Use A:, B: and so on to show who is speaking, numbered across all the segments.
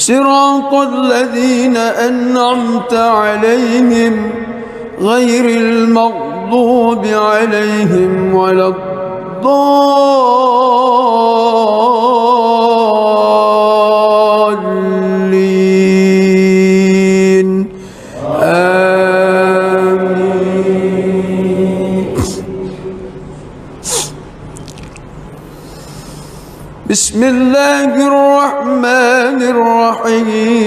A: صراط الذين أنعمت عليهم غير المغضوب عليهم ولا الضالين آمين. بسم الله الرحمن الرحيم.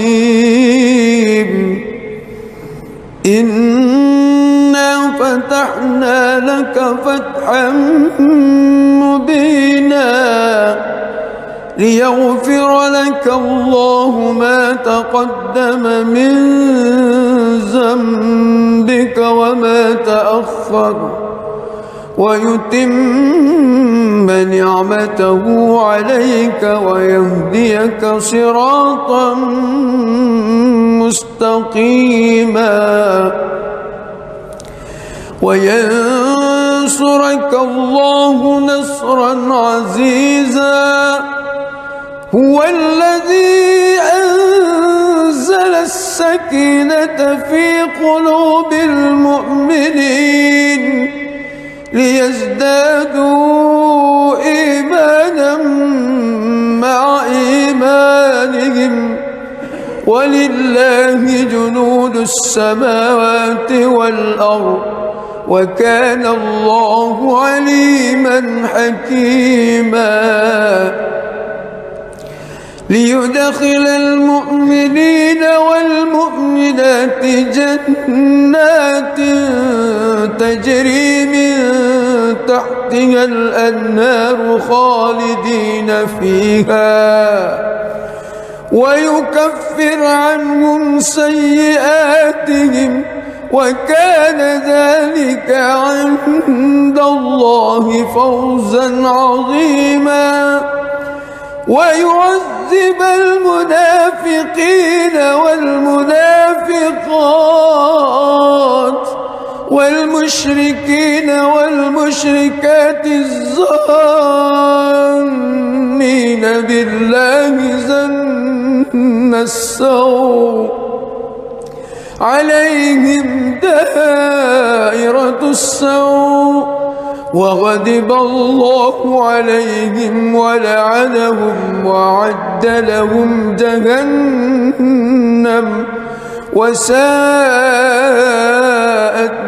A: إنا فتحنا لك فتحا مبينا ليغفر لك الله ما تقدم من ذنبك وما تأخر ويتم نعمته عليك ويهديك صراطا مستقيما وينصرك الله نصرا عزيزا. هو الذي أنزل السكينة في قلوب المؤمنين ليزدادوا إيمانا مع إيمانهم ولله جنود السماوات والأرض وكان الله عليما حكيما. ليدخل المؤمنين والمؤمنات جنات تجري من تحتها الأنهار خالدين فيها ويكفر عنهم سيئاتهم وكان ذلك عند الله فوزا عظيما. ويعذب المنافقين والمنافقات والمشركين والمشركات الظانين بالله ظن السوء عليهم دائرة السوء وغضب الله عليهم ولعنهم وأعد لهم جهنم وساءت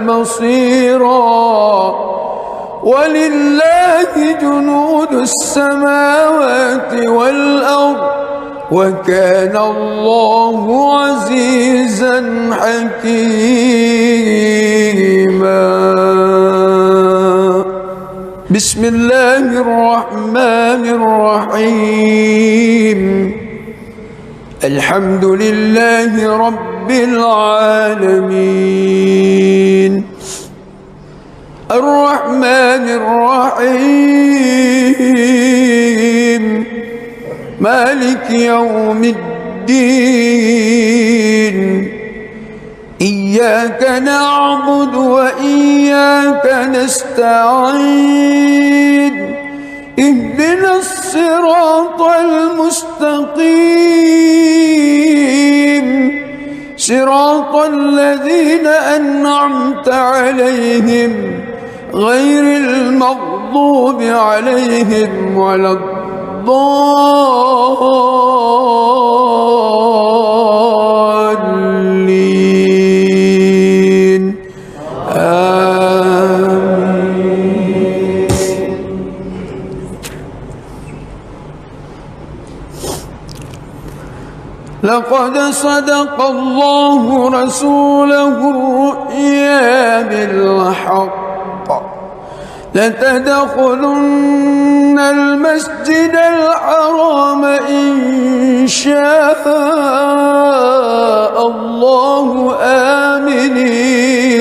A: مصيرا. ولله جنود السماوات والأرض وكان الله عزيزا حكيما. بسم الله الرحمن الرحيم. الحمد لله رب العالمين الرحمن الرحيم مالك يوم الدين. إياك نعبد وإياك نستعين. اهدنا الصراط المستقيم صراط الذين أنعمت عليهم غير المغضوب عليهم ولا الضالين آمين. لقد صدق الله رسوله الرؤيا بالحق لتدخلن المسجد الحرام إن شاء الله آمنين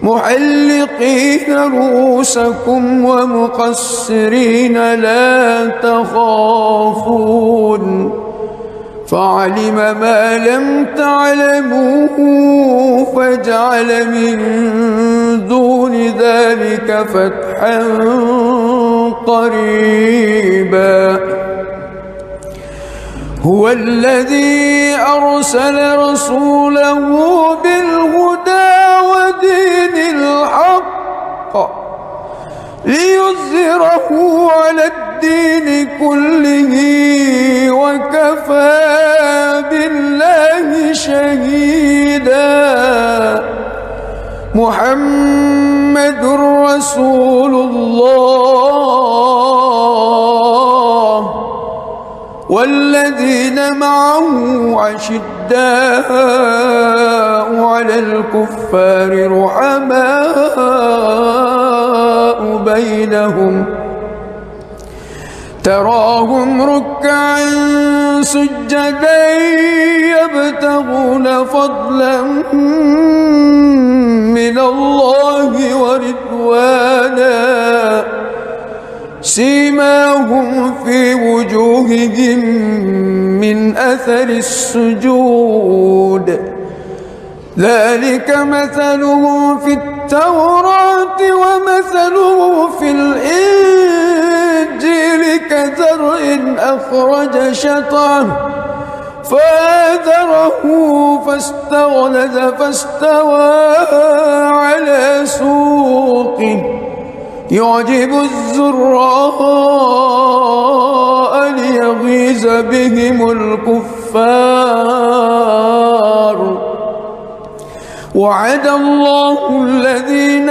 A: محلقين رؤوسكم ومقصرين لا تخافون فعلم ما لم تعلموا فجعل من دون ذلك فتحا قريبا هو الذي أرسل رسوله بالهدى ودين الحق ليظهره على الدين كله وكفى بالله شهيدا. محمد رسول الله والذين معه أشداء على الكفار رحماء بينهم تراهم ركعا سجدا يبتغون فضلا من الله ورضوانا سيماهم في وجوههم من أثر السجود ذلك مثلهم في التوراة ومثله في الإنجيل كزرع أخرج شطأه فآزره فاستغلظ فاستوى على سوقه يعجب الزراء ليغيظ بهم الكفار. وعد الله الذين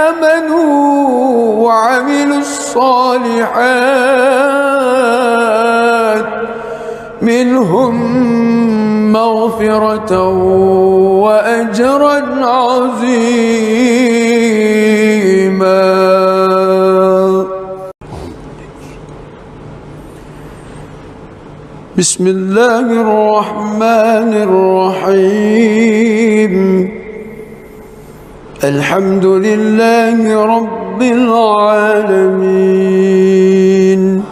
A: آمنوا وعملوا الصالحات منهم مغفرة وأجرا عظيما. بسم الله الرحمن الرحيم. الحمد لله رب العالمين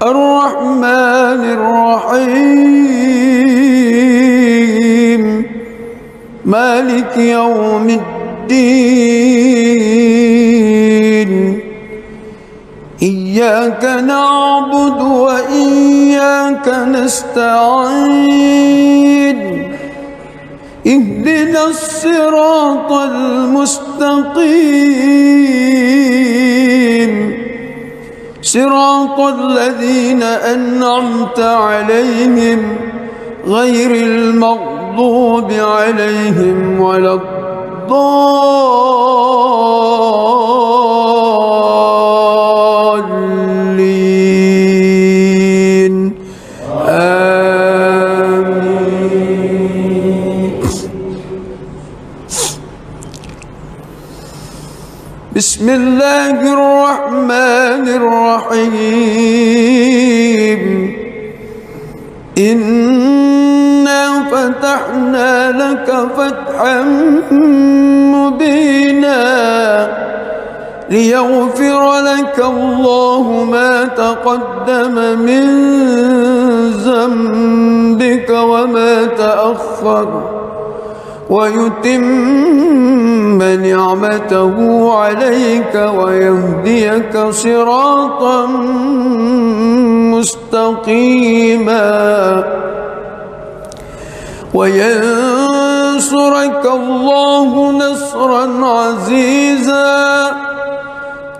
A: الرحمن الرحيم مالك يوم الدين إياك نعبد وإياك نستعين اهدنا الصراط المستقيم صراط الذين أنعمت عليهم غير المغضوب عليهم ولا الضالين آمين. بسم الله الرحمن الرحيم. إنا فتحنا لك فتحا مبينا ليغفر لك الله ما تقدم من ذنبك وما تأخر ويتم نعمته عليك ويهديك صراطا مستقيما وينصرك الله نصرا عزيزا.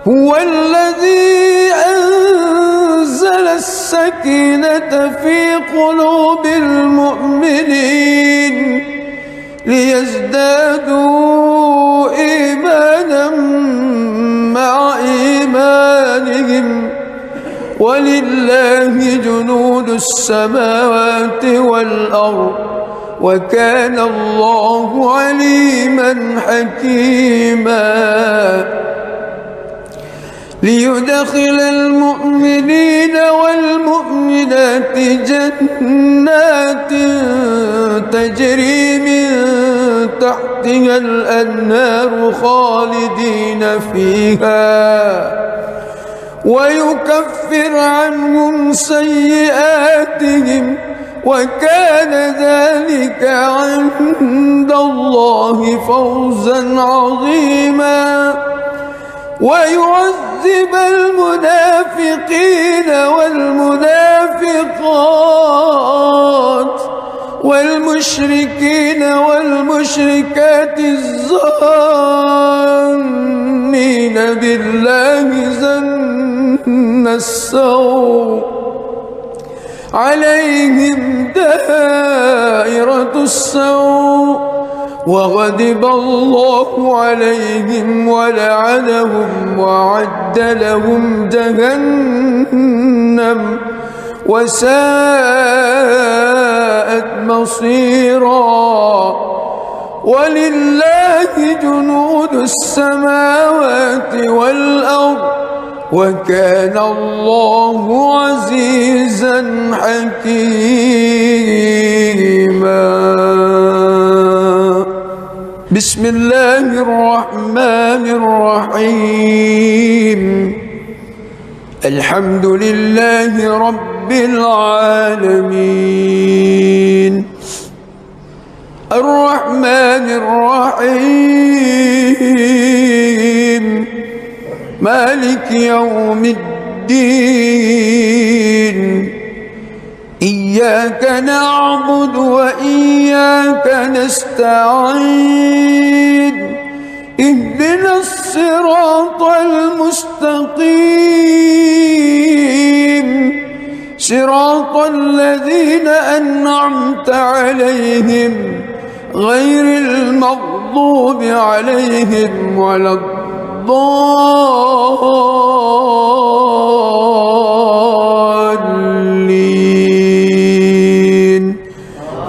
A: هو الذي أنزل السكينة في قلوب المؤمنين ليزدادوا إيمانا مع إيمانهم ولله جنود السماوات والأرض وكان الله عليما حكيما. ليدخل المؤمنين والمؤمنات جنات تجري من تحتها الأنهار خالدين فيها ويكفر عنهم سيئاتهم وكان ذلك عند الله فوزا عظيما. ويعذب المنافقين والمنافقات المشركين والمشركات الظانين بالله ظن السوء عليهم دائرة السوء وغضب الله عليهم ولعنهم وأعد لهم جهنم وساءت مصيرا ولله جنود السماوات والأرض وكان الله عزيزا حكيما. بسم الله الرحمن الرحيم. الحمد لله رب العالمين الرحمن الرحيم مالك يوم الدين إياك نعبد وإياك نستعين اهدنا الصراط المستقيم صراط الذين أنعمت عليهم غير المغضوب عليهم ولا الضالين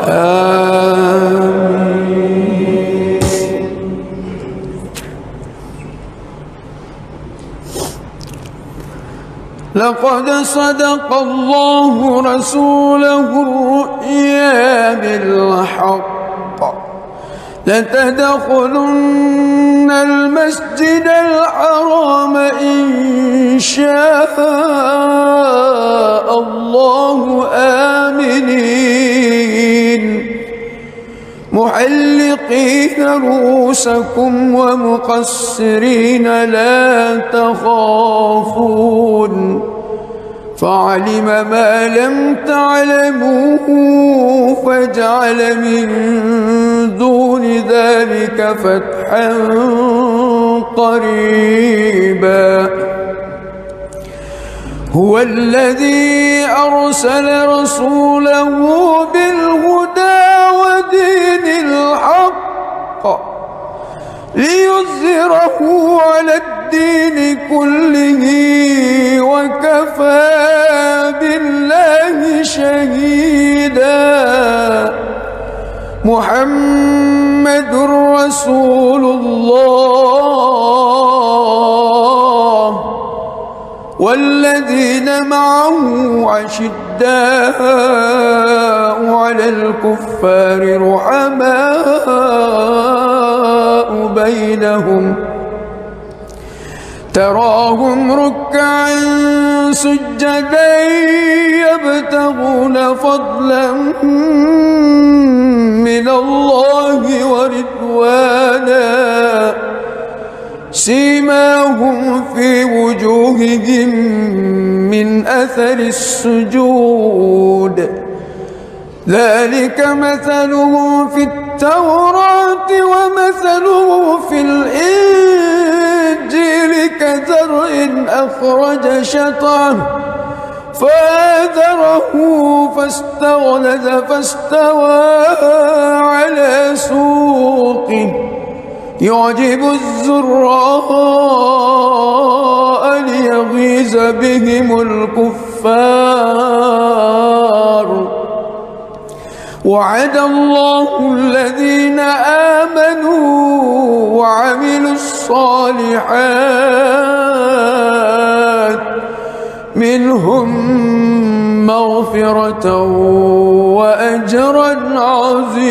A: آمين. لقد صدق الله رسوله الرؤيا بالحق لتدخلن المسجد الحرام إن شاء الله آمنين محلقين رؤوسكم ومقصرين لا تخافون فعلم ما لم تعلموا فجعل من دون ذلك فتحا قريبا. هو الذي أرسل رسوله بالهدى ودين الحق ليظهره على الدين كله وكفى بالله شهيدا. محمد رسول الله والذين معه أشداء على الكفار رحماء بينهم تراهم ركعا سجدا يبتغون فضلا من الله ورضوانا سيماهم في وجوههم من أثر السجود ذلك مثلهم في التوراة ومثله في الإنجيل كزرع أخرج شطأه فآزره فاستغلظ فاستوى على سوقه يعجب الزراء ليغيظ بهم الكفار. وعد الله الذين آمنوا وعملوا الصالحات منهم مغفرة وأجرا عظيما.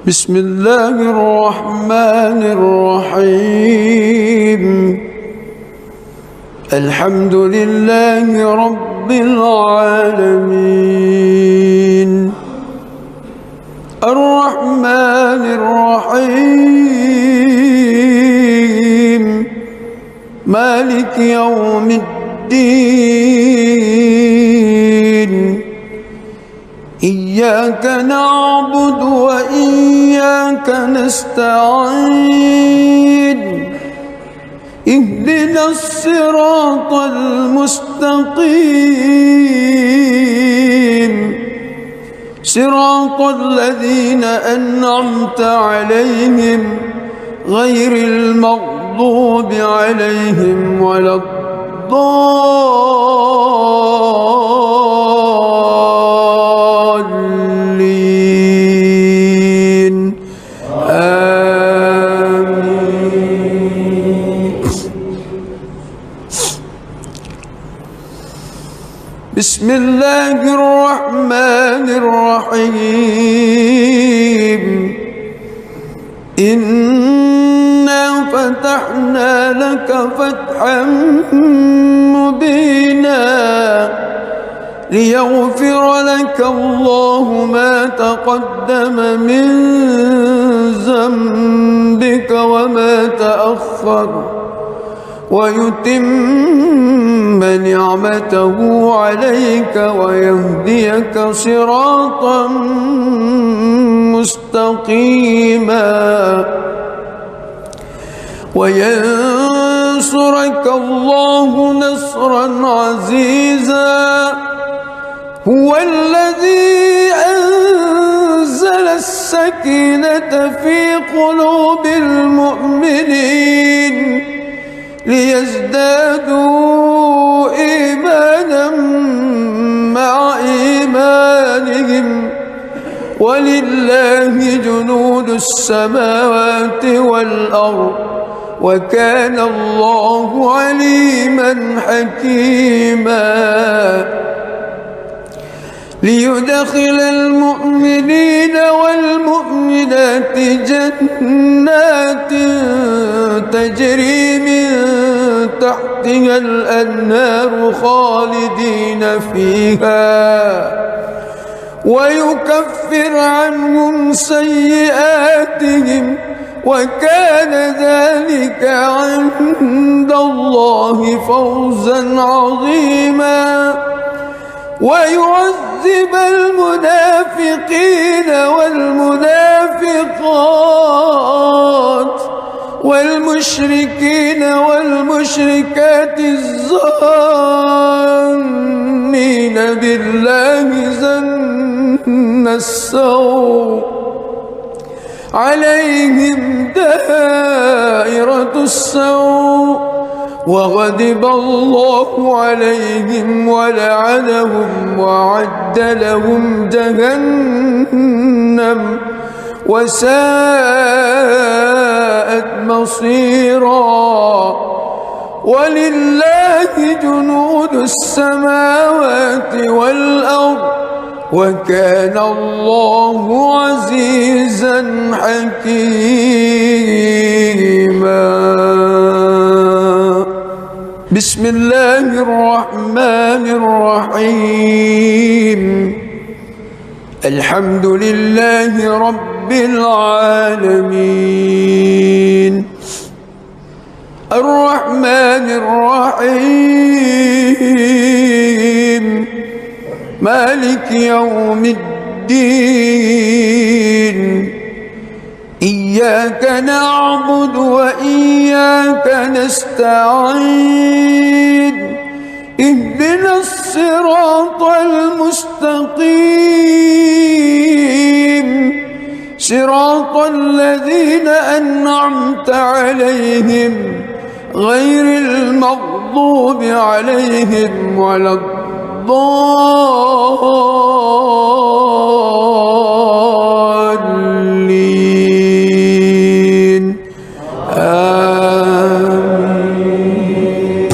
A: بسم الله الرحمن الرحيم. الحمد لله رب العالمين الرحمن الرحيم مالك مالك يوم الدين إياك نعبد وإياك نستعين اهدنا الصراط المستقيم صراط الذين أنعمت عليهم غير المغضوب عليهم ولا الضالين آمين. بسم الله الرحمن الرحيم إنا فتحنا لك فتحا مبينا ليغفر لك الله ما تقدم من ذنبك وما تأخر ويتم نعمته عليك ويهديك صراطا مستقيما وينصرك الله نصرا عزيزا هو الذي أنزل السكينة في قلوب المؤمنين ليزدادوا إيمانا مع إيمانهم ولله جنود السماوات والأرض وكان الله عليما حكيما ليدخل المؤمنين والمؤمنات جنات تجري من تحتها الأنهار خالدين فيها ويكفر عنهم سيئاتهم وكان ذلك عند الله فوزا عظيما ويعذب المنافقين والمنافقات والمشركين والمشركات الظانين بالله ظن السوء عليهم دائرة السوء وغضب الله عليهم ولعنهم وأعد لهم جهنم وساءت مصيرا ولله جنود السماوات والأرض وكان الله عزيزا حكيما بسم الله الرحمن الرحيم الحمد لله رب العالمين الرحمن الرحيم مالك يوم الدين إياك نعبد وإياك نستعين اهدنا الصراط المستقيم صراط الذين أنعمت عليهم غير المغضوب عليهم ولا الضالين آمين.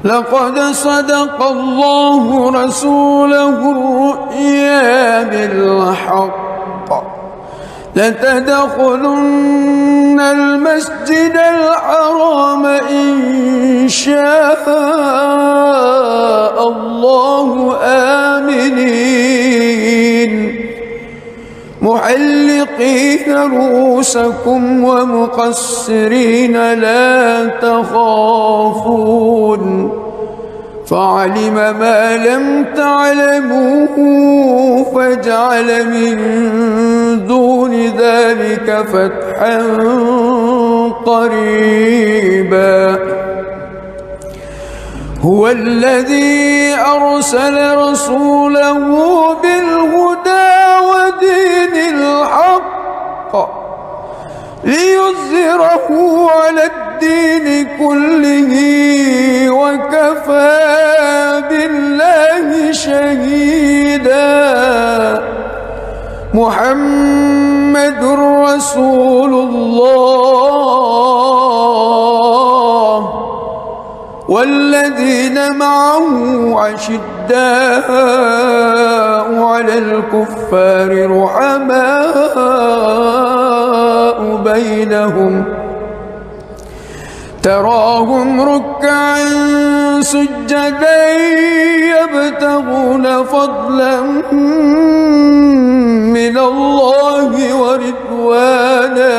A: لقد صدق الله رسوله الرؤيا بالحق لتدخلن المسجد الحرام إن شاء الله آمنين محلقين رؤوسكم ومقصرين لا تخافون فعلم ما لم تعلموا فجعل من دون ذلك فتحا قريبا هو الذي أرسل رسوله بالهدى ودين الحق ليظهره على الدين كله وكفى بالله شهيدا محمد رسول الله والذين معه أشداء على الكفار رحماء بينهم تراهم ركعا سجدا يبتغون فضلا من الله ورضوانا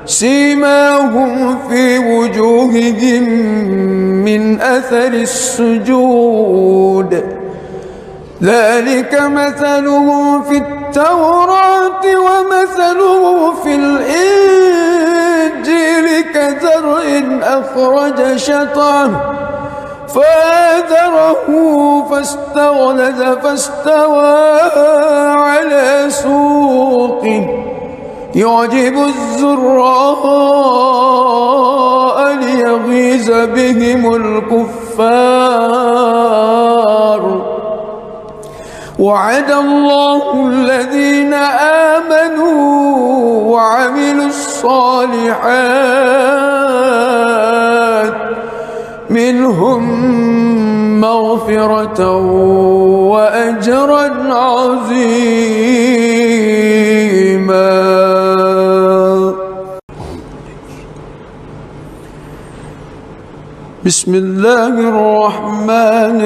A: سيماهم في وجوههم من أثر السجود ذلك مثلهم في التوراة ومثلهم في الإنجيل كزرع أخرج شطأه فآزره فاستغلظ فاستوى على سوقه يعجب الزراء ليغيظ بهم الكفار وعد الله الذين آمنوا وعملوا الصالحات منهم مغفرة وأجرا عظيما. بسم الله الرحمن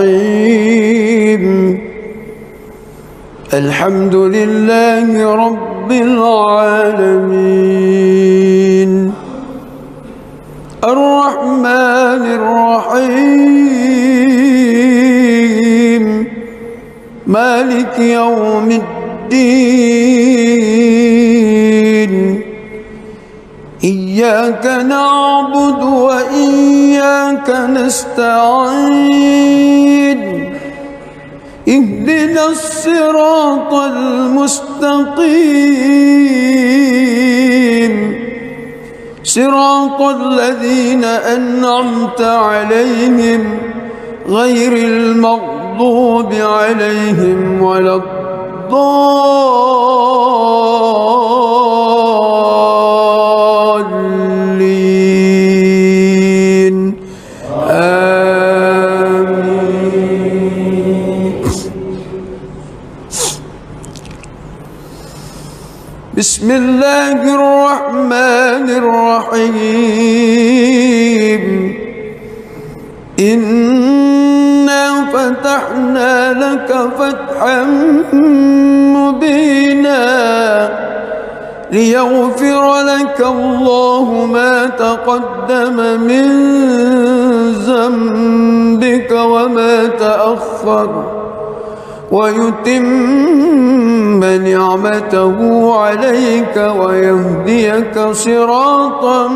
A: الرحيم الحمد لله رب العالمين الرحمن الرحيم مالك يوم الدين إياك نعبد وإياك نستعين اهدنا الصراط المستقيم صراط الذين أنعمت عليهم غير المغضوب عليهم ولا الضالين آمين. بسم الله الرحمن الرحيم إنا فتحنا لك فتحا مبينا ليغفر لك الله ما تقدم من ذنبك وما تأخر ويتم نعمته عليك ويهديك صراطا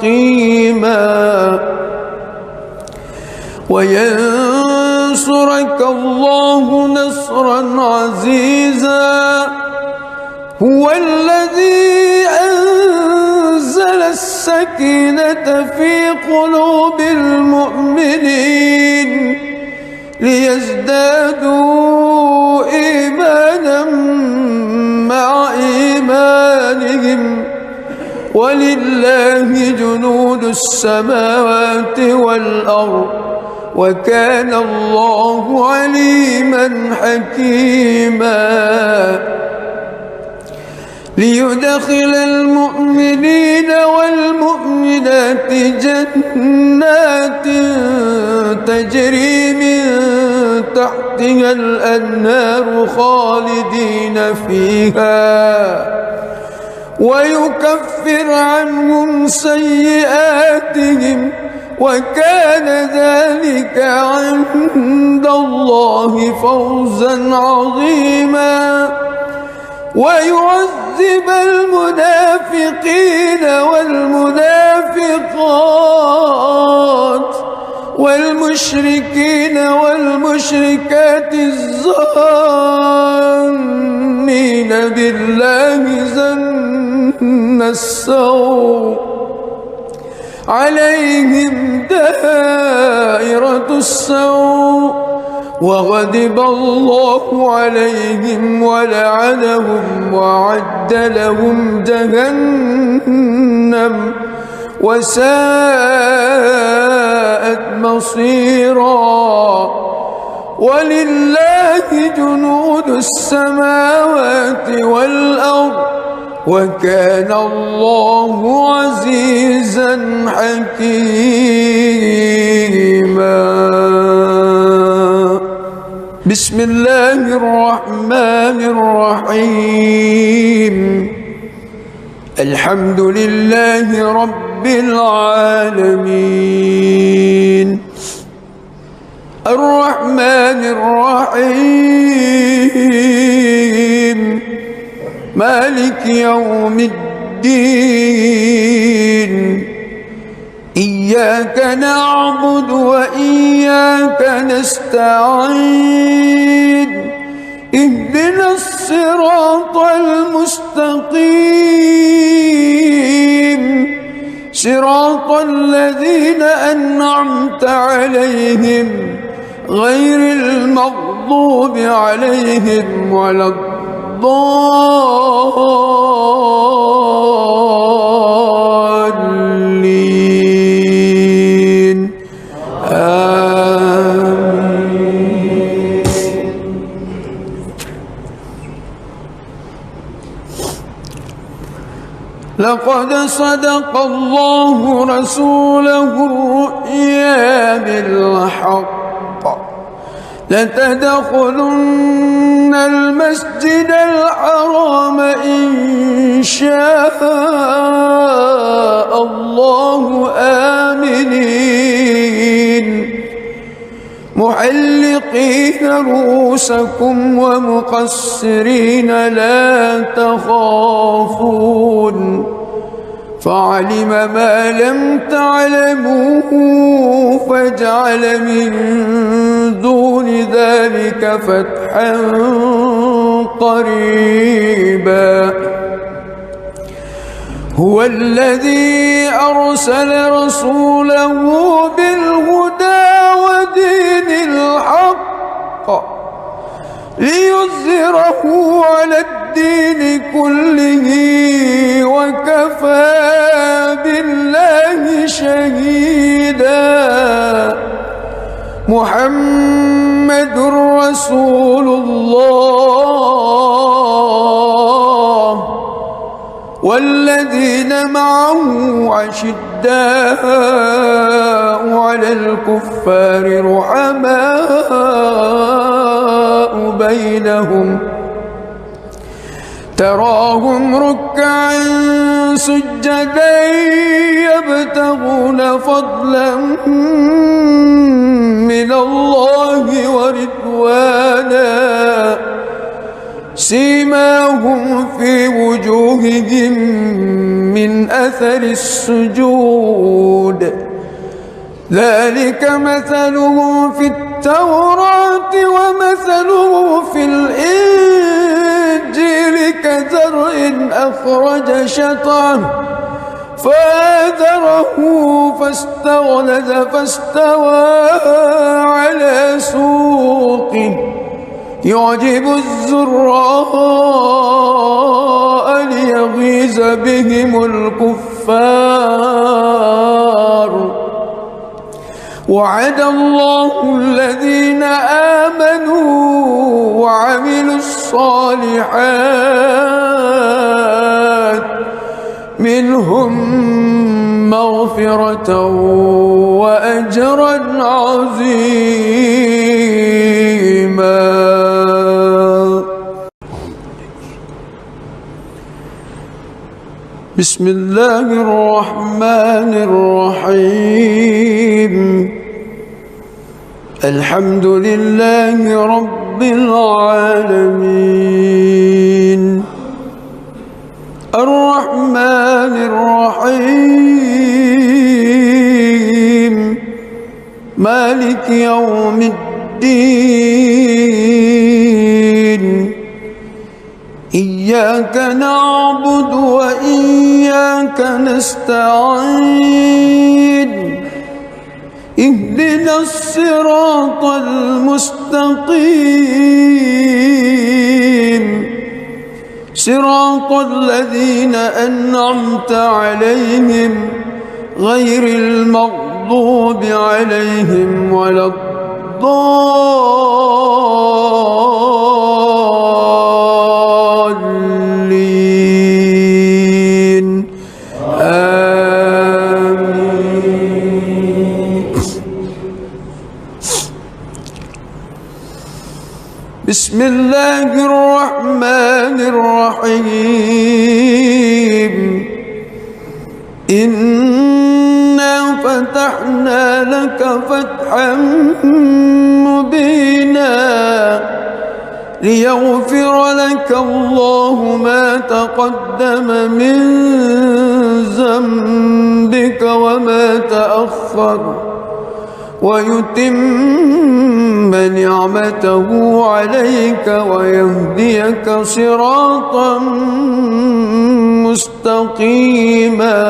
A: مستقيما وينصرك الله نصرا عزيزا هو الذي أنزل السكينة في قلوب المؤمنين ليزدادوا إيمانا مع إيمانهم ولله جنود السماوات والأرض وكان الله عليما حكيما ليدخل المؤمنين والمؤمنات جنات تجري من تحت تحتها الأنهار خالدين فيها ويكفر عنهم سيئاتهم وكان ذلك عند الله فوزا عظيما ويعذب المنافقين والمنافقات والمشركين والمشركات الظانين بالله ظن السوء عليهم دائرة السوء وغضب الله عليهم ولعنهم وأعد لهم جهنم وساءت مصيرا ولله جنود السماوات والأرض وكان الله عزيزا حكيما. بسم الله الرحمن الرحيم. الحمد لله رب العالمين الرحمن الرحيم مالك يوم الدين إياك نعبد وإياك نستعين اهدنا الصراط المستقيم صراط الذين أنعمت عليهم غير المغضوب عليهم ولا الضالين آمين. لقد صدق الله رسوله الرؤيا بالحق لتدخلن المسجد الحرام إن شاء الله آمنين محلقين رؤوسكم ومقصرين لا تخافون فعلم ما لم تعلموا فجعل من دون ذلك فتحا قريبا. هو الذي أرسل رسوله بالهدى ودين الحق ليظهره على الدين كله وكفى بالله شهيدا. محمد رسول الله والذين معه أشداء على الكفار رحماء بينهم تراهم ركعا سجدا يبتغون فضلا من الله ورضوانا سيماهم في وجوههم من أثر السجود ذلك مثله في التوراة ومثله في الإنجيل كزرع أخرج شطأه فآزره فاستغلظ فاستوى على سوقه يعجب الزراء ليغيظ بهم الكفار. وعد الله الذين آمنوا وعملوا الصالحات منهم مغفرة وأجرا عظيما. بسم الله الرحمن الرحيم. الحمد لله رب العالمين الرحمن الرحيم مالك يوم الدين إياك نعبد وإياك نستعين اهدنا الصراط المستقيم صراط الذين أنعمت عليهم غير المغضوب عليهم ولا الضالين آمين. بسم الله الرحمن الرحيم. إنا فتحنا لك فتحا مبينا ليغفر لك الله ما تقدم من ذنبك وما تأخر ويتم نعمته عليك ويهديك صراطا مستقيما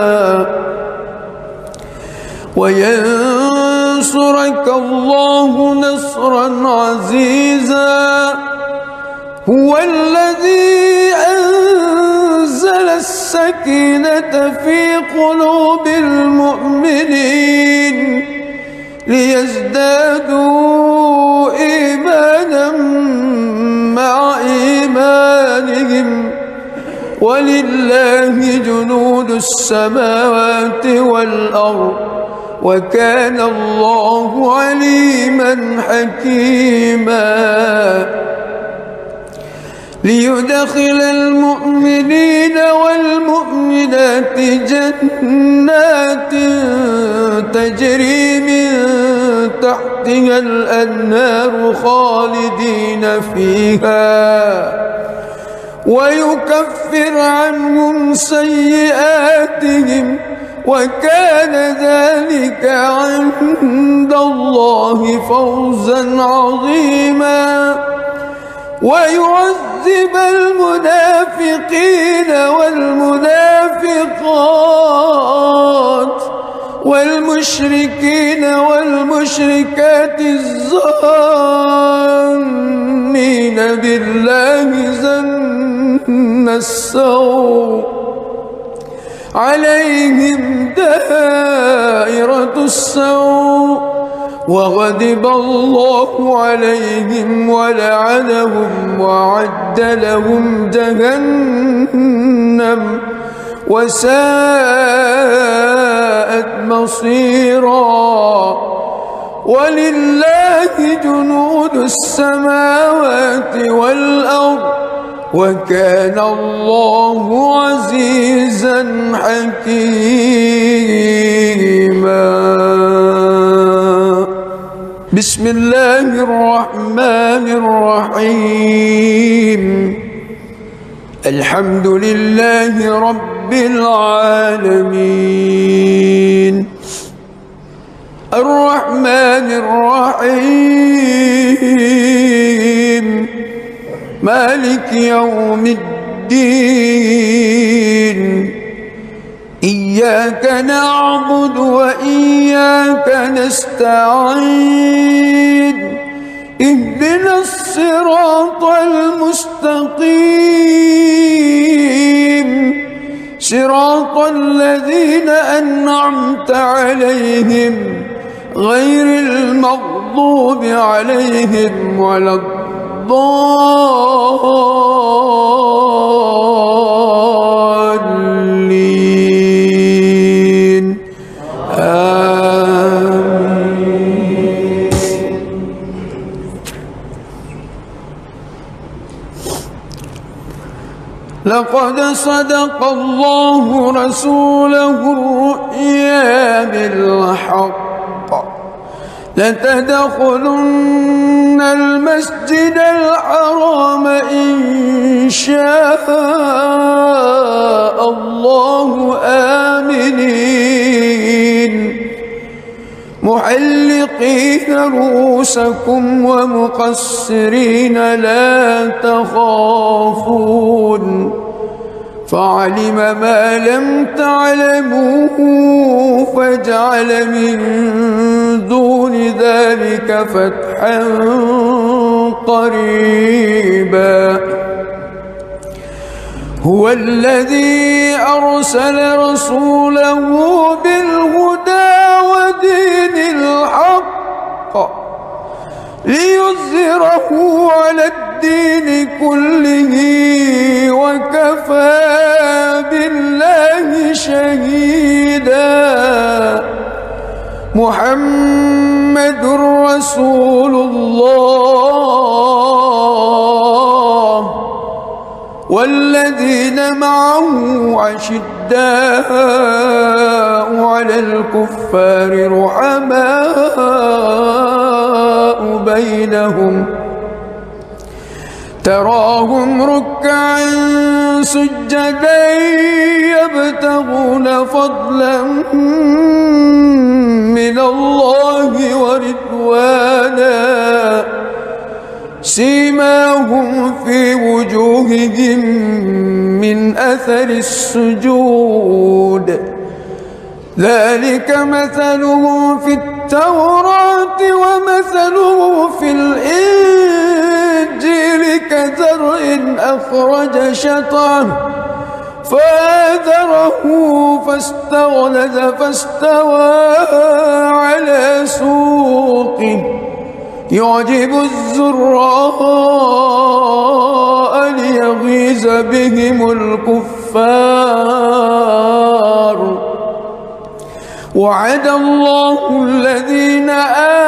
A: وينصرك الله نصرا عزيزا. هو الذي أنزل السكينة في قلوب المؤمنين ليزدادوا إيمانا مع إيمانهم ولله جنود السماوات والأرض وكان الله عليما حكيما. ليدخل المؤمنين والمؤمنات جنات تجري من تحتها الأنهار خالدين فيها ويكفر عنهم سيئاتهم وكان ذلك عند الله فوزا عظيما. ويعذب المنافقين والمنافقات والمشركين والمشركات الظانين بالله ظن السوء عليهم دائرة السوء وغضب الله عليهم ولعنهم وأعد لهم جهنم وساءت مصيرا. ولله جنود السماوات والأرض وكان الله عزيزا حكيما. بسم الله الرحمن الرحيم. الحمد لله رب العالمين الرحمن الرحيم مالك يوم الدين إياك نعبد وإياك نستعين اهدنا الصراط المستقيم صراط الذين أنعمت عليهم غير المغضوب عليهم ولا الضالين آمين. لقد صدق الله رسوله الرؤيا بالحق لتدخلن المسجد الحرام إن شاء الله آمنين محلقين رؤوسكم ومقصرين لا تخافون فعلم ما لم تعلموا فجعل من دون ذلك فتحا قريبا هو الذي أرسل رسوله بالهدى ودين الحق ليظهره على الدين كله وكفى بالله شهيدا محمد رسول الله والذين معه أشداء على الكفار رحماء بينهم تراهم ركعا سجدا يبتغون فضلا من الله ورضوانا سيماهم في وجوههم من أثر السجود ذلك مثلهم في التوراة ومثله في الإنجيل كزرع أخرج شطأه فآزره فاستغلظ فاستوى على سوقه يعجب الزراء ليغيظ بهم الكفار وعد الله الذين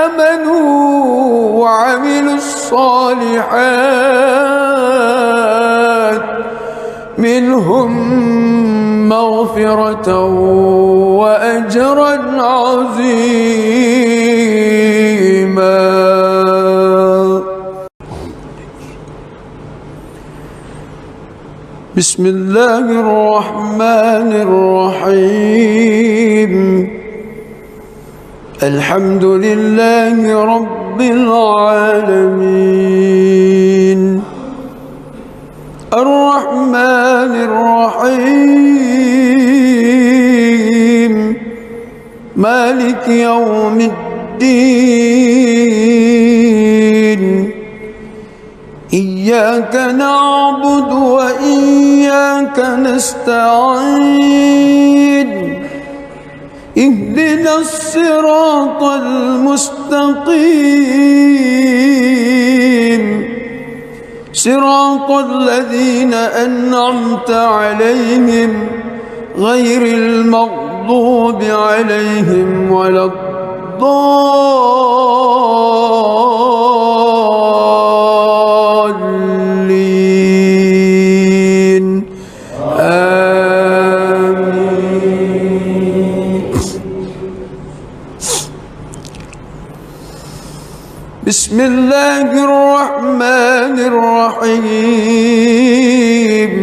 A: آمنوا وعملوا الصالحات منهم مغفرة وأجرا عظيما. بسم الله الرحمن الرحيم الحمد لله رب العالمين الرحمن الرحيم مالك يوم الدين إياك نعبد وإياك نستعين اهدنا الصراط المستقيم صراط الذين أنعمت عليهم غير المغضوب عليهم ولا الضالين آمين. بسم الله الرحمن الرحيم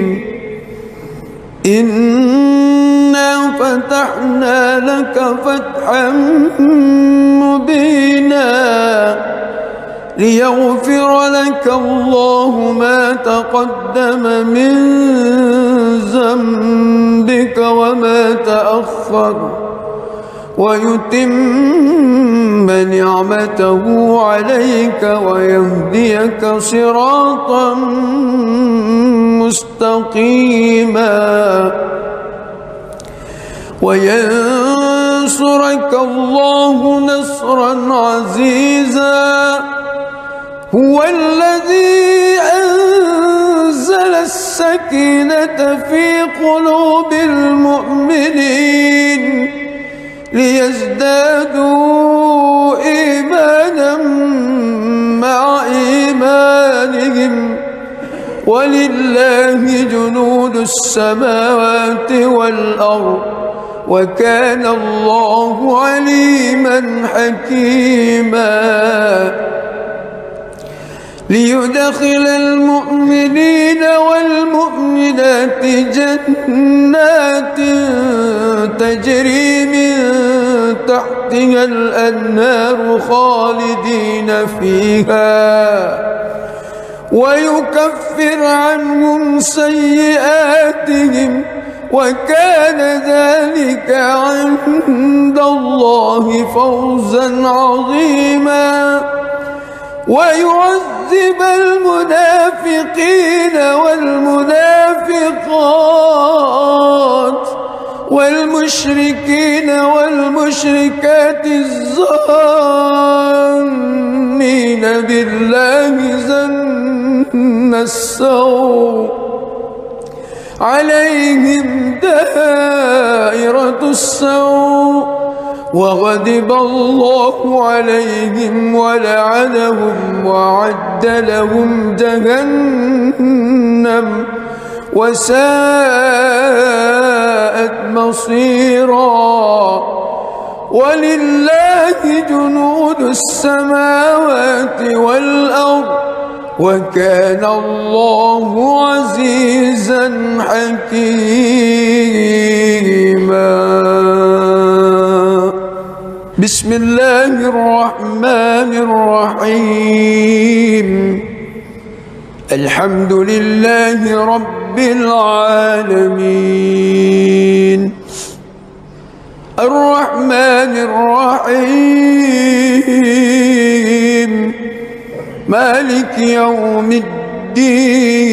A: إنا فتحنا لك فتحا مبينا ليغفر لك الله ما تقدم من ذنبك وما تأخر ويتم نعمته عليك ويهديك صراطا مستقيما وينصرك الله نصرا عزيزا هو الذي أنزل السكينة في قلوب المؤمنين ليزدادوا إيمانا مع إيمانهم ولله جنود السماوات والأرض وكان الله عليما حكيما ليدخل المؤمنين والمؤمنات جنات تجري من تحتها الأنهار خالدين فيها ويكفر عنهم سيئاتهم وكان ذلك عند الله فوزا عظيما ويعذب المنافقين والمنافقات والمشركين والمشركات الظانين بالله ظن السوء عليهم دائرة السوء وغضب الله عليهم ولعنهم وأعد لهم جهنم وساءت مصيرا ولله جنود السماوات والأرض وكان الله عزيزا حكيما بسم الله الرحمن الرحيم الحمد لله رب العالمين الرحمن الرحيم مالك يوم الدين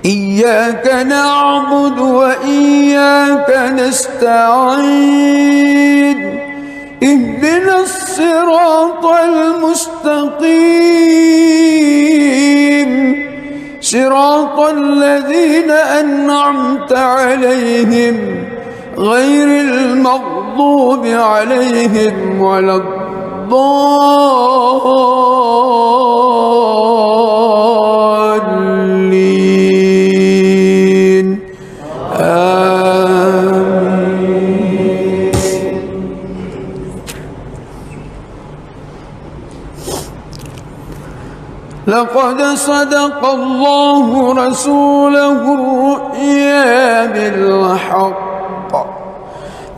A: إياك نعبد وإياك نستعين اهدنا الصراط المستقيم صراط الذين أنعمت عليهم غير المغضوب عليهم ولا الضالين آمين. لقد صدق الله رسوله الرؤيا بالحق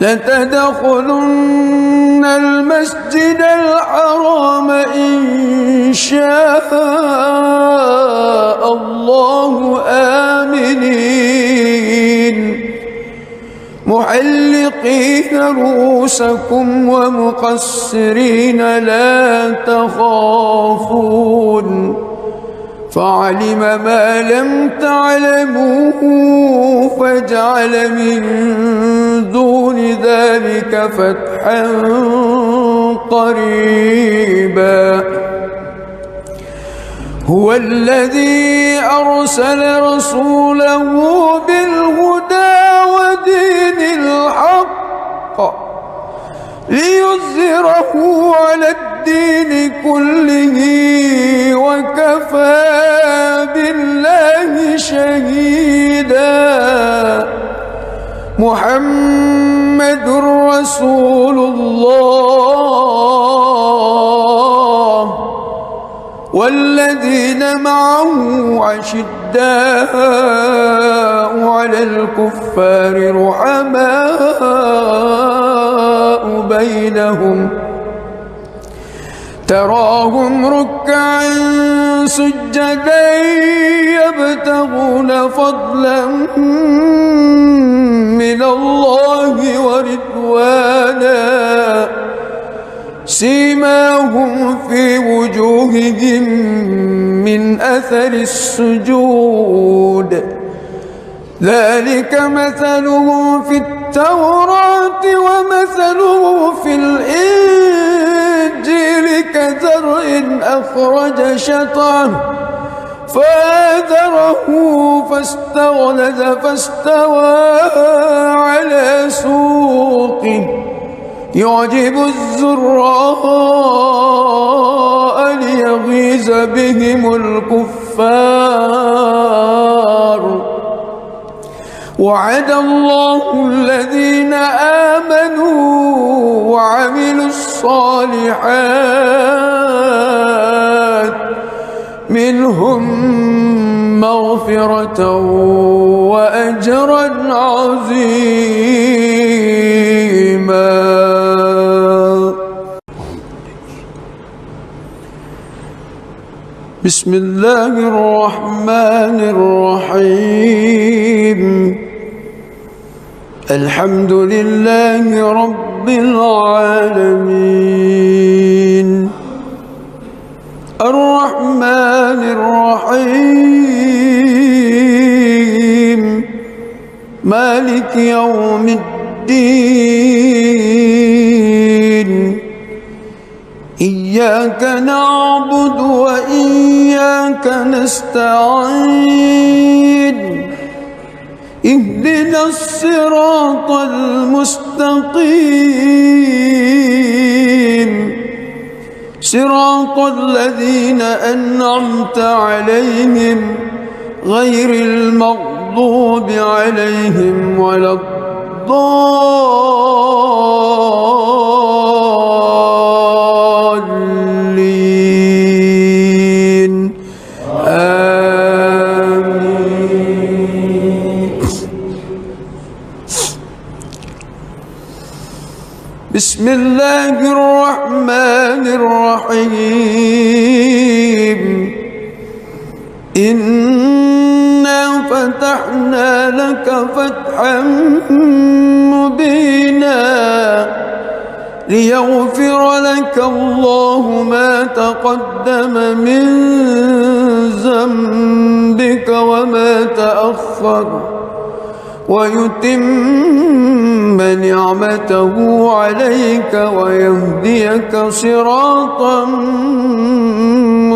A: لتدخلن المسجد الحرام إن شاء الله آمنين محلقين رؤوسكم ومقصرين لا تخافون فعلم ما لم تعلموا فجعل من دون ذلك فتحا قريبا هو الذي أرسل رسوله بالهدى ودين الحق ليظهره على الدين كله وكفى بالله شهيدا محمد رسول الله والذين معه أشداء على الكفار رحماء بينهم تراهم ركعا سجدا يبتغون فضلا من الله ورضوانا سيماهم في وجوههم من أثر السجود ذلك مثلهم في التوراة ومثله في الإنجيل كزرع أخرج شطأه فآزره فاستغلظ فاستوى على سوقه يعجب الزراء ليغيظ بهم الكفار وعد الله الذين آمنوا وعملوا الصالحات منهم مغفرة وأجرا عظيما. بسم الله الرحمن الرحيم. الحمد لله رب العالمين الرحمن الرحيم مالك يوم الدين إياك نعبد وإياك نستعين اهدنا الصراط المستقيم صراط الذين أنعمت عليهم غير المغضوب عليهم ولا الضالين آمين. بسم الله الرحمن الرحيم. إنا فتحنا لك فتحا مبينا ليغفر لك الله ما تقدم من ذنبك وما تأخر ويتم نعمته عليك ويهديك صراطا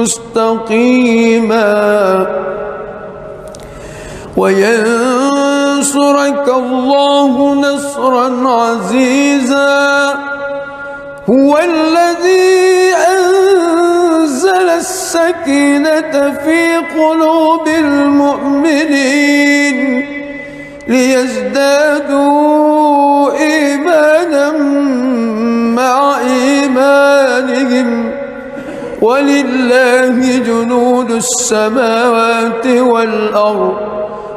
A: مستقيما وينصرك الله نصرا عزيزا. هو الذي أنزل السكينة في قلوب المؤمنين ليزدادوا إيمانا مع إيمانهم ولله جنود السماوات والأرض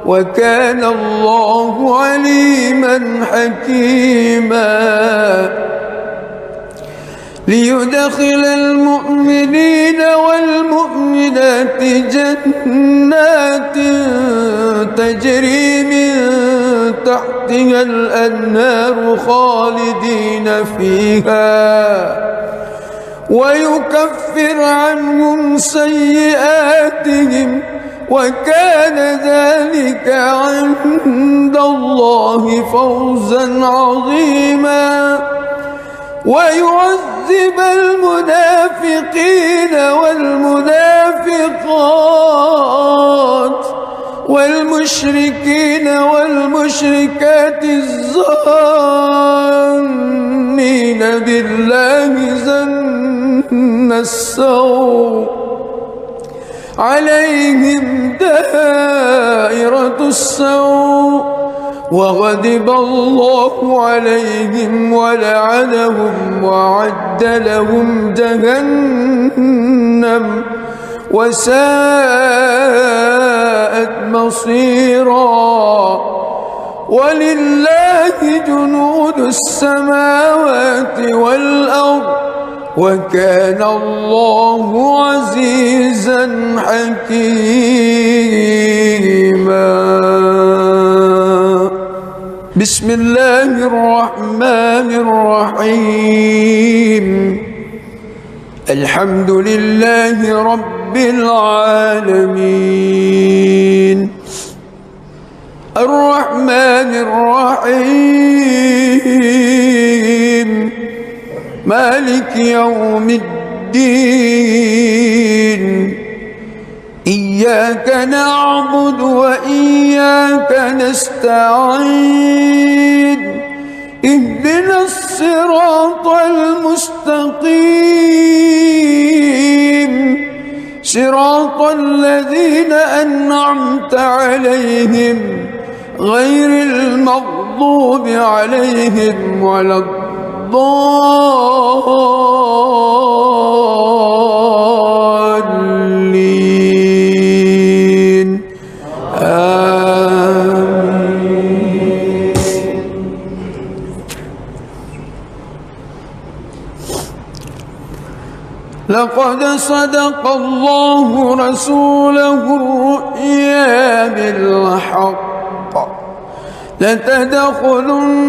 A: وكان الله عليما حكيما. ليدخل المؤمنين والمؤمنات جنات تجري من تحتها الأنهار خالدين فيها ويكفر عنهم سيئاتهم وكان ذلك عند الله فوزا عظيما. ويعذب المنافقين والمنافقات والمشركين والمشركات الظانين بالله ظن السوء عليهم دائرة السوء وغضب الله عليهم ولعنهم وأعد لهم جهنم وساءت مصيرا. ولله جنود السماوات والأرض وكان الله عزيزا حكيما. بسم الله الرحمن الرحيم. الحمد لله رب العالمين الرحمن الرحيم مالك يوم الدين إياك نعبد وإياك نستعين اهدنا الصراط المستقيم صراط الذين أنعمت عليهم غير المغضوب عليهم ولا الضالين آمين. لقد صدق الله رسوله الرؤيا بالحق لتدخلن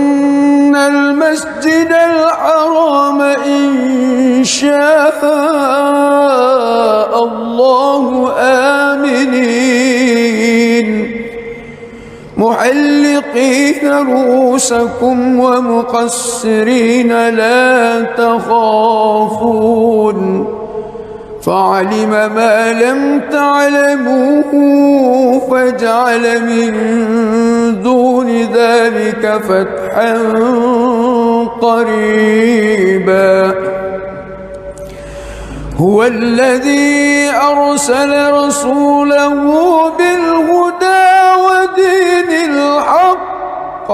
A: المسجد الحرام إن شاء الله آمنين محلقين رؤوسكم ومقصرين لا تخافون فعلم ما لم تعلموا فجعل من دون ذلك فتحا قريبا هو الذي أرسل رسوله بالهدى ودين الحق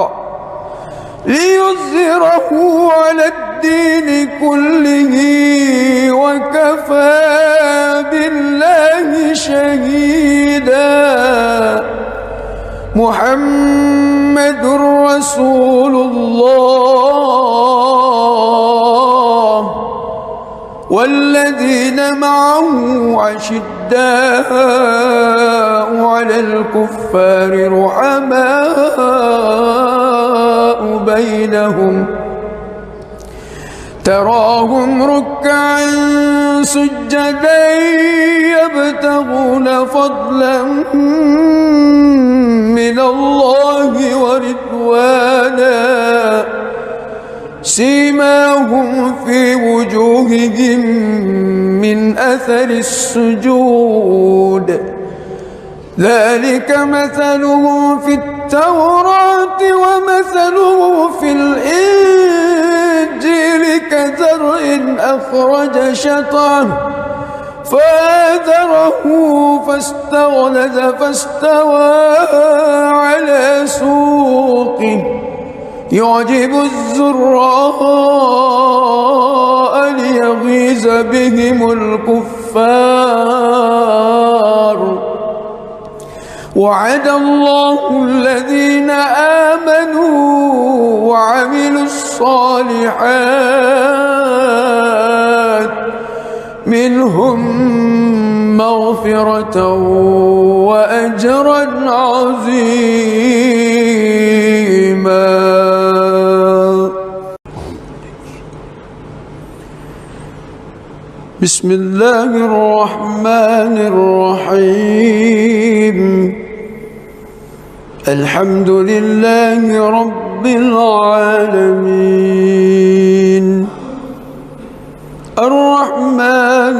A: ليظهره على الدين كله وكفى بالله شهيدا محمد رسول الله والذين معه أشداء على الكفار رحماء بينهم تراهم ركعا سجدا يبتغون فضلا من الله ورضوانا سيماهم في وجوههم من أثر السجود ذلك مثلهم في التوراة ومثله في الإنجيل كزرع أخرج شطأه فآزره فاستغلظ فاستوى على سوقه يعجب الزراء ليغيظ بهم الكفار وعد الله الذين آمنوا وعملوا الصالحات منهم مغفرة وأجرا عظيما. بسم الله الرحمن الرحيم الحمد لله رب العالمين الرحمن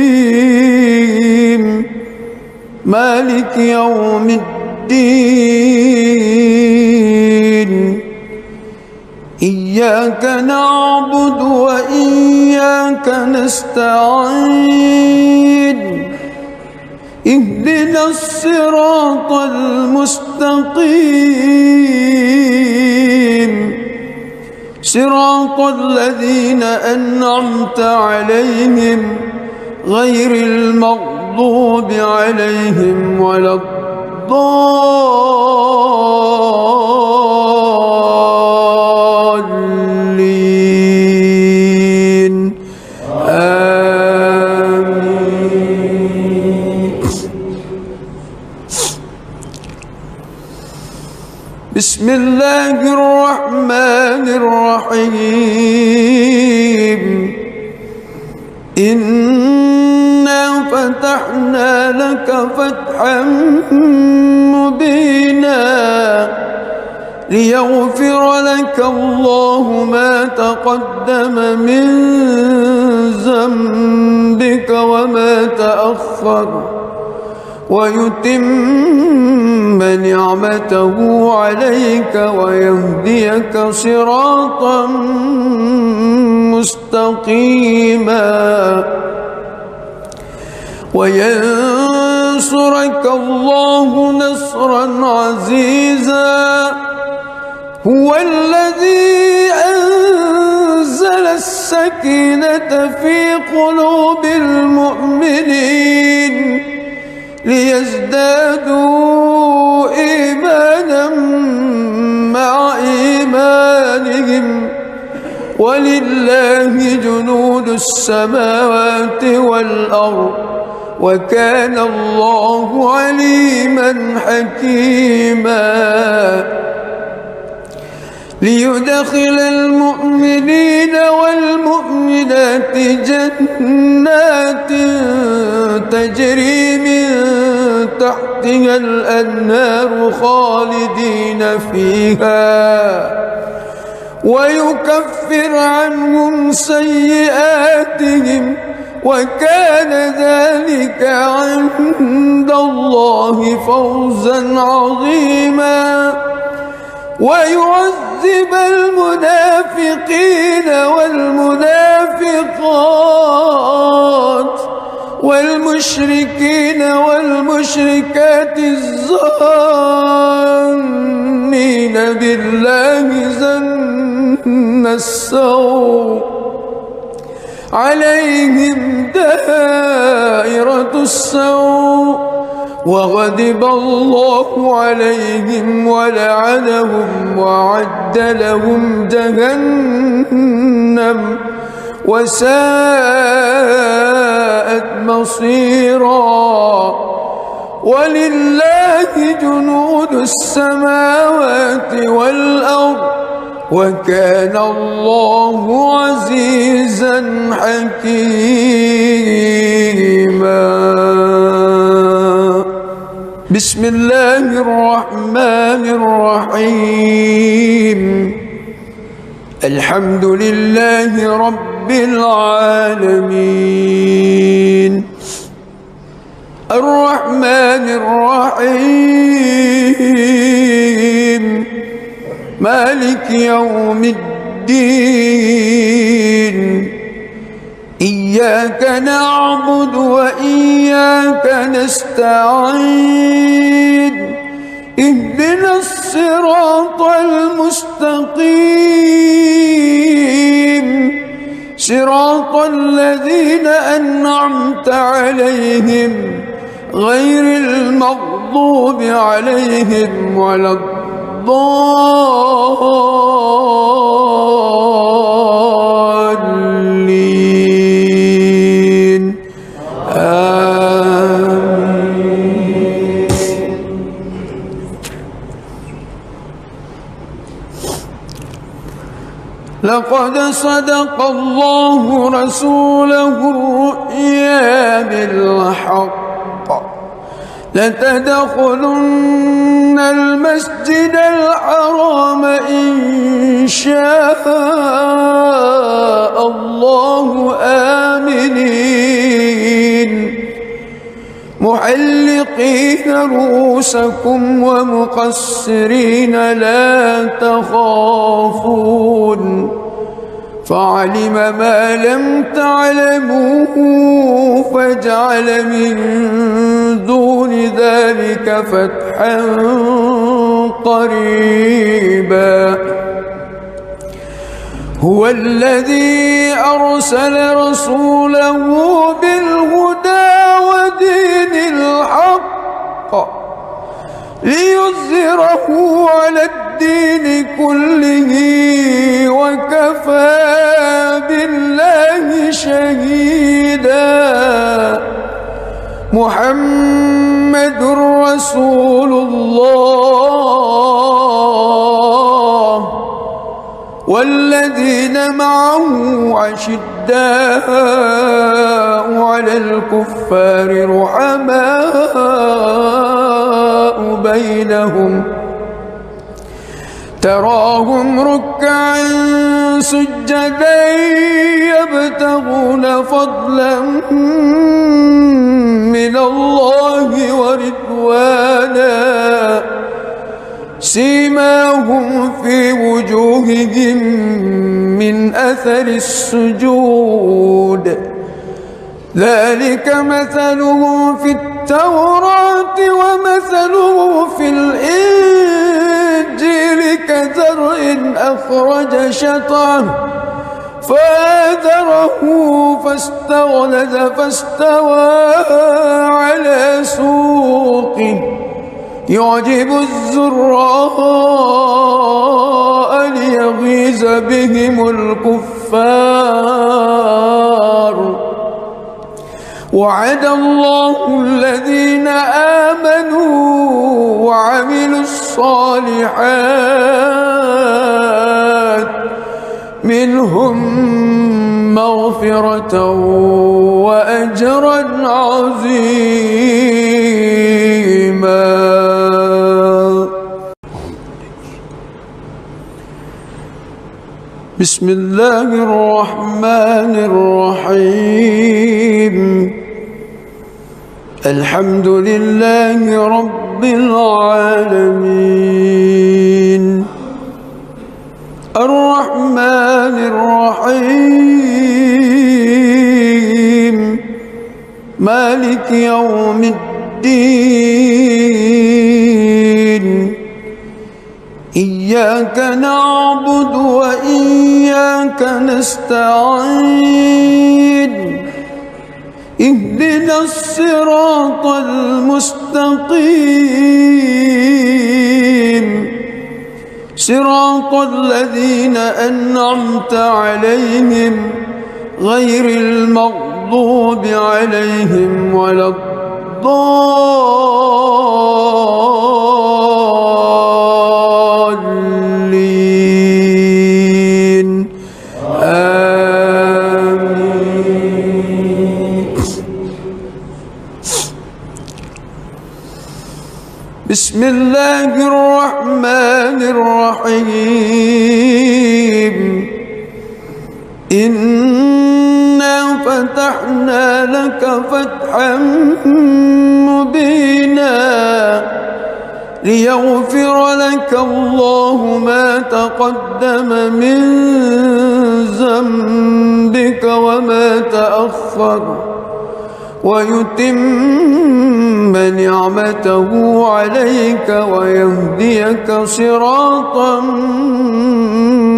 A: الرحيم مالك يوم الدين إياك نعبد وإياك نستعين اهدنا الصراط المستقيم صراط الذين أنعمت عليهم غير المغضوب عليهم ولا الضالين آمين. بسم الله الرحمن الرحيم إنا فتحنا لك فتحا مبينا ليغفر لك الله ما تقدم من ذنبك وما تأخر ويتم نعمته عليك ويهديك صراطا مستقيما وينصرك ينصرك الله نصرا عزيزا هو الذي أنزل السكينة في قلوب المؤمنين ليزدادوا إيمانا مع إيمانهم ولله جنود السماوات والأرض وكان الله عليما حكيما ليدخل المؤمنين والمؤمنات جنات تجري من تحتها الأنهار خالدين فيها ويكفر عنهم سيئاتهم وكان ذلك عند الله فوزا عظيما ويعذب المنافقين والمنافقات والمشركين والمشركات الظانين بالله ظن السوء عليهم دائرة السوء وغضب الله عليهم ولعنهم وأعد لهم جهنم وساءت مصيرا ولله جنود السماوات والأرض وكان الله عزيزا حكيما بسم الله الرحمن الرحيم الحمد لله رب العالمين الرحمن الرحيم مالك يوم الدين إياك نعبد وإياك نستعين اهدنا الصراط المستقيم صراط الذين أنعمت عليهم غير المغضوب عليهم ولا الضالين آمين. لقد صدق الله رسوله الرؤيا بالحق لتدخلن المسجد الحرام إن شاء الله آمنين محلقين رؤوسكم ومقصرين لا تخافون فعلم ما لم تعلموا فجعل من دون ذلك فتحا قريبا هو الذي أرسل رسوله بالهدى ودين الحق ليظهره على الدين كله وكفى بالله شهيدا محمد رسول الله والذين معه أشداء على الكفار رحماء بينهم تراهم ركعا سجدا يبتغون فضلا من الله ورضوانا سيماهم في وجوههم من أثر السجود ذلك مثلهم في التوراة ومثله في الإنجيل كزرع أخرج شطأه فآزره فاستغلظ فاستوى على سوقه يعجب الزراء ليغيظ بهم الكفار. وعد الله الذين آمنوا وعملوا الصالحات منهم مغفرة وأجرا عظيما. بسم الله الرحمن الرحيم. الحمد لله رب العالمين الرحمن الرحيم مالك يوم الدين. إياك نعبد وإياك نستعين. اهدنا الصراط المستقيم صراط الذين أنعمت عليهم غير المغضوب عليهم ولا الضالين. آمين. بسم الله الرحمن الرحيم. إنا فتحنا لك فتحا مبينا ليغفر لك الله ما تقدم من ذنبك وما تأخر ويتم نعمته عليك ويهديك صراطا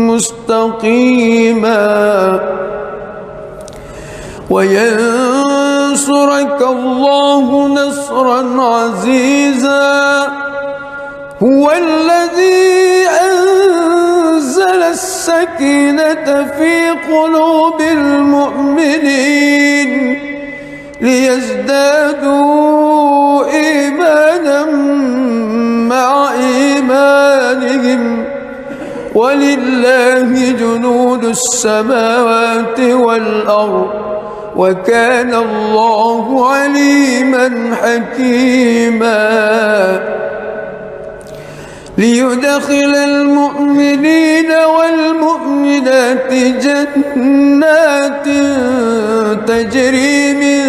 A: مستقيما وينصرك الله نصرا عزيزا. هو الذي أنزل السكينة في قلوب المؤمنين ليزدادوا إيمانا مع إيمانهم ولله جنود السماوات والأرض وكان الله عليما حكيما. ليدخل المؤمنين والمؤمنات جنات تجري من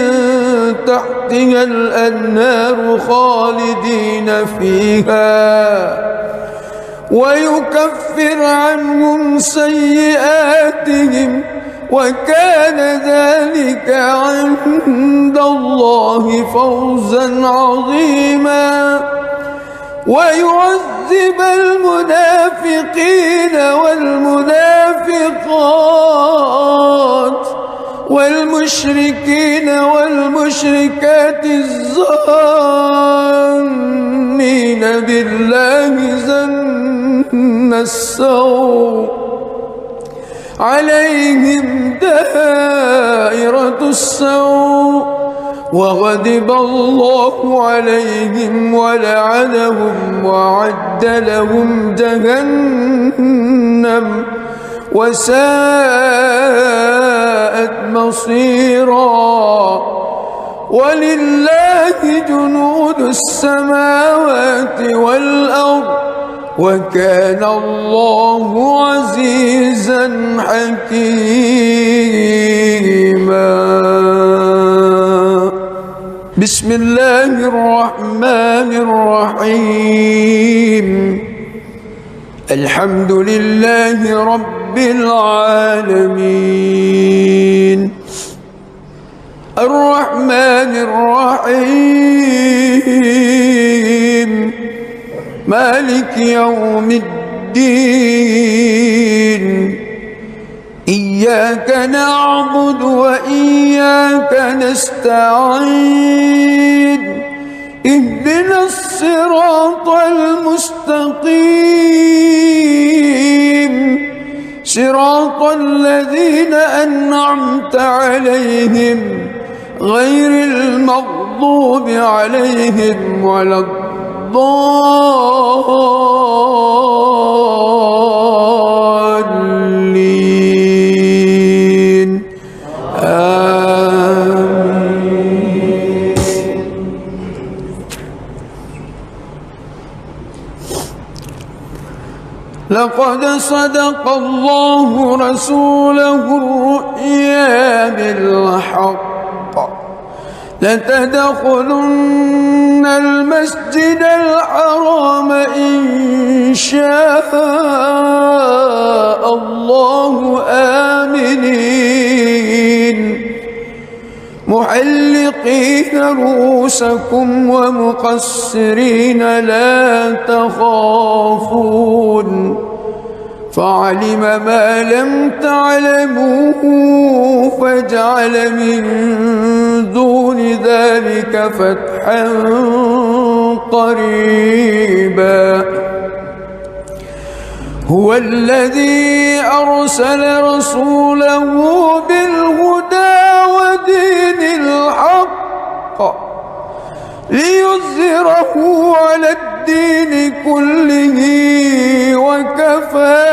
A: تحتها الأنهار خالدين فيها ويكفر عنهم سيئاتهم وكان ذلك عند الله فوزا عظيما. ويعذب المنافقين والمنافقات والمشركين والمشركات الظانين بالله ظن السوء عليهم دائرة السوء وغضب الله عليهم ولعنهم وأعد لهم جهنم وساءت مصيرا. ولله جنود السماوات والأرض وكان الله عزيزا حكيما. بسم الله الرحمن الرحيم. الحمد لله رب العالمين الرحمن الرحيم مالك يوم الدين إياك نعبد وإياك نستعين اهدنا الصراط المستقيم صراط الذين أنعمت عليهم غير المغضوب عليهم ولا الضالين آمين. لقد صدق الله رسوله الرؤيا بالحق لتدخلن المسجد الحرام إن شاء الله آمنين محلقين رؤوسكم ومقصرين لا تخافون فعلم ما لم تعلموا فجعل من دون ذلك فتحا قريبا هو الذي أرسل رسوله بالهدى ودين الحق ليظهره على الدين كله وكفى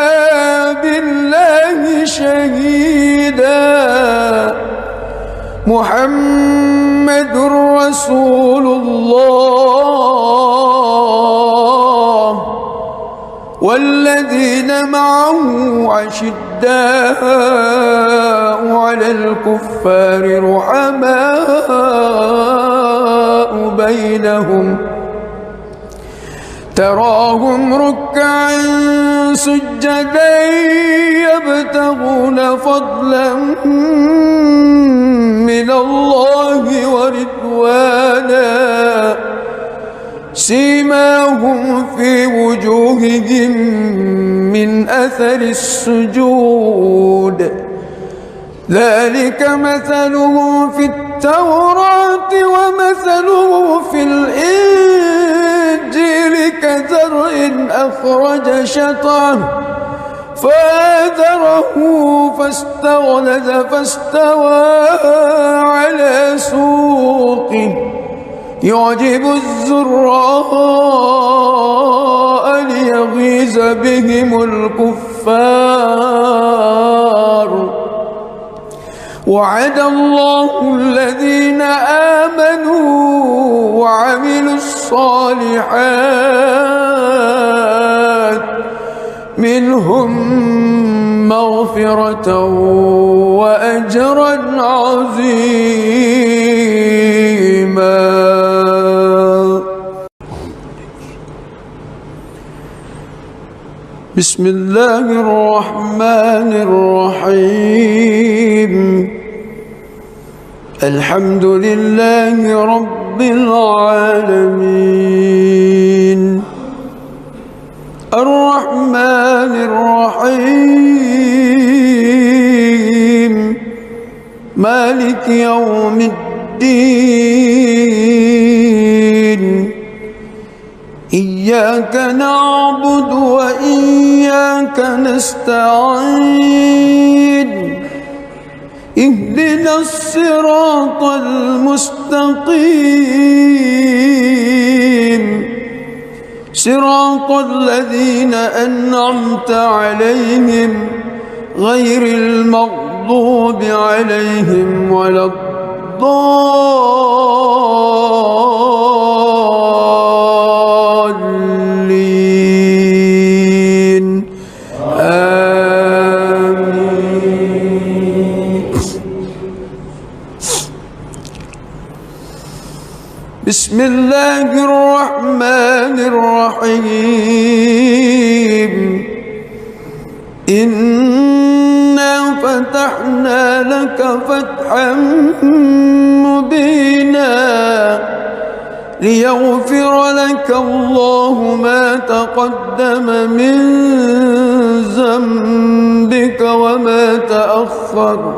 A: بالله شهيدا محمد رسول الله والذين معه أشداء على الكفار رحماء بينهم تراهم ركعا سجدا يبتغون فضلا من الله ورضوانا سيماهم في وجوههم من أثر السجود ذلك مثلهم في التوراة ومثلهم في الإنجيل كزرع أخرج شطأه فآزره فاستغلظ فاستوى على سوقه يعجب الزراء ليغيظ بهم الكفار وعد الله الذين آمنوا وعملوا الصالحات منهم مغفرة وأجرا عظيما. بسم الله الرحمن الرحيم الحمد لله رب العالمين الرحمن الرحيم مالك يوم الدين إياك نعبد وإياك نستعين اهدنا الصراط المستقيم صراط الذين أنعمت عليهم غير المغضوب عليهم ولا الضالين آمين. بسم الله الرحمن الرحيم إنا فتحنا لك فتحا مبينا ليغفر لك الله ما تقدم من ذنبك وما تأخر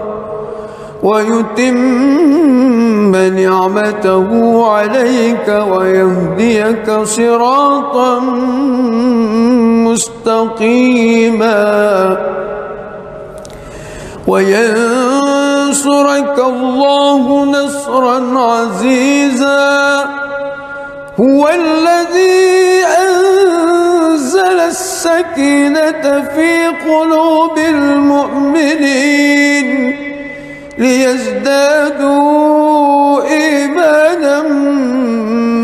A: ويتم نعمته عليك ويهديك صراطا مستقيما وينصرك الله نصرا عزيزا. هو الذي أنزل السكينة في قلوب المؤمنين ليزدادوا إيمانا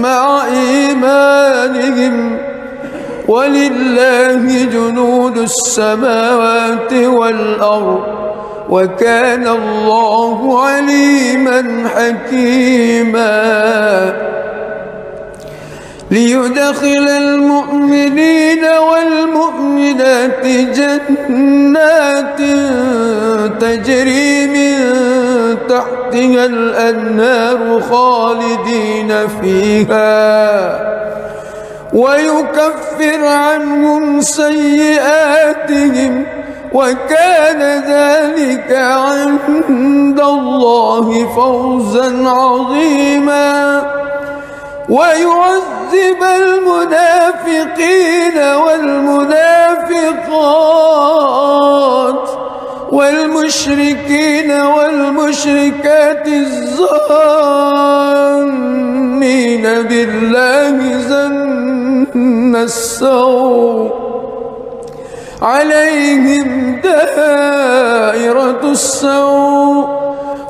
A: مع إيمانهم ولله جنود السماوات والأرض وكان الله عليما حكيما. ليدخل المؤمنين والمؤمنات جنات تجري من تحتها الأنهار خالدين فيها ويكفر عنهم سيئاتهم وكان ذلك عند الله فوزا عظيما. ويعذب المنافقين والمنافقات والمشركين والمشركات الظانين بالله ظن السوء عليهم دائرة السوء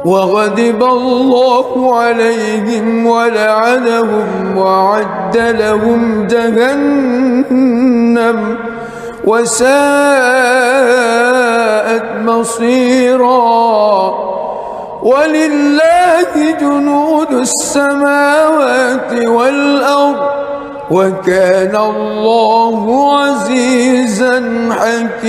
A: وغضب الله عليهم ولعنهم وأعد لهم جهنم وساءت مصيرا. ولله جنود السماوات والأرض وكان الله عزيزا حكيما.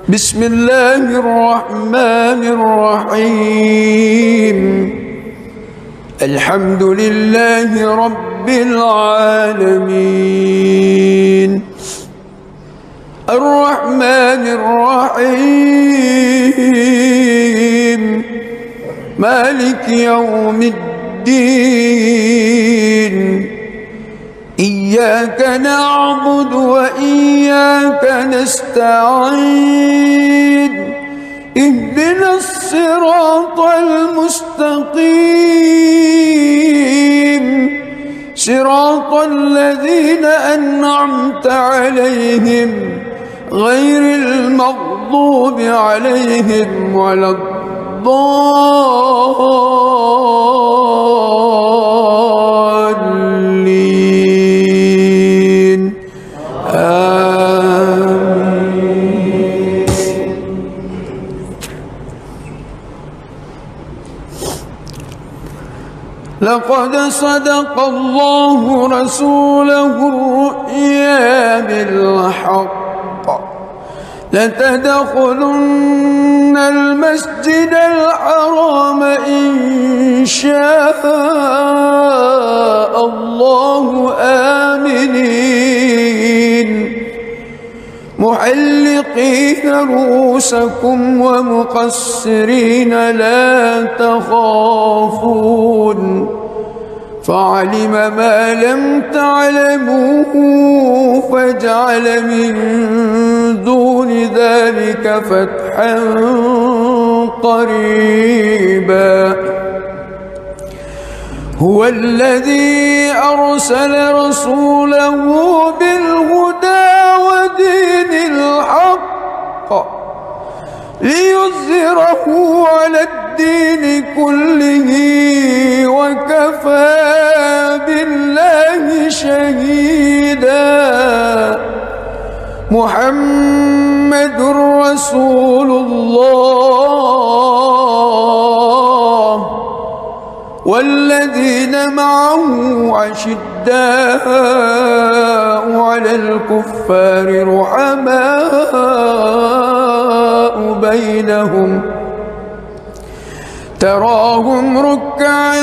A: بسم الله الرحمن الرحيم. الحمد لله رب العالمين الرحمن الرحيم مالك يوم الدين. إياك نعبد وإياك نستعين. اهدنا الصراط المستقيم صراط الذين أنعمت عليهم غير المغضوب عليهم ولا الضالين آمين. لقد صدق الله رسوله الرؤيا بالحق لتدخلن المسجد الحرام إن شاء الله آمنين محلقين رؤوسكم ومقصرين لا تخافون فعلم ما لم تعلموا فجعل من دون ذلك فتحا قريبا. هو الذي أرسل رسوله بالهدى ودين الحق ليظهره على الدين كله وكفى بالله شهيدا. محمد رسول الله والذين معه أشداء على الكفار رحماء بينهم تراهم ركعا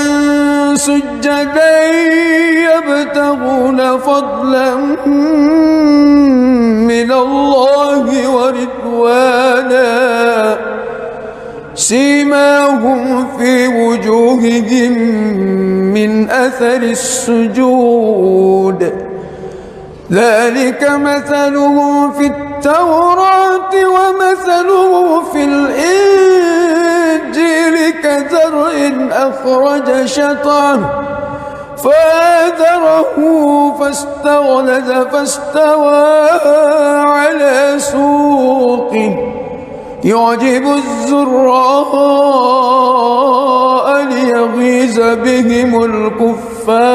A: سجدا يبتغون فضلا من الله ورضوانا سيماهم في وجوههم من أثر السجود ذلك مثلهم في التوراة ومثله في الإنجيل كزرع أخرج شطأه فآزره فاستغلظ فاستوى على سوقه يعجب الزراء ليغيظ بهم الكفار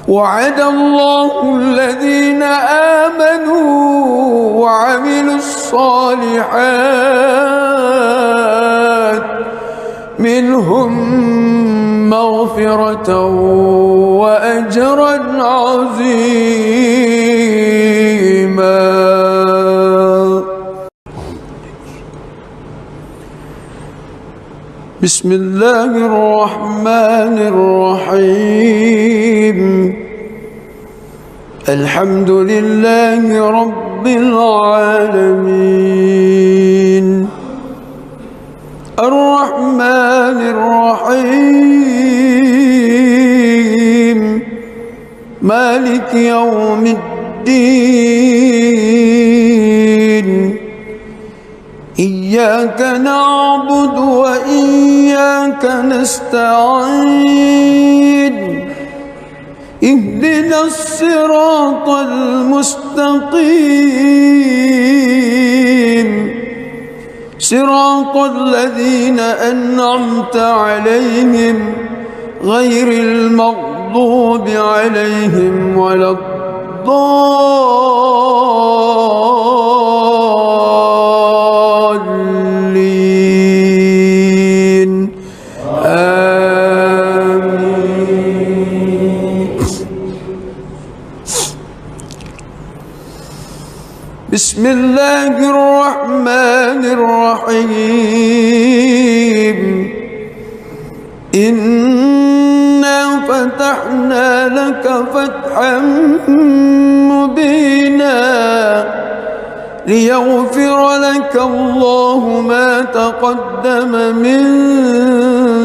A: وعد الله الذين آمنوا وعملوا الصالحات منهم مغفرة وأجرا عظيما. بسم الله الرحمن الرحيم الحمد لله رب العالمين الرحمن الرحيم مالك يوم الدين إياك نعبد وإياك نستعين اهدنا الصراط المستقيم صراط الذين أنعمت عليهم غير المغضوب عليهم ولا الضالين آمين. بسم الله الرحمن الرحيم إنا فتحنا لك فتحا مبينا ليغفر لك الله ما تقدم من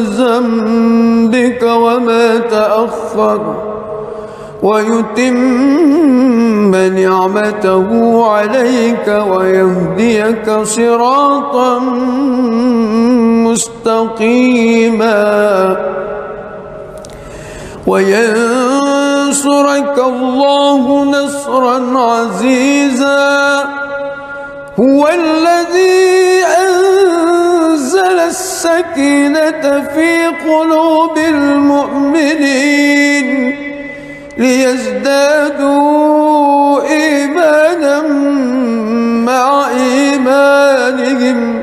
A: ذنبك وما تأخر ويتم نعمته عليك ويهديك صراطا مستقيما وينصرك الله نصرا عزيزا هو الذي أنزل السكينة في قلوب المؤمنين ليزدادوا إيمانا مع إيمانهم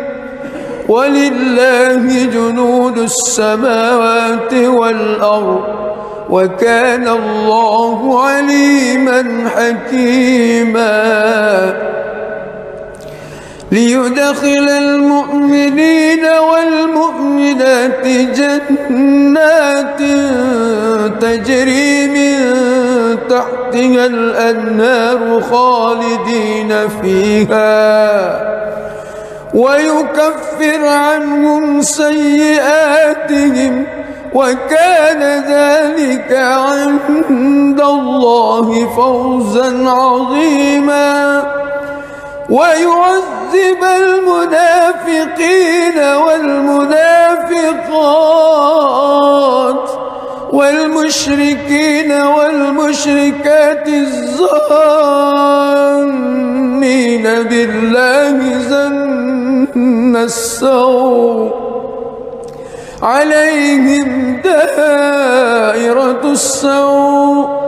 A: ولله جنود السماوات والأرض وكان الله عليما حكيما ليدخل المؤمنين والمؤمنات جنات تجري من تحتها الأنهار خالدين فيها ويكفر عنهم سيئاتهم وكان ذلك عند الله فوزا عظيما ويعذب المنافقين والمنافقات والمشركين والمشركات الظانين بالله ظن السوء عليهم دائرة السوء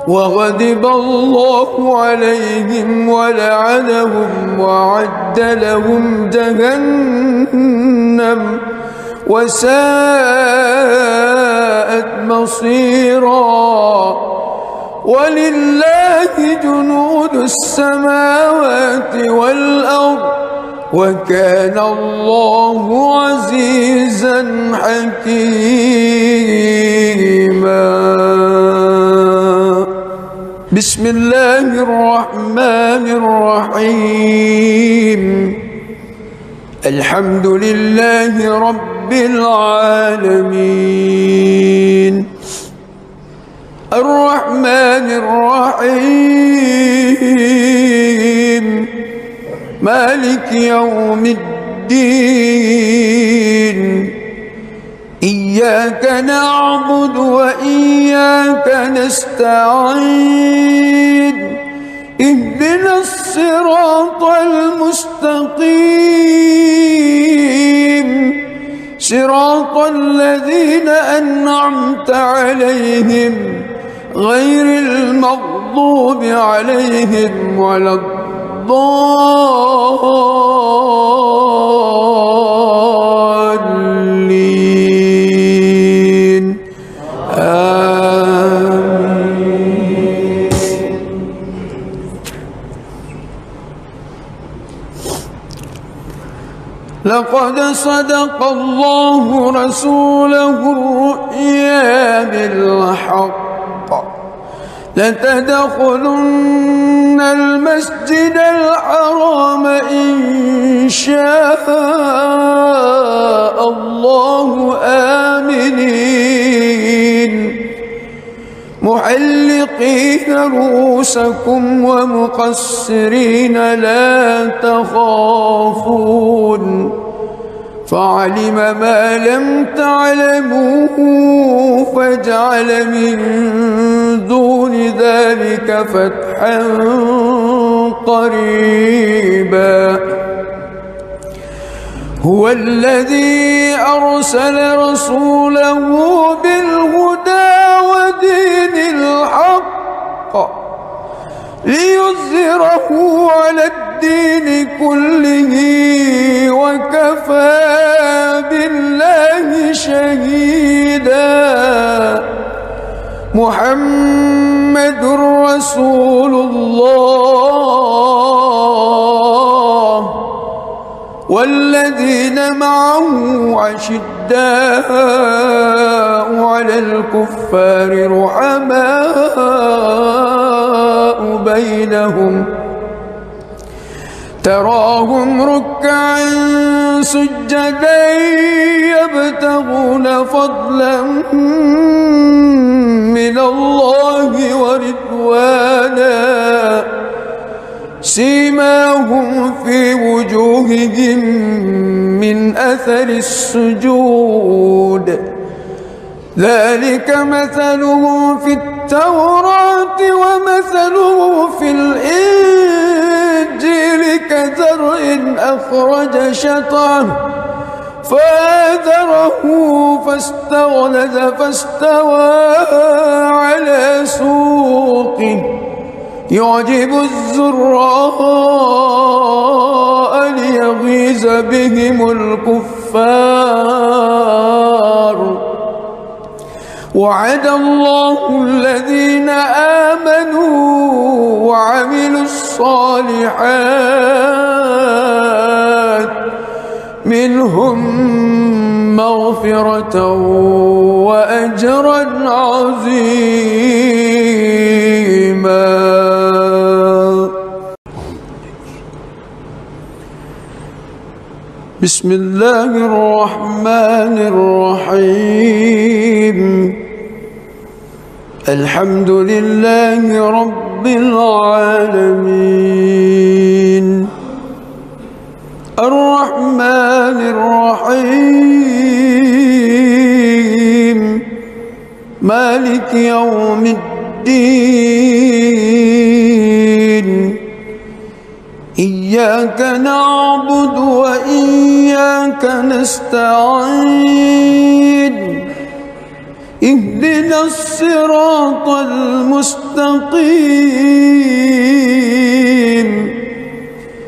A: وغضب الله عليهم ولعنهم وأعد لهم جهنم وساءت مصيرا ولله جنود السماوات والأرض وكان الله عزيزا حكيما. بسم الله الرحمن الرحيم. الحمد لله رب العالمين الرحمن الرحيم مالك يوم الدين إياك نعبد وإياك نستعين اهدنا الصراط المستقيم صراط الذين أنعمت عليهم غير المغضوب عليهم ولا الضالين آمين. لقد صدق الله رسوله الرؤيا بالحق لتدخلن المسجد الحرام إن شاء الله آمنين محلقين رؤوسكم ومقصرين لا تخافون فعلم ما لم تعلموا فجعل من دون ذلك فتحا قريبا. هو الذي أرسل رسوله بالهدى ودين الحق ليظهره على الدين كله وكفى بالله شهيدا. محمد رسول الله والذين معه أشداء على الكفار رحماء بينهم تراهم ركعا سجدا يبتغون فضلا من الله ورضوانا سيماهم في وجوههم من أثر السجود ذلك مثلهم في التوراة ومثله في الإنجيل كزرع أخرج شطأه فآزره فاستغلظ فاستوى على سوقه يعجب الزراء ليغيظ بهم الكفار. وعد الله الذين آمنوا وعملوا الصالحات منهم مغفرة وأجرا عظيما. بسم الله الرحمن الرحيم. الحمد لله رب العالمين الرحمن الرحيم مالك يوم الدين إياك نعبد وإياك نستعين اهدنا الصراط المستقيم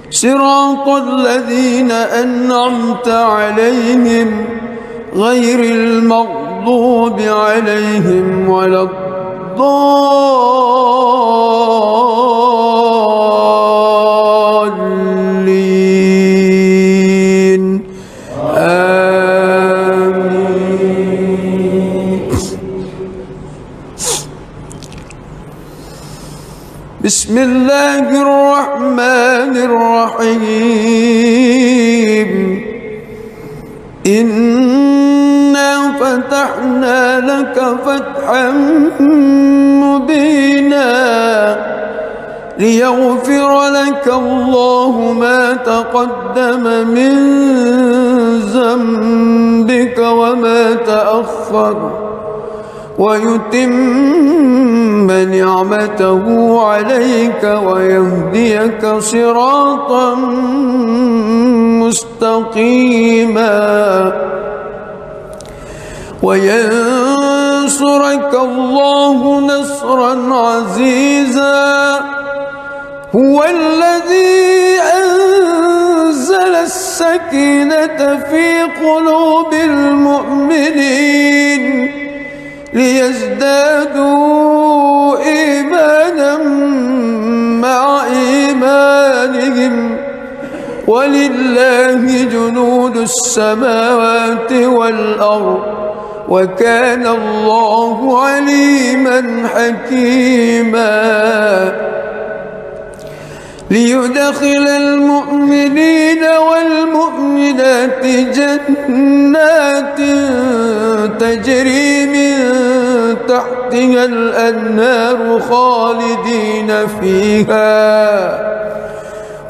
A: صراط الذين أنعمت عليهم غير المغضوب عليهم ولا الضالين بسم الله الرحمن الرحيم إنا فتحنا لك فتحا مبينا ليغفر لك الله ما تقدم من ذنبك وما تأخر ويتم نعمته عليك ويهديك صراطا مستقيما وينصرك الله نصرا عزيزا هو الذي أنزل السكينة في قلوب المؤمنين ليزدادوا إيمانا مع إيمانهم ولله جنود السماوات والأرض وكان الله عليما حكيما ليدخل المؤمنين والمؤمنات جنات تجري من تحتها الأنهار خالدين فيها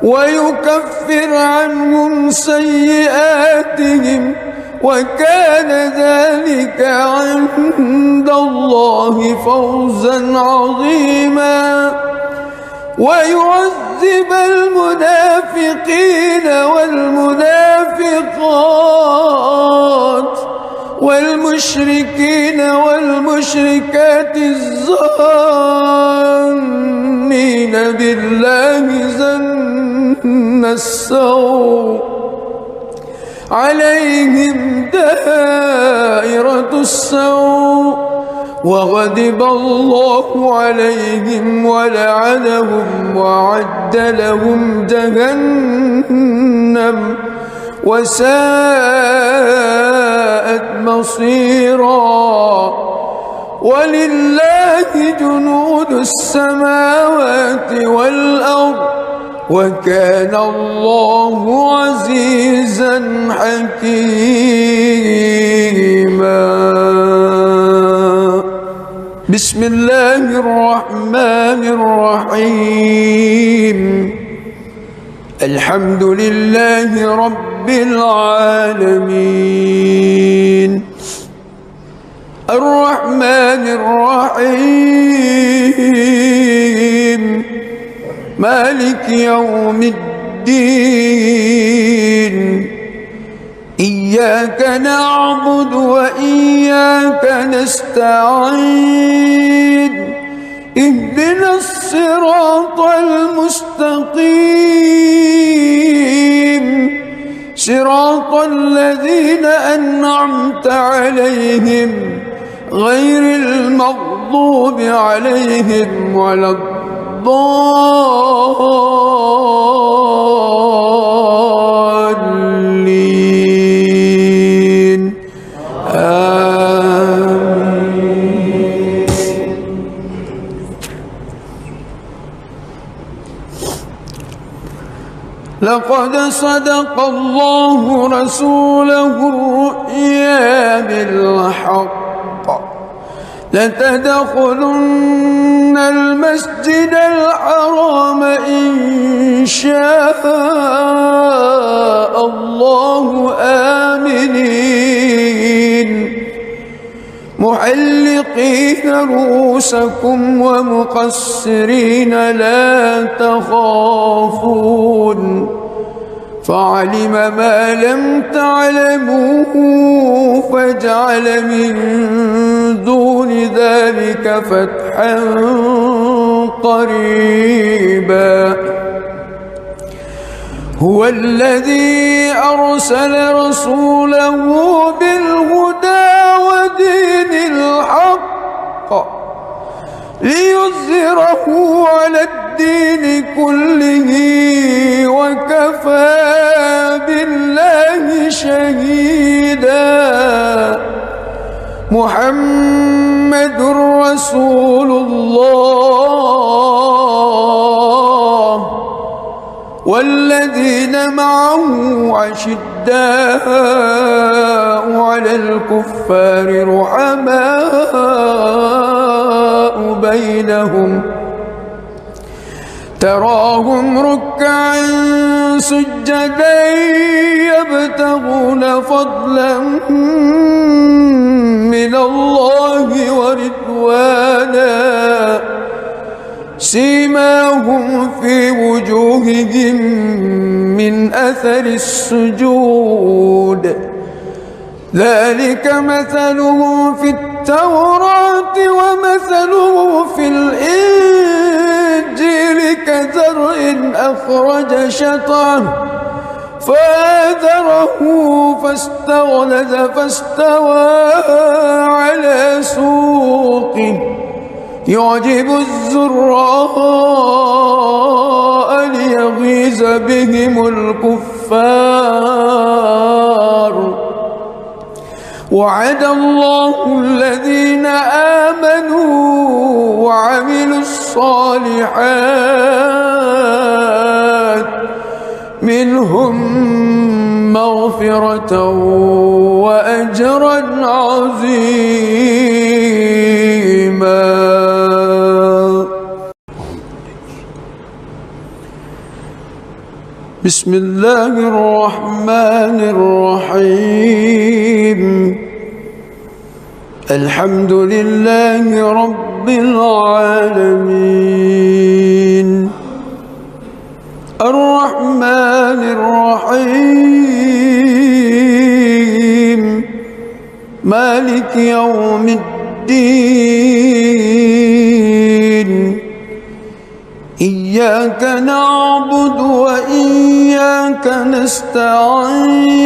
A: ويكفر عنهم سيئاتهم وكان ذلك عند الله فوزا عظيما ويعذب المنافقين والمنافقات والمشركين والمشركات الظانين بالله ظن السوء عليهم دائرة السوء وغضب الله عليهم ولعنهم وأعد لهم جهنم وساءت مصيرا ولله جنود السماوات والأرض وكان الله عزيزا حكيما بسم الله الرحمن الرحيم الحمد لله رب العالمين الرحمن الرحيم مالك يوم الدين إياك نعبد وإياك نستعين اهدنا الصراط المستقيم صراط الذين أنعمت عليهم غير المغضوب عليهم ولا الضالين آمين. لقد صدق الله رسوله الرؤيا بالحق لتدخلن المسجد الحرام إن شاء الله آمنين محلقين رؤوسكم ومقصرين لا تخافون فعلم ما لم تعلموا فجعل من دون ذلك فتحا قريبا هو الذي أرسل رسوله بالهدى ودين الحق ليظهره على الدين كله وكفى بالله شهيدا محمد رسول الله والذين معه أشداء على الكفار رحماء بينهم تراهم ركعا سجدا يبتغون فضلا من الله ورضوانا سيماهم في وجوههم من أثر السجود ذلك مثلهم في التوراة ومثله في الإنجيل كزرع أخرج شطأه فآزره فاستغلظ فاستوى على سوقه يعجب الزراء ليغيظ بهم الكفار وعد الله الذين آمنوا وعملوا الصالحات منهم مغفرة وأجرا عظيما. بسم الله الرحمن الرحيم الحمد لله رب العالمين الرحمن الرحيم مالك يوم الدين إياك نعبد وإياك نستعين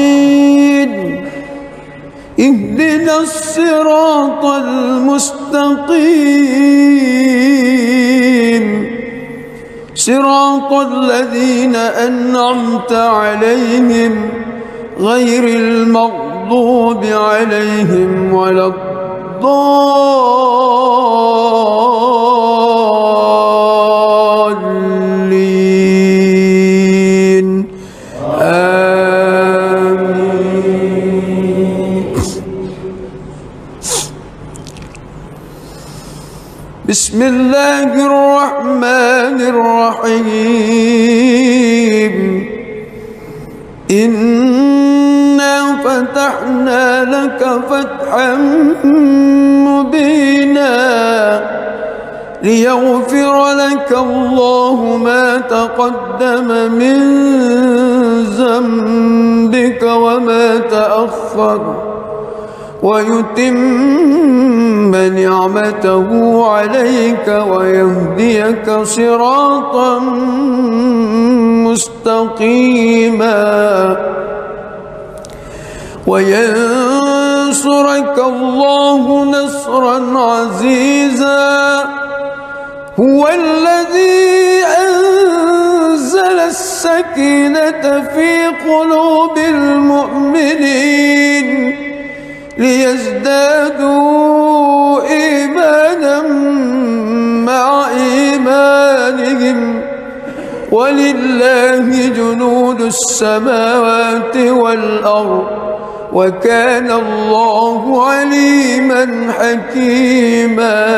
A: اهدنا الصراط المستقيم صراط الذين أنعمت عليهم غير المغضوب عليهم ولا الضالين آمين. بسم الله الرحمن الرحيم إنا فتحنا لك فتحا مبينا ليغفر لك الله ما تقدم من ذنبك وما تأخر ويتم نعمته عليك ويهديك صراطا مستقيما وينصرك الله نصرا عزيزا هو الذي أنزل السكينة في قلوب المؤمنين ليزدادوا إيمانا مع إيمانهم ولله جنود السماوات والأرض وكان الله عليما حكيما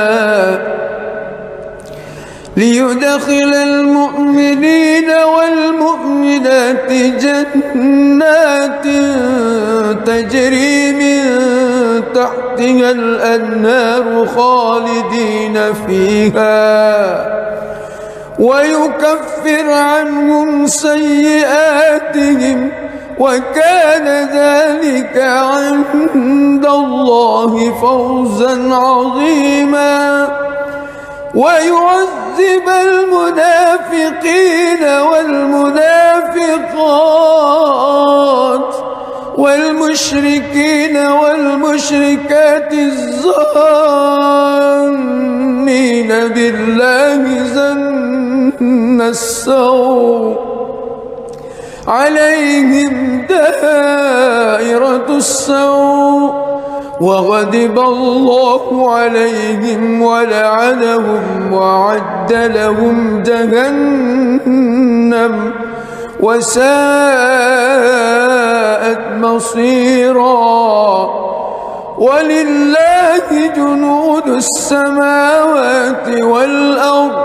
A: ليدخل المؤمنين والمؤمنات جنات تجري من تحتها الأنهار خالدين فيها ويكفر عنهم سيئاتهم وكان ذلك عند الله فوزا عظيما ويعذب المنافقين والمنافقات والمشركين والمشركات الظانين بالله ظن السوء عليهم دائرة السوء وغضب الله عليهم ولعنهم وأعد لهم جهنم وساءت مصيرا. ولله جنود السماوات والأرض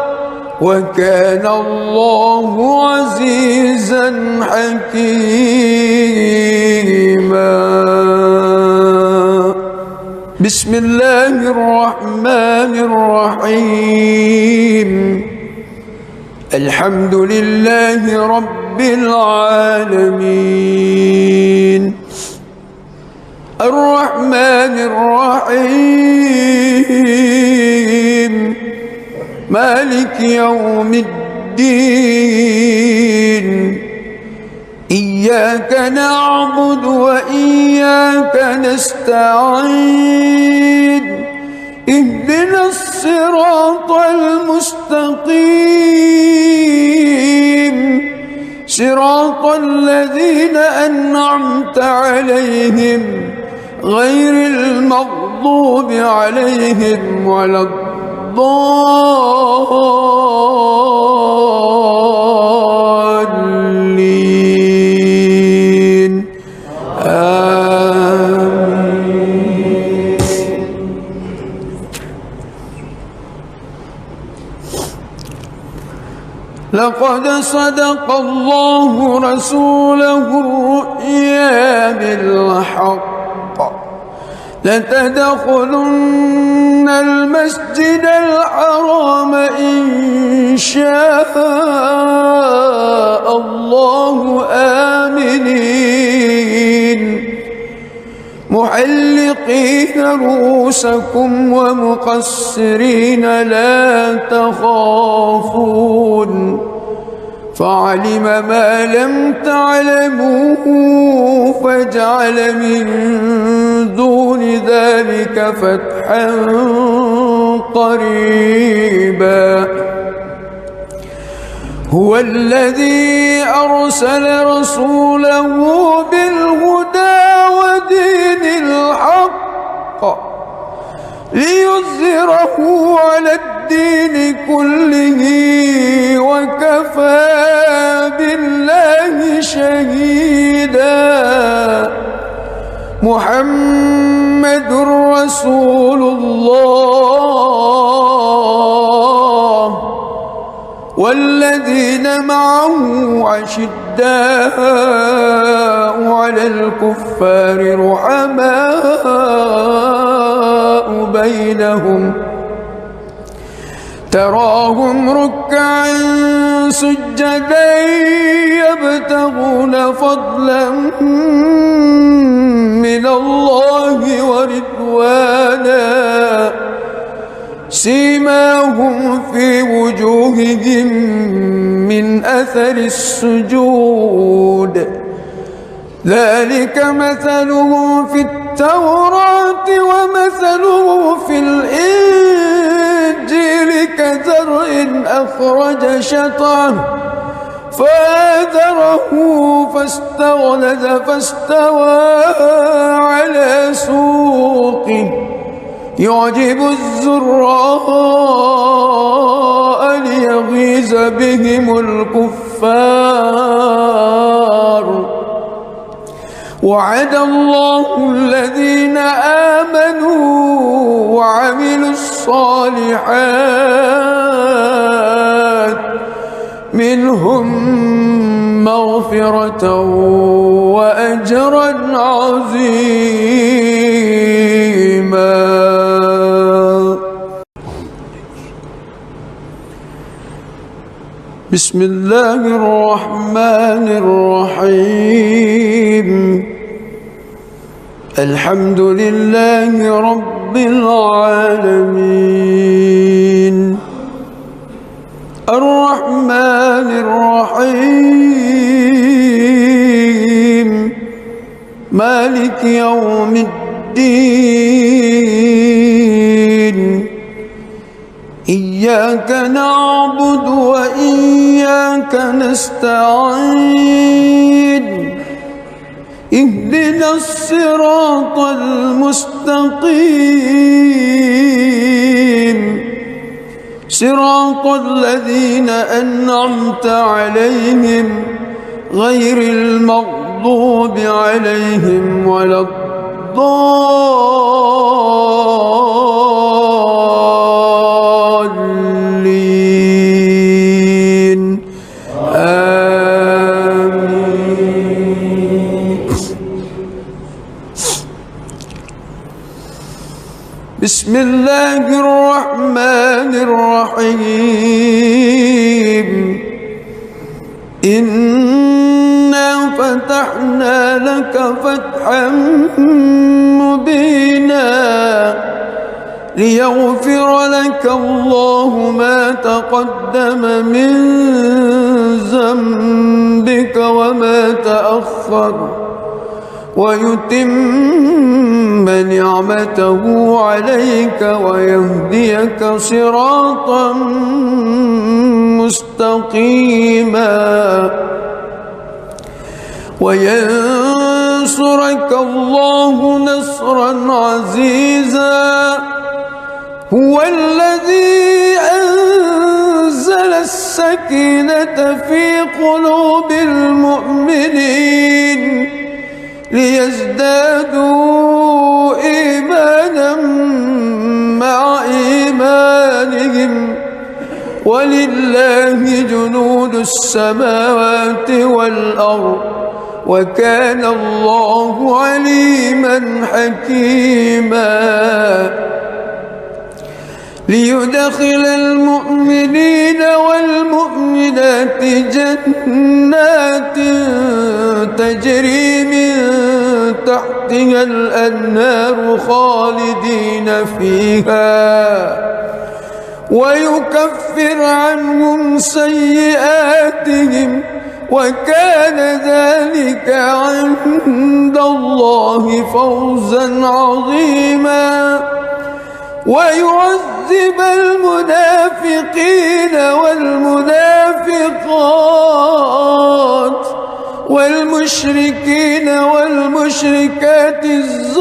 A: وكان الله عزيزا حكيما. بسم الله الرحمن الرحيم. الحمد لله رب العالمين الرحمن الرحيم مالك يوم الدين. إياك نعبد وإياك نستعين. اهدنا الصراط المستقيم صراط الذين أنعمت عليهم غير المغضوب عليهم ولا الضالين. آمين. لقد صدق الله رسوله الرؤيا بالحق لتدخلن المسجد الحرام إن شاء الله آمنين محلقين رؤوسكم ومقصرين لا تخافون فعلم ما لم تعلموا فجعل من دون ذلك فتحا قريبا. هو الذي أرسل رسوله بالهدى ودين الحق ليظهره على الدين كله وكفى بالله شهيدا. محمد رسول الله والذين معه أشداء على الكفار رحماء بينهم تراهم ركعا سجدا يبتغون فضلا من الله ورضوانا سيماهم في وجوههم من أثر السجود ذلك مثلهم في التوراة ومثله في الإنجيل كزرع أخرج شطأه فآزره فاستغلظ فاستوى على سوقه يعجب الزراء ليغيظ بهم الكفار. وعد الله الذين آمنوا وعملوا الصالحات منهم مغفرة وأجرا عظيما. بسم الله الرحمن الرحيم. الحمد لله رب العالمين الرحمن الرحيم مالك يوم الدين. إياك نعبد وإياك نستعين. اهدنا الصراط المستقيم صراط الذين أنعمت عليهم غير المغضوب عليهم ولا الضالين آمين. بسم الله الرحمن الرحيم. إنا فتحنا لك فتحا مبينا ليغفر لك الله ما تقدم من ذنبك وما تأخر ويتم نعمته عليك ويهديك صراطا مستقيما وينصرك الله نصرا عزيزا. هو الذي أنزل السكينة في قلوب المؤمنين ليزدادوا إيمانا مع إيمانهم ولله جنود السماوات والأرض وكان الله عليما حكيما. ليدخل المؤمنين والمؤمنات جنات تجري من تحتها الأنهار خالدين فيها ويكفر عنهم سيئاتهم وكان ذلك عند الله فوزا عظيما. ويعذب المنافقين والمنافقات والمشركين والمشركات الظانين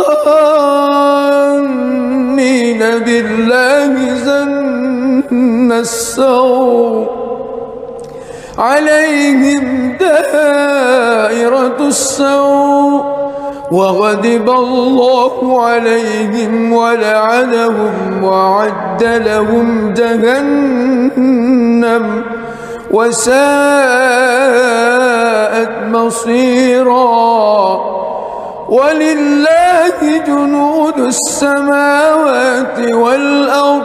A: بالله ظن السوء عليهم دائرة السوء وغضب الله عليهم ولعنهم وأعد لهم جهنم وساءت مصيرا. ولله جنود السماوات والأرض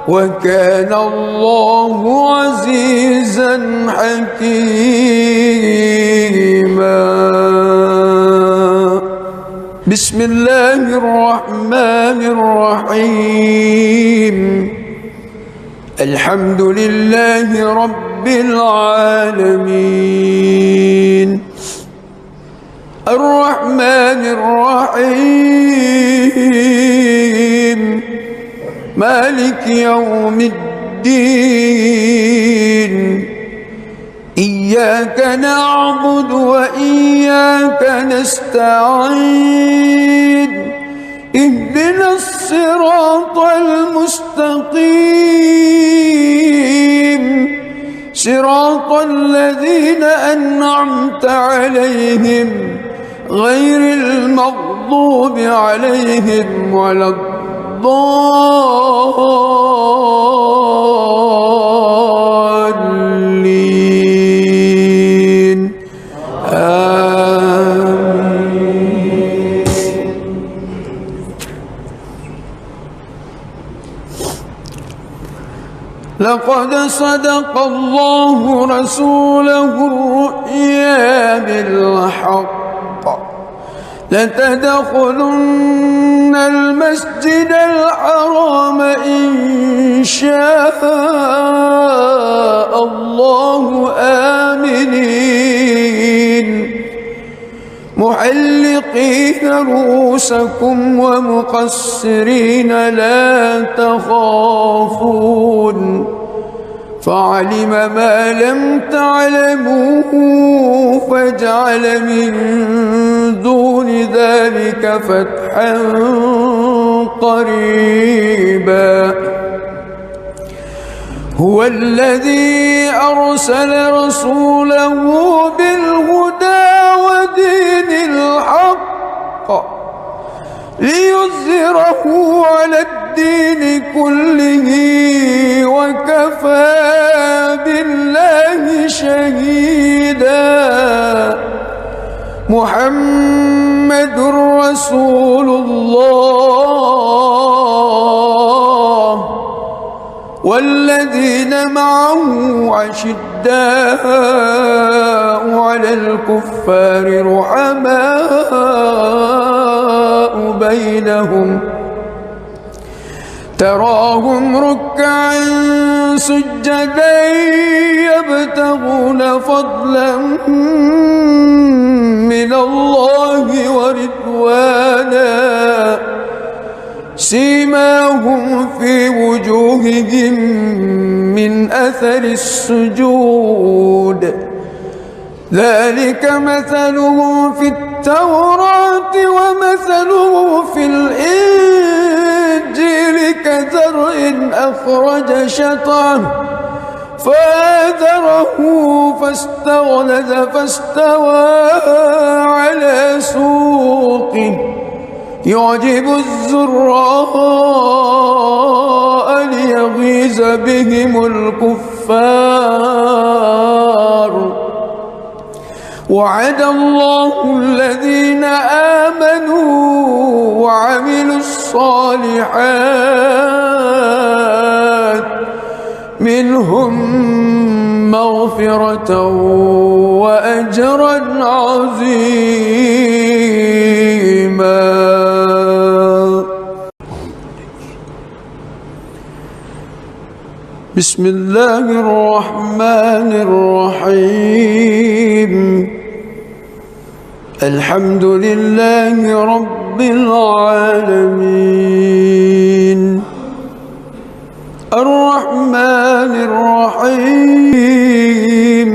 A: وكان الله عزيزا حكيما. بسم الله الرحمن الرحيم. الحمد لله رب العالمين الرحمن الرحيم مالك يوم الدين. إياك نعبد وإياك نستعين. اهدنا الصراط المستقيم صراط الذين أنعمت عليهم غير المغضوب عليهم ولا الضالين آمين. لقد صدق الله رسوله الرؤيا بالحق لتدخلن المسجد الحرام إن شاء الله آمنين محلقين رؤوسكم ومقصرين لا تخافون فعلم ما لم تعلموا فجعل من دون ذلك فتحا قريبا. هو الذي أرسل رسوله بالهدى ودين الحق ليظهره على الدين كله وكفى بالله شهيدا. محمد رسول الله والذين معه أشداء على الكفار رحماء بينهم تراهم ركعا سجدا يبتغون فضلا من الله ورضوانا سيماهم في وجوههم من أثر السجود ذلك مثلهم في التوراة ومثلهم في الإنجيل كزرع أخرج شطأه فآزره فاستغلظ فاستوى على سوقه يعجب الزراء ليغيظ بهم الكفار. وعد الله الذين آمنوا وعملوا الصالحات منهم مغفرة وأجرا عظيما. بسم الله الرحمن الرحيم. الحمد لله رب العالمين الرحمن الرحيم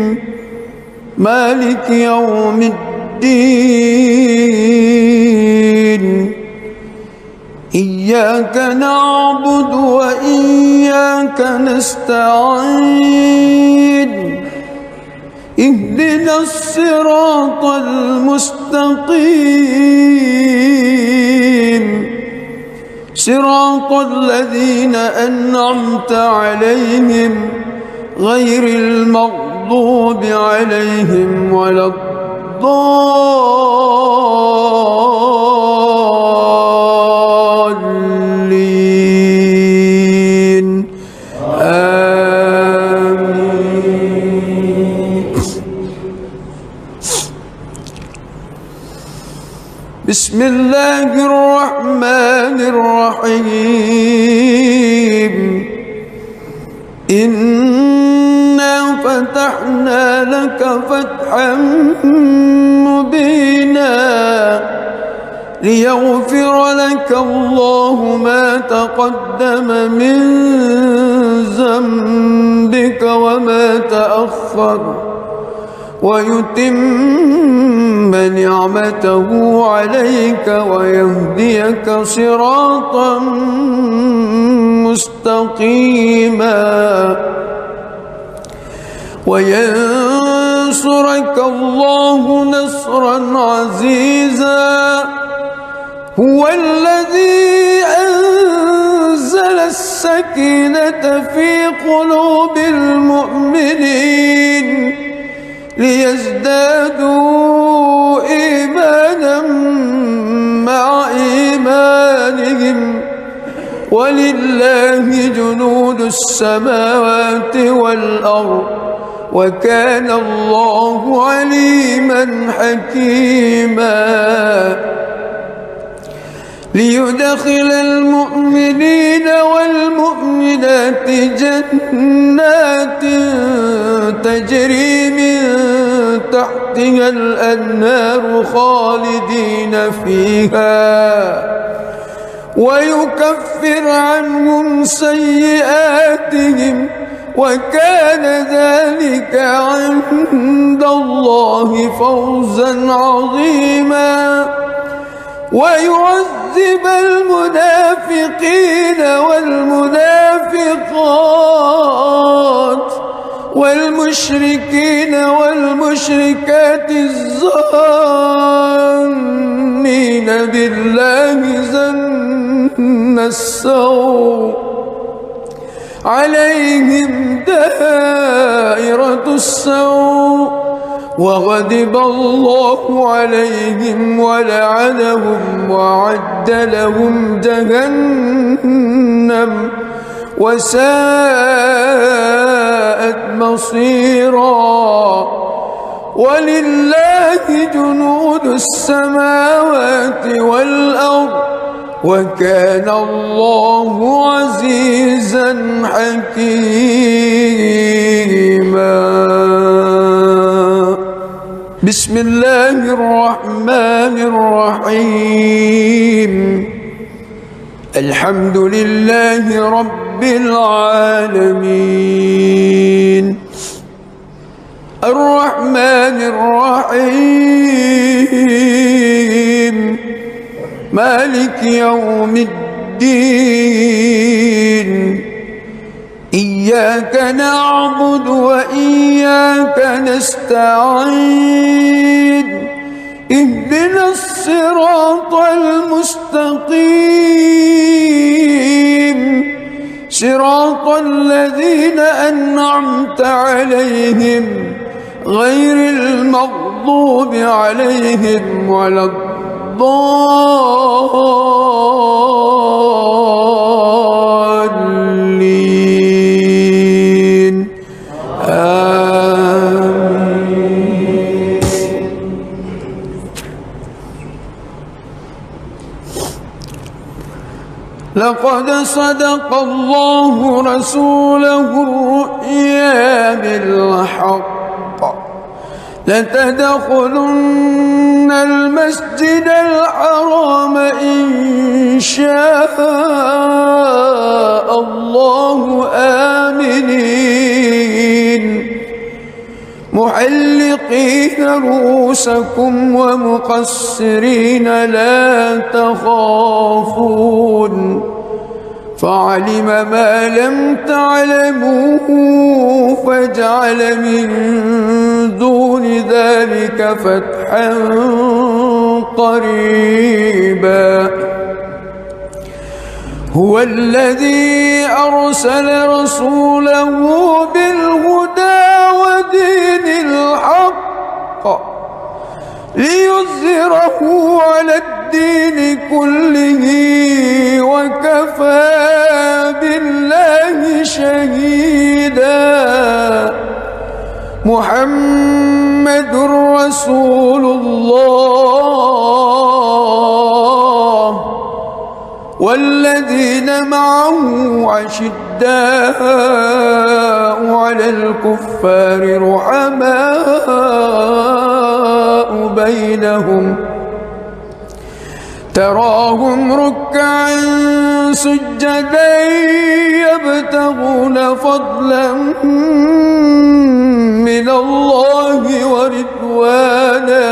A: مالك يوم الدين إياك نعبد وإياك نستعين اهدنا الصراط المستقيم صراط الذين أنعمت عليهم غير المغضوب عليهم ولا الضالين آمين. بسم الله الرحمن الرحيم. إنا فتحنا لك فتحا مبينا ليغفر لك الله ما تقدم من ذنبك وما تأخر ويتم نعمته عليك ويهديك صراطا مستقيما وينصرك الله نصرا عزيزا. هو الذي أنزل السكينة في قلوب المؤمنين ليزدادوا إيمانا مع إيمانهم ولله جنود السماوات والأرض وكان الله عليما حكيما. ليدخل المؤمنين والمؤمنات جنات تجري من تحتها الأنهار خالدين فيها ويكفر عنهم سيئاتهم وكان ذلك عند الله فوزا عظيما. ويعذب المنافقين والمنافقات والمشركين والمشركات الظانين بالله ظن السوء عليهم دائرة السوء وغضب الله عليهم ولعنهم وأعد لهم جهنم وساءت مصيرا. ولله جنود السماوات والأرض وكان الله عزيزا حكيما. بسم الله الرحمن الرحيم. الحمد لله رب العالمين الرحمن الرحيم مالك يوم الدين. إياك نعبد وإياك نستعين. اهدنا الصراط المستقيم صراط الذين أنعمت عليهم غير المغضوب عليهم ولا الضالين. آمين. لقد صدق الله رسوله الرؤيا بالحق لتدخلن المسجد الحرام إن شاء الله آمنين محلقين رؤوسكم ومقصرين لا تخافون فعلم ما لم تعلموا فجعل من دون ذلك فتحا قريبا. هو الذي أرسل رسوله بالهدى ودين الحق ليظهره على الدين كله وكفى بالله شهيدا. محمد رسول الله والذين معه أشداء على الكفار رحماء بينهم تراهم ركعا سجدا يبتغون فضلا من الله ورضوانا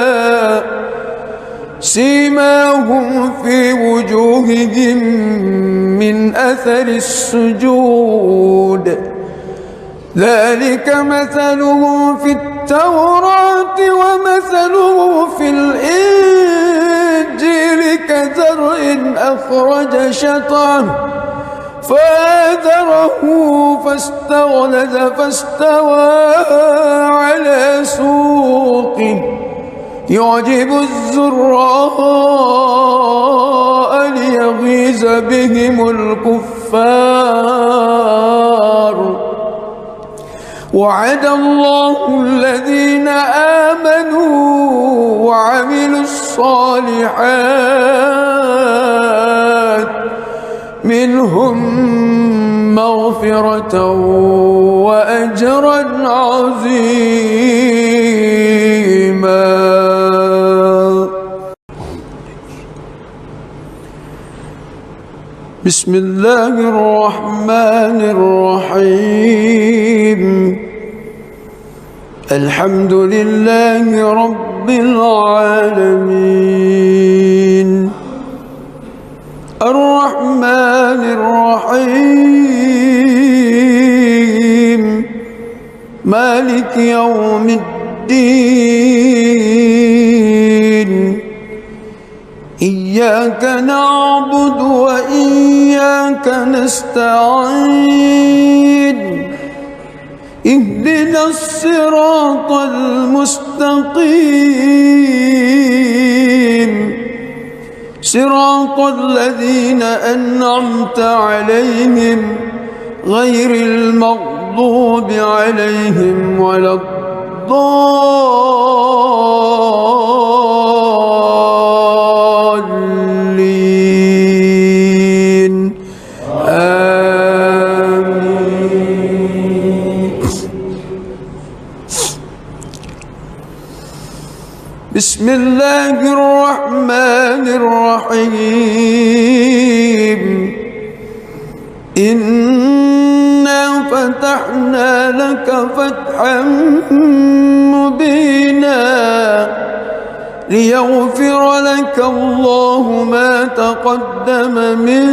A: سيماهم في وجوههم من أثر السجود ذلك مثلهم في التوراة ومثله في الإنجيل كزرع أخرج شطأه فآزره فاستغلظ فاستوى على سوقه يعجب الزراء ليغيظ بهم الكفار. وعد الله الذين آمنوا وعملوا الصالحات منهم مغفرة وأجرا عظيما. بسم الله الرحمن الرحيم. الحمد لله رب العالمين الرحمن الرحيم مالك يوم الدين إياك نعبد وإياك نستعين اهدنا الصراط المستقيم صراط الذين أنعمت عليهم غير المغضوب عليهم ولا الضالين آمين. بسم الله الرحمن الرحيم إنا فتحنا لك فتحا مبينا ليغفر لك الله ما تقدم من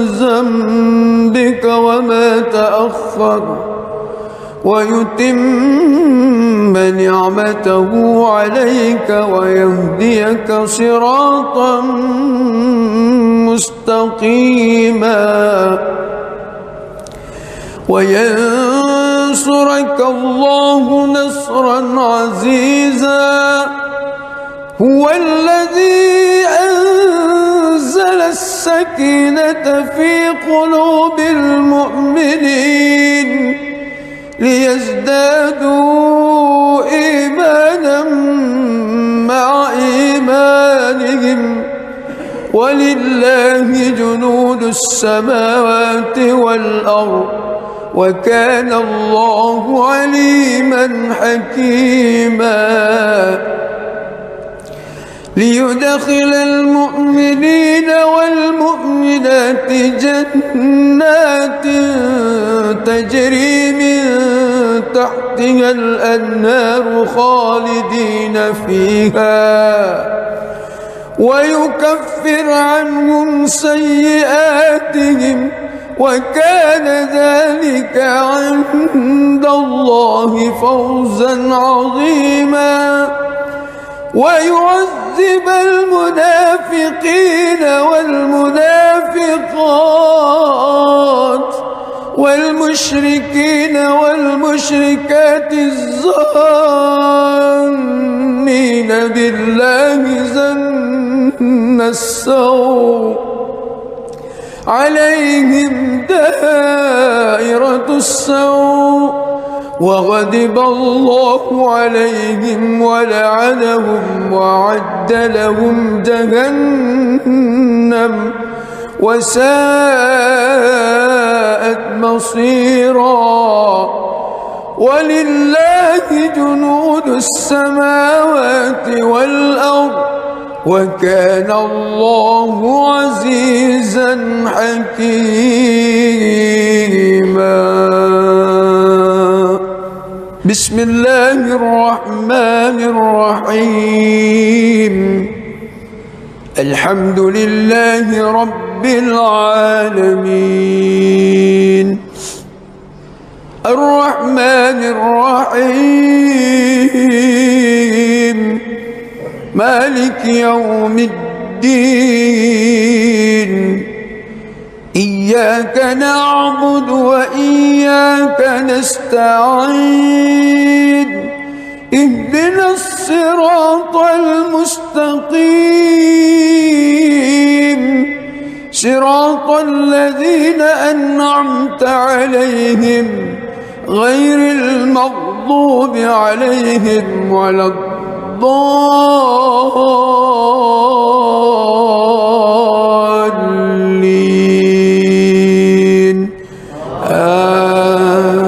A: ذنبك وما تأخر ويتم نعمته عليك ويهديك صراطا مستقيما وينصرك الله نصرا عزيزا هو الذي أنزل السكينة في قلوب المؤمنين ليزدادوا إيمانا مع إيمانهم ولله جنود السماوات والأرض وكان الله عليما حكيما ليدخل المؤمنين والمؤمنات جنات تجري من تحتها الأنهار خالدين فيها ويكفر عنهم سيئاتهم وكان ذلك عند الله فوزا عظيما ويعذب المنافقين والمنافقات والمشركين والمشركات الظانين بالله ظن السوء عليهم دائرة السوء وغضب الله عليهم ولعنهم وأعد لهم جهنم وساءت مصيرا ولله جنود السماوات والأرض وكان الله عزيزا حكيما. بسم الله الرحمن الرحيم الحمد لله رب العالمين الرحمن الرحيم مالك يوم الدين إياك نعبد وإياك نستعين اهدنا الصراط المستقيم صراط الذين أنعمت عليهم غير المغضوب عليهم ولا الضالين آمين.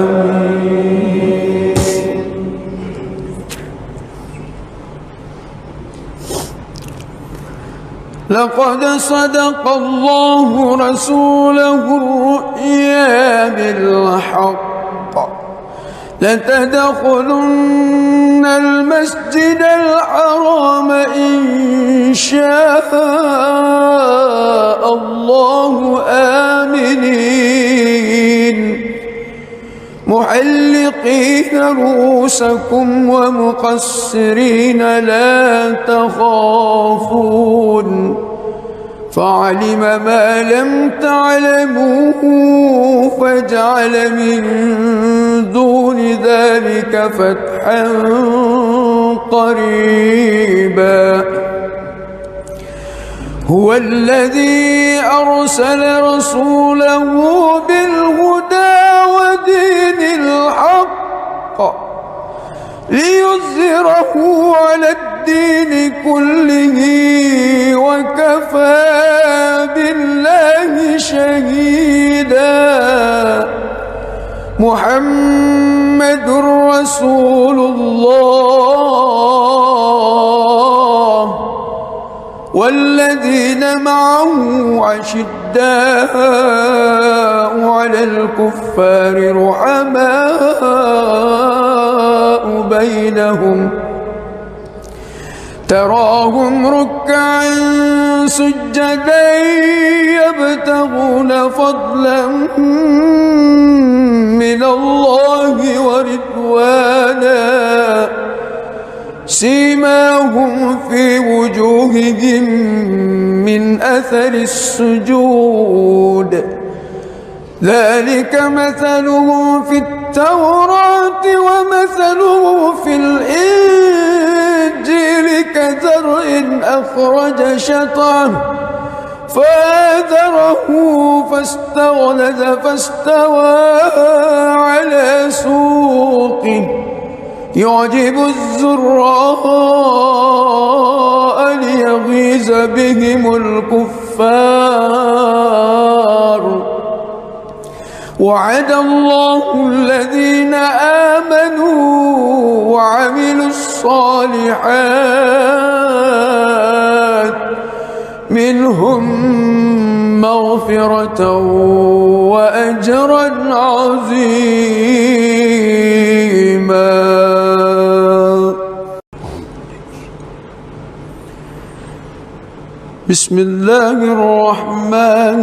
A: لقد صدق الله رسوله الرؤيا بالحق لتدخلن المسجد الحرام إن شاء الله الله آمنين محلقين رؤوسكم ومقصرين لا تخافون فعلم ما لم تعلموا فجعل من دون ذلك فتحا قريبا هو الذي أرسل رسوله بالهدى ودين الحق ليظهره على الدين كله وكفى بالله شهيدا محمد رسول الله والذين معه أشداء على الكفار رحماء بينهم تراهم ركعا سجدا يبتغون فضلا من الله ورضوانا سيماهم في وجوههم من أثر السجود ذلك مثلهم في التوراة ومثلهم في الإنجيل كزرع أخرج شطأه فآزره فاستغلظ فاستوى على سوقه يعجب الزراء ليغيظ بهم الكفار وعد الله الذين آمنوا وعملوا الصالحات منهم مغفرة وأجرا عظيما. بسم الله الرحمن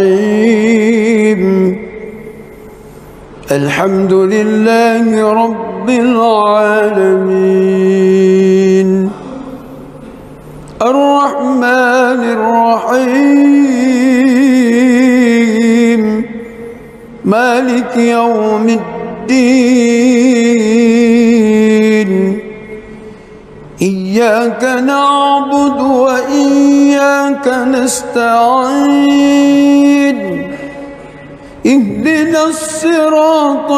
A: الرحيم الحمد لله رب العالمين الرحمن الرحيم مالك يوم الدين إياك نعبد وإياك نستعين اهدنا الصراط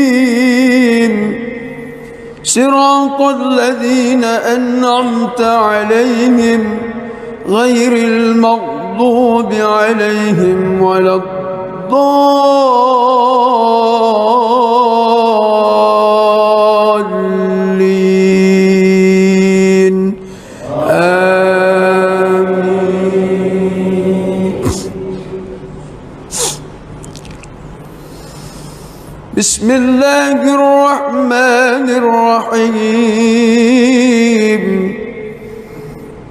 A: المستقيم صراط الذين أنعمت عليهم غير المغضوب عليهم ولا الضالين آمين. بسم الله الرحمن الرحيم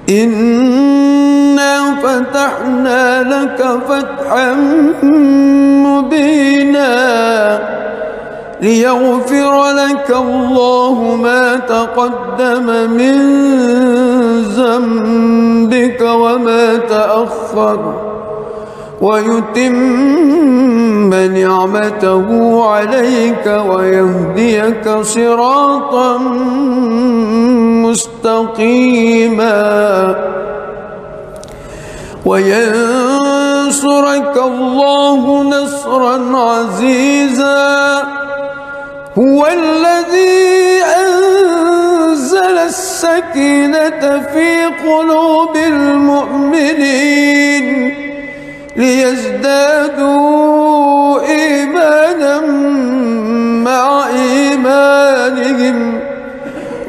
A: إنا فتحنا لك فتحا مبينا ليغفر لك الله ما تقدم من ذنبك وما تأخر ويتم نعمته عليك ويهديك صراطا مستقيما وينصرك الله نصرا عزيزا هو الذي أنزل السكينة في قلوب المؤمنين ليزدادوا إيمانا مع إيمانهم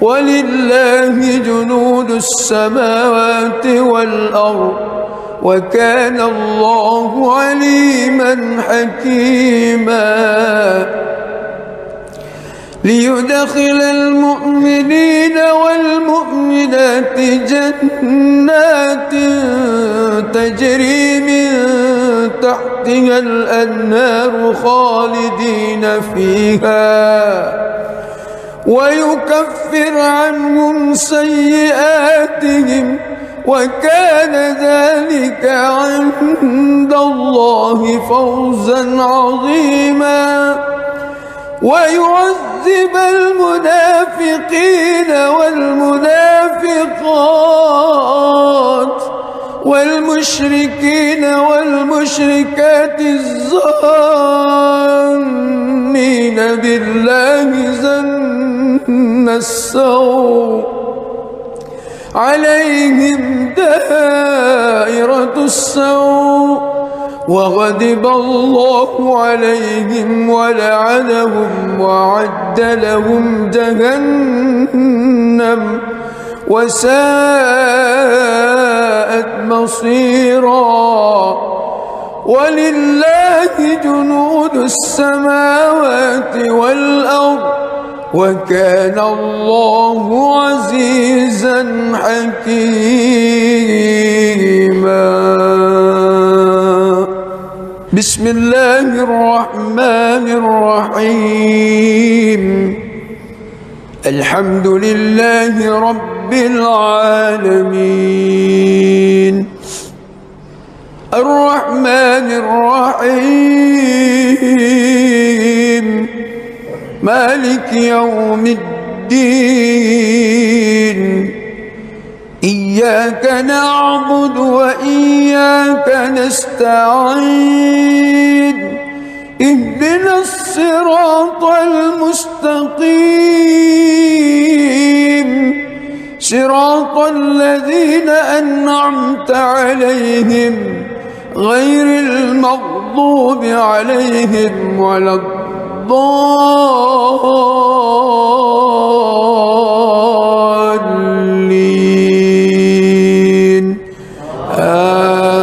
A: ولله جنود السماوات والأرض وكان الله عليما حكيما ليدخل المؤمنين والمؤمنات جنات تجري من تحتها الأنهار خالدين فيها ويكفر عنهم سيئاتهم وكان ذلك عند الله فوزا عظيما ويعذب المنافقين والمنافقات والمشركين والمشركات الظانين بالله ظن السوء عليهم دائرة السوء وغضب الله عليهم ولعنهم وأعد لهم جهنم وساءت مصيرا ولله جنود السماوات والأرض وكان الله عزيزا حكيما. بسم الله الرحمن الرحيم. الحمد لله رب العالمين الرحمن الرحيم مالك يوم الدين إياك نعبد وإياك نستعين اهدنا الصراط المستقيم صراط الذين أنعمت عليهم غير المغضوب عليهم ولا الضالين آمين.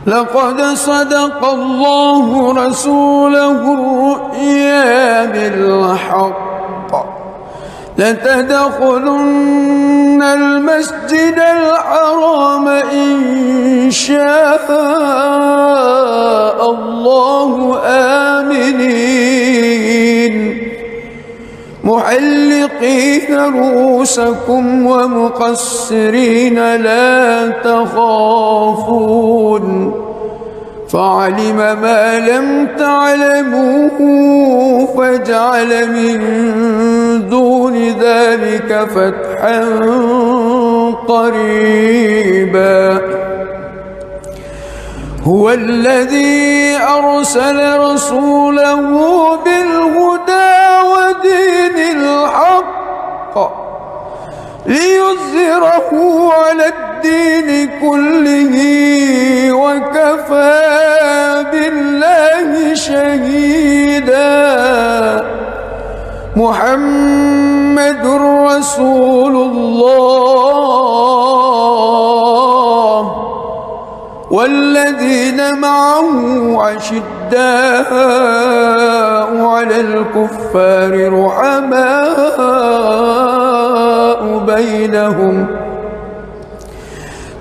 A: لقد صدق الله رسوله الرؤيا بالحق لتدخلن المسجد الحرام إن شاء الله آمنين محلقين رؤوسكم ومقصرين لا تخافون فعلم ما لم تعلموا فجعل من دون ذلك فتحا قريبا. هو الذي أرسل رسوله بالهدى ودين الحق ليظهره على الدين كله وكفى بالله شهيدا. محمد رسول الله والذين معه أشداء على الكفار رحماء بينهم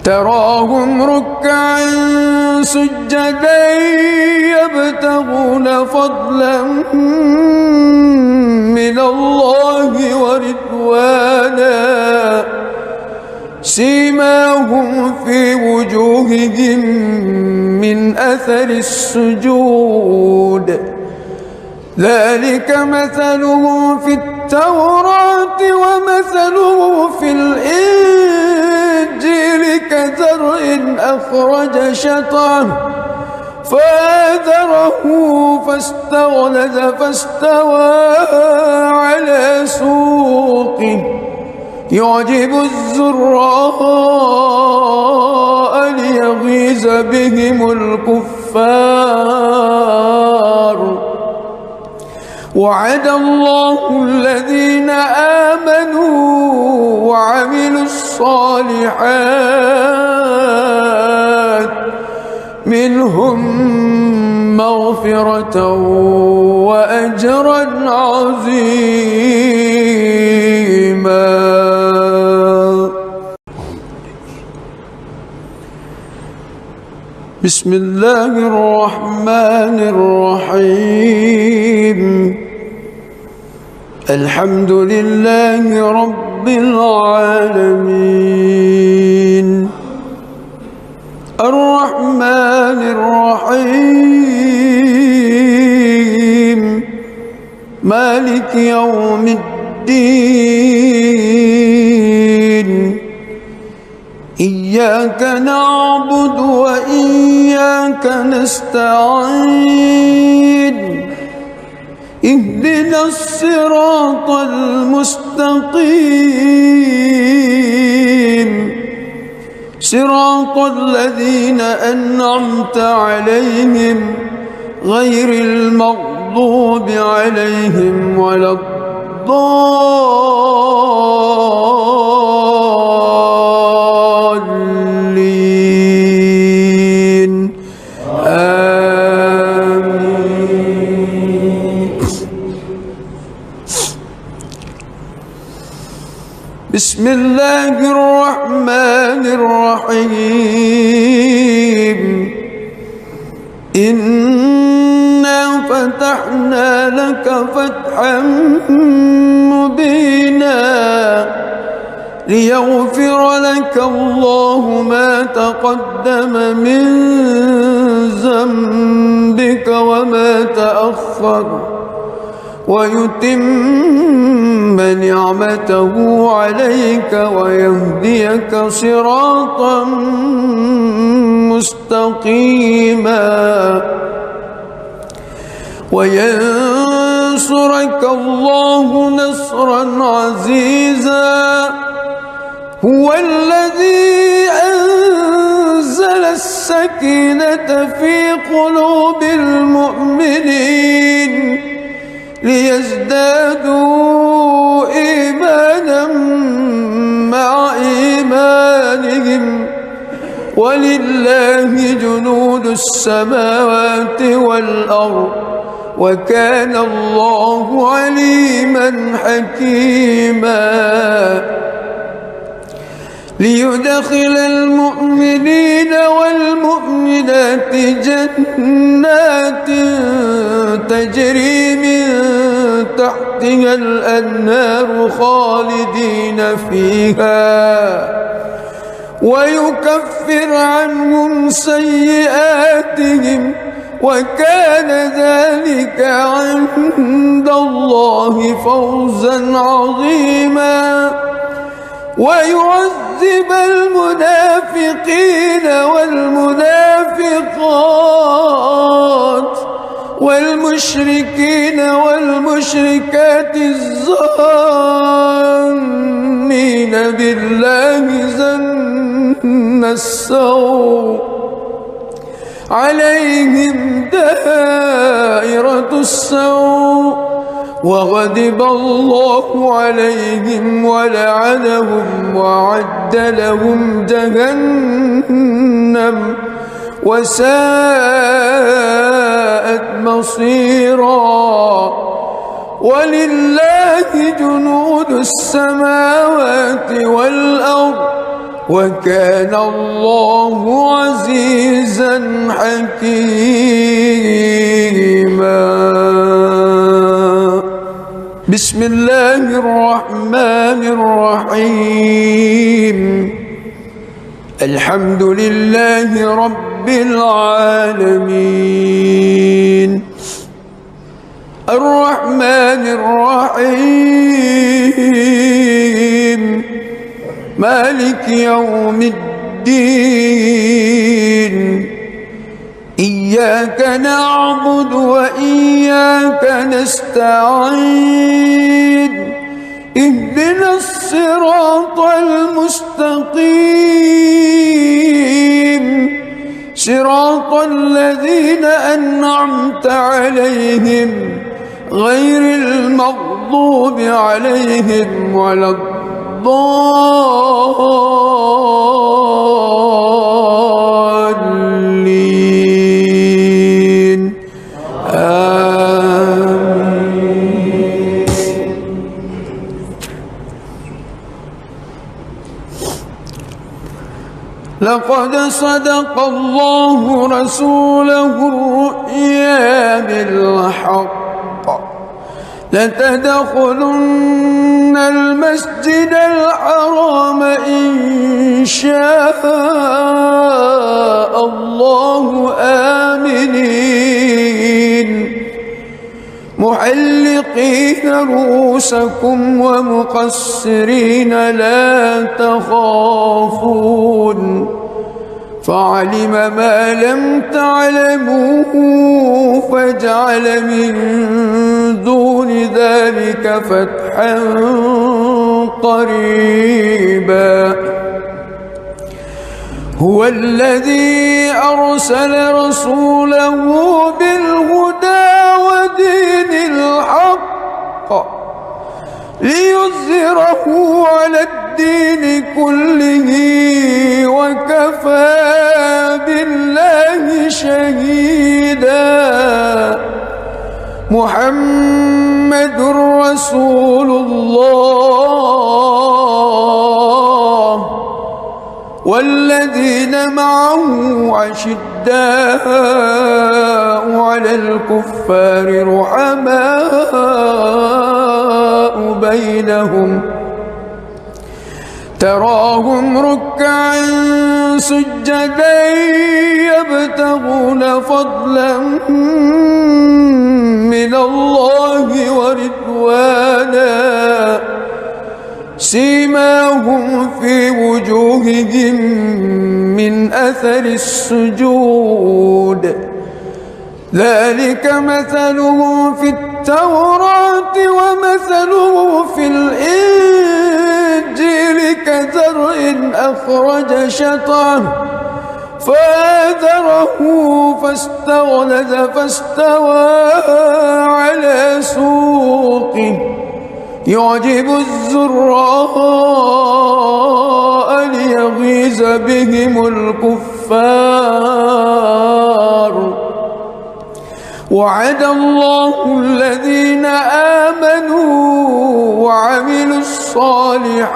A: تراهم ركعا سجدا يبتغون فضلا من الله ورضوانا سيماهم في وجوههم من أثر السجود ذلك مثله في التوراة ومثله في الإنجيل كزرع أخرج شطأه فآزره فاستغلظ فاستوى على سوقه يعجب الزراء ليغيظ بهم الكفار. وعد الله الذين آمنوا وعملوا الصالحات منهم مغفرة وأجرا عظيما. بسم الله الرحمن الرحيم. الحمد لله رب العالمين الرحمن الرحيم مالك يوم الدين إياك نعبد وإياك نستعين اهدنا الصراط المستقيم صراط الذين أنعمت عليهم غير المغضوب عليهم ولا الضالين آمين. بسم الله الرحمن الرحيم. إنا فتحنا لك فتحا مبينا ليغفر لك الله ما تقدم من ذنبك وما تأخر ويتم نعمته عليك ويهديك صراطا مستقيما وينصرك الله نصرا عزيزا. هو الذي أنزل السكينة في قلوب المؤمنين ليزدادوا إيمانا مع إيمانهم ولله جنود السماوات والأرض وكان الله عليما حكيما. ليدخل المؤمنين والمؤمنات جنات تجري من تحتها الأنهار خالدين فيها ويكفر عنهم سيئاتهم وكان ذلك عند الله فوزا عظيما. ويعذب المنافقين والمنافقات والمشركين والمشركات الظانين بالله ظن السوء عليهم دائرة السوء وغضب الله عليهم ولعنهم وأعد لهم جهنم وساءت مصيرا. ولله جنود السماوات والأرض وكان الله عزيزا حكيما. بسم الله الرحمن الرحيم. الحمد لله رب العالمين الرحمن الرحيم مالك يوم الدين إياك نعبد وإياك نستعين اهدنا الصراط المستقيم صراط الذين أنعمت عليهم غير المغضوب عليهم ولا الضالين صدق الله رسوله الرؤيا بالحق لتدخلن المسجد الحرام إن شاء الله آمنين محلقين رؤوسكم ومقصرين لا تخافون فعلم ما لم تعلموا فجعل من دون ذلك فتحا قريبا هو الذي أرسل رسوله بالهدى ودين الحق ليظهره على الدين كله وكفى بالله شهيدا محمد رسول الله والذين معه أشداء على الكفار رحماء بينهم تراهم ركعا سجدا يبتغون فضلا من الله ورضوانا سيماهم في وجوههم من أثر السجود ذلك مثلهم في التوراة ومثله في الإنجيل كزرع أخرج شطأه فآزره فاستغلظ فاستوى على سوقه يعجب الزراء ليغيظ بهم الكفار وعد الله الذين آمنوا وعملوا الصالحات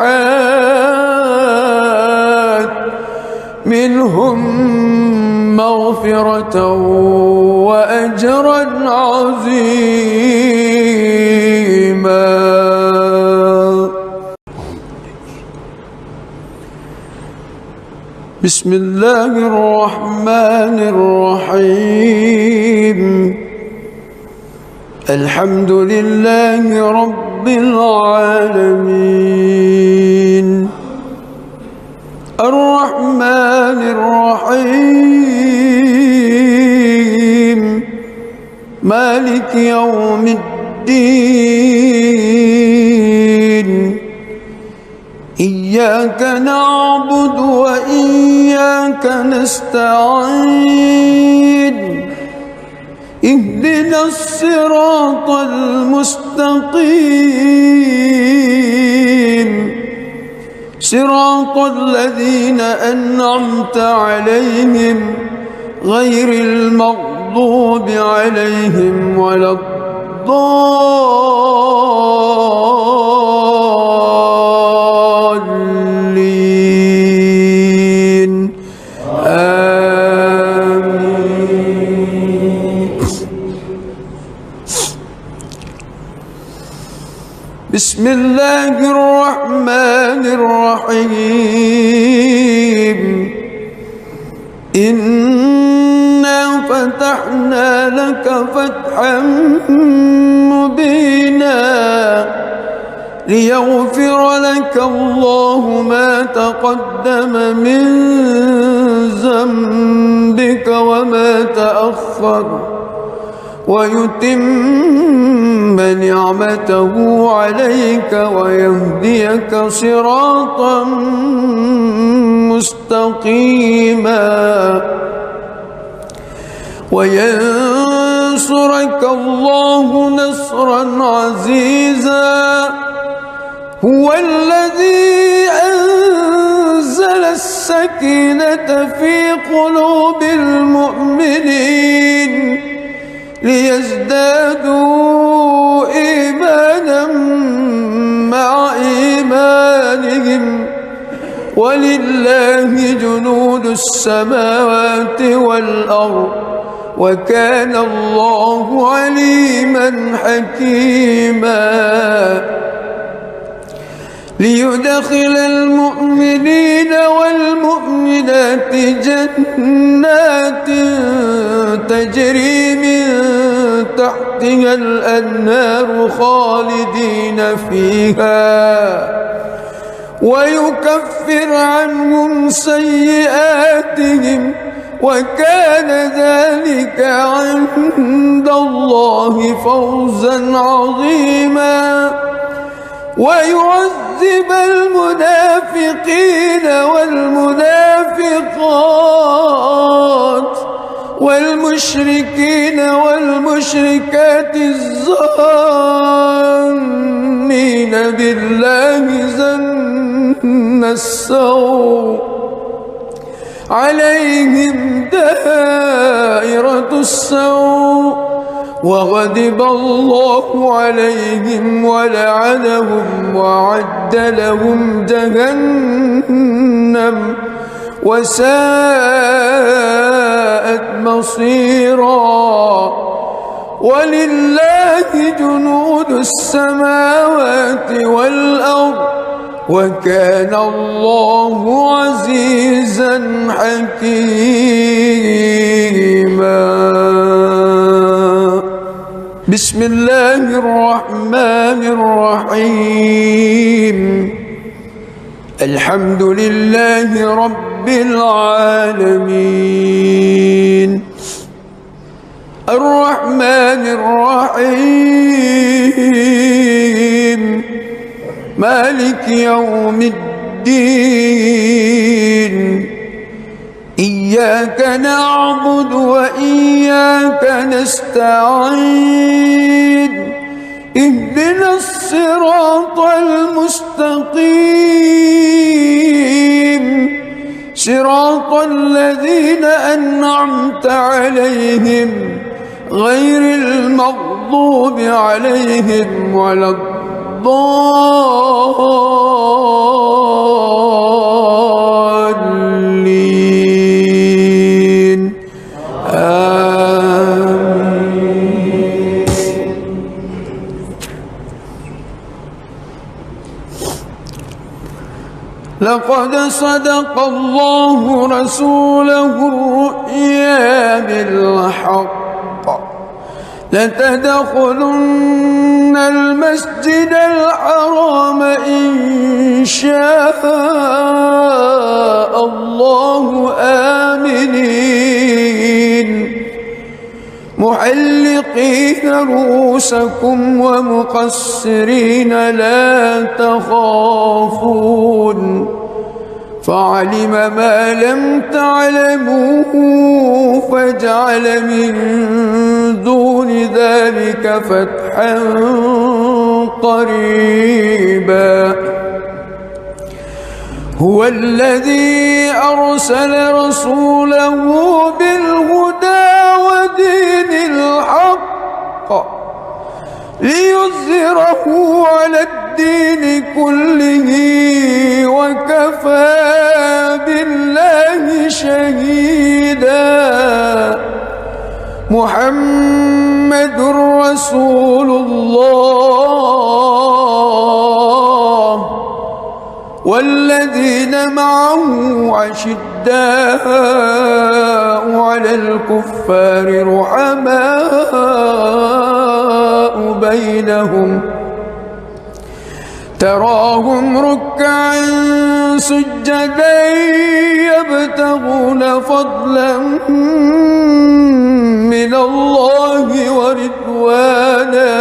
A: منهم مغفرة وأجرا عظيما. بسم الله الرحمن الرحيم الحمد لله رب العالمين الرحمن الرحيم مالك يوم الدين إياك نعبد وإياك نستعين اهدنا الصراط المستقيم صراط الذين أنعمت عليهم غير المغضوب عليهم ولا الضالين آمين. بسم الله الرحمن الرحيم إنا فتحنا لك فتحا مبينا ليغفر لك الله ما تقدم من ذنبك وما تأخر ويتم نعمته عليك ويهديك صراطا مستقيما وينصرك الله نصرا عزيزا هو الذي أنزل السكينة في قلوب المؤمنين ليزدادوا إيمانا مع إيمانهم ولله جنود السماوات السماوات والأرض وكان الله عليما حكيما ليدخل المؤمنين والمؤمنات جنات تجري من تحتها الأنهار خالدين فيها ويكفر عنهم سيئاتهم وكان ذلك عند الله فوزا عظيما ويعذب المنافقين والمنافقات والمشركين والمشركات الظانين بالله ظن السوء عليهم دائرة السوء وغضب الله عليهم ولعنهم وأعد لهم جهنم وساءت مصيرا ولله جنود السماوات والأرض وكان الله عزيزا حكيما بسم الله الرحمن الرحيم الحمد لله رب العالمين الرحمن الرحيم مالك يوم الدين إياك نعبد وإياك نستعين اهدنا الصراط المستقيم صراط الذين أنعمت عليهم غير المغضوب عليهم ولا الضالين آمين. لقد صدق الله رسوله الرؤيا بالحق لتدخلن المسجد الحرام إن شاء الله آمنين محلقين رؤوسكم ومقصرين لا تخافون فعلم ما لم تعلموا فجعل من دون ذلك فتحا قريبا هو الذي أرسل رسوله بالهدى ودين الحق ليظهره على الدين كله وكفى بالله شهيدا محمد رسول الله والذين معه عشداء على الكفار رحماء بينهم تراهم ركعا سجدا يبتغون فضلا من الله ورضوانا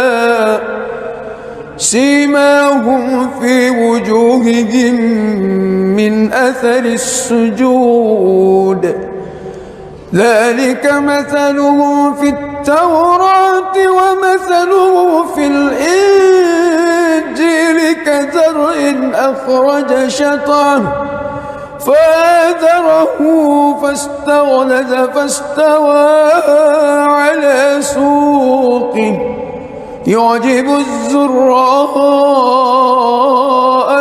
A: سيماهم في وجوههم من أثر السجود ذلك مثله في التوراة ومثله في الإنجيل كزرع أخرج شطأه فآزره فاستغلظ فاستوى على سوقه يعجب الزراء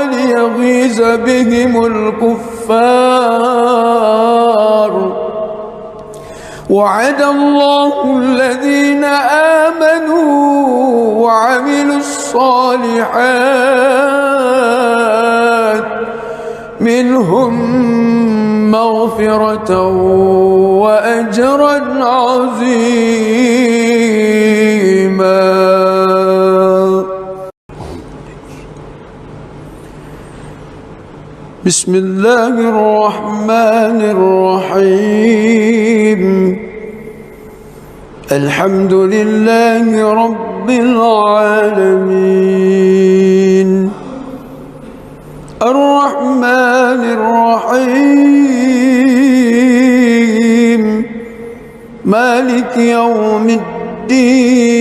A: ليغيظ بهم الكفار الكفار. وعد الله الذين آمنوا وعملوا الصالحات منهم مغفرة وأجرا عظيما. بسم الله الرحمن الرحيم. الحمد لله رب العالمين الرحمن الرحيم مالك يوم الدين.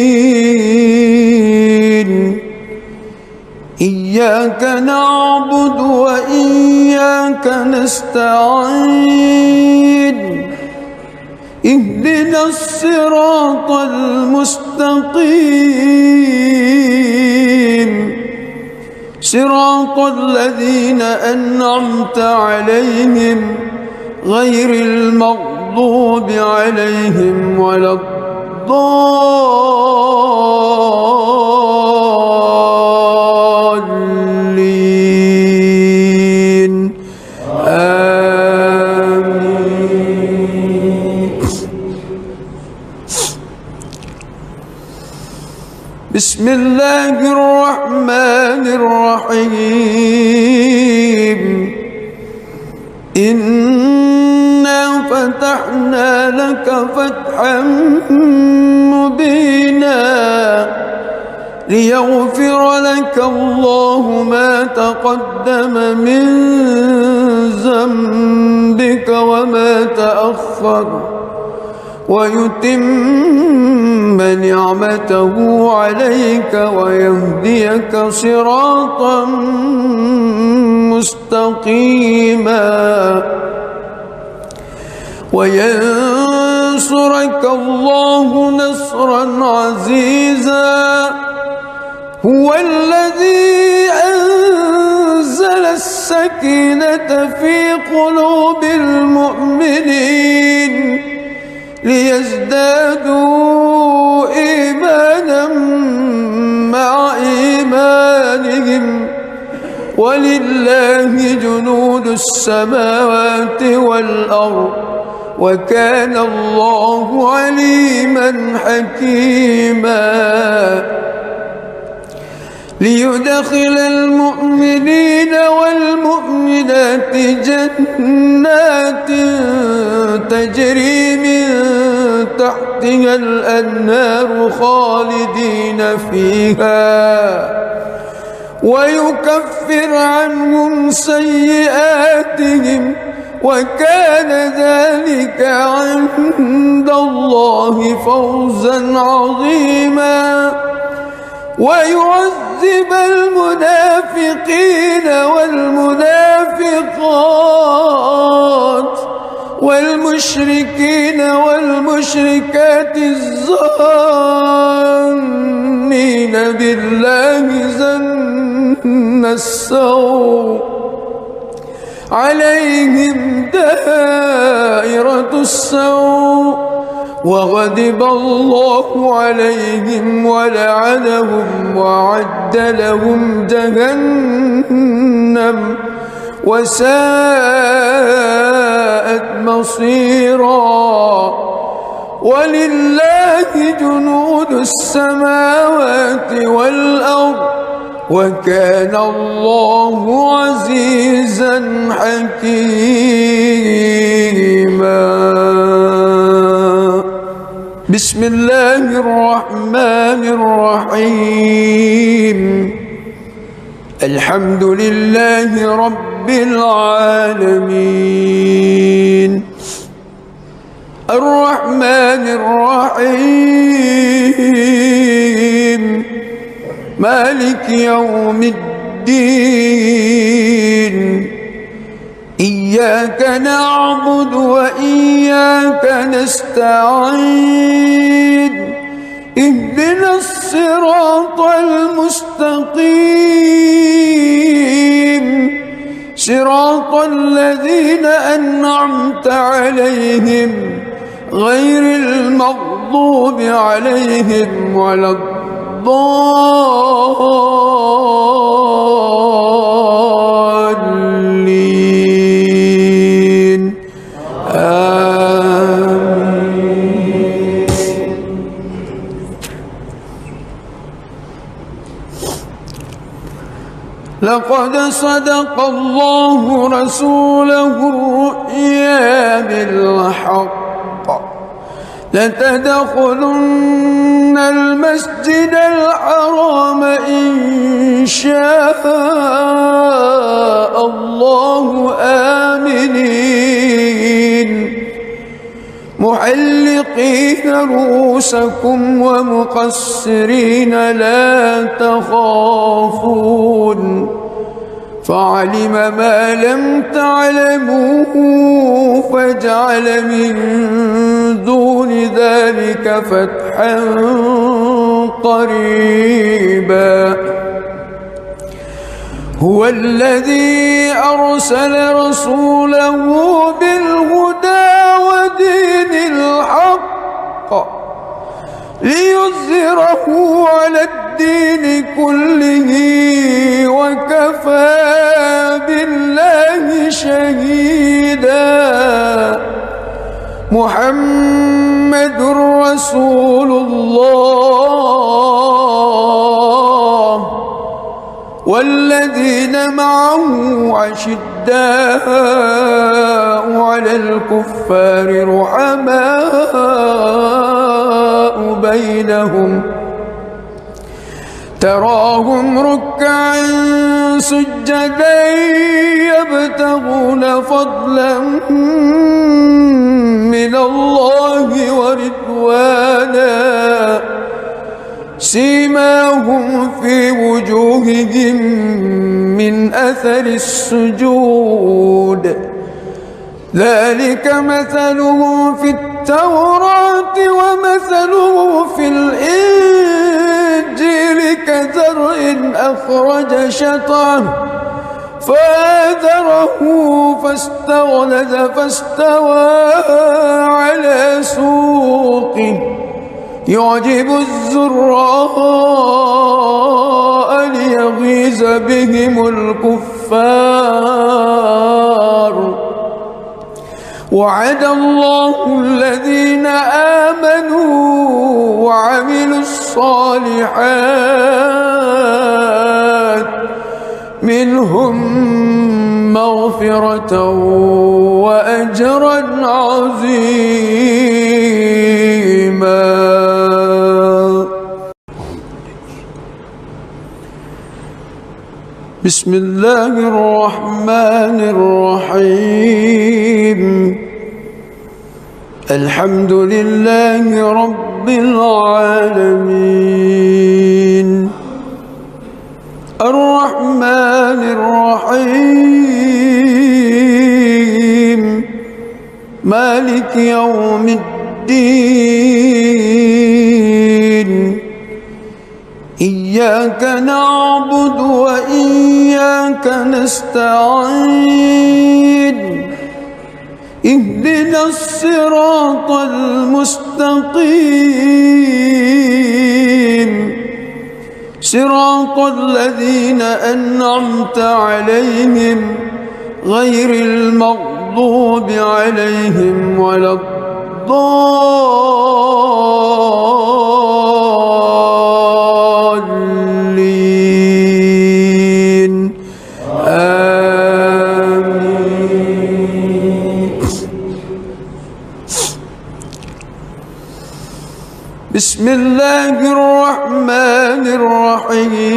A: إياك نعبد وإياك نستعين. اهدنا الصراط المستقيم صراط الذين أنعمت عليهم غير المغضوب عليهم ولا الضالين. آمين. بسم الله الرحمن الرحيم. إنا فتحنا لك فتحا مبينا ليغفر لك الله ما تقدم من ذنبك وما تأخر ويتم نعمته عليك ويهديك صراطا مستقيما وينصرك الله نصرا عزيزا. هو الذي أنزل السكينة في قلوب المؤمنين ليزدادوا إيمانا مع إيمانهم ولله جنود السماوات والأرض وكان الله عليما حكيما. ليدخل المؤمنين والمؤمنات جنات تجري من تحتها الأنهار خالدين فيها ويكفر عنهم سيئاتهم وكان ذلك عند الله فوزا عظيما. ويعذب المنافقين والمنافقات والمشركين والمشركات الظانين بالله ظن السوء عليهم دائرة السوء وغضب الله عليهم ولعنهم وأعد لهم جهنم وساءت مصيرا. ولله جنود السماوات والأرض وكان الله عزيزا حكيما. بسم الله الرحمن الرحيم. الحمد لله رب العالمين الرحمن الرحيم مالك يوم الدين. إياك نعبد وإياك نستعين. اهدنا الصراط المستقيم صراط الذين أنعمت عليهم غير المغضوب عليهم ولا الضالين آمين. لقد صدق الله رسوله الرؤيا بالحق لتدخلن المسجد الحرام إن شاء الله آمنين محلقين رؤوسكم ومقصرين لا تخافون فعلم ما لم تعلموا فجعل من دون ذلك فتحا قريبا هو الذي أرسل رسوله بالهدى ودين الحق ليظهره على الدين كله وكفى بالله شهيدا محمد رسول الله والذين معه أشداء على الكفار رحماء بينهم تراهم ركعا سجدا يبتغون فضلا من الله ورضوانا سيماهم في وجوههم من أثر السجود ذلك مثلهم في التوراة ومثله في الإنجيل كزرع أخرج شطأه فآزره فاستغلظ فاستوى على سوقه يعجب الزراء ليغيظ بهم الكفار وعد الله الذين آمنوا وعملوا الصالحات منهم مغفرة وأجرا عظيما. بسم الله الرحمن الرحيم الحمد لله رب العالمين الرحمن الرحيم مالك يوم الدين إياك نعبد وإياك نستعين اهدنا الصراط المستقيم صراط الذين أنعمت عليهم غير المغضوب عليهم ولا الضالين آمين. بسم الله الرحمن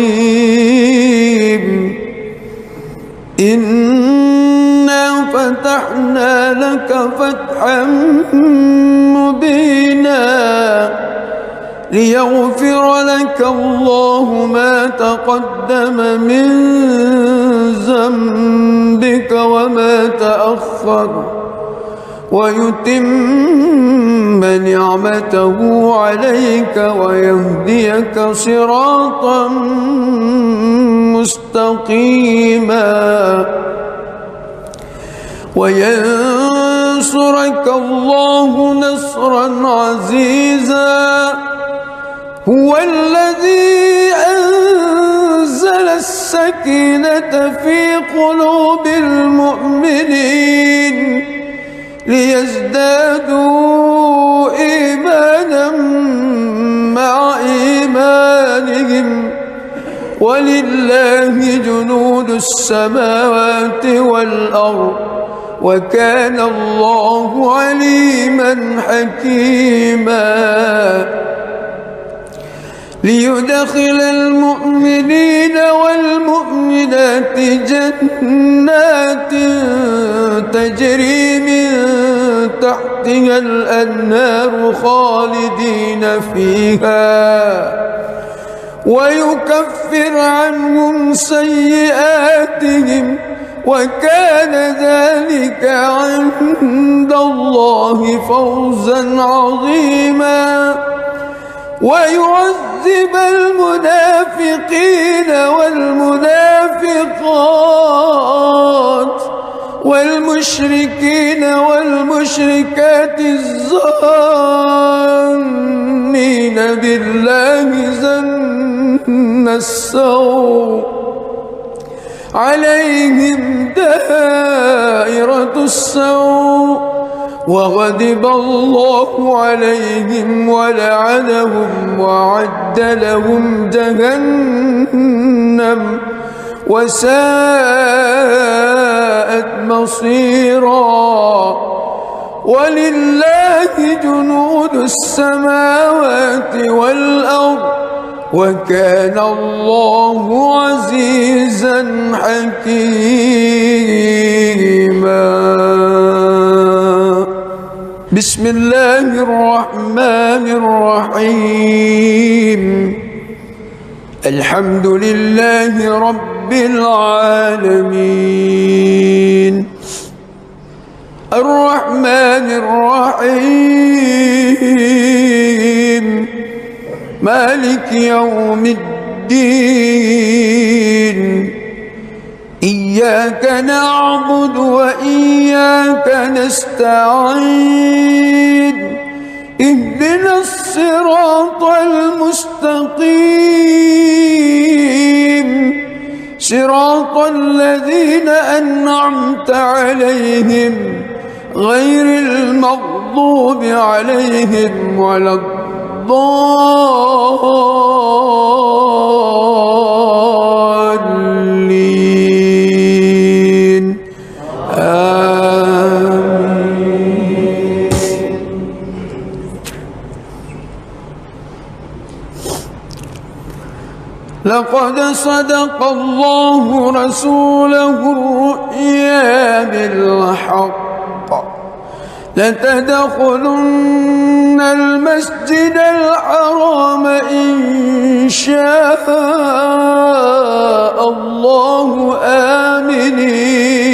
A: الرحيم إنا فتحنا لك فتحا مبينا ليغفر لك الله ما تقدم من ذنبك وما تأخر ويتم نعمته عليك ويهديك صراطا مستقيما وينصرك الله نصرا عزيزا. هو الذي أنزل السكينة في قلوب المؤمنين ليزدادوا إيمانا مع إيمانهم ولله جنود السماوات والأرض وكان الله عليما حكيما. ليدخل المؤمنين والمؤمنات جنات تجري من تحتها الأنهار خالدين فيها ويكفر عنهم سيئاتهم وكان ذلك عند الله فوزا عظيما. ويعذب المنافقين والمنافقات والمشركين والمشركات الظانين بالله ظن السوء عليهم دائرة السوء وغضب الله عليهم ولعنهم وأعد لهم جهنم وساءت مصيرا. ولله جنود السماوات والأرض وكان الله عزيزا حكيما. بسم الله الرحمن الرحيم. الحمد لله رب العالمين الرحمن الرحيم مالك يوم الدين. إياك نعبد وإياك نستعين. اهدنا الصراط المستقيم صراط الذين أنعمت عليهم غير المغضوب عليهم ولا الضالين. آمين. لقد صدق الله رسوله الرؤيا بالحق لتدخلن المسجد الحرام إن شاء الله آمنين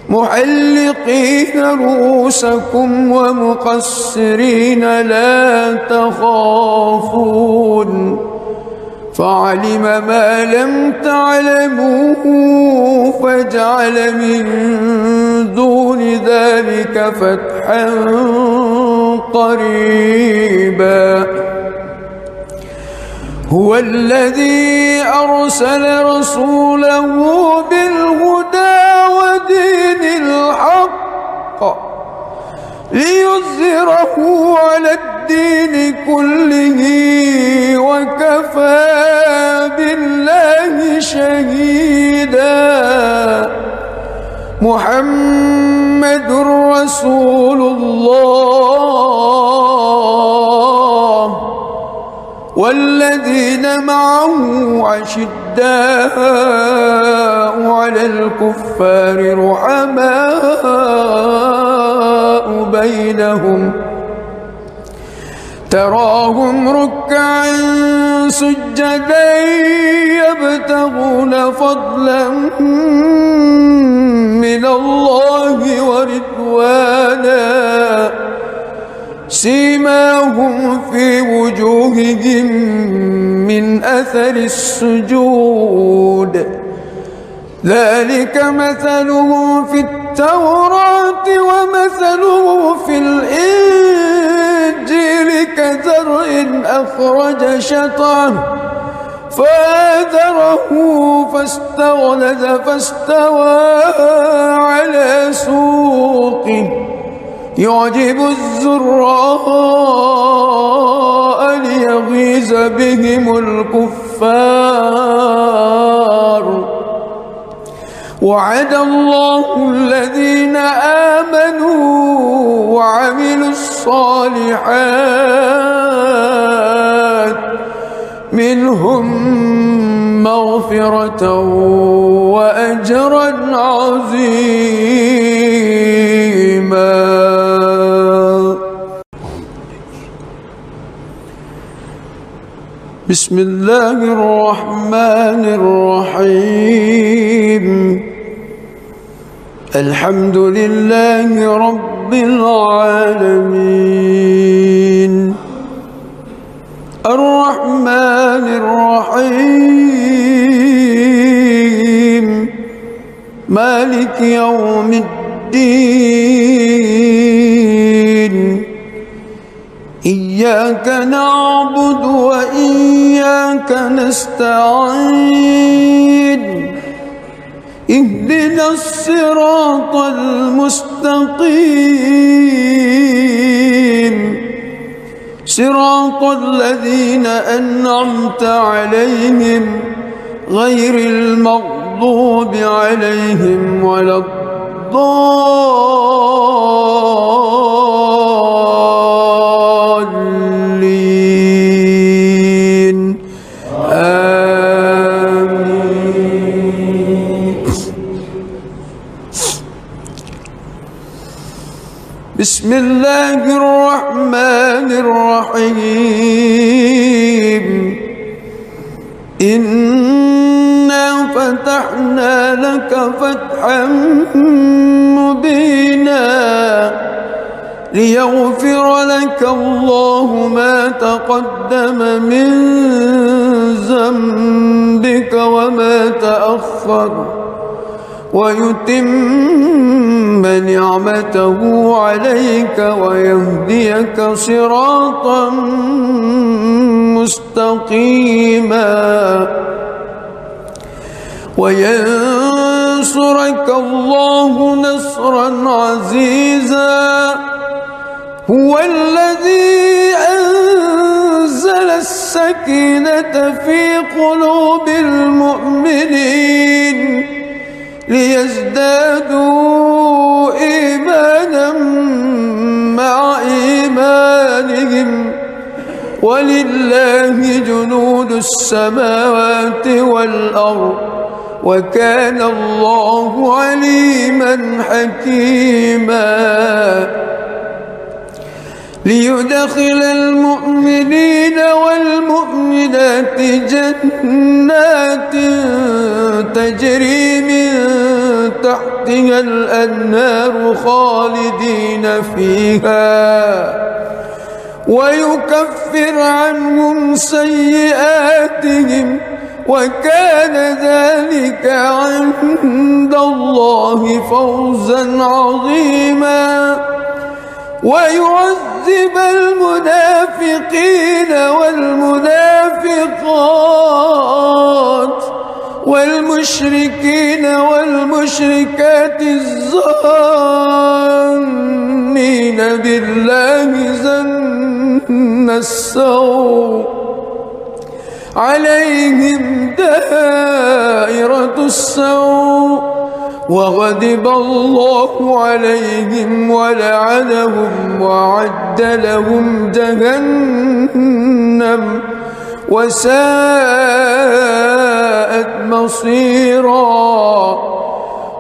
A: محلقين رؤوسكم ومقصرين لا تخافون فعلم ما لم تعلموا فجعل من دون ذلك فتحا قريبا. هو الذي أرسل رسوله بالهدى ودين الحق ليظهره على الدين كله وكفى بالله شهيدا. محمد رسول الله والذين معه أشداء على الكفار رحماء بينهم تراهم ركعا سجدا يبتغون فضلا من الله ورضوانا سيماهم في وجوههم من أثر السجود ذلك مثله في التوراة ومثله في الإنجيل كزرع أخرج شطأه فآزره فاستغلظ فاستوى على سوقه يعجب الزراء ليغيظ بهم الكفار وعد الله الذين آمنوا وعملوا الصالحات منهم مغفرة وأجرا عظيما. بسم الله الرحمن الرحيم الحمد لله رب العالمين الرحمن الرحيم مالك يوم الدين إياك نعبد وإياك نستعين اهدنا الصراط المستقيم صراط الذين أنعمت عليهم غير المغضوب عليهم ولا الضالين آمين. بسم الله الرحمن الرحيم إنا فتحنا لك فتحا مبينا ليغفر لك الله ما تقدم من ذنبك وما تأخر ويتم نعمته عليك ويهديك صراطا مستقيما وينصرك الله نصرا عزيزا هو الذي أنزل السكينة في قلوب المؤمنين ليزدادوا إيمانا مع إيمانهم ولله جنود السماوات والأرض وكان الله عليما حكيما ليدخل المؤمنين والمؤمنات جنات تجري من تحتها الأنهار خالدين فيها ويكفر عنهم سيئاتهم وكان ذلك عند الله فوزا عظيما ويعذب المنافقين والمنافقات والمشركين والمشركات الظانين بالله ظن السوء عليهم دائرة السوء وغضب الله عليهم ولعنهم وأعد لهم جهنم وساءت مصيرا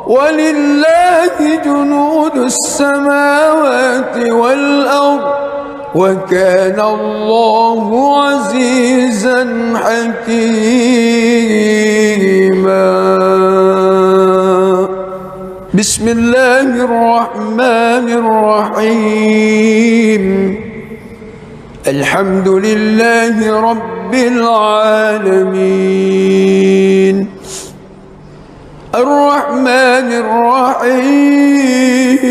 A: ولله جنود السماوات والأرض وكان الله عزيزا حكيما. بسم الله الرحمن الرحيم الحمد لله رب العالمين الرحمن الرحيم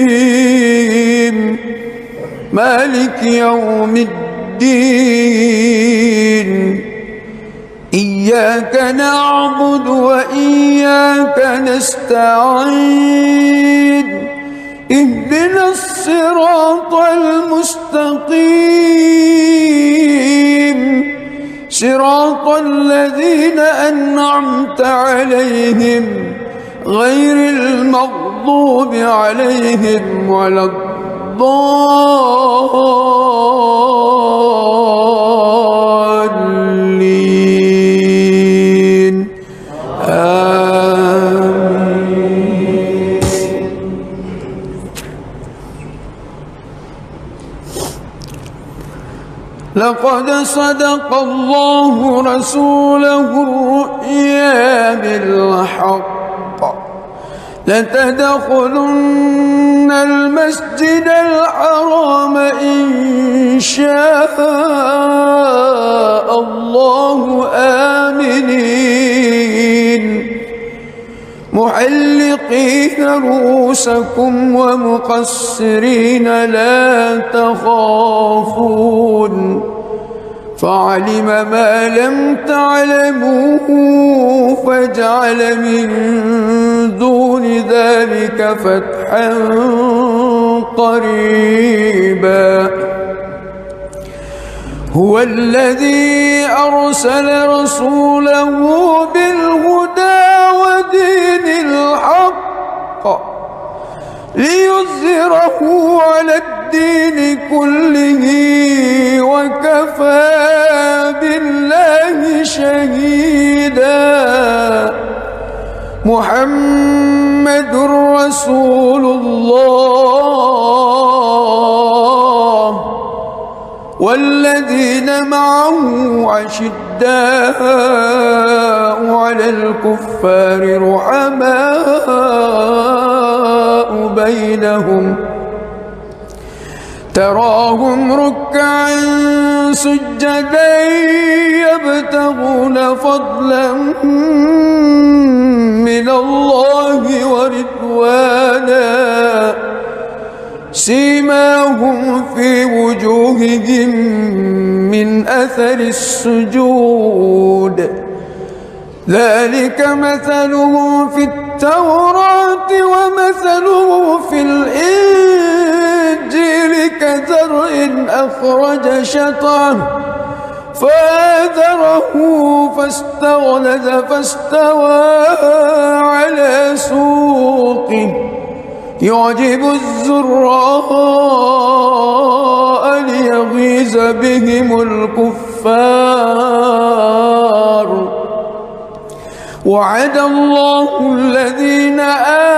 A: مالك يوم الدين إياك نعبد وإياك نستعين اهدنا الصراط المستقيم صراط الذين أنعمت عليهم غير المغضوب عليهم ولا الضالين آمين. لقد صدق الله رسوله الرؤيا بالحق لتدخلن المسجد الحرام إن شاء الله آمنين محلقين رؤوسكم ومقصرين لا تخافون فعلم ما لم تعلموا فجعل من دون ذلك فتحا قريبا هو الذي أرسل رسوله بالهدى ودين الحق ليظهره على الدين كله وكفى بالله شهيدا محمد رسول الله والذين معه أشداء على الكفار رحماء بينهم تراهم ركعا سجدا يبتغون فضلا من الله ورضوانا سيماهم في وجوههم من أثر السجود ذلك مثله في التوراة ومثله في الإنجيل كزرع أخرج شطأه فآزره فاستغلظ فاستوى على سوقه يعجب الزراء ليغيظ بهم الكفار وعد الله الذين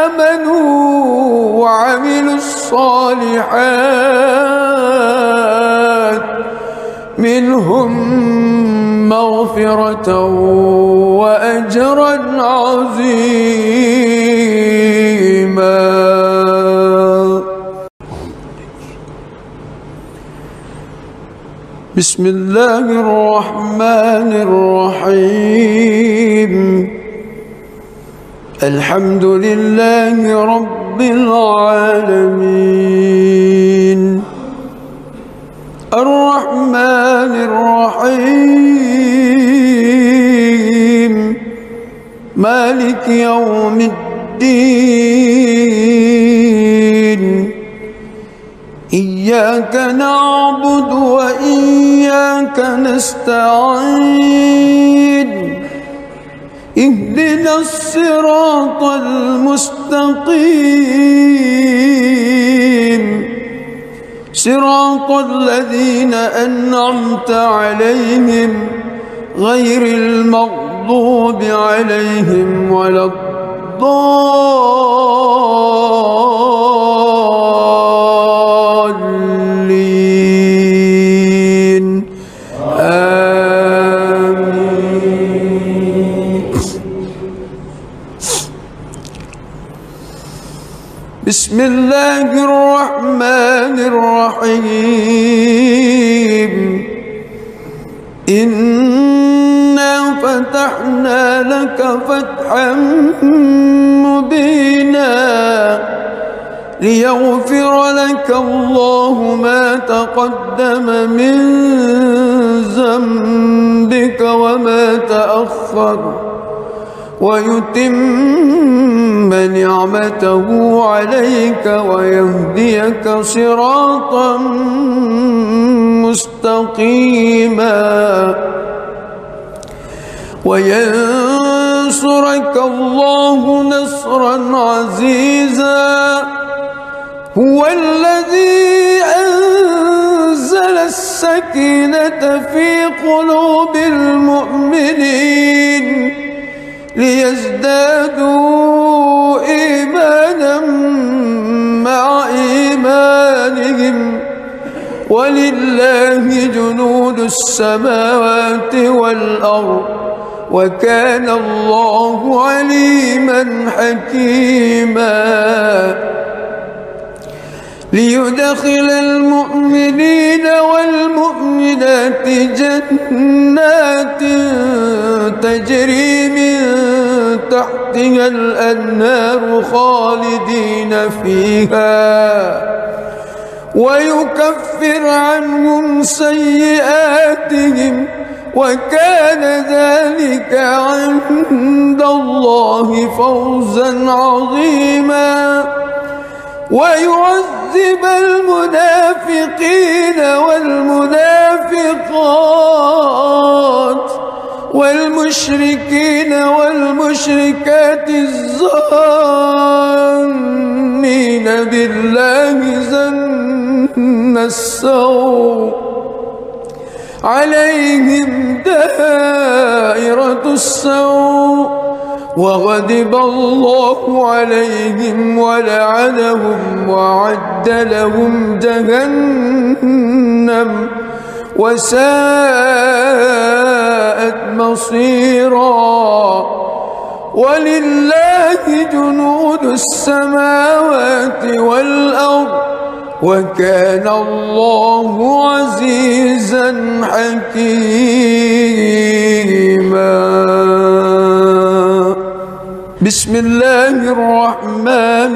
A: آمنوا وعملوا الصالحات منهم مغفرة وأجرا عظيما. بسم الله الرحمن الرحيم الحمد لله رب العالمين الرحمن الرحيم مالك يوم الدين إياك نعبد وإياك نستعين اهدنا الصراط المستقيم صراط الذين أنعمت عليهم غير المغضوب عليهم ولا الضالين آمين. بسم الله الرحمن الرحيم إنا فتحنا لك فتحا مسكينا ليغفر لك الله ما تقدم من ذنبك وما تأخر ويتم نعمته عليك ويهديك صراطا مستقيما وينصرك الله نصرا عزيزا هو الذي أنزل السكينة في قلوب المؤمنين ليزدادوا إيمانا مع إيمانهم ولله جنود السماوات والأرض وكان الله عليما حكيما ليدخل المؤمنين والمؤمنات جنات تجري من تحتها الأنهار خالدين فيها ويكفر عنهم سيئاتهم وكان ذلك عند الله فوزا عظيما ويعذب المنافقين والمنافقات والمشركين والمشركات الظانين بالله ظن السوء عليهم دائرة السوء وغضب الله عليهم ولعنهم وأعد لهم جهنم وساءت مصيرا ولله جنود السماوات والأرض وكان الله عزيزا حكيما بسم الله الرحمن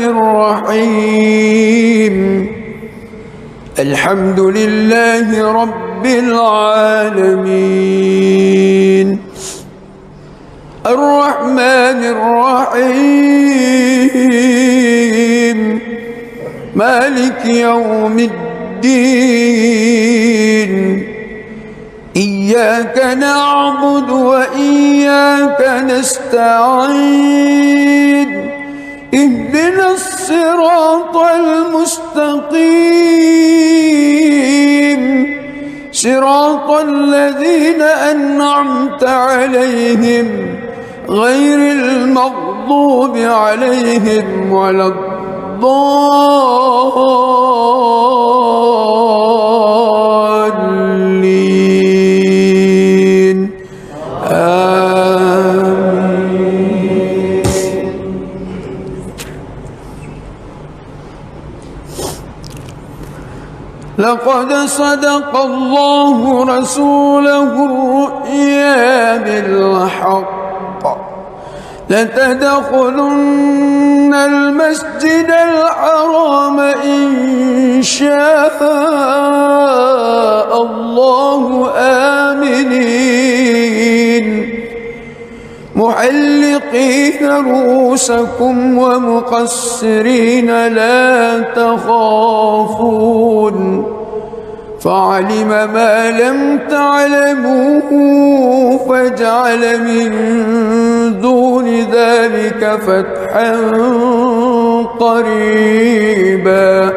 A: الرحيم الحمد لله رب العالمين الرحمن الرحيم مالك يوم الدين إياك نعبد وإياك نستعين اهدنا الصراط المستقيم صراط الذين أنعمت عليهم غير المغضوب عليهم ولا الضالين آمين لقد صدق الله رسوله الرؤيا بالحق لتدخلن المسجد الحرام إن شاء الله آمنين محلقين رؤوسكم ومقصرين لا تخافون فعلم ما لم تعلموا فجعل من دون ذلك فتحا قريبا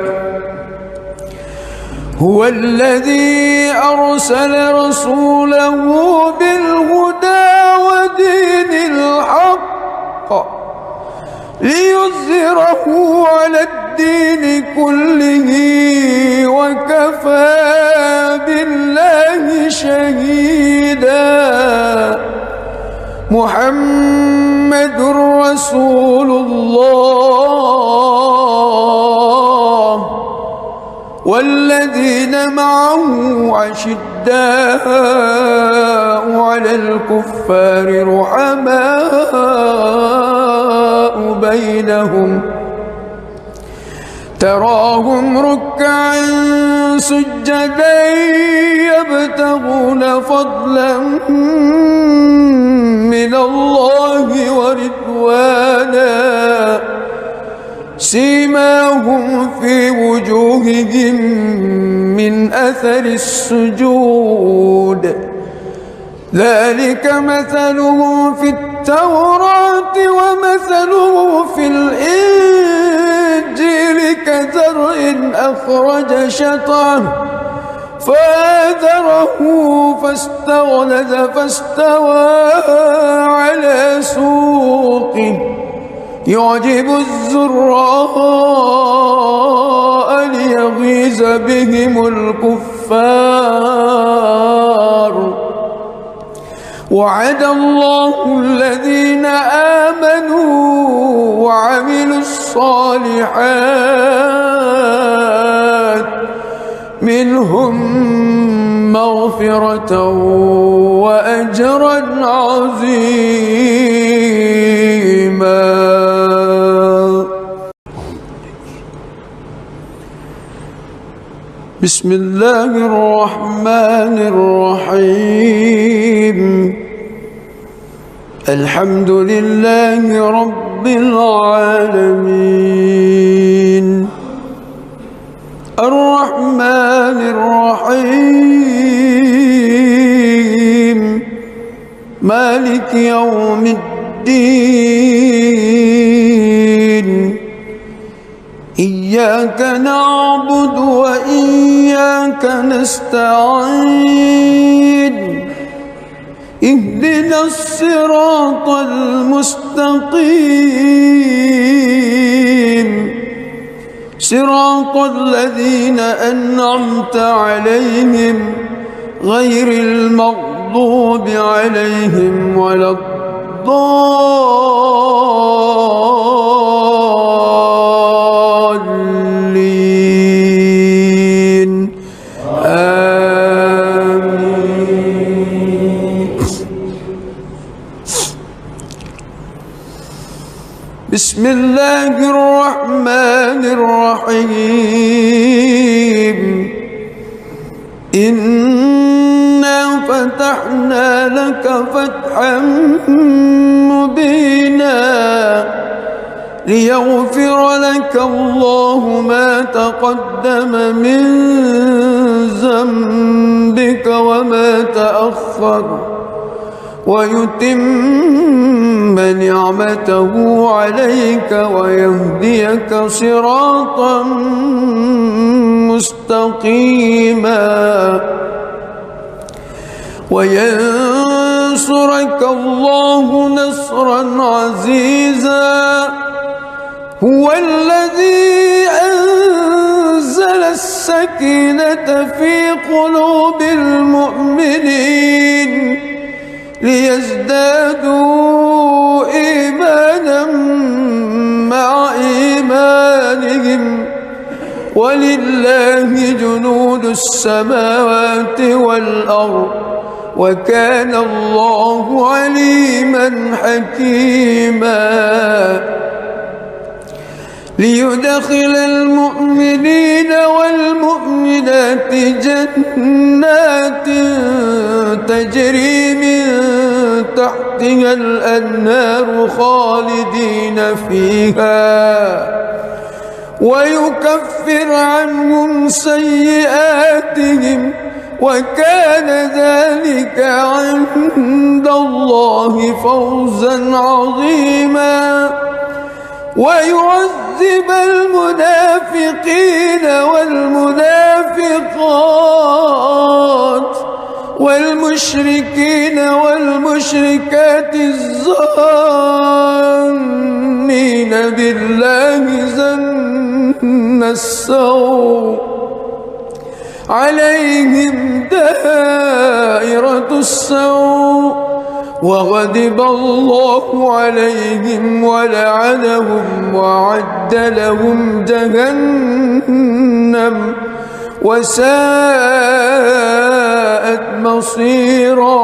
A: هو الذي أرسل رسوله بالهدى ودين الحق ليظهره على الدين كله وكفى بالله شهيدا محمد رسول الله والذين معه عشداء على الكفار رحماء بينهم تراهم ركعا سجدا يبتغون فضلا من الله ورضوانا سيماهم في وجوههم من أثر السجود ذلك مثلهم في التوراة ومثله في الإنجيل كزرع أخرج شطأه فآزره فاستغلظ فاستوى على سوقه يعجب الزراء ليغيظ بهم الكفار وعد الله الذين آمنوا وعملوا الصالحات منهم مغفرة وأجرا عظيما. بسم الله الرحمن الرحيم الحمد لله رب العالمين الرحمن الرحيم مالك يوم الدين إياك نعبد وإياك نستعين اهدنا الصراط المستقيم صراط الذين أنعمت عليهم غير المغضوب عليهم ولا الضالين آمين. بسم الله الرحمن الرحيم إنا فتحنا لك فتحا مبينا ليغفر لك الله ما تقدم من ذنبك وما تأخر ويتم نعمته عليك ويهديك صراطا مستقيما وينصرك الله نصرا عزيزا هو الذي أنزل السكينة في قلوب المؤمنين ليزدادوا إيمانا مع إيمانهم ولله جنود السماوات والأرض وكان الله عليما حكيما ليدخل المؤمنين والمؤمنات جنات تجري من تحتها الأنهار خالدين فيها ويكفر عنهم سيئاتهم وكان ذلك عند الله فوزا عظيما ويعذب المنافقين والمنافقات والمشركين والمشركات الظانين بالله ظن السوء عليهم دائرة السوء وغضب الله عليهم ولعنهم وأعد لهم جهنم وساءت مصيرا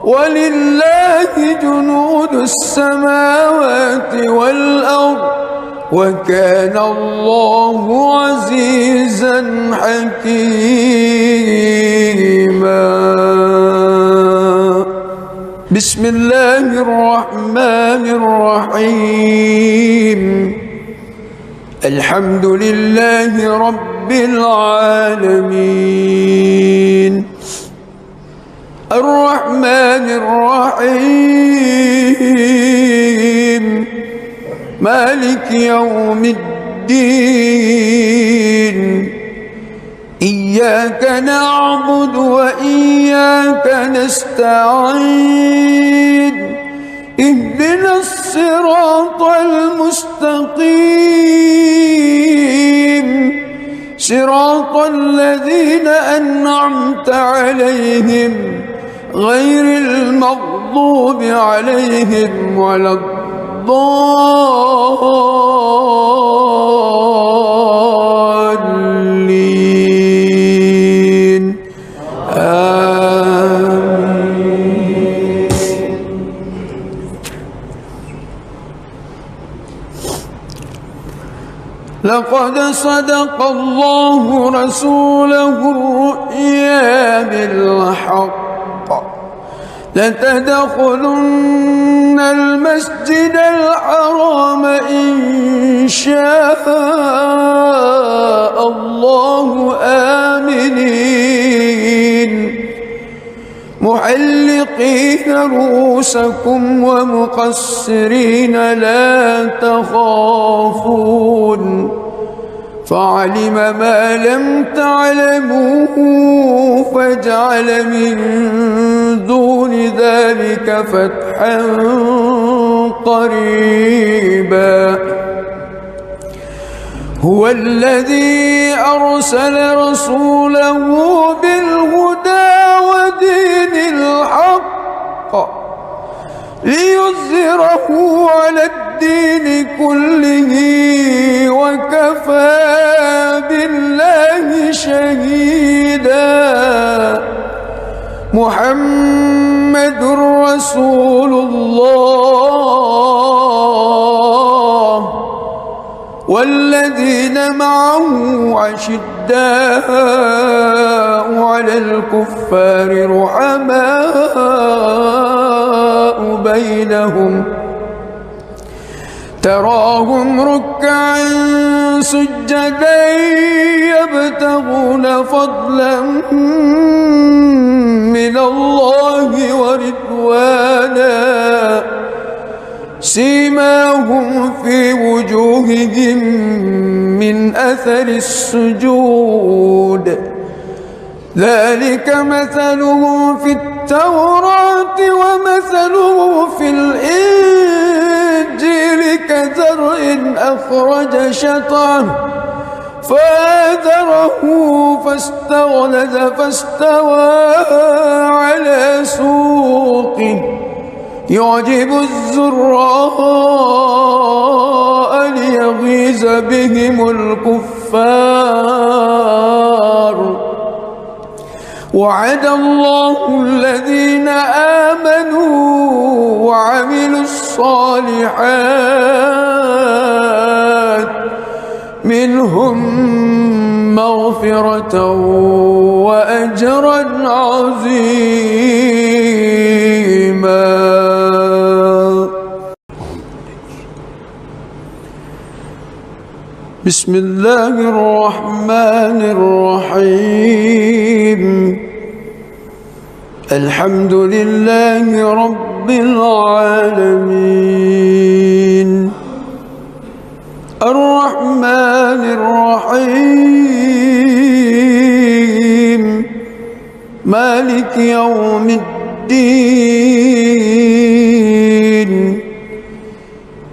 A: ولله جنود السماوات والأرض وكان الله عزيزا حكيما. بسم الله الرحمن الرحيم. الحمد لله رب العالمين الرحمن الرحيم مالك يوم الدين إياك نعبد وإياك نستعين اهدنا الصراط المستقيم صراط الذين أنعمت عليهم غير المغضوب عليهم ولا الضالين آمين. لقد صدق الله رسوله الرؤيا بالحق لتدخلن المسجد الحرام إن شاء الله آمنين محلقين رؤوسكم ومقصرين لا تخافون فعلم ما لم تعلموا فجعل من دون ذلك فتحا قريبا. هو الذي أرسل رسوله بالهدى ودين الحق ليظهره على الدين كله وكفى بالله شهيدا. محمد رسول الله والذين معه أشداء على الكفار رحماء بينهم تراهم ركعا سجدا يبتغون فضلا من الله ورضوانا سيماهم في وجوههم من أثر السجود ذلك مثلهم في التوراة ومثله في الإنجيل كزرع أخرج شطأه فآزره فاستغلظ فاستوى على سوقه يعجب الزراء ليغيظ بهم الكفار. وعد الله الذين آمنوا وعملوا الصالحات منهم مغفرة وأجرا عظيما. بسم الله الرحمن الرحيم الحمد لله رب العالمين الرحمن الرحيم مالك يوم الدين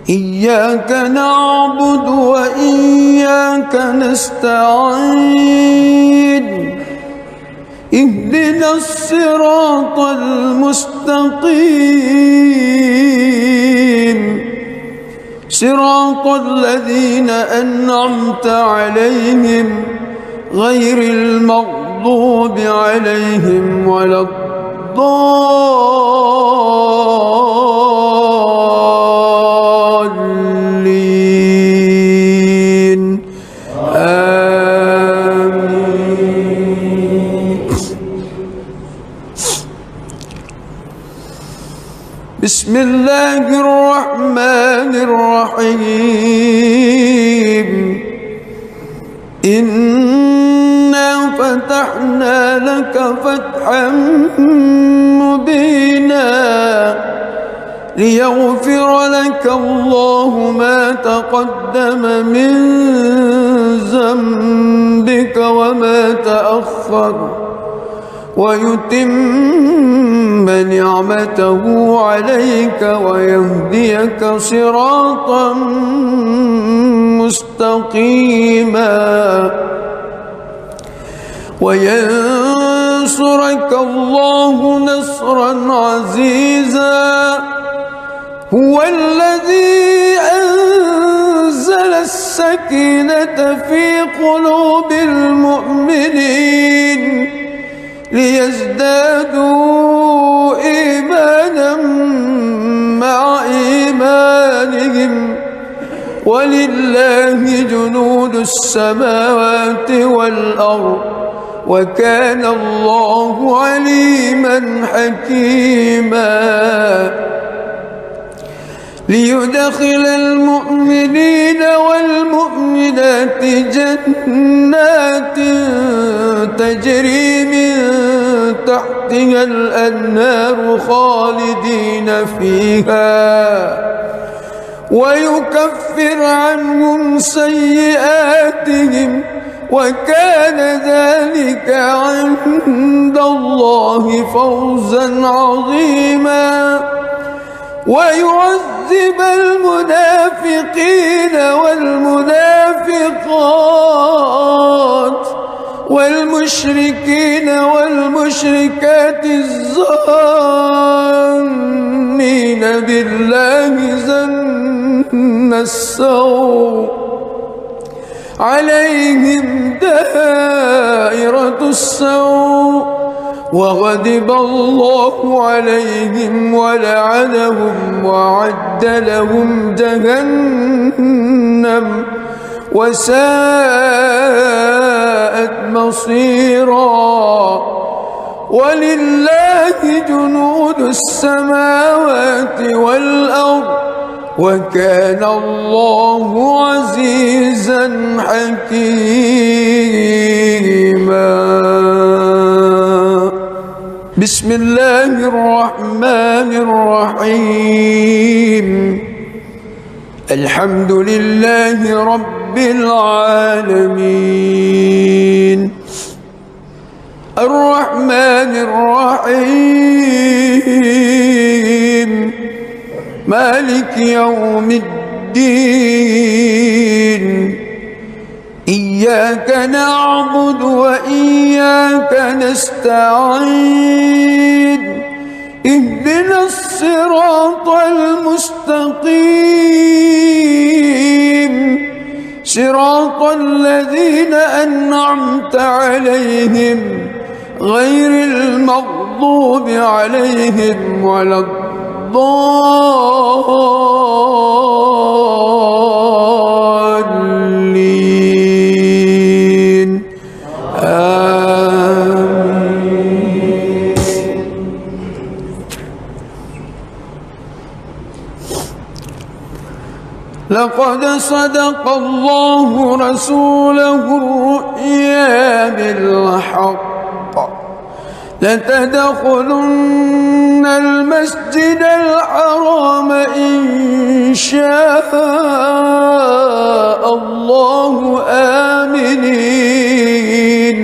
A: إياك نعبد وإياك نستعين اهدنا الصراط المستقيم صراط الذين أنعمت عليهم غير المغضوب عليهم ولا الضالين الضالين آمين. بسم الله الرحمن الرحيم. إنا فتحنا لك فتحا مبينا ليغفر لك الله ما تقدم من ذنبك وما تأخر ويتم نعمته عليك ويهديك صراطا مستقيما وينصرك الله نصرا عزيزا. هو الذي أنزل السكينة في قلوب المؤمنين ليزدادوا إيمانا مع إيمانهم ولله جنود السماوات والأرض وكان الله عليما حكيما. ليدخل المؤمنين والمؤمنات جنات تجري من تحتها الأنهار خالدين فيها ويكفر عنهم سيئاتهم وكان ذلك عند الله فوزا عظيما. ويعذب المنافقين والمنافقات والمشركين والمشركات الظانين بالله ظن السوء عليهم دائرة السوء وغضب الله عليهم ولعنهم وأعد لهم جهنم وساءت مصيرا. ولله جنود السماوات والأرض وكان الله عزيزا حكيما. بسم الله الرحمن الرحيم. الحمد لله رب العالمين الرحمن الرحيم مالك يوم الدين. إياك نعبد وإياك نستعين. اهدنا الصراط المستقيم صراط الذين أنعمت عليهم غير المغضوب عليهم ولا الضالين آمين. لقد صدق الله رسوله الرؤيا بالحق لتدخلن المسجد الحرام إن شاء الله آمنين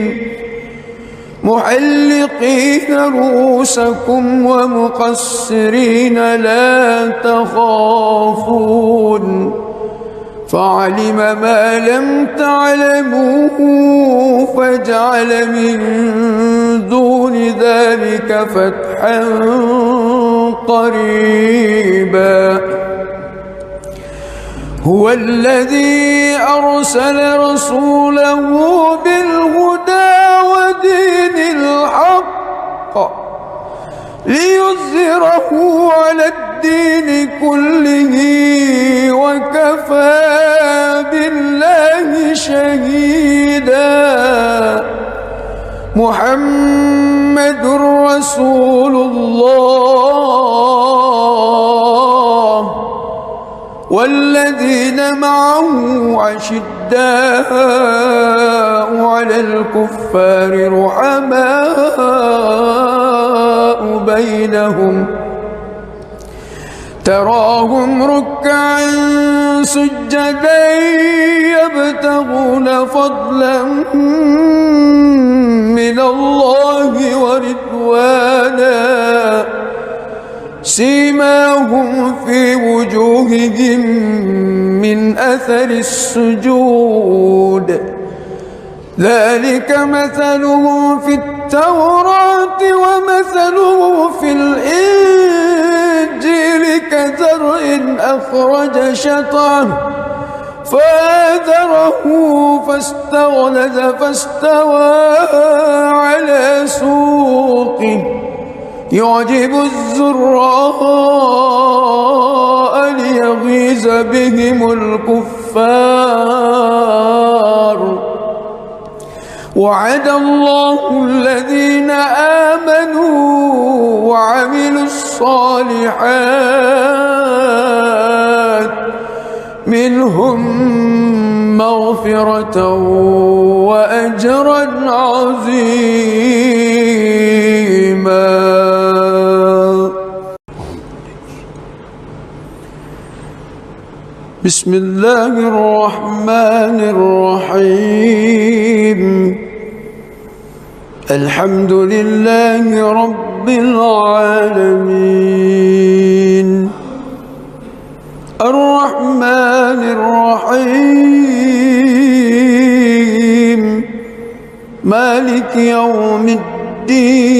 A: محلقين رؤوسكم ومقصرين لا تخافون فعلم ما لم تعلموا فجعل من دون ذلك فتحا قريبا. هو الذي أرسل رسوله بالهدى ودين الحق ليظهره على الدين كله وكفى بالله شهيدا. محمد رسول الله والذين معه أشداء على الكفار رحماء بينهم تراهم ركعا سجدا يبتغون فضلا من الله ورضوانا سيماهم في وجوههم من أثر السجود ذلك مثلهم في التوراة ومثلهم في الإنجيل كزرع أخرج شطأه فآزره فاستغلظ فاستوى على سوقه يعجب الزراء ليغيظ بهم الكفار. وعد الله الذين آمنوا وعملوا الصالحات منهم مغفرة وأجرا عظيما. بسم الله الرحمن الرحيم. الحمد لله رب العالمين الرحمن الرحيم مالك يوم الدين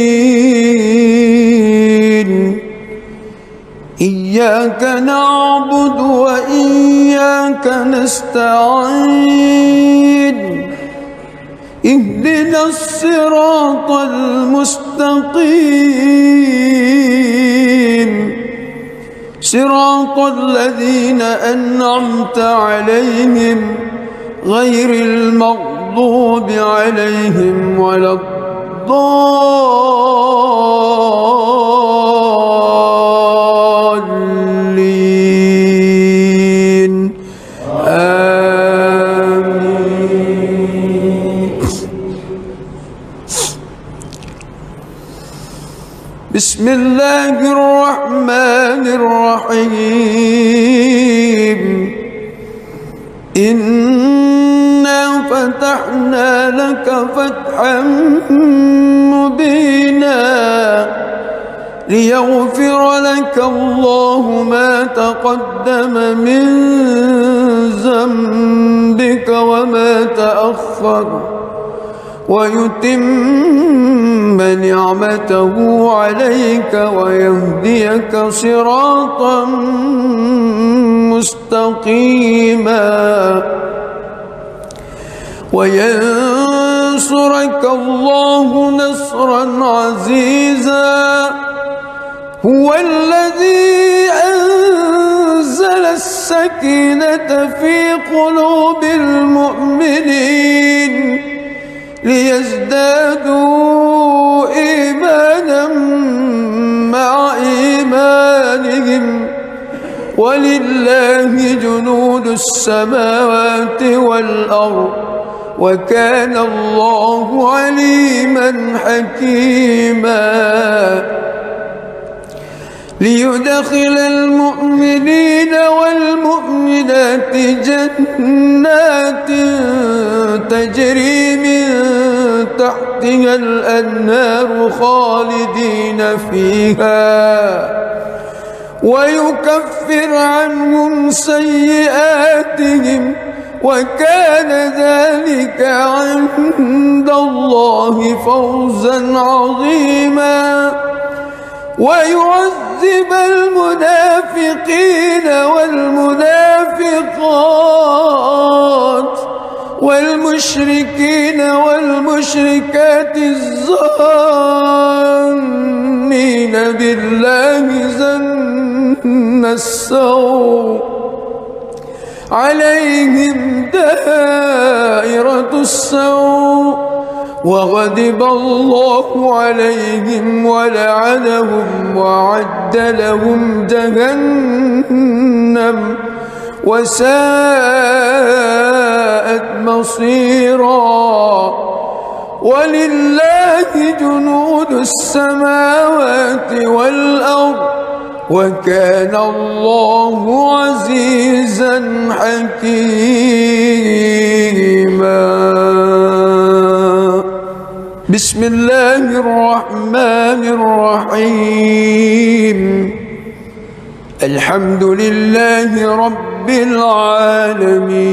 A: إياك نعبد وإياك نستعين اهدنا الصراط المستقيم صراط الذين أنعمت عليهم غير المغضوب عليهم ولا الضالين آمين. بسم الله الرحمن الرحيم. إنا فتحنا لك فتحا مبينا ليغفر لك الله ما تقدم من ذنبك وما تأخر ويتم نعمته عليك ويهديك صراطا مستقيما وينصرك الله نصرا عزيزا. هو الذي أنزل السكينة في قلوب المؤمنين ليزدادوا إيمانا مع إيمانهم ولله جنود السماوات والأرض وكان الله عليما حكيما. ليدخل المؤمنين والمؤمنات جنات تجري من تحتها الأنهار خالدين فيها ويكفر عنهم سيئاتهم وكان ذلك عند الله فوزا عظيما. ويعذب المنافقين والمنافقات والمشركين والمشركات الظانين ولله زن السوء عليهم دائرة السوء وغضب الله عليهم ولعنهم وأعد لهم جهنم وساءت مصيرا ولله جنود السماوات والأرض وكان الله عزيزا حكيما. بسم الله الرحمن الرحيم. الحمد لله رب العالمين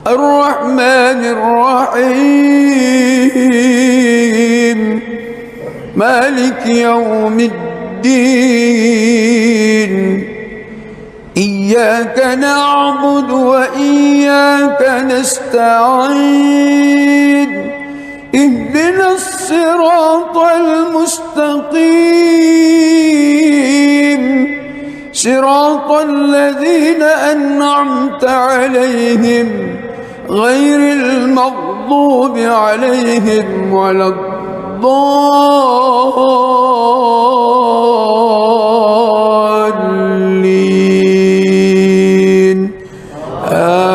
A: الرحمن الرحيم مالك يوم الدين إياك نعبد وإياك نستعين اهدنا الصراط المستقيم صراط الذين أنعمت عليهم غير المغضوب عليهم ولا الضالين آمين.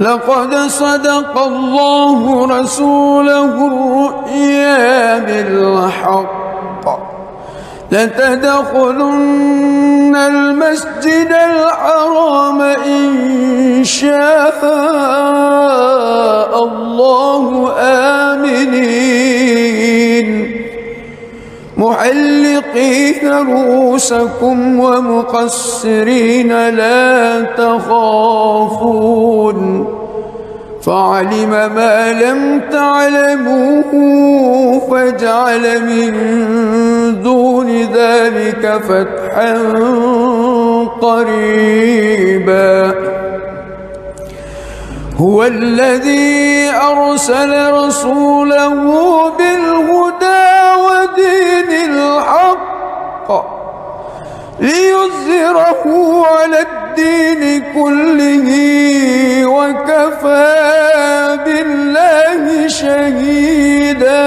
A: لقد صدق الله رسوله الرؤيا بالحق لتدخلن المسجد الحرام إن شاء الله آمنين محلقين رؤوسكم ومقصرين لا تخافون فعلم ما لم تعلموا فجعل من دون ذلك فتحا قريبا. هو الذي أرسل رسوله بالهدى ودين الحق ليظهره على الدين كله وكفى بالله شهيدا.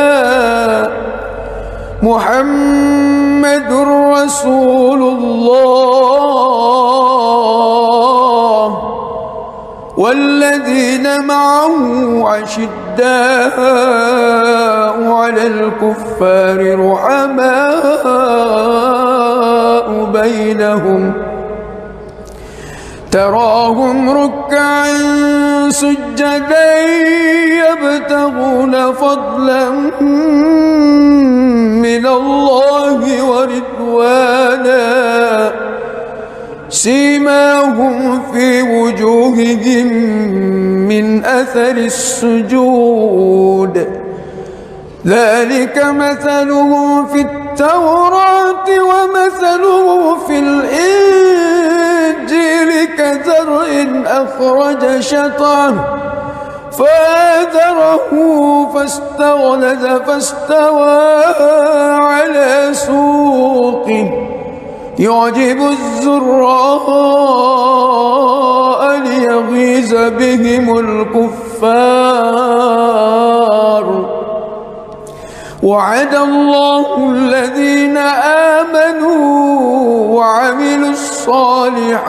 A: محمد رسول الله والذين معه أشداء على الكفار رحماء بينهم تراهم ركعا سجدا يبتغون فضلا من الله ورضوانا سيماهم في وجوههم من أثر السجود ذلك مثلهم في التوراة ومثله في الإنجيل كزرع أخرج شطأه فآزره فاستغلظ فاستوى على سوقه يعجب الزراء ليغيظ بهم الكفار. وعد الله الذين آمنوا وعملوا الصالحات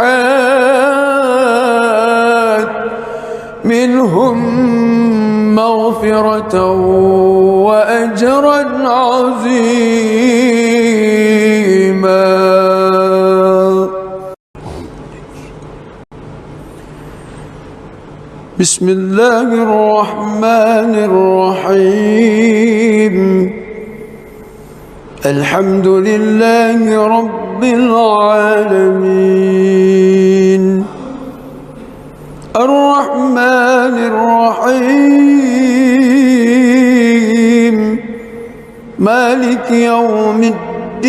A: منهم مغفرة وأجرا عظيما. بسم الله الرحمن الرحيم. الحمد لله رب العالمين الرحمن الرحيم مالك يوم الدين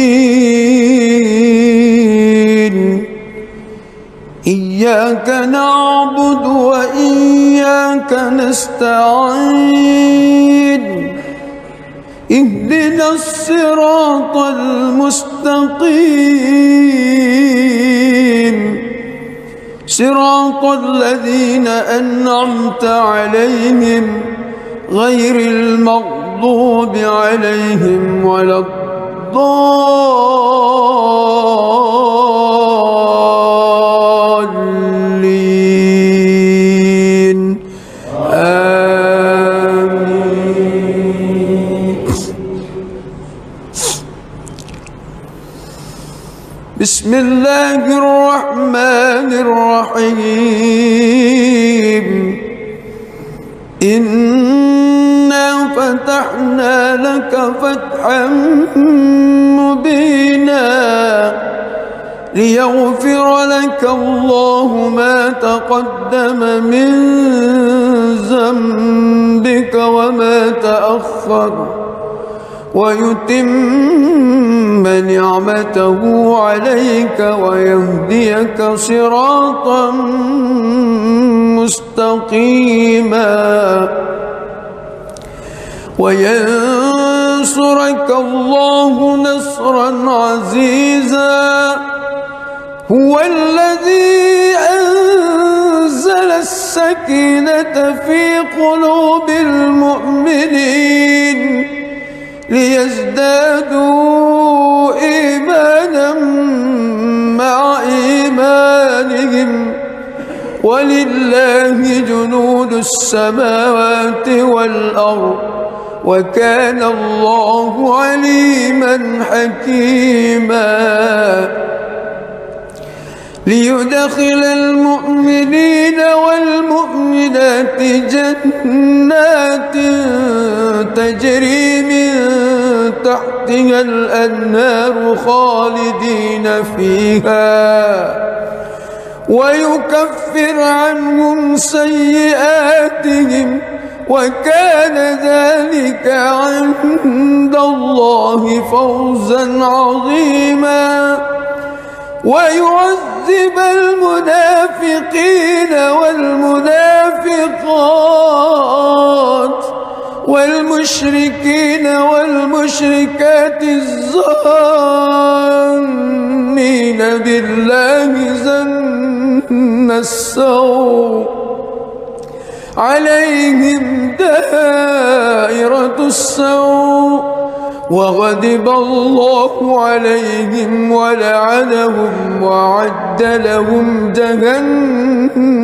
A: إياك إياك نعبد وإياك نستعين اهدنا الصراط المستقيم صراط الذين أنعمت عليهم غير المغضوب عليهم ولا الضالين آمين. بسم الله الرحمن الرحيم إنا فتحنا لك فتحا مبينا ليغفر لك الله ما تقدم من ذنبك وما تأخر ويتم نعمته عليك ويهديك صراطا مستقيما وينصرك الله نصرا عزيزا هو الذي أنزل السكينة في قلوب المؤمنين ليزدادوا إيمانا مع إيمانهم ولله جنود السماوات والأرض وكان الله عليما حكيما ليدخل المؤمنين والمؤمنات جنات تجري من تحتها الأنهار خالدين فيها ويكفر عنهم سيئاتهم وكان ذلك عند الله فوزا عظيما ويعذب المنافقين والمنافقات والمشركين والمشركات الظانين بالله ظن السوء عليهم دائرة السوء وغضب الله عليهم ولعنهم وأعد لهم جهنم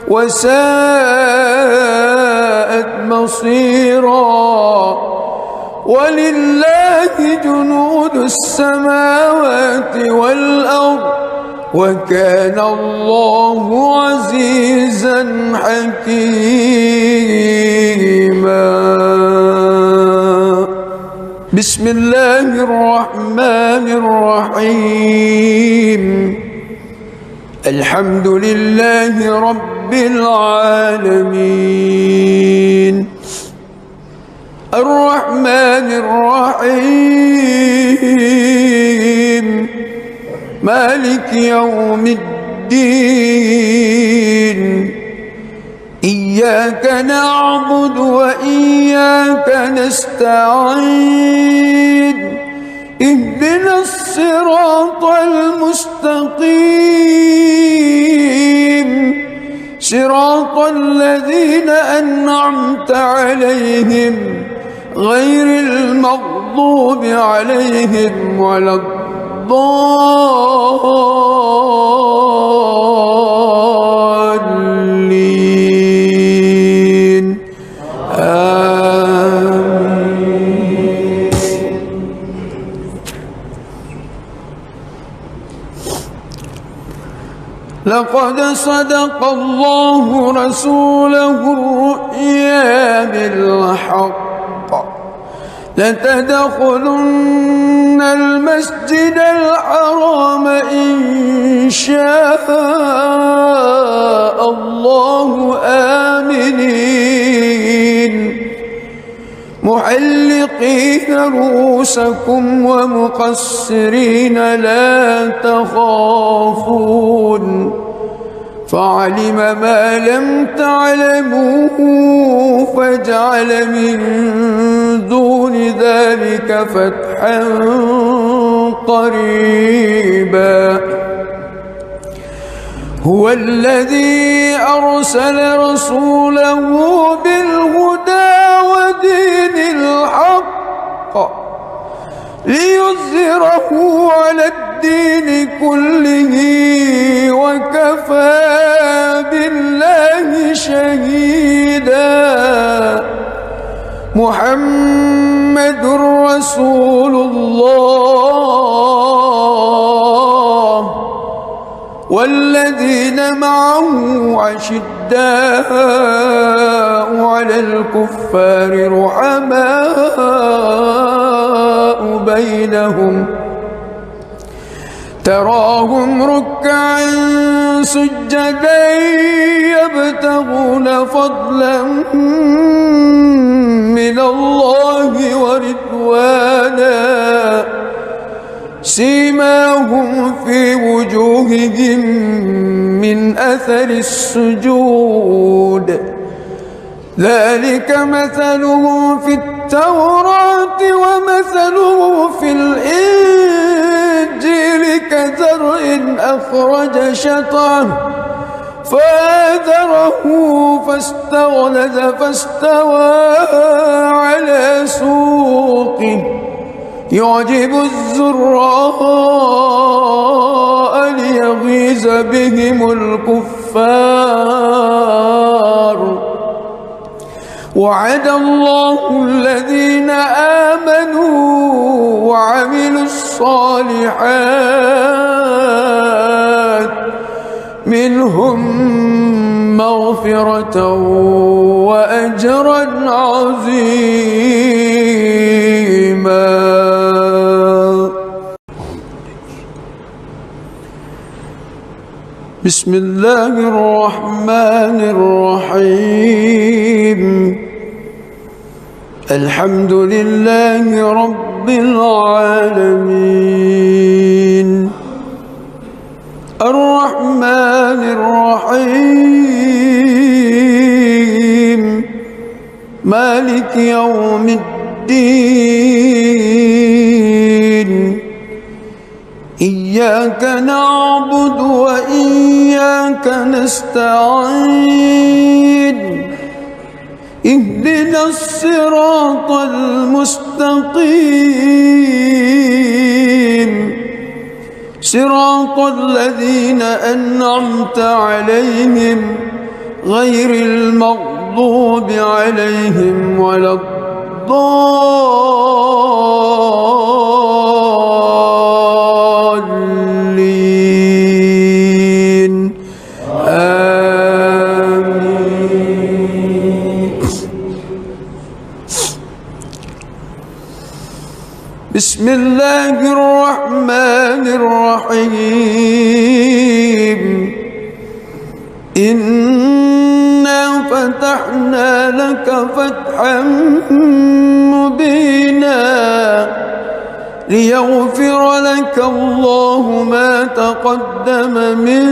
A: وساءت مصيرا ولله جنود السماوات والأرض وكان الله عزيزا حكيما. بسم الله الرحمن الرحيم الحمد لله رب العالمين الرحمن الرحيم مالك يوم الدين إياك نعبد وإياك نستعين اهدنا الصراط المستقيم صراط الذين أنعمت عليهم غير المغضوب عليهم ولا الضالين آمين. لقد صدق الله رسوله الرؤيا بالحق لتدخلن المسجد الحرام إن شاء الله آمنين محلقين رؤوسكم ومقصرين لا تخافون فعلم ما لم تعلموا فجعل من دون ذلك فتحا قريبا هو الذي أرسل رسوله بالهدى ودين الحق ليظهره على الدين كله وكفى بالله شهيدا محمد رسول الله والذين معه أشداء على الكفار رحماء بينهم تراهم ركعا سجدا يبتغون فضلا من الله ورضوانا سيماهم في وجوههم من أثر السجود ذلك مثلهم في التوراة ومثلهم في الإنجيل كزرع أخرج شطأه فآزره فاستغلظ فاستوى على سوقه يعجب الزراء ليغيظ بهم الكفار وعد الله الذين آمنوا وعملوا الصالحات منهم مغفرة وأجرا عظيما. بسم الله الرحمن الرحيم الحمد لله رب العالمين الرحمن الرحيم مالك يوم الدين إياك نعبد وإياك نستعين اهدنا الصراط المستقيم صراط الذين أنعمت عليهم غير المغضوب عليهم ولا الضالين آمين. بسم الله الرحمن الرحيم إنا فتحنا لك فتحا مبينا ليغفر لك الله ما تقدم من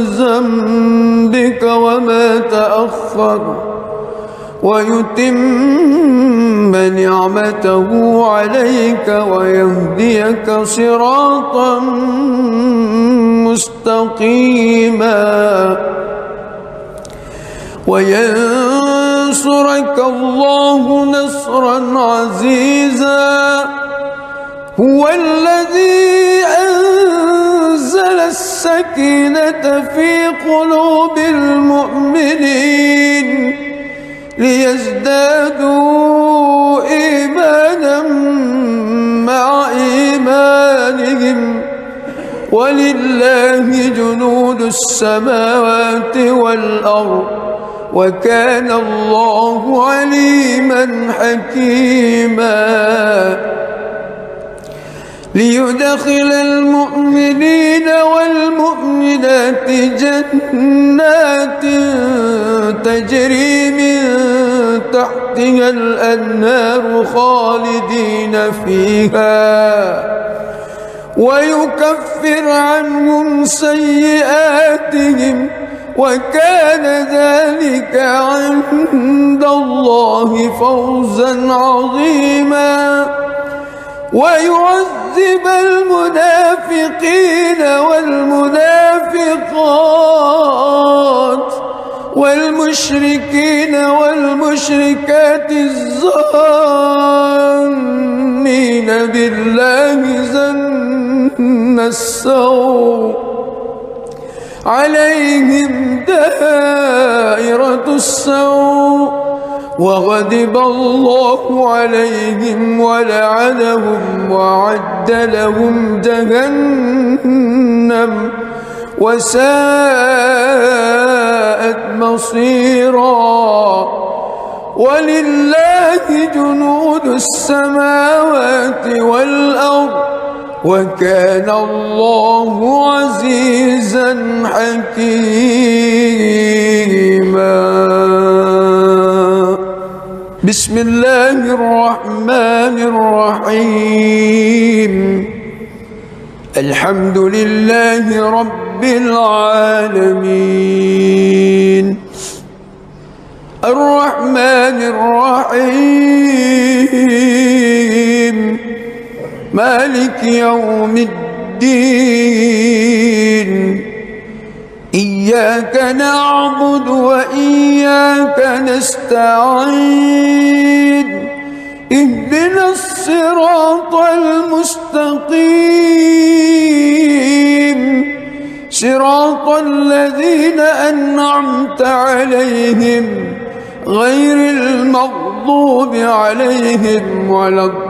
A: ذنبك وما تأخر ويتم نعمته عليك ويهديك صراطا مستقيما وينصرك الله نصرا عزيزا هو الذي أنزل السكينة في قلوب المؤمنين ليزدادوا إيمانا مع إيمانهم ولله جنود السماوات والأرض وكان الله عليما حكيما ليدخل المؤمنين والمؤمنات جنات تجري من تحتها الأنهار خالدين فيها ويكفر عنهم سيئاتهم وكان ذلك عند الله فوزا عظيما ويعذب المنافقين والمنافقات والمشركين والمشركات الظانين بالله ظن السوء عليهم دائرة السوء وغضب الله عليهم ولعنهم وأعد لهم جهنم وساءت مصيرا ولله جنود السماوات والأرض وكان الله عزيزا حكيما. بسم الله الرحمن الرحيم. الحمد لله رب العالمين الرحمن الرحيم مالك يوم الدين إياك نعبد وإياك نستعين اهدنا الصراط المستقيم صراط الذين أنعمت عليهم غير المغضوب عليهم ولا الضالين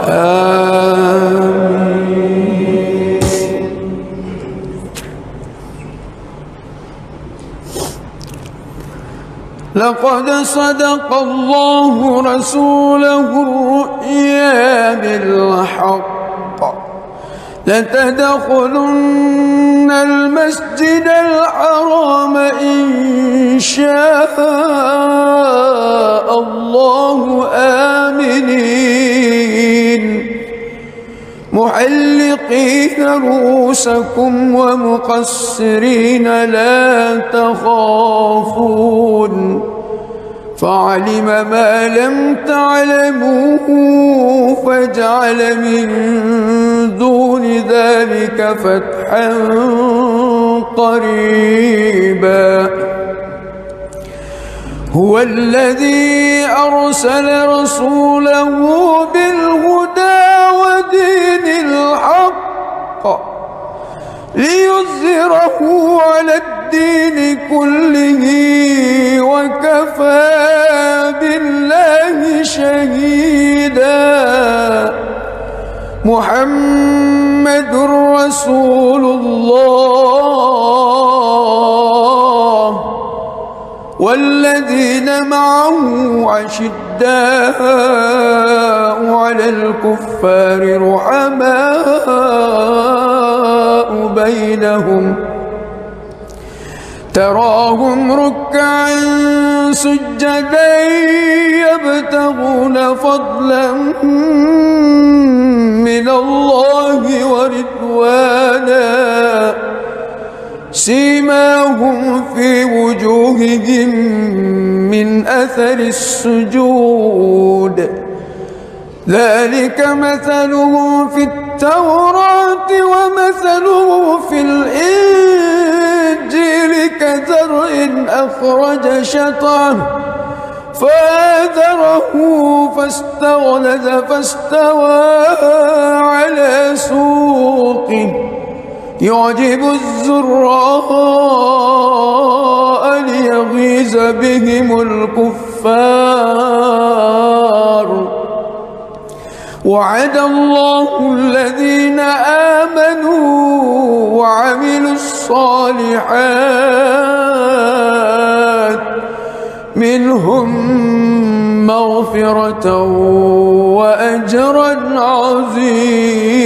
A: آمين. لقد صدق الله رسوله الرؤيا بالحق لتدخلن المسجد الحرام إن شاء الله آمنين محلقين رؤوسكم ومقصرين لا تخافون فعلم ما لم تعلموا فجعل من دون ذلك فتحا قريبا. هو الذي أرسل رسوله بالهدى ودين الحق ليظهره على الدين كله وكفى بالله شهيدا. محمد رسول الله والذين معه أشداء على الكفار رحماء بينهم تراهم ركعا سجدا يبتغون فضلا من الله ورضوانا سيماهم في وجوههم من أثر السجود ذلك مثلهم في التوراة ومثله في الإنجيل كزرع أخرج شطأه فآزره فاستغلظ فاستوى على سوقه يعجب الزراء ليغيظ بهم الكفار. وعد الله الذين آمنوا وعملوا الصالحات منهم مغفرة وأجرا عظيما.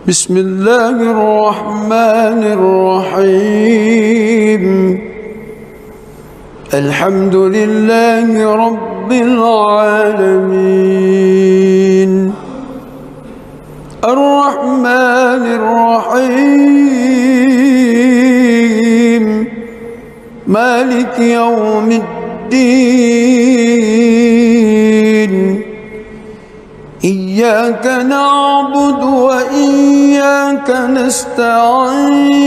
A: بسم الله الرحمن الرحيم الحمد لله رب العالمين الرحمن الرحيم مالك يوم الدين إياك نعبد وإياك نستعين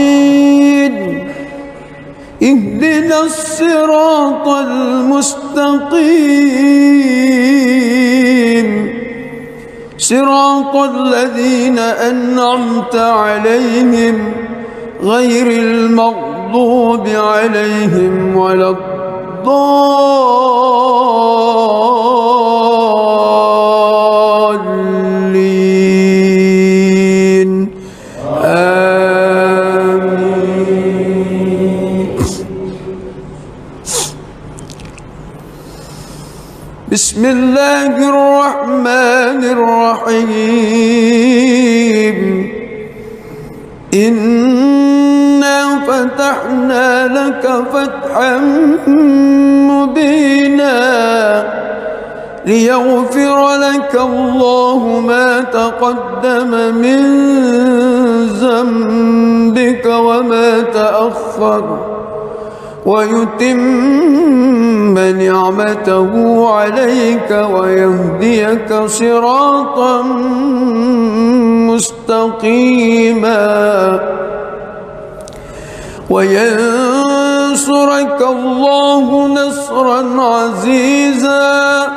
A: اهدنا الصراط المستقيم صراط الذين أنعمت عليهم غير المغضوب عليهم ولا الضالين آمين. بسم الله الرحمن الرحيم إنا فتحنا لك فتحا مبينا ليغفر لك الله ما تقدم من ذنبك وما تأخر ويتم نعمته عليك ويهديك صراطا مستقيما وينصرك الله نصرا عزيزا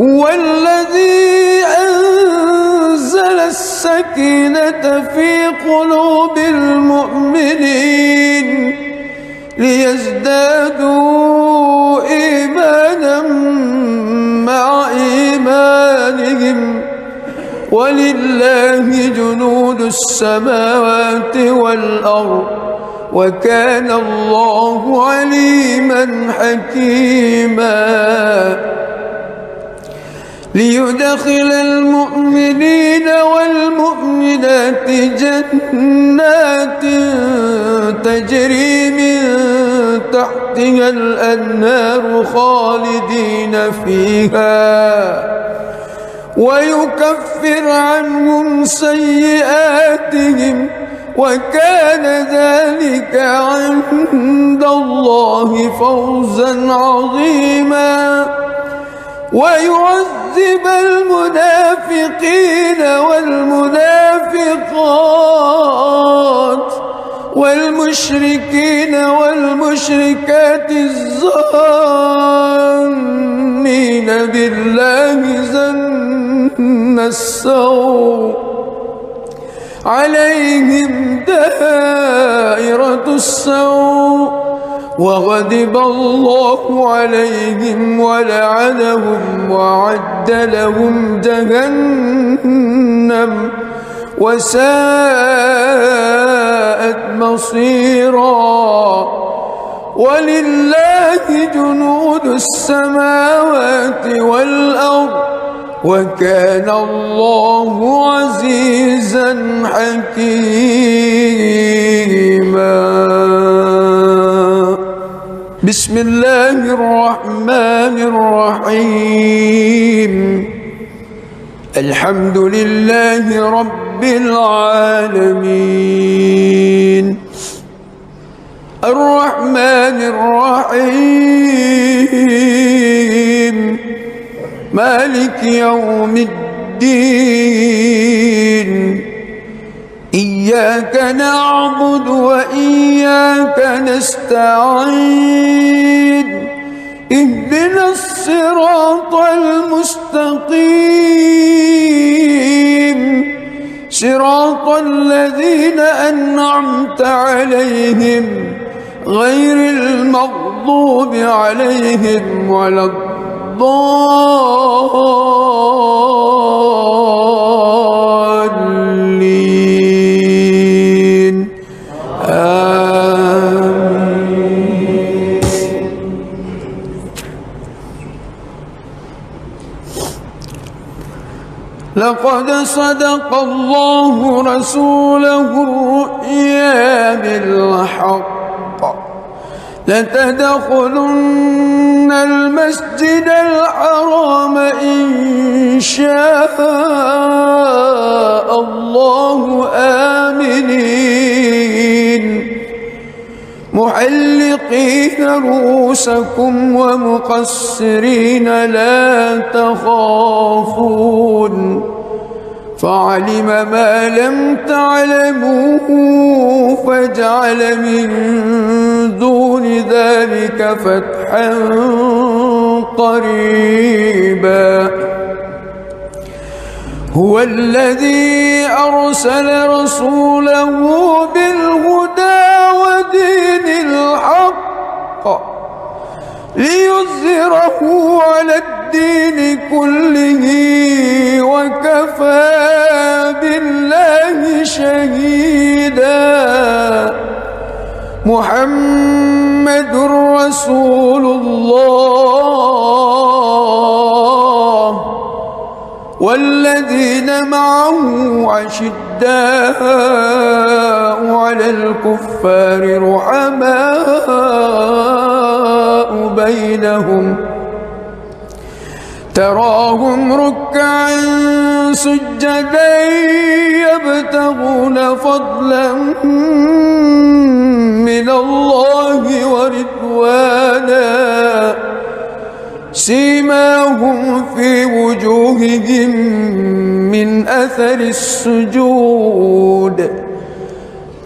A: هو الذي أنزل السكينة في قلوب المؤمنين ليزدادوا إيمانا مع إيمانهم ولله جنود السماوات والأرض وكان الله عليما حكيما ليدخل المؤمنين والمؤمنات جنات تجري من تحتها الأنهار خالدين فيها ويكفر عنهم سيئاتهم وكان ذلك عند الله فوزا عظيما ويعذب المنافقين والمنافقات والمشركين والمشركات الظانين بالله ظن السوء عليهم دائرة السوء وغضب الله عليهم ولعنهم وأعد لهم جهنم وساءت مصيرا ولله جنود السماوات والأرض وكان الله عزيزا حكيما بسم الله الرحمن الرحيم الحمد لله رب العالمين الرحمن الرحيم مالك يوم الدين إياك نعبد وإياك نستعين اهدنا الصراط المستقيم صراط الذين أنعمت عليهم غير المغضوب عليهم ولا الضالين آمين. لقد لقد صدق الله رسوله الرؤيا بالحق لتدخلن المسجد الحرام إن شاء الله آمنين محلقين رؤوسكم ومقصرين لا تخافون فعلم ما لم تعلموا فجعل من دون ذلك فتحا قريبا هو الذي أرسل رسوله بالهدى ودين الحق ليظهره على الدين كله وكفى بالله شهيدا محمد رسول الله والذين معه أشداء على الكفار رحماء بينهم تراهم ركعا سجدا يبتغون فضلا من الله ورضوانا سيماهم في وجوههم من أثر السجود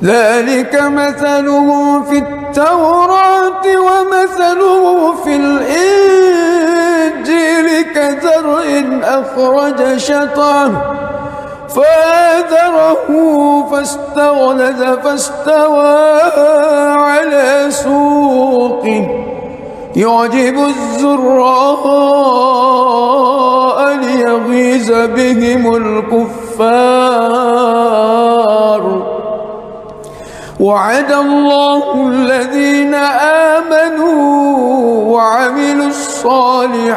A: ذلك مثلهم في التوراة ومثله في الإنجيل كزرع أخرج شطأه فآزره فاستغلظ فاستوى على سوقه يعجب الزراء ليغيظ بهم الكفار وعد الله الذين آمنوا وعملوا الصالحات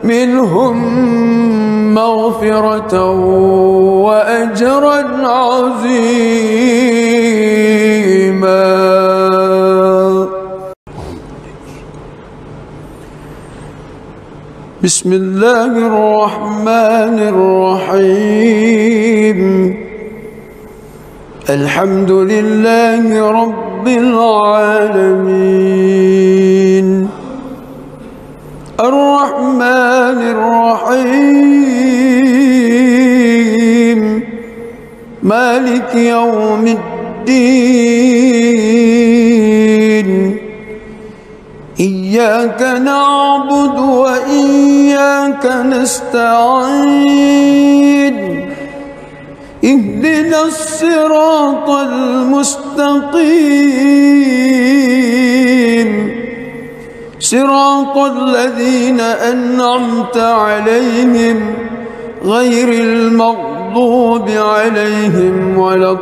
A: منهم مغفرة وأجرا عظيما. بسم الله الرحمن الرحيم الحمد لله رب العالمين الرحمن الرحيم مالك يوم الدين إياك نعبد وإياك نستعين اهدنا الصراط المستقيم صراط الذين أنعمت عليهم غير المغضوب عليهم ولا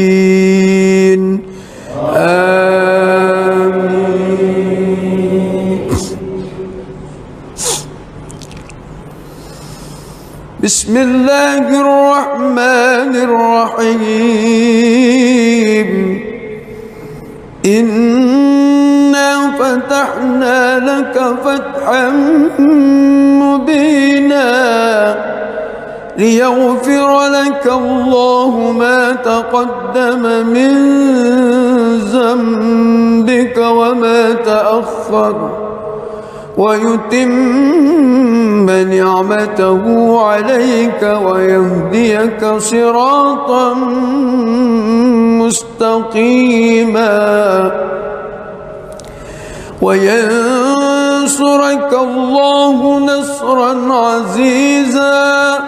A: الضالين آمين. بسم الله الرحمن الرحيم إنا فتحنا لك فتحا مبينا ليغفر لك الله ما تقدم من ذنبك وما تأخر ويتم نعمته عليك ويهديك صراطا مستقيما وينصرك الله نصرا عزيزا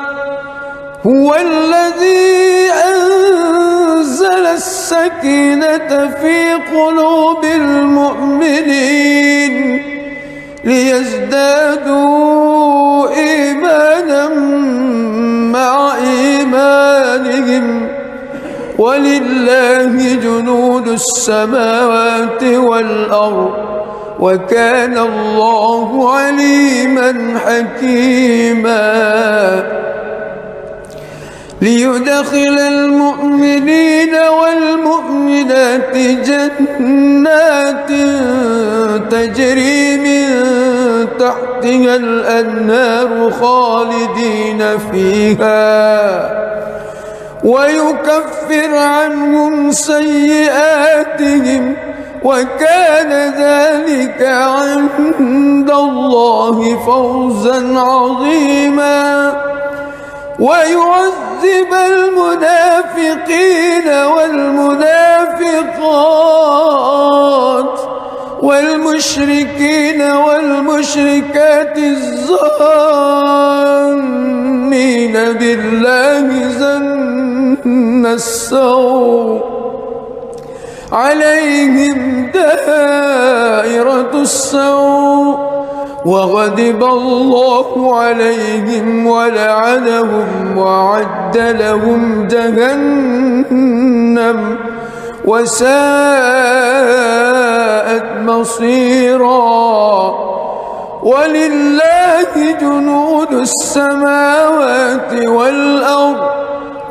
A: هو الذي أنزل السكينة في قلوب المؤمنين ليزدادوا إيمانا مع إيمانهم ولله جنود السماوات والأرض وكان الله عليما حكيما ليدخل المؤمنين والمؤمنات جنات تجري من تحتها الأنهار خالدين فيها ويكفر عنهم سيئاتهم وكان ذلك عند الله فوزا عظيما ويعذب المنافقين والمنافقات والمشركين والمشركات الظانين بالله ظن السوء عليهم دائرة السوء وغضب الله عليهم ولعنهم وأعد لهم جهنم وساءت مصيرا ولله جنود السماوات والأرض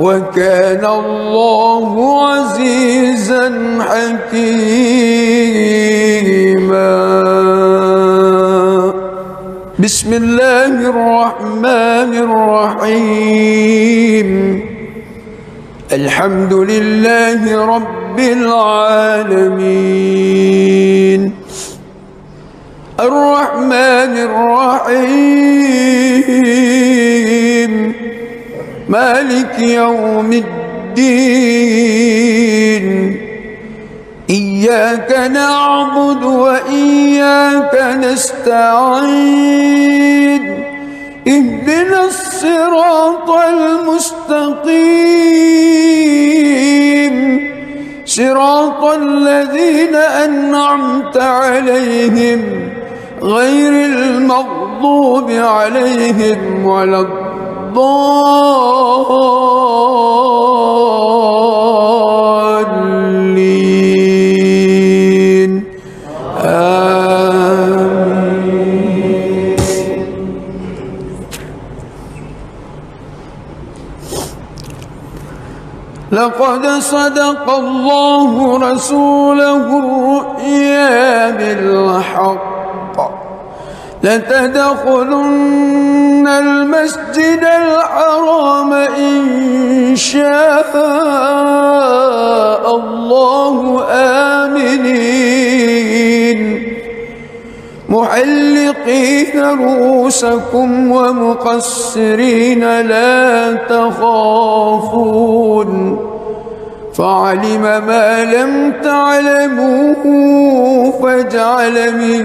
A: وكان الله عزيزا حكيما بسم الله الرحمن الرحيم الحمد لله رب العالمين الرحمن الرحيم مالك يوم الدين إياك نعبد وإياك نستعين اهدنا الصراط المستقيم صراط الذين أنعمت عليهم غير المغضوب عليهم ولا الضالين آمين. لقد صدق الله رسوله الرؤيا بالحق لتدخلن المسجد الحرام إن شاء الله آمنين محلقين رؤوسكم ومقصرين لا تخافون فعلم ما لم تعلموا فجعل من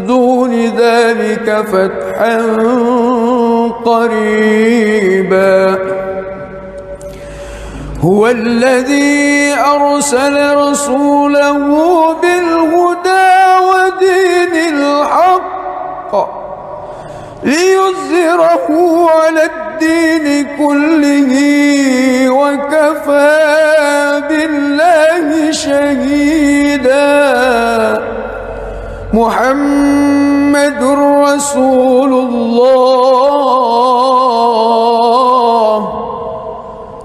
A: دون ذلك فتحا قريبا هو الذي أرسل رسوله بالهدى ودين الحق ليظهره على الدين كله وكفى بالله شهيدا محمد رسول الله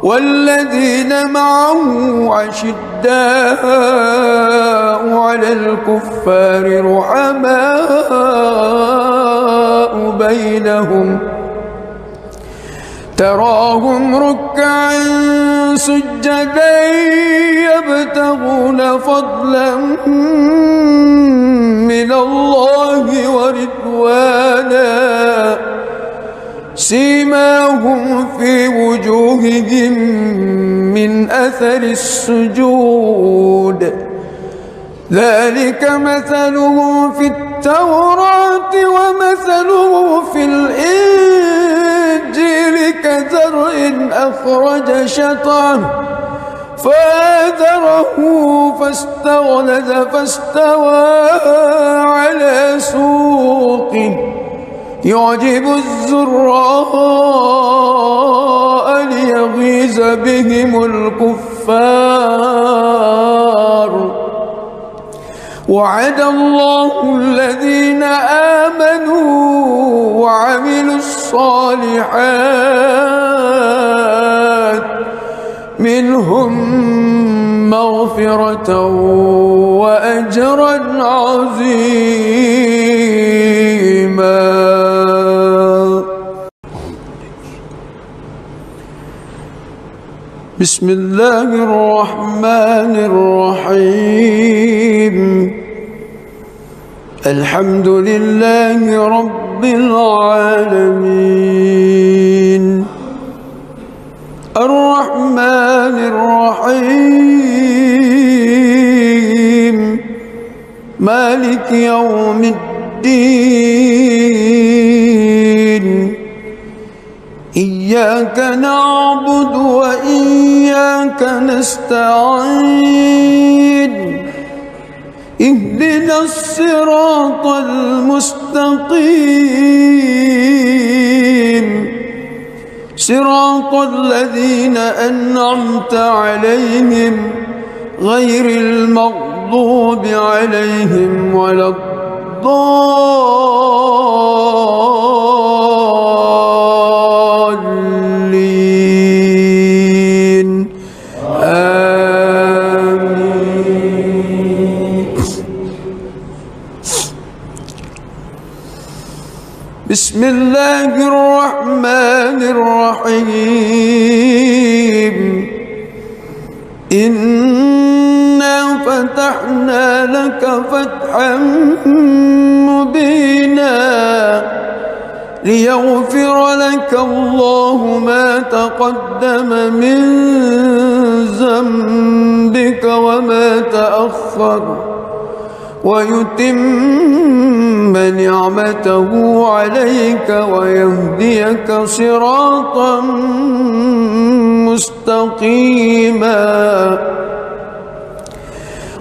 A: والذين معه أشداء على الكفار رحماء بينهم تراهم ركعا سجدا يبتغون فضلا من الله ورضوانا سيماهم في وجوههم من أثر السجود ذلك مثلهم في التوراة ومثله في الإنجيل كزرع أخرج شطأه فآزره فاستغلظ فاستوى على سوقه يعجب الزراء ليغيظ بهم الكفار الكفار. وعد الله الذين آمنوا وعملوا الصالحات منهم مغفرة وأجرا عظيما. بسم الله الرحمن الرحيم. الحمد لله رب العالمين الرحمن الرحيم مالك يوم الدين. إياك نعبد وإياك نستعين. اهدنا الصراط المستقيم صراط الذين أنعمت عليهم غير المغضوب عليهم ولا الضالين. آمين. بسم الله الرحمن الرحيم. إنا فتحنا لك فتحا مبينا ليغفر لك الله ما تقدم من ذنبك وما تأخر ويتم نعمته عليك ويهديك صراطا مستقيما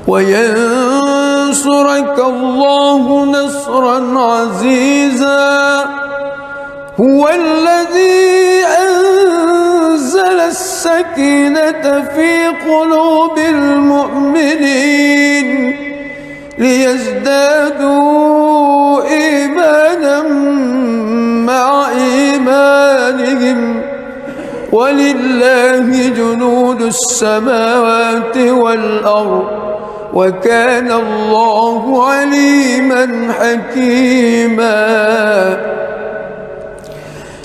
A: وينصرك الله نصرا عزيزا. هو الذي أنزل السكينة في قلوب المؤمنين ليزدادوا إيمانا مع إيمانهم ولله جنود السماوات والأرض وكان الله عليما حكيما.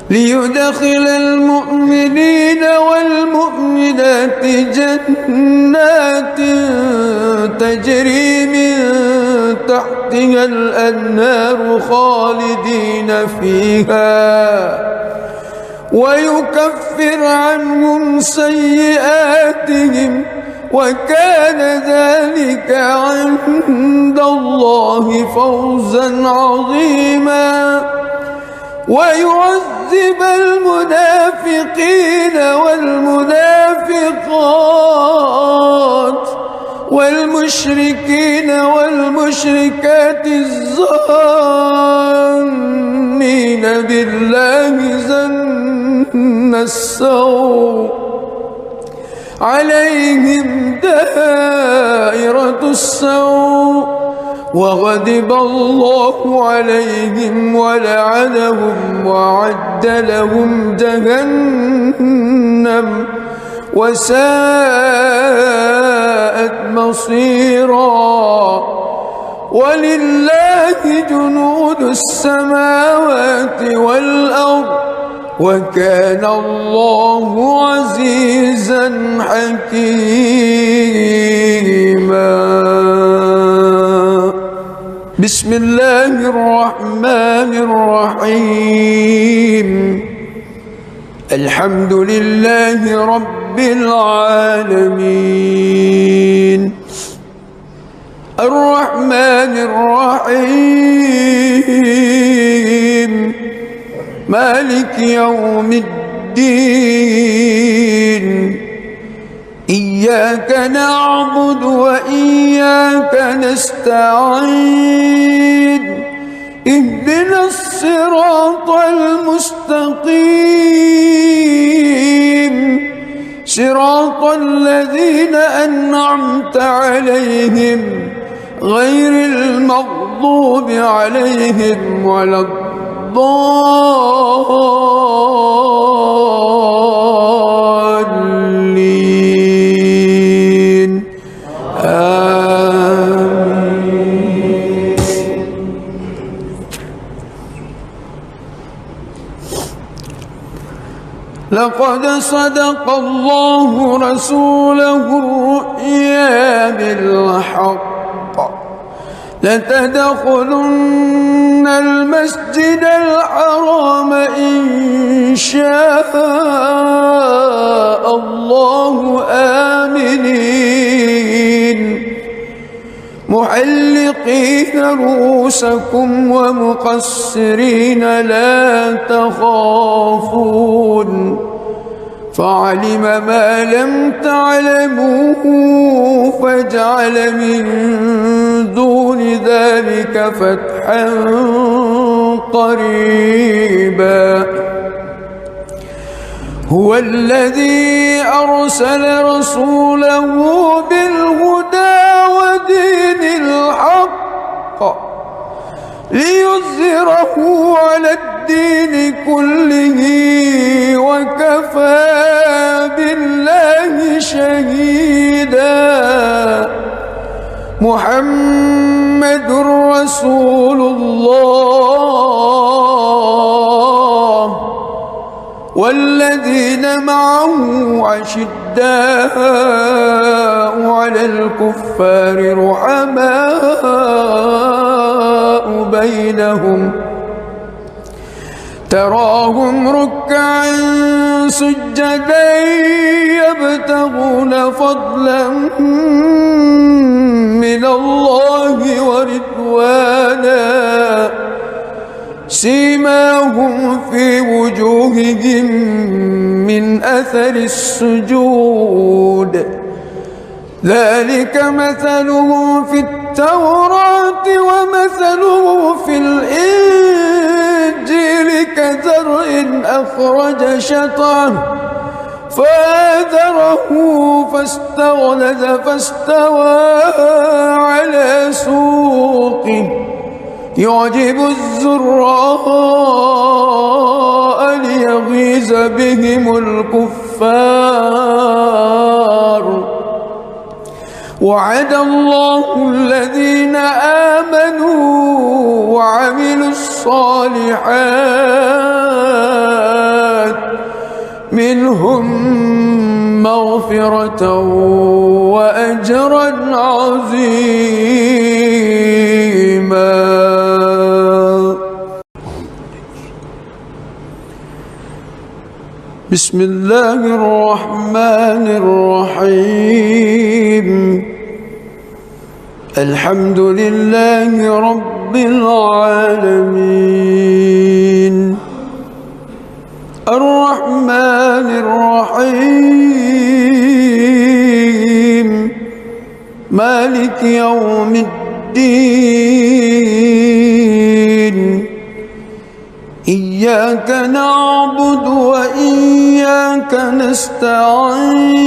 A: ليدخل المؤمنين والمؤمنات جنات تجري من تحتها الأنهار خالدين فيها ويكفر عنهم سيئاتهم وكان ذلك عند الله فوزا عظيما. ويعذب المنافقين والمنافقات والمشركين والمشركات الظانين بالله ظن السوء عليهم دائرة السوء وغضب الله عليهم ولعنهم وأعد لهم جهنم وساءت مصيرا. ولله جنود السماوات والأرض وكان الله عزيزا حكيما. بسم الله الرحمن الرحيم. الحمد لله رب العالمين الرحمن الرحيم مالك يوم الدين. إياك نعبد وإياك نستعين. اهدنا الصراط المستقيم صراط الذين أنعمت عليهم غير المغضوب عليهم ولا الضالين آمين. لقد صدق الله رسوله الرؤيا بالحق لتدخلن المسجد الحرام إن شاء الله آمنين محلقين رؤوسكم ومقصرين لا تخافون فعلم ما لم تعلموا فجعل من دون ذلك فتحا قريبا هو الذي أرسل رسوله بالهدى ودين الحق ليظهره على الدين كله وكفى بالله شهيدا محمد رسول الله والذين معه أشداء على الكفار رحماء بينهم تراهم ركعا سجدا يبتغون فضلا من الله ورضوانا سيماهم في وجوههم من أثر السجود ذلك مثلهم في التوراة ومثله في الإنجيل كزرع أخرج شطأه فآزره فاستغلظ فاستوى على سوقه يعجب الزراء ليغيظ بهم الكفار وعد الله الذين آمنوا وعملوا الصالحات منهم مغفرة وأجرا عظيما. بسم الله الرحمن الرحيم الحمد لله رب العالمين الرحمن الرحيم مالك يوم الدين إياك نعبد وإياك نستعين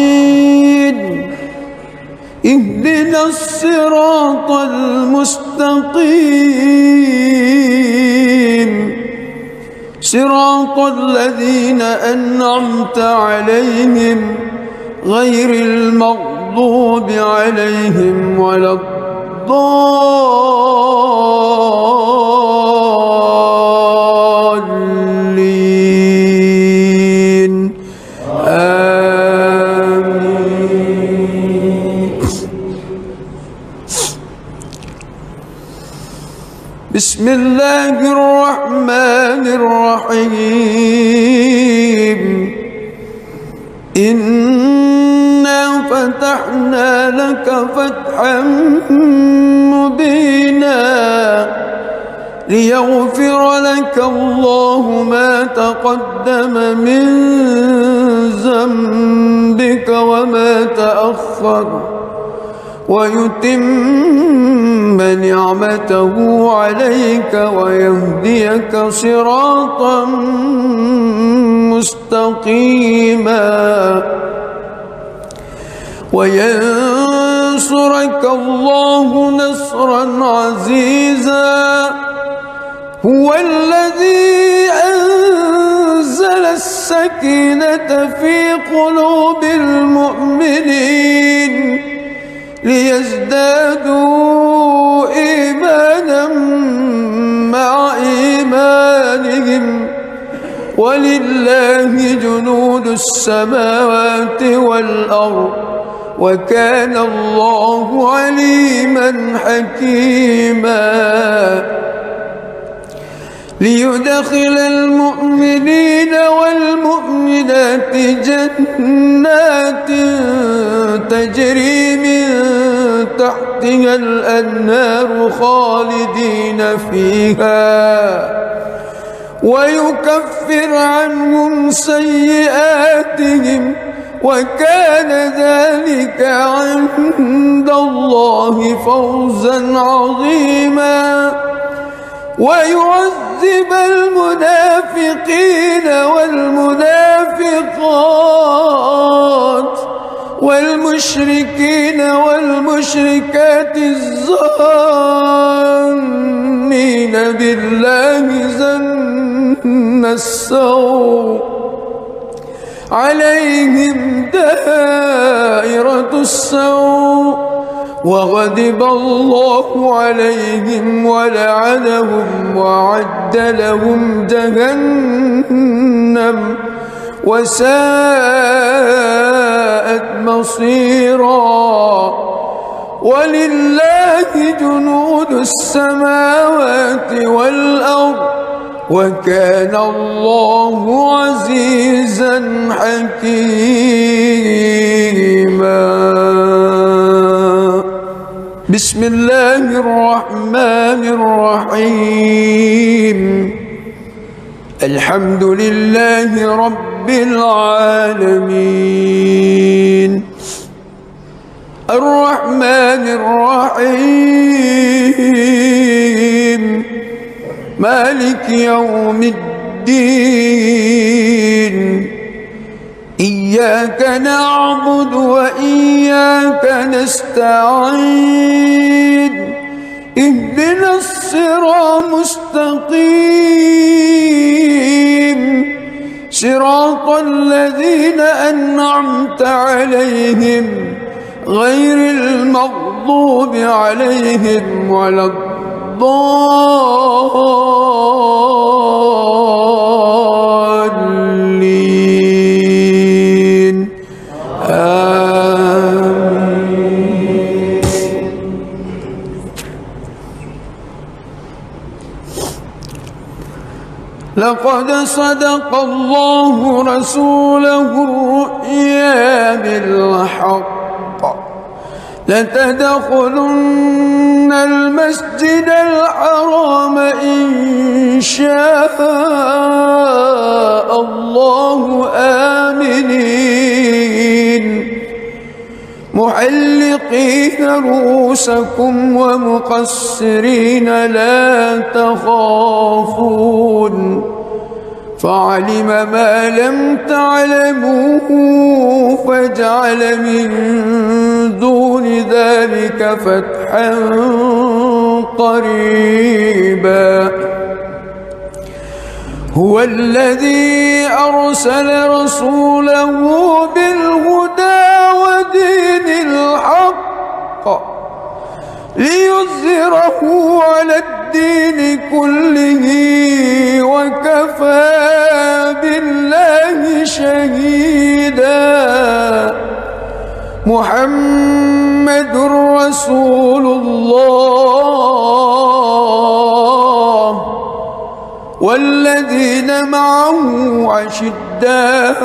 A: اهدنا الصراط المستقيم صراط الذين أنعمت عليهم غير المغضوب عليهم ولا الضالين آمين. بسم الله الرحمن الرحيم إنا فتحنا لك فتحا مبينا ليغفر لك الله ما تقدم من ذنبك وما تأخر ويتم نعمته عليك ويهديك صراطا مستقيما وينصرك الله نصرا عزيزا. هو الذي أنزل السكينة في قلوب المؤمنين ليزدادوا إيمانا مع إيمانهم ولله جنود السماوات والأرض وكان الله عليما حكيما. ليدخل المؤمنين والمؤمنات جنات تجري من تحتها الأنهار خالدين فيها ويكفر عنهم سيئاتهم وكان ذلك عند الله فوزا عظيما. ويعذب المنافقين والمنافقات والمشركين والمشركات الظانين بالله ظن السوء عليهم دائرة السوء وغضب الله عليهم ولعنهم وأعد لهم جهنم وساءت مصيرا. ولله جنود السماوات والأرض وكان الله عزيزا حكيما. بسم الله الرحمن الرحيم. الحمد لله رب العالمين الرحمن الرحيم مالك يوم الدين. إياك نعبد وإياك نستعين. اهدنا الصراط المستقيم صراط الذين أنعمت عليهم غير المغضوب عليهم ولا الضالين. آمين. لقد صدق الله رسوله الرؤيا بالحق لتدخلن المسجد الحرام إن شاء الله آمنين محلقين رؤوسكم ومقصرين لا تخافون فعلم ما لم تعلموا فجعل من دون ذلك فتحا قريبا. هو الذي أرسل رسوله بالهدى ودين الحق ليظهره على الدين كله وكفى بالله شهيدا. محمد رسول الله والذين معه أشداء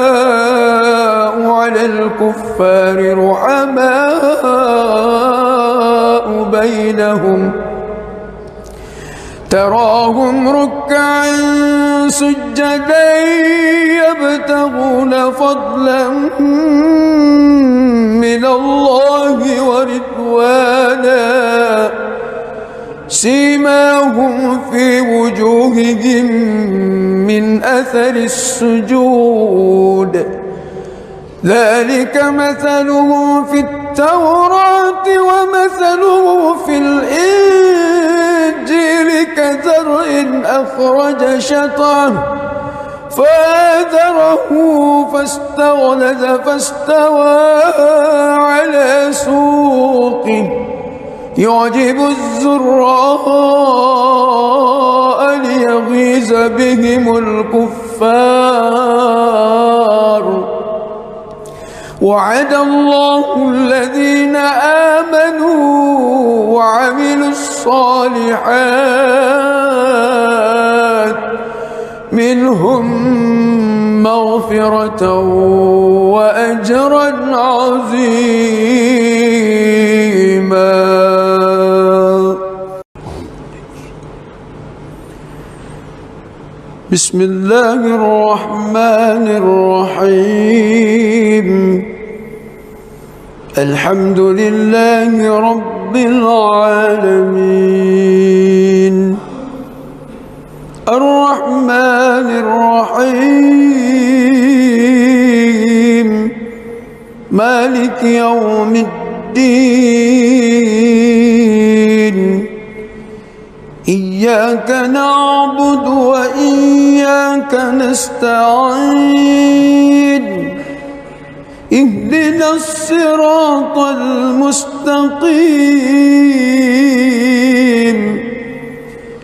A: على الكفار رحماء بينهم تراهم ركعا سجدا يبتغون فضلا من الله ورضوانا سيماهم في وجوههم من أثر السجود ذلك مثله في التوراة ومثله في الإنجيل كزرع أخرج شطأه فآزره فاستغلظ فاستوى على سوقه يعجب الزراء ليغيظ بهم الكفار وعد الله الذين آمنوا وعملوا الصالحات منهم مغفرة وأجرا عظيما. بسم الله الرحمن الرحيم الحمد لله رب العالمين الرحمن الرحيم مالك يوم الدين إياك نعبد وإياك نستعين اهدنا الصراط المستقيم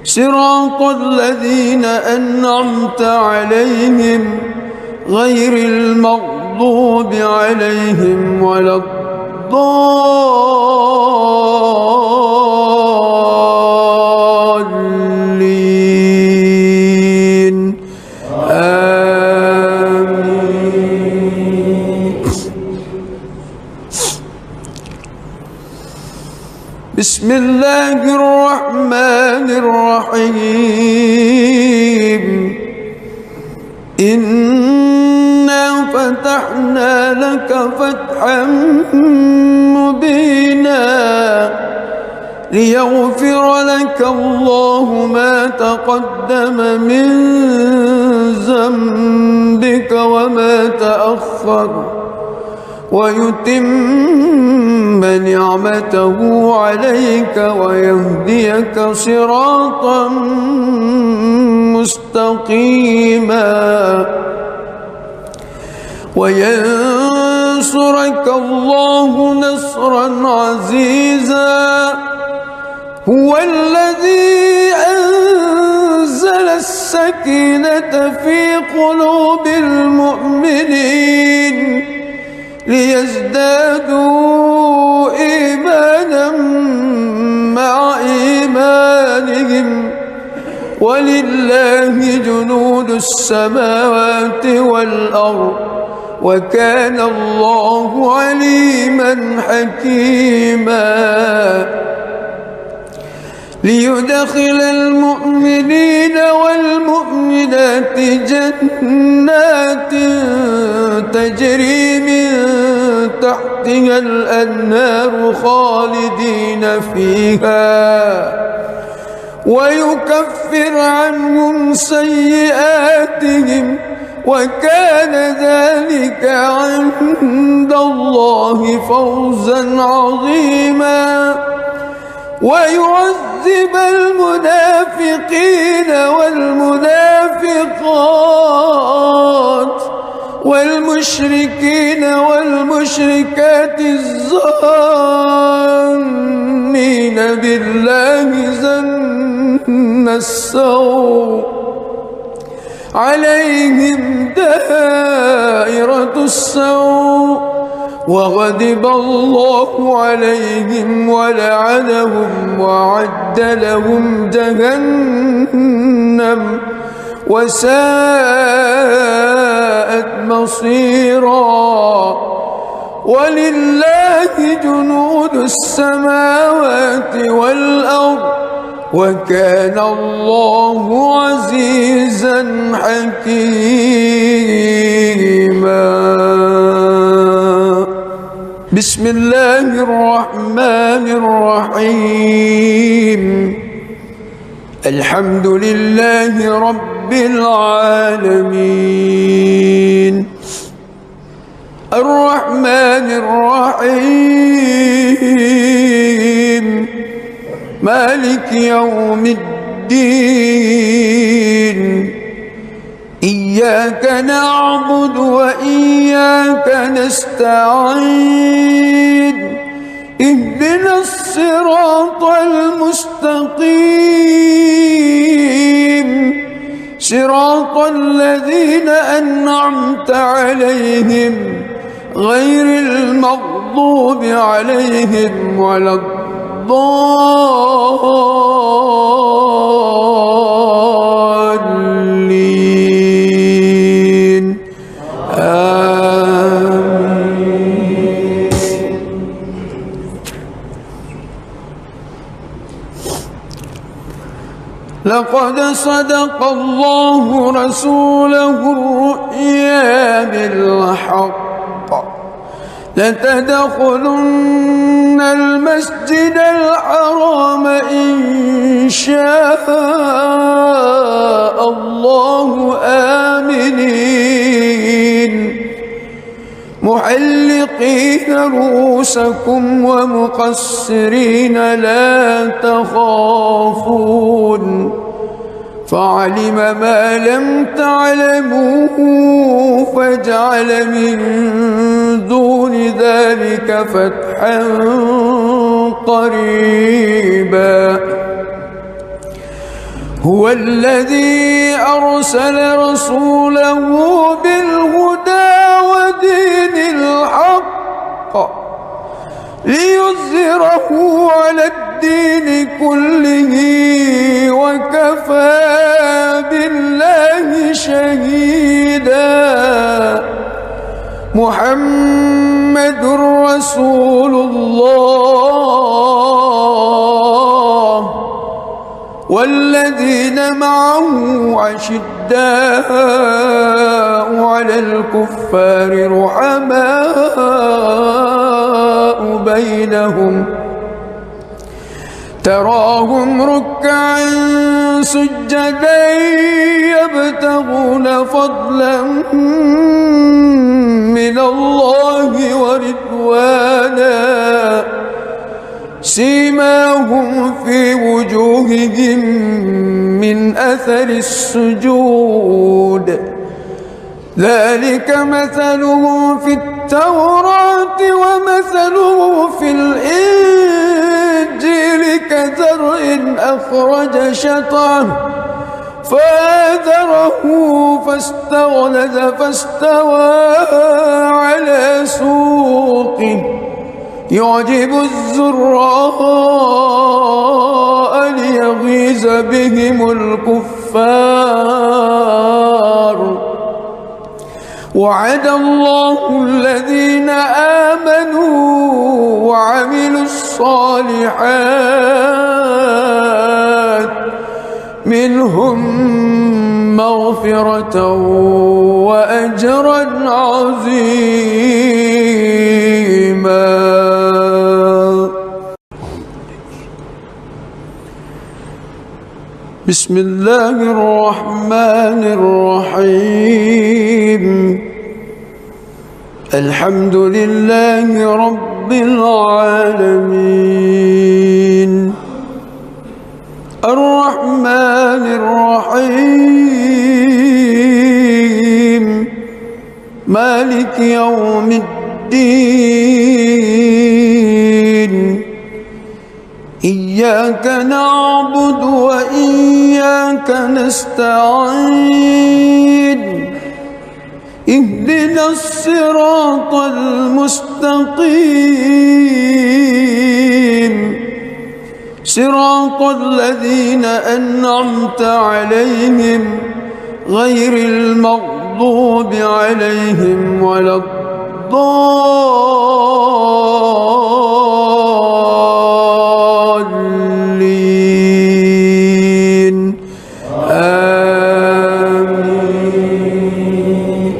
A: صراط الذين أنعمت عليهم غير المغضوب عليهم ولا الضالين آمين. بسم الله الرحمن الرحيم إنا فتحنا لك فتحا مبينا ليغفر لك الله ما تقدم من ذنبك وما تأخر ويتم نعمته عليك ويهديك صراطا مستقيما وينصرك الله نصرا عزيزا هو الذي أنزل السكينة في قلوب المؤمنين ليزدادوا إيمانا مع إيمانهم ولله جنود السماوات والأرض وكان الله عليما حكيما ليدخل المؤمنين والمؤمنات جنات تجري من تحتها الأنهار خالدين فيها ويكفر عنهم سيئاتهم وكان ذلك عند الله فوزا عظيما ويعذب المنافقين والمنافقات والمشركين والمشركات الظانين بالله ظن السوء عليهم دائرة السوء وغضب الله عليهم ولعنهم وأعد لهم جهنم وساءت مصيرا ولله جنود السماوات والأرض وكان الله عزيزا حكيما. بسم الله الرحمن الرحيم الحمد لله رب العالمين الرحمن الرحيم مالك يوم الدين إياك نعبد وإياك نستعين اهدنا الصراط المستقيم صراط الذين أنعمت عليهم غير المغضوب عليهم ولا الضالين آمين. لقد صدق الله رسوله الرؤيا بالحق لتدخلن المسجد الحرام إن شاء الله آمنين محلقين رؤوسكم ومقصرين لا تخافون فعلم ما لم تعلموا فجعل من دون ذلك فتحا قريبا هو الذي أرسل رسوله بالهدى ودين الحق ليظهره على الدين كله وكفى بالله شهيدا محمد رسول الله والذين معه أشداء على الكفار رحماء بينهم تراهم ركعا سجدا يبتغون فضلا من الله ورضوانا سيماهم في وجوههم من أثر السجود ذلك مثلهم في التوراة ومثله في الإنجيل كزرع أخرج شطأه فآزره فاستغلظ فاستوى على سوقه يعجب الزراء ليغيظ بهم الكفار وعد الله الذين آمنوا وعملوا الصالحات منهم مغفرة وأجرا عظيما. بسم الله الرحمن الرحيم الحمد لله رب العالمين الرحمن الرحيم مالك يوم الدين إياك نعبد وإياك نستعين اهدنا الصراط المستقيم صراط الذين أنعمت عليهم غير المغضوب عليهم ولا الضالين آمين.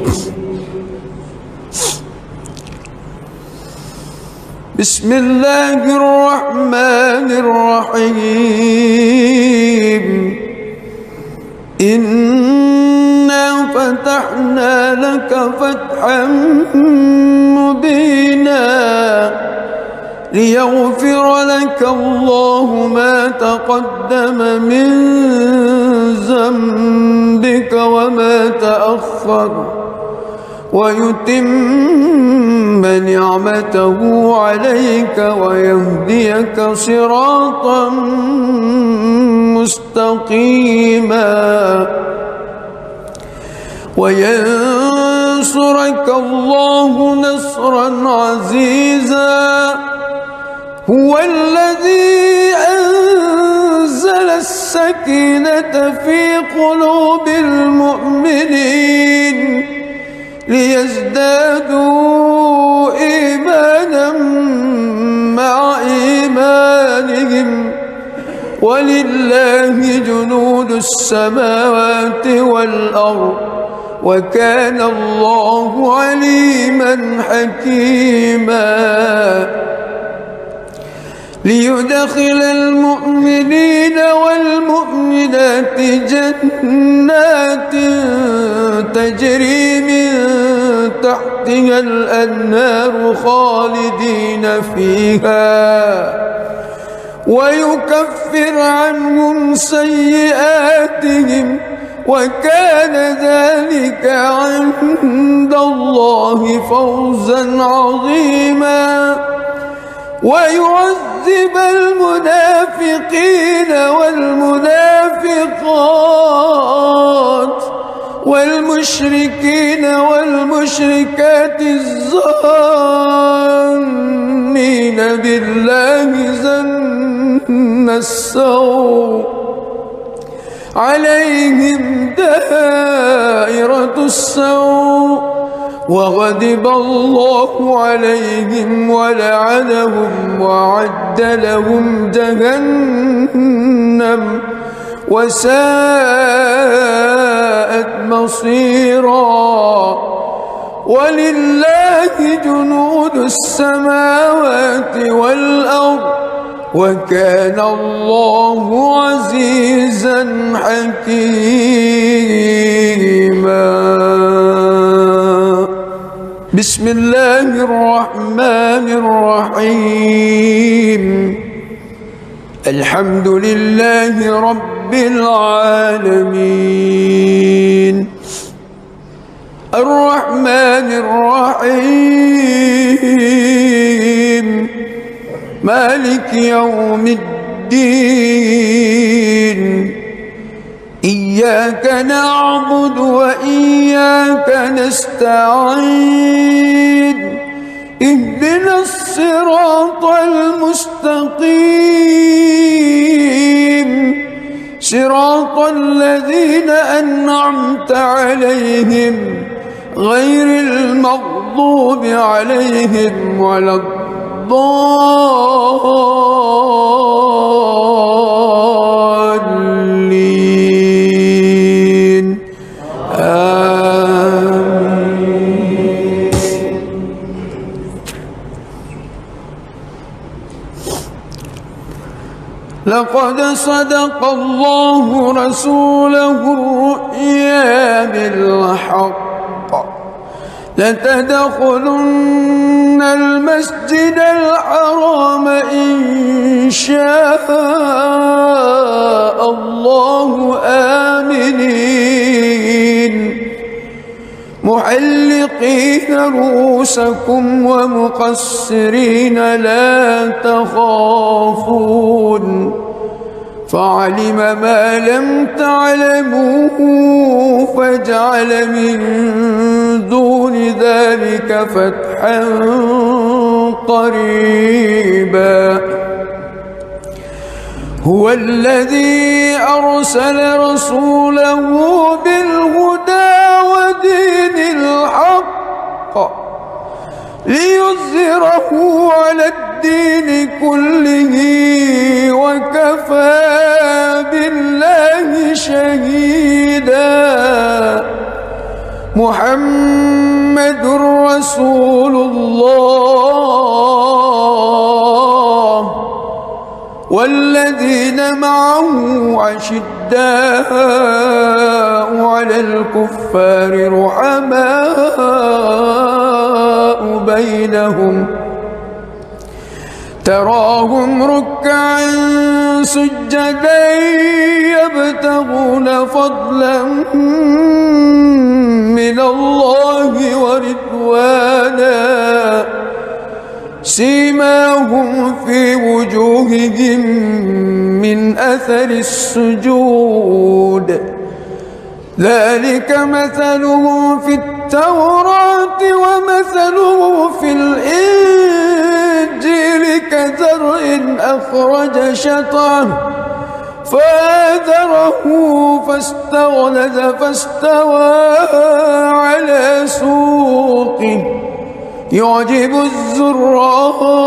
A: بسم الله الرحمن الرحيم إنا فتحنا لك فتحا مبينا ليغفر لك الله ما تقدم من ذنبك وما تأخر ويتم نعمته عليك ويهديك صراطا مستقيما وينصرك الله نصرا عزيزا هو الذي أنزل السكينة في قلوب المؤمنين ليزدادوا إيمانا مع إيمانهم ولله جنود السماوات والأرض وكان الله عليما حكيما ليدخل المؤمنين والمؤمنات جنات تجري من تحتها الأنهار خالدين فيها ويكفر عنهم سيئاتهم وكان ذلك عند الله فوزا عظيما ويعذب المنافقين والمنافقات والمشركين والمشركات الظانين بالله ظن السوء عليهم دائرة السوء وغضب الله عليهم ولعنهم وأعد لهم جهنم وساءت مصيرا ولله جنود السماوات والأرض وكان الله عزيزا حكيما بسم الله الرحمن الرحيم الحمد لله رب العالمين الرحمن الرحيم مالك يوم الدين إياك نعبد وإياك نستعين اهدنا الصراط المستقيم صراط الذين أنعمت عليهم غير المغضوب عليهم ولا الضالين آمين. لقد صدق الله رسوله الرؤيا بالحق لتدخلن المسجد الحرام إن شاء الله آمنين محلقين رؤوسكم ومقصرين لا تخافون فعلم ما لم تعلموا فجعل من دون ذلك فتحا قريبا هو الذي أرسل رسوله بالهدى ودين الحق ليظهره على الدين كله وكفى بالله شهيدا محمد رسول الله والذين معه أشداء على الكفار رحماء بينهم تراهم ركعا سجدا يبتغون فضلا من الله ورضوانا سيماهم في وجوههم من أثر السجود ذلك مثلهم في التوراة ومثله في الإنجيل كزرع أخرج شطأه فآزره فاستغلظ فاستوى على سوقه يعجب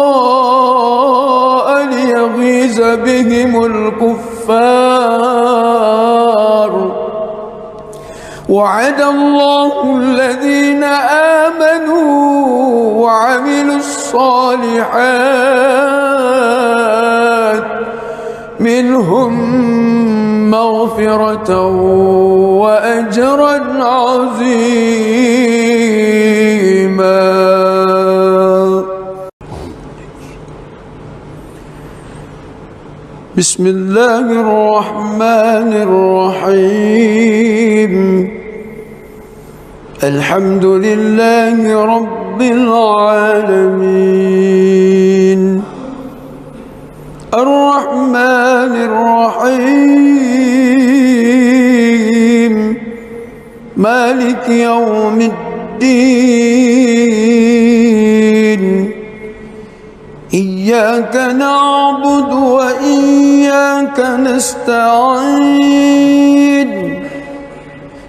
A: الزراء ليغيظ بهم الكفار وعد الله الذين آمنوا وعملوا الصالحات منهم مغفرة وأجرا عظيما. بسم الله الرحمن الرحيم الحمد لله رب العالمين الرحمن الرحيم مالك يوم الدين إياك نعبد وإياك نستعين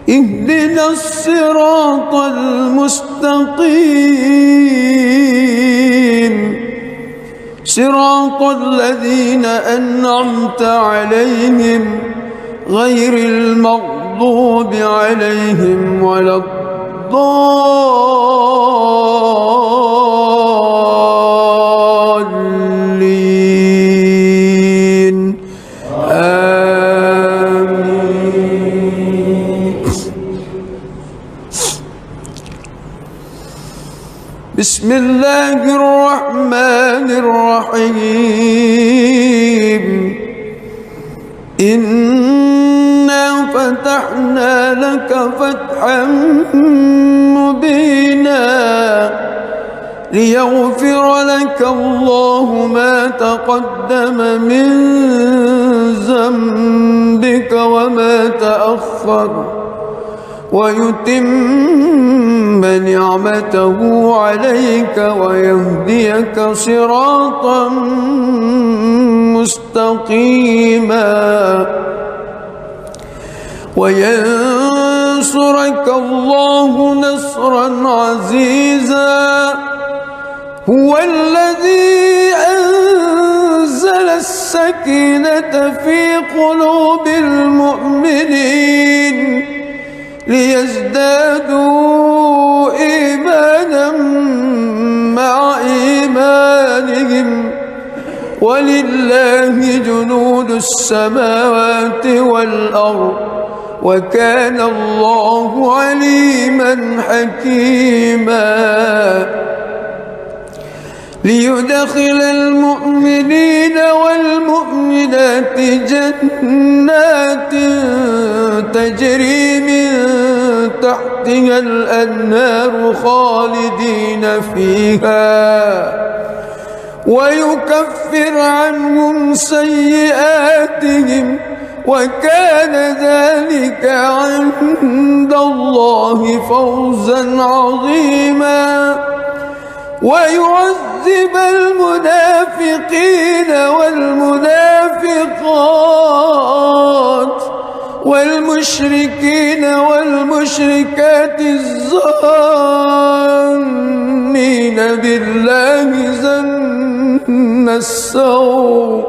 A: اهدنا الصراط المستقيم صراط الذين أنعمت عليهم غير المغضوب عليهم ولا الضالين آمين. بسم الله الرحمن الرحيم إنا فتحنا لك فتحا مبينا ليغفر لك الله ما تقدم من ذنبك وما تأخر ويتم نعمته عليك ويهديك صراطا مستقيما وينصرك الله نصرا عزيزا هو الذي أنزل السكينة في قلوب المؤمنين ليزدادوا إيمانا مع إيمانهم ولله جنود السماوات والأرض وكان الله عليما حكيما ليدخل المؤمنين والمؤمنات جنات تجري من تحتها الأنهار خالدين فيها ويكفر عنهم سيئاتهم وكان ذلك عند الله فوزا عظيما ويعذب المنافقين والمنافقات والمشركين والمشركات الظانين بالله ظن السوء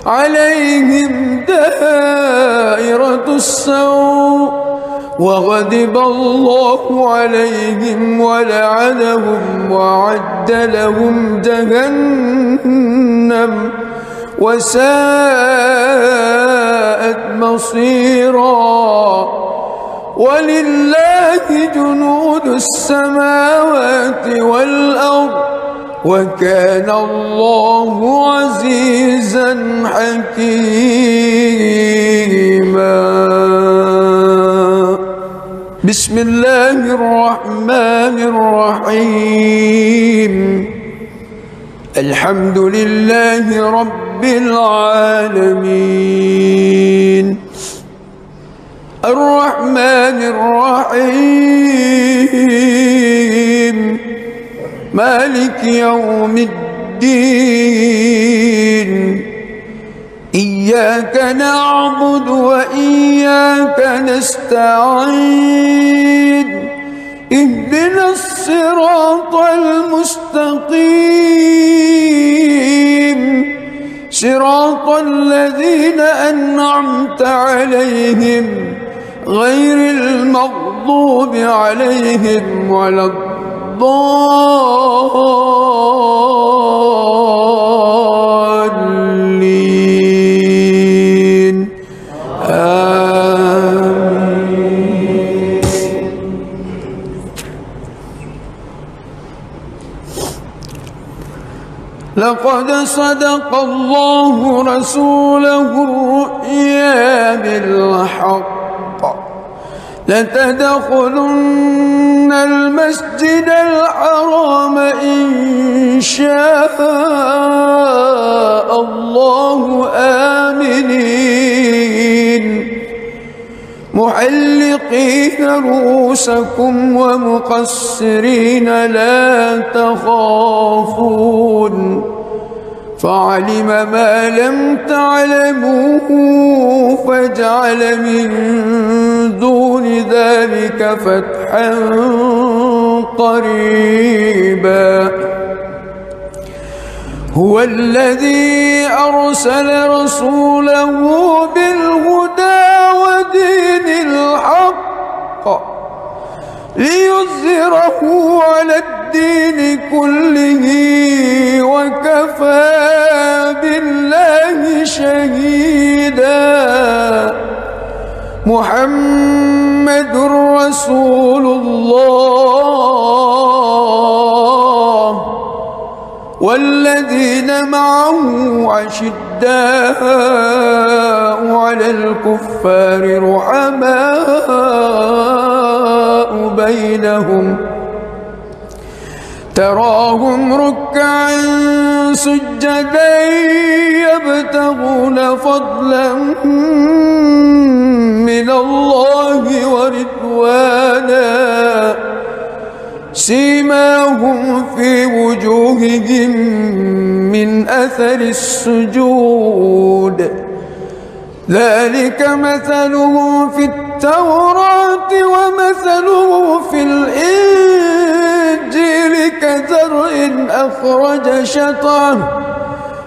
A: عليهم دائرة السوء وغضب الله عليهم ولعنهم وأعد لهم جهنم وساءت مصيرا. ولله جنود السماوات والأرض وكان الله عزيزا حكيما. بسم الله الرحمن الرحيم. الحمد لله رب العالمين الرحمن الرحيم مالك يوم الدين. إياك نعبد وإياك نستعين. اهدنا الصراط المستقيم صراط الذين أنعمت عليهم غير المغضوب عليهم ولا الضالين. آمين. لقد صدق الله رسوله الرؤيا بالحق لتدخلن المسجد الحرام إن شاء الله آمنين محلقين رؤوسكم ومقصرين لا تخافون فعلم ما لم تعلموا فجعل من دون ذلك فتحا قريبا. هو الذي أرسل رسوله بالهدى ودين الحق ليظهره على الدين كله وكفى بالله شهيدا. محمد رسول الله والذين معه أشداء على الكفار رحماء بينهم تراهم ركعا سجدا يبتغون فضلا من الله ورضوانا سيماهم في وجوههم من أثر السجود ذلك مثلهم في التوراة ومثله في الإنجيل كزرع أخرج شطأه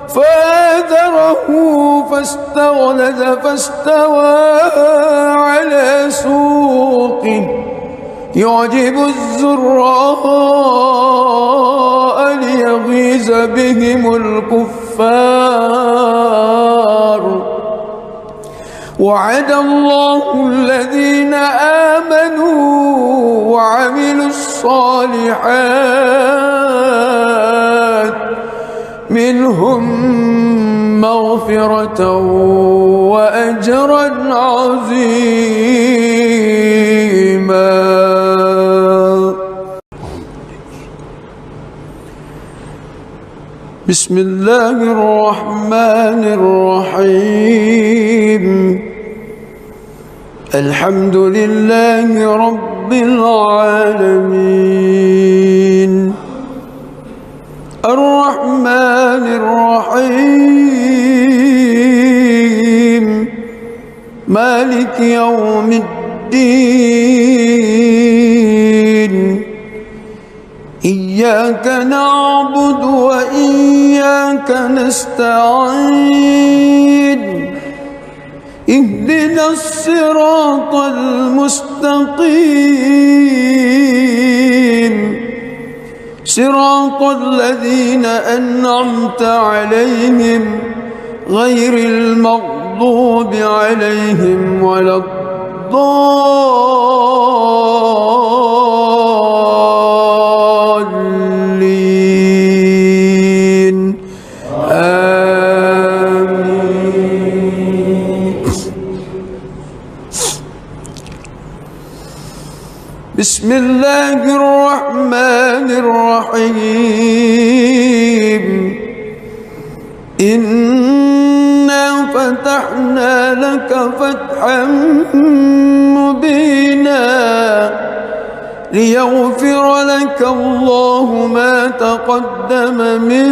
A: فآزره فاستغلظ فاستوى على سوقه يعجب الزراء ليغيظ بهم الكفار. وعد الله الذين آمنوا وعملوا الصالحات منهم مغفرة وأجرا عظيما. بسم الله الرحمن الرحيم. الحمد لله رب العالمين الرحمن الرحيم مالك يوم الدين. إياك نعبد وإياك نستعين. اهدنا الصراط المستقيم صراط الذين أنعمت عليهم غير المغضوب عليهم ولا الضالين آمين. بسم الله الرحمن الرحيم. إنا فتحنا لك فتحا مبينا ليغفر لك الله ما تقدم من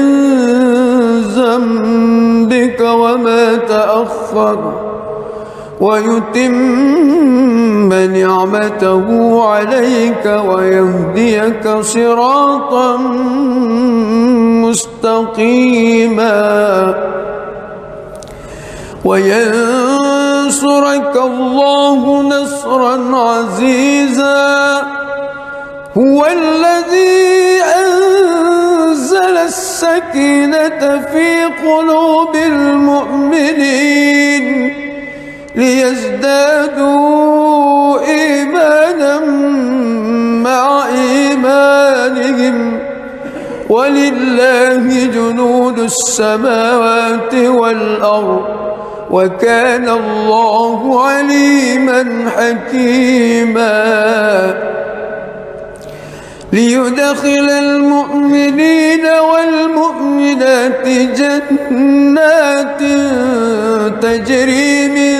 A: ذنبك وما تأخر ويتم نعمته عليك ويهديك صراطا مستقيما وينصرك الله نصرا عزيزا. هو الذي أنزل السكينة في قلوب المؤمنين ليزدادوا إيمانا مع إيمانهم ولله جنود السماوات والأرض وكان الله عليما حكيما. ليدخل المؤمنين والمؤمنات جنات تجري من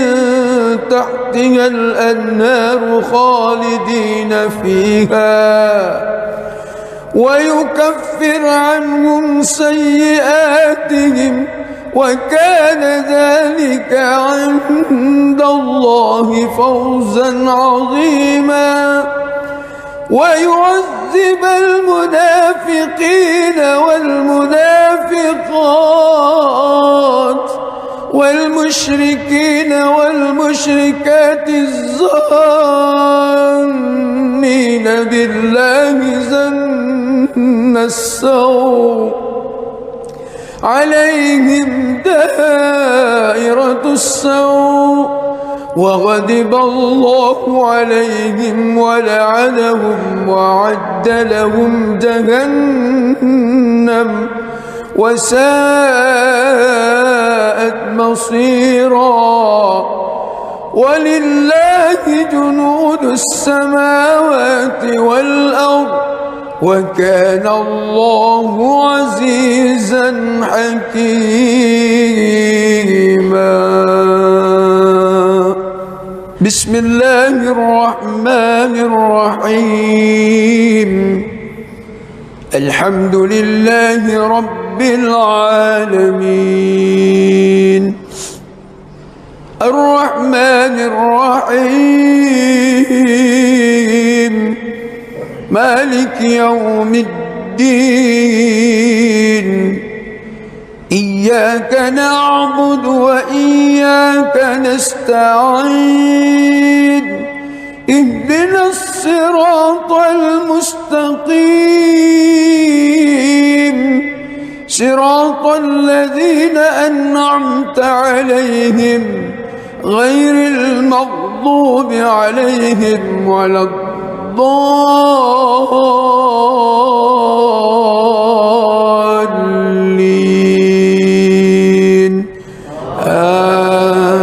A: تحتها الأنهار خالدين فيها ويكفر عنهم سيئاتهم وكان ذلك عند الله فوزا عظيما. ويعذب المنافقين والمنافقات والمشركين والمشركات الظانين بالله ظن السوء عليهم دائرة السوء وغضب الله عليهم ولعنهم وأعد لهم جهنم وساءت مصيرا. ولله جنود السماوات والأرض وكان الله عزيزا حكيما. بسم الله الرحمن الرحيم. الحمد لله رب العالمين الرحمن الرحيم مالك يوم الدين. إياك نعبد وإياك نستعين. اهدنا الصراط المستقيم صراط الذين أنعمت عليهم غير المغضوب عليهم ولا الضالين آمين.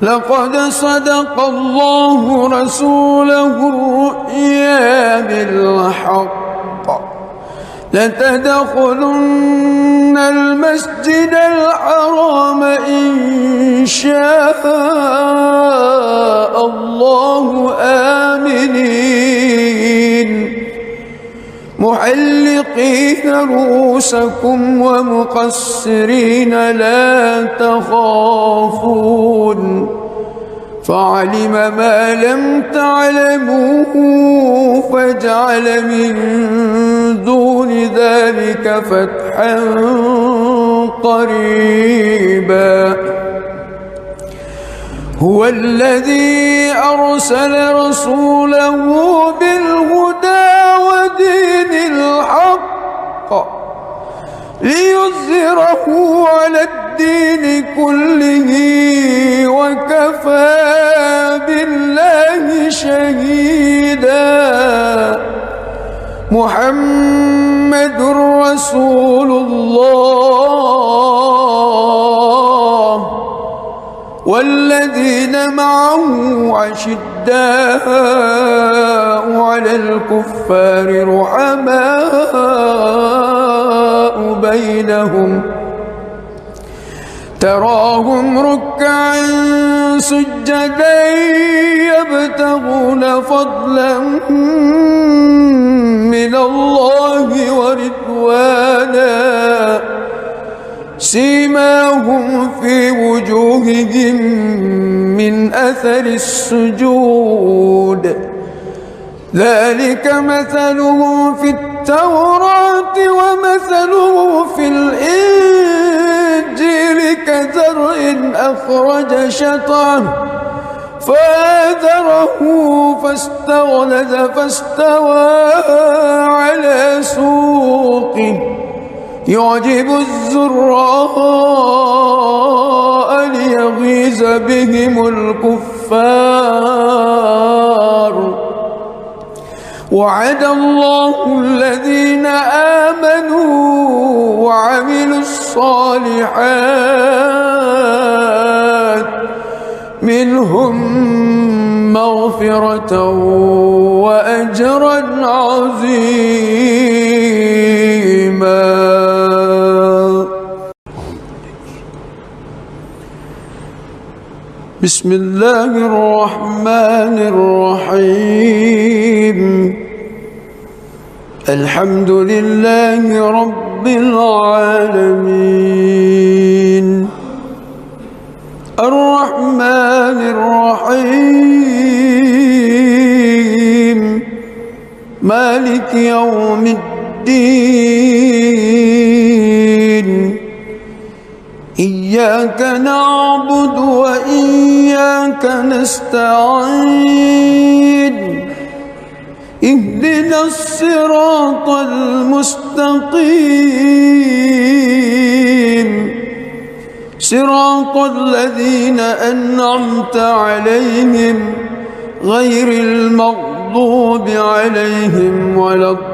A: لقد صدق الله رسوله الرؤيا بالحق لتدخلن المسجد الحرام إن شاء الله آمنين محلقين رؤوسكم ومقصرين لا تخافون فعلم ما لم تعلموا فجعل من دون ذلك فتحا قريبا. هو الذي أرسل رسوله بالهدى ودين الحق ليظهره على الدين كله وكفى بالله شهيدا. محمد رسول الله والذين معه أشداء على الكفار رحماء بينهم تراهم ركعا سجدا يبتغون فضلا من الله ورضوانا سيماهم في وجوههم من أثر السجود ذلك مثلهم في التوراة ومثلهم في الإنجيل كزرع أخرج شطأه فآزره فاستغلظ فاستوى على سوقه يعجب الزراء ليغيظ بهم الكفار. وعد الله الذين آمنوا وعملوا الصالحات منهم مغفرة وأجرا عظيما. بسم الله الرحمن الرحيم. الحمد لله رب العالمين الرحمن الرحيم مالك يوم الدين إياك نعبد وإياك نستعين اهدنا الصراط المستقيم صراط الذين أنعمت عليهم غير المغضوب عليهم ولا الضالين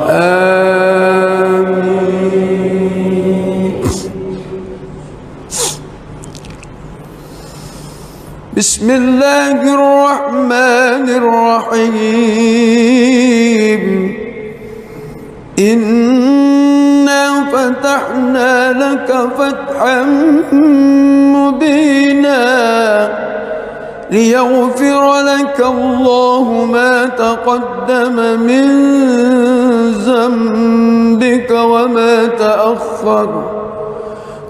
A: آمين. بسم الله الرحمن الرحيم. إنا فتحنا لك فتحا مبينا ليغفر لك الله ما تقدم من ذنبك وما تأخر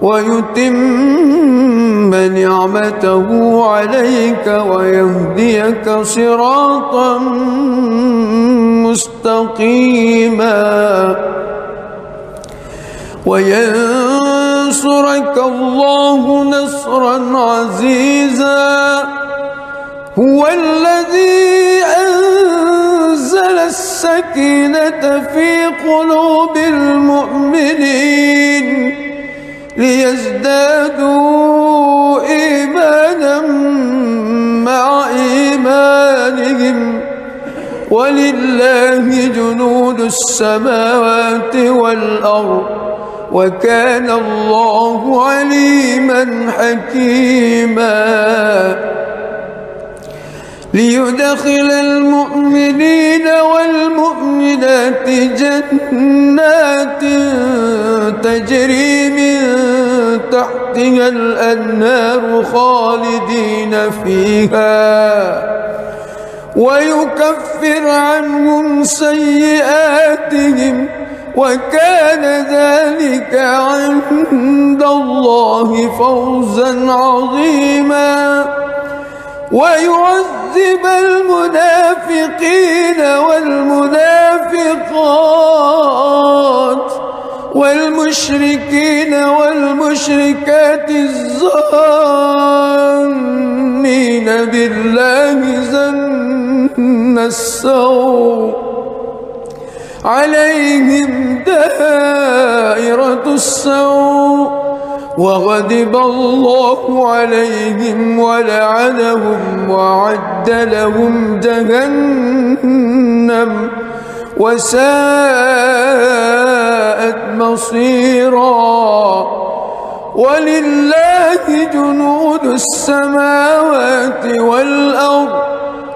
A: ويتم نعمته عليك ويهديك صراطا مستقيما وينصرك الله نصرا عزيزا. هو الذي أنزل السكينة في قلوب المؤمنين ليزدادوا إيمانا مع إيمانهم ولله جنود السماوات والأرض وكان الله عليما حكيما. ليدخل المؤمنين والمؤمنات جنات تجري من تحتها الأنهار خالدين فيها ويكفر عنهم سيئاتهم وكان ذلك عند الله فوزا عظيما. ويعذب المنافقين والمنافقات والمشركين والمشركات الظانين بالله ظن السوء عليهم دائرة السوء وغضب الله عليهم ولعنهم وأعد لهم جهنم وساءت مصيرا. ولله جنود السماوات والأرض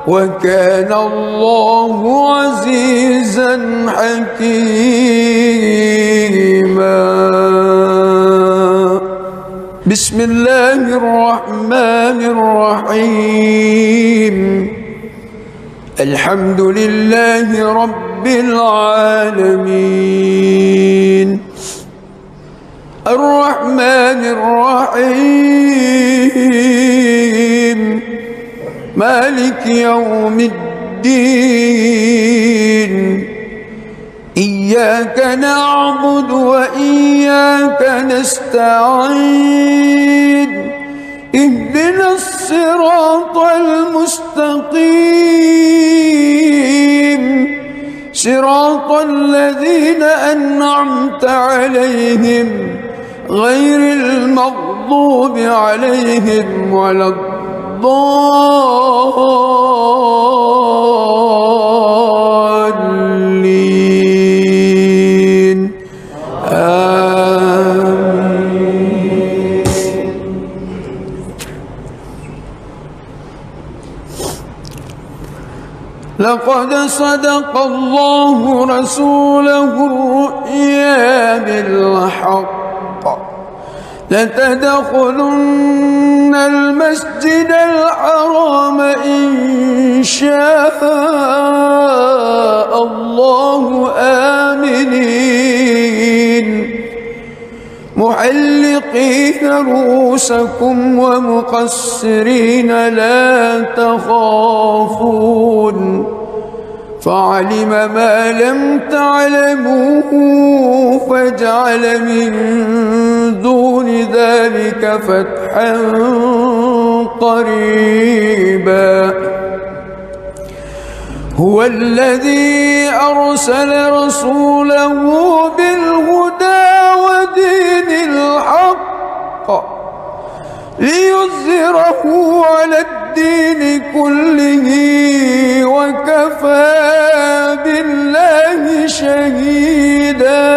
A: وكان الله عزيزا حكيما. بسم الله الرحمن الرحيم. الحمد لله رب العالمين الرحمن الرحيم مالك يوم الدين. إياك نعبد وإياك نستعين. اهدنا الصراط المستقيم صراط الذين أنعمت عليهم غير المغضوب عليهم ولا الضالين. آمين. لقد صدق الله رسوله الرؤيا بالحق لتدخلن المسجد الحرام إن شاء الله آمنين محلقين رؤوسكم ومقصرين لا تخافون فعلم ما لم تعلموا فجعل من دون ذلك فتحا قريبا. هو الذي أرسل رسوله بالهدى ودين الحق ليظهره على الدين كله وكفى بالله شهيدا.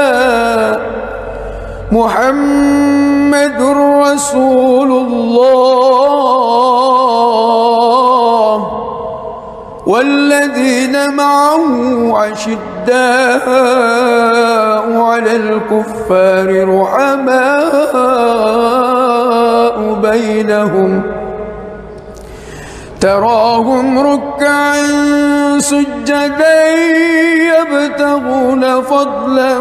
A: محمد رسول الله والذين معه أشداء على الكفار رحماء بينهم تراهم ركعا سجدا يبتغون فضلا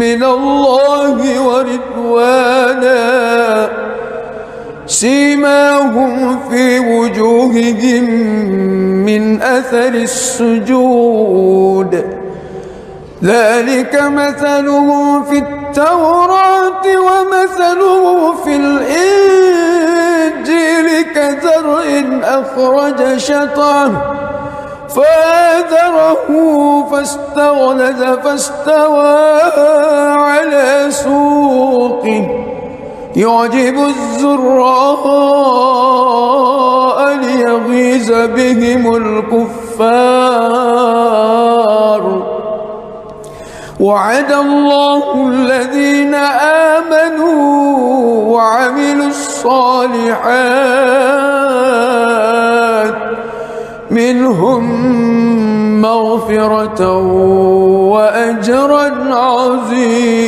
A: من الله ورضوانا سيماهم في وجوههم من أثر السجود ذلك مثلهم في التوراة ومثله في الإنجيل كزرع أخرج شطأه فآزره فاستغلظ فاستوى على سوقه يعجب الزراء ليغيظ بهم الكفار. وعد الله الذين آمنوا وعملوا الصالحات منهم مغفرة وأجرا عظيما.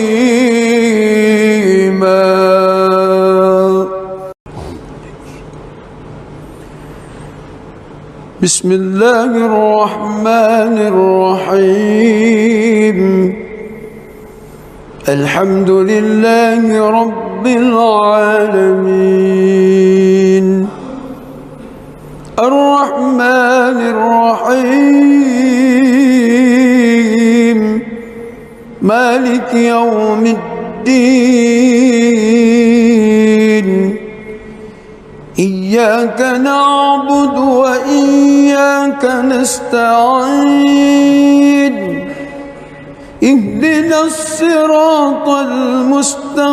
A: بسم الله الرحمن الرحيم. الحمد لله رب العالمين مالك يوم الدين إياك نعبد وإياك نستعين اهدنا الصراط المستقيم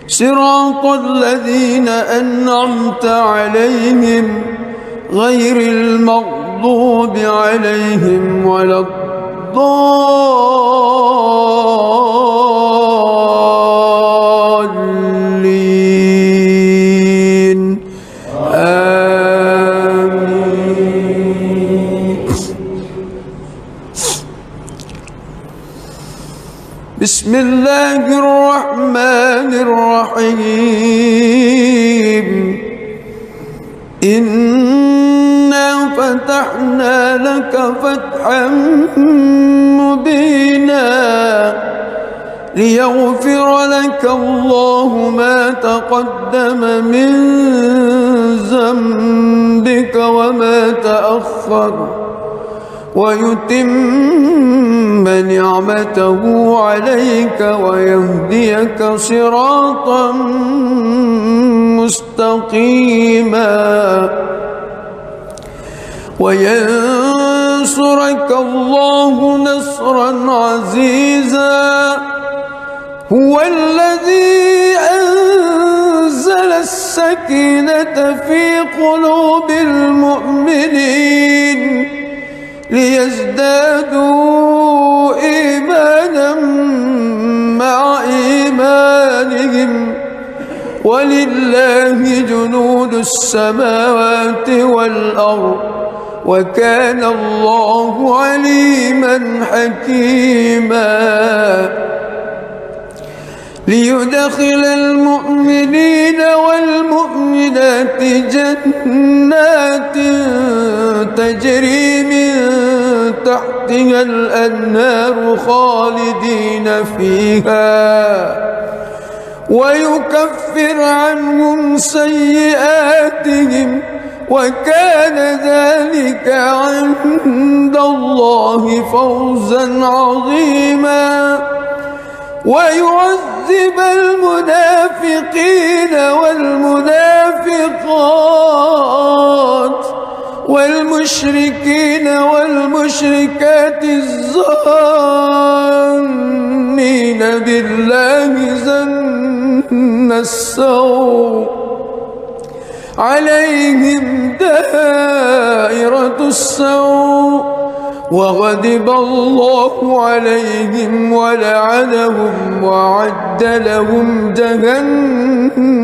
A: صراط الذين أنعمت عليهم غير المغضوب عليهم ولا الضالين آمين. بسم الله الرحمن الرحيم إنا فتحنا لك فتحا مبينا ليغفر لك الله ما تقدم من ذنبك وما تأخر ويتم نعمته عليك ويهديك صراطا مستقيما وينصرك الله نصرا عزيزا هو الذي أنزل السكينة في قلوب المؤمنين ليزدادوا إيمانا مع إيمانهم ولله جنود السماوات والأرض وكان الله عليما حكيما ليدخل المؤمنين والمؤمنات جنات تجري من تحتها الأنهار خالدين فيها ويكفر عنهم سيئاتهم وكان ذلك عند الله فوزا عظيما ويعذب المنافقين والمنافقات والمشركين والمشركات الظانين بالله ظن السوء عليهم دائرة السوء وغضب الله عليهم ولعنهم وأعد لهم جهنم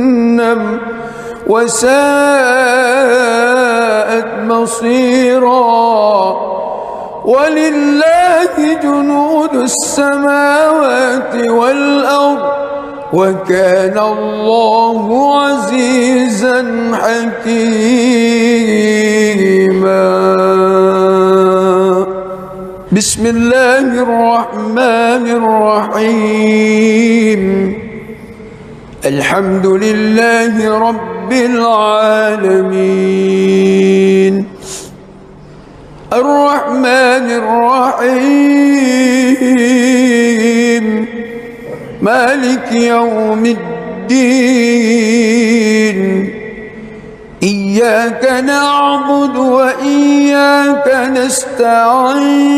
A: وساءت مصيرا ولله جنود السماوات والأرض وكان الله عزيزا حكيما بسم الله الرحمن الرحيم الحمد لله رب العالمين الرحمن الرحيم مالك يوم الدين إياك نعبد وإياك نستعين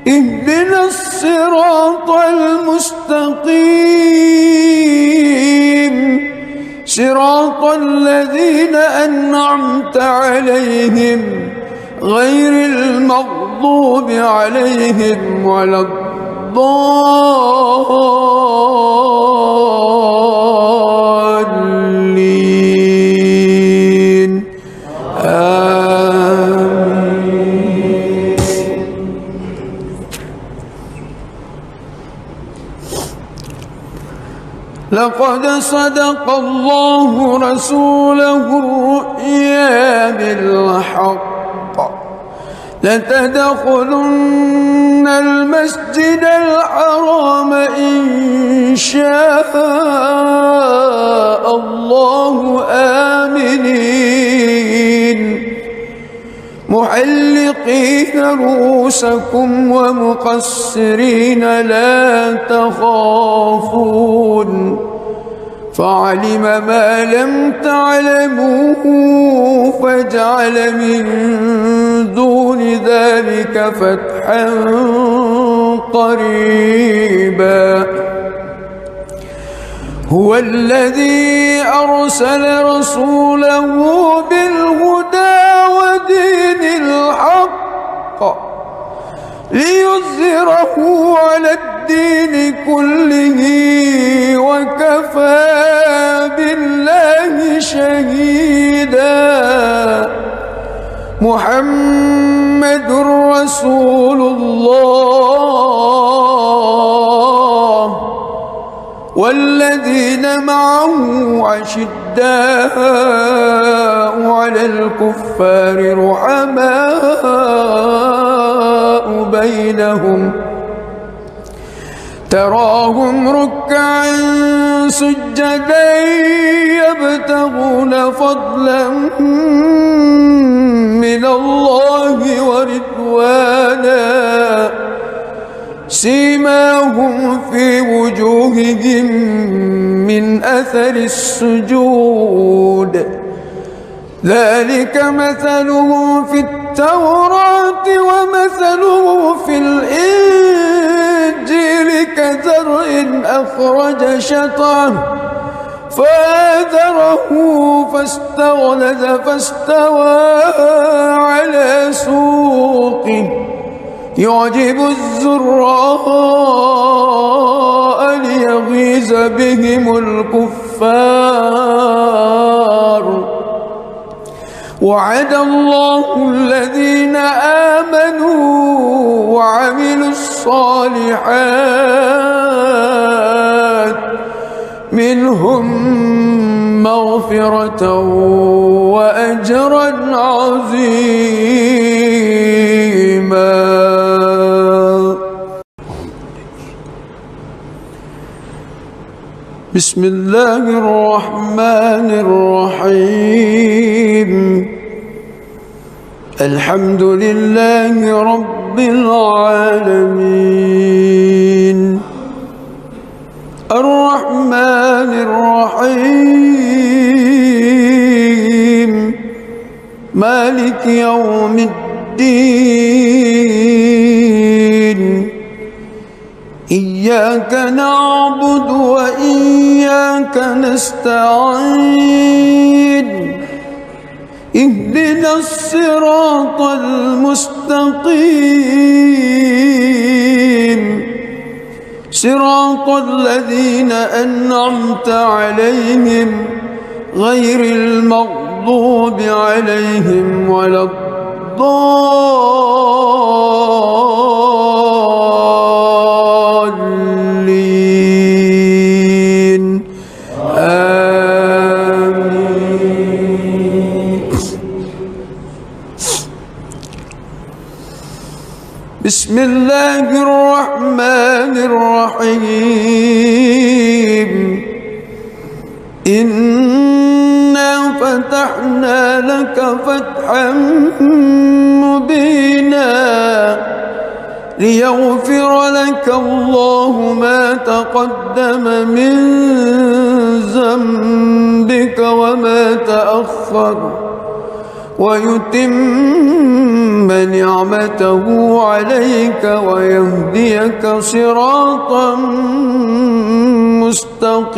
A: اهدنا الصراط المستقيم صراط الذين أنعمت عليهم غير المغضوب عليهم ولا الضالين آمين. لقد صدق الله رسوله الرؤيا بالحق لتدخلن المسجد الحرام إن شاء الله آمنين محلقين رؤوسكم ومقصرين لا تخافون فعلم ما لم تعلموا فجعل من دون ذلك فتحا قريبا هو الذي أرسل رسوله بالهدى ودين الحق ليظهره على الدين كله وكفى بالله شهيدا محمد رسول الله والذين معه أشداء على الكفار رحماء بينهم تراهم ركعا سجدا يبتغون فضلا من الله ورضوانا سيماهم في وجوههم من أثر السجود ذلك مثلهم في التوراة ومثلهم في الإنجيل كزرع أخرج شطأه فآزره فاستغلظ فاستوى على سوقه يعجب الزراء ليغيظ بهم الكفار وعد الله الذين آمنوا وعملوا الصالحات منهم مغفرة وأجرا عظيما. بسم الله الرحمن الرحيم الحمد لله رب العالمين الرحمن الرحيم مالك يوم الدين إياك نعبد وإياك نستعين اهدنا الصراط المستقيم صراط الذين أنعمت عليهم غير المغضوب عليهم ولا الضالين آمين. بسم الله الرحمن الرحيم إنا فتحنا لك فتحا مبينا ليغفر لك الله ما تقدم من ذنبك وما تأخر ويتم نعمته عليك ويهديك صراطا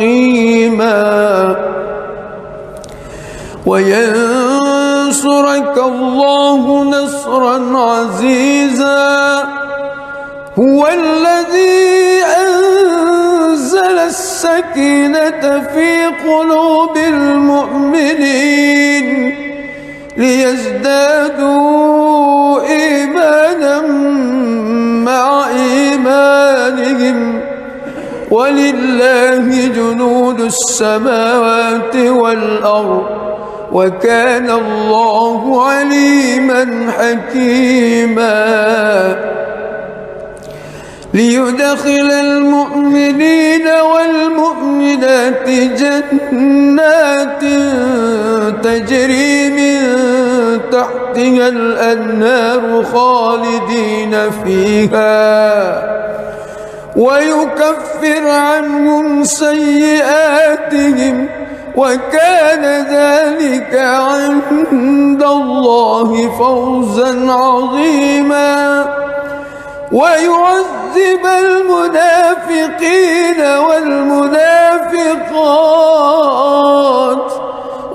A: مستقيما وينصرك الله نصرا عزيزا هو الذي أنزل السكينة في قلوب المؤمنين ليزدادوا إيمانا مع إيمانهم ولله جنود السماوات والأرض وكان الله عليما حكيما ليدخل المؤمنين والمؤمنات جنات تجري من تحتها الأنهار الأنهار خالدين فيها ويكفر عنهم سيئاتهم وكان ذلك عند الله فوزا عظيما ويعذب المنافقين والمنافقات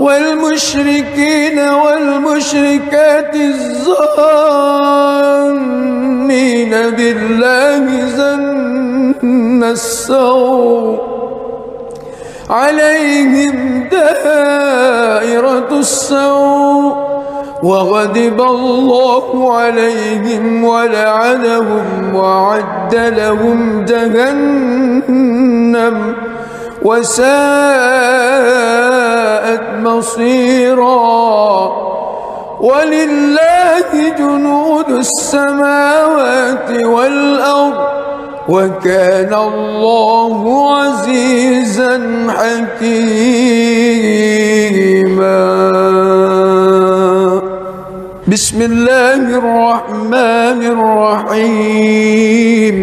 A: والمشركين والمشركات الظانين بالله ظن السوء عليهم دائرة السوء وغضب الله عليهم ولعنهم وأعد لهم جهنم وساءت مصيرا ولله جنود السماوات والأرض وكان الله عزيزا حكيما. بسم الله الرحمن الرحيم.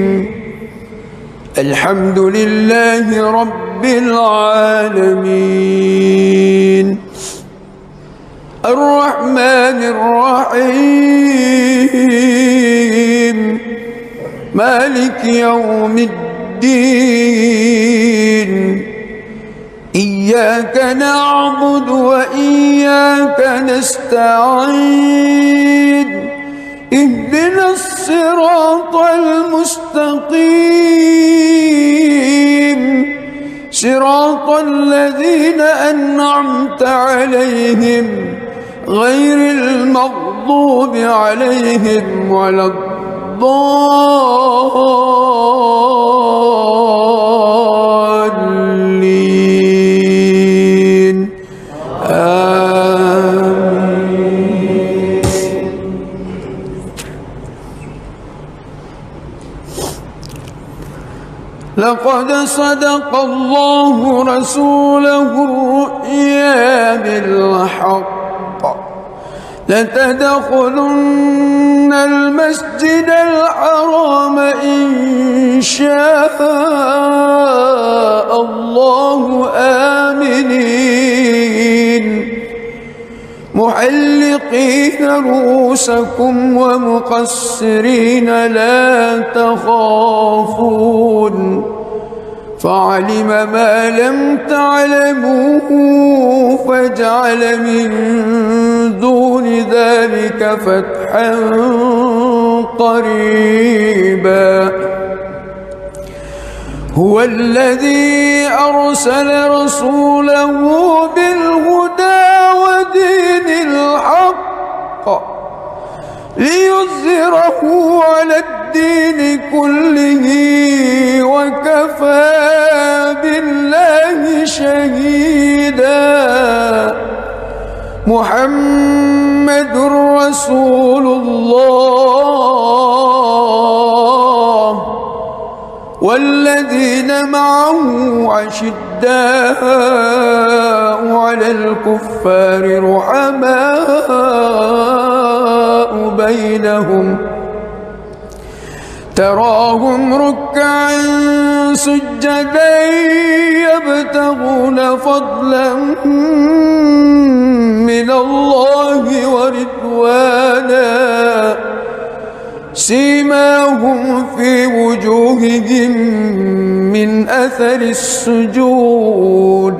A: الحمد لله رب العالمين الرحمن الرحيم مالك يوم الدين إياك نعبد وإياك نستعين اهدنا الصراط المستقيم صراط الذين أنعمت عليهم غير المغضوب عليهم ولا الضالين آمين. لقد صدق الله رسوله الرؤيا بالحق لتدخلن المسجد الحرام إن شاء الله آمنين محلقين رؤوسكم ومقصرين لا تخافون فعلم ما لم تعلموا فجعل من دون ذلك فتحا قريبا. هو الذي أرسل رسوله بالهدى ودين الحق ليظهره على الدين كله وكفى بالله شهيدا. محمد رسول الله والذين معه أشداء على الكفار رحماء بينهم تراهم ركعا سجدا يبتغون فضلا من الله ورضوانا سيماهم في وجوههم من أثر السجود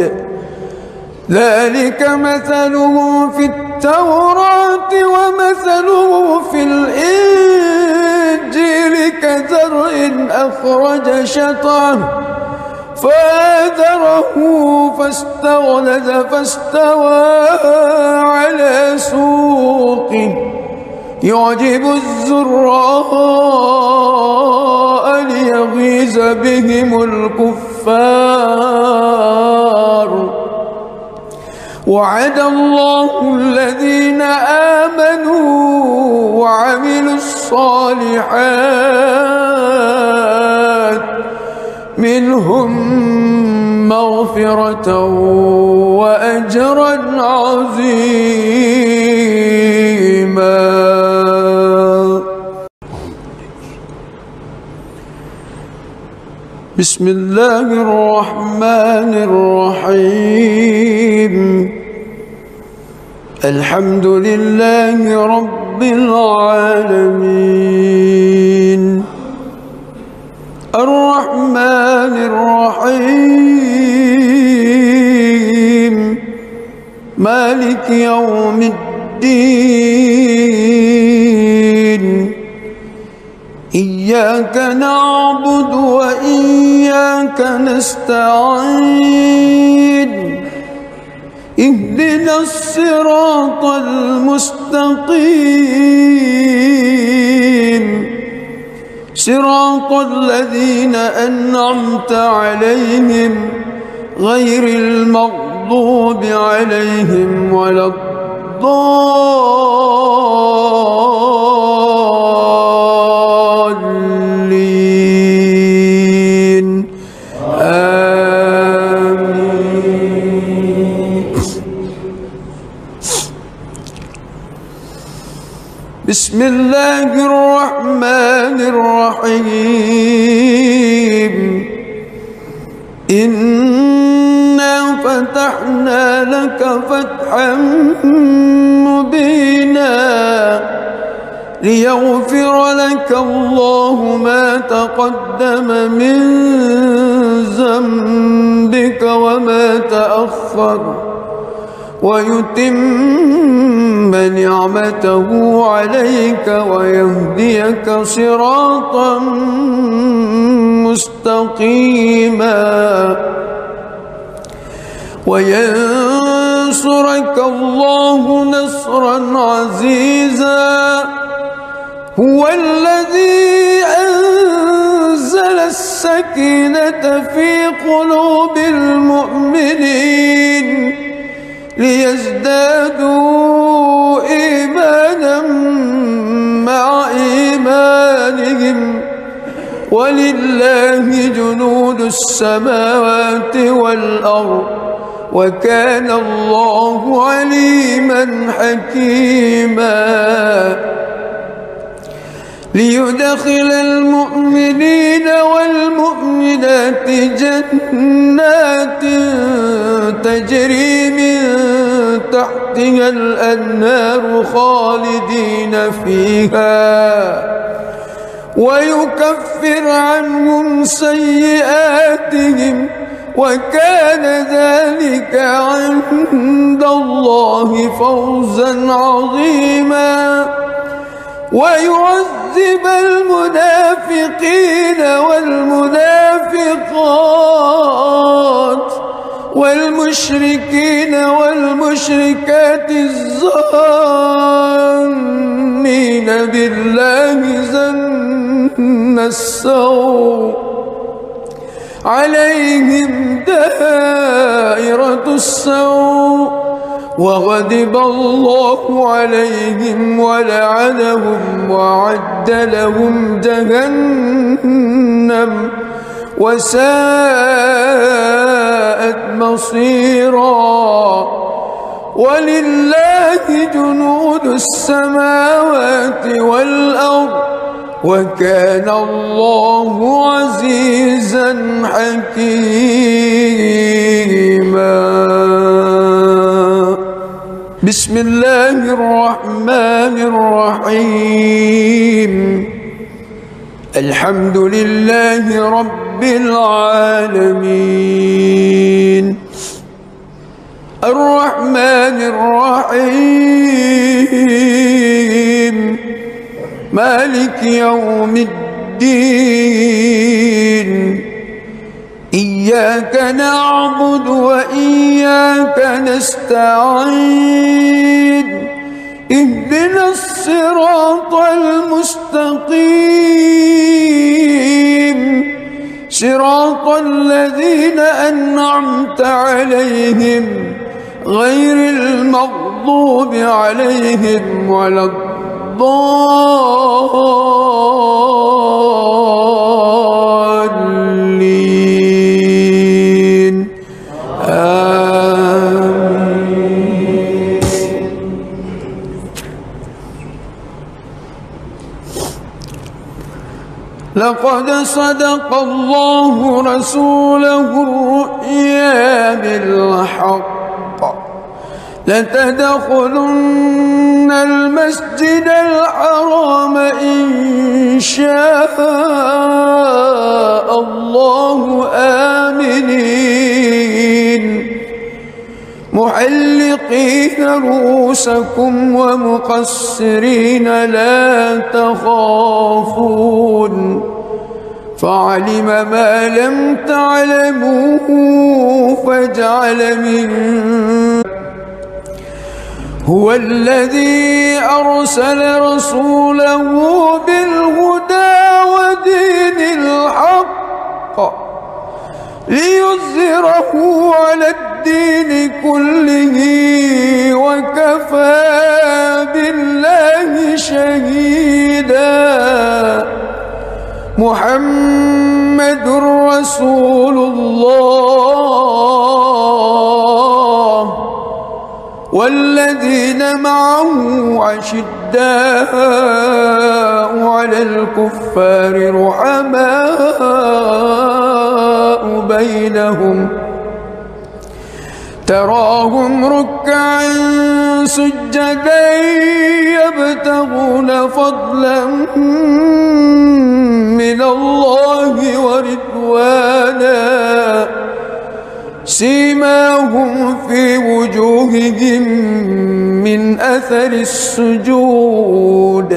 A: ذلك مثله في التوراة ومثله في الإنجيل كزرع أخرج شطأه فآزره فاستغلظ فاستوى على سوقه يعجب الزراء ليغيظ بهم الكفار. وعد الله الذين آمنوا وعملوا الصالحات منهم مغفرة وأجرا عظيما. بسم الله الرحمن الرحيم الحمد لله رب العالمين الرحمن الرحيم مالك يوم الدين إياك نعبد وإياك نستعين اهدنا الصراط المستقيم صراط الذين أنعمت عليهم غير المغضوب عليهم ولا الضالين آمين. بسم الله الرحمن الرحيم إنا فتحنا لك فتحا مبينا ليغفر لك الله ما تقدم من ذنبك وما تأخر ويتم نعمته عليك ويهديك صراطا مستقيما وينصرك الله نصرا عزيزا هو الذي أنزل السكينة في قلوب المؤمنين ليزدادوا إيمانا مع إيمانهم ولله جنود السماوات والأرض وكان الله عليما حكيما ليدخل المؤمنين والمؤمنات جنات تجري من تحتها الأنهار خالدين فيها ويكفر عنهم سيئاتهم وكان ذلك عند الله فوزا عظيما ويعذب المنافقين والمنافقات والمشركين والمشركات الظانين بالله ظن السوء عليهم دائرة السوء وغضب الله عليهم ولعنهم وأعد لهم جهنم وساءت مصيرا ولله جنود السماوات والأرض وكان الله عزيزا حكيما بسم الله الرحمن الرحيم الحمد لله رب العالمين الرحمن الرحيم مالك يوم الدين إياك نعبد وإياك نستعين اهدنا الصراط المستقيم صراط الذين أنعمت عليهم غير المغضوب عليهم ولا الضالين آمين. لقد صدق الله رسوله الرؤيا بالحق لتدخلن المسجد الحرام إن شاء الله آمنين محلقين رؤوسكم ومقصرين لا تخافون فعلم ما لم تعلموا فجعل من هو الذي أرسل رسوله بالهدى ودين الحق ليظهره على الدين كله وكفى بالله شهيدا محمد رسول الله والذين معه أشداء على الكفار رحماء بينهم تراهم ركعا سجدا يبتغون فضلا من الله ورضوانا سيماهم في وجوههم من أثر السجود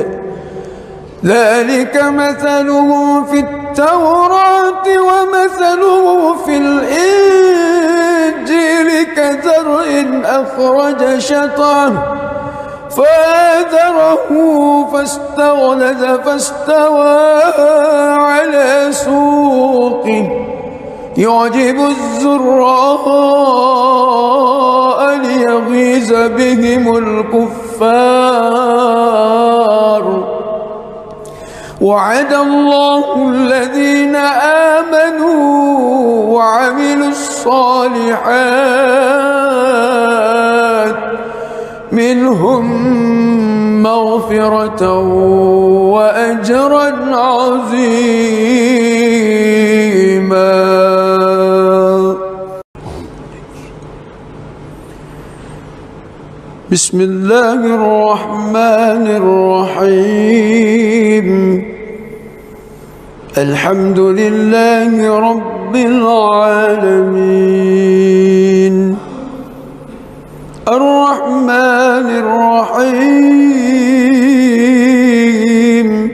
A: ذلك مثله في التوراة ومثله في الإنجيل كزرع أخرج شطأه فآزره فاستغلظ فاستوى على سوقه يعجب الزراء ليغيظ بهم الكفار وعد الله الذين آمنوا وعملوا الصالحات منهم مغفرة وأجرا عظيما. بسم الله الرحمن الرحيم الحمد لله رب العالمين الرحمن الرحيم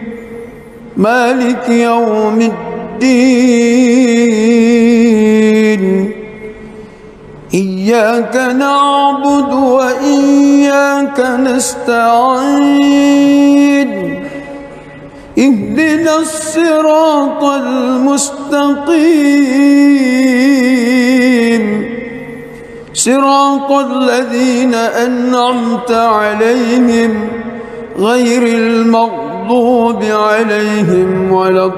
A: مالك يوم الدين إياك نعبد وإياك نستعين اهدنا الصراط المستقيم صراط الذين أنعمت عليهم غير المغضوب عليهم ولا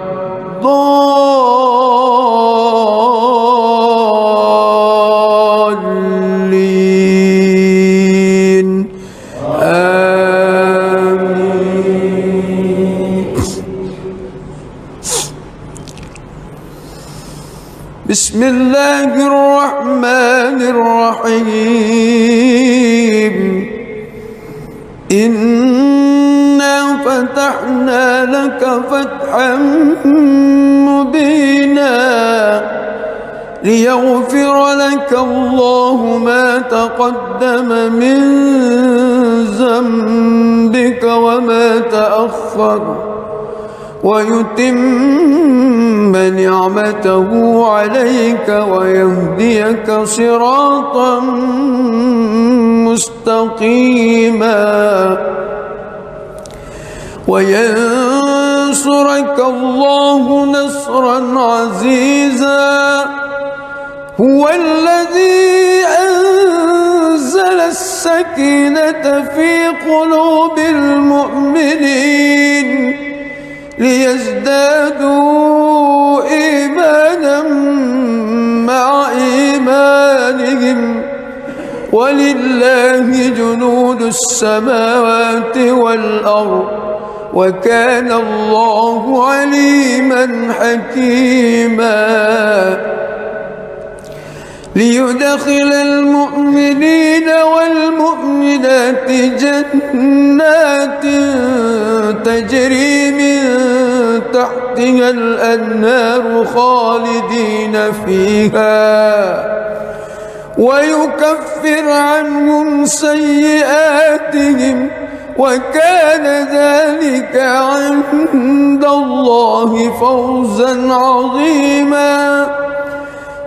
A: الضالين آمين. بسم الله الرحمن الرحيم إنا فتحنا لك فتحا مبينا ليغفر لك الله ما تقدم من ذنبك وما تأخر ويتم نعمته عليك ويهديك صراطا مستقيما وينصرك الله نصرا عزيزا هو الذي أنزل السكينة في قلوب المؤمنين ليزدادوا إيمانا مع إيمانهم ولله جنود السماوات والأرض وكان الله عليما حكيما ليدخل المؤمنين والمؤمنات جنات تجري من تحتها الأنهار خالدين فيها ويكفر عنهم سيئاتهم وكان ذلك عند الله فوزا عظيما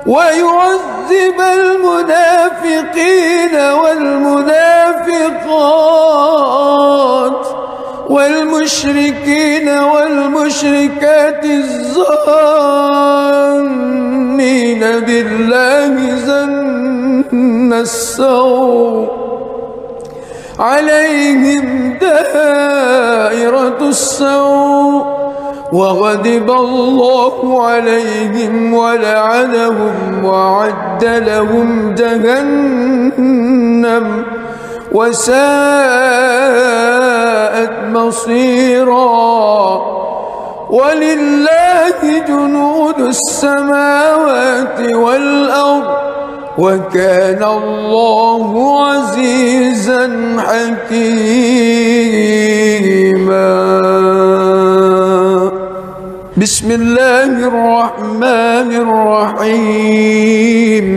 A: ويعذب المنافقين والمنافقات والمشركين والمشركات الظانين بالله ظن السوء عليهم دائرة السوء وغضب الله عليهم ولعنهم وأعد لهم جهنم وساءت مصيرا ولله جنود السماوات والأرض وكان الله عزيزا حكيما. بسم الله الرحمن الرحيم.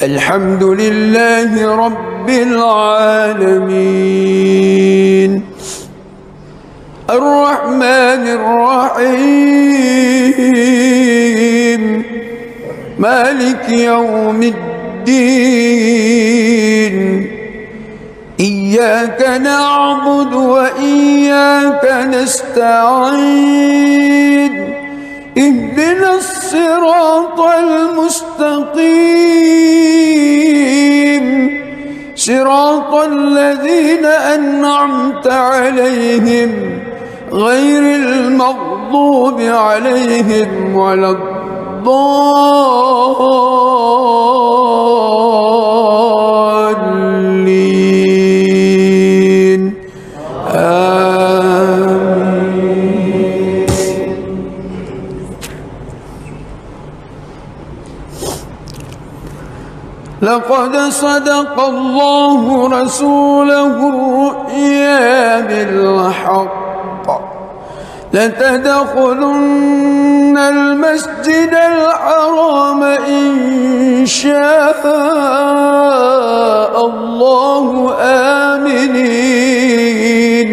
A: الحمد لله رب العالمين الرحمن الرحيم مالك يوم الدين إياك نعبد وإياك نستعين اهدنا الصراط المستقيم صراط الذين أنعمت عليهم غير المغضوب عليهم ولا الضالين آمين. لقد صدق الله رسوله الرؤيا بالحق لتدخلن المسجد الحرام إن شاء الله آمنين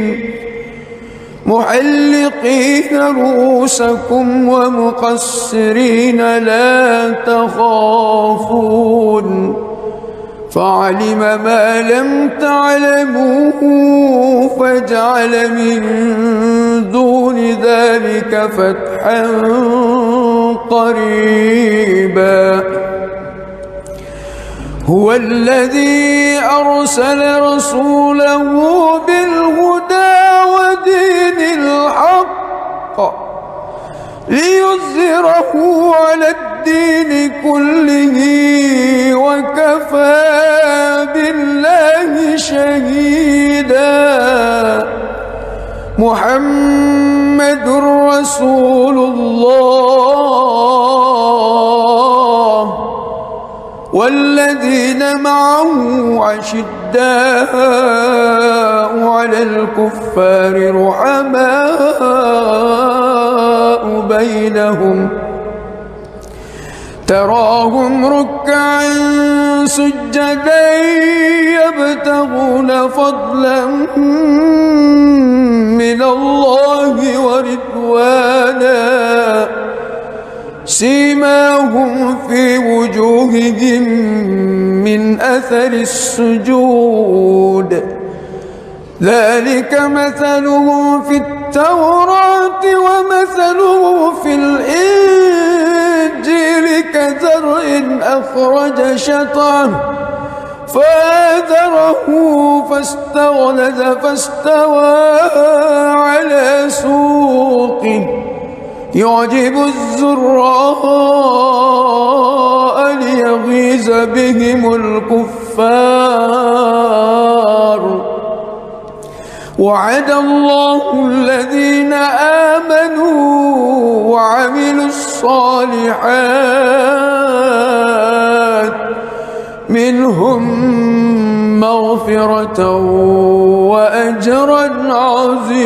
A: محلقين رؤوسكم ومقصرين لا تخافون فعلم ما لم تعلموا فجعل من دون ذلك فتحا قريبا. هو الذي أرسل رسوله بالهدى ودين الحق ليظهره على الدين كله وكفى بالله شهيدا. محمد رسول الله والذين معه عشداء على الكفار رحماء بينهم تراهم ركعا سجدا يبتغون فضلا من الله ورضوانا سيماهم في وجوههم من أثر السجود ذلك مثله في التوراة ومثله في الإنجيل كزرع أخرج شطأه فآزره فاستغلظ فاستوى على سوقه يعجب الزراء ليغيظ بهم الكفار وعد الله الذين آمنوا وعملوا الصالحات منهم مغفرة وأجرا عظيما.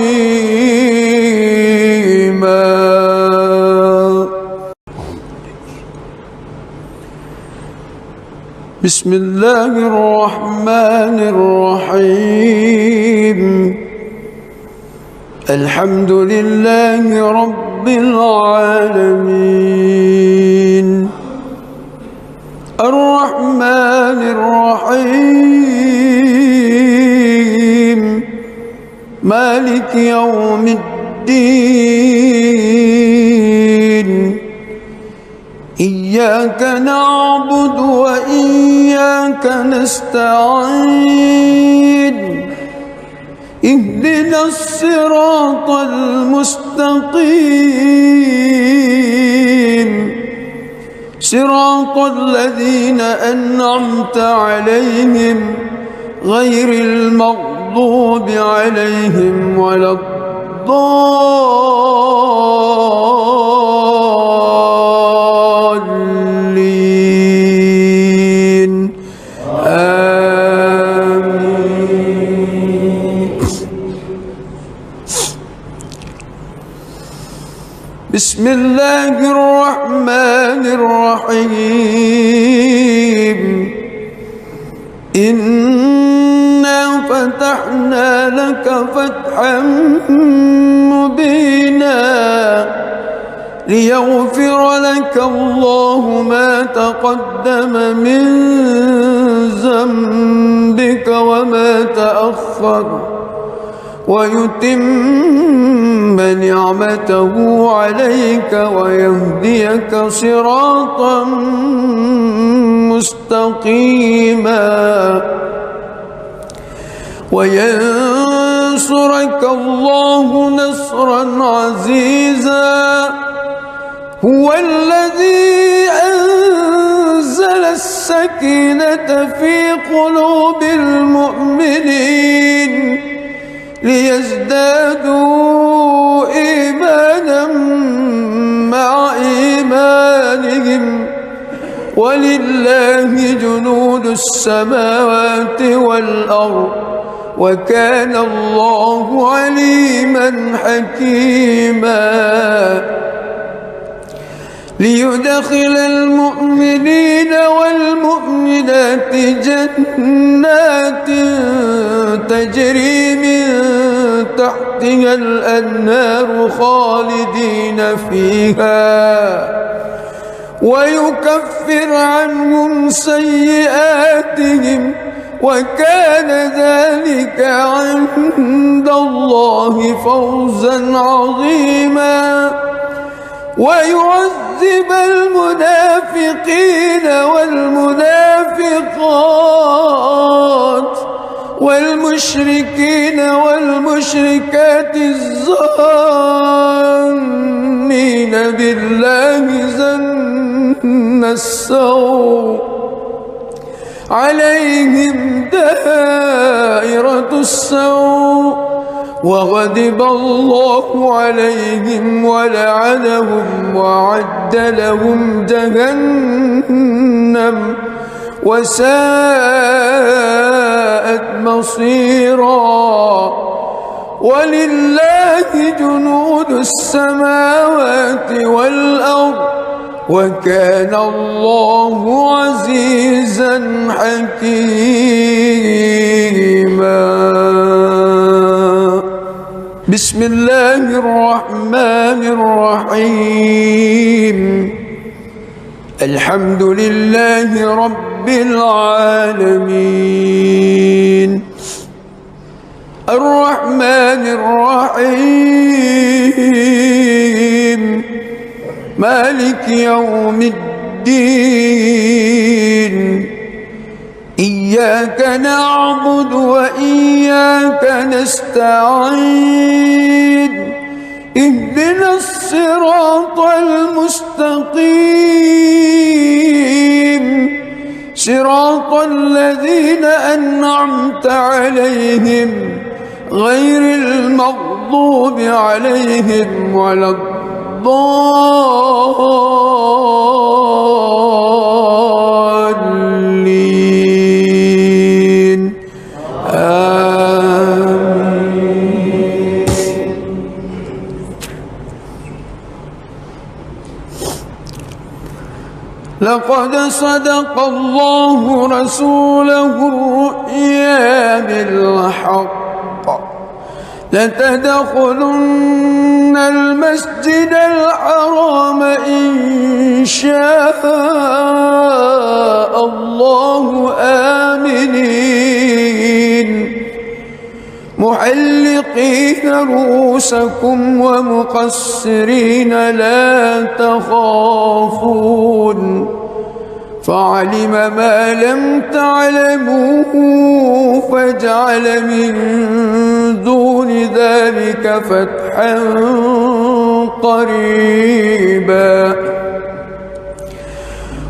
A: بسم الله الرحمن الرحيم. الحمد لله رب العالمين الرحمن الرحيم مالك يوم الدين إياك نعبد وإياك نستعين اهدنا الصراط المستقيم صراط الذين أنعمت عليهم غير المغضوب عليهم ولا الضالين آمين. بسم الله الرحمن الرحيم. إنا فتحنا لك فتحا مبينا ليغفر لك الله ما تقدم من ذنبك وما تأخر ويتم نعمته عليك ويهديك صراطا مستقيما وينصرك الله نصرا عزيزا. هو الذي أنزل السكينة في قلوب المؤمنين ليزدادوا إيمانا مع إيمانهم ولله جنود السماوات والأرض وكان الله عليما حكيما. ليدخل المؤمنين والمؤمنات جنات تجري من تحتها الأنهار خالدين فيها ويكفر عنهم سيئاتهم وكان ذلك عند الله فوزا عظيما. ويعذب المنافقين والمنافقات والمشركين والمشركات الظانين بالله ظن السوء عليهم دائرة السوء وغضب الله عليهم ولعنهم وأعد لهم جهنم وساءت مصيرا. ولله جنود السماوات والأرض وكان الله عزيزا حكيما. بسم الله الرحمن الرحيم. الحمد لله رب العالمين الرحمن الرحيم مالك يوم الدين إياك نعبد وإياك نستعين اهدنا الصراط المستقيم صراط الذين أنعمت عليهم غير المغضوب عليهم ولا الضالين آمين. لقد صدق الله رسوله الرؤيا بالحق لتدخلن المسجد الحرام إن شاء الله آمنين محلقين رؤوسكم ومقصرين لا تخافون فعلم ما لم تعلموا فجعل من دون ذلك فتحا قريبا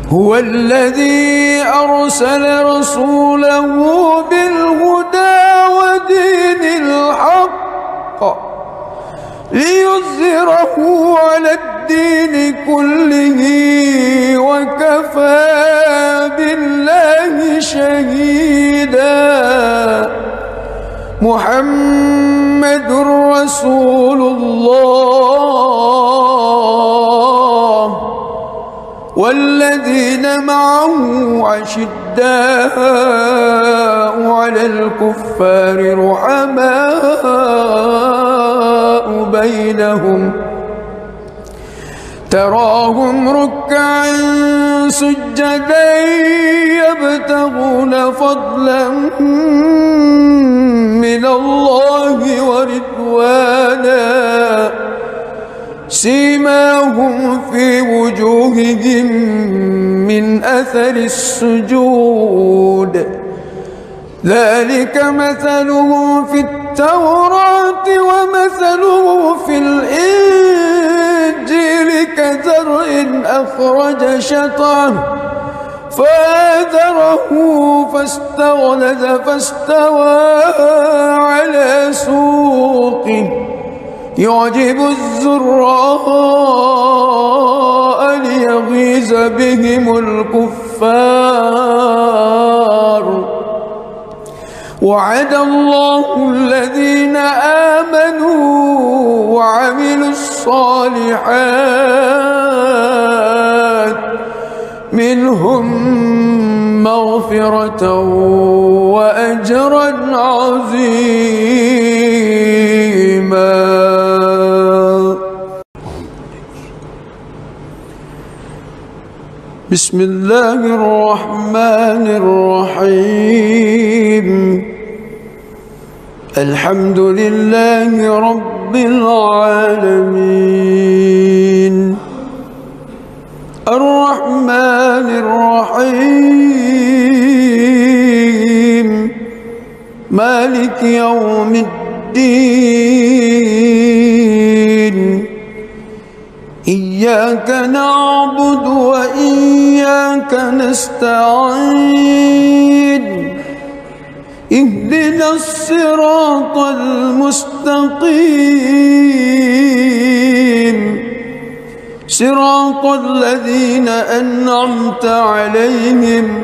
A: هو الذي أرسل رسوله بالهدى ودين الحق ليظهره على الدين كله وكفى بالله شهيدا محمد رسول الله والذين معه أشداء على الكفار رحماء بينهم تراهم ركعا سجدا يبتغون فضلا من الله ورضوانا سيماهم في وجوههم من أثر السجود ذلك مثلهم في التوراة ومثله في الإنجيل كزرع أخرج شطأه فآزره فاستغلظ فاستوى على سوقه يعجب الزراء ليغيظ بهم الكفار وعد الله الذين آمنوا وعملوا الصالحات منهم مغفرة وأجرا عظيما. بسم الله الرحمن الرحيم الحمد لله رب العالمين الرحمن الرحيم مالك يوم الدين إياك نعبد وإياك نستعين اهدنا الصراط المستقيم صراط الذين أنعمت عليهم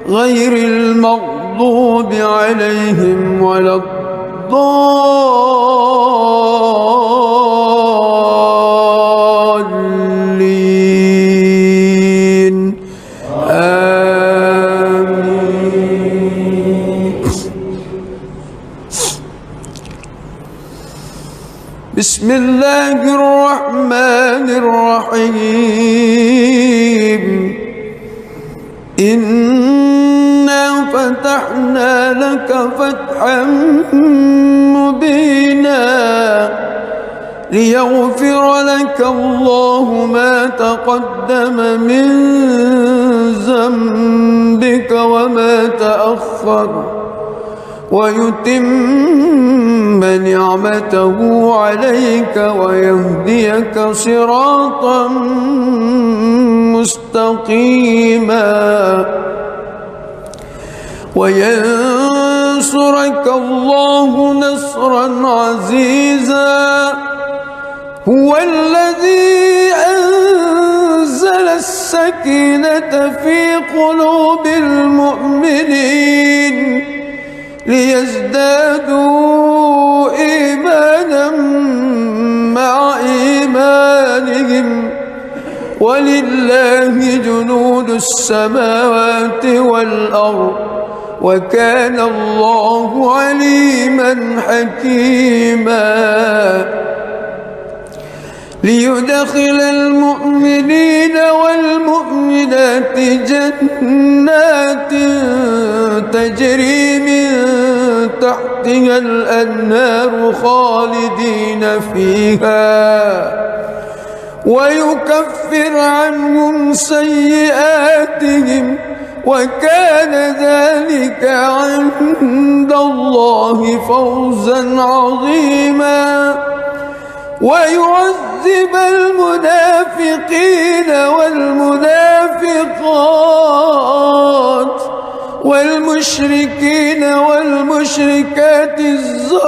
A: غير المغضوب عليهم ولا الضالين آمين. بسم الله الرحمن الرحيم إنا فتحنا لك فتحا مبينا ليغفر لك الله ما تقدم من ذنبك وما تأخر ويتم نعمته عليك ويهديك صراطا مستقيما وينصرك ينصرك الله نصرا عزيزا هو الذي أنزل السكينة في قلوب المؤمنين ليزدادوا إيمانا مع إيمانهم ولله جنود السماوات والأرض وكان الله عليما حكيما ليدخل المؤمنين والمؤمنات جنات تجري من تحتها الأنهار خالدين فيها ويكفر عنهم سيئاتهم وكان ذلك عند الله فوزا عظيما ويعذب المنافقين والمنافقات والمشركين والمشركات الظانين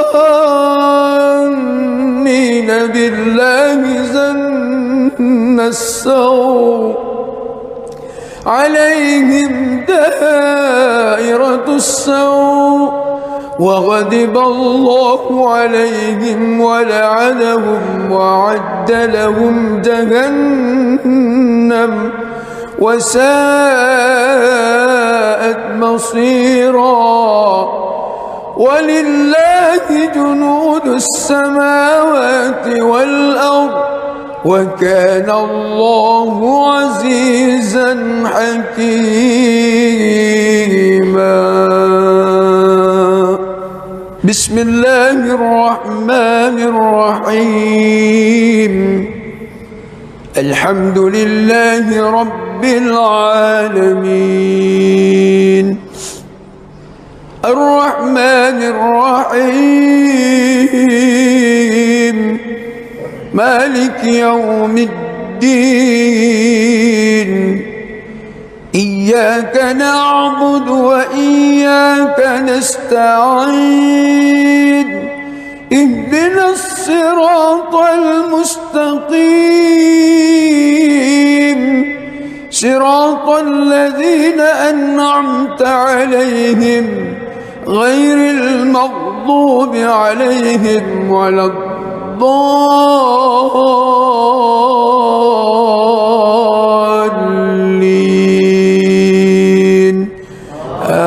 A: بالله ظن السوء عليهم دائرة السوء وغضب الله عليهم ولعنهم وأعد لهم جهنم وساءت مصيرا ولله جنود السماوات والأرض وكان الله عزيزا حكيما بسم الله الرحمن الرحيم الحمد لله رب العالمين الرحمن الرحيم مالك يوم الدين إياك نعبد وإياك نستعين اهدنا الصراط المستقيم صراط الذين أنعمت عليهم غير المغضوب عليهم ولا الضالين آمين.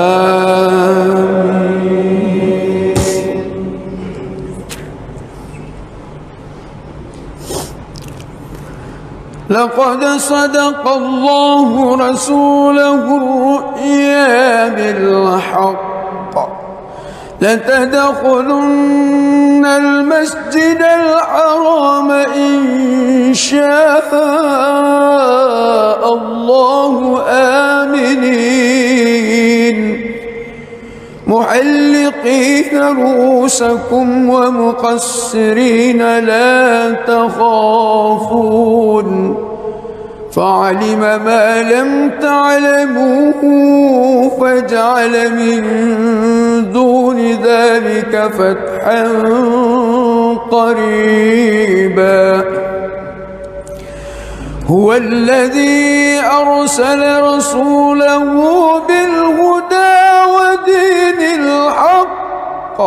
A: لقد صدق الله رسوله الرؤيا بالحق لتدخلن المسجد الحرام إن شاء الله آمنين محلقين رؤوسكم ومقصرين لا تخافون فعلم ما لم تعلموا فجعل من دون ذلك فتحا قريبا هو الذي أرسل رسوله بالهدى ودين الحق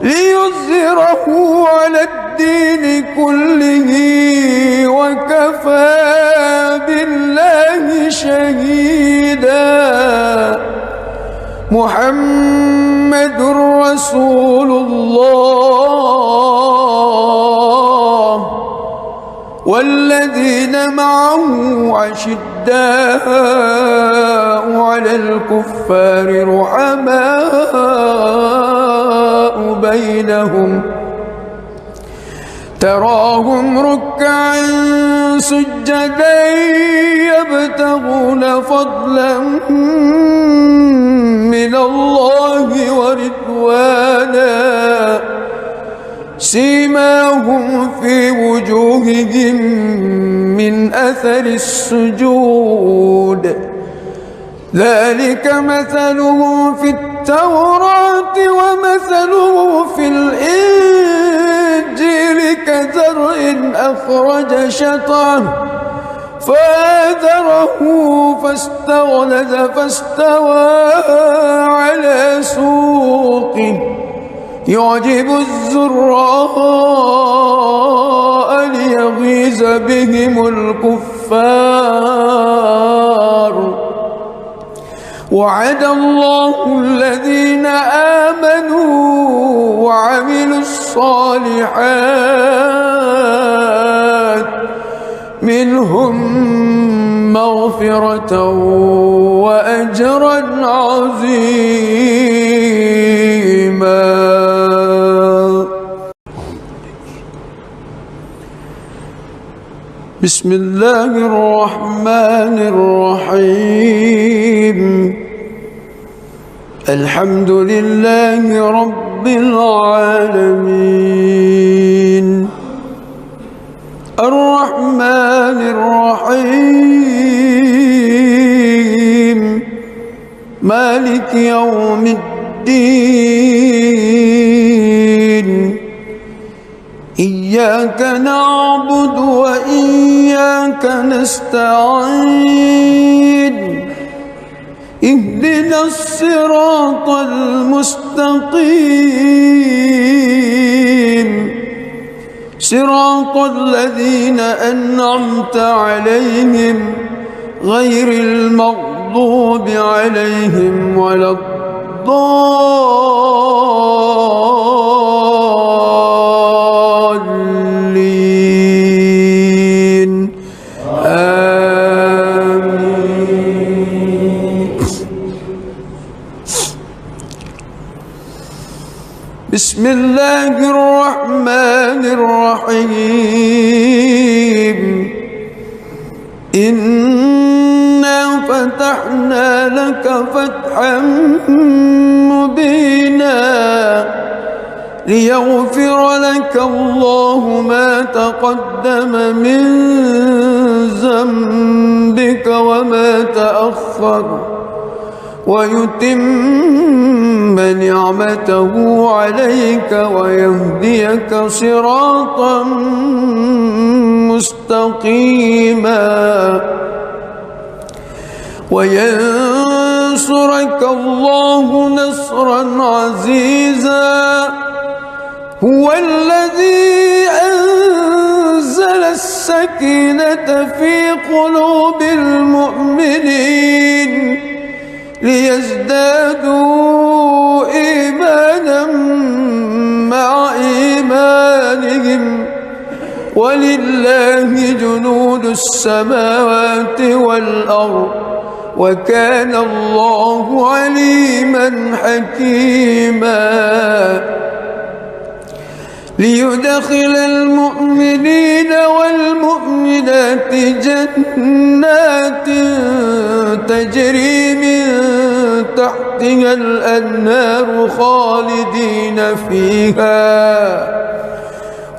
A: ليظهره على الدين كله وكفى بالله شهيدا محمد رسول الله والذين معه أشداء على الكفار رحماء بينهم تراهم ركعا سجدا يبتغون فضلا من الله ورضوانا سيماهم في وجوههم من أثر السجود ذلك مثله في التوراة ومثله في الإنجيل كزرع أخرج شطأه فآزره فاستغلظ فاستوى على سوقه يعجب الزراء ليغيظ بهم الكفار وعد الله الذين آمنوا وعملوا الصالحات منهم مغفرة وأجرا عظيما. بسم الله الرحمن الرحيم الحمد لله رب العالمين الرحمن الرحيم مالك يوم الدين إياك نعبد وإياك نستعين اهدنا الصراط المستقيم صراط الذين أنعمت عليهم غير المغضوب عليهم ولا الضالين آمين. بسم الله الرحمن الرحيم إنا فتحنا لك فتحا مبينا ليغفر لك الله ما تقدم من ذنبك وما تأخر ويتم نعمته عليك ويهديك صراطا مستقيما وينصرك الله نصرا عزيزا هو الذي أنزل السكينة في قلوب المؤمنين ليزدادوا إيمانا مع إيمانهم ولله جنود السماوات والأرض وكان الله عليما حكيما ليدخل المؤمنين والمؤمنات جنات تجري من تحتها الأنهار خالدين فيها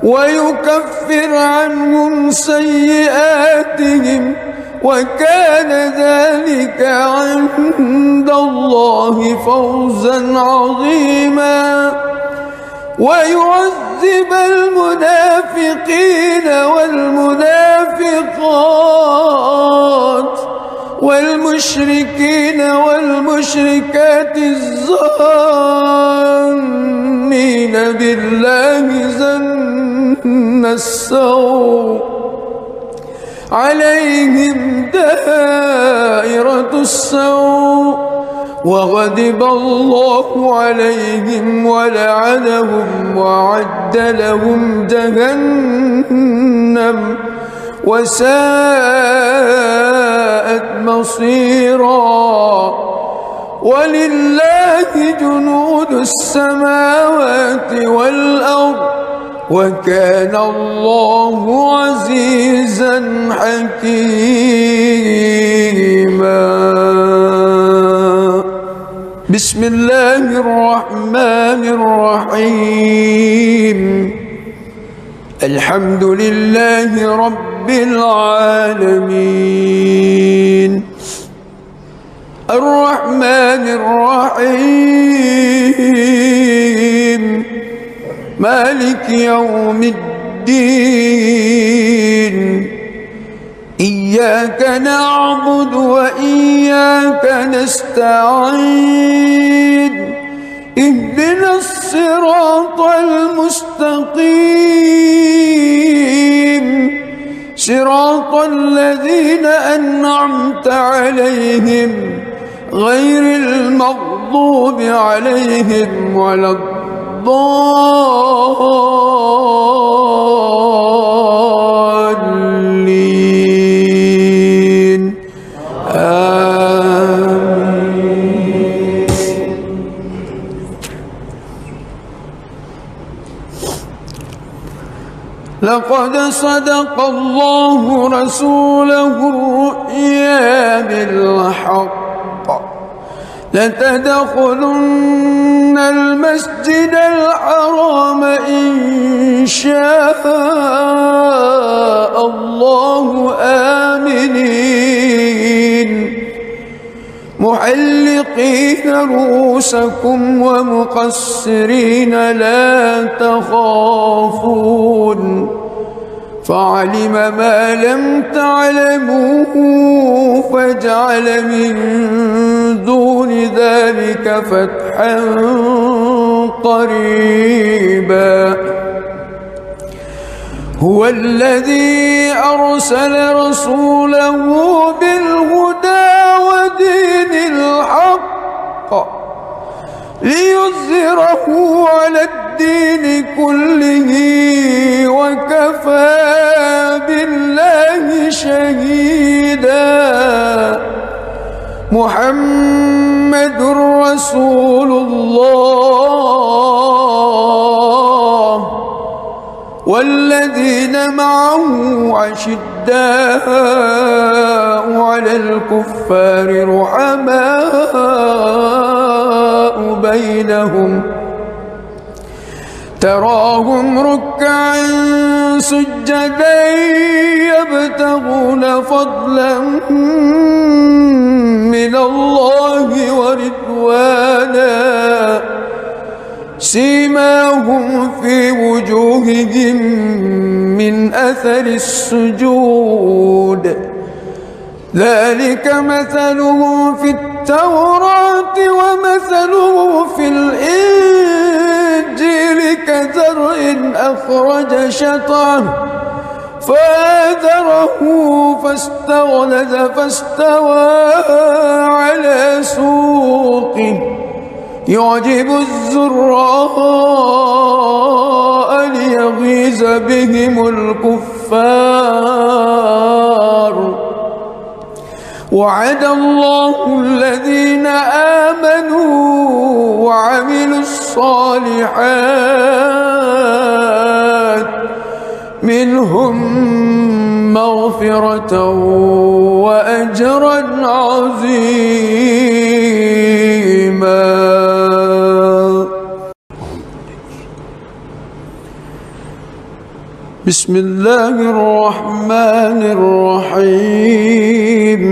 A: ويكفر عنهم سيئاتهم وكان ذلك عند الله فوزا عظيما ويعذب المنافقين والمنافقات والمشركين والمشركات الظانين بالله ظن السوء عليهم دائرة السوء وغضب الله عليهم ولعنهم وأعد لهم جهنم وساءت مصيرا ولله جنود السماوات والأرض وكان الله عزيزا حكيما. بسم الله الرحمن الرحيم الحمد لله رب العالمين الرحمن الرحيم مالك يوم الدين إياك نعبد وإياك نستعين اهدنا الصراط المستقيم صراط الذين أنعمت عليهم غير المغضوب عليهم ولا الضالين آمين. لقد صدق الله رسوله الرؤيا بالحق لتدخلن المسجد الحرام إن شاء الله آمنين محلقين رؤوسكم ومقصرين لا تخافون فعلم ما لم تعلموا فجعل من دون ذلك فتحا قريبا هو الذي أرسل رسوله بالهدى ودين الحق ليظهره على الدين كله وكفى بالله شهيدا محمد رسول الله والذين معه أشداء على الكفار رحماء بينهم تراهم ركعا سجدا يبتغون فضلا من الله ورضوانا سيماهم في وجوههم من أثر السجود ذلك مثلهم في التوراة ومثلهم في الإنجيل كزرع أخرج شطأه فآزره فاستغلظ فاستوى على سوقه يعجب الزراء ليغيظ بهم الكفار وعد الله الذين آمنوا وعملوا الصالحات منهم مغفرة وأجرا عظيما. بسم الله الرحمن الرحيم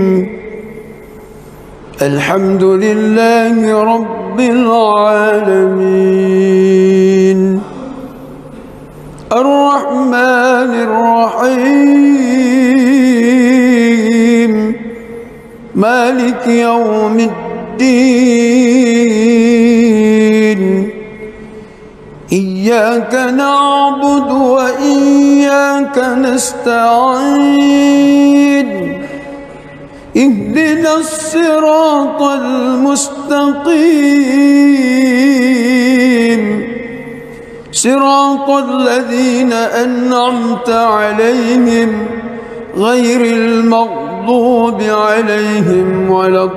A: الحمد لله رب العالمين الرحمن الرحيم مالك يوم الدين إياك نعبد وإياك نستعين اهدنا الصراط المستقيم صراط الذين أنعمت عليهم غير المغضوب عليهم ولا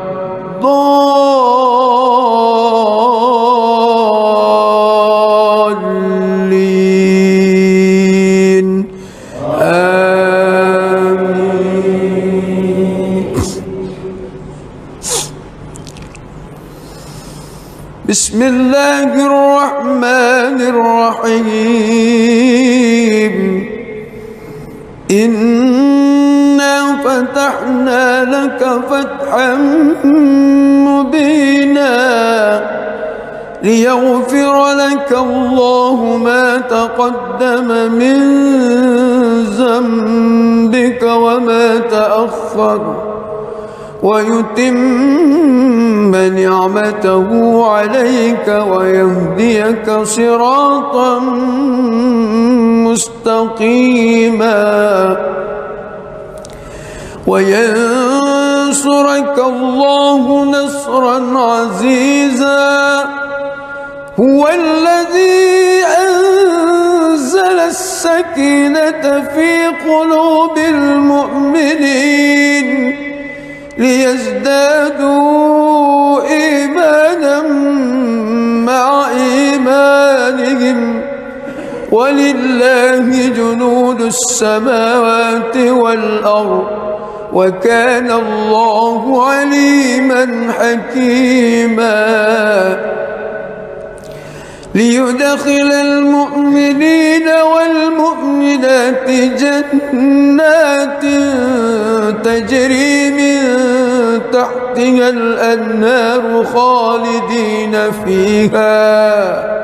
A: الضالين آمين. بسم الله الرحمن الرحيم إنا فتحنا لك فتحا ليغفر لك الله ما تقدم من ذنبك وما تأخر ويتم نعمته عليك ويهديك صراطا مستقيما وينصرك الله نصرا عزيزا هو الذي أنزل السكينة في قلوب المؤمنين ليزدادوا إيمانا مع إيمانهم ولله جنود السماوات والأرض وكان الله عليما حكيما ليدخل المؤمنين والمؤمنات جنات تجري من تحتها الأنهار خالدين فيها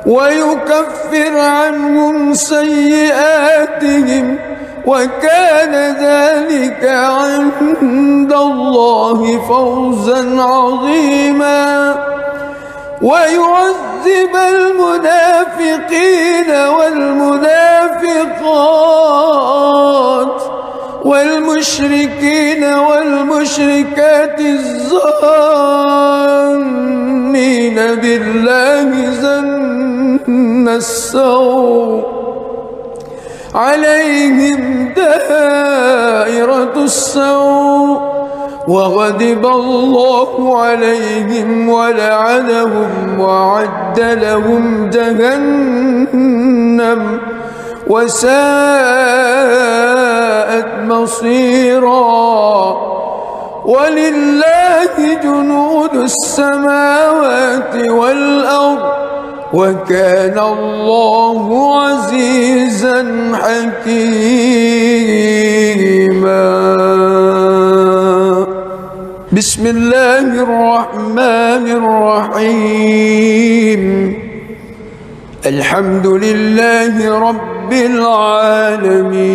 A: ويكفر عنهم سيئاتهم وكان ذلك عند الله فوزا عظيما ويعذب المنافقين والمنافقات والمشركين والمشركات الظانين بالله ظن السوء عليهم دائرة السوء وغضب الله عليهم ولعنهم وأعد لهم جهنم وساءت مصيرا ولله جنود السماوات والأرض وكان الله عزيزا حكيما بسم الله الرحمن الرحيم الحمد لله رب العالمين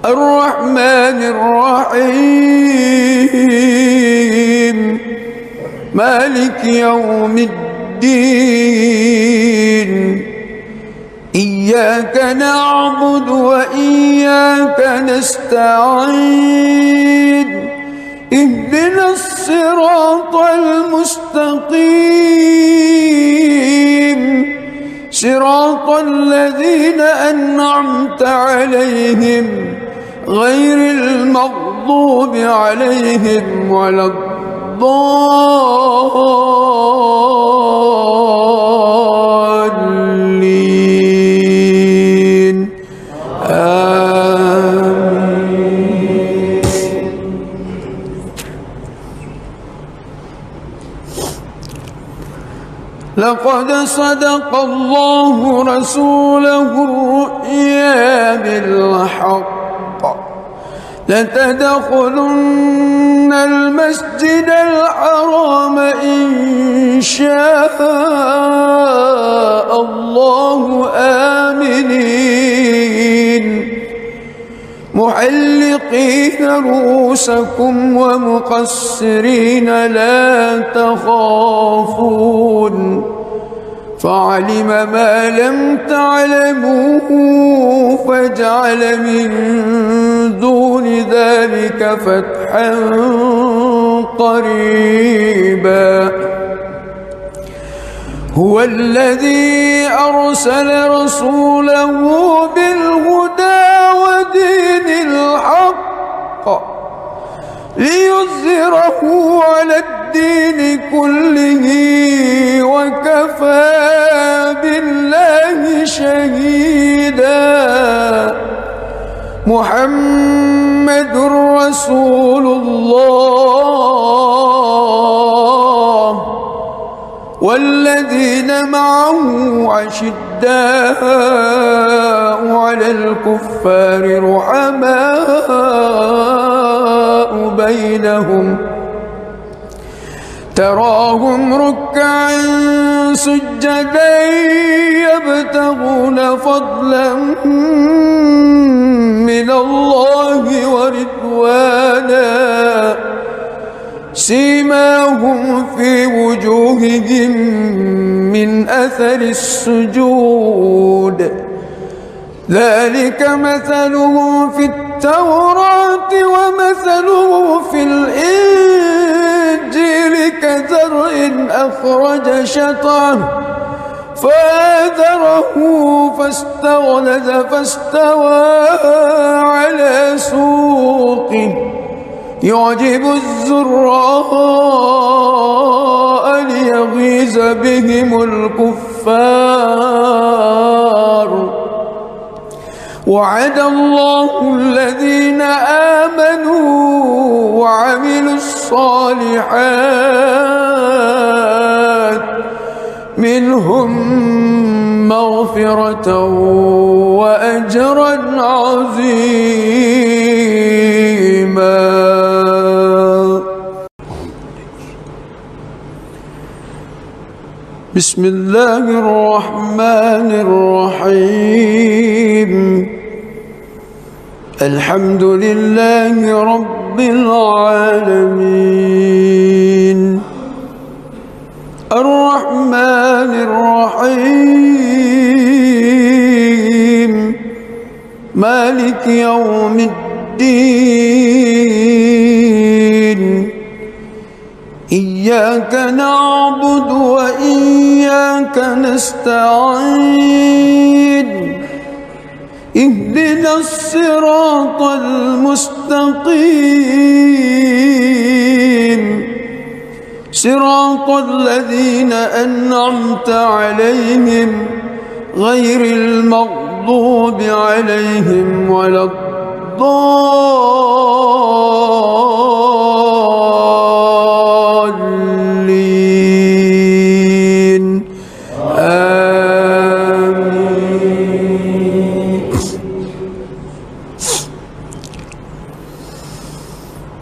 A: الرحمن الرحيم مالك يوم الدين إياك نعبد وإياك نستعين اهدنا الصراط المستقيم صراط الذين أنعمت عليهم غير المغضوب عليهم ولا الضالين آمين لقد صدق الله رسوله الرؤيا بالحق لتدخلن المسجد الحرام إن شاء الله آمنين محلقين رؤوسكم ومقصرين لا تخافون فعلم ما لم تعلموا فجعل من دون ذلك فتحا قريبا هو الذي أرسل رسوله بالهدى ودين الحق ليظهره على الدين كله وكفى بالله شهيدا محمد رسول الله والذين معه أشداء على الكفار رحماء بينهم تراهم ركعا سجدا يبتغون فضلا من الله ورضوانا سيماهم في وجوههم من أثر السجود ذلك مثلهم في التوراة ومثلهم في الإنجيل كزرع أخرج شطأه فآزره فاستغلظ فاستوى على سوقه يعجب الزراء ليغيظ بهم الكفار وعد الله الذين آمنوا وعملوا الصالحات منهم مغفرة وأجرا عظيما. بسم الله الرحمن الرحيم الحمد لله رب العالمين الرحمن الرحيم مالك يوم الدين إياك نعبد وإياك نستعين اهدنا الصراط المستقيم صراط الذين أنعمت عليهم غير المغضوب عليهم ولا الضالين آمين.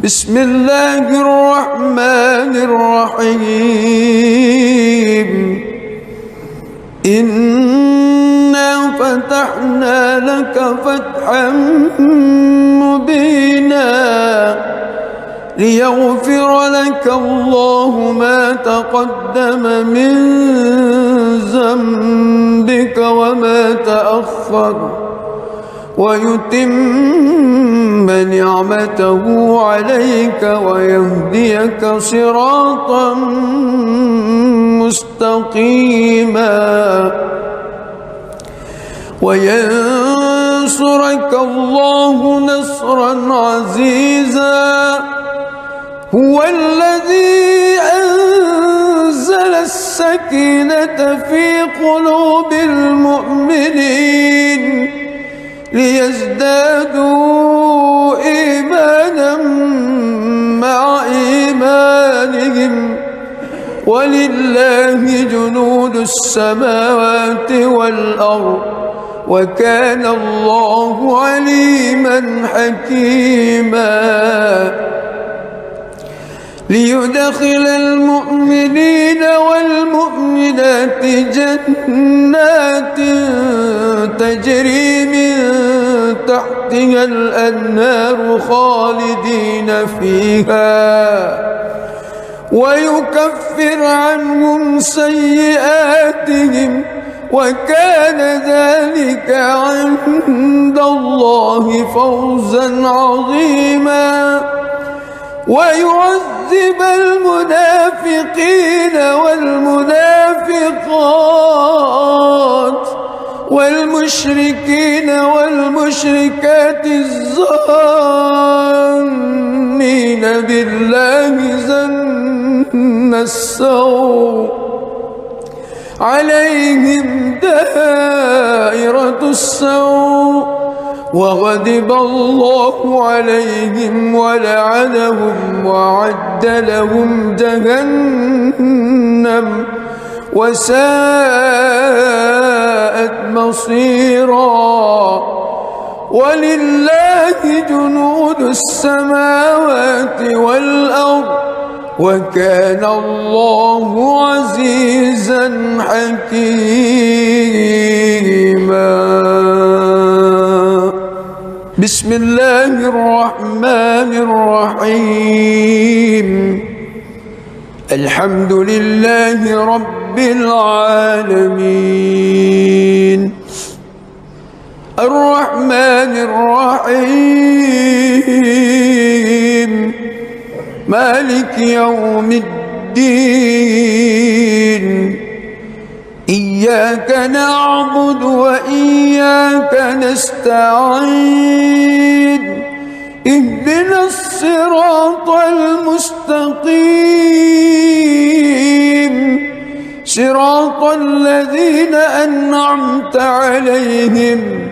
A: بسم الله الرحمن الرحيم إنا فتحنا لك فتحا مبينا ليغفر لك الله ما تقدم من ذنبك وما تأخر ويتم نعمته عليك ويهديك صراطا مستقيما وينصرك الله نصرا عزيزا هو الذي أنزل السكينة في قلوب المؤمنين ليزدادوا إيمانا مع إيمانهم ولله جنود السماوات والأرض وكان الله عليما حكيما ليدخل المؤمنين والمؤمنات جنات تجري من تحتها الأنهار خالدين فيها ويكفر عنهم سيئاتهم وكان ذلك عند الله فوزا عظيما ويعذب المنافقين والمنافقات والمشركين والمشركات الظانين بالله ظن السوء عليهم دائرة السوء وغضب الله عليهم ولعنهم وأعد لهم جهنم وساءت مصيرا ولله جنود السماوات والأرض وكان الله عزيزا حكيما. بسم الله الرحمن الرحيم. الحمد لله رب العالمين الرحمن الرحيم مالك يوم الدين. إياك نعبد وإياك نستعين. اهدنا الصراط المستقيم صراط الذين أنعمت عليهم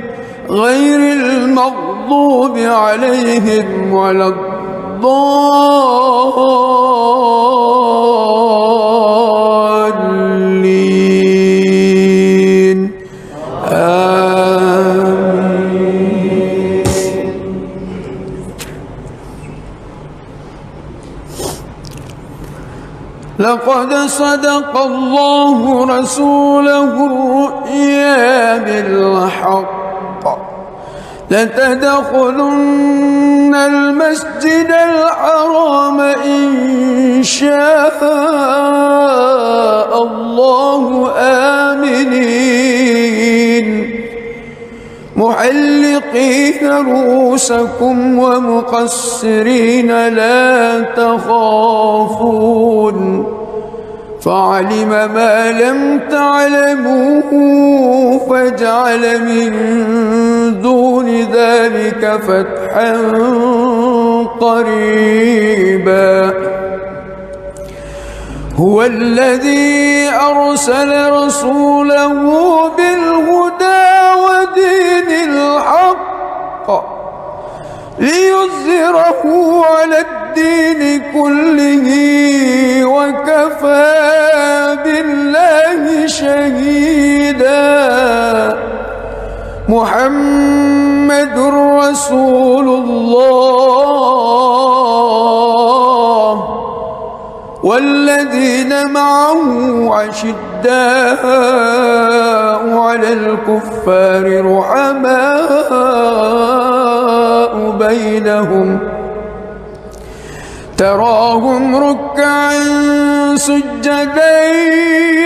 A: غير المغضوب عليهم ولا الضالين. آمين. لقد صدق الله رسوله الرؤيا بالحق لتدخلن المسجد الحرام إن شاء الله آمنين محلقين رؤوسكم ومقصرين لا تخافون فعلم ما لم تعلموا فجعل من دون ذلك فتحا قريبا. هو الذي أرسل رسوله بالهدى ودين الحق ليظهره على الدين كله وكفى بالله شهيدا. محمد رسول الله والذين معه أشداء على الكفار رحماء بينهم تراهم ركعا سجدا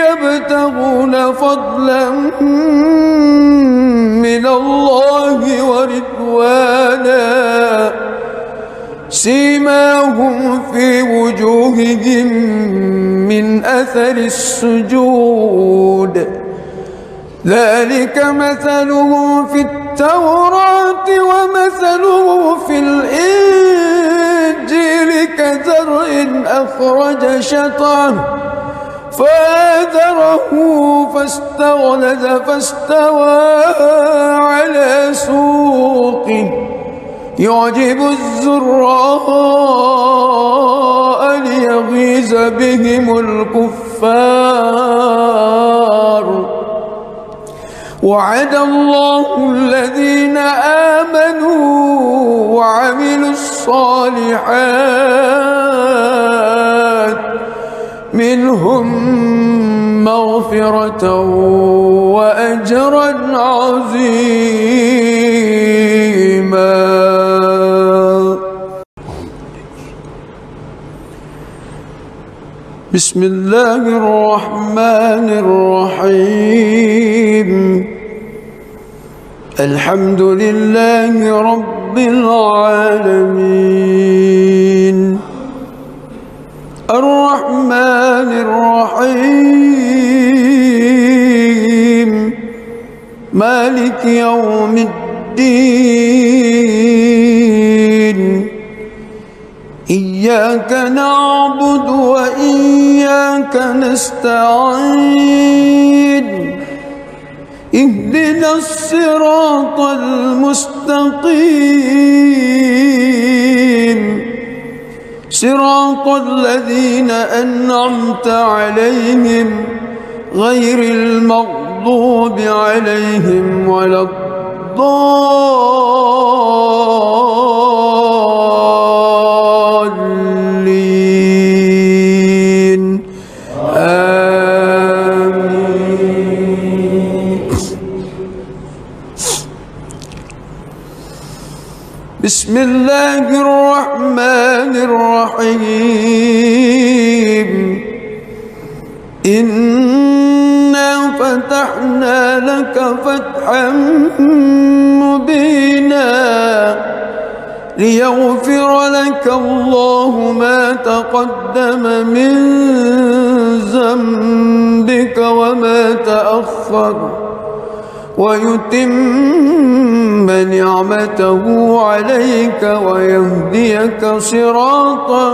A: يبتغون فضلا من الله ورضوانا سيماهم في وجوههم من أثر السجود ذلك مثله في التوراة ومثله في الإنجيل كزرع أخرج شطأه فآزره فاستغلظ فاستوى على سوقه يعجب الزراء ليغيظ بهم الكفار. وعد الله الذين آمنوا وعملوا الصالحات منهم مغفرة وأجرا عظيما. بسم الله الرحمن الرحيم. الحمد لله رب العالمين الرحمن الرحيم مالك يوم الدين. إياك نعبد وإياك نستعين. اهدنا الصراط المستقيم صراط الذين أنعمت عليهم غير المغضوب عليهم ولا الضالين. بسم الله الرحمن الرحيم إنا فتحنا لك فتحا مبينا ليغفر لك الله ما تقدم من ذنبك وما تأخر ويتم نعمته عليك ويهديك صراطا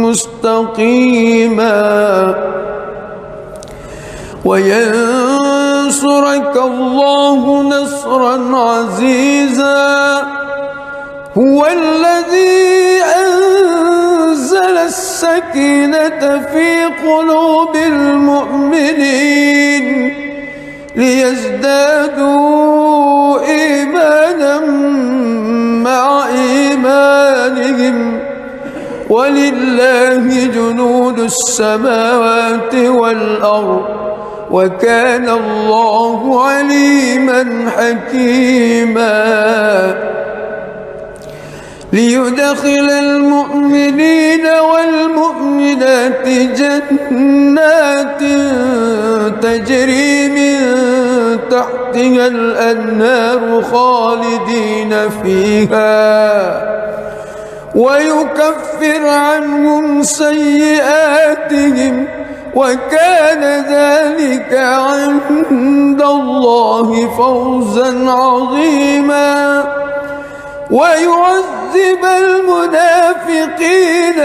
A: مستقيما وينصرك الله نصرا عزيزا هو الذي أنزل السكينة في قلوب المؤمنين ليزدادوا إيمانا مع إيمانهم ولله جنود السماوات والأرض وكان الله عليما حكيما ليدخل المؤمنين والمؤمنات جنات تجري من تحتها الأنهار خالدين فيها ويكفر عنهم سيئاتهم وكان ذلك عند الله فوزا عظيما ويعذب المنافقين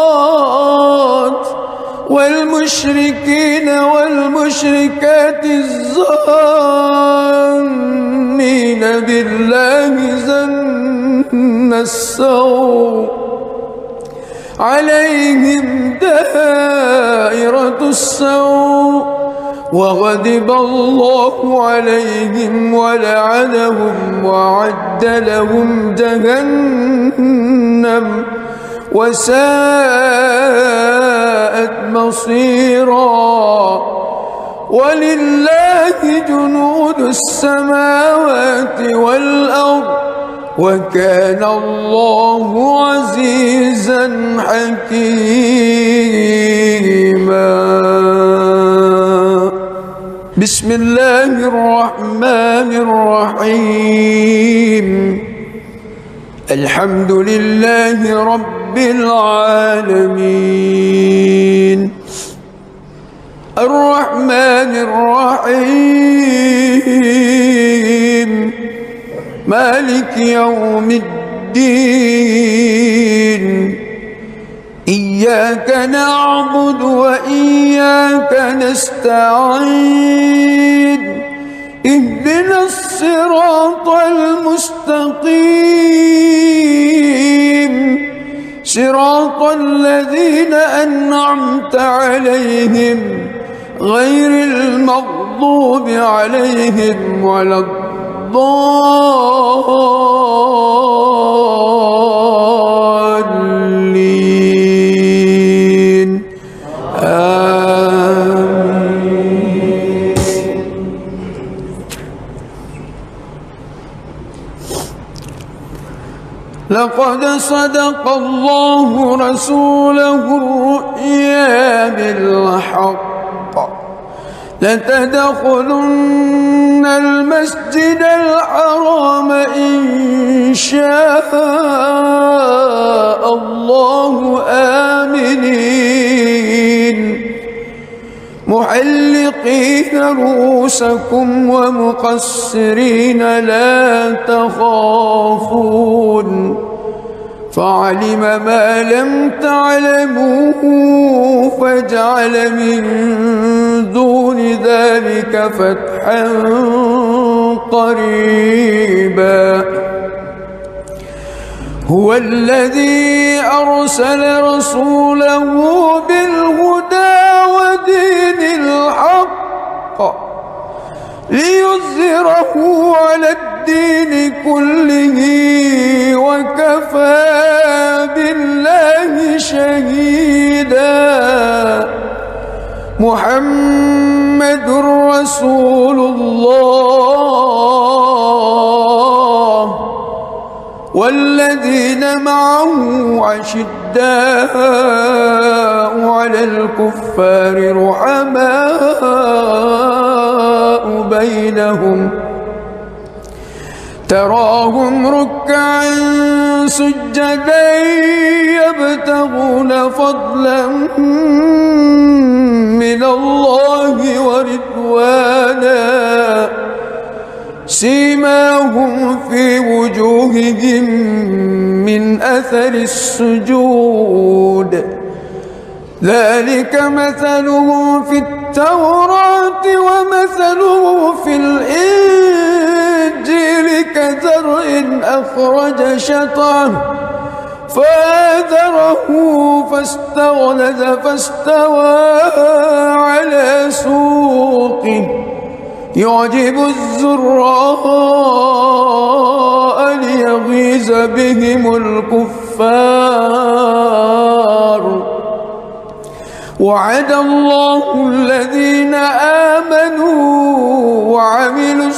A: والمنافقات والمشركين والمشركات الظانين بالله ظن السوء عليهم دائرة السوء وغضب الله عليهم ولعنهم وأعد لهم جهنم وساءت مصيرا ولله جنود السماوات والأرض وكان الله عزيزا حكيما بسم الله الرحمن الرحيم الحمد لله رب العالمين الرحمن الرحيم مالك يوم الدين إياك نعبد وإياك نستعين اهدنا الصراط المستقيم صراط الذين أنعمت عليهم غير المغضوب عليهم ولا الضالين آمين. لقد صدق الله رسوله الرؤيا بالحق لتدخلن المسجد الحرام إن شاء الله آمنين محلقين رؤوسكم ومقصرين لا تخافون فعلم ما لم تعلموا فجعل من دون ذلك فتحا قريبا هو الذي أرسل رسوله بالهدى ودين الحق ليظهره على الدين كله وكفى بالله شهيدا محمد رسول الله والذين معه أشداء على الكفار رحماء بينهم تراهم ركعا سجدا يبتغون فضلا من الله ورضوانا سيماهم في وجوههم من أثر السجود ذلك مثله في التوراة ومثله في الإنجيل كزرع أخرج شطأه فآزره فاستغلظ فاستوى على سوقه يعجب الزراء ليغيظ بهم الكفار وعد الله الذين آمنوا وعملوا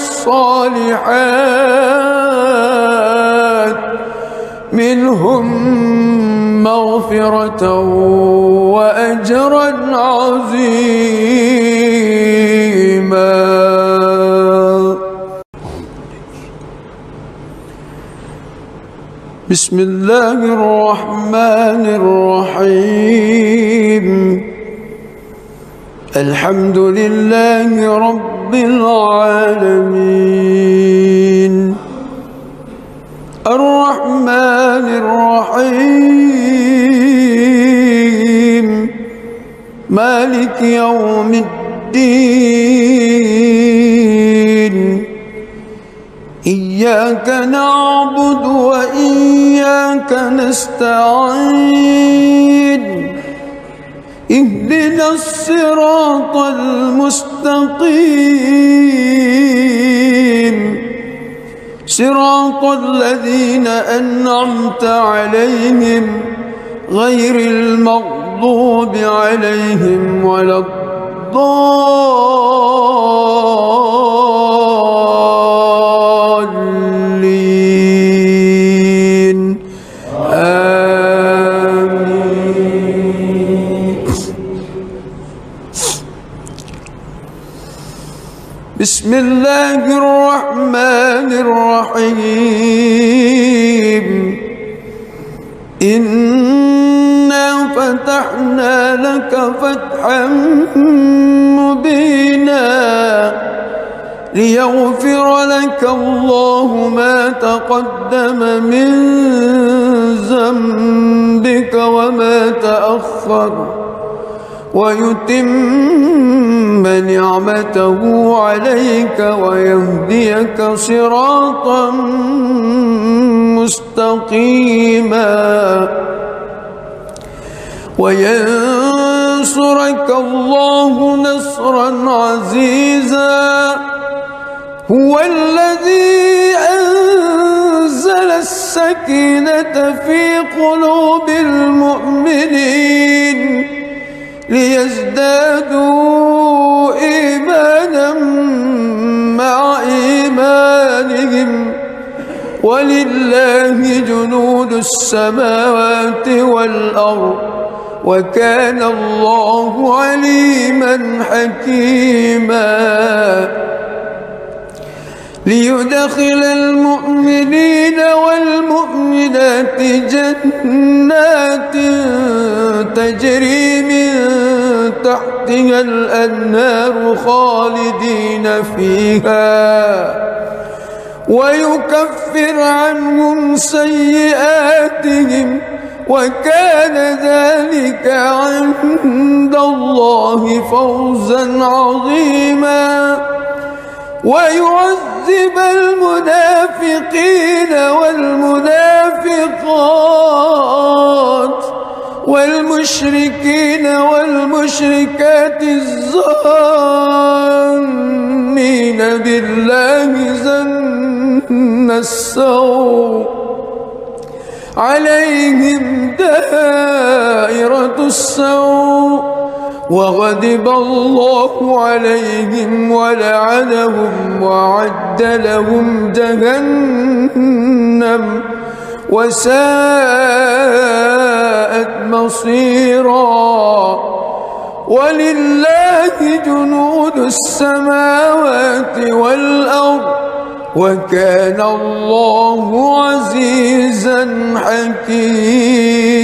A: الصالحات منهم مغفرة وأجرا عظيما. بسم الله الرحمن الرحيم الحمد لله رب العالمين الرحمن الرحيم مالك يوم الدين إياك نعبد وإياك نستعين اهدنا الصراط المستقيم صراط الذين أنعمت عليهم غير المغضوب عليهم ولا الضالين آمين. بسم الله الرحمن الرحيم إنا فتحنا لك فتحا مبينا ليغفر لك الله ما تقدم من ذنبك وما تأخر ويتم نعمته عليك ويهديك صراطا مستقيما وينصرك الله نصرا عزيزا هو الذي أنزل السكينة في قلوب المؤمنين ليزدادوا إيمانا مع إيمانهم ولله جنود السماوات والأرض وكان الله عليما حكيما ليدخل المؤمنين والمؤمنات جنات تجري من تحتها الأنهار خالدين فيها ويكفر عنهم سيئاتهم وكان ذلك عند الله فوزا عظيما ويعذب المنافقين والمنافقات والمشركين والمشركات الظانين بالله ظن السوء عليهم دائرة السوء وغضب الله عليهم ولعنهم وأعد لهم جهنم وساءت مصيرا. ولله جنود السماوات والأرض وكان الله عزيزا حكيما.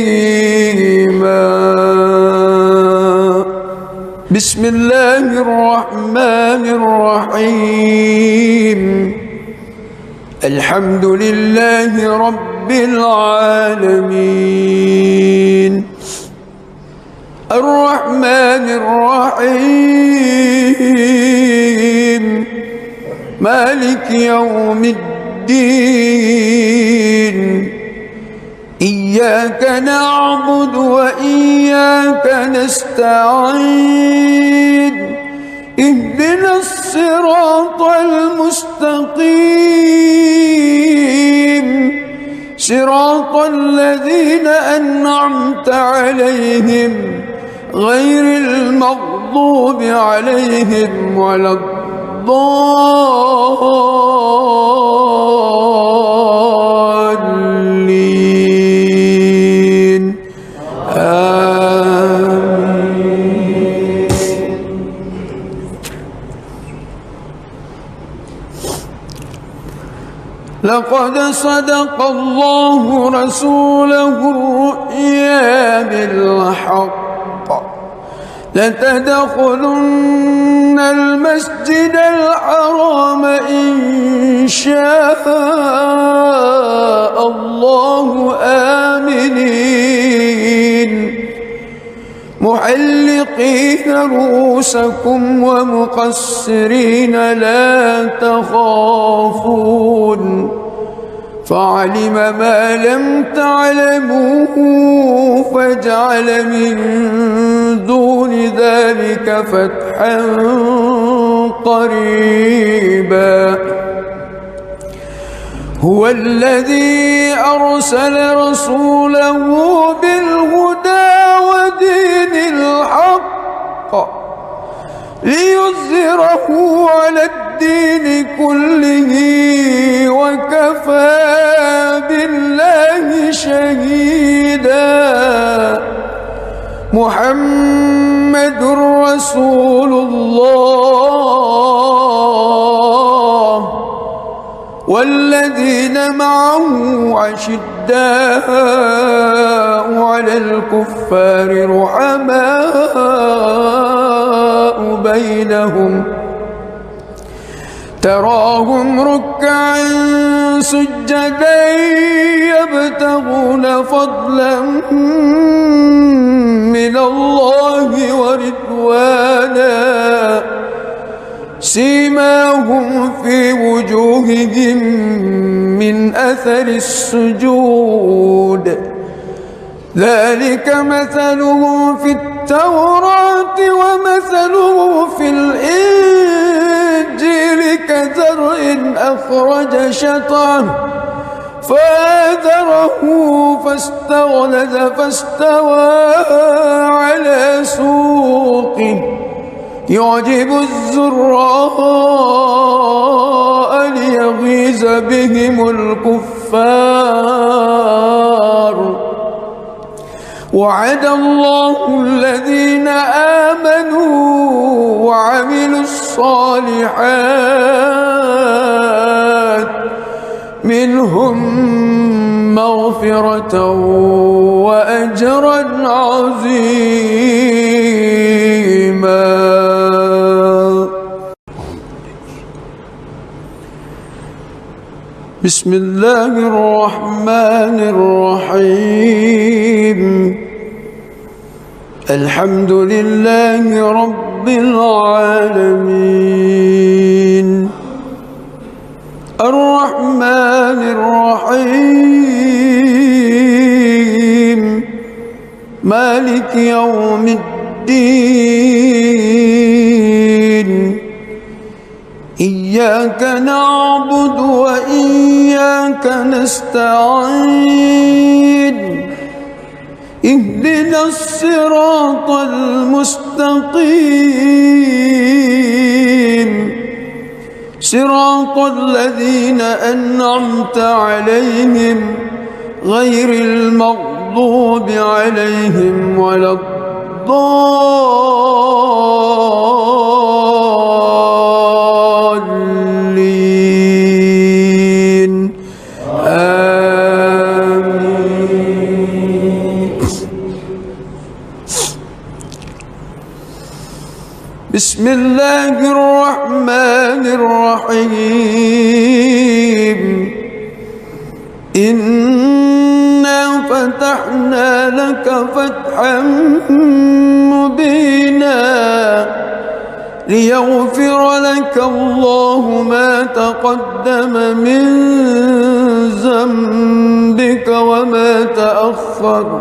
A: بسم الله الرحمن الرحيم. الحمد لله رب العالمين الرحمن الرحيم مالك يوم الدين. إياك نعبد وإياك نستعين. اهدنا الصراط المستقيم صراط الذين أنعمت عليهم غير المغضوب عليهم ولا الضالين. آمين. لقد صدق الله رسوله الرؤيا بالحق لتدخلن المسجد الحرام إن شاء الله آمنين محلقين رؤوسكم ومقصرين لا تخافون فعلم ما لم تعلموا فجعل من دون ذلك فتحا قريبا. هو الذي أرسل رسوله بالهدى ودين الحق ليظهره على الدين كله وكفى بالله شهيدا. محمد رسول الله والذين معه أشداء على الكفار رحماء بينهم تراهم ركعا سجدا يبتغون فضلا من الله ورضوانا سيماهم في وجوههم من أثر السجود ذلك مثلهم في التوراة ومثلهم في الإنجيل كزرع أخرج شطأه فآزره فاستغلظ فاستوى على سوقه يعجب الزراء ليغيظ بهم الكفار. وعد الله الذين آمنوا وعملوا الصالحات منهم مغفرة وأجرا عظيما. بسم الله الرحمن الرحيم. الحمد لله رب العالمين الرحمن الرحيم مالك يوم الدين. إياك نعبد وإياك نستعين. اهدنا الصراط المستقيم صراط الذين أنعمت عليهم غير المغضوب عليهم ولا الضالين آمين. بسم الله الرحمن الرحيم إنا فتحنا لك فتحا مبينا ليغفر لك الله ما تقدم من ذنبك وما تأخر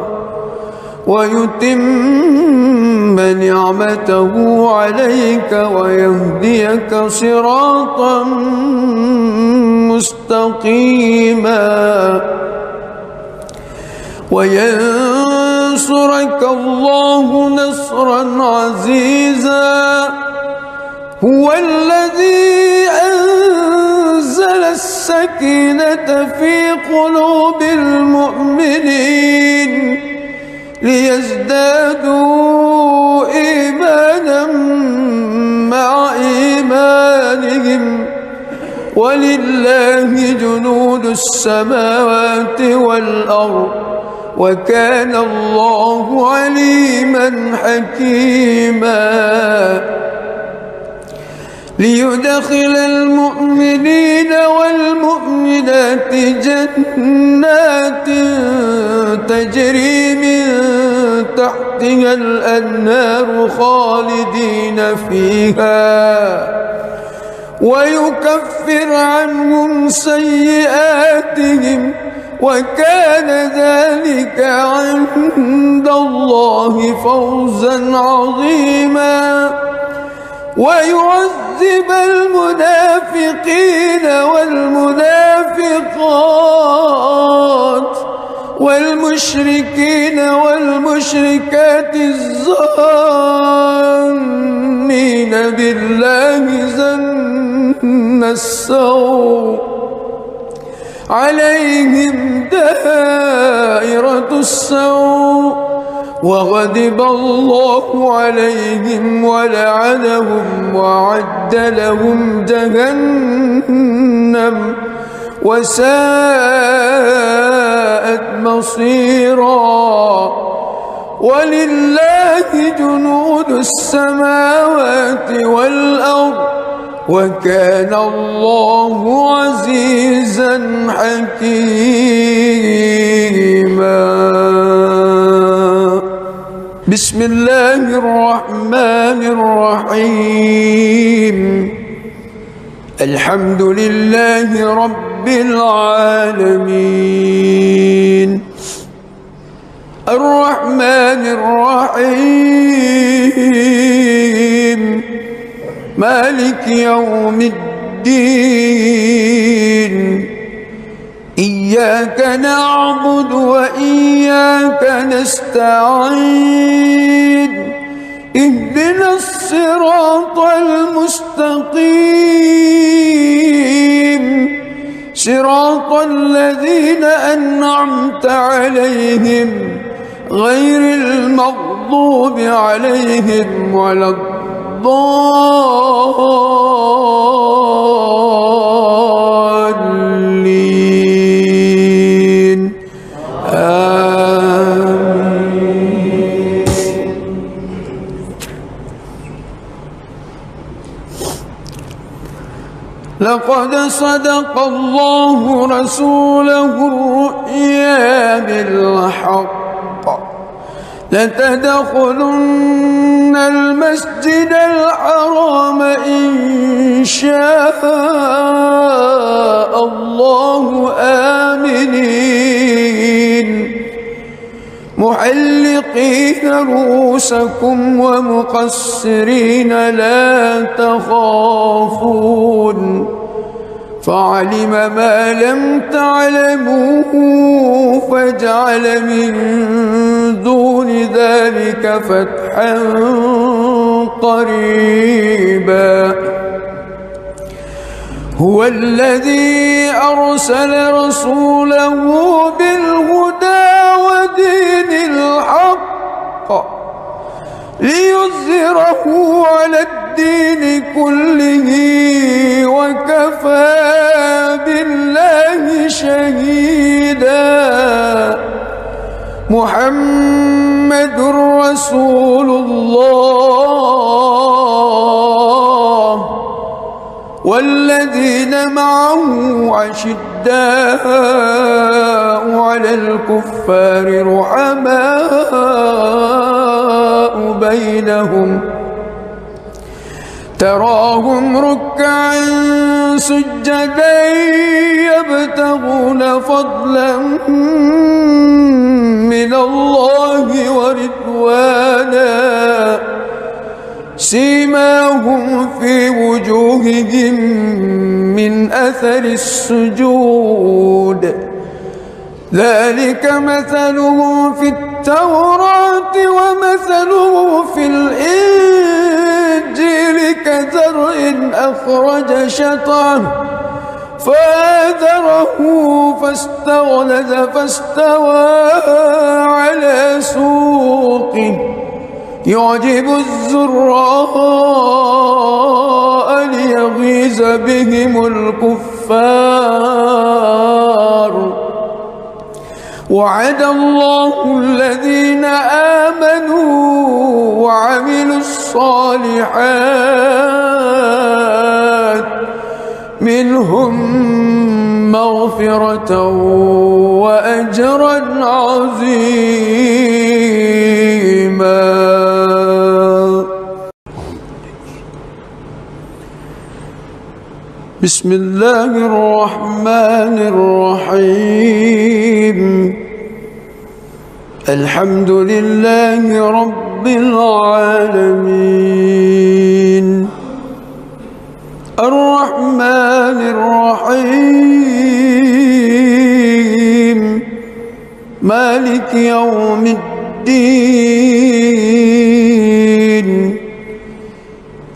A: ويتم نعمته عليك ويهديك صراطا مستقيما وينصرك الله نصرا عزيزا هو الذي أنزل السكينة في قلوب المؤمنين ليزدادوا إيمانا مع إيمانهم ولله جنود السماوات والأرض وكان الله عليما حكيما ليدخل المؤمنين والمؤمنات جنات تجري من تحتها الأنهار خالدين فيها ويكفر عنهم سيئاتهم وكان ذلك عند الله فوزا عظيما ويعذب المنافقين والمنافقات والمشركين والمشركات الظانين بالله ظن السوء عليهم دائرة السوء وغضب الله عليهم ولعنهم وأعد لهم جهنم وساءت مصيرا ولله جنود السماوات والأرض وكان الله عزيزا حكيما بسم الله الرحمن الرحيم الحمد لله رب العالمين الرحمن الرحيم مالك يوم الدين إياك نعبد وإياك نستعين اهدنا الصراط المستقيم صراط الذين أنعمت عليهم غير المغضوب عليهم ولا الضالين آمين. لقد صدق الله رسوله الرؤيا بالحق لتدخلن المسجد الحرام إن شاء الله آمنين محلقين رؤوسكم ومقصرين لا تخافون فعلم ما لم تعلموا فجعل من دون ذلك فتحا قريبا هو الذي أرسل رسوله بالهدى ودين الحق ليظهره على الدين كله وكفى بالله شهيدا. محمد رسول الله والذين معه أشداء على الكفار رحماء بينهم تراهم ركعا سجدا يبتغون فضلا من الله ورضوانا سيماهم في وجوههم من أثر السجود ذلك مثلهم في التوراة ومثله في الإنجيل كزرع أخرج شطأه فآزره فاستغلظ فاستوى على سوقه يعجب الزراء ليغيظ بهم الكفار. وعد الله الذين آمنوا وعملوا الصالحات منهم مغفرة وأجرا عظيما. بسم الله الرحمن الرحيم. الحمد لله رب العالمين الرحمن الرحيم مالك يوم الدين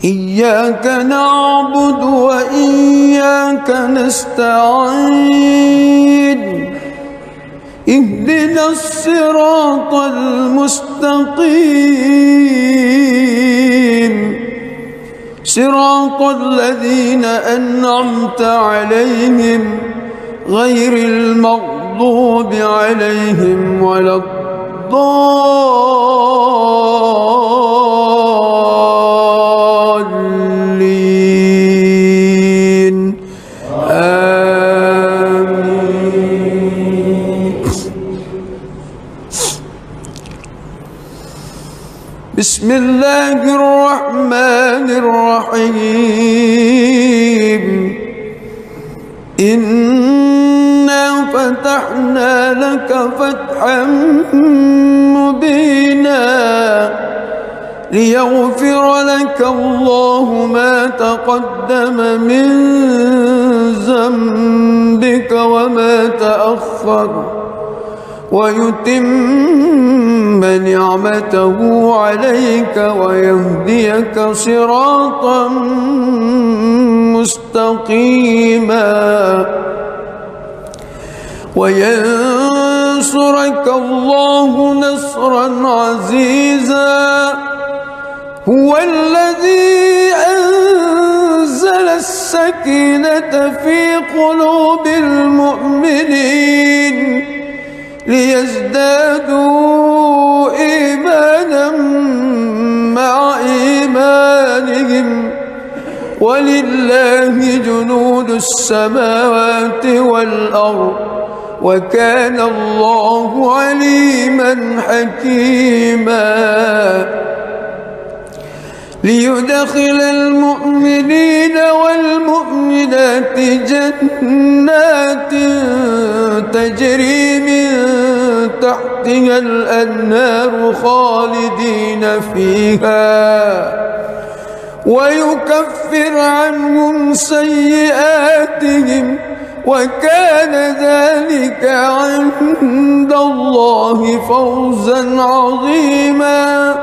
A: إياك نعبد وإياك نستعين اهدنا الصراط المستقيم صراط الذين أنعمت عليهم غير المغضوب عليهم ولا الضالين آمين. بسم الله الرحمن الرحيم. إنا فتحنا لك فتحا مبينا ليغفر لك الله ما تقدم من ذنبك وما تأخر ويتم نعمته عليك ويهديك صراطا مستقيما وينصرك الله نصرا عزيزا. هو الذي أنزل السكينة في قلوب المؤمنين ليزدادوا إيمانا مع إيمانهم ولله جنود السماوات والأرض وكان الله عليما حكيما. ليدخل المؤمنين والمؤمنات جنات تجري من تحتها الأنهار خالدين فيها ويكفر عنهم سيئاتهم وكان ذلك عند الله فوزا عظيما.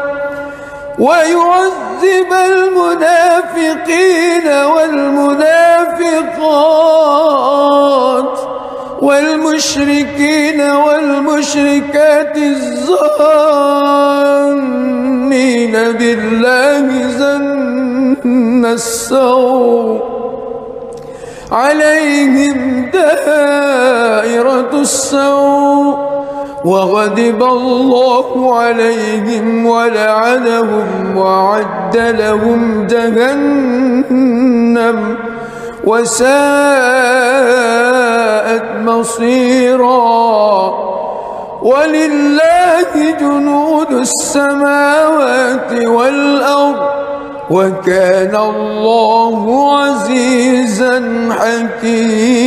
A: ويعذب المنافقين المنافقين والمنافقات والمشركين والمشركات الظانين بالله ظن السوء عليهم دائرة السوء وغضب الله عليهم ولعنهم وأعد لهم جهنم وساءت مصيرا. ولله جنود السماوات والأرض وكان الله عزيزا حكيما.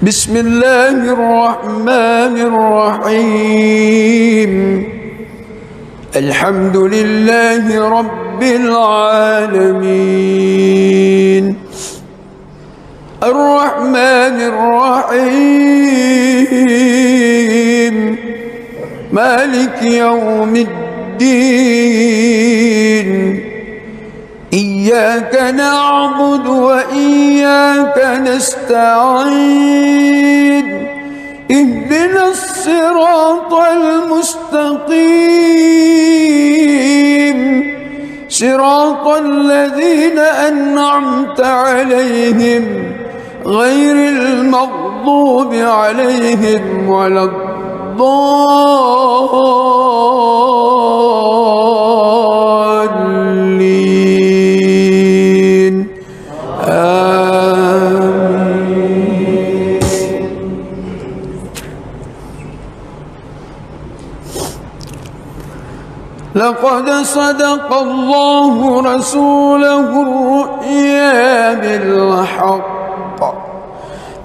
A: بسم الله الرحمن الرحيم. الحمد لله رب العالمين الرحمن الرحيم مالك يوم الدين. إياك نعبد وإياك نستعين. اهدنا الصراط المستقيم صراط الذين أنعمت عليهم غير المغضوب عليهم ولا الضالين. آمين. لقد صدق الله رسوله الرؤيا بالحق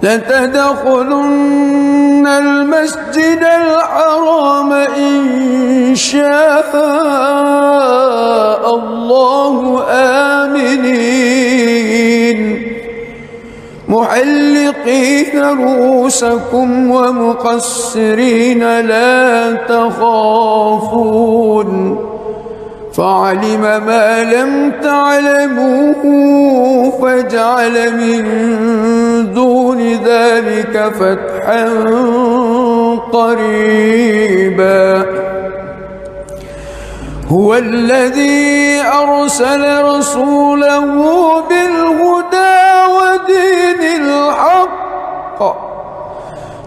A: لتدخلن المسجد الحرام إن شاء الله آمنين محلقين رؤوسكم ومقصرين لا تخافون فعلم ما لم تعلموا فجعل من دون ذلك فتحا قريبا. هو الذي أرسل رسوله بالهدى ودين الحق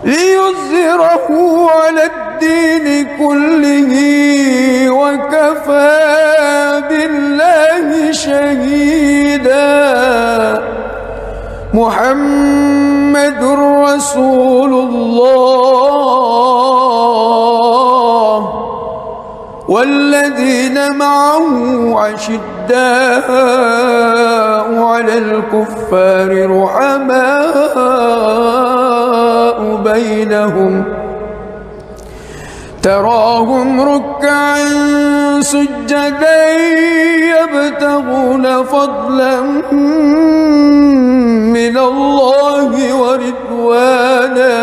A: ليظهره على الدين كله وكفى بالله شهيدا. محمد رسول الله والذين معه أشداء على الكفار رحماء بينهم تراهم ركعا سجدا يبتغون فضلا من الله ورضوانا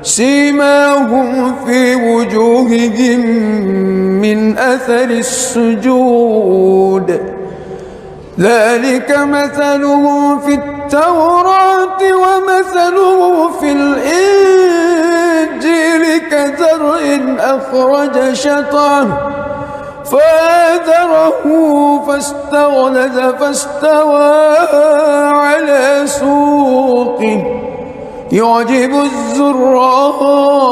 A: سيماهم في وجوههم من أثر السجود ذلك مثله في التوراة ومثله في الإنجيل كزرع أخرج شطأه فآزره فاستغلظ فاستوى على سوقه يعجب الزراء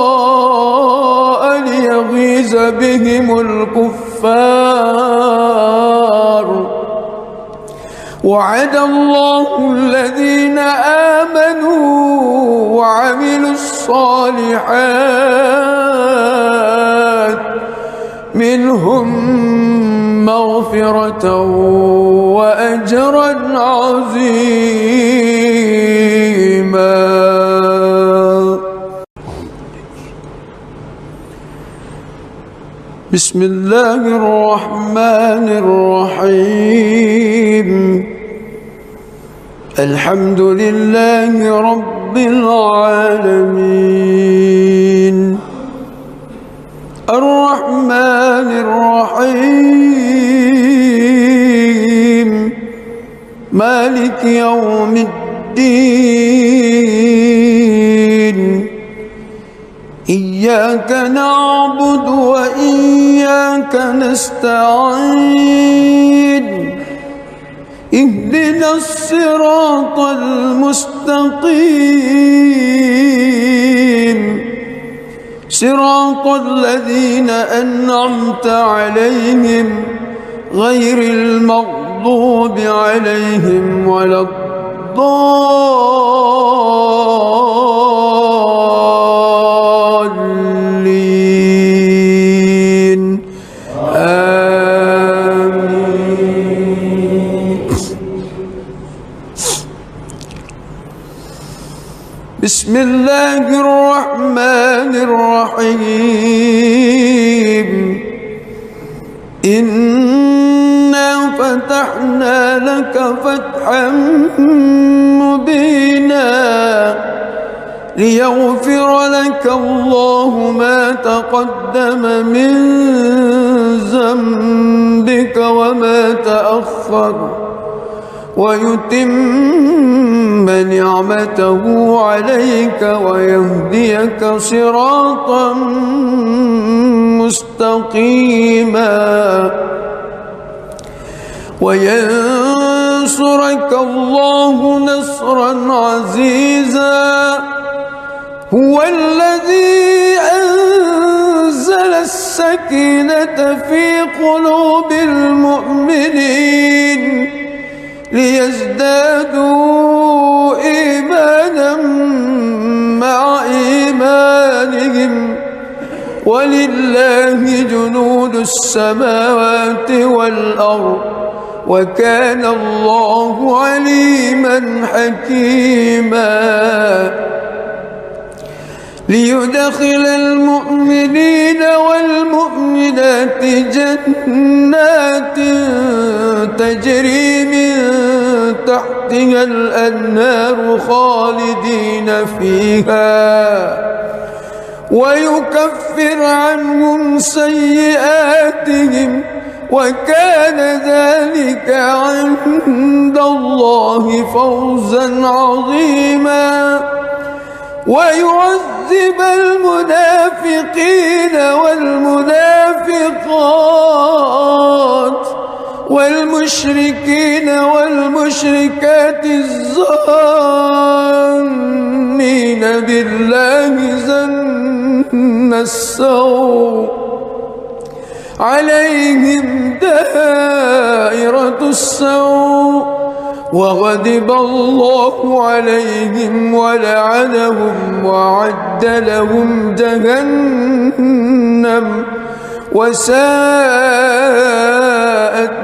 A: ليغيظ بهم الكفار. وعد الله الذين آمنوا وعملوا الصالحات منهم مغفرة وأجرا عظيما. بسم الله الرحمن الرحيم. الحمد لله رب العالمين الرحمن الرحمن الرحيم مالك يوم الدين إياك نعبد وإياك نستعين اهدنا الصراط المستقيم صراط الذين أنعمت عليهم غير المغضوب عليهم ولا الضالين آمين. بسم الله الرحمن الرحيم إنا فتحنا لك فتحا مبينا ليغفر لك الله ما تقدم من ذنبك وما تأخر ويتم نعمته عليك ويهديك صراطا مستقيما وينصرك الله نصرا عزيزا هو الذي أنزل السكينة في قلوب المؤمنين ليزدادوا إيمانا مع إيمانهم ولله جنود السماوات والأرض وكان الله عليما حكيما ليدخل المؤمنين والمؤمنات جنات تجري من تحتها الأنهار خالدين فيها ويكفر عنهم سيئاتهم وكان ذلك عند الله فوزا عظيما ويعذب المنافقين والمنافقات والمشركين والمشركات الظانين بالله ظن السوء عليهم دائرة السوء وغضب الله عليهم ولعنهم وأعد لهم جهنم وساءت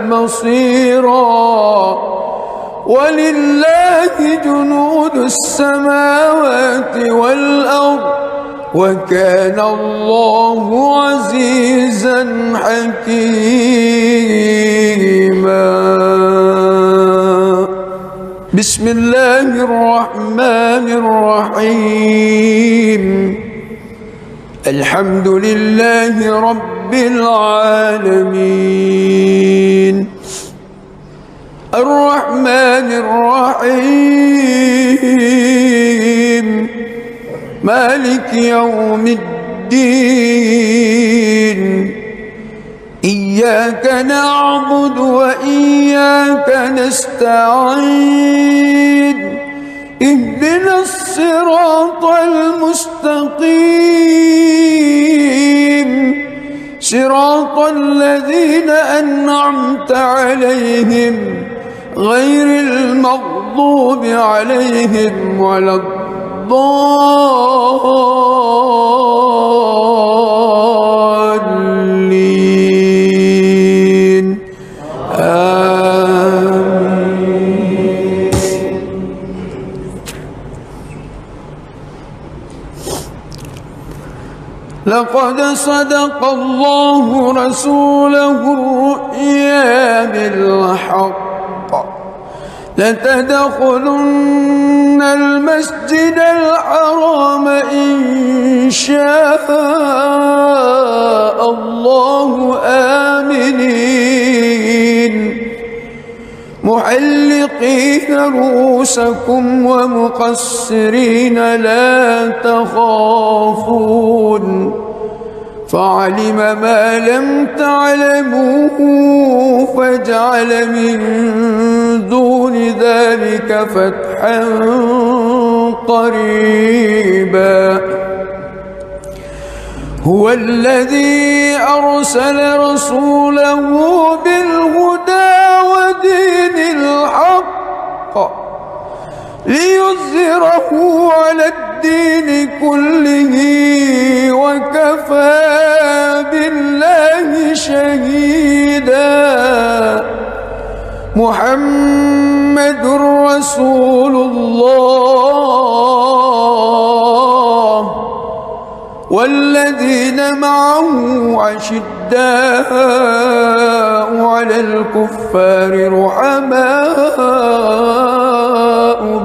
A: مصيرا ولله جنود السماوات والأرض وكان الله عزيزا حكيما بسم الله الرحمن الرحيم الحمد لله رب العالمين الرحمن الرحيم مالك يوم الدين إياك نعبد وإياك نستعين اهدنا الصراط المستقيم صراط الذين أنعمت عليهم غير المغضوب عليهم ولا الضالين آمين. لقد صدق الله رسوله الرؤيا بالحق لتدخلن المسجد الحرام إن شاء الله محلقين رؤوسكم ومقصرين لا تخافون فعلم ما لم تعلموا فجعل من دون ذلك فتحا قريبا هو الذي أرسل رسوله بالهدى ودين الحق ليظهره على الدين كله وكفى بالله شهيدا محمد رسول الله والذين معه أشداء على الكفار رحماء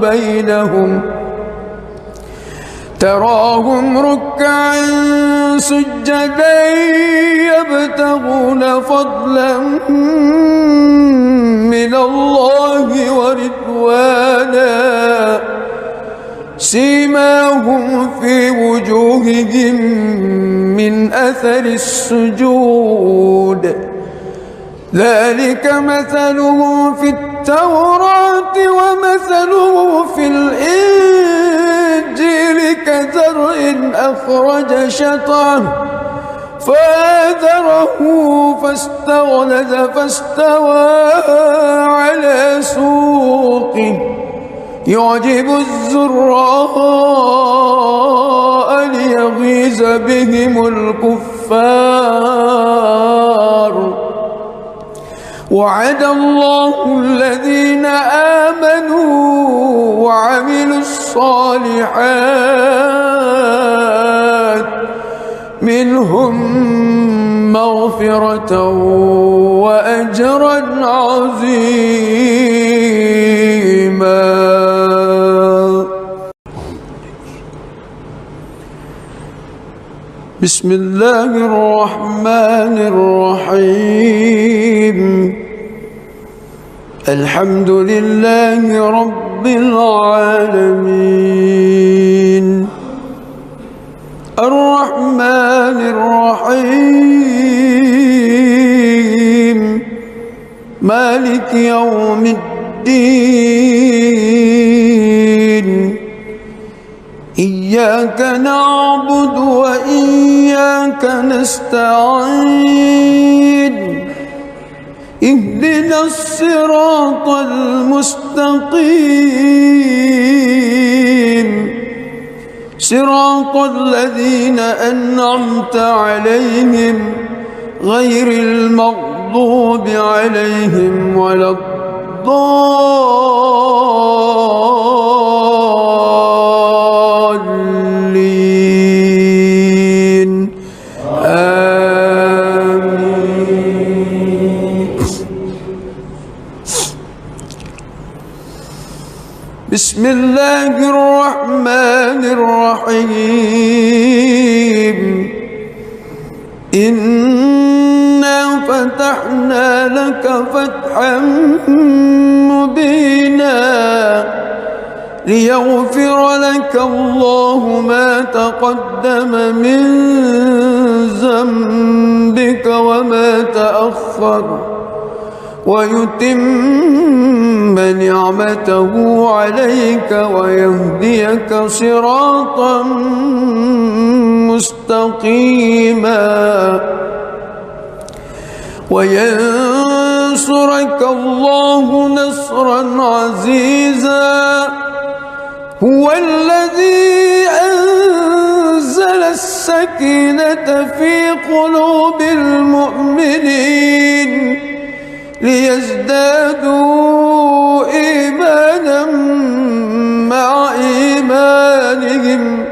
A: بينهم تراهم ركعا سجدا يبتغون فضلا من الله ورضوانا سيماهم في وجوههم من أثر السجود ذلك مثلهم في التوراة ومثلهم في الإنجيل كزرع أخرج شطأه فآزره فاستغلظ فاستوى على سوقه يعجب الزراء ليغيظ بهم الكفار وعد الله الذين آمنوا وعملوا الصالحات منهم مغفرة وأجرا عظيما. بسم الله الرحمن الرحيم الحمد لله رب العالمين الرحمن الرحيم مالك يوم الدين إياك نعبد وإياك نستعين اهدنا الصراط المستقيم صراط الذين أنعمت عليهم غير المغضوب عليهم ولا الضالين آمين. بسم الله الرحمن الرحيم إنا فتحنا لك فتحا مبينا ليغفر لك الله ما تقدم من ذنبك وما تأخر ويتم نعمته عليك ويهديك صراطا مستقيما وينصرك الله نصرا عزيزا هو الذي أنزل السكينة في قلوب المؤمنين ليزدادوا إيمانا مع إيمانهم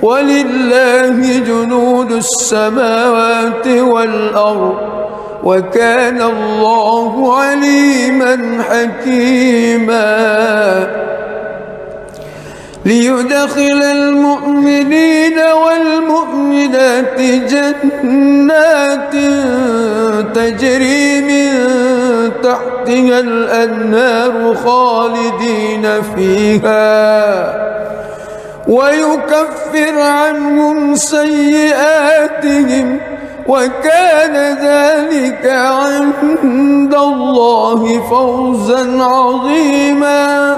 A: ولله جنود السماوات والأرض وكان الله عليما حكيما ليدخل المؤمنين والمؤمنات جنات تجري من تحتها الأنهار خالدين فيها ويكفر عنهم سيئاتهم وكان ذلك عند الله فوزا عظيما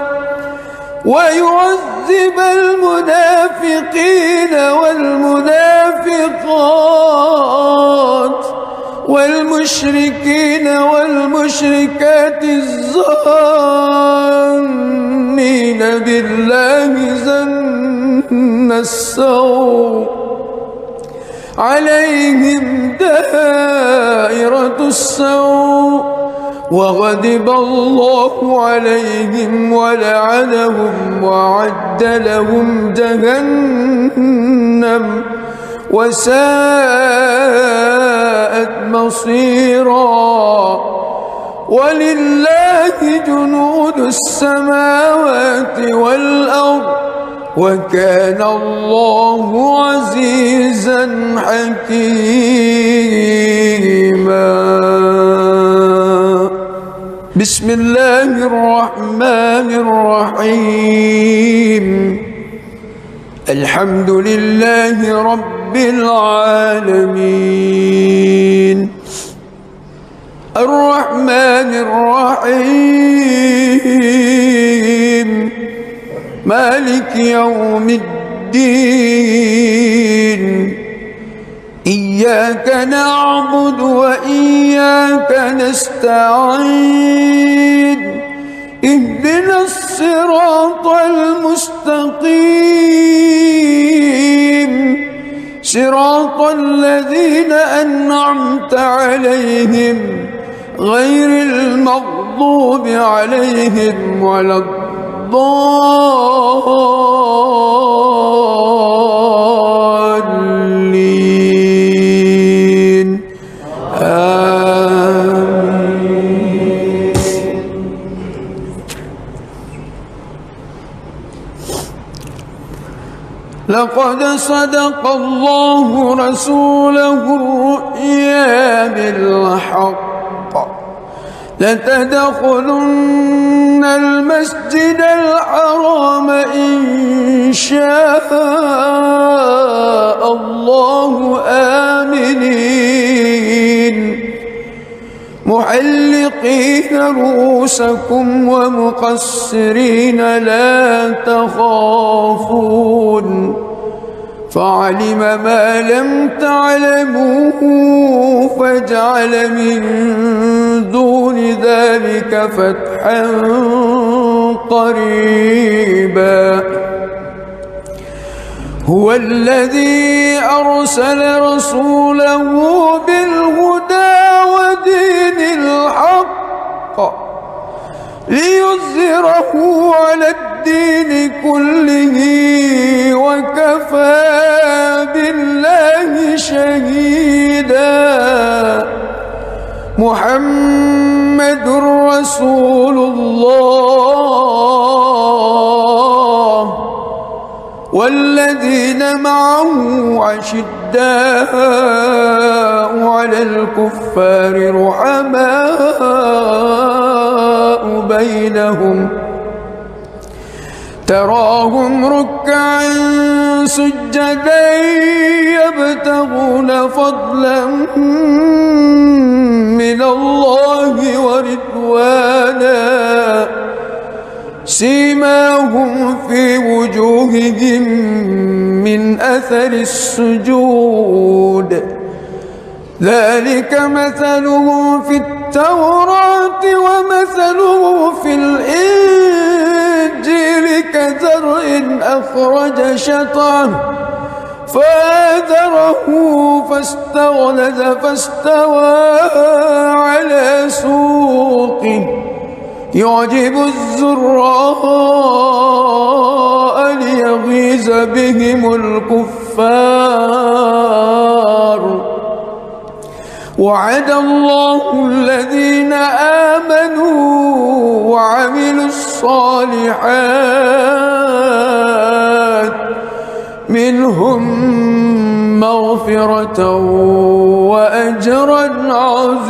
A: ويعذب المنافقين والمنافقات والمشركين والمشركات الظانين بالله ظن السوء عليهم دائرة السوء وغضب الله عليهم ولعنهم وأعد لهم جهنم وساءت مصيرا ولله جنود السماوات والأرض وكان الله عزيزا حكيما. بسم الله الرحمن الرحيم. الحمد لله رب العالمين الرحمن الرحيم مالك يوم الدين إياك نعبد وإياك نستعين اهدنا الصراط المستقيم صراط الذين أنعمت عليهم غير المغضوب عليهم ولا الضالين آمين. لقد صدق الله رسوله الرؤيا بالحق لتدخلن المسجد الحرام إن شاء الله آمنين محلقين رؤوسكم ومقصرين لا تخافون فعلم ما لم تعلموا فجعل من دون ذلك فتحا قريبا. هو الذي أرسل رسوله بالهدى ودين الحق ليظهره على الدين كله وكفى بالله شهيدا. محمد رسول الله والذين معه أشداء على الكفار رحماء بينهم تراهم ركعا سجدا يبتغون فضلا من الله ورضوانا سيماهم في وجوههم من أثر السجود ذلك مثله في التوراة ومثله في الإنجيل كزرع أخرج شطأه فآزره فاستغلظ فاستوى على سوقه يعجب الزراء ليغيظ بهم الكفار. وعد الله الذين آمنوا وعملوا الصالحات الصالحات منهم مغفرة وأجرا عظيما.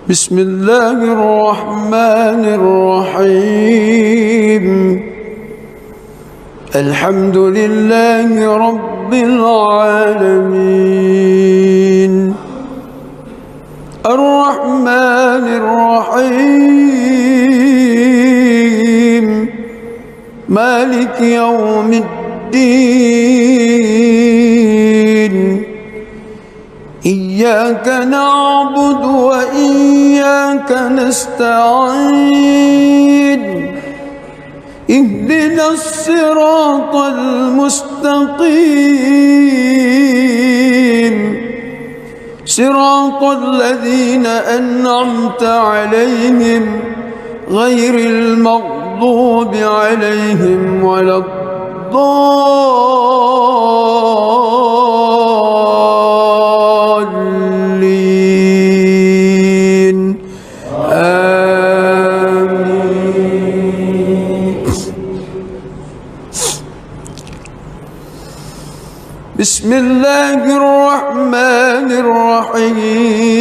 A: بسم الله الرحمن الرحيم. الحمد لله رب العالمين الرحمن الرحيم مالك يوم الدين. إياك نعبد وإياك نستعين. اهدنا الصراط المستقيم صراط الذين أنعمت عليهم غير المغضوب عليهم ولا الضالين. آمين. بسم الله الرحمن الرحيم.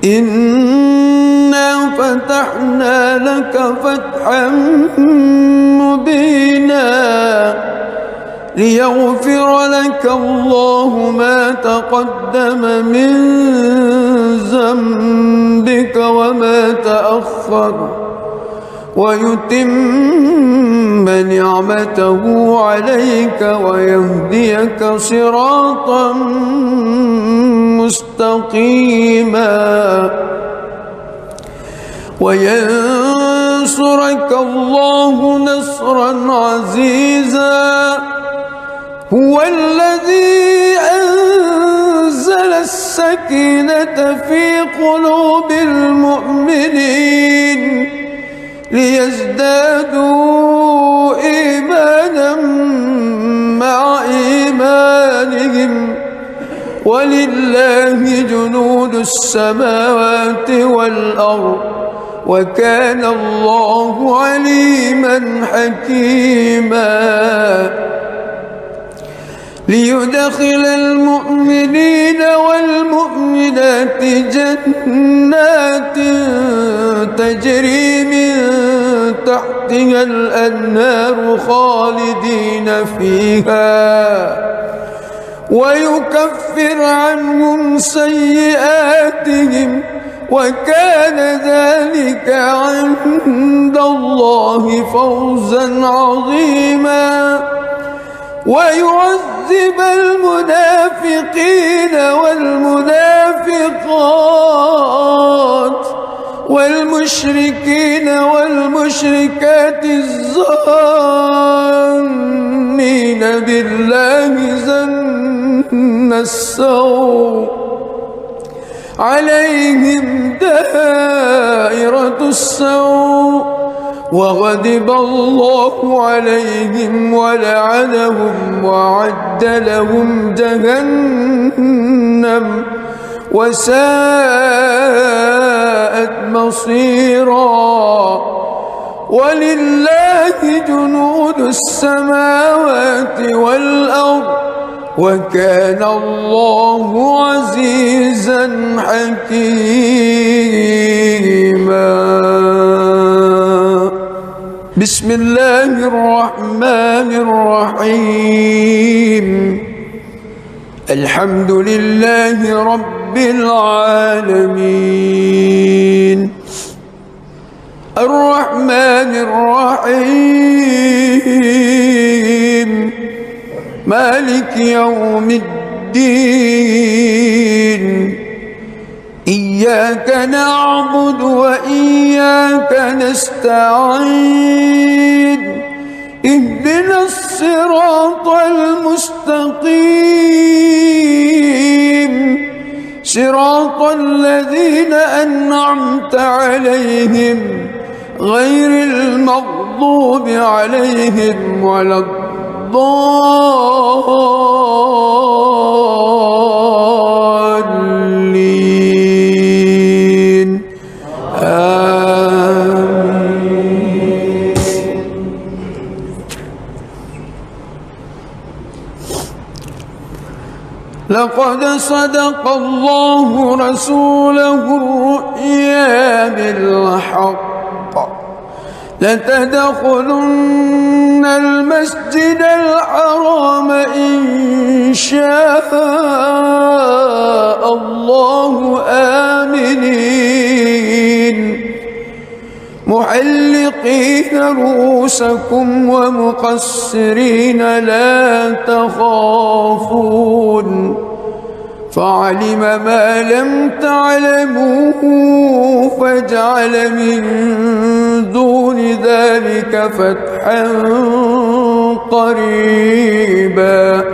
A: إنا فتحنا لك فتحا مبينا ليغفر لك الله ما تقدم من ذنبك وما تأخر ويتم نعمته عليك ويهديك صراطا مستقيما وينصرك الله نصرا عزيزا. هو الذي أنزل السكينة في قلوب المؤمنين ليزدادوا إيمانا مع إيمانهم ولله جنود السماوات والأرض وكان الله عليما حكيما. ليدخل المؤمنين والمؤمنات جنات تجري من تحتها الأنهار خالدين فيها ويكفر عنهم سيئاتهم وكان ذلك عند الله فوزا عظيما. ويعذب المنافقين والمنافقات والمشركين والمشركات الظانين بالله ظن السوء عليهم دائرة السوء وغضب الله عليهم ولعنهم وأعد لهم جهنم وساءت مصيرا. ولله جنود السماوات والأرض وكان الله عزيزا حكيما. بسم الله الرحمن الرحيم. الحمد لله رب العالمين الرحمن الرحيم مالك يوم الدين. إياك نعبد وإياك نستعين. اهدنا الصراط المستقيم صراط الذين أنعمت عليهم غير المغضوب عليهم ولا الضالين. الضالين آمين. لقد صدق الله رسوله الرؤيا بالحق لتدخلن المسجد الحرام إن شاء الله آمنين محلقين رؤوسكم ومقصرين لا تخافون فعلم ما لم تعلموا فجعل من دون ذلك فتحا قريبا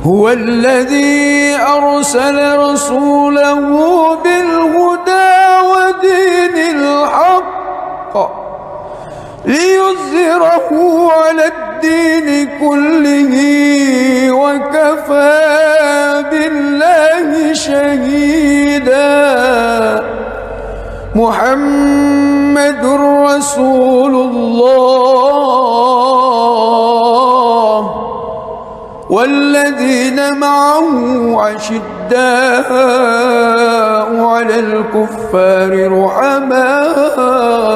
A: هو الذي أرسل رسوله بالهدى ودين الحق ليظهره على الدين كله وكفى بالله شهيدا محمد رسول الله والذين معه أشداء على الكفار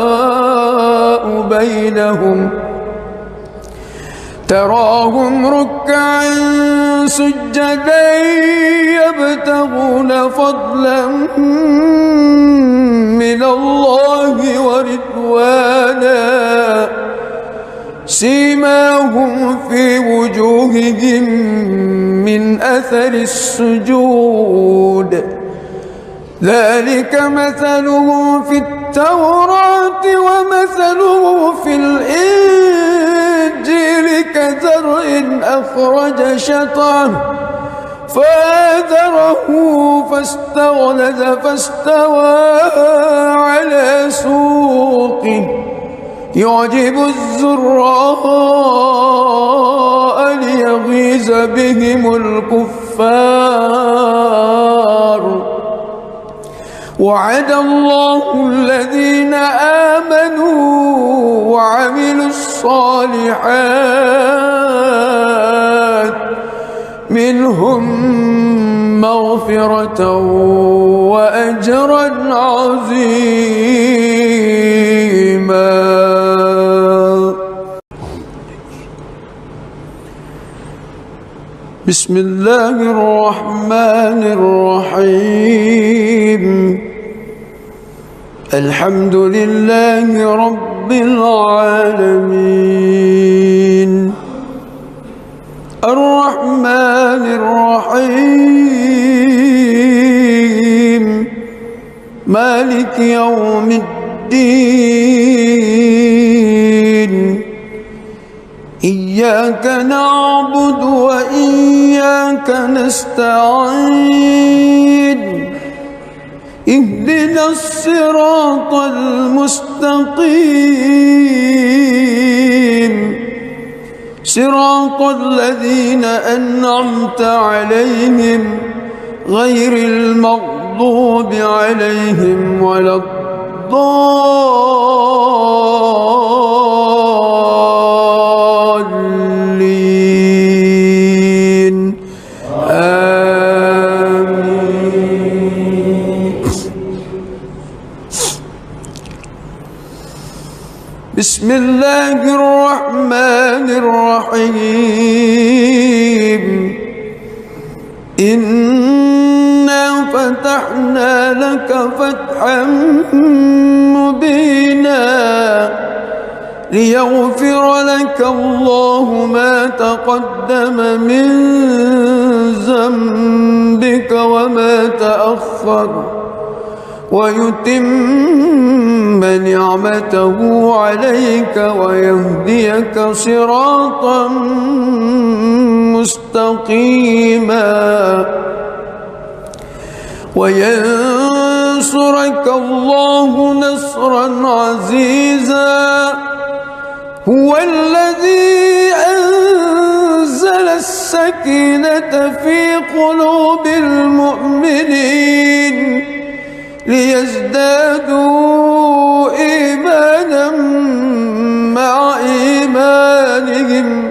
A: رحماء بينهم تراهم ركعا سجدا يبتغون فضلا من الله ورضوانا سيماهم في وجوههم من أثر السجود ذلك مثلهم في التوراة ومثله في الإنجيل كزرع أخرج شطأه فآزره فاستغلظ فاستوى على سوقه يعجب الزراء ليغيظ بهم الكفار وعد الله الذين آمنوا وعملوا الصالحات منهم مغفرة وأجرا عظيما. بسم الله الرحمن الرحيم الحمد لله رب العالمين الرحمن الرحيم مالك يوم الدين إياك نعبد وإياك نستعين اهدنا الصراط المستقيم صراط الذين أنعمت عليهم غير المغضوب عليهم ولا الضالين آمين. بسم الله الرحمن الرحيم إنا فتحنا لك فتحا مبينا ليغفر لك الله ما تقدم من ذنبك وما تأخر ويتم نعمته عليك ويهديك صراطا مستقيما وينصرك الله نصرا عزيزا هو الذي أنزل السكينة في قلوب المؤمنين ليزدادوا إيمانا مع إيمانهم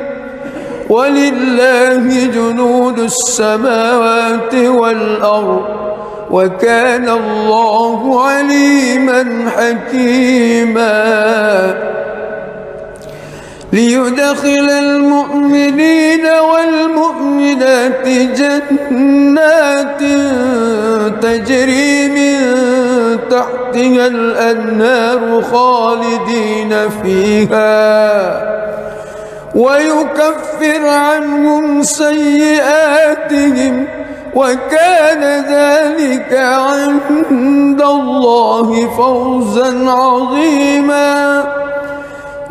A: ولله جنود السماوات والأرض وكان الله عليما حكيما ليدخل المؤمنين والمؤمنات جنات تجري من تحتها الأنهار خالدين فيها ويكفر عنهم سيئاتهم وكان ذلك عند الله فوزا عظيما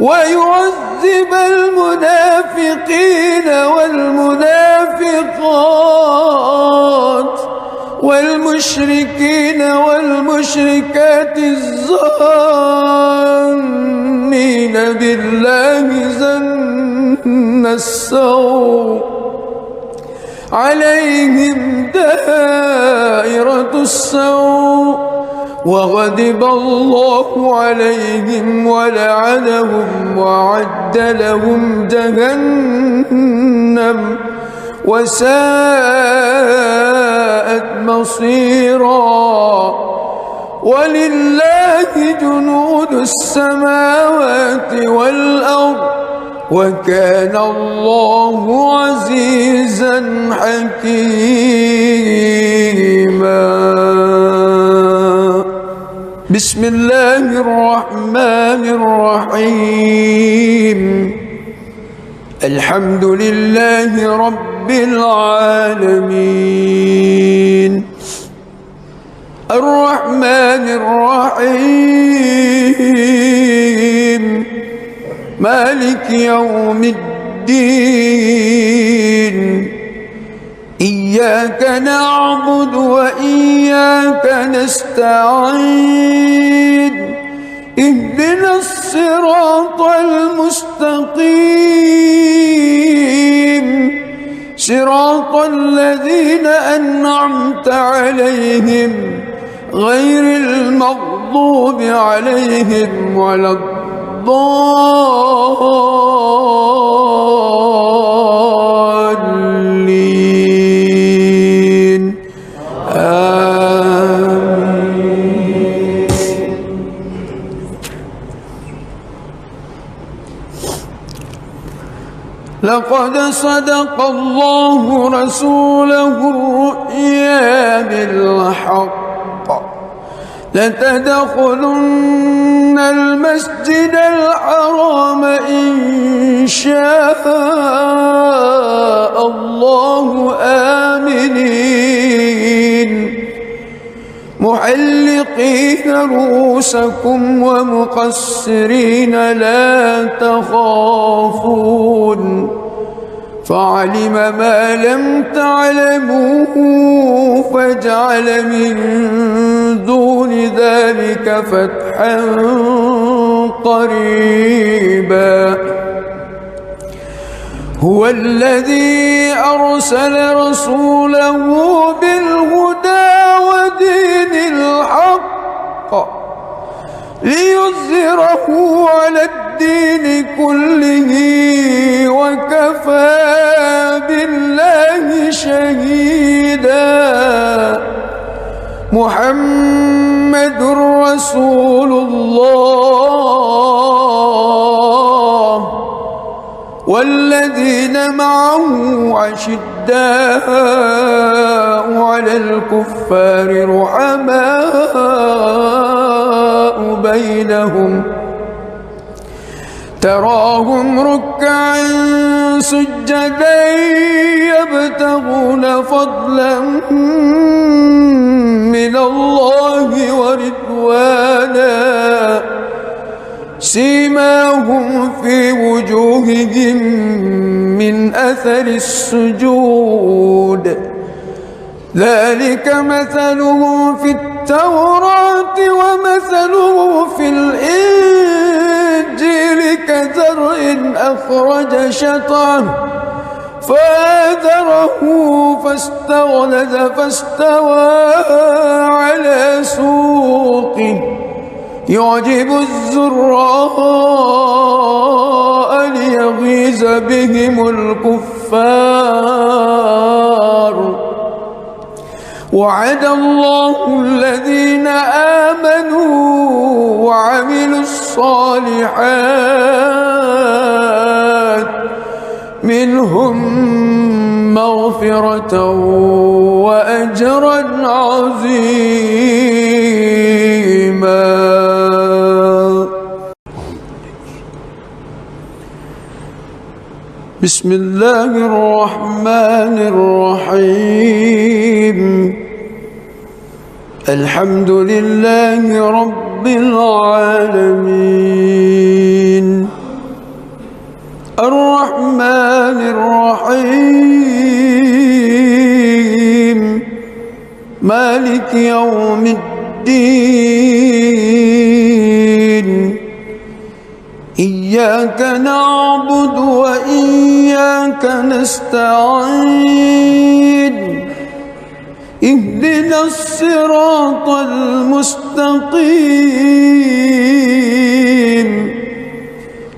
A: ويعذب المنافقين والمنافقات والمشركين والمشركات الظانين بالله ظن السوء عليهم دائرة السوء وغضب الله عليهم ولعنهم وأعد لهم جهنم وساءت مصيرا ولله جنود السماوات والأرض وكان الله عزيزا حكيما بسم الله الرحمن الرحيم الحمد لله رب العالمين الرحمن الرحيم مالك يوم الدين إياك نعبد وإياك نستعين اهدنا الصراط المستقيم صراط الذين أنعمت عليهم غير المغضوب عليهم ولا الضالين آمين. لقد صدق الله رسوله الرؤيا بالحق لتدخلن المسجد الحرام إن شاء الله آمنين محلقين رؤوسكم ومقصرين لا تخافون فعلم ما لم تعلموا فجعل من دون ذلك فتحا قريبا هو الذي أرسل رسوله بالهدى ودين الحق ليظهره على الدين كله وكفى بالله شهيدا محمد رسول الله والذين معه أشداء على الكفار رحماء بينهم تراهم ركعا سجدا يبتغون فضلا من الله ورضوانا سيماهم في وجوههم من أثر السجود ذلك مثله في التوراة ومثله في الإنجيل كزرع أخرج شطأه فآزره فاستغلظ فاستوى على سوقه يعجب الزراء ليغيظ بهم الكفار وعد الله الذين آمنوا وعملوا الصالحات منهم مغفرة وأجرا عظيما. بسم الله الرحمن الرحيم الحمد لله رب العالمين الرحمن الرحيم مالك يوم الدين إياك نعبد وإياك نستعين اهدنا الصراط المستقيم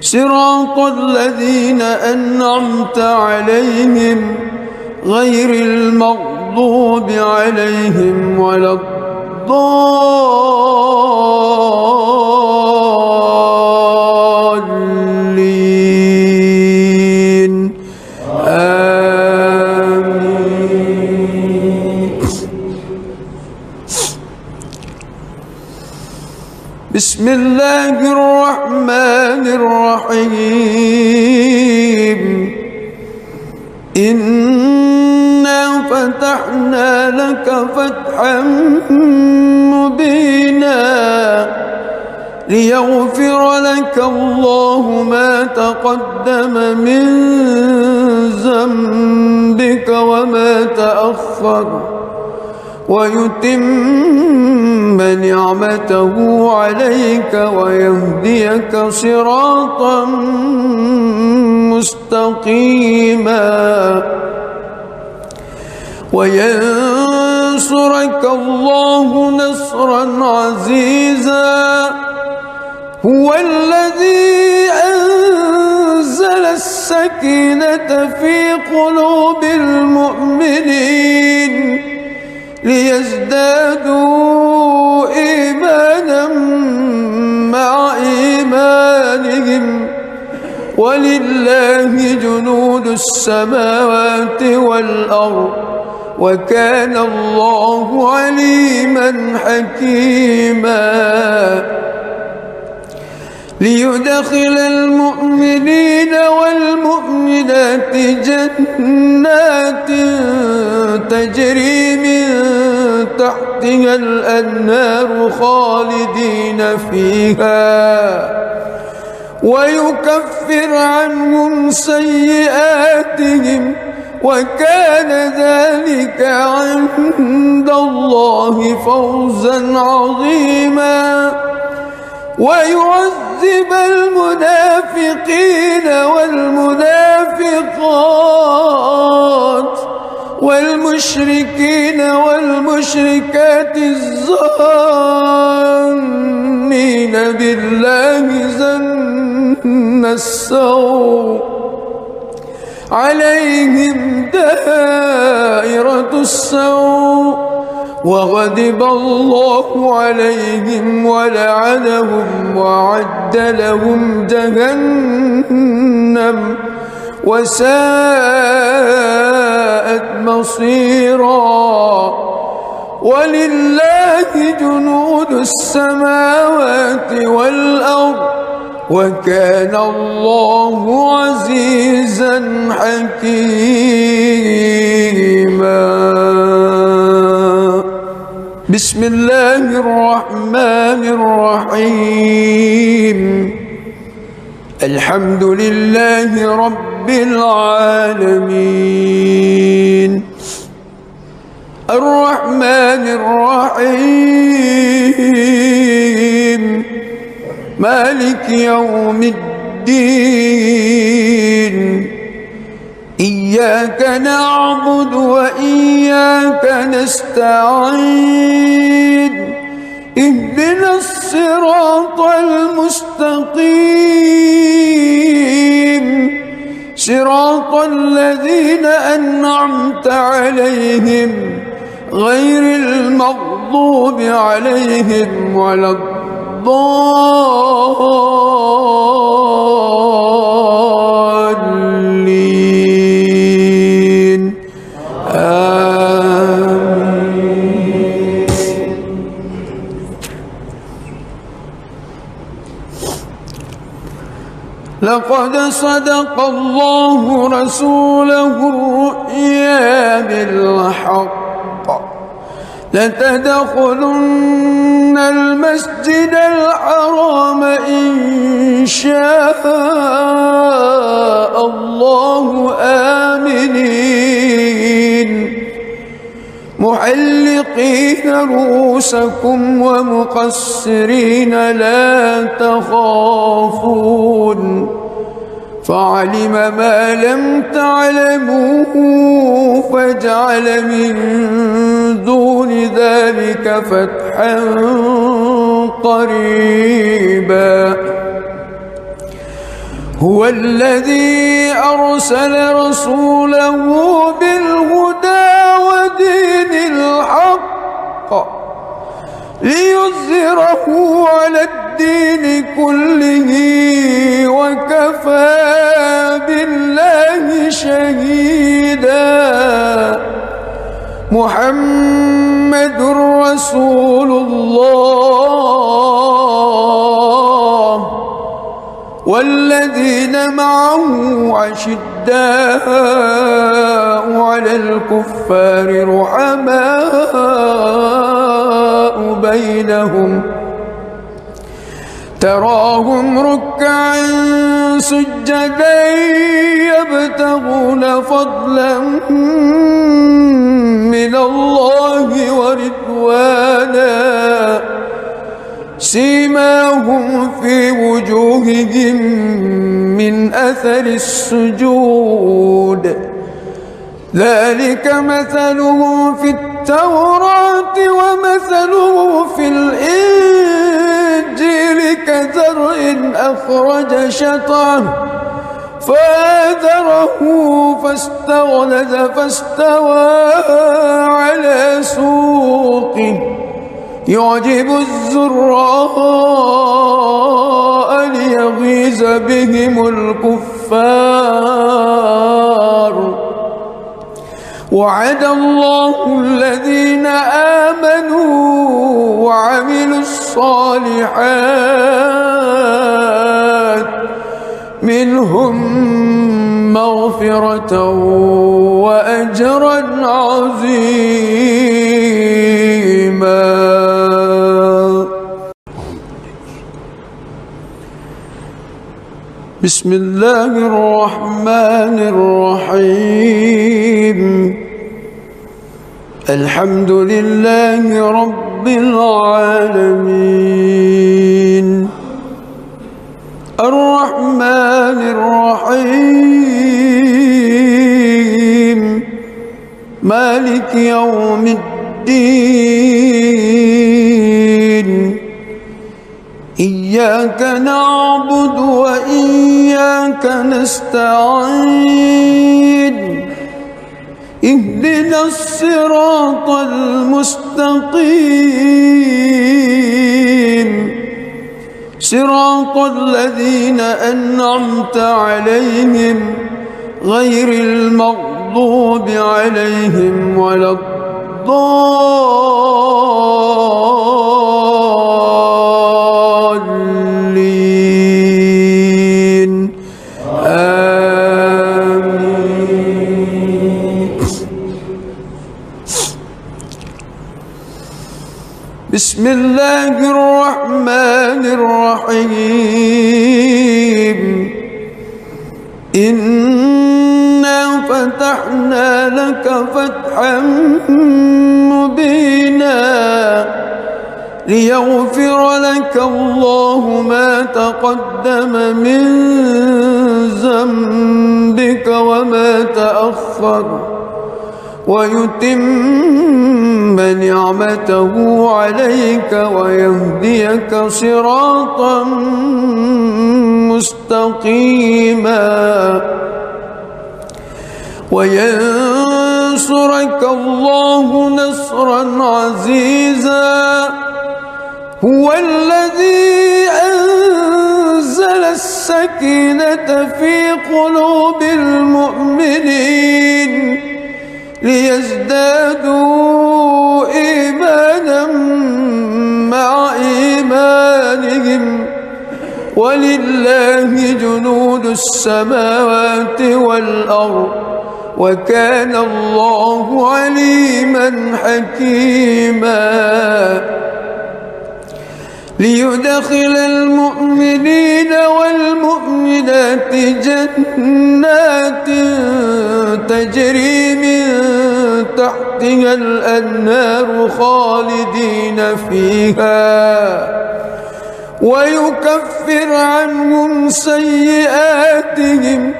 A: صراط الذين أنعمت عليهم غير المغضوب عليهم ولا الضالين آمين. بسم الله الرحمن الرحيم إنا فتحنا لك فتحا مبينا ليغفر لك الله ما تقدم من ذنبك وما تأخر ويتم نعمته عليك ويهديك صراطا مستقيما وينصرك الله نصرا عزيزا هو الذي أنزل السكينة في قلوب المؤمنين ليزدادوا إيمانا مع إيمانهم ولله جنود السماوات والأرض وكان الله عليما حكيما ليدخل المؤمنين والمؤمنات جنات تجري من تحتها الأنهار خالدين فيها ويكفر عنهم سيئاتهم وكان ذلك عند الله فوزا عظيما ويعذب المنافقين والمنافقات والمشركين والمشركات الظانين بالله ظن السوء عليهم دائرة السوء وغضب الله عليهم ولعنهم وأعد لهم جهنم وساءت مصيرا ولله جنود السماوات والأرض وكان الله عزيزا حكيما. بسم الله الرحمن الرحيم الحمد لله رب العالمين الرحمن الرحيم مالك يوم الدين إياك نعبد وإياك نستعين اهدنا الصراط المستقيم صراط الذين أنعمت عليهم غير المغضوب عليهم ولا الضالين آمين. لقد صدق الله رسوله الرؤيا بالحق لتدخلن المسجد الحرام إن شاء الله آمنين محلقين رؤوسكم ومقصرين لا تخافون فعلم ما لم تعلموا فجعل من دون ذلك فتحا قريبا هو الذي أرسل رسوله بالهدى ودين الحق ليظهره على الدين كله وكفى بالله شهيدا محمد رسول الله والذين معه أشداء على الكفار رحماء بينهم تراهم ركعا سجدا يبتغون فضلا من الله ورضوانا سيماهم في وجوههم من أثر السجود ذلك مثله في التوراة ومثله في الإنجيل كزرع أخرج شطأه فآزره فاستغلظ فاستوى على سوقه يعجب الزراء ليغيظ بهم الكفار وعد الله الذين آمنوا وعملوا الصالحات منهم مغفرة وأجرا عظيما. بسم الله الرحمن الرحيم الحمد لله رب العالمين الرحمن الرحيم مالك يوم الدين إياك نعبد وإياك نستعين اهدنا الصراط المستقيم صراط الذين أنعمت عليهم غير المغضوب عليهم ولا الضالين آمين. بسم الله الرحمن الرحيم إنا فتحنا لك فتحا مبينا ليغفر لك الله ما تقدم من ذنبك وما تأخر ويتم نعمته عليك ويهديك صراطا مستقيما وينصرك الله نصرا عزيزا هو الذي أنزل السكينة في قلوب المؤمنين ليزدادوا إيمانا مع إيمانهم ولله جنود السماوات والأرض وكان الله عليما حكيما ليدخل المؤمنين والمؤمنات جنات تجري من تحتها الأنهار خالدين فيها ويكفر عنهم سيئاتهم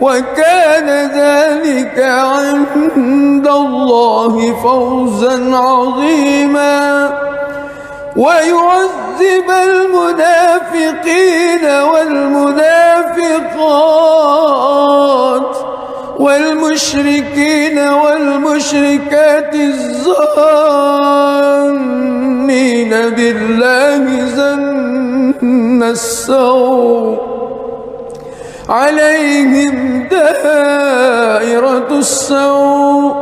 A: وكان ذلك عند الله فوزا عظيما ويعذب المنافقين والمنافقات والمشركين والمشركات الظانين بالله ظن السوء عليهم دائرة السوء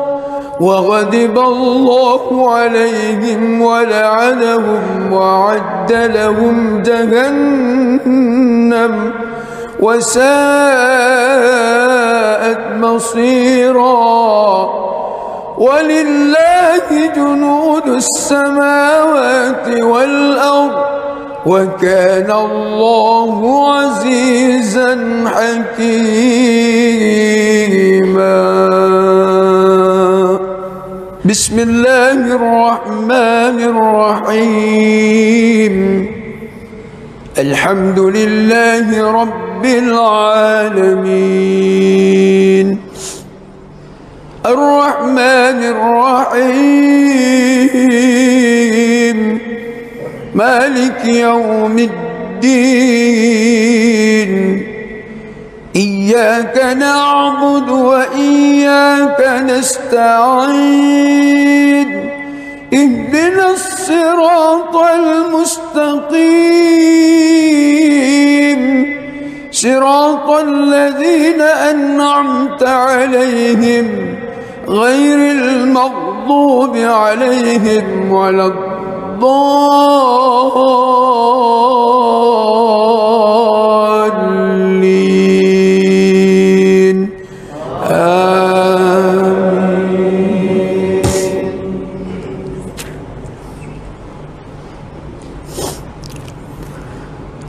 A: وغضب الله عليهم ولعنهم وأعد لهم جهنم وساءت مصيرا ولله جنود السماوات والأرض وكان الله عزيزا حكيما بسم الله الرحمن الرحيم الحمد لله رب العالمين الرحمن الرحيم مالك يوم الدين إياك نعبد وإياك نستعين اهدنا الصراط المستقيم صراط الذين أنعمت عليهم غير المغضوب عليهم ولا الضالين آمين.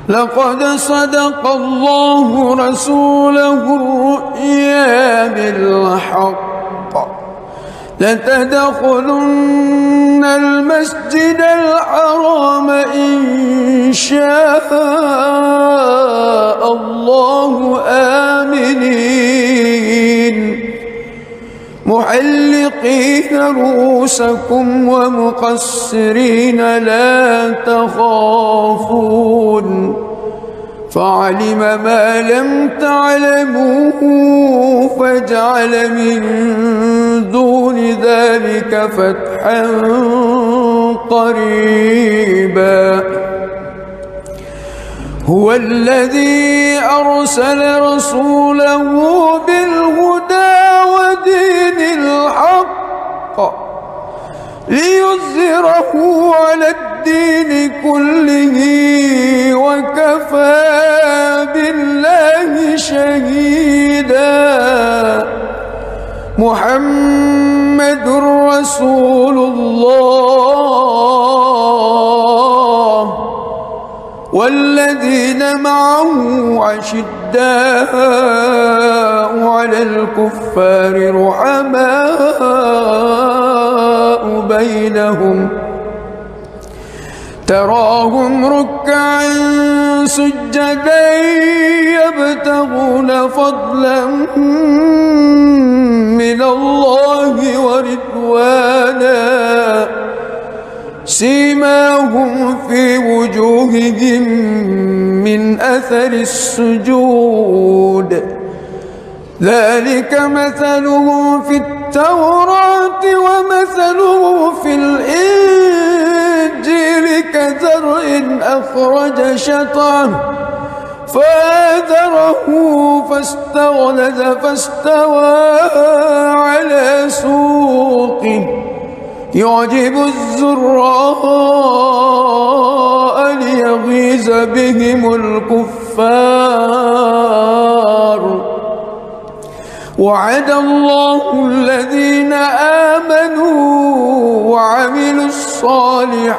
A: لقد صدق الله رسوله الرؤيا بالحق لتدخلن المسجد الحرام إن شاء الله آمنين محلقين رؤوسكم ومقصرين لا تخافون فعلم ما لم تعلموا فجعل من دون ذلك فتحا قريبا هو الذي أرسل رسوله بالهدى ودين الحق ليظهره على الدين كله وكفى بالله شهيدا محمد رسول الله والذين معه أشداء أشداء على الكفار رحماء بينهم تراهم ركعا سجدا يبتغون فضلا من الله ورضوانا سيماهم في وجوههم من أثر السجود ذلك مثلهم في التوراة ومثله في الإنجيل كزرع أخرج شطأه فآزره فاستغلظ فاستوى على سوقه يعجب الزراء ليغيظ بهم الكفار وعد الله الذين آمنوا وعملوا الصالحات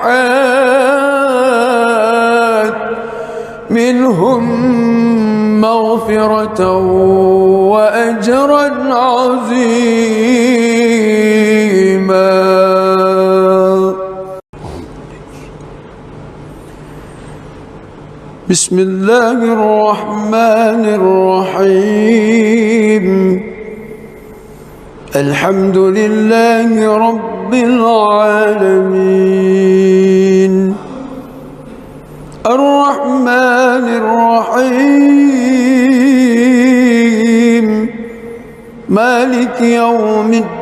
A: منهم مغفرة وأجرا عظيما. بسم الله الرحمن الرحيم الحمد لله رب العالمين الرحمن الرحيم مالك يوم الدين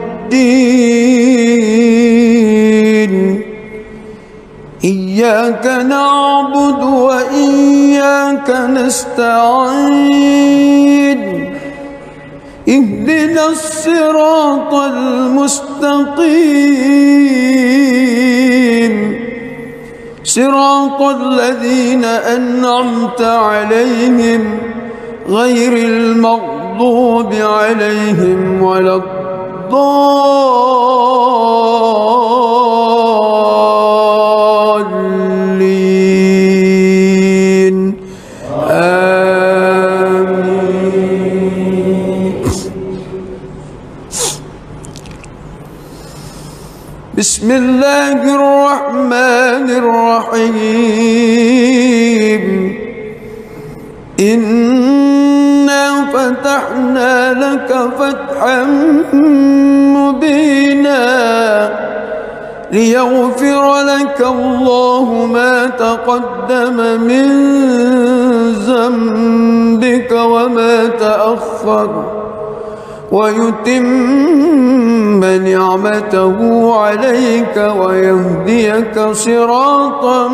A: إياك نعبد وإياك نستعين اهدنا الصراط المستقيم صراط الذين أنعمت عليهم غير المغضوب عليهم ولا الضالين آمين. بسم الله الرحمن الرحيم إنا فتحنا لك فتحا مبينا ليغفر لك الله ما تقدم من ذنبك وما تأخر ويتم نعمته عليك ويهديك صراطا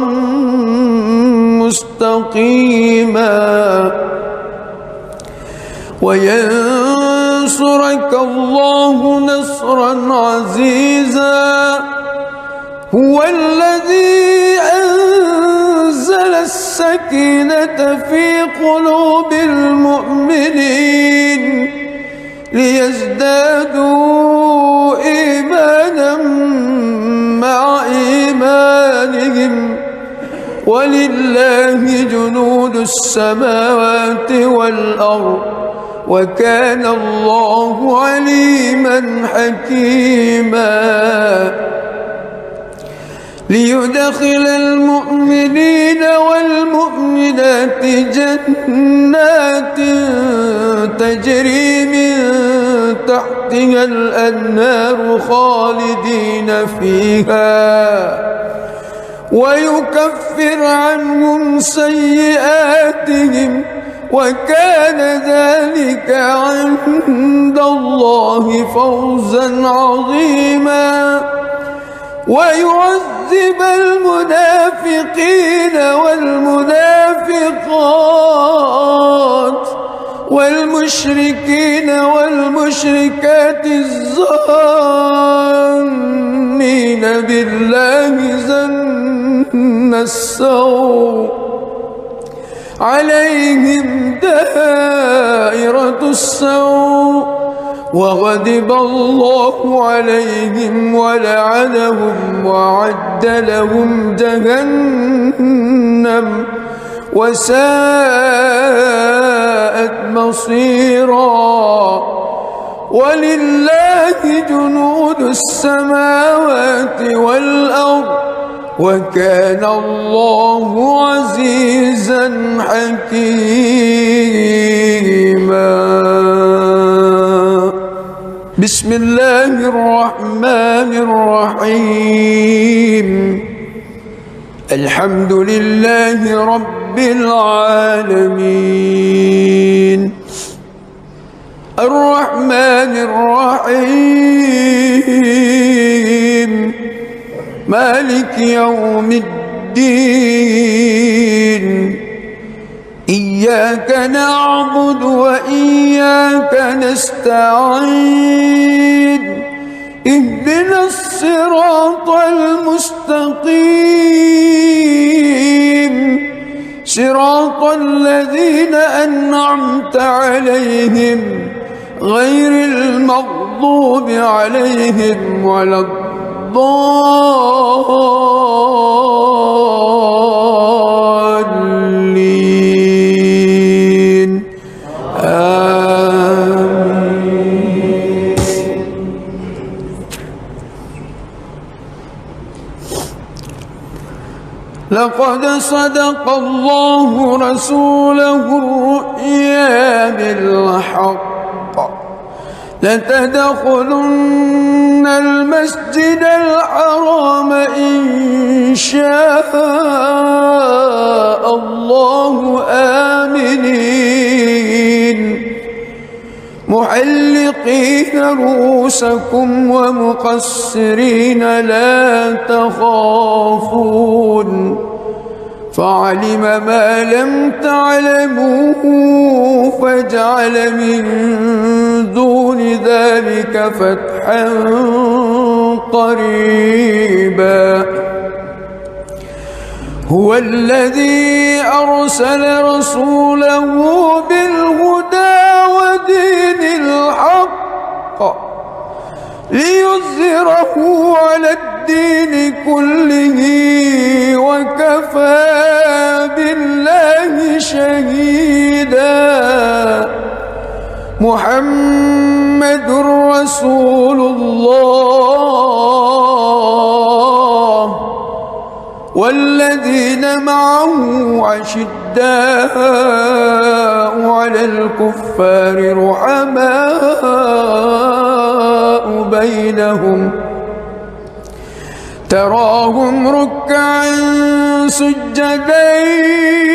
A: مستقيما وينصرك الله نصرا عزيزا هو الذي أنزل السكينة في قلوب المؤمنين ليزدادوا إيمانا مع إيمانهم ولله جنود السماوات والأرض وكان الله عليما حكيما ليدخل المؤمنين والمؤمنات جنات تجري من تحتها الأنهار خالدين فيها ويكفر عنهم سيئاتهم وكان ذلك عند الله فوزا عظيما ويعذب المنافقين والمنافقات والمشركين والمشركات الظانين بالله ظن السوء عليهم دائرة السوء وغضب الله عليهم ولعنهم وأعد لهم جهنم وساءت مصيرا. ولله جنود السماوات والأرض وكان الله عزيزا حكيما. بسم الله الرحمن الرحيم. الحمد لله رب العالمين الرحمن الرحيم مالك يوم الدين. إياك نعبد وإياك نستعين. اهدنا الصراط المستقيم صراط الذين أنعمت عليهم غير المغضوب عليهم ولا الضالين. آمين. لقد صدق الله رسوله الرؤيا بالحق لتدخلن المسجد الحرام إن شاء الله آمنين محلقين رؤوسكم ومقصرين لا تخافون فعلم ما لم تعلموا فجعل من دون ذلك فتحا قريبا. هو الذي أرسل رسوله بالهدى ودين الحق ليظهره على الدين كله وكفى بالله شهيدا. محمد رسول الله والذين معه أشداء على الكفار رحماء بينهم تراهم ركعا سجدا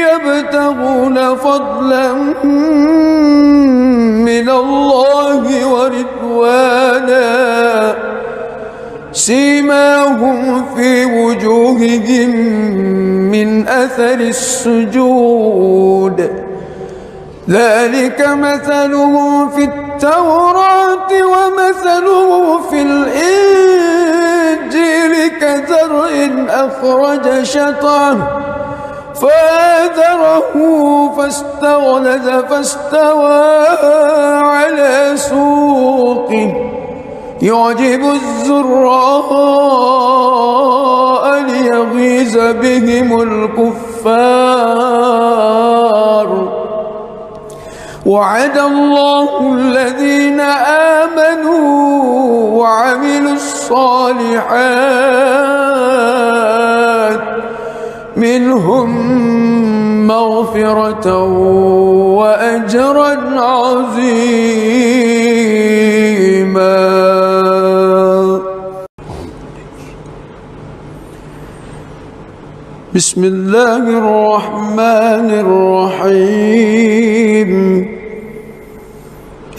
A: يبتغون فضلا من الله ورضوانا سيماهم في وجوههم من أثر السجود ذلك مثلهم في التوراة ومثلهم في الإنجيل كزرع أخرج شطأه فآزره فاستغلظ فاستوى على سوقه يعجب الزراء ليغيظ بهم الكفار. وعد الله الذين آمنوا وعملوا الصالحات منهم مغفرة وأجرا عظيما. بسم الله الرحمن الرحيم.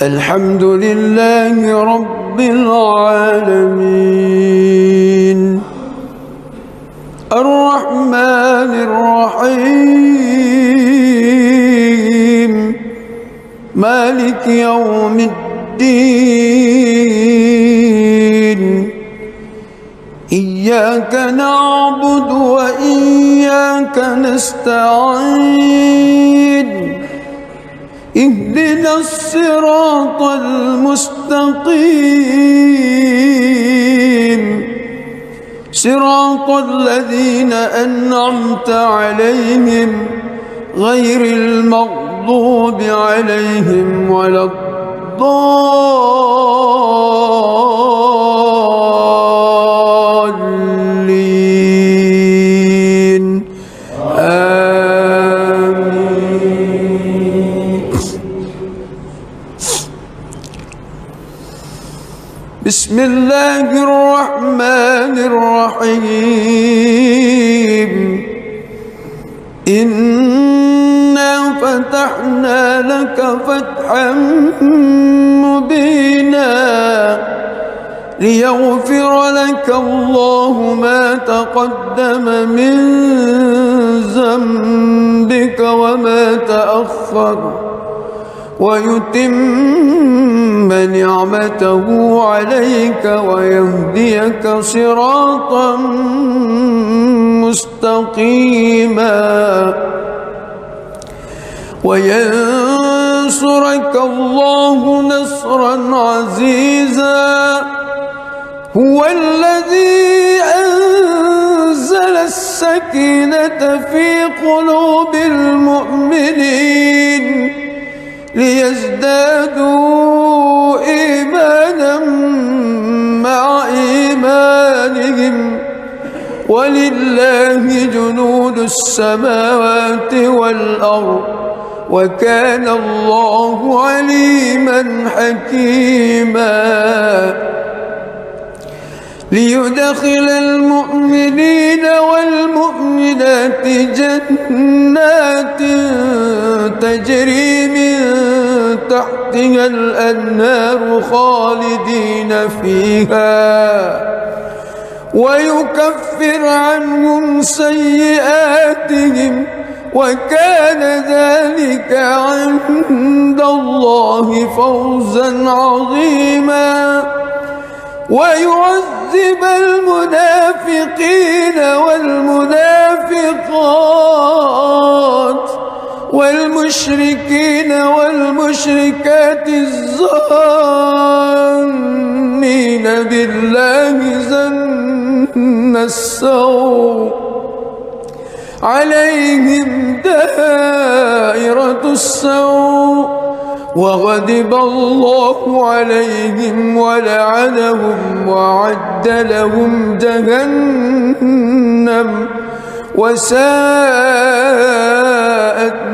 A: الحمد لله رب العالمين الرحمن الرحيم مالك يوم الدين. إياك نعبد وإياك نستعين. اهدنا الصراط المستقيم صراط الذين أنعمت عليهم غير المغضوب عليهم ولا الضالين آمين. بسم الله الرحمن الرحيم. إنا فتحنا لك فتحا مبينا ليغفر لك الله ما تقدم من ذنبك وما تأخر ويتم نعمته عليك ويهديك صراطا مستقيما وينصرك الله نصرا عزيزا. هو الذي أنزل السكينة في قلوب المؤمنين ليزدادوا إيمانا مع إيمانهم ولله جنود السماوات والأرض وكان الله عليما حكيما. ليدخل المؤمنين والمؤمنات جنات تجري من تحتها الأنهار خالدين فيها ويكفر عنهم سيئاتهم وكان ذلك عند الله فوزا عظيما. ويعذب المنافقين والمنافقات والمشركين والمشركات الظانين بالله ظن السوء عليهم دائرة السوء وغضب الله عليهم ولعنهم وأعد لهم جهنم وساءت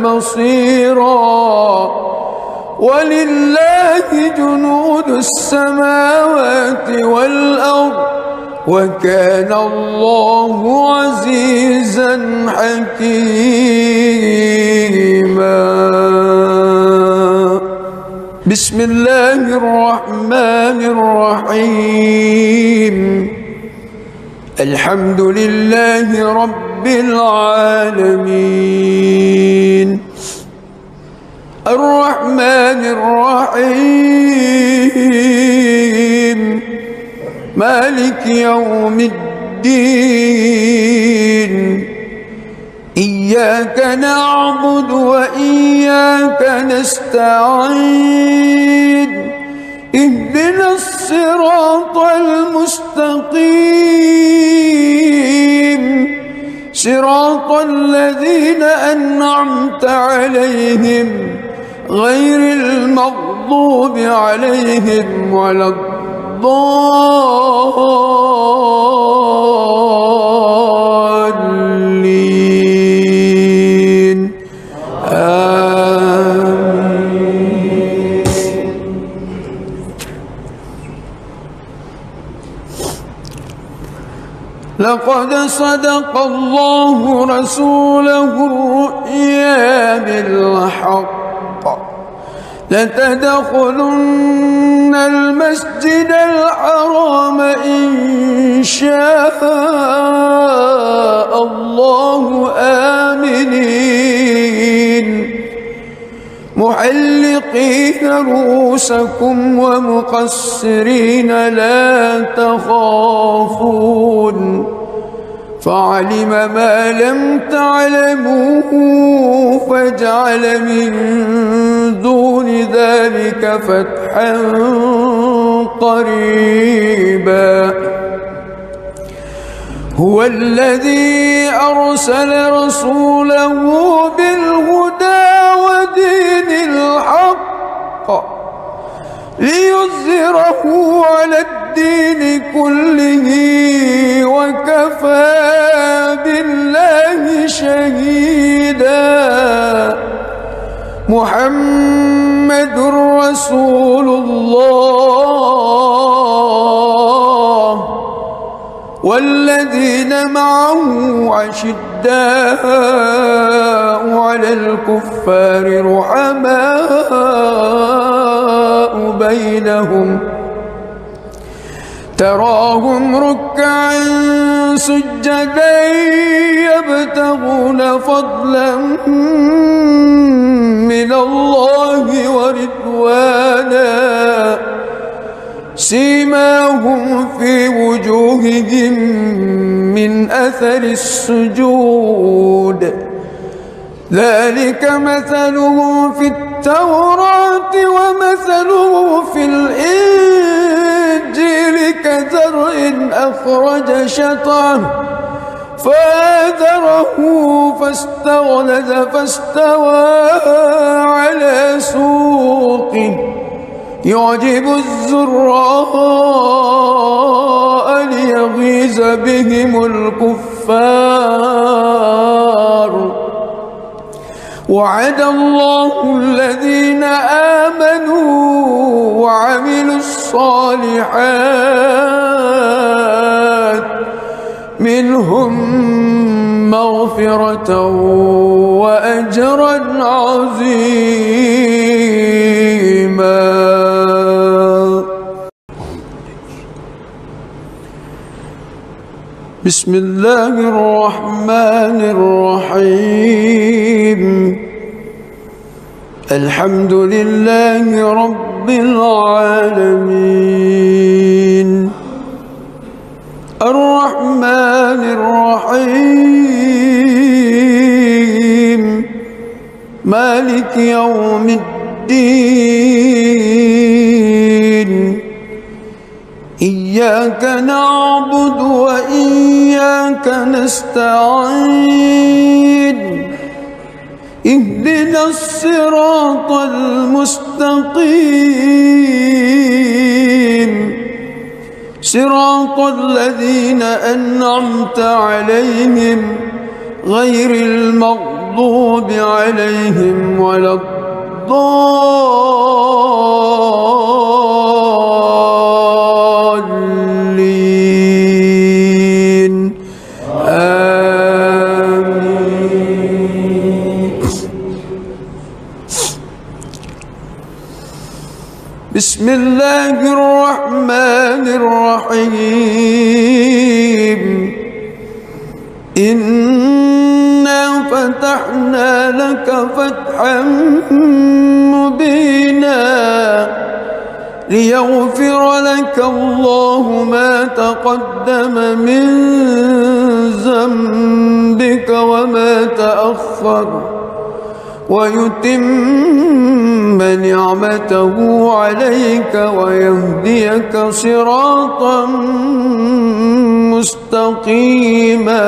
A: مصيرا. ولله جنود السماوات والأرض وكان الله عزيزا حكيما. بسم الله الرحمن الرحيم. الحمد لله رب العالمين الرحمن الرحيم مالك يوم الدين. إياك نعبد وإياك نستعين. اهدنا الصراط المستقيم صراط الذين أنعمت عليهم غير المغضوب عليهم ولا الضالين آمين. لقد صدق الله رسوله الرؤيا بالحق لتدخلن المسجد الحرام إن شاء الله آمنين محلقين رؤوسكم ومقصرين لا تخافون فعلم ما لم تعلموا فجعل من دون ذلك فتحا قريبا. هو الذي أرسل رسوله بالهدى ودين الحق ليظهره على الدين كله وكفى بالله شهيدا. محمد رسول الله والذين معه أشداء على الكفار رحماء بينهم تراهم ركعا سجدا يبتغون فضلا من الله ورضوانا سيماهم في وجوههم من أثر السجود ذلك مثلهم في التوراة ومثله في الإنجيل كزرع أخرج شطأه فآزره فاستغلظ فاستوى على سوقه يعجب الزراء ليغيظ بهم الكفار. وعد الله الذين آمنوا وعملوا الصالحات منهم مغفرة وأجرا عظيما. بسم الله الرحمن الرحيم. الحمد لله رب العالمين الرحمن الرحيم مالك يوم الدين إياك نعبد وإياك نستعين اهدنا الصراط المستقيم صراط الذين أنعمت عليهم غير المغضوب عليهم ولا الضالين آمين. بسم الله الرحمن الرحيم. إنا فتحنا لك فتحا مبينا ليغفر لك الله ما تقدم من ذنبك وما تأخر ويتم نعمته عليك ويهديك صراطا مستقيما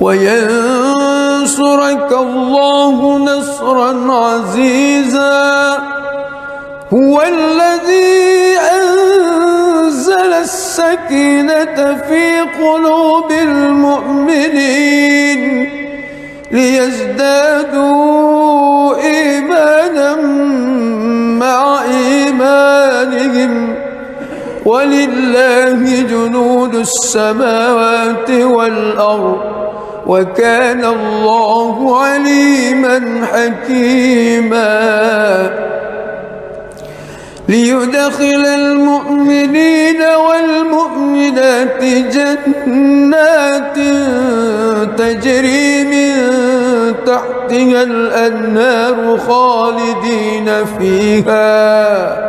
A: وينصرك الله نصرا عزيزا. هو الذي أنزل السكينة في قلوب المؤمنين ليزدادوا إيمانا مع إيمانهم ولله جنود السماوات والأرض وكان الله عليما حكيما. ليدخل المؤمنين والمؤمنات جنات تجري من تحتها الأنهار خالدين فيها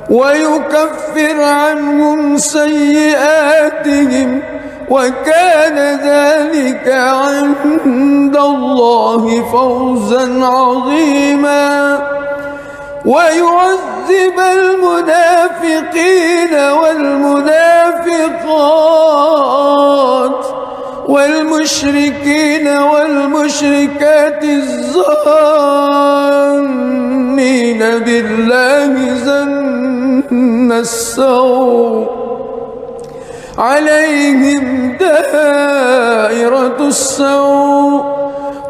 A: ويكفر عنهم سيئاتهم وكان ذلك عند الله فوزا عظيما. ويعذب المنافقين والمنافقات والمشركين والمشركات الظانين بالله ظن السوء عليهم دائرة السوء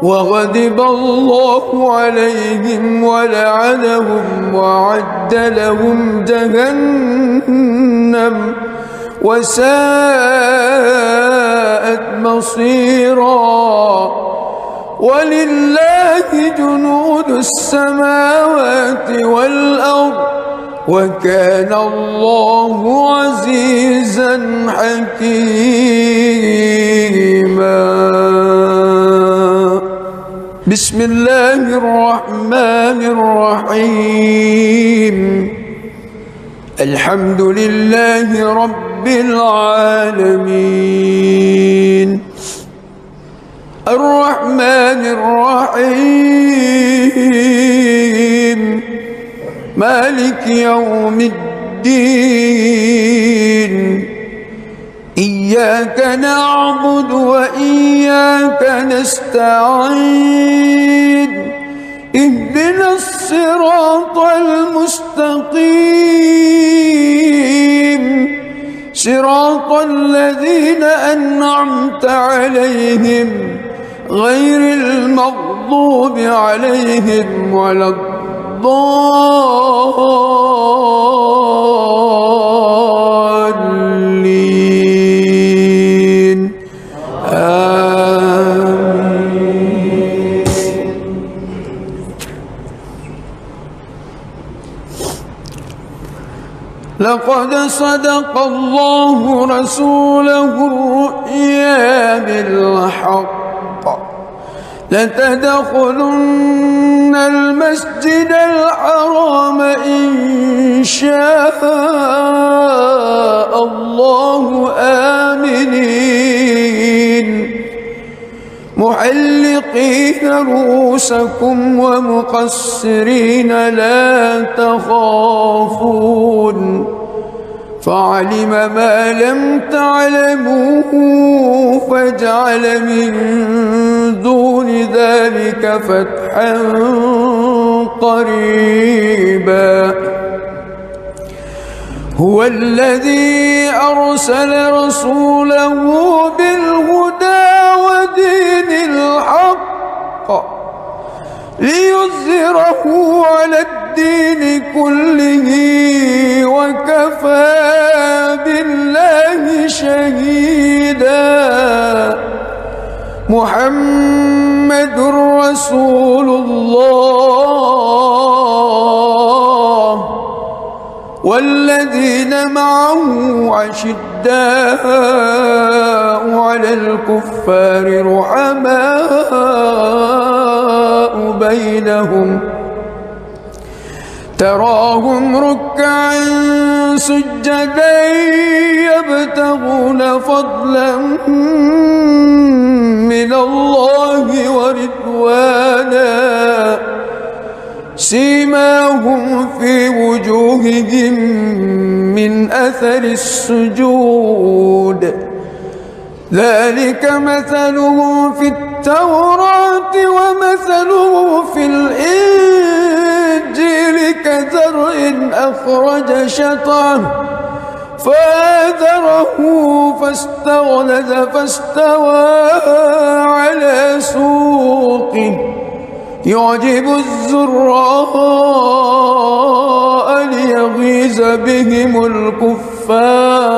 A: وغضب الله عليهم ولعنهم وأعد لهم جهنم وساءت مصيرا. ولله جنود السماوات والأرض وكان الله عزيزا حكيما. بسم الله الرحمن الرحيم. الحمد لله رب العالمين الرحمن الرحيم مالك يوم الدين. إياك نعبد وإياك نستعين. اهدنا الصراط المستقيم صراط الذين أنعمت عليهم غير المغضوب عليهم ولا الضالين. آمين. لقد صدق الله رسوله الرؤيا بالحق لتدخلن المسجد الحرام إن شاء الله آمنين محلقين رؤوسكم ومقصرين لا تخافون فعلم ما لم تعلموا فجعل من دون ذلك فتحا قريبا. هو الذي أرسل رسوله بالهدى ودين الحق ليظهره على الدين كله وكفى بالله شهيدا. محمد رسول الله والذين معه أشداء على الكفار رحماء بينهم تراهم ركعا سجدا يبتغون فضلا من الله ورضوانا سيماهم في وجوههم من أثر السجود ذلك مثلهم في التوراة ومثلهم في الإنجيل كزرع أخرج شطأه فآزره فاستغلظ فاستوى على سوقه يعجب الزراء ليغيظ بهم الكفار.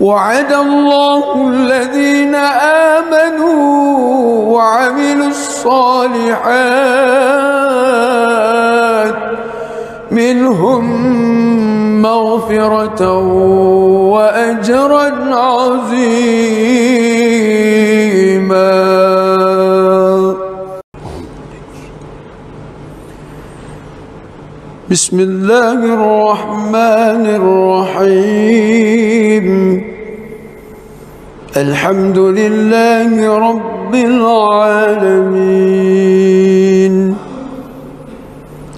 A: وعد الله الذين آمنوا وعملوا الصالحات منهم مغفرة وأجرا عظيما. بسم الله الرحمن الرحيم. الحمد لله رب العالمين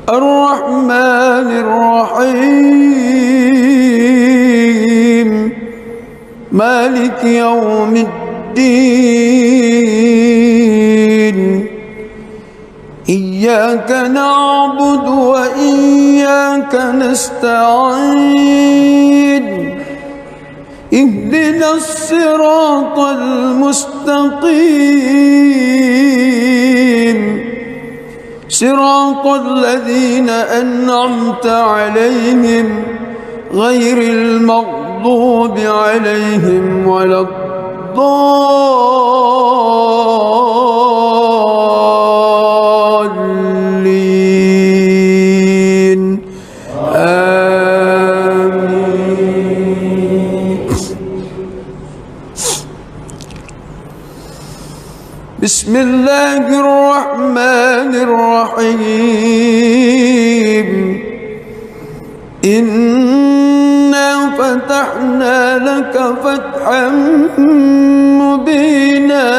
A: الرحمن الرحيم مالك يوم الدين إياك نعبد وإياك نستعين اهدنا الصراط المستقيم صراط الذين أنعمت عليهم غير المغضوب عليهم ولا الضالين آمين. بسم الله الرحمن الرحيم إنا فتحنا لك فتحا مبينا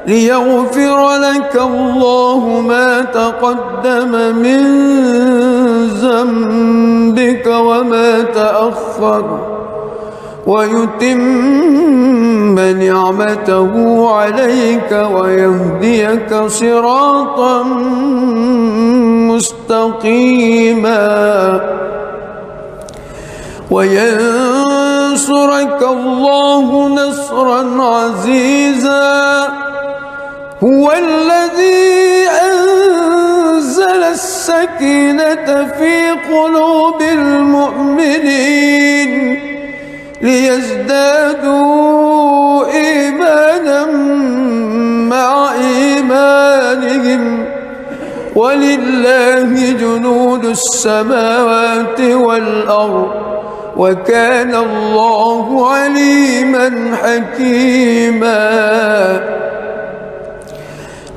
A: ليغفر لك الله ما تقدم من ذنبك وما تأخر ويتم نعمته عليك ويهديك صراطا مستقيما وينصرك الله نصرا عزيزا هو الذي أنزل السكينة في قلوب المؤمنين ليزدادوا إيمانا مع إيمانهم ولله جنود السماوات والأرض وكان الله عليما حكيما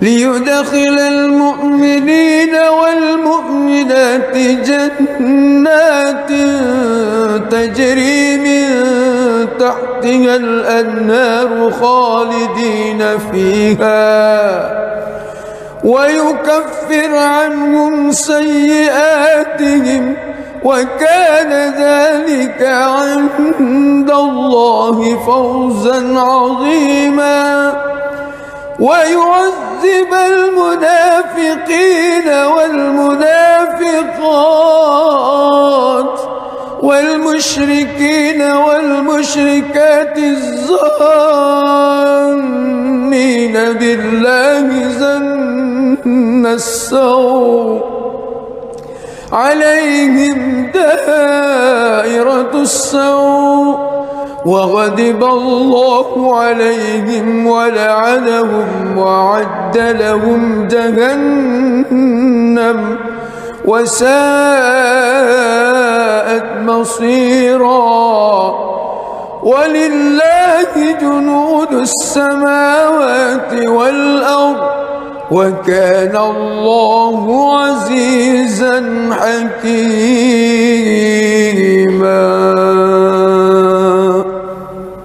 A: ليدخل المؤمنين والمؤمنات جنات تجري من تحتها الأنهار خالدين فيها ويكفر عنهم سيئاتهم وكان ذلك عند الله فوزا عظيما ويعذب المنافقين والمنافقات والمشركين والمشركات الظانين بالله ظن السوء عليهم دائرة السوء وغضب الله عليهم ولعنهم وأعد لهم جهنم وساءت مصيرا ولله جنود السماوات والأرض وكان الله عزيزا حكيما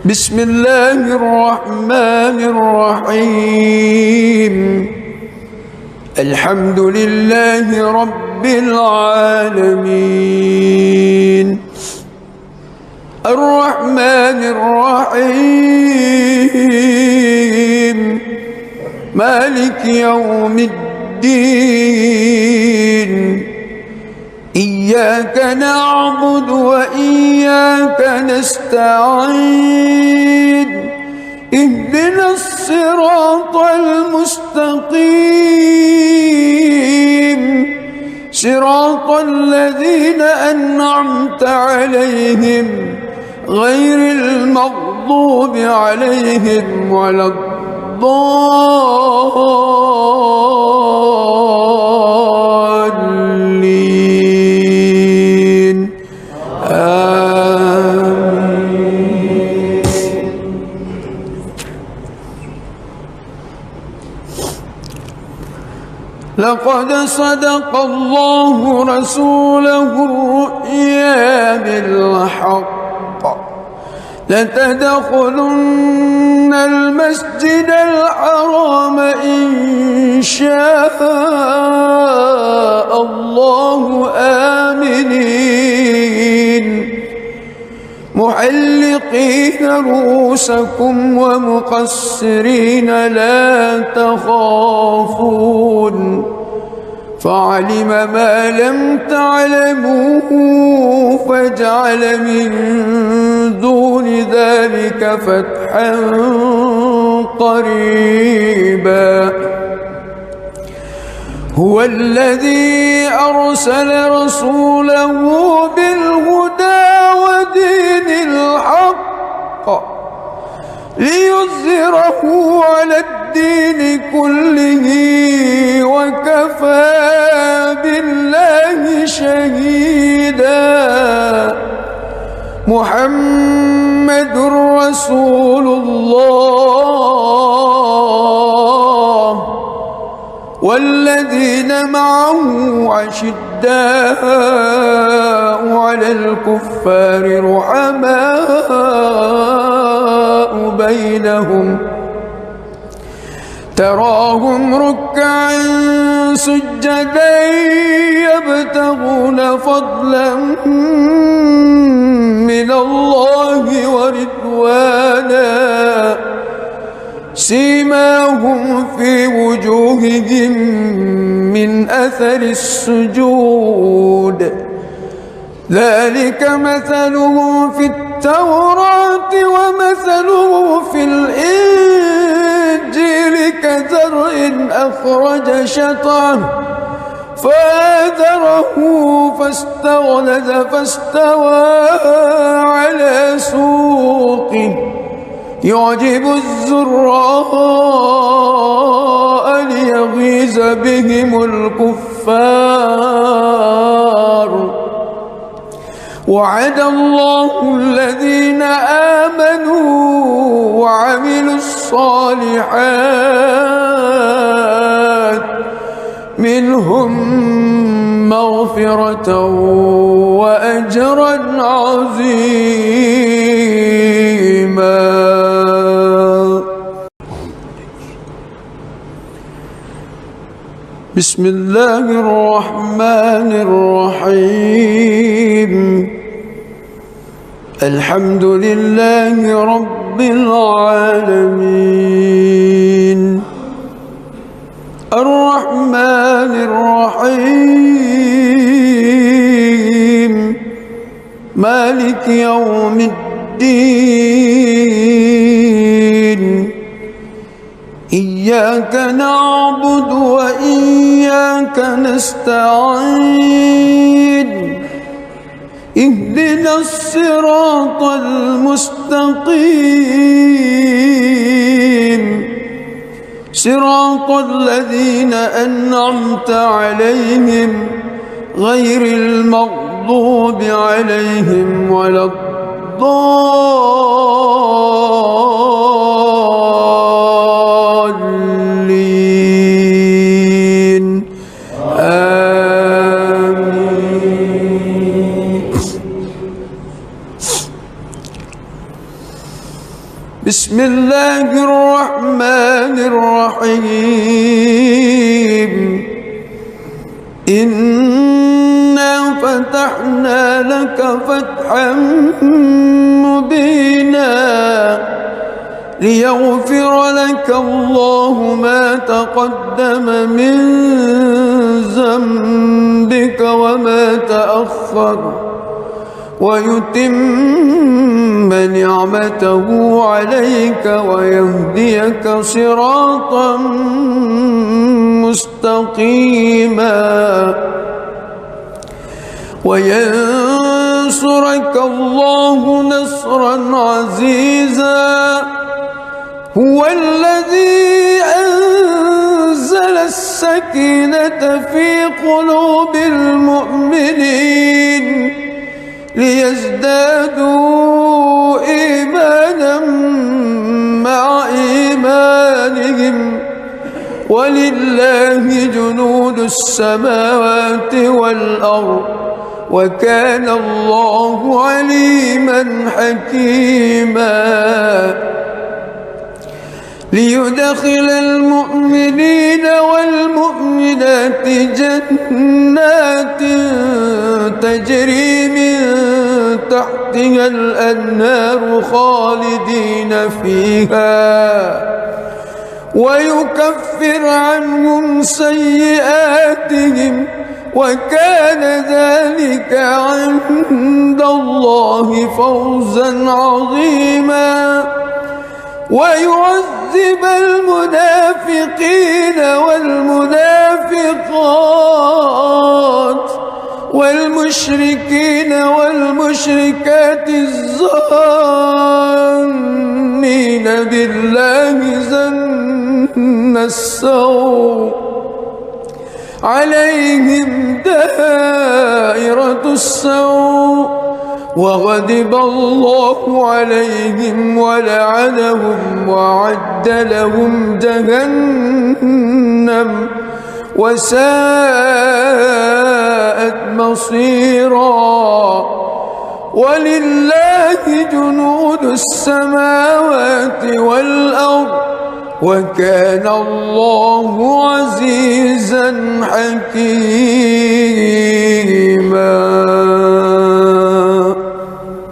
A: بسم الله الرحمن الرحيم الحمد لله رب العالمين الرحمن الرحيم مالك يوم الدين إياك نعبد وإياك نستعين اهدنا الصراط المستقيم صراط الذين أنعمت عليهم غير المغضوب عليهم ولا الضالين آمين. لقد صدق الله رسوله الرؤيا بالحق لتدخلن المسجد الحرام إن شاء الله آمنين محلقين رؤوسكم ومقصرين لا تخافون فعلم ما لم تعلموا فجعل من دون ذلك فتحا قريبا هو الذي أرسل رسوله بالهدى ودين الحق ليظهره على الدين كله وكفى بالله شهيدا محمد رسول الله والذين معه أشداء على الكفار رحماء بينهم تراهم ركعا سجدا يبتغون فضلا من الله ورضوانا سيماهم في وجوههم من أثر السجود ذلك مثلهم في التوراة ومثله في الإنجيل كزرع أخرج شطأه فآزره فاستغلظ فاستوى على سوقه يعجب الزراء ليغيظ بهم الكفار وعد الله الذين آمنوا وعملوا الصالحات منهم مغفرة وأجرا عظيما. بسم الله الرحمن الرحيم الحمد لله رب العالمين الرحمن الرحيم مالك يوم الدين إياك نعبد وإياك نستعين اهدنا الصراط المستقيم صراط الذين أنعمت عليهم غير المغضوب عليهم ولا الضالين آمين. بسم الله الرحمن الرحيم إنا فتحنا لك فتحا مبينا ليغفر لك الله ما تقدم من ذنبك وما تأخر ويتم نعمته عليك ويهديك صراطا مستقيما وينصرك الله نصرا عزيزا هو الذي أنزل السكينة في قلوب المؤمنين ليزدادوا إيمانا مع إيمانهم ولله جنود السماوات والأرض وكان الله عليما حكيما ليدخل المؤمنين والمؤمنات جنات تجري من تحتها الأنهار خالدين فيها ويكفر عنهم سيئاتهم وكان ذلك عند الله فوزا عظيما ويعذب المنافقين والمنافقات والمشركين والمشركات الظانين بالله ظن السوء عليهم دائرة السوء وغضب الله عليهم ولعنهم وأعد لهم جهنم وساءت مصيرا ولله جنود السماوات والأرض وكان الله عزيزا حكيما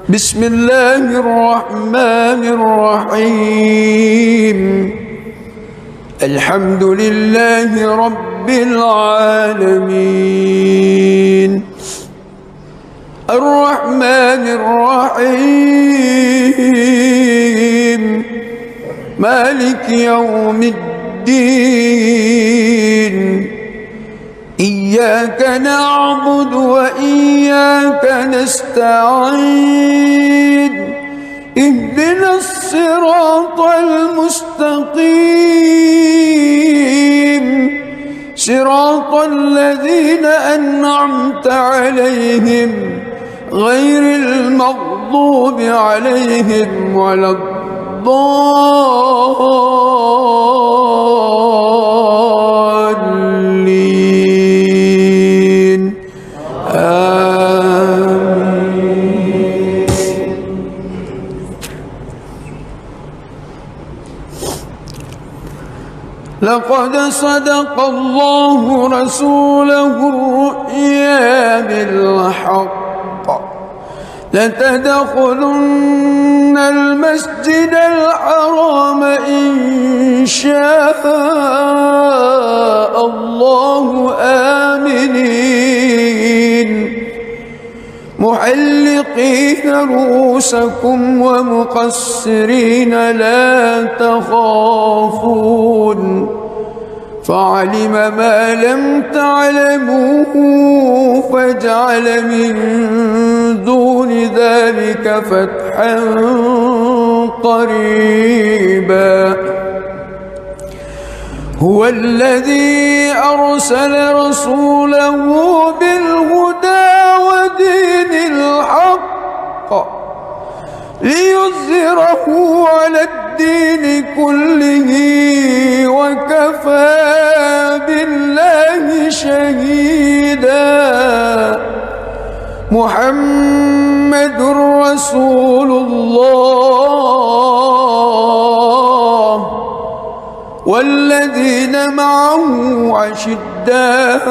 A: بسم الله الرحمن الرحيم الحمد لله رب العالمين الرحمن الرحيم مالك يوم الدين إياك نعبد وإياك نستعين اهدنا الصراط المستقيم صراط الذين أنعمت عليهم غير المغضوب عليهم ولا الضالين آمين. لقد صدق الله رسوله الرؤيا بالحق لتدخلن المسجد الحرام إن شاء الله آمنين محلقين رؤوسكم ومقصرين لا تخافون فعلم ما لم تعلموا فجعل من دون ذلك فتحا قريبا هو الذي أرسل رسوله بالهدى ودين الحق ليظهره على الدين كله وكفى بالله شهيدا محمد رسول الله والذين معه عشداء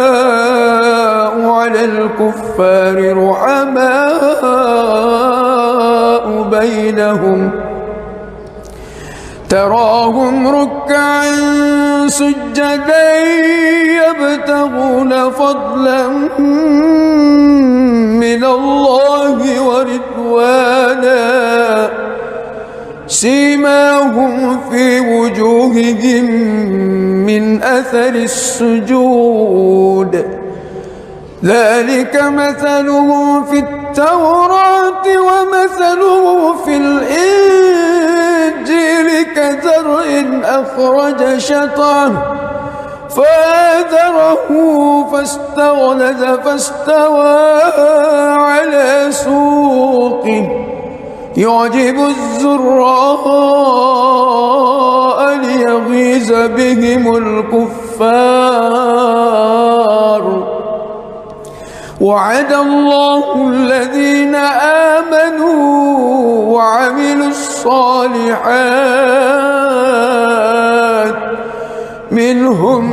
A: على الكفار رحماء بينهم تراهم ركعا سجدا يبتغون فضلا من الله ورضوانا سيماهم في وجوههم من أثر السجود ذلك مثلهم في التوراة ومثله في الإنجيل كزرع أخرج شطأه فآزره فاستغلظ فاستوى على سوقه يعجب الزراء ليغيظ بهم الكفار وعد الله الذين آمنوا الصالحات منهم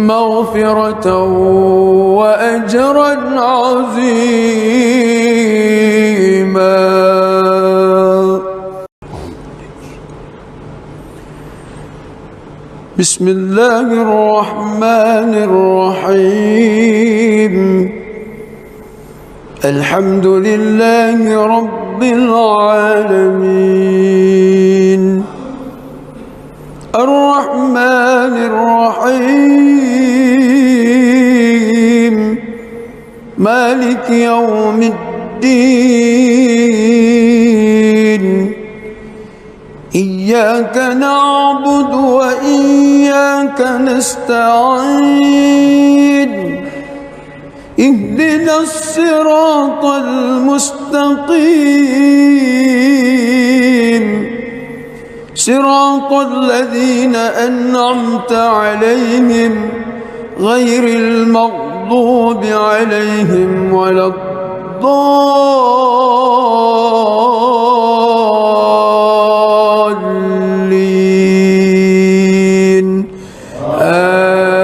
A: مغفرة وأجرا عظيما. بسم الله الرحمن الرحيم. الحمد لله رب العالمين الرحمن الرحيم مالك يوم الدين إياك نعبد وإياك نستعين اهدنا الصراط المستقيم صراط الذين أنعمت عليهم غير المغضوب عليهم ولا الضالين آمين.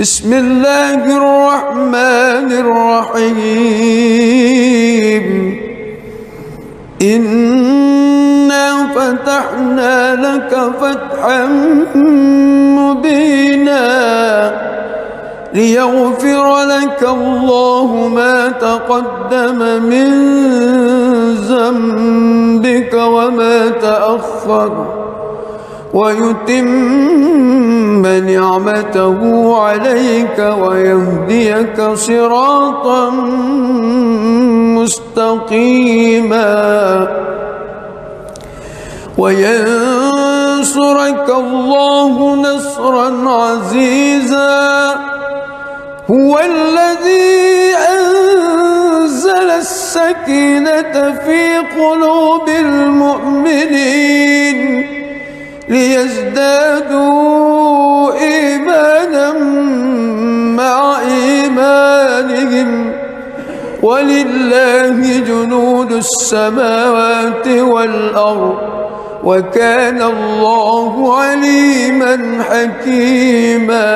A: بسم الله الرحمن الرحيم. إنا فتحنا لك فتحا مبينا ليغفر لك الله ما تقدم من ذنبك وما تأخر ويتم نعمته عليك ويهديك صراطا مستقيما وينصرك الله نصرا عزيزا. هو الذي أنزل السكينة في قلوب المؤمنين ليزدادوا إيمانا مع إيمانهم ولله جنود السماوات والأرض وكان الله عليما حكيما.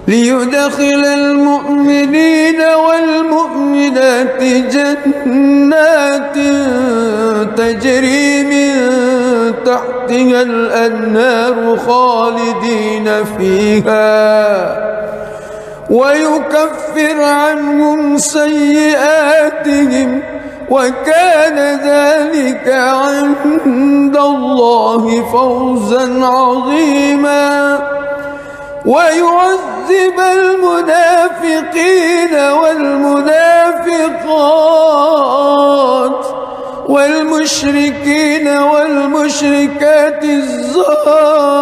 A: ليدخل المؤمنين والمؤمنات جنات تجري من تحتها الأنهار خالدين فيها ويكفر عنهم سيئاتهم وكان ذلك عند الله فوزا عظيما. ويعذب المنافقين والمنافقات والمشركين والمشركات الظانين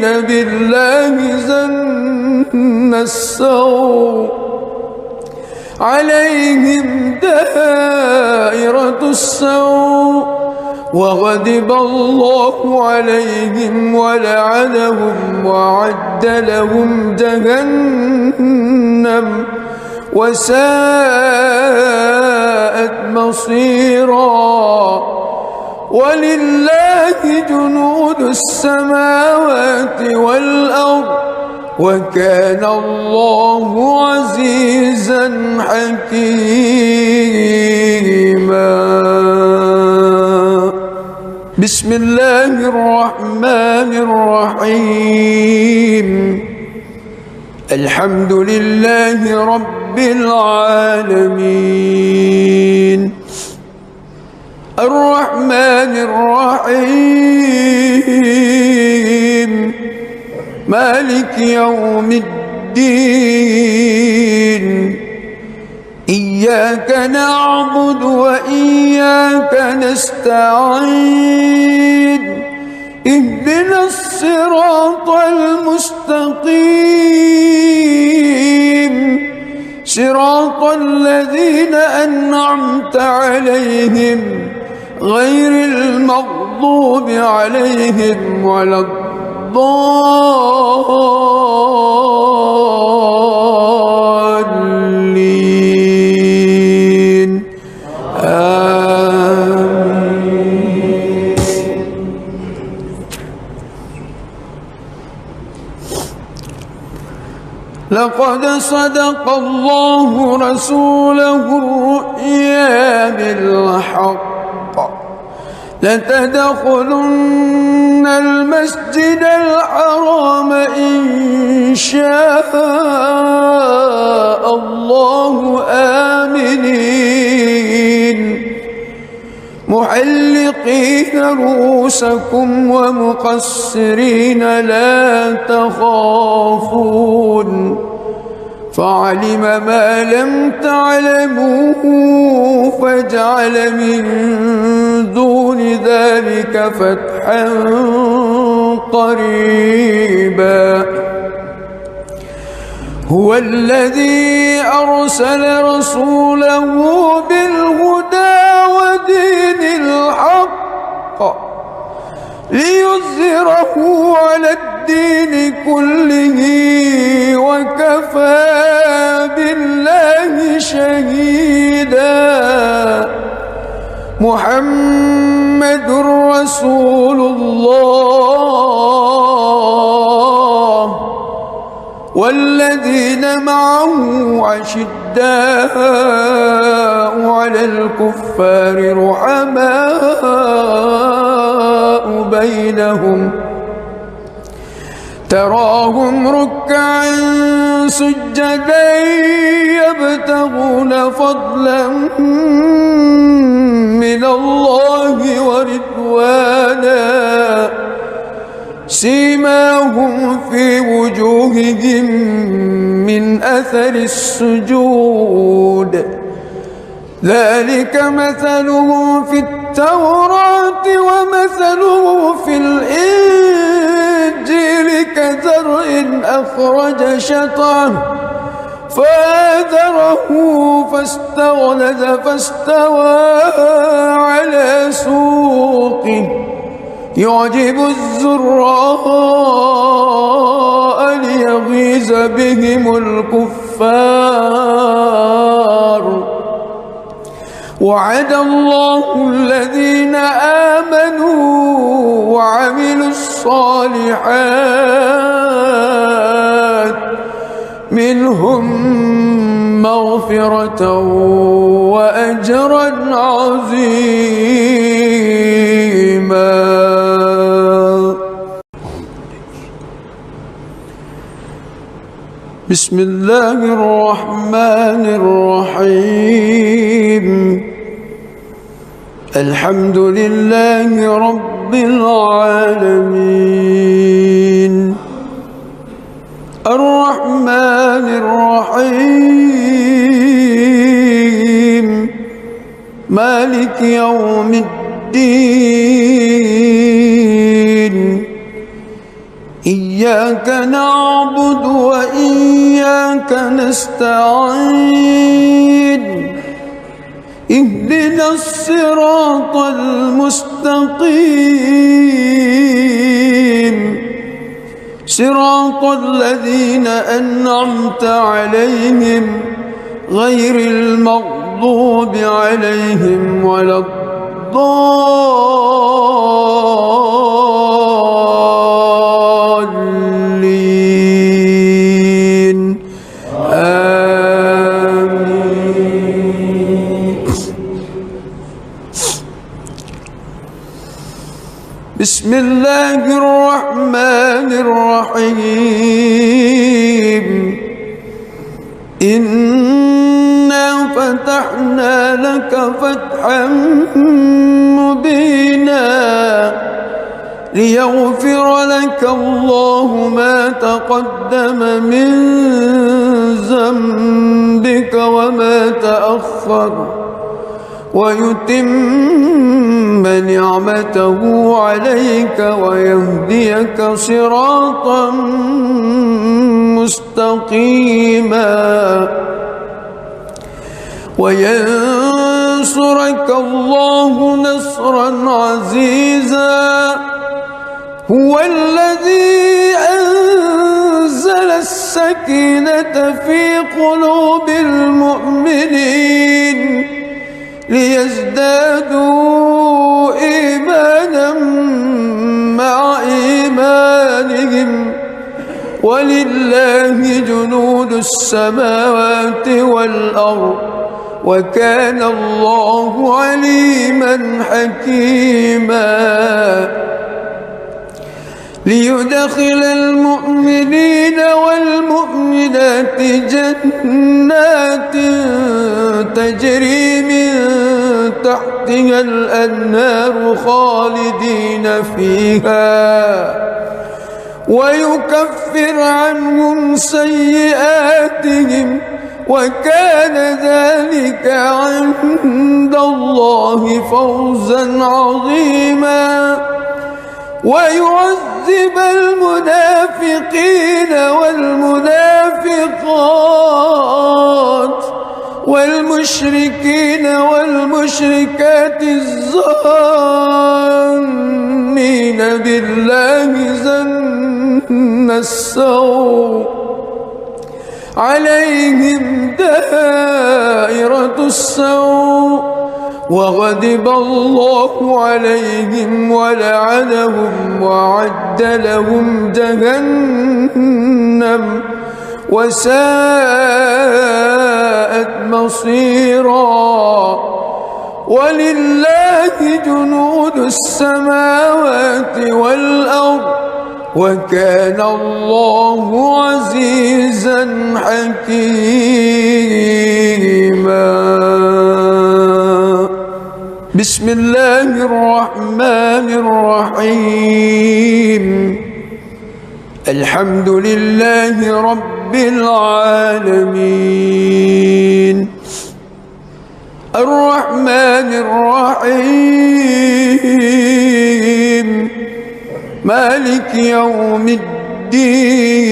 A: بالله ظن السوء عليهم دائرة السوء وغضب الله عليهم ولعنهم وأعد لهم جهنم وساءت مصيرا. ولله جنود السماوات والأرض وكان الله عزيزا حكيما. بسم الله الرحمن الرحيم. الحمد لله رب العالمين الرحمن الرحيم مالك يوم الدين إياك نعبد وإياك نستعين اهدنا الصراط المستقيم صراط الذين أنعمت عليهم غير المغضوب عليهم ولا الضالين لقد صدق الله رسوله الرؤيا بالحق لتدخلن المسجد الحرام إن شاء الله آمنين محلقين رؤوسكم ومقصرين لا تخافون فعلم ما لم تعلموا فجعل من دون ذلك فتحا قريبا هو الذي أرسل رسوله بالهدى ودين الحق ليظهره على الدين كله وكفى بالله شهيدا محمد رسول الله والذين معه أشداء على الكفار رحماء بينهم تراهم ركعا سجدا يبتغون فضلا من الله ورضوانا سيماهم في وجوههم من أثر السجود ذلك مثلهم في التوراة ومثله في الإنجيل كزرع أخرج شطأه فآزره فاستغلظ فاستوى على سوقه يعجب الزراء ليغيظ بهم الكفار وعد الله الذين آمنوا وعملوا الصالحات منهم مغفرة وأجرا عظيما. بسم الله الرحمن الرحيم الحمد لله رب العالمين الرحمن الرحيم مالك يوم الدين إياك نعبد وإياك نستعين اهدنا الصراط المستقيم صراط الذين أنعمت عليهم غير المغضوب عليهم ولا الضالين آمين. بسم الله الرحمن الرحيم إنا فتحنا لك فتحا مبينا ليغفر لك الله ما تقدم من ذنبك وما تأخر ويتم نعمته عليك ويهديك صراطا مستقيما وينصرك الله نصرا عزيزا هو الذي أنزل السكينة في قلوب المؤمنين ليزدادوا إيمانا مع إيمانهم ولله جنود السماوات والأرض وكان الله عليما حكيما ليدخل المؤمنين والمؤمنات جنات تجري من تحتها الأنهار خالدين فيها ويكفر عنهم سيئاتهم وكان ذلك عند الله فوزا عظيما ويعذب المنافقين والمنافقات والمشركين والمشركات الظانين بالله ظن السوء عليهم دائرة السوء وغضب الله عليهم ولعنهم وأعد لهم جهنم وساءت مصيرا ولله جنود السماوات والأرض وكان الله عزيزا حكيما بسم الله الرحمن الرحيم الحمد لله رب العالمين الرحمن الرحيم مالك يوم الدين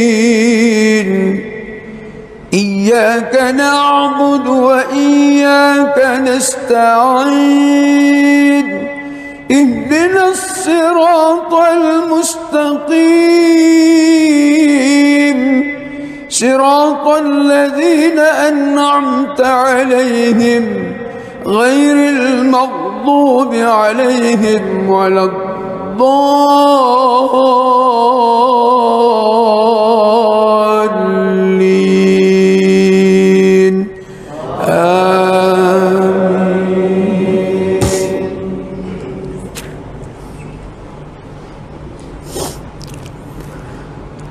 A: إياك نعبد وإياك نستعين اهدنا الصراط المستقيم صراط الذين أنعمت عليهم غير المغضوب عليهم ولا الضالين آمين.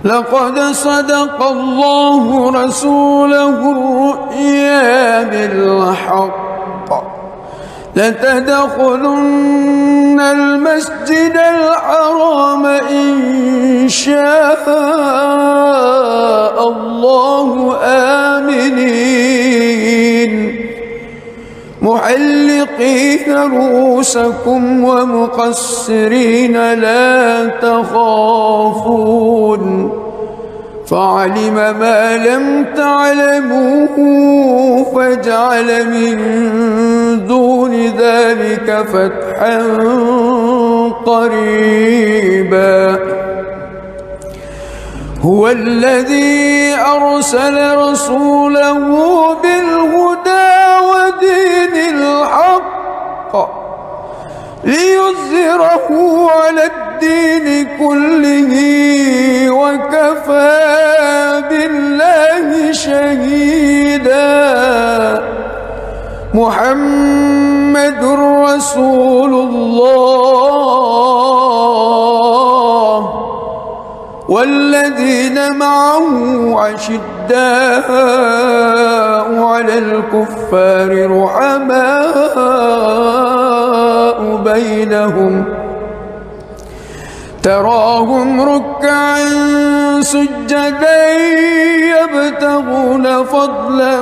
A: لقد صدق الله رسوله الرؤيا بالحق لتدخلن المسجد الحرام إن شاء الله آمنين محلقين رؤوسكم ومقصرين لا تخافون فعلم ما لم تعلموا فجعل من دون ذلك فتحا قريبا هو الذي أرسل رسوله بالهدى ودين الحق ليظهره على الدين كله وكفى بالله شهيدا محمد رسول الله والذين معه أشداء على الكفار رحماء بينهم تراهم ركعا سجدا يبتغون فضلا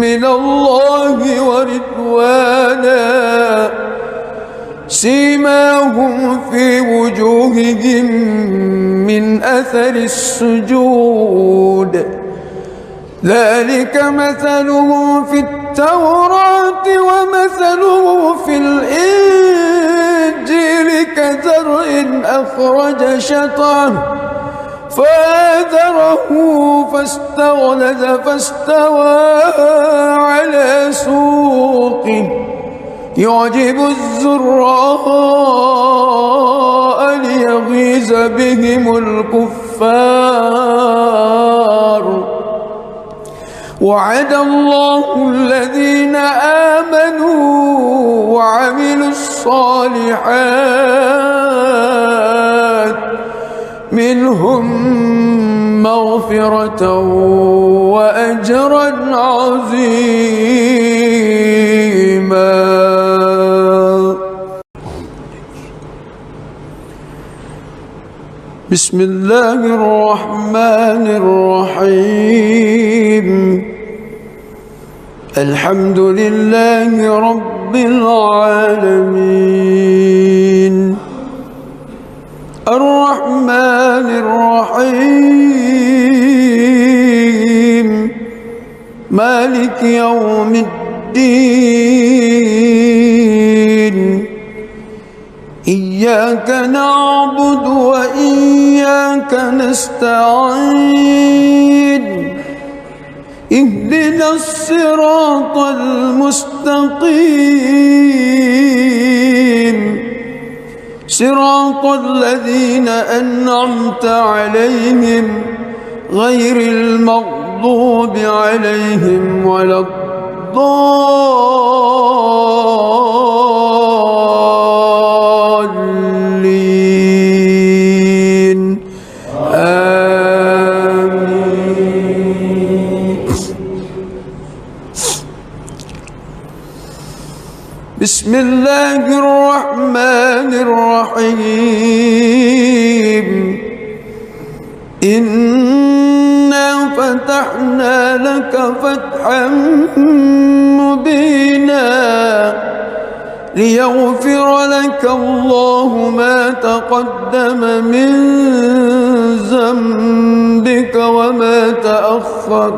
A: من الله ورضوانا سيماهم في وجوههم من أثر السجود ذلك مثلهم في التوراة ومثله في الإنجيل كزرع أخرج شطأه فآزره فاستغلظ فاستوى على سوقه يعجب الزراء ليغيظ ويغيظ بهم الكفار. وعد الله الذين آمنوا وعملوا الصالحات منهم مغفرة وأجرا عظيما. بسم الله الرحمن الرحيم. الحمد لله رب العالمين الرحمن الرحيم مالك يوم الدين. إياك نعبد وإياك نستعين. اهدنا الصراط المستقيم صراط الذين أنعمت عليهم غير المغضوب عليهم ولا الضالين. بسم الله الرحمن الرحيم. إنا فتحنا لك فتحا مبينا ليغفر لك الله ما تقدم من ذنبك وما تأخر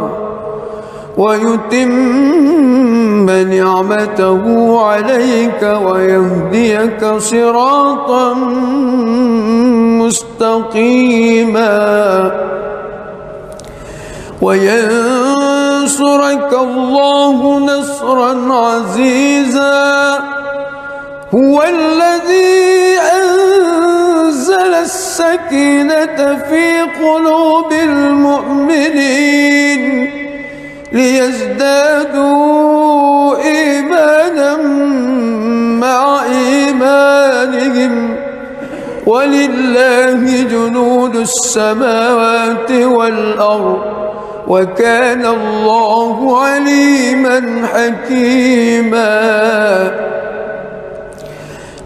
A: ويتم نعمته عليك ويهديك صراطا مستقيما وينصرك الله نصرا عزيزا. هو الذي أنزل السكينة في قلوب المؤمنين ليزدادوا إيمانا مع إيمانهم ولله جنود السماوات والأرض وكان الله عليما حكيما.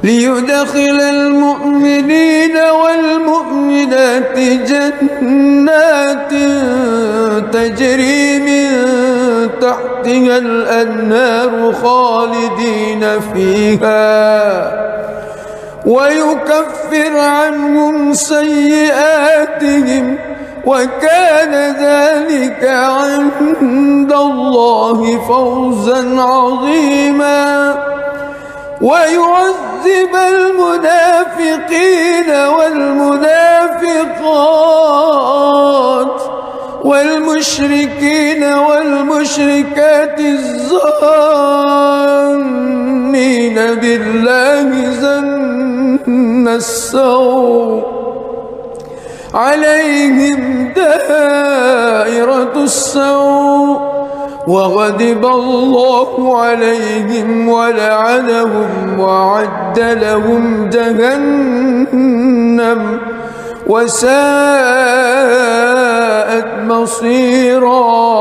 A: ليدخل المؤمنين والمؤمنات جنات تجري من تحتها الأنهار خالدين فيها ويكفر عنهم سيئاتهم وكان ذلك عند الله فوزا عظيما. ويعذب المنافقين والمنافقات والمشركين والمشركات الظانين بالله ظن السوء عليهم دائرة السوء وغضب الله عليهم ولعنهم وأعد لهم جهنم وساءت مصيرا.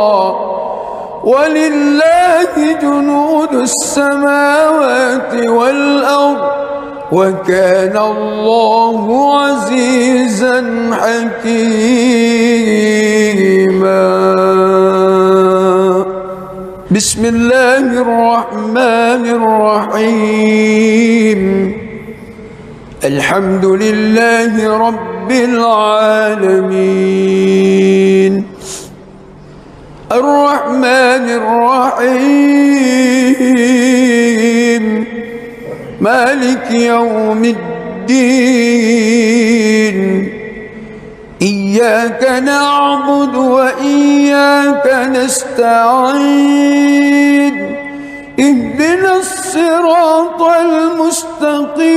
A: ولله جنود السماوات والأرض وكان الله عزيزا حكيما. بسم الله الرحمن الرحيم. الحمد لله رب العالمين الرحمن الرحيم مالك يوم الدين. إياك نعبد وإياك نستعين. اهدنا الصراط المستقيم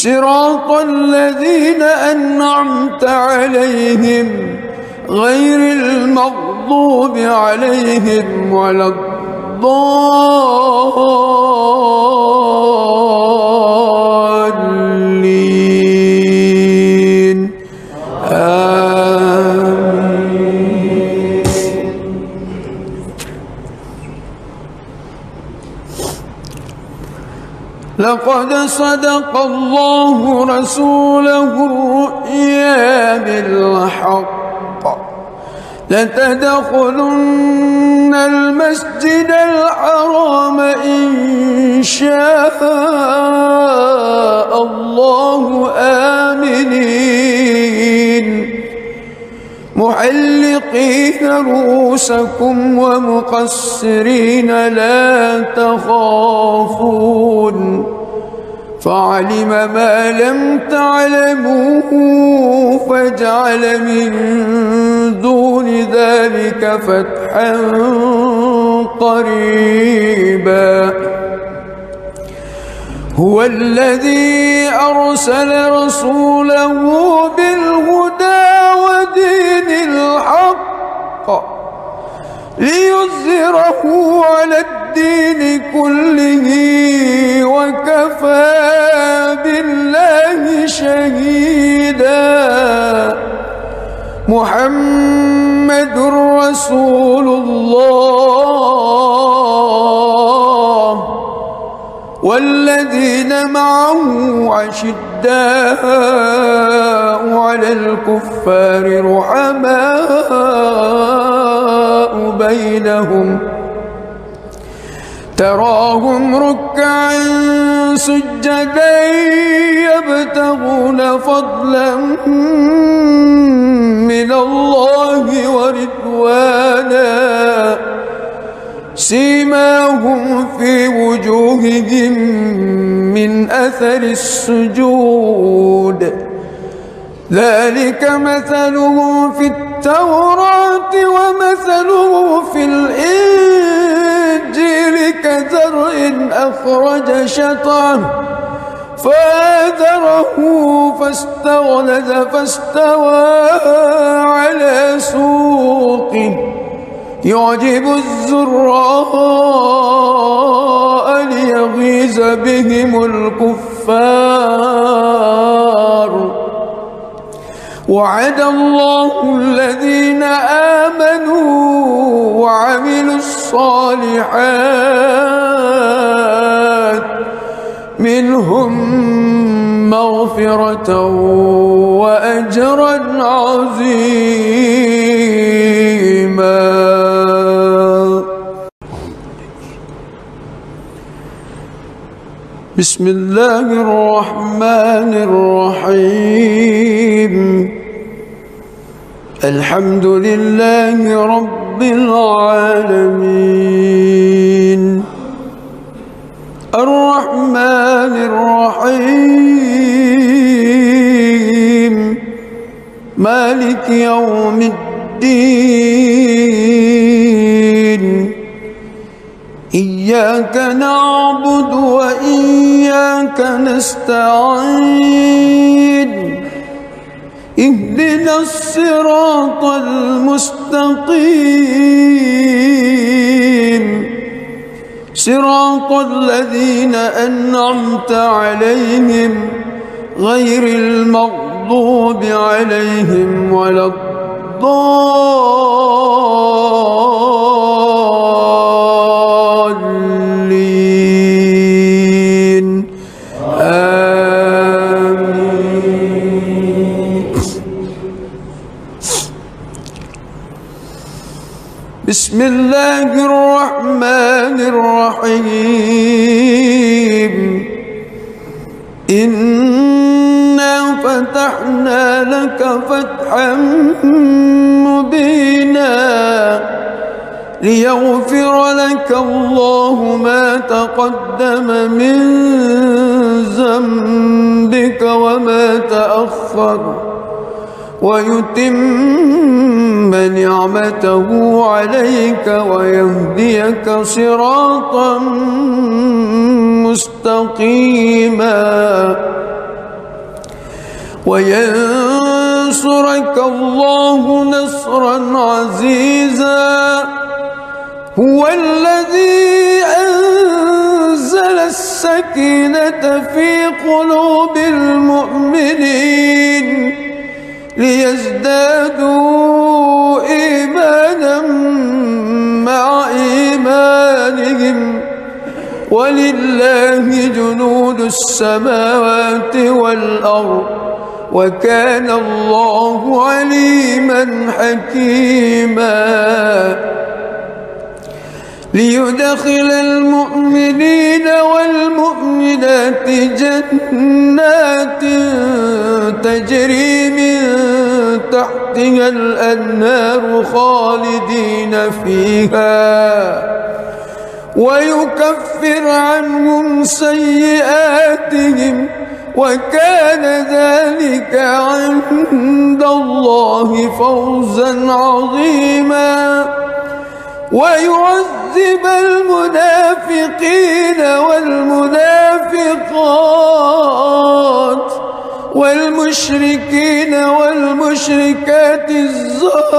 A: صراط الذين أنعمت عليهم غير المغضوب عليهم ولا الضالين آمين. لقد صدق الله رسوله الرؤيا بالحق لتدخلن المسجد الحرام إن شاء الله آمنين محلقين رؤوسكم ومقصرين لا تخافون فعلم ما لم تعلموا فجعل من دون ذلك فتحا قريبا هو الذي أرسل رسوله بالهدى ودين الحق ليظهره على الدين كله وكفى بالله شهيدا محمد رسول الله والذين معه أشداء على الكفار رحماء بينهم تراهم ركعا سجدا يبتغون فضلا من الله ورضوانا سيماهم في وجوههم من أثر السجود ذلك مثلهم في التوراة ومثله في الإنجيل كزرع أخرج شطأه فآزره فاستغلظ فاستوى على سوقه يعجب الزراء ليغيظ بهم الكفار وعد الله الذين آمنوا وعملوا الصالحات منهم مغفرة وأجرا عظيما. بسم الله الرحمن الرحيم الحمد لله رب العالمين الرحمن الرحيم مالك يوم الدين إياك نعبد وإياك نستعين اهدنا الصراط المستقيم صراط الذين أنعمت عليهم غير المغضوب عليهم ولا الضالين آمين. بسم الله الرحمن الرحيم إنا فتحنا لك فتحا مبينا ليغفر لك الله ما تقدم من ذنبك وما تأخر ويتم نعمته عليك ويهديك صراطا مستقيما وينصرك الله نصرا عزيزا. هو الذي أنزل السكينة في قلوب المؤمنين ليزدادوا إيمانا مع إيمانهم ولله جنود السماوات والأرض وكان الله عليما حكيما. ليدخل المؤمنين والمؤمنات جنات تجري من تحتها الأنهار خالدين فيها ويكفر عنهم سيئاتهم وكان ذلك عند الله فوزا عظيما. ويعذب المنافقين والمنافقات والمشركين والمشركات الظانين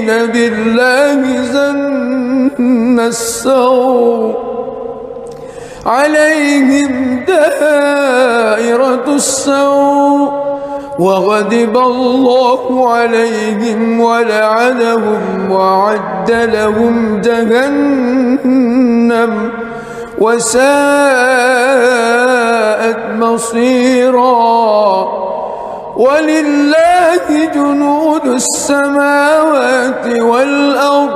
A: بالله ظن السوء عليهم دائرة السوء وغضب الله عليهم ولعنهم وأعد لهم جهنم وساءت مصيرا. ولله جنود السماوات والأرض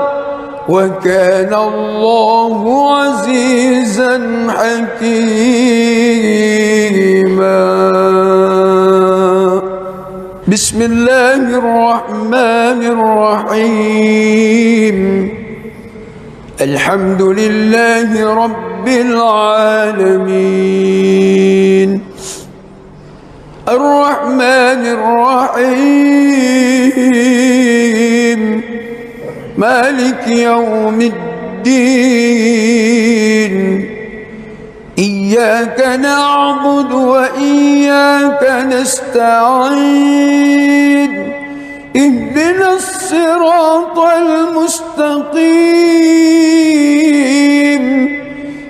A: وكان الله عزيزا حكيما. بسم الله الرحمن الرحيم. الحمد لله رب العالمين الرحمن الرحيم مالك يوم الدين. إياك نعبد وإياك نستعين. اهدنا الصراط المستقيم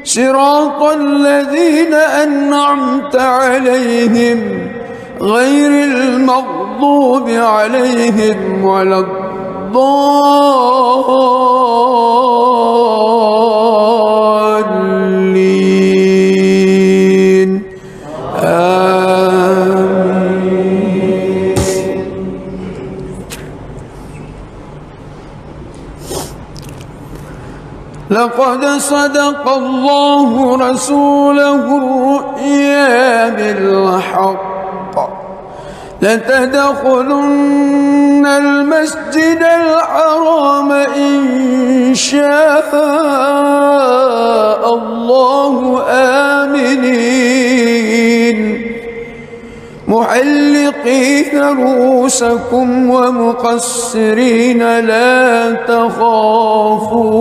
A: صراط الذين أنعمت عليهم غير المغضوب عليهم ولا الضالين. آمين. لقد صدق الله رسوله الرؤيا بالحق لتدخلن المسجد الحرام إن شاء الله آمنين محلقين رؤوسكم ومقصرين لا تخافون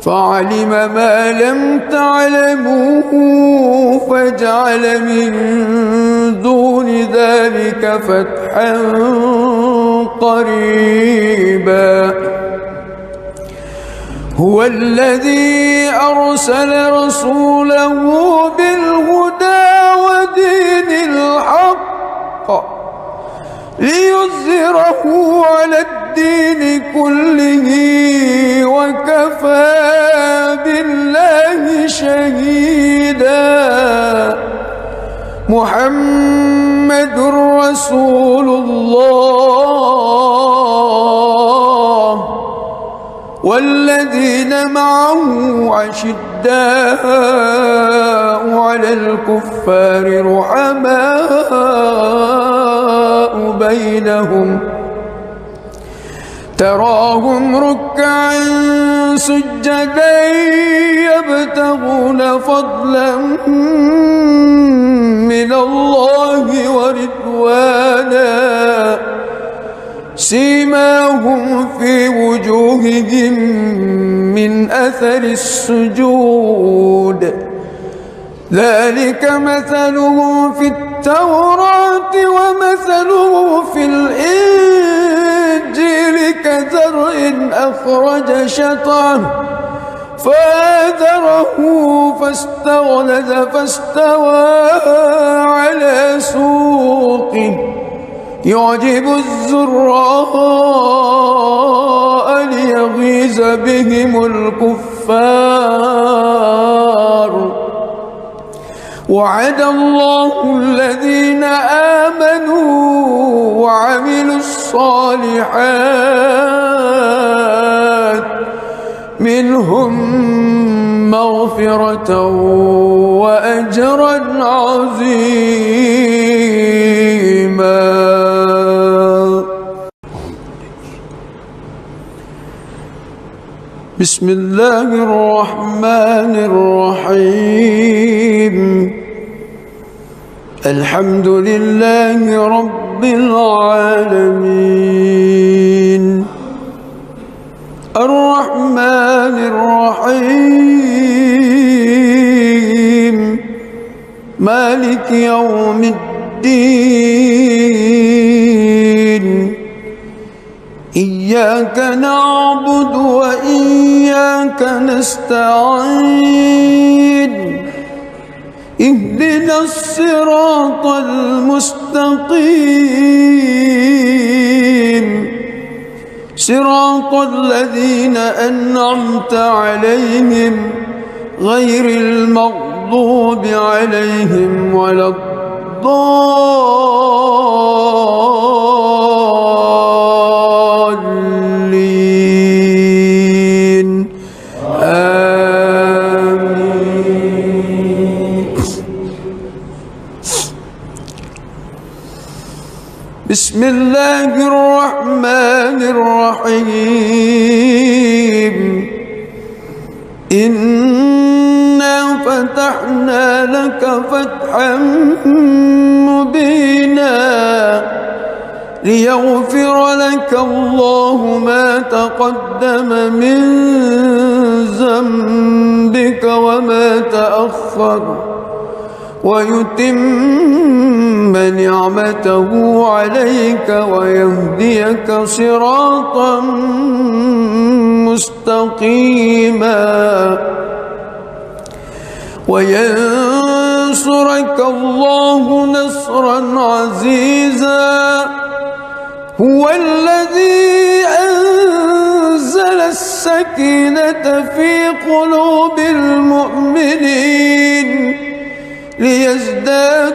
A: فعلم ما لم تعلموا فجعل من دون ذلك فتحا قريبا. هو الذي أرسل رسوله بالهدى ودين الحق ليظهره على الدين كله وكفى بالله شهيدا. محمد رسول الله والذين معه أشداء على الكفار رحماء بينهم تراهم ركعا سجدا يبتغون فضلا من الله ورضوانا سيماهم في وجوههم من أثر السجود ذلك مثله في التوراة ومثله في الإنجيل كزرع أخرج شطأه فآزره فاستغلظ فاستوى على سوقه يعجب الزراء ليغيظ بهم الكفار وعد الله الذين آمنوا وعملوا الصالحات منهم مغفرة وأجرا عظيما. بسم الله الرحمن الرحيم الحمد لله رب العالمين الرحمن الرحيم مالك يوم الدين إياك نعبد وإياك نستعين اهدنا الصراط المستقيم صراط الذين أنعمت عليهم غير المغضوب عليهم ولا الضالين آمين. بسم الله الرحمن الرحيم إنا فتحنا لك فتحا مبينا ليغفر لك الله ما تقدم من ذنبك وما تأخر ويتم نعمته عليك ويهديك صراطا مستقيما وينصرك الله نصرا عزيزا هو الذي أنزل السكينة في قلوب المؤمنين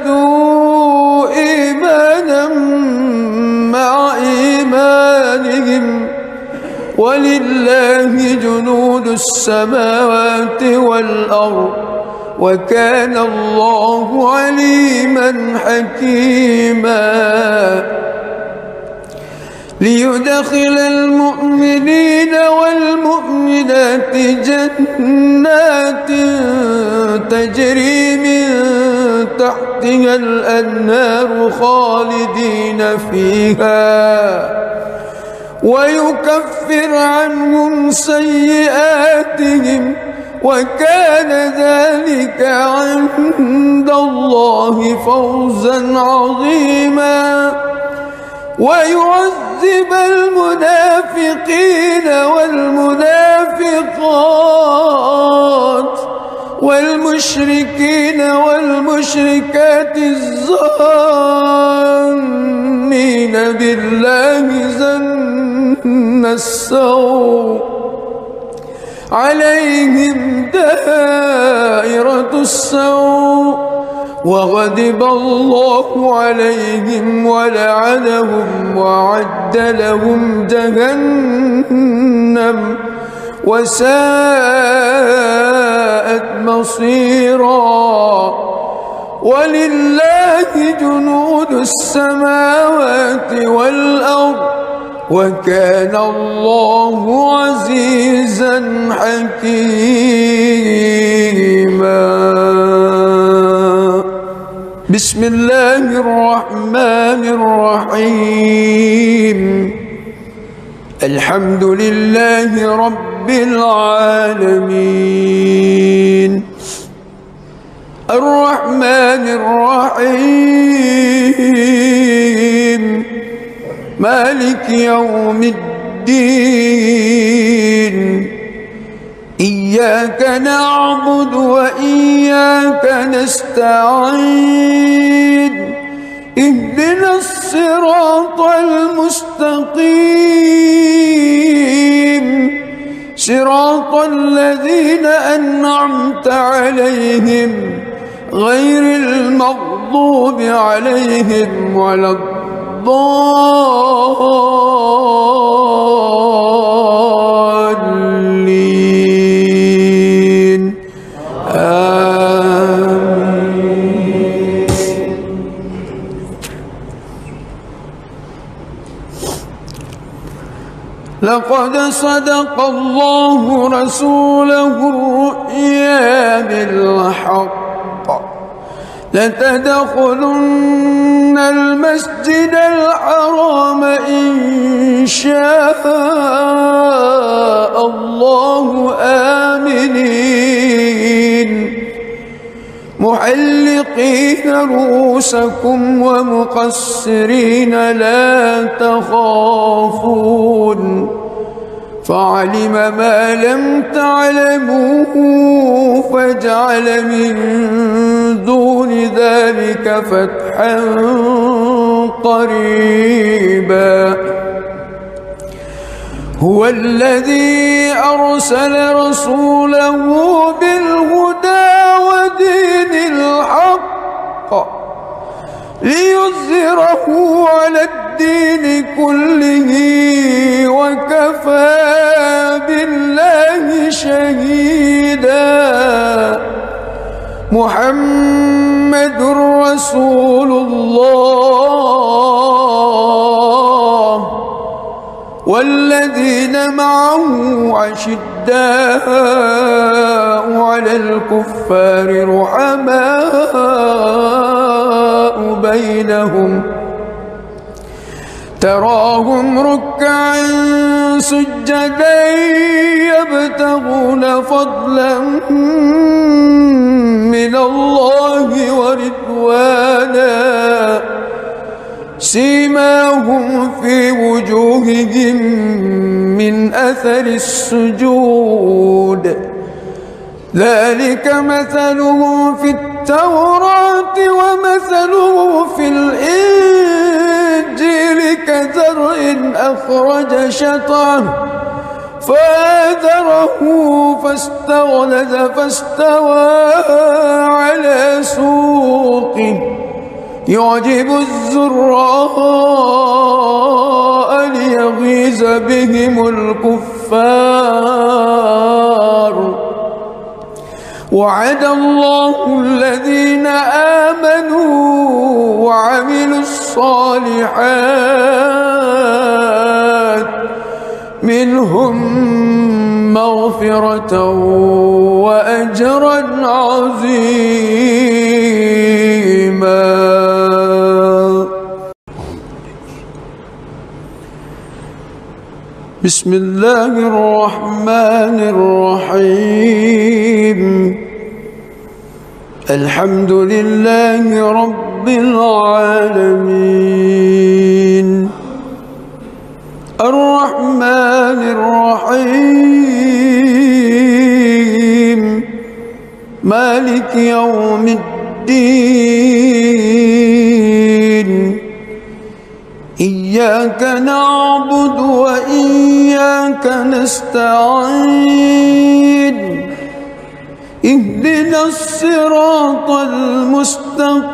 A: ليزدادوا إيمانا مع إيمانهم ولله جنود السماوات والأرض وكان الله عليما حكيما ليدخل المؤمنين والمؤمنات جنات تجري من تحتها الأنهار خالدين فيها ويكفر عنهم سيئاتهم وكان ذلك عند الله فوزا عظيما ويعذب المنافقين والمنافقات والمشركين والمشركات الظانين بالله ظن السوء عليهم دائرة السوء وغضب الله عليهم ولعنهم وأعد لهم جهنم وساءت مصيرا ولله جنود السماوات والأرض وكان الله عزيزا حكيما. بسم الله الرحمن الرحيم الحمد لله رب العالمين الرحمن الرحيم مالك يوم الدين إياك نعبد وإياك نستعين اهدنا الصراط المستقيم صراط الذين أنعمت عليهم غير المغضوب عليهم ولا الضالين آمين. لقد صدق الله رسوله الرؤيا بالحق لتدخلن المسجد الحرام إن شاء الله آمنين محلقين رؤوسكم ومقصرين لا تخافون فعلم ما لم تعلموا فجعل من دون ذلك فتحا قريبا هو الذي أرسل رسوله بالهدى ودين الحق ليظهره على الدين كله وكفى بالله شهيدا محمد رسول الله والذين معه أشداء على الكفار رحماء بينهم تراهم ركعا سجدا يبتغون فضلا من الله ورضوانا سيماهم في وجوههم من أثر السجود ذلك مثلهم في التوراة ومثله في الإنجيل كزرع أخرج شطأه فآزره فاستغلظ فاستوى على سوقه يعجب الزراء ليغيظ بهم الكفار وعد الله الذين آمنوا وعملوا الصالحات منهم مغفرة وأجرا عظيما. بسم الله الرحمن الرحيم الحمد لله رب العالمين الرحمن الرحيم مالك يوم الدين إياك نعبد وإياك نستعين اهدنا الصراط المستقيم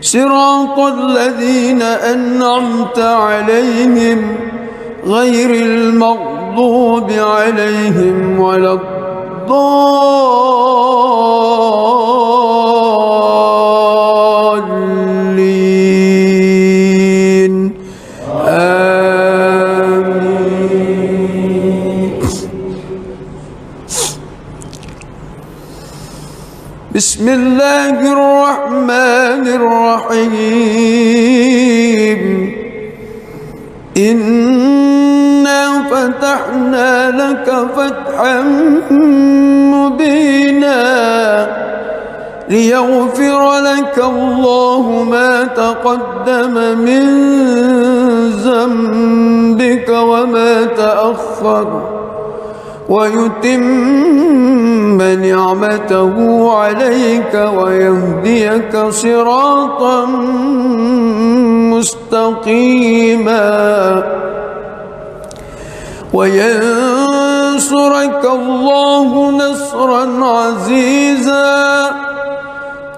A: صراط الذين أنعمت عليهم غير المغضوب عليهم ولا الضالين آمين. بسم الله الرحمن الرحيم إنا فتحنا لك فتحا مبينا ليغفر لك الله ما تقدم من ذنبك وما تأخر ويتم نعمته عليك ويهديك صراطا مستقيما وينصرك الله نصرا عزيزا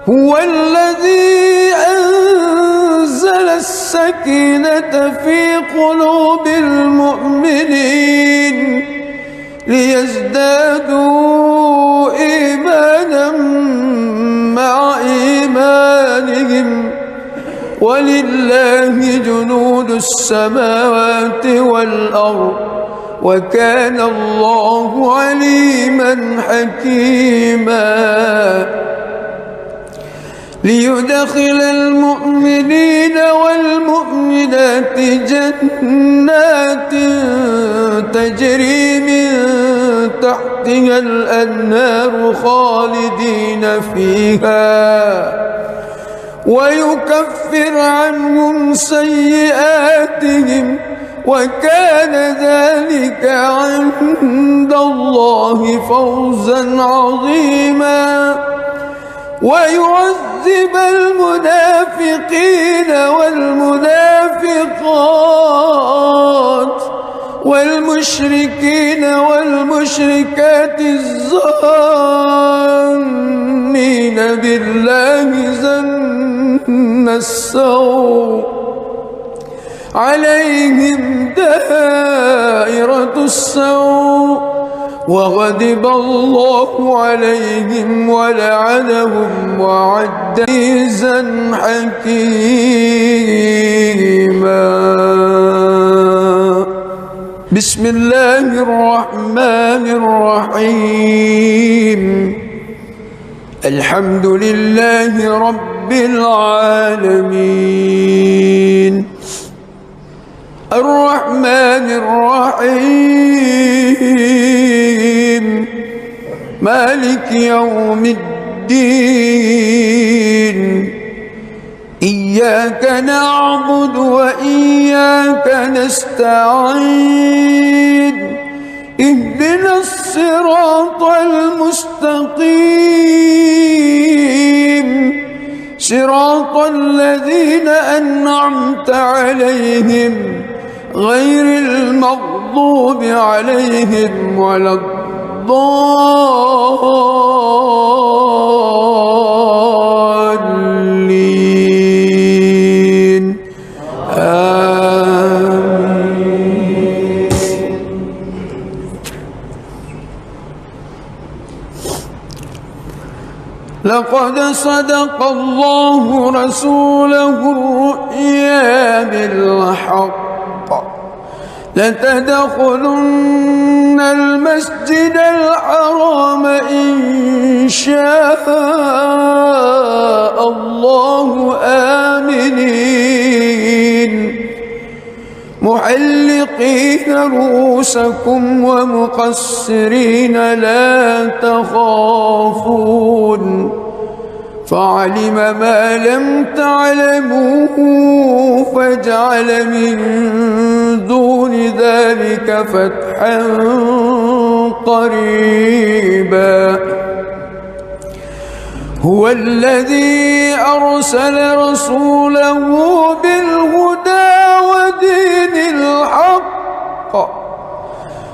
A: هو الذي أنزل السكينة في قلوب المؤمنين ليزدادوا إيمانا مع إيمانهم ولله جنود السماوات والأرض وكان الله عليما حكيما ليدخل المؤمنين والمؤمنات جنات تجري من تحتها الأنهار خالدين فيها ويكفر عنهم سيئاتهم وكان ذلك عند الله فوزا عظيما ويعذب المنافقين والمنافقات والمشركين والمشركات الظانين بالله ظن السوء عليهم دائرة السوء وغضب الله عليهم ولعنهم وأعد عزا حكيما بسم الله الرحمن الرحيم الحمد لله رب العالمين الرحمن الرحيم مالك يوم الدين إياك نعبد وإياك نستعين اهدنا الصراط المستقيم صراط الذين أنعمت عليهم غير المغضوب عليهم ولا الضالين آمين. لقد صدق الله رسوله الرؤيا بالحق لتدخلن المسجد الحرام إن شاء الله آمنين محلقين رؤوسكم ومقصرين لا تخافون فعلم ما لم تعلموا فجعل من دون ذلك فتحا قريبا هو الذي أرسل رسوله بالهدى ودين الحق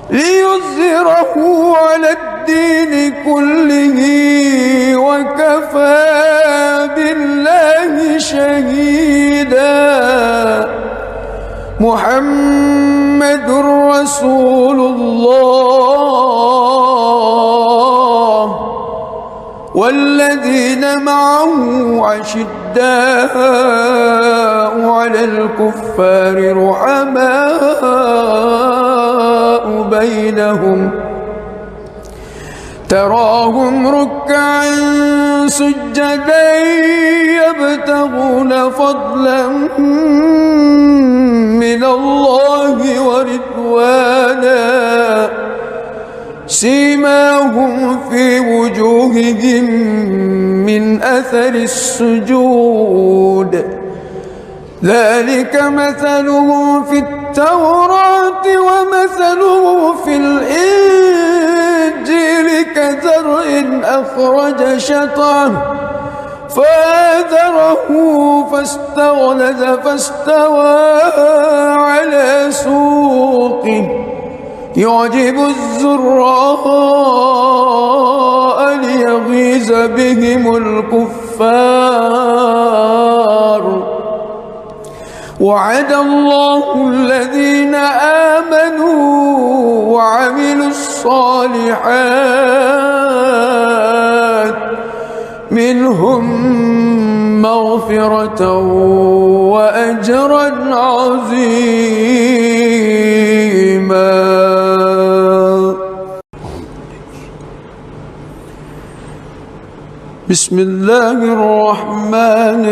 A: ليظهره على الدين كله وكفى بالله شهيدا محمد رسول الله والذين معه أشداء على الكفار رحماء بينهم تراهم ركعا سجدا يبتغون فضلا من الله ورضوانا سيماهم في وجوههم من أثر السجود ذلك مثلهم في التوراة ومثله في الإنجيل كزرع أخرج شطأه فآزره فاستغلظ فاستوى على سوقه يعجب الزراء ليغيظ بهم الكفار وعد الله الذين آمنوا وعملوا الصالحات منهم مغفرة وأجرا عظيما. بسم الله الرحمن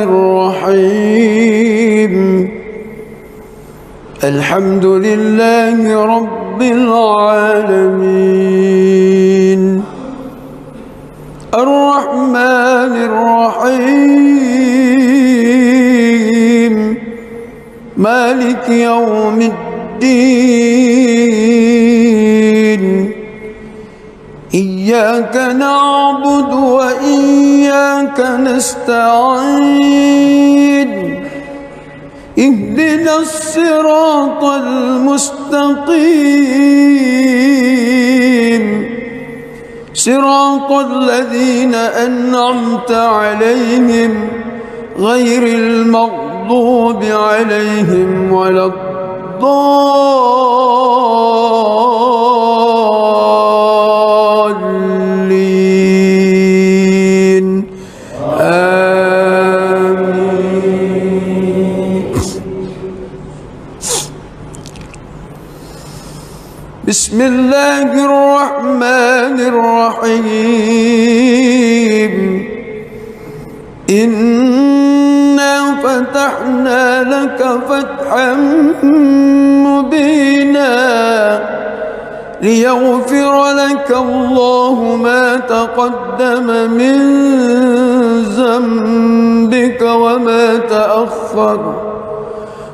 A: الرحيم الحمد لله رب العالمين الرحمن الرحيم مالك يوم الدين إياك نعبد وإياك نستعين اهدنا الصراط المستقيم صراط الذين أنعمت عليهم غير المغضوب عليهم ولا الضالين آمين. بسم الله الرحمن الرحيم إنا فتحنا لك فتحا مبينا ليغفر لك الله ما تقدم من ذنبك وما تأخر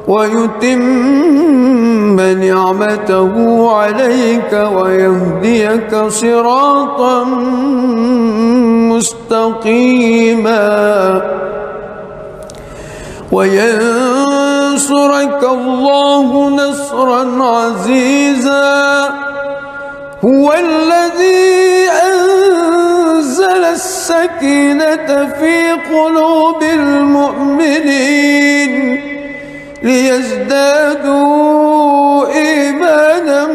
A: ويتم نعمته عليك ويهديك صراطا مستقيما وينصرك الله نصرا عزيزا هو الذي أنزل السكينة في قلوب المؤمنين ليزدادوا إيمانا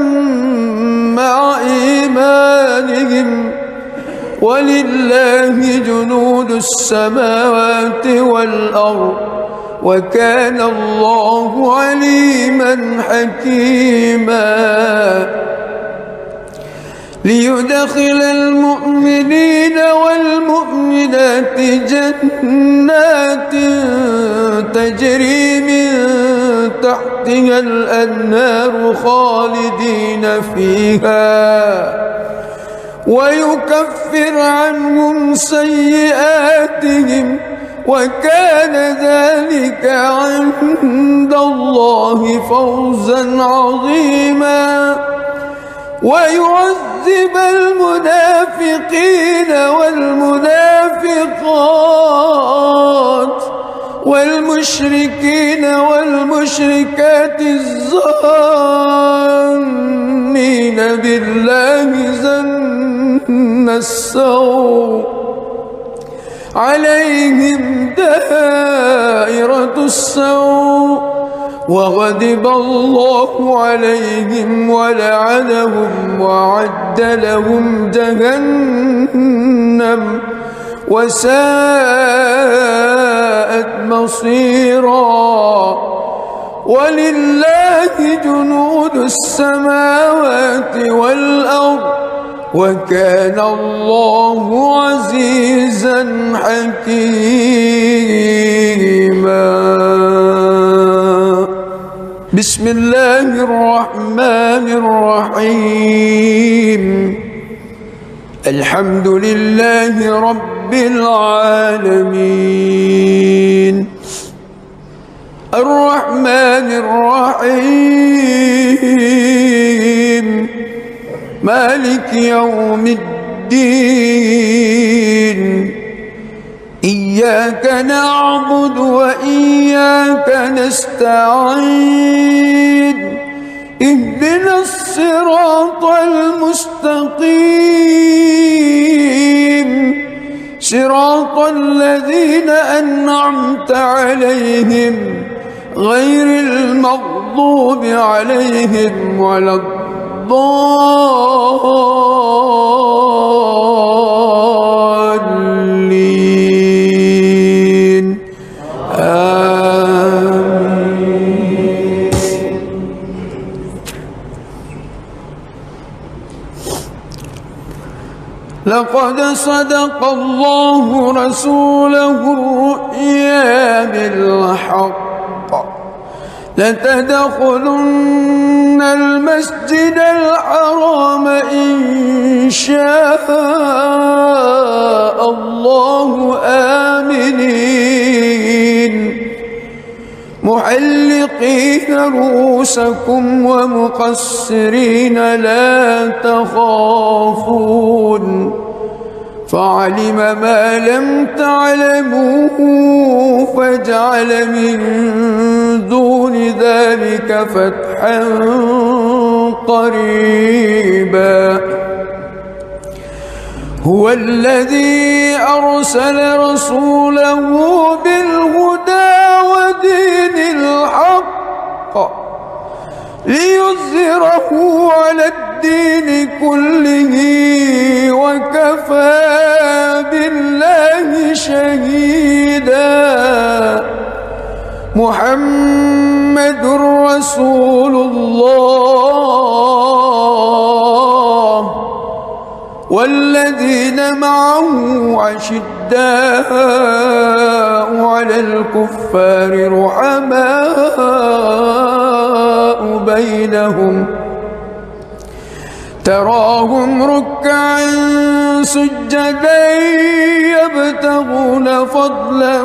A: مع إيمانهم ولله جنود السماوات والأرض وكان الله عليما حكيما ليدخل المؤمنين والمؤمنات جنات تجري من تحتها الأنهار خالدين فيها ويكفر عنهم سيئاتهم وكان ذلك عند الله فوزا عظيما ويعذب المنافقين والمنافقات والمشركين والمشركات الظانين بالله ظن السوء عليهم دائرة السوء وغضب الله عليهم ولعنهم وأعد لهم جهنم وساءت مصيرا ولله جنود السماوات والأرض وكان الله عزيزا حكيما بسم الله الرحمن الرحيم الحمد لله رب العالمين الرحمن الرحيم مالك يوم الدين إياك نعبد وإياك نستعين اهدنا الصراط المستقيم صراط الذين أنعمت عليهم غير المغضوب عليهم ولا الضالين آمين. لقد صدق الله رسوله الرؤيا بالحق لتدخلن المسجد الحرام إن شاء الله آمنين محلقين رؤوسكم ومقصرين لا تخافون فعلم ما لم تعلموا فجعل من دون ذلك فتحا قريبا هو الذي أرسل رسوله بالهدى ودين الحق ليظهره على الدين كله وكفى بالله شهيدا محمد رسول الله والذين معه أشداء على الكفار رحماء بينهم تراهم ركعا سجدا يبتغون فضلا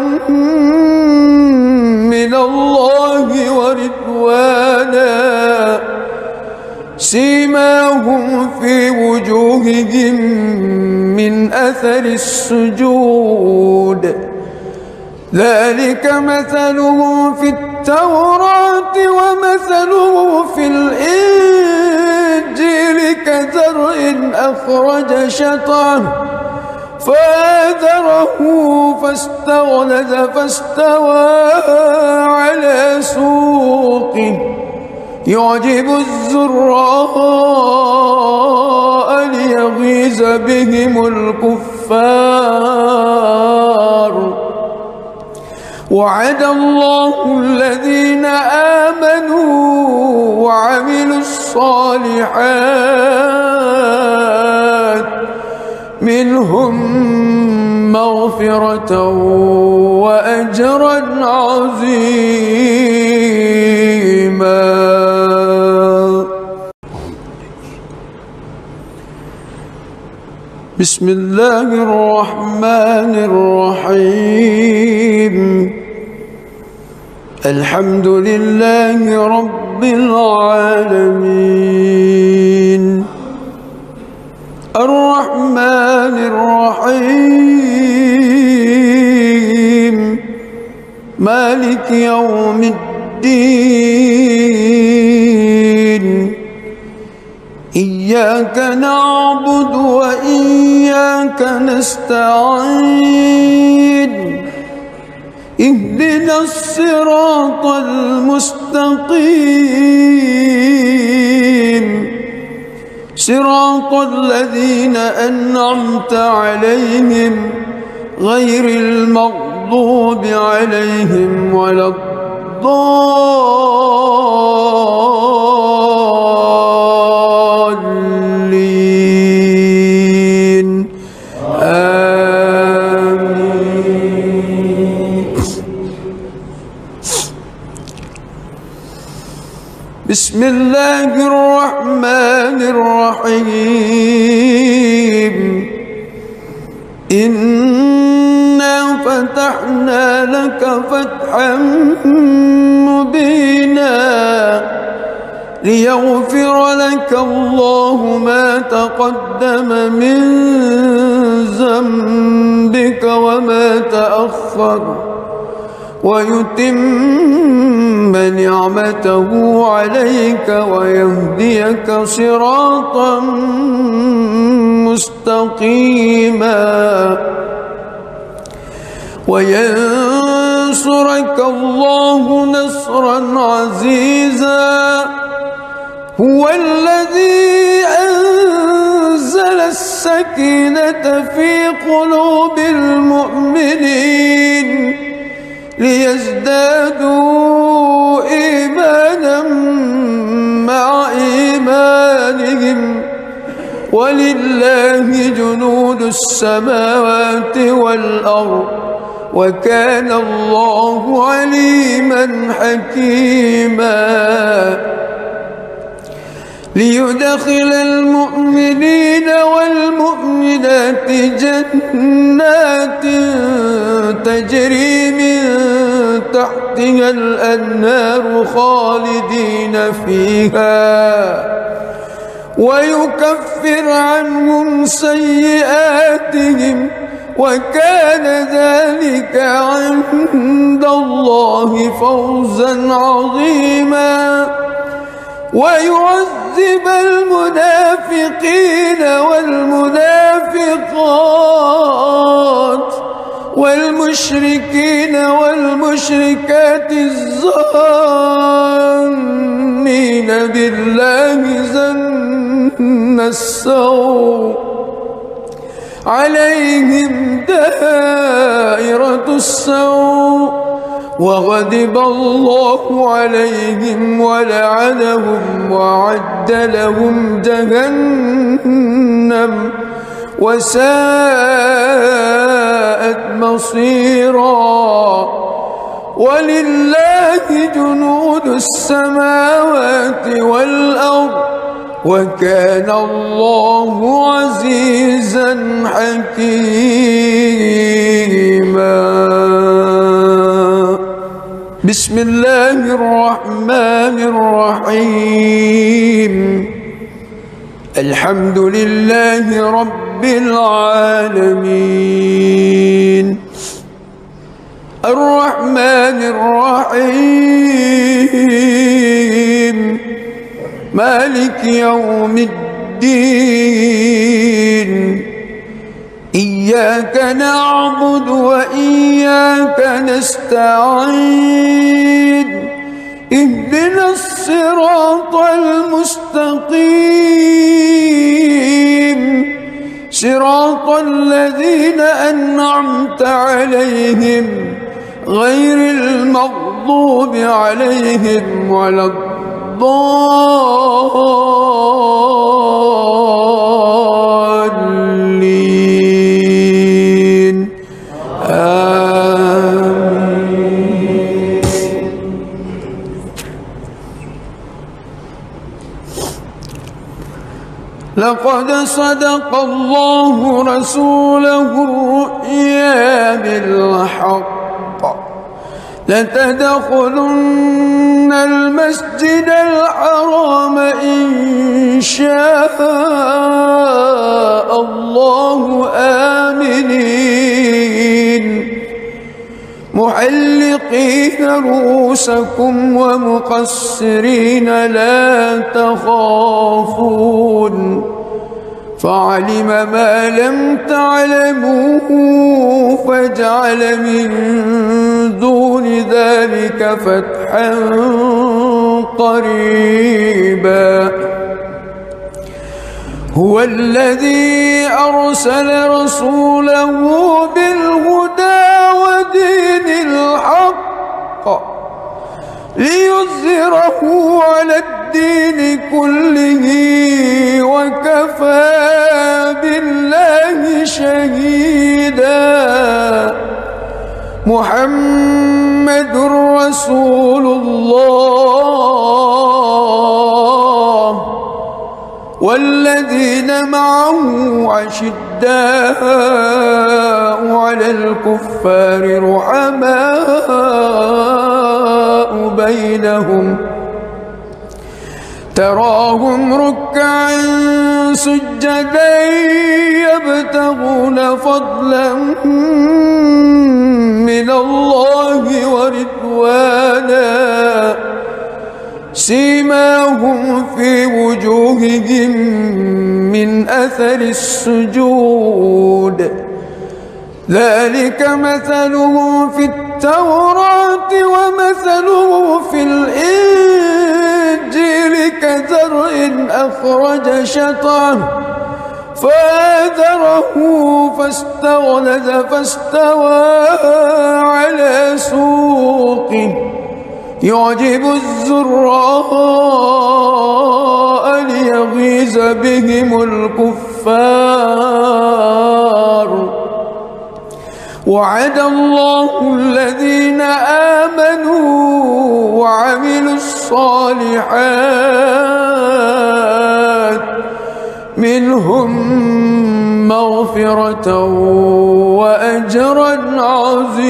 A: من الله ورضوانا سيماهم في وجوههم من أثر السجود ذلك مثله في التوراة ومثله في الإنجيل كزرع أخرج شطأه فآزره فاستغلظ فاستوى على سوقه يعجب الزراء ليغيظ بهم الكفار وعد الله الذين آمنوا وعملوا الصالحات منهم مغفرة وأجرا عظيما. بسم الله الرحمن الرحيم الحمد لله رب العالمين الرحمن الرحيم مالك يوم الدين إياك نعبد وإياك نستعين اهدنا الصراط المستقيم صراط الذين أنعمت عليهم غير المغضوب عليهم ولا الضالين آمين. بسم الله الرحمن الرحيم إنا فتحنا لك فتحا مبينا ليغفر لك الله ما تقدم من ذنبك وما تأخر ويتم نعمته عليك ويهديك صراطا مستقيما وينصرك الله نصرا عزيزا هو الذي أنزل السكينة في قلوب المؤمنين ليزدادوا إيمانا مع إيمانهم ولله جنود السماوات والأرض وكان الله عليما حكيما ليدخل المؤمنين والمؤمنات جنات تجري من تحتها الأنهار خالدين فيها ويكفر عنهم سيئاتهم وكان ذلك عند الله فوزا عظيما ويعذب المنافقين والمنافقات والمشركين والمشركات الظانين بالله ظن السوء عليهم دائرة السوء وغضب الله عليهم ولعنهم وأعد لهم جهنم وساءت مصيرا ولله جنود السماوات والأرض وكان الله عزيزا حكيما بسم الله الرحمن الرحيم الحمد لله رب العالمين الرحمن الرحيم مالك يوم الدين إياك نعبد وإياك نستعين اهدنا الصراط المستقيم صراط الذين أنعمت عليهم غير المغضوب عليهم ولا الضالين آمين لقد صدق الله رسوله الرؤيا بالحق لتدخلن المسجد الحرام إن شاء الله آمنين محلقين رؤوسكم ومقصرين لا تخافون فعلم ما لم تعلموا فجعل من دون ذلك فتحا قريبا هو الذي أرسل رسوله بالهدى ودين الحق ليظهره على الدين كله وكفى بالله شهيدا محمد رسول الله والذين معه أشداء على الكفار رحماء بينهم تراهم ركعا سجدا يبتغون فضلا من الله ورضوانا سيماهم في وجوههم من أثر السجود ذلك مثلهم في التوراة ومثله في الإنجيل كزرع أخرج شطأه فآزره فاستغلظ فاستوى على سوقه يعجب الزراء ليغيظ بهم الكفار وعد الله الذين آمنوا وعملوا الصالحات منهم مغفرة وأجرا عظيما.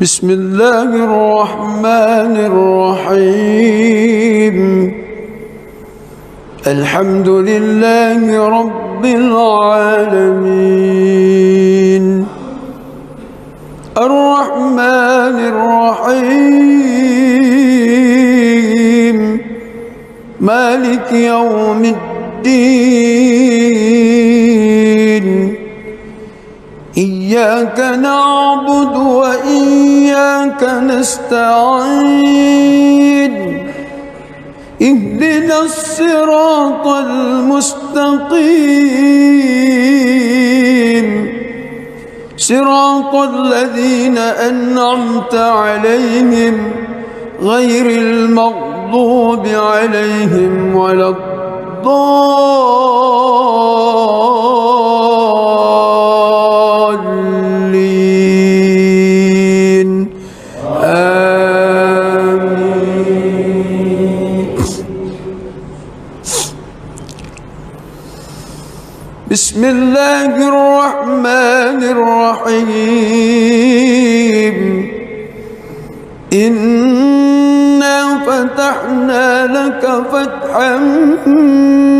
A: بسم الله الرحمن الرحيم الحمد لله رب العالمين الرحمن الرحيم مالك يوم الدين إياك نعبد وإياك نستعين اهدنا الصراط المستقيم صراط الذين أنعمت عليهم غير المغضوب عليهم ولا الضالين آمين. بسم الله الرحمن الرحيم إنا فتحنا لك فتحا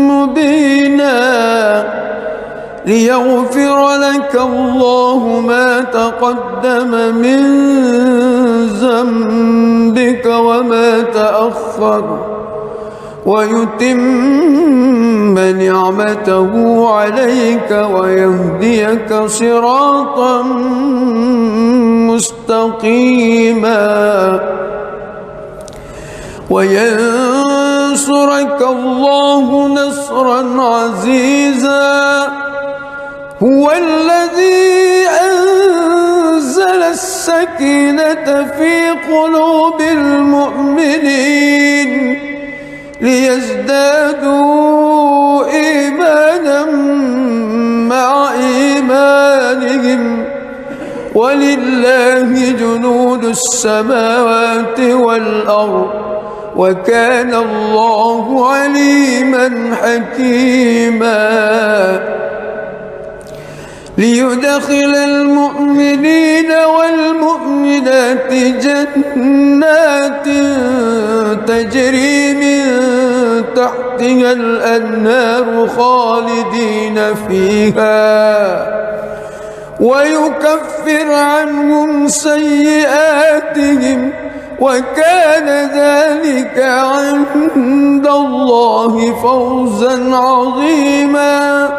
A: مبينا ليغفر لك الله ما تقدم من ذنبك وما تأخر ويتم نعمته عليك ويهديك صراطا مستقيما وينصرك الله نصرا عزيزا هو الذي أنزل السكينة في قلوب المؤمنين ليزدادوا إيمانا مع إيمانهم ولله جنود السماوات والأرض وكان الله عليما حكيما ليدخل المؤمنين والمؤمنات جنات تجري من تحتها الأنهار خالدين فيها ويكفر عنهم سيئاتهم وكان ذلك عند الله فوزا عظيما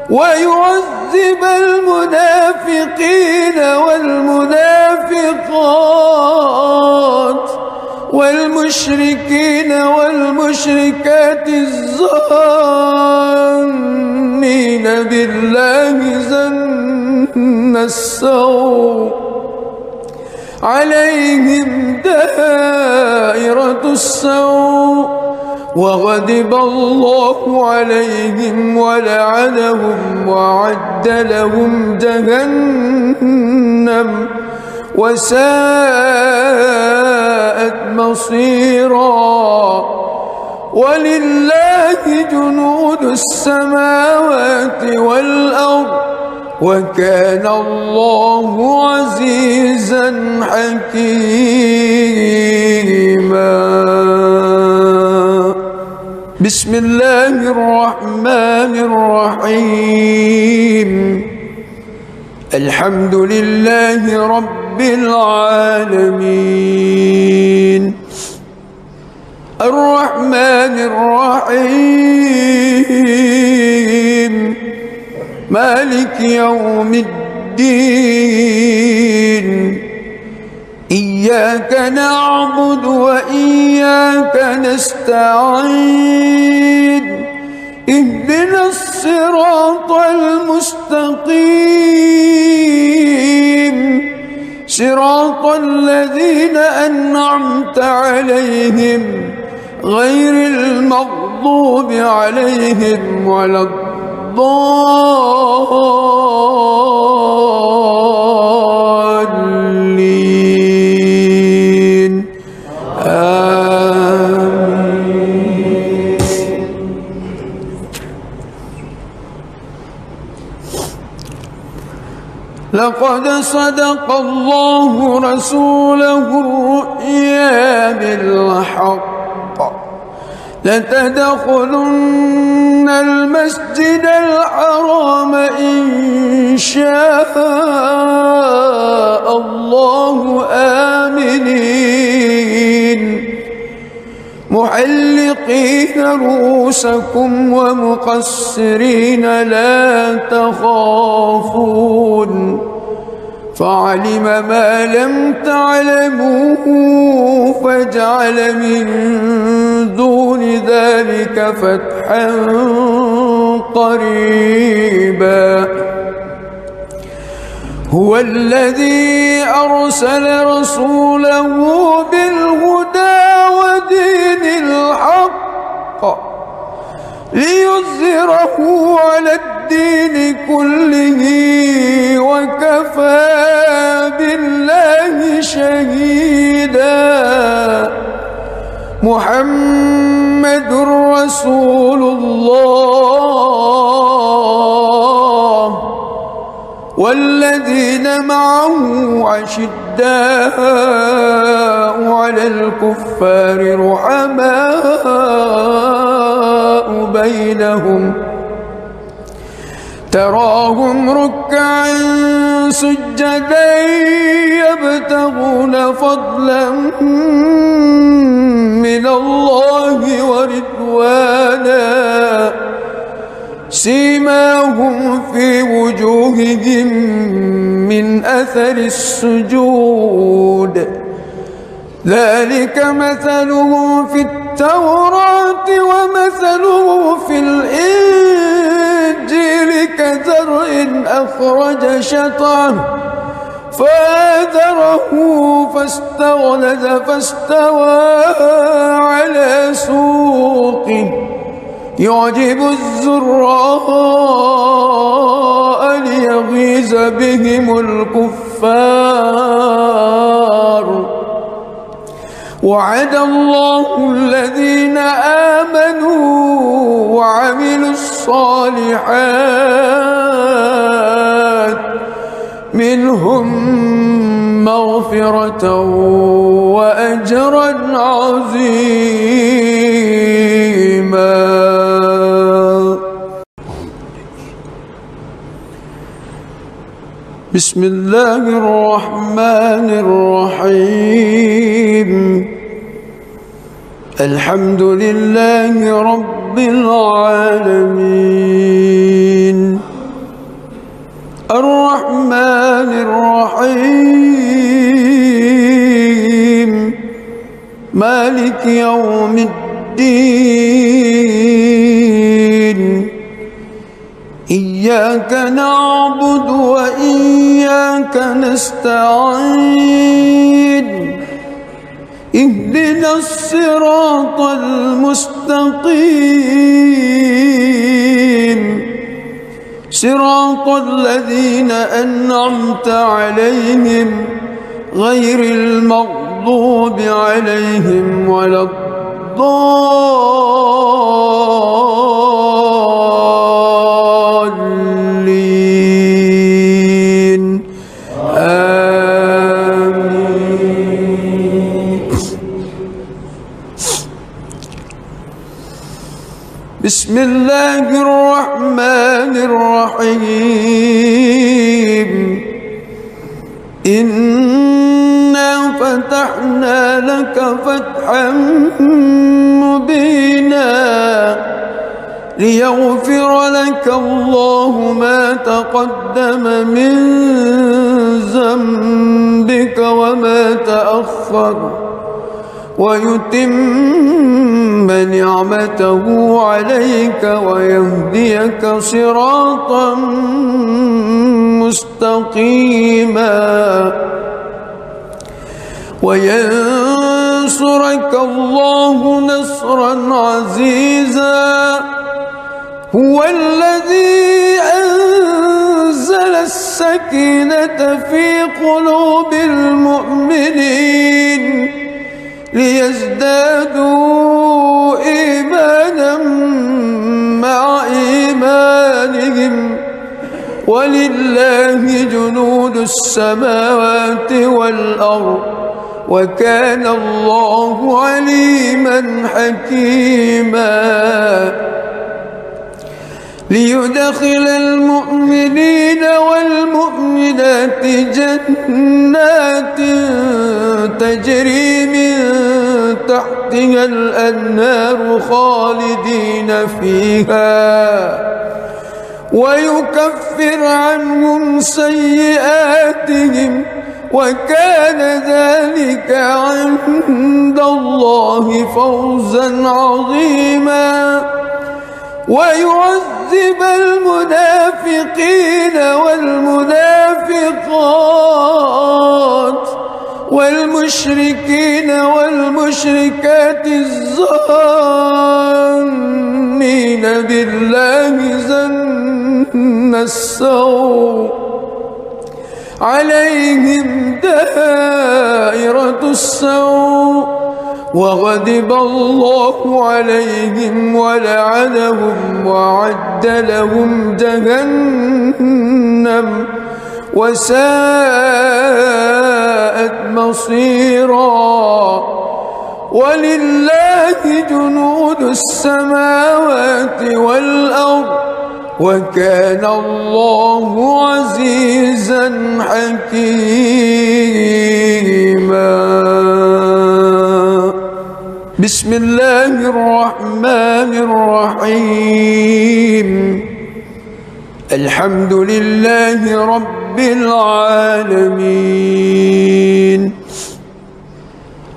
A: ويعذب المنافقين والمنافقات والمشركين والمشركات الظانين بالله ظن السوء عليهم دائرة السوء وغضب الله عليهم ولعنهم وأعد لهم جهنم وساءت مصيرا. ولله جنود السماوات والأرض وكان الله عزيزا حكيما. بسم الله الرحمن الرحيم. الحمد لله رب العالمين الرحمن الرحيم مالك يوم الدين. إياك نعبد وإياك نستعين. اهدنا الصراط المستقيم صراط الذين أنعمت عليهم غير المغضوب عليهم ولا الضالين. آمين. لقد صدق الله رسوله الرؤيا بالحق لتدخلن المسجد الحرام إن شاء الله آمنين محلقين رؤوسكم ومقصرين لا تخافون فعلم ما لم تعلموا فجعل من دون ذلك فتحا قريبا. هو الذي أرسل رسوله بالهدى ودين الحق ليظهره على الدين كله وكفى بالله شهيدا. محمد رسول الله والذين معه أشداء على الكفار رحماء بينهم تراهم ركعا سجدا يبتغون فضلا من الله ورضوانا سيماهم في وجوههم من أثر السجود ذلك مثلهم في التوراة ومثله في الإنجيل كزرع أخرج شطأه فآزره فاستغلظ فاستوى على سوقه يعجب الزراء ليغيظ بهم الكفار. وعد الله الذين آمنوا وعملوا الصالحات منهم مغفرة وأجرا عظيما. بسم الله الرحمن الرحيم. الحمد لله رب العالمين الرحمن الرحيم مالك يوم الدين. إياك نعبد وإياك نستعين. اهدنا الصراط المستقيم صراط الذين أنعمت عليهم غير المغضوب عليهم ولا الضالين آمين. بسم الله الرحمن الرحيم. إنا فتحنا لك فتحا مبينا ليغفر لك الله ما تقدم من ذنبك وما تأخر ويتم نعمته عليك ويهديك صراطا مستقيما وينصرك الله نصرا عزيزا. هو الذي أنزل السكينة في قلوب المؤمنين ليزدادوا إيمانا مع إيمانهم ولله جنود السماوات والأرض وكان الله عليما حكيما. ليدخل المؤمنين والمؤمنات جنات تجري من تحتها الأنهار خالدين فيها ويكفر عنهم سيئاتهم وكان ذلك عند الله فوزا عظيما. ويعذب المنافقين والمنافقات والمشركين والمشركات الظانين بالله ظن السوء عليهم دائرة السوء وغضب الله عليهم ولعنهم وأعد لهم جهنم وساءت مصيرا. ولله جنود السماوات والأرض وكان الله عزيزا حكيما. بسم الله الرحمن الرحيم. الحمد لله رب العالمين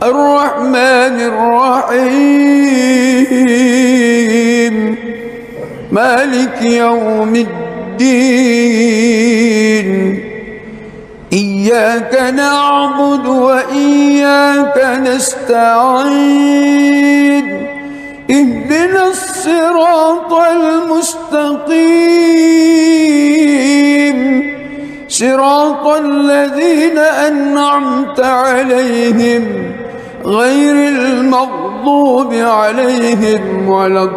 A: الرحمن الرحيم مالك يوم الدين. إياك نعبد وإياك نستعين. اهدنا الصراط المستقيم صراط الذين أنعمت عليهم غير المغضوب عليهم ولا الضالين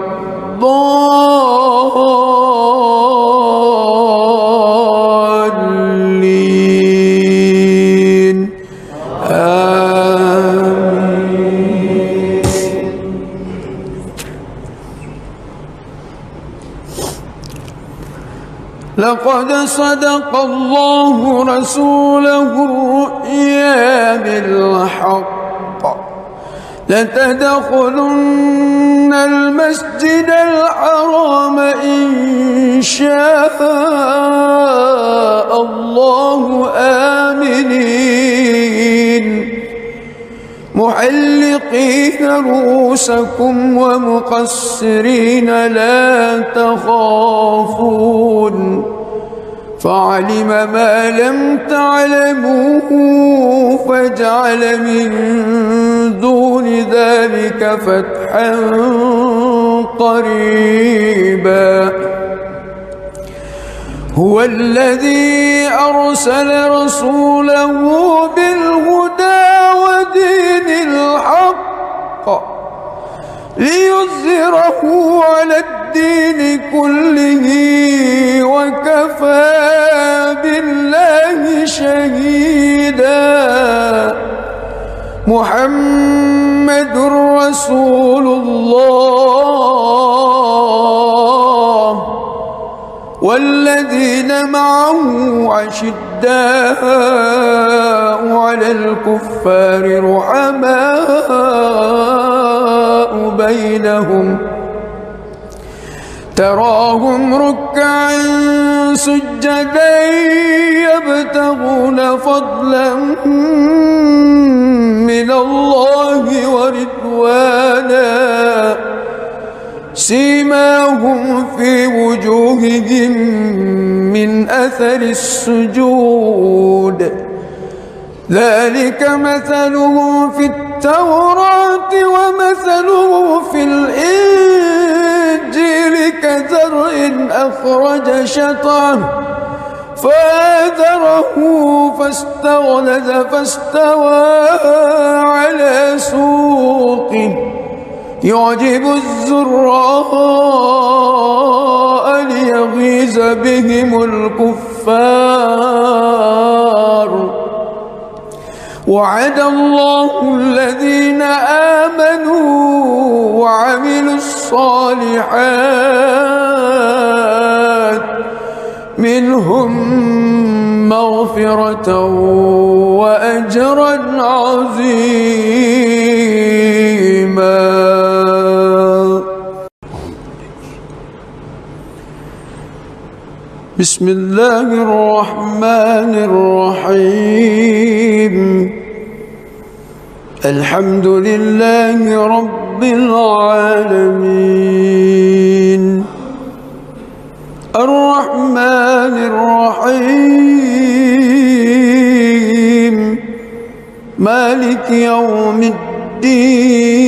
A: آمين. لقد صدق الله رسوله الرؤيا بالحق لتدخلن المسجد الحرام إن شاء الله آمنين محلقين رؤوسكم ومقصرين لا تخافون فعلم ما لم تعلموا فجعل من دون ذلك فتحا قريبا. هو الذي أرسل رسوله بالهدى ليظهره على الدين كله وكفى بالله شهيدا. محمد رسول الله والذين معه أشداء على الكفار رحماء بينهم تراهم ركعا سجدا يبتغون فضلا من الله ورضوانا سيماهم في وجوههم من أثر السجود ذلك مثلهم في التوراة ومثله في الإنجيل كزرع أخرج شطأه فآزره فاستغلظ فاستوى على سوقه يعجب الزراء ليغيظ بهم الكفار. وعد الله الذين آمنوا وعملوا الصالحات منهم مغفرة وأجرا عظيما. بسم الله الرحمن الرحيم. الحمد لله رب العالمين الرحمن الرحيم مالك يوم الدين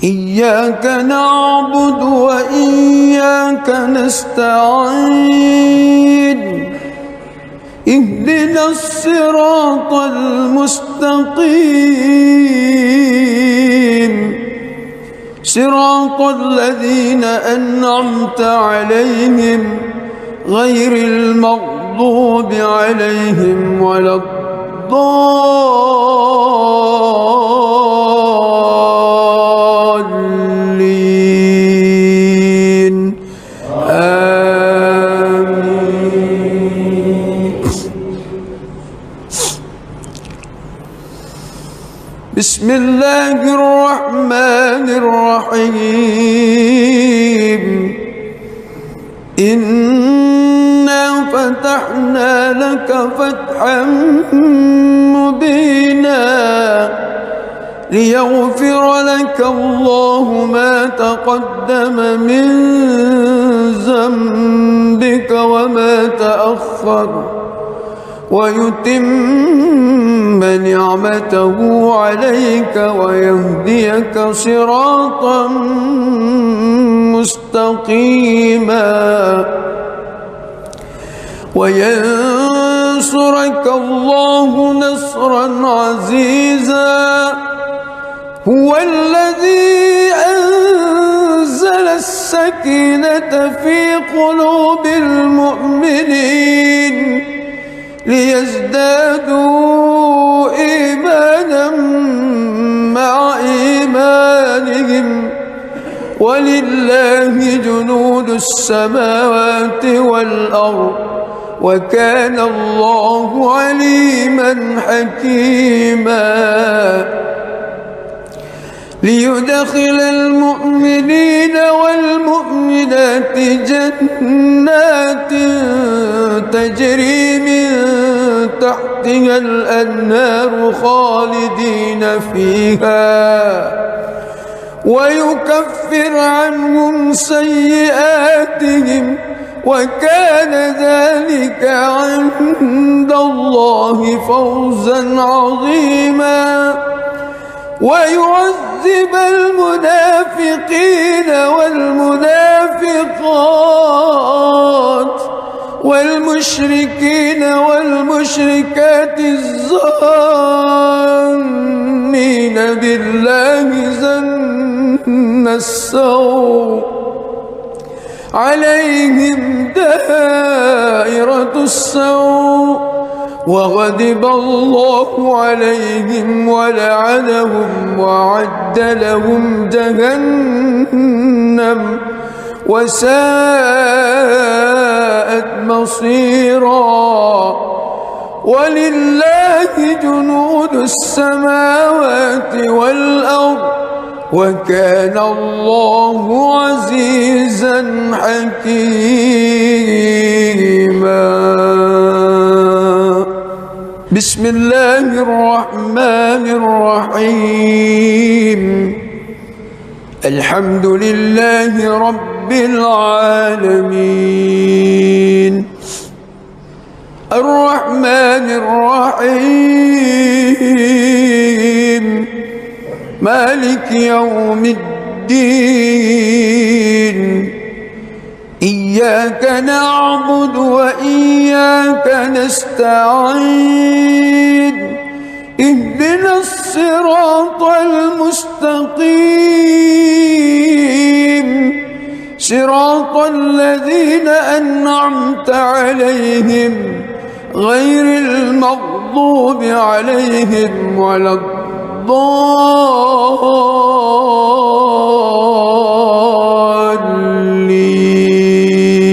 A: إياك نعبد وإياك نستعين اهدنا الصراط المستقيم صراط الذين أنعمت عليهم غير المغضوب عليهم ولا الضالين آمين. بسم الله الرحمن الرحيم. إنا فتحنا لك فتحا مبينا ليغفر لك الله ما تقدم من ذنبك وما تأخر ويتم نعمته عليك ويهديك صراطا مستقيما وينصرك الله نصرا عزيزا. هو الذي أنزل السكينة في قلوب المؤمنين ليزدادوا إيمانا مع إيمانهم ولله جنود السماوات والأرض وكان الله عليما حكيما. ليدخل المؤمنين والمؤمنات جنات تجري من تحتها الأنهار خالدين فيها ويكفر عنهم سيئاتهم وكان ذلك عند الله فوزا عظيما. ويعذب المنافقين والمنافقات والمشركين والمشركات الظالمين بالله ظن السوء عليهم دائرة السوء وغضب الله عليهم ولعنهم وأعد لهم جهنم وساءت مصيرا ولله جنود السماوات والأرض وكان الله عزيزا حكيما. بسم الله الرحمن الرحيم. الحمد لله رب العالمين الرحمن الرحيم مالك يوم الدين إياك نعبد وإياك نستعين اهدنا الصراط المستقيم صراط الذين أنعمت عليهم غير المغضوب عليهم ولا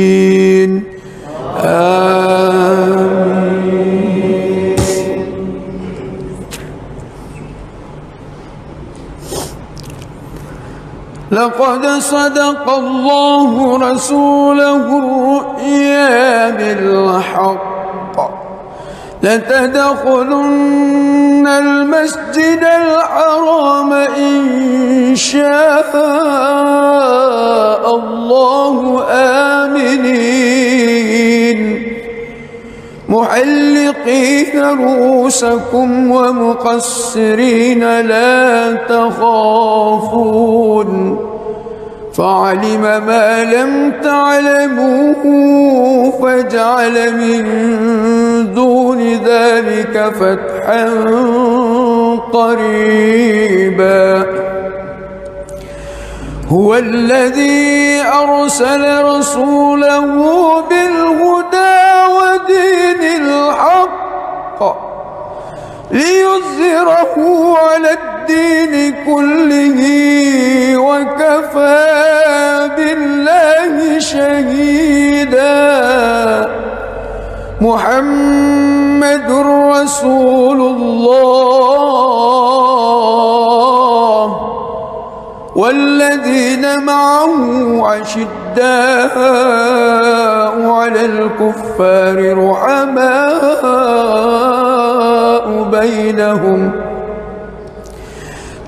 A: الضالين آمين. لقد صدق الله رسوله الرؤيا بالحق لتدخلن المسجد الحرام إن شاء الله آمنين محلقين رؤوسكم ومقصرين لا تخافون فعلم ما لم تعلموا فجعل من دون ذلك فتحا قريبا. هو الذي أرسل رسوله بالهدى ودين الحق ليظهره على الدين كله وكفى بالله شهيدا. محمد رسول الله والذين معه أشداء على الكفار رحماء بينهم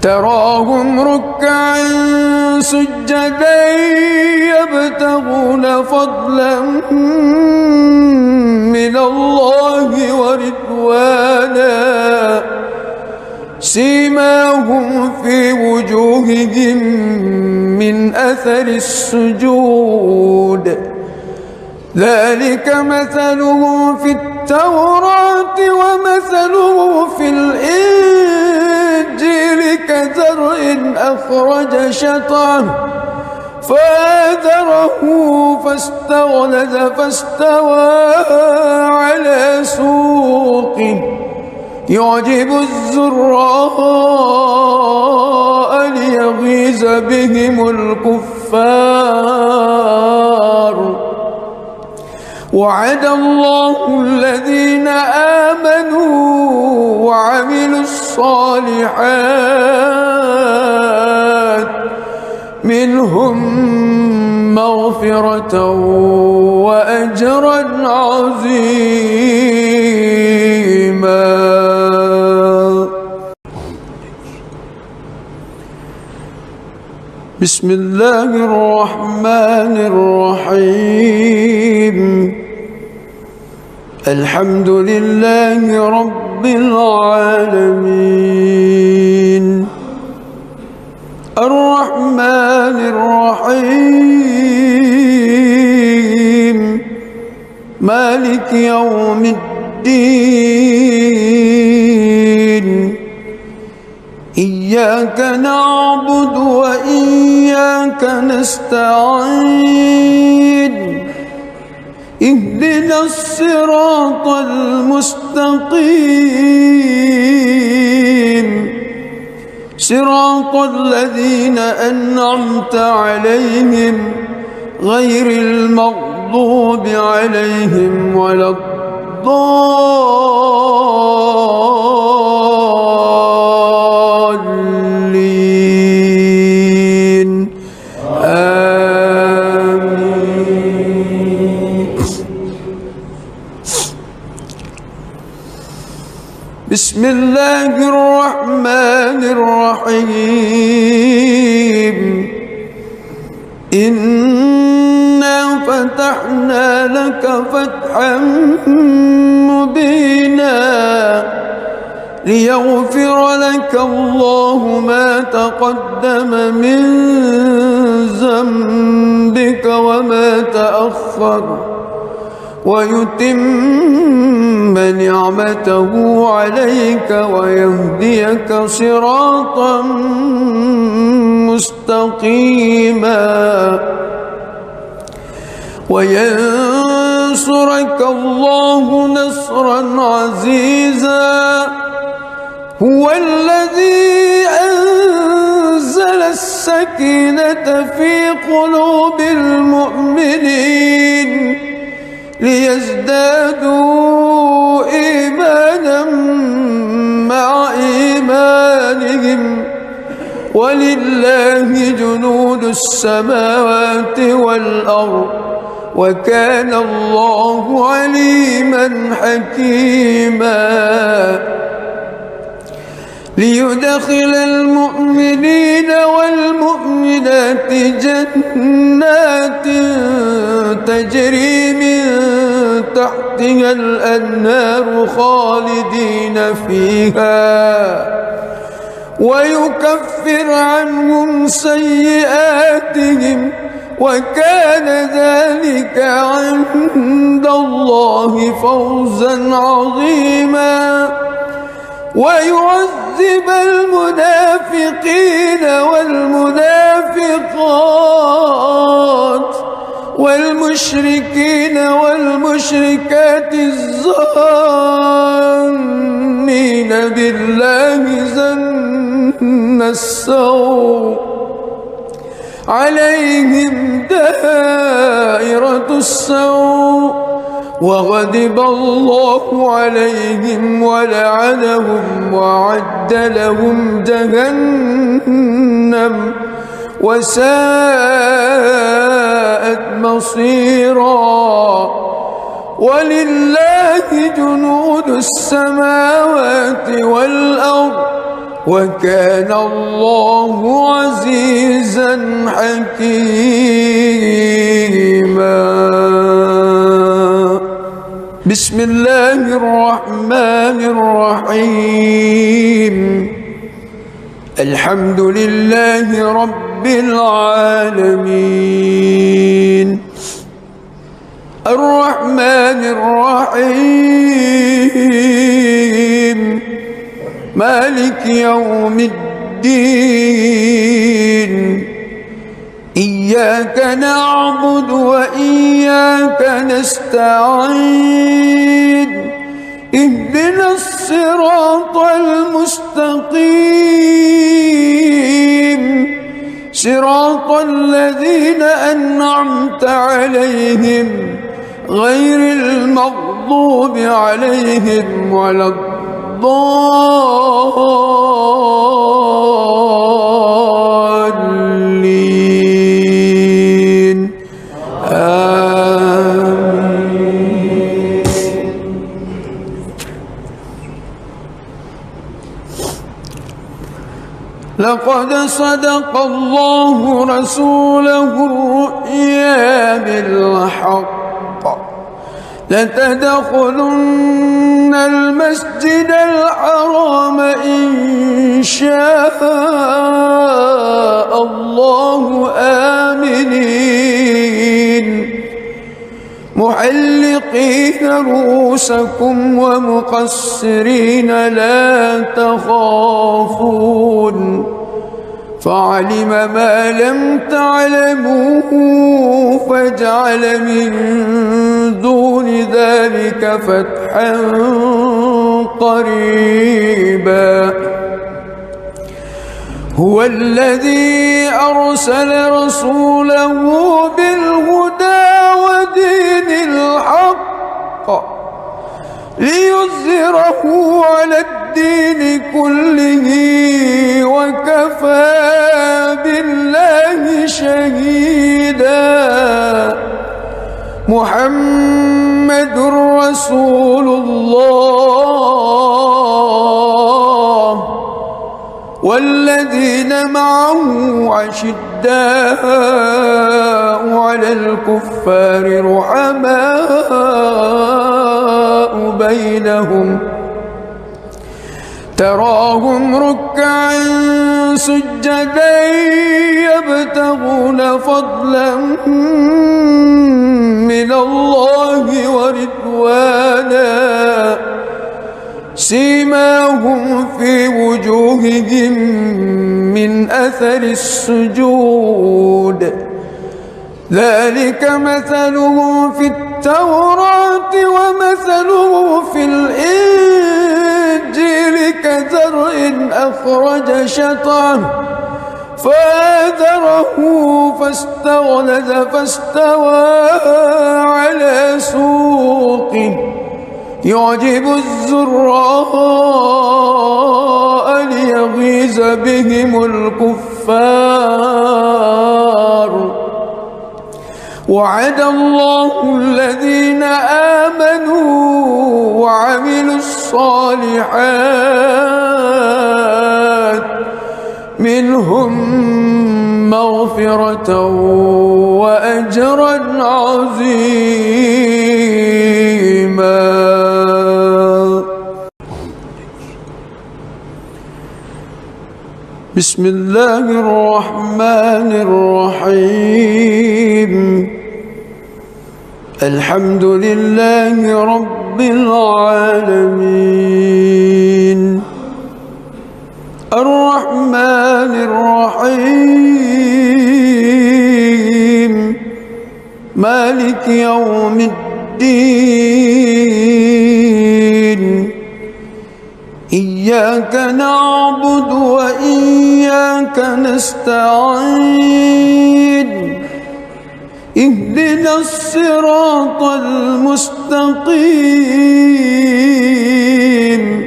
A: تراهم ركعا سجدا يبتغون فضلا من الله ورضوانا سيماهم في وجوههم من أثر السجود ذلك مثله في التوراة ومثله في الإنجيل كزرع أخرج شطأه فآزره فاستغلظ فاستوى على سوقه يعجب الزراء ليغيظ بهم الكفار. وعد الله الذين آمنوا وعملوا الصالحات منهم مغفرة وأجرا عظيما. بسم الله الرحمن الرحيم. الحمد لله رب العالمين الرحمن الرحيم مالك يوم الدين إياك نعبد وإياك نستعين اهدنا الصراط المستقيم صراط الذين أنعمت عليهم غير المغضوب عليهم ولا الضالين آمين. بسم الله الرحمن الرحيم إنا فتحنا لك فتحا مبينا ليغفر لك الله ما تقدم من ذنبك وما تأخر ويتم نعمته عليك ويهديك صراطا مستقيما وينصرك الله نصرا عزيزا هو الذي أنزل السكينة في قلوب المؤمنين ليزدادوا إيمانا مع إيمانهم ولله جنود السماوات والأرض وكان الله عليما حكيما ليدخل المؤمنين والمؤمنات جنات تجري من تحتها الأنهار خالدين فيها ويكفر عنهم سيئاتهم وكان ذلك عند الله فوزا عظيما ويعذب المنافقين والمنافقات والمشركين والمشركات الظانين بالله ظن السوء عليهم دائرة السوء وغضب الله عليهم ولعنهم وأعد لهم جهنم وساءت مصيرا ولله جنود السماوات والأرض وكان الله عزيزا حكيما بسم الله الرحمن الرحيم الحمد لله رب العالمين الرحمن الرحيم مالك يوم الدين إياك نعبد وإياك نستعين اهدنا الصراط المستقيم صراط الذين أنعمت عليهم غير المغضوب عليهم ولا الضالين آمين. لقد صدق الله رسوله الرؤيا بالحق لتدخلن المسجد الحرام إن شاء الله آمنين محلقين رؤوسكم ومقصرين لا تخافون فعلم ما لم تعلموا فجعل من دون ذلك فتحا قريبا هو الذي أرسل رسوله بالهدى ودين الحق ليظهره على الدين كله وكفى بالله شهيدا محمد رسول الله والذين معه أشداء على الكفار رحماء بينهم تراهم ركعا سجدا يبتغون فضلا من الله ورضوانا سيماهم في وجوههم من أثر السجود ذلك مثلهم في التوراة ومثلهم في الإنجيل كزرع أخرج شطأه فآزره فاستغلظ فاستوى على سوقه يعجب الزراء ليغيظ بهم الكفار وعد الله الذين آمنوا وعملوا الصالحات منهم مغفرة وأجرا عظيما. بسم الله الرحمن الرحيم الحمد لله رب العالمين الرحمن الرحيم مالك يوم الدين إياك نعبد وإياك نستعين اهدنا الصراط المستقيم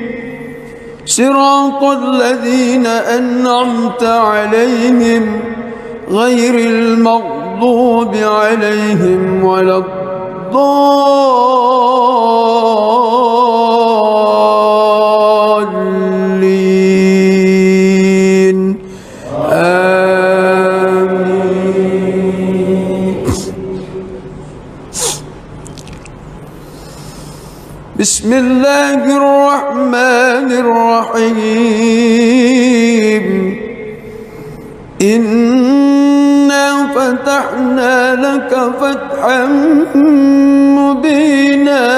A: صراط الذين أنعمت عليهم غير المغضوب عليهم ولا الضالين آمين. بسم الله الرحمن الرحيم إنا فتحنا لك فتحا مبينا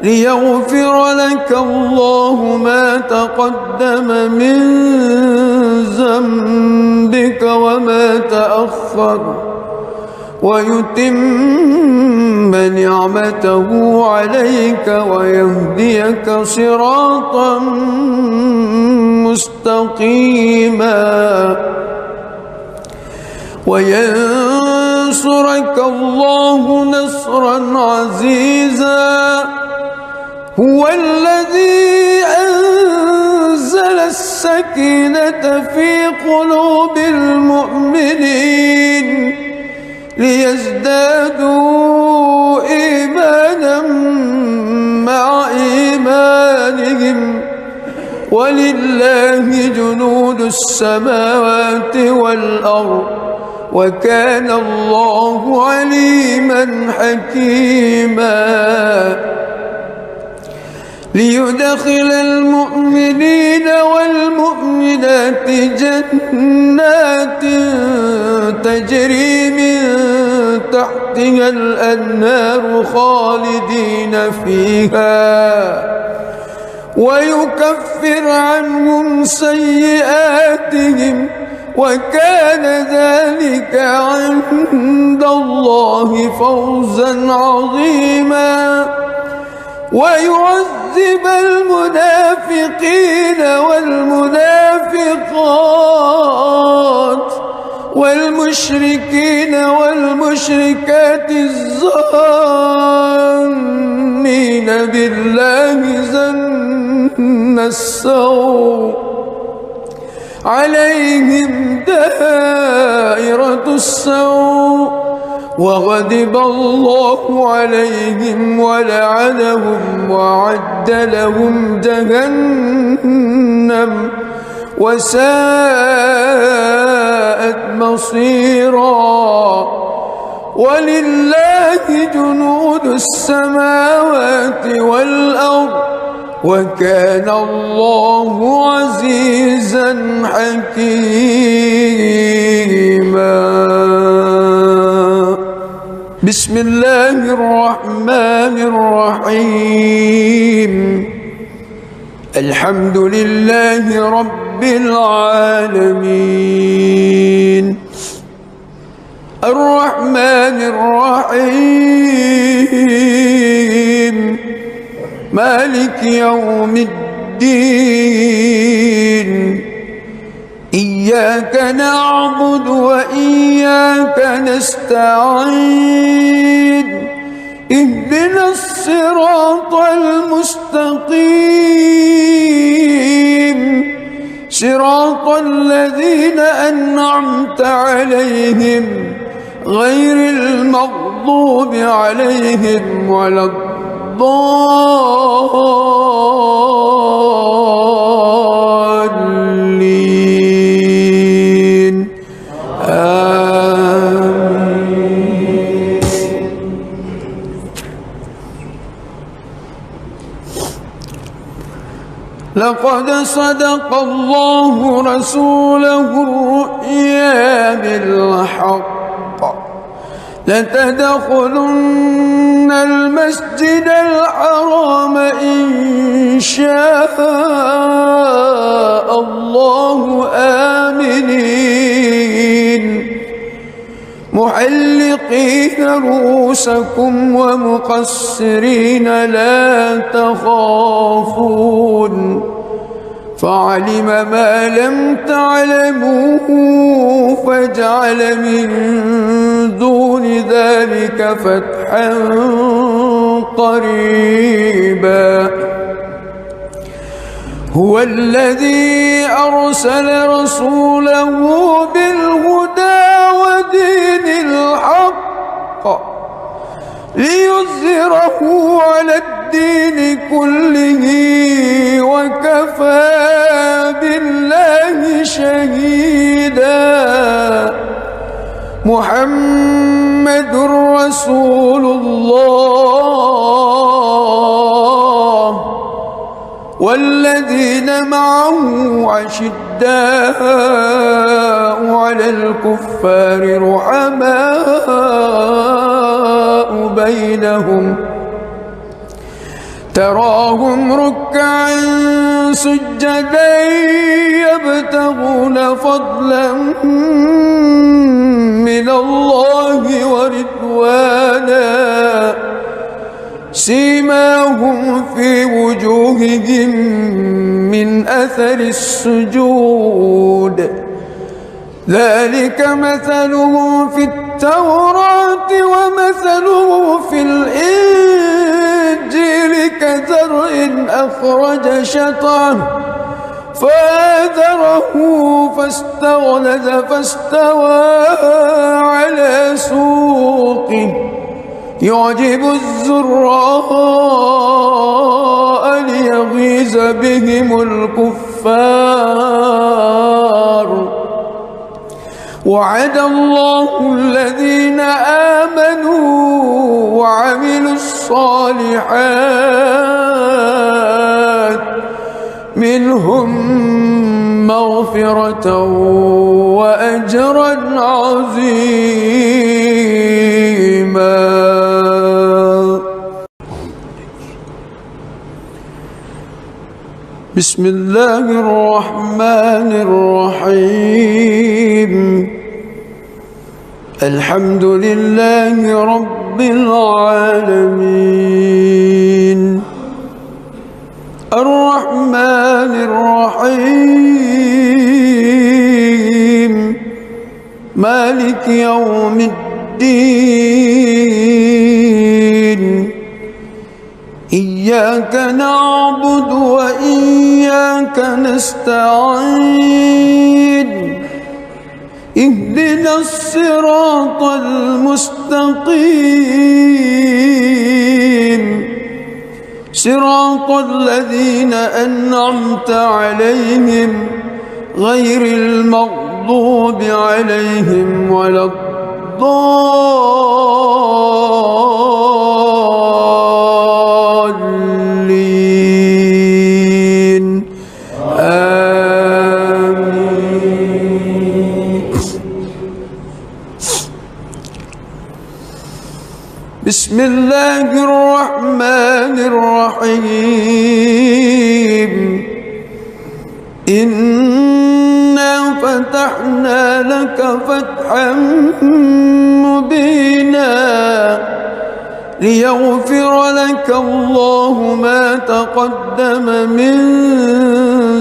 A: ليغفر لك الله ما تقدم من ذنبك وما تأخر ويتم نعمته عليك ويهديك صراطا مستقيما وينصرك الله نصرا عزيزا هو الذي أنزل السكينة في قلوب المؤمنين ليزدادوا إيمانا مع إيمانهم ولله جنود السماوات والأرض وكان الله عليما حكيما ليدخل المؤمنين والمؤمنات جنات تجري من تحت تحتها الأنهار خالدين فيها ويكفر عنهم سيئاتهم وكان ذلك عند الله فوزا عظيما ويعذب المنافقين والمنافقات والمشركين والمشركات الظانين بالله ظن السوء عليهم دائرة السوء وغضب الله عليهم ولعنهم وأعد لهم جهنم وساءت مصيرا ولله جنود السماوات والأرض وكان الله عزيزا حكيما. بسم الله الرحمن الرحيم. الحمد لله رب العالمين الرحمن الرحيم مالك يوم الدين إياك نعبد وإياك نستعين اهدنا الصراط المستقيم صراط الذين أنعمت عليهم غير المغضوب عليهم ولا الضالين آمين. لقد صدق الله رسوله الرؤيا بالحق لتدخلن المسجد الحرام إن شاء الله آمنين محلقين رؤوسكم ومقصرين لا تخافون فعلم ما لم تعلموا فجعل من دون ذلك فتحا قريبا. هو الذي أرسل رسوله بالهدى ودين الحق ليظهره على الدين كله وكفى بالله شهيدا. محمد رسول الله والذين معه أشداء على الكفار رحماء بينهم تراهم ركعا سجدا يبتغون فضلا من الله ورضوانا سيماهم في وجوههم من أثر السجود ذلك مثله في التوراة ومثله في الإنجيل كزرع أخرج شطأه فآزره فاستغلظ فاستوى على سوقه يعجب الزراء ليغيظ بهم الكفار. وعد الله الذين آمنوا وعملوا الصالحات منهم مغفرة وأجرا عظيما. بسم الله الرحمن الرحيم الحمد لله رب العالمين الرحمن الرحيم مالك يوم الدين إياك نعبد وإياك نستعين اهدنا الصراط المستقيم صراط الذين أنعمت عليهم غير المغضوب عليهم ولا الضالين آمين. بسم الله الرحمن الرحيم إنا فتحنا لك فتحا مبينا ليغفر لك الله ما تقدم من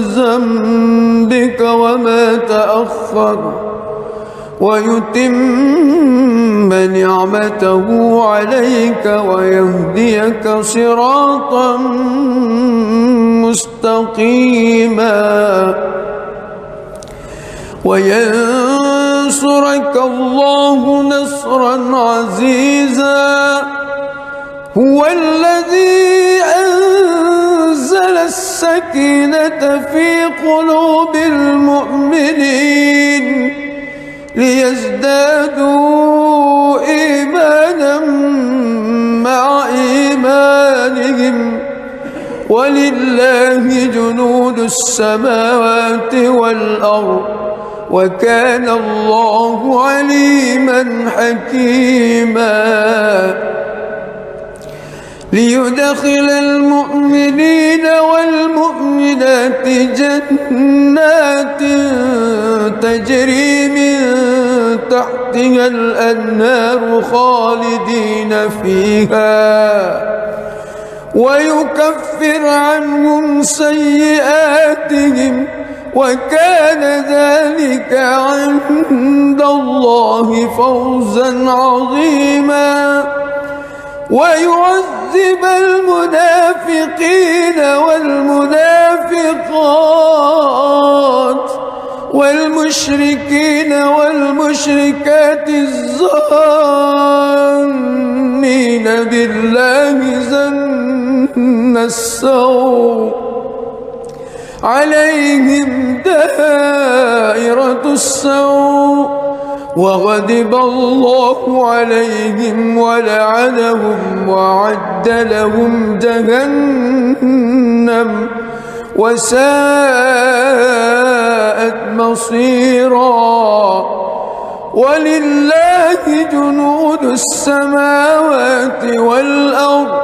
A: ذنبك وما تأخر ويتم نعمته عليك ويهديك صراطا مستقيما وينصرك الله نصرا عزيزا هو الذي أنزل السكينة في قلوب المؤمنين ليزدادوا إيمانا مع إيمانهم ولله جنود السماوات والأرض وكان الله عليما حكيما ليدخل المؤمنين والمؤمنات جنات تجري من تحتها الأنهار خالدين فيها ويكفر عنهم سيئاتهم وكان ذلك عند الله فوزا عظيما ويعذب المنافقين والمنافقات والمشركين والمشركات الظانين بالله ظن السوء عليهم دائرة السوء وغضب الله عليهم ولعنهم وأعد لهم جهنم وساءت مصيرا ولله جنود السماوات والأرض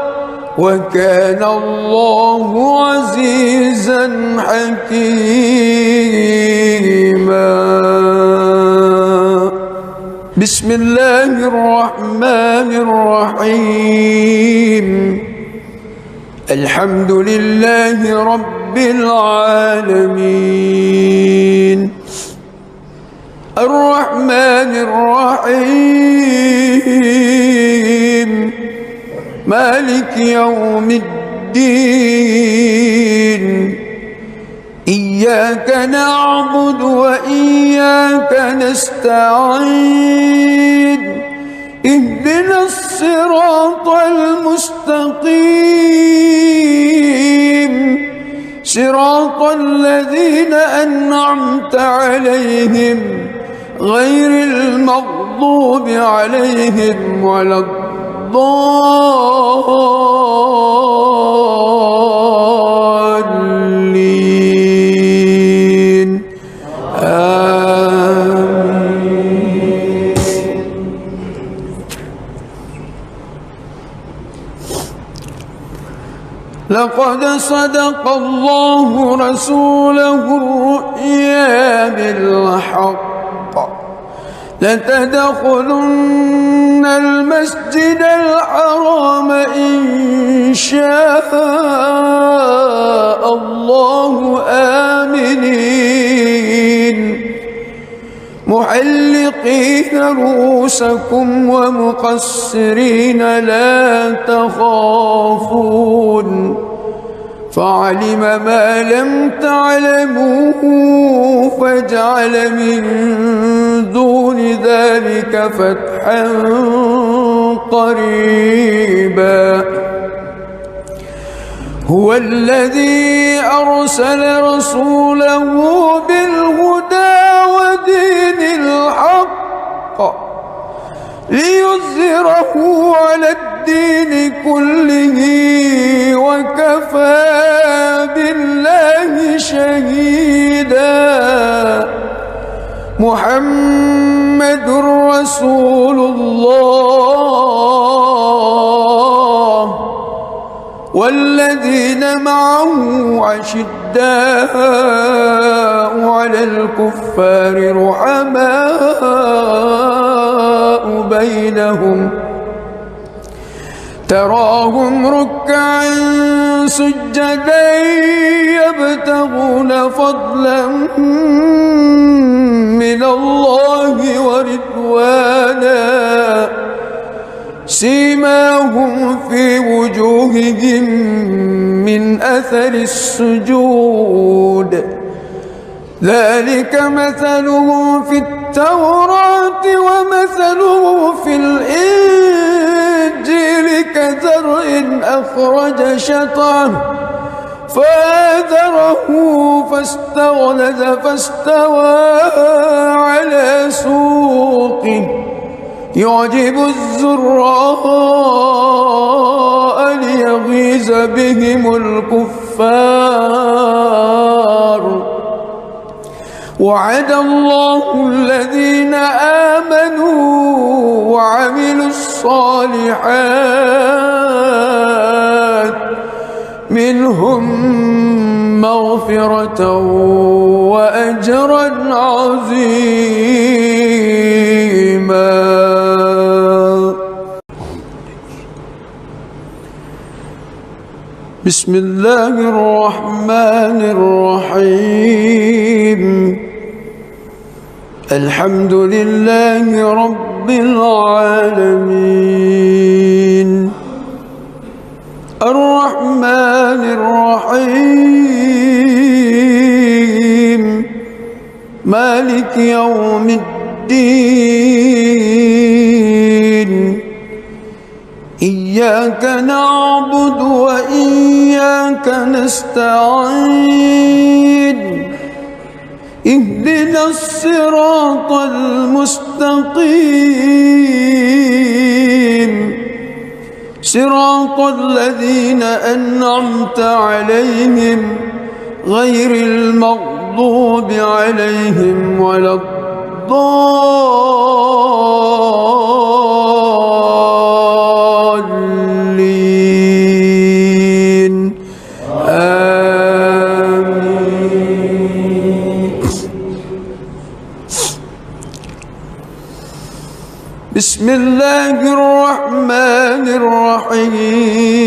A: وكان الله عزيزا حكيما بسم الله الرحمن الرحيم الحمد لله رب العالمين الرحمن الرحيم مالك يوم الدين إياك نعبد وإياك نستعين اهدنا الصراط المستقيم صراط الذين أنعمت عليهم غير المغضوب عليهم ولا الضالين آمين. لقد صدق الله رسوله الرؤيا بالحق لتدخلن المسجد الحرام إن شاء الله آمنين محلقين رؤوسكم ومقصرين لا تخافون فعلم ما لم تعلموا فجعل من دون ذلك فتحا قريبا هو الذي أرسل رسوله بالهدى ودين الحق ليظهره على الدين كله وكفى بالله شهيدا محمد رسول الله والذين معه أشداء على الكفار رحماء بينهم تراهم ركعا سجدا يبتغون فضلا من الله ورضوانا سيماهم في وجوههم من أثر السجود ذلك مثله في التوراة ومثله في الإنجيل كزرع أخرج شطأه فآزره فاستغلظ فاستوى على سوقه يعجب الزراء ليغيظ بهم الكفار وعد الله الذين آمنوا وعملوا الصالحات منهم مغفرة وأجرا عظيما. بسم الله الرحمن الرحيم الحمد لله رب العالمين الرحمن الرحيم مالك يوم الدين إياك نعبد وإياك نستعين اهدنا الصراط المستقيم صراط الذين أنعمت عليهم غير المغضوب عليهم ولا الضالين آمين. بسم الله الرحمن الرحيم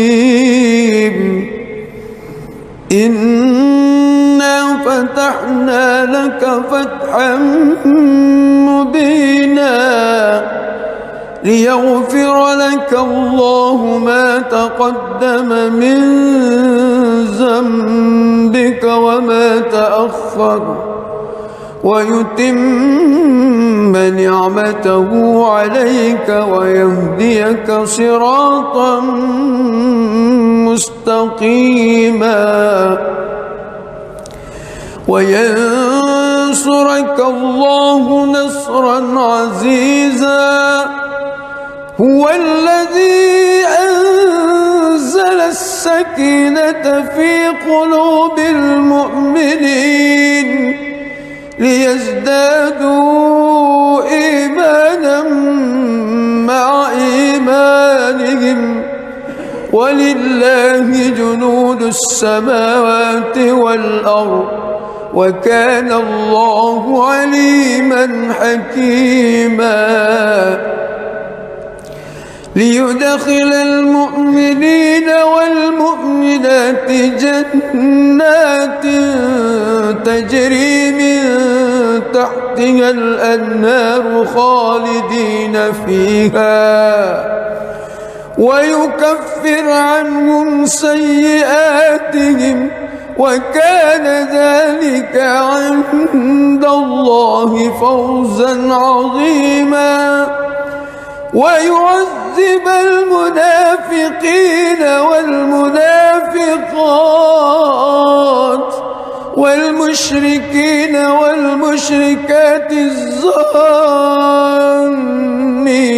A: إنا فتحنا لك فتحا مبينا ليغفر لك الله ما تقدم من ذنبك وما تأخر ويتم نعمته عليك ويهديك صراطا مستقيما وينصرك الله نصرا عزيزا هو الذي أنزل السكينة في قلوب المؤمنين ليزدادوا إيمانا مع إيمانهم ولله جنود السماوات والأرض وكان الله عليما حكيما ليدخل المؤمنين والمؤمنات جنات تجري من تحتها الأنهار خالدين فيها ويكفر عنهم سيئاتهم وكان ذلك عند الله فوزا عظيما ويعذب المنافقين والمنافقات والمشركين والمشركات الظانين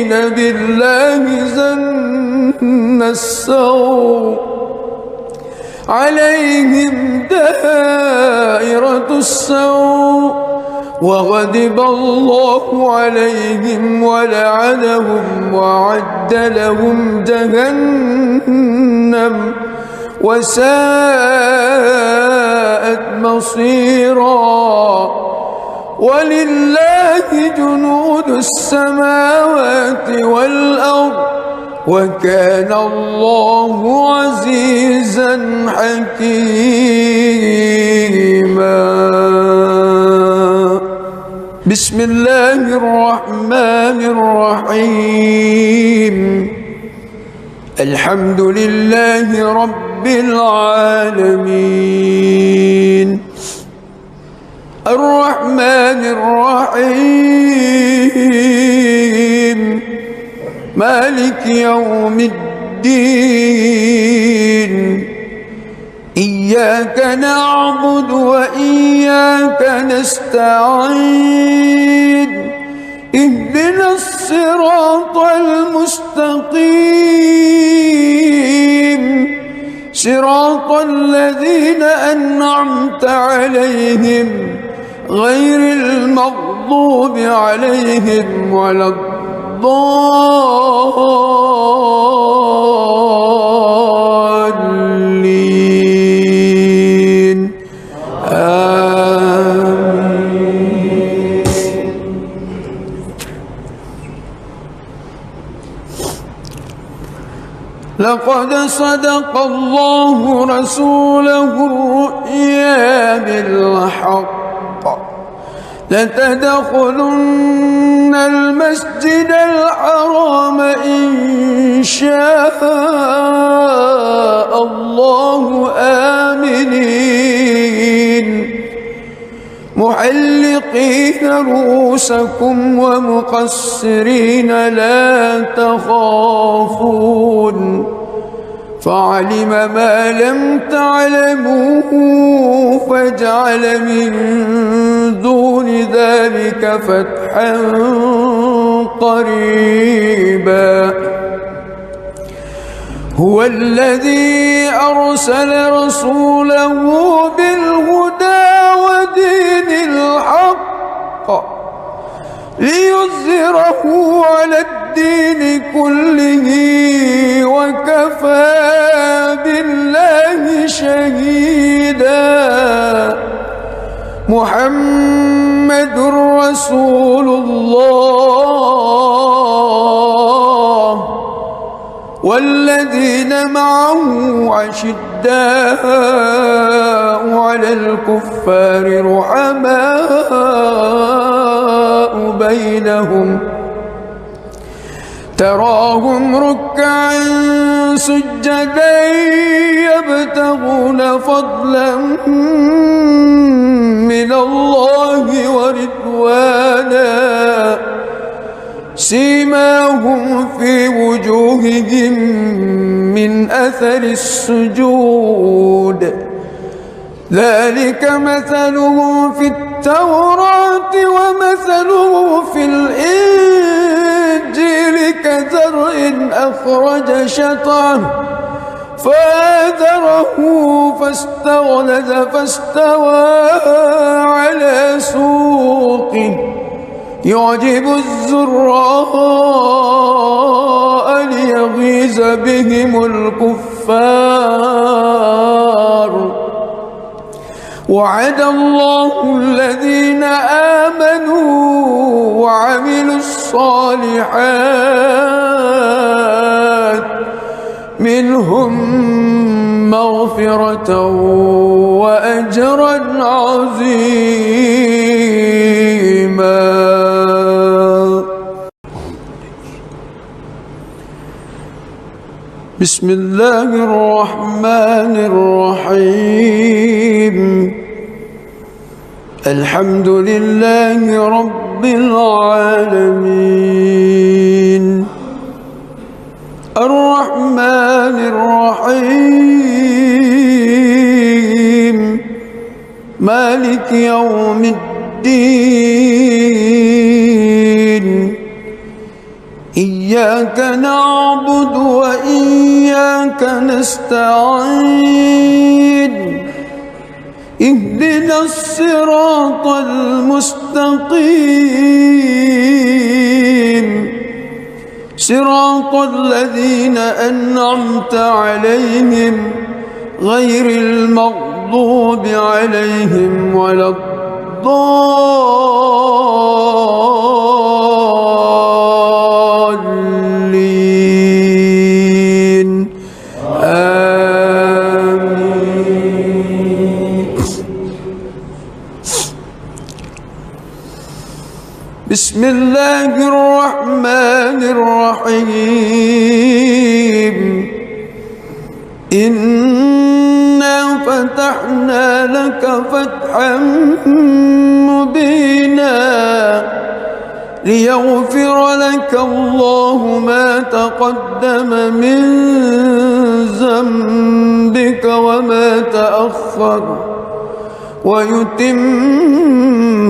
A: بالله ظن السوء عليهم دائرة السوء وغضب الله عليهم ولعنهم وأعد لهم جهنم وساءت مصيرا ولله جنود السماوات والأرض وكان الله عزيزا حكيما بسم الله الرحمن الرحيم الحمد لله رب العالمين الرحمن الرحيم مالك يوم الدين إياك نعبد وإياك نستعين اهدنا الصراط المستقيم صراط الذين أنعمت عليهم غير المغضوب عليهم ولا الضالين آمين. لقد صدق الله رسوله الرؤيا بالحق لتدخلن المسجد الحرام إن شاء الله آمنين محلقين رؤوسكم ومقصرين لا تخافون فعلم ما لم تعلموا فجعل من دون ذلك فتحا قريبا هو الذي أرسل رسوله بالهدى ودين الحق ليظهره على الدين كله وكفى بالله شهيدا محمد رسول الله والذين معه أشداء على الكفار رحماء بينهم تراهم ركعا سجدا يبتغون فضلا من الله ورضوانا سيماهم في وجوههم من أثر السجود ذلك مثله في التوراة ومثله في الإنجيل كزرع أخرج شطأه فآزره فاستغلظ فاستوى على سوقه يعجب الزراء ليغيظ بهم الكفار الكفار. وعد الله الذين آمنوا وعملوا الصالحات منهم مغفرة وأجرا عظيما. بسم الله الرحمن الرحيم. الحمد لله رب العالمين الرحمن الرحيم مالك يوم الدين. إياك نعبد وإياك نستعين. اهدنا الصراط المستقيم صراط الذين أنعمت عليهم غير المغضوب عليهم ولا الضالين. آمين. بسم الله الرحمن الرحيم. إنا فتحنا لك فتحا مبينا ليغفر لك الله ما تقدم من ذنبك وما تأخر ويتم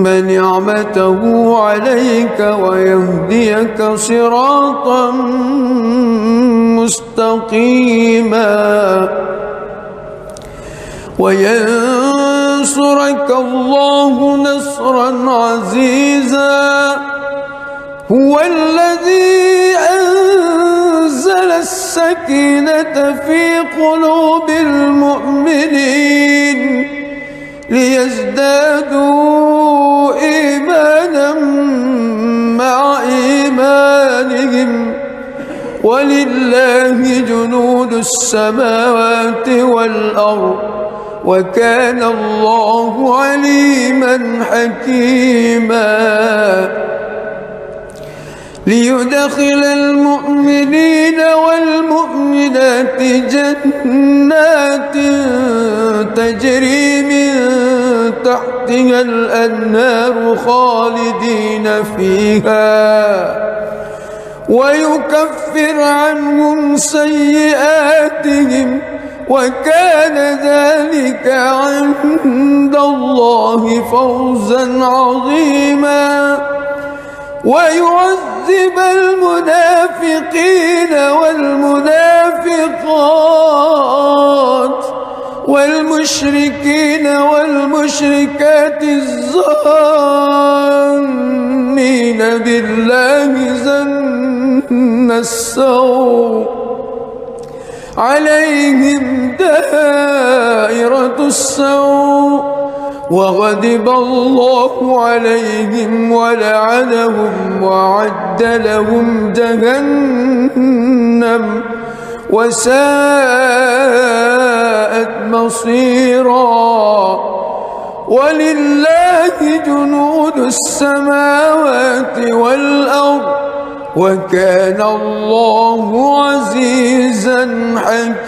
A: نعمته عليك ويهديك صراطا مستقيما وينصرك الله نصرا عزيزا. هو الذي أنزل السكينة في قلوب المؤمنين ليزدادوا إيمانا مع إيمانهم ولله جنود السماوات والأرض وكان الله عليما حكيما. ليدخل المؤمنين والمؤمنات جنات تجري من تحتها الأنهار خالدين فيها ويكفر عنهم سيئاتهم وكان ذلك عند الله فوزا عظيما. ويعذب المنافقين والمنافقات والمشركين والمشركات الظانين بالله ظن السوء عليهم دائرة السوء وغضب الله عليهم ولعنهم وأعد لهم جهنم وساءت مصيرا. ولله جنود السماوات والأرض وكان الله عزيزا حكيما.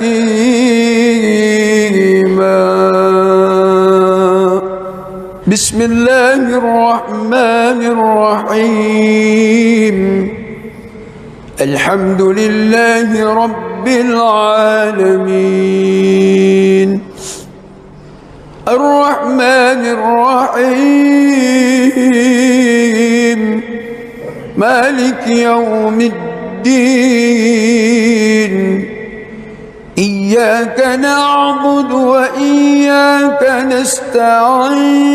A: بسم الله الرحمن الرحيم. الحمد لله رب العالمين الرحمن الرحيم مالك يوم الدين. إياك نعبد وإياك نستعين.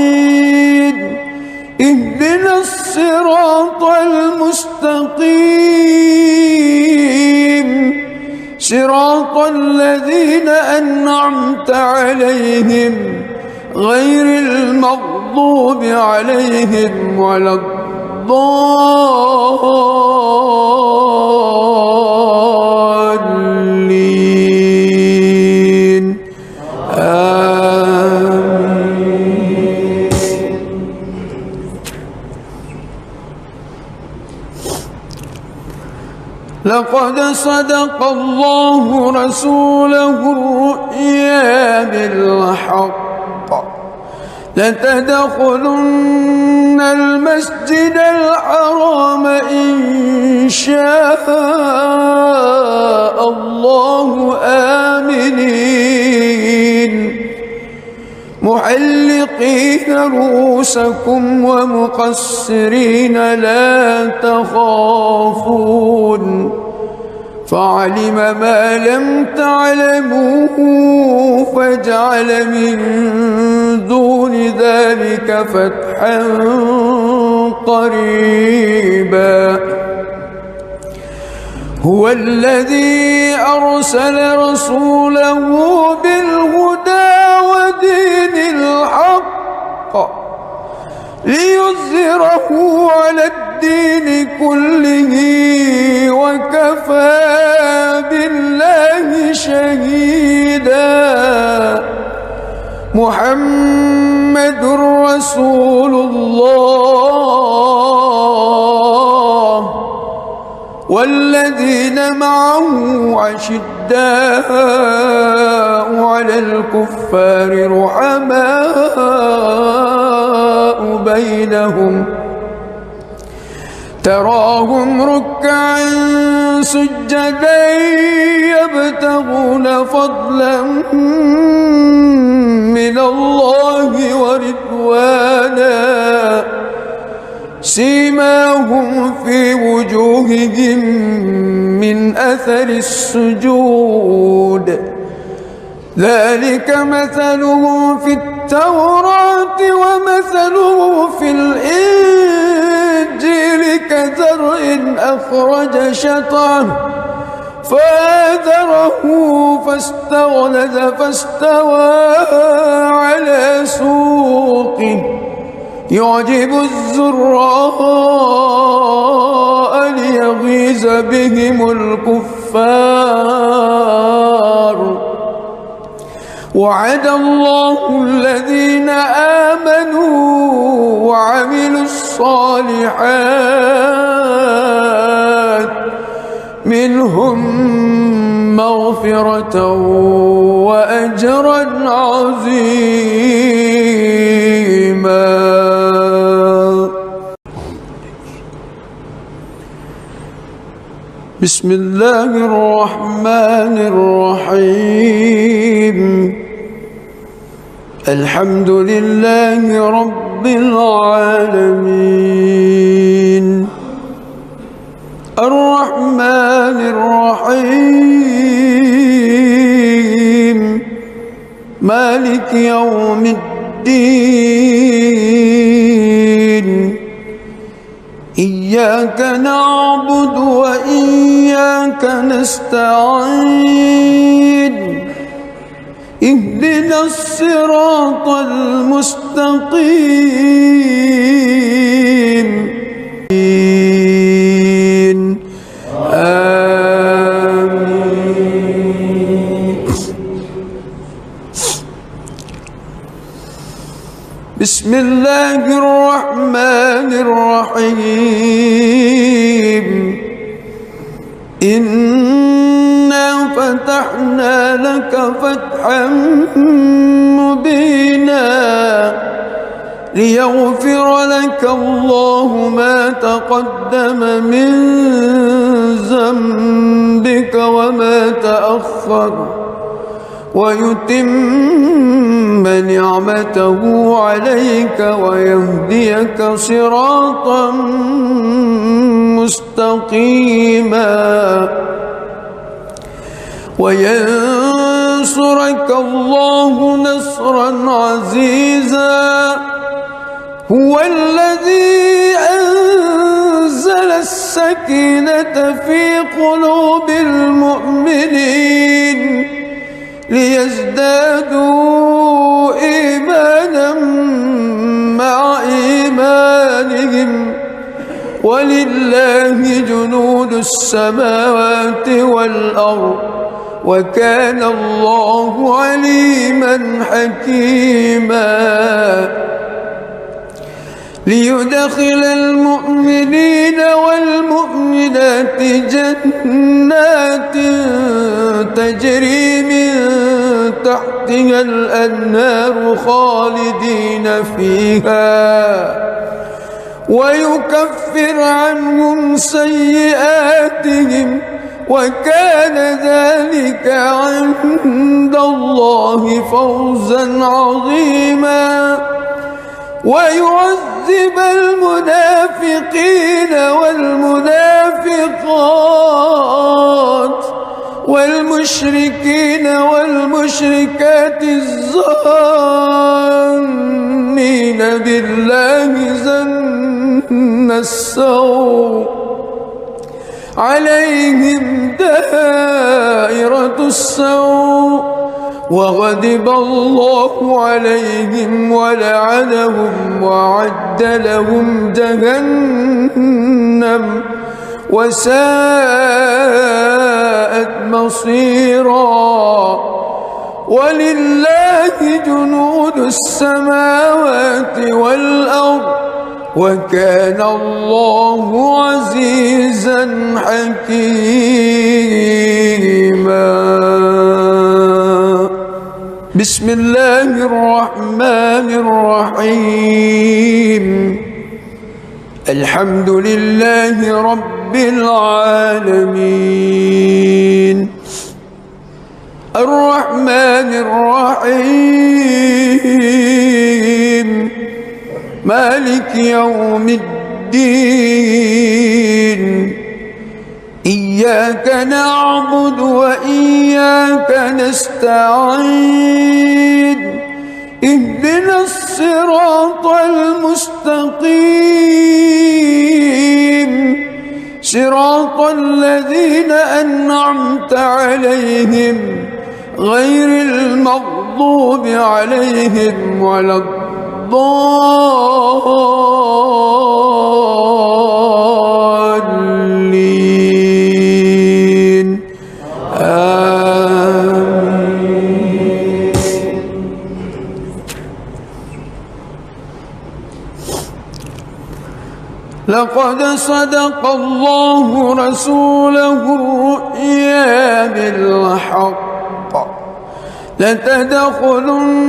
A: اهدنا الصراط المستقيم صراط الذين غير المغضوب عليهم ولا الضالين آمين. لقد صدق الله رسوله الرؤيا بالحق لتدخلن المسجد الحرام إن شاء الله آمنين محلقين رؤوسكم ومقصرين لا تخافون فعلم ما لم تعلموا فجعل من دون ذلك فتحا قريبا هو الذي أرسل رسوله بالهدى ودين الحق ليظهره على الدين كله وكفى بالله شهيدا محمد رسول الله والذين معه أشداء على الكفار رحماء بينهم تراهم ركعا سجدا يبتغون فضلا من الله ورضوانا سيماهم في وجوههم من أثر السجود ذلك مثله في التوراة ومثله في الإنجيل كزرع أخرج شطأه فآزره فاستغلظ فاستوى على سوقه يعجب الزراء ليغيظ بهم الكفار وعد الله الذين آمنوا وعملوا الصالحات منهم مغفرة وأجرا عظيما. بسم الله الرحمن الرحيم الحمد لله رب العالمين الرحمن الرحيم مالك يوم الدين إياك نعبد وإياك نستعين اهدنا الصراط المستقيم آمين. بسم الله الرحمن الرحيم إنا فتحنا لك فتحا مبينا ليغفر لك الله ما تقدم من ذنبك وما تأخر ويتم نعمته عليك ويهديك صراطا مستقيما وينصرك الله نصرا عزيزا هو الذي أنزل السكينة في قلوب المؤمنين ليزدادوا إيمانا مع إيمانهم ولله جنود السماوات والأرض وكان الله عليما حكيما ليدخل المؤمنين والمؤمنات جنات تجري من تحتها الأنهار خالدين فيها ويكفر عنهم سيئاتهم وكان ذلك عند الله فوزا عظيما ويعذب المنافقين والمنافقات والمشركين والمشركات الظانين بالله ظن السوء عليهم دائرة السوء وغضب الله عليهم ولعنهم وأعد لهم جهنم وساءت مصيرا ولله جنود السماوات والأرض وكان الله عزيزا حكيما بسم الله الرحمن الرحيم الحمد لله رب العالمين الرحمن الرحيم مالك يوم الدين إياك نعبد وإياك نستعين اهدنا الصراط المستقيم صراط الذين أنعمت عليهم غير المغضوب عليهم ولا الضالين آمين. لقد صدق الله رسوله الرؤيا بالحق لتدخلن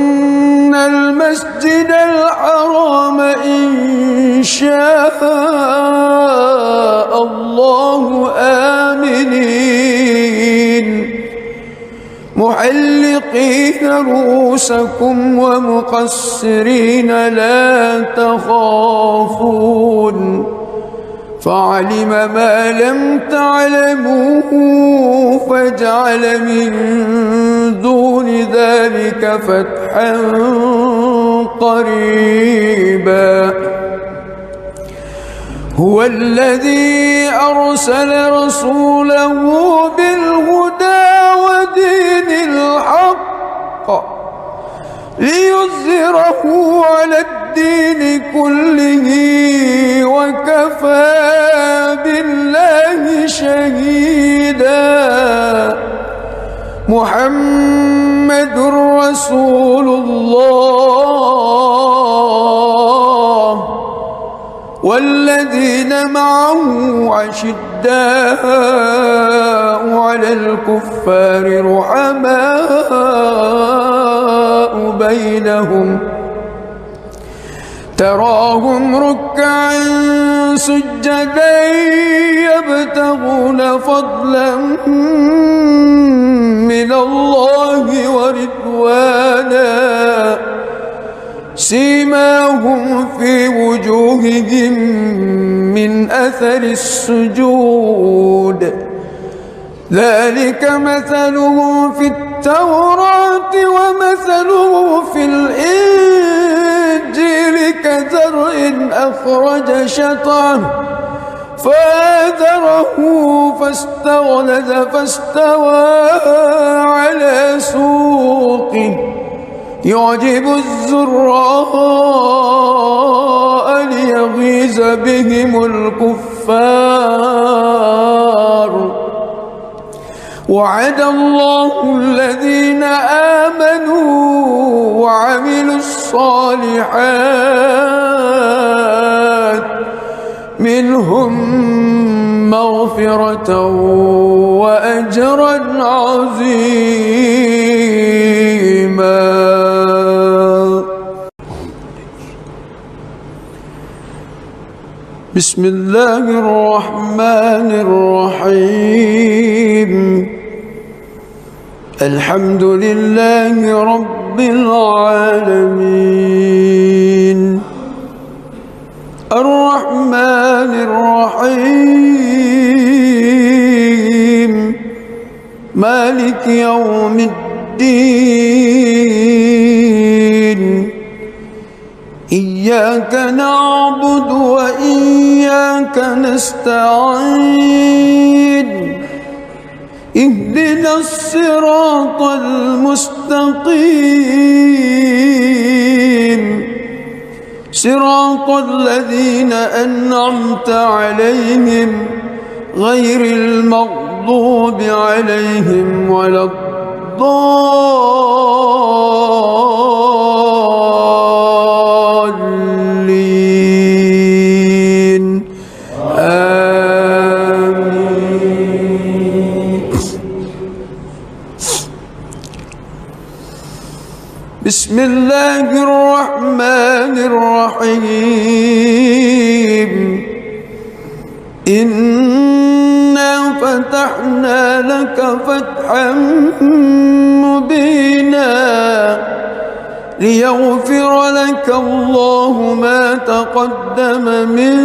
A: المسجد الحرام إن شاء الله آمنين محلقين رؤوسكم ومقصرين لا تخافون فعلم ما لم تعلموا فجعل من دون ذلك فتحا قريبا هو الذي أرسل رسوله بالهدى ودين الحق ليظهره على الدين كله وكفى بالله شهيدا محمد رسول الله والذين معه أشداء على الكفار رحماء بينهم تراهم ركعا سجدا يبتغون فضلا من الله ورضوانا سيماهم في وجوههم من أثر السجود ذلك مثله في التوراة ومثله في الإنجيل كزرع أخرج شطأه فآذره فاستغلظ فاستوى على سوقه يعجب الزراء ليغيظ بهم الكفار. وعد الله الذين آمنوا وعملوا الصالحات منهم مغفرة وأجرا عظيما. بسم الله الرحمن الرحيم. الحمد لله رب العالمين الرحمن الرحيم مالك يوم الدين. إياك نعبد وإياك نستعين. اهدنا الصراط المستقيم صراط الذين أنعمت عليهم غير المغضوب عليهم ولا الضالين. آمين. بسم الله الرحمن الرحيم. إنا فتحنا لك فتحا مبينا ليغفر لك الله ما تقدم من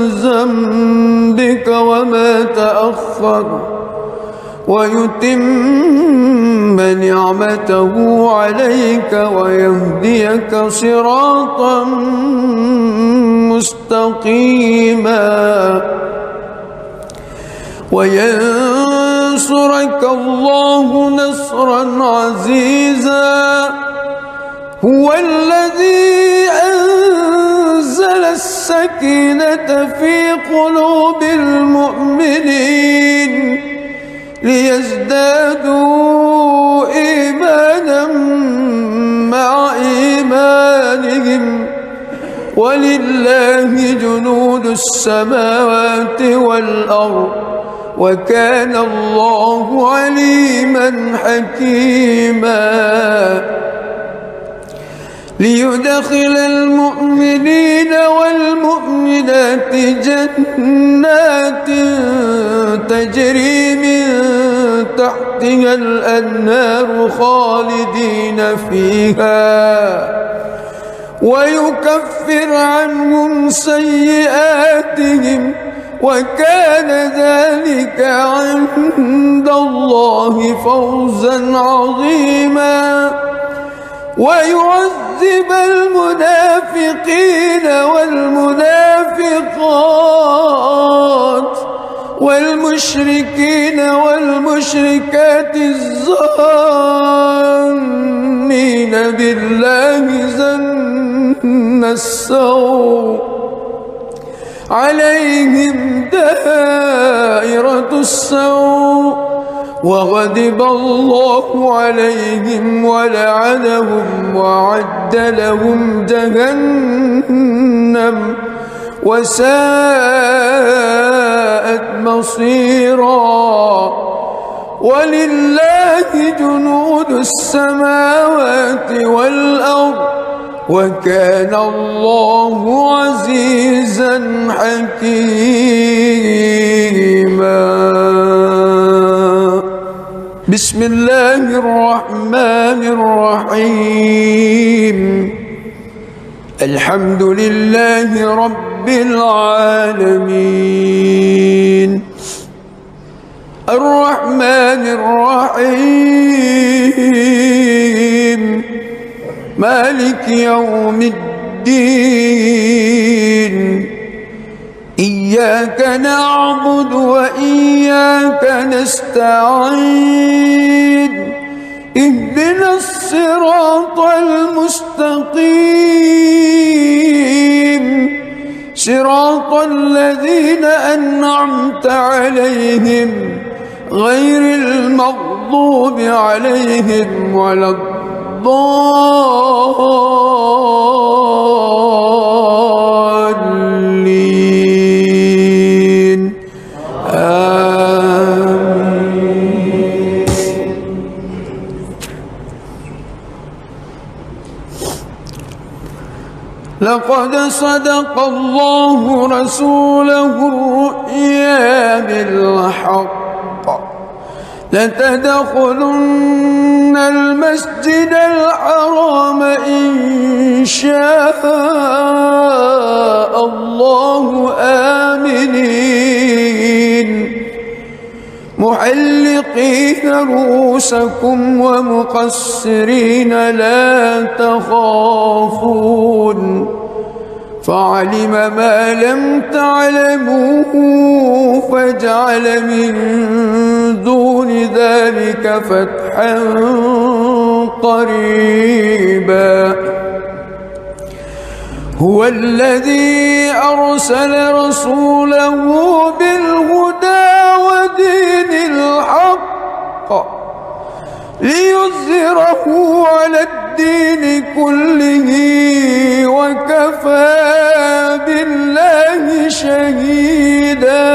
A: ذنبك وما تأخر ويتم نعمته عليك ويهديك صراطا مستقيما وينصرك الله نصرا عزيزا. هو الذي أنزل السكينة في قلوب المؤمنين ليزدادوا إيمانا مع إيمانهم ولله جنود السماوات والأرض وكان الله عليما حكيما. ليدخل المؤمنين والمؤمنات جنات تجري من تحتها الأنهار خالدين فيها ويكفر عنهم سيئاتهم وكان ذلك عند الله فوزا عظيما. ويعذب المنافقين والمنافقات والمشركين والمشركات الظانين بالله ظن السوء عليهم دائرة السوء وغضب الله عليهم ولعنهم وأعد لهم جهنم وساءت مصيرا. ولله جنود السماوات والأرض وكان الله عزيزا حكيما. بسم الله الرحمن الرحيم. الحمد لله رب العالمين الرحمن الرحيم مالك يوم الدين. إياك نعبد وإياك نستعين اهدنا الصراط المستقيم صراط الذين أنعمت عليهم غير المغضوب عليهم ولا الضالين آمين. لقد صدق الله رسوله الرؤيا بالحق لتدخلن المسجد الحرام إن شاء الله آمنين محلقين رؤوسكم ومقصرين لا تخافون فعلم ما لم تعلموا فجعل من دون ذلك فتحا قريبا هو الذي أرسل رسوله بالهدى ودين الحق ليظهره على الدين كله وكفى بالله شهيدا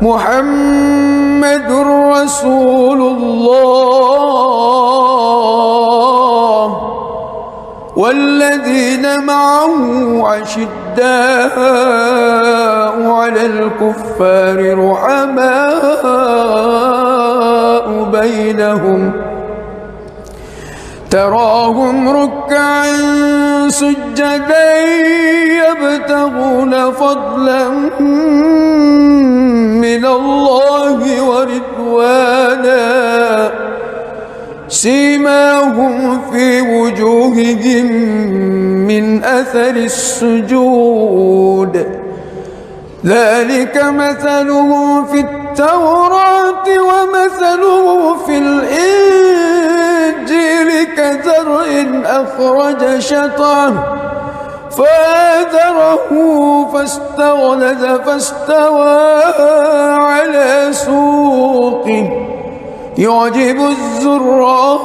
A: محمد رسول الله والذين معه أشداء على الكفار رحماء بينهم تراهم ركعا سجدا يبتغون فضلا من الله ورضوانا سيماهم في وجوههم من أثر السجود ذلك مثلهم في التوراة ومثله في الإنجيل كزرع أخرج شطأه فآزره فاستغلظ فاستوى على سوقه يعجب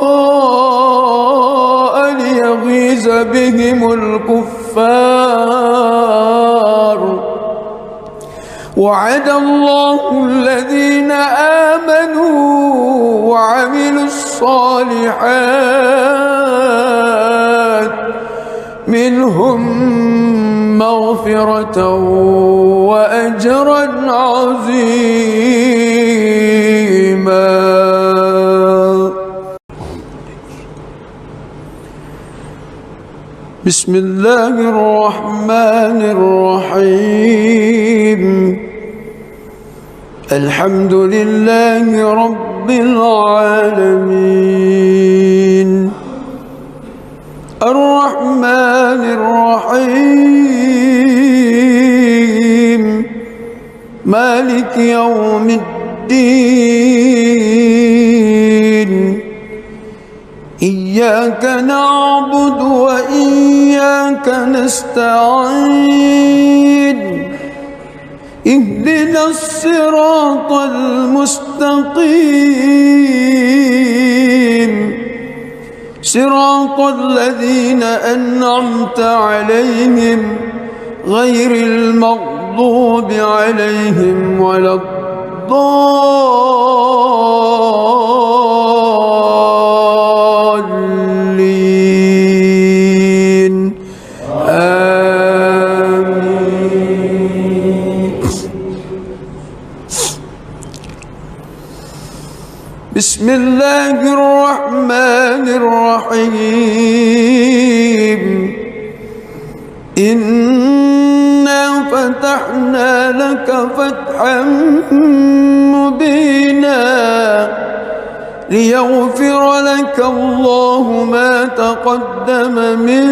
A: الزراء ليغيظ بهم الكفار وعد الله الذين آمنوا وعملوا الصالحات منهم مغفرة وأجرا عظيما. بسم الله الرحمن الرحيم الحمد لله رب العالمين الرحمن الرحيم مالك يوم الدين إياك نعبد وإياك نستعين اهدنا الصراط المستقيم صراط الذين أنعمت عليهم غير المغضوب عليهم ولا الضالين آمين. بسم الله الرحمن الرحيم إنا فتحنا لك فتحا مبينا ليغفر لك الله ما تقدم من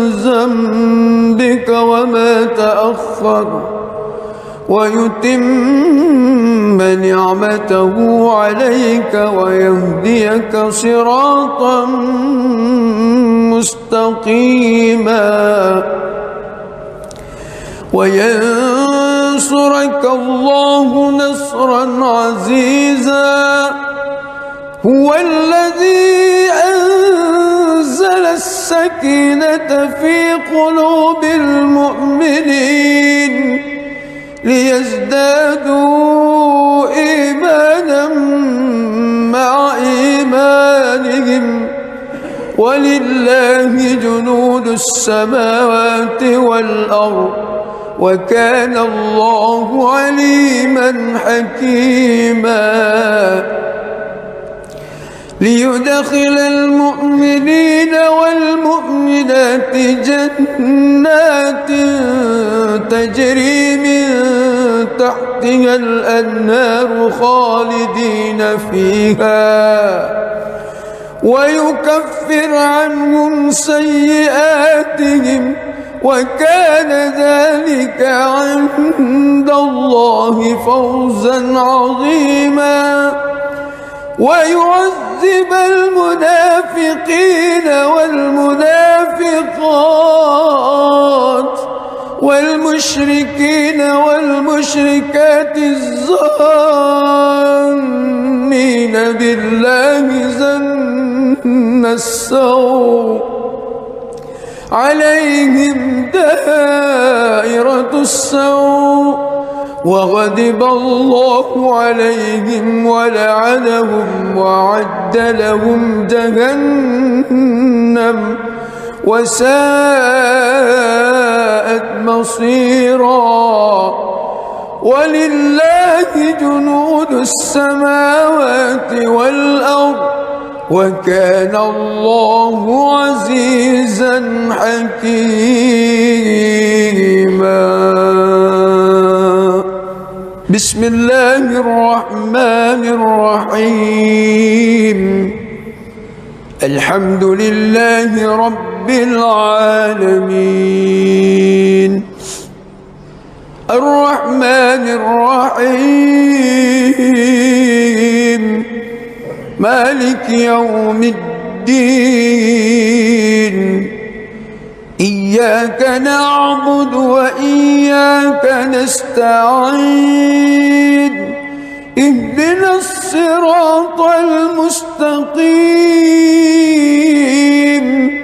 A: ذنبك وما تأخر ويتم نعمته عليك ويهديك صراطا مستقيما وينصرك الله نصرا عزيزا هو الذي أنزل السكينة في قلوب المؤمنين ليزدادوا إيمانا مع إيمانهم ولله جنود السماوات والأرض وكان الله عليما حكيما ليدخل المؤمنين والمؤمنات جنات تجري من تحتها الأنهار خالدين فيها ويكفر عنهم سيئاتهم وكان ذلك عند الله فوزا عظيما ويعذب المنافقين والمنافقات والمشركين والمشركات الظانين بالله ظن السوء عليهم دائرة السوء وغضب الله عليهم ولعنهم وأعد لهم جهنم وساءت مصيرا ولله جنود السماوات والأرض وكان الله عزيزا حكيما بسم الله الرحمن الرحيم الحمد لله رب العالمين الرحمن الرحيم مالك يوم الدين إياك نعبد وإياك نستعين اهدنا الصراط المستقيم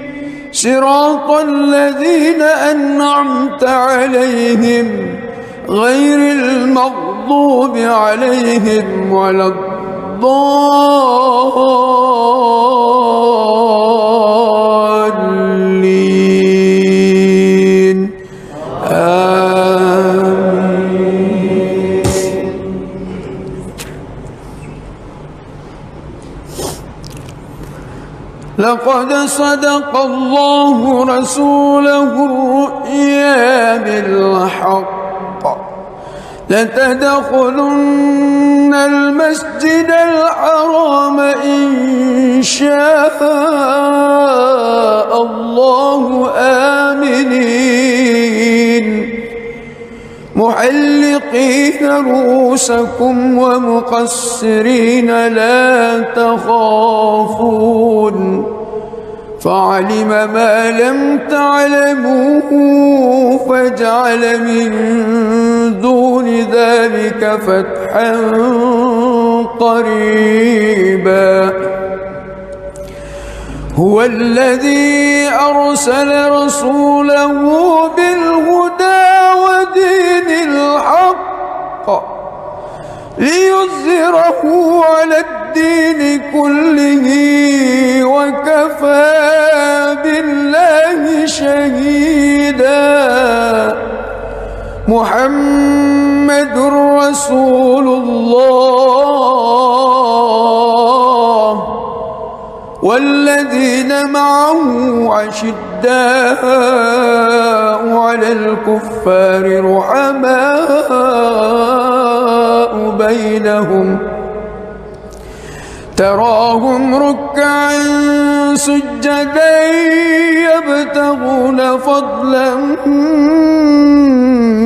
A: صراط الذين أنعمت عليهم غير المغضوب عليهم ولا الضالين آمين. لقد صدق الله رسوله الرؤيا بالحق لتدخلن المسجد الحرام إن شاء الله آمنين محلقين رؤوسكم ومقصرين لا تخافون فعلم ما لم تعلموا فجعل من دون ذلك فتحا قريبا هو الذي أرسل رسوله بالهدى ودين الحق ليظهره على الدين كله وكفى بالله شهيدا محمد رسول الله والذين معه أشداء على الكفار رحماء بينهم تراهم ركعا سجدا يبتغون فضلا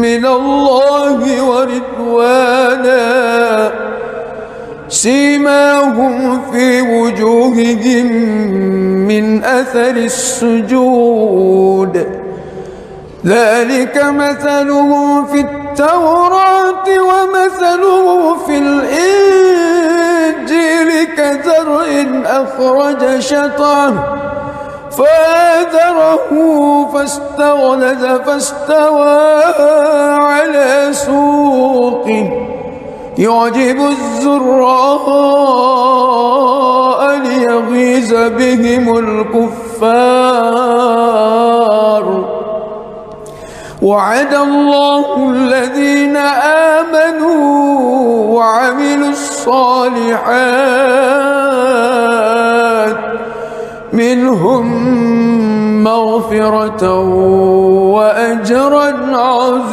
A: من الله ورضوانا سيماهم في وجوههم من أثر السجود ذلك مثلهم في التوراة ومثله في الإنجيل كزرع أخرج شطأه فآزره فاستغلظ فاستوى على سوقه يعجب الزراء ليغيظ بهم الكفار وعد الله الذين آمنوا وعملوا الصالحات منهم مغفرة وأجرا عظيما.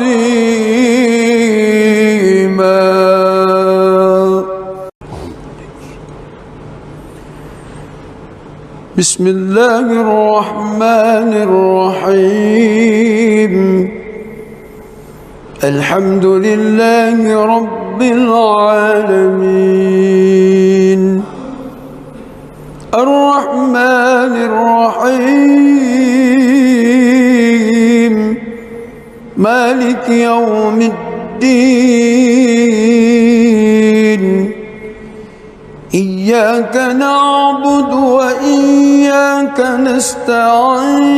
A: بسم الله الرحمن الرحيم الحمد لله رب العالمين الرحمن الرحيم مالك يوم الدين إياك نعبد وإياك نستعين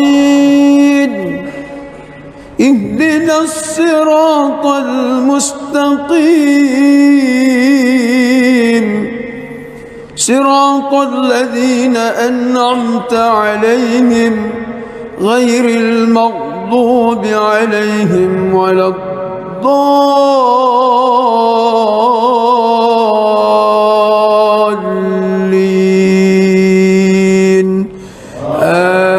A: اهدنا الصراط المستقيم صراط الذين أنعمت عليهم غير المغضوب عليهم ولا الضالين آمين.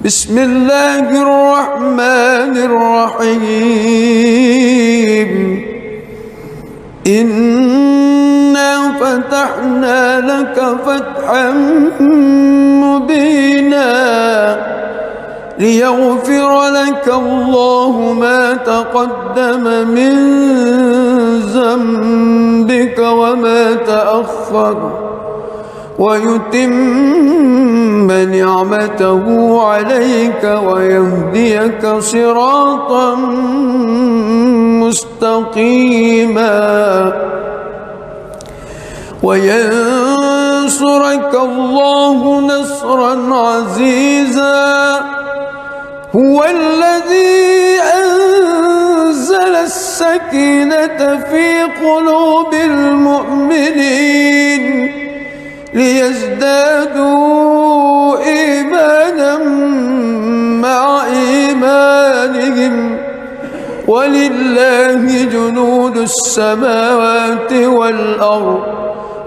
A: بسم الله الرحمن الرحيم إنا فتحنا لك فتحا مبينا ليغفر لك الله ما تقدم من ذنبك وما تأخر ويتم نعمته عليك ويهديك صراطا مستقيما وينصرك الله نصرا عزيزا هو الذي أنزل السكينة في قلوب المؤمنين ليزدادوا إيمانا مع إيمانهم ولله جنود السماوات والأرض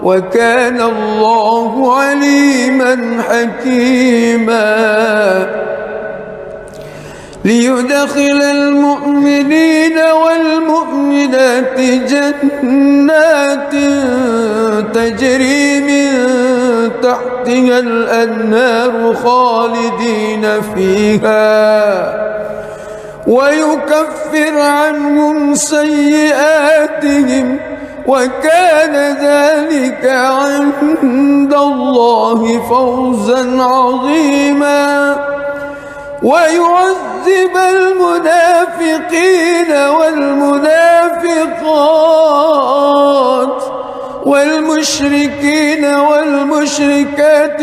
A: وكان الله عليما حكيما ليدخل المؤمنين والمؤمنات جنات تجري من تحتها الأنهار خالدين فيها ويكفر عنهم سيئاتهم وكان ذلك عند الله فوزا عظيما ويعذب المنافقين والمنافقات والمشركين والمشركات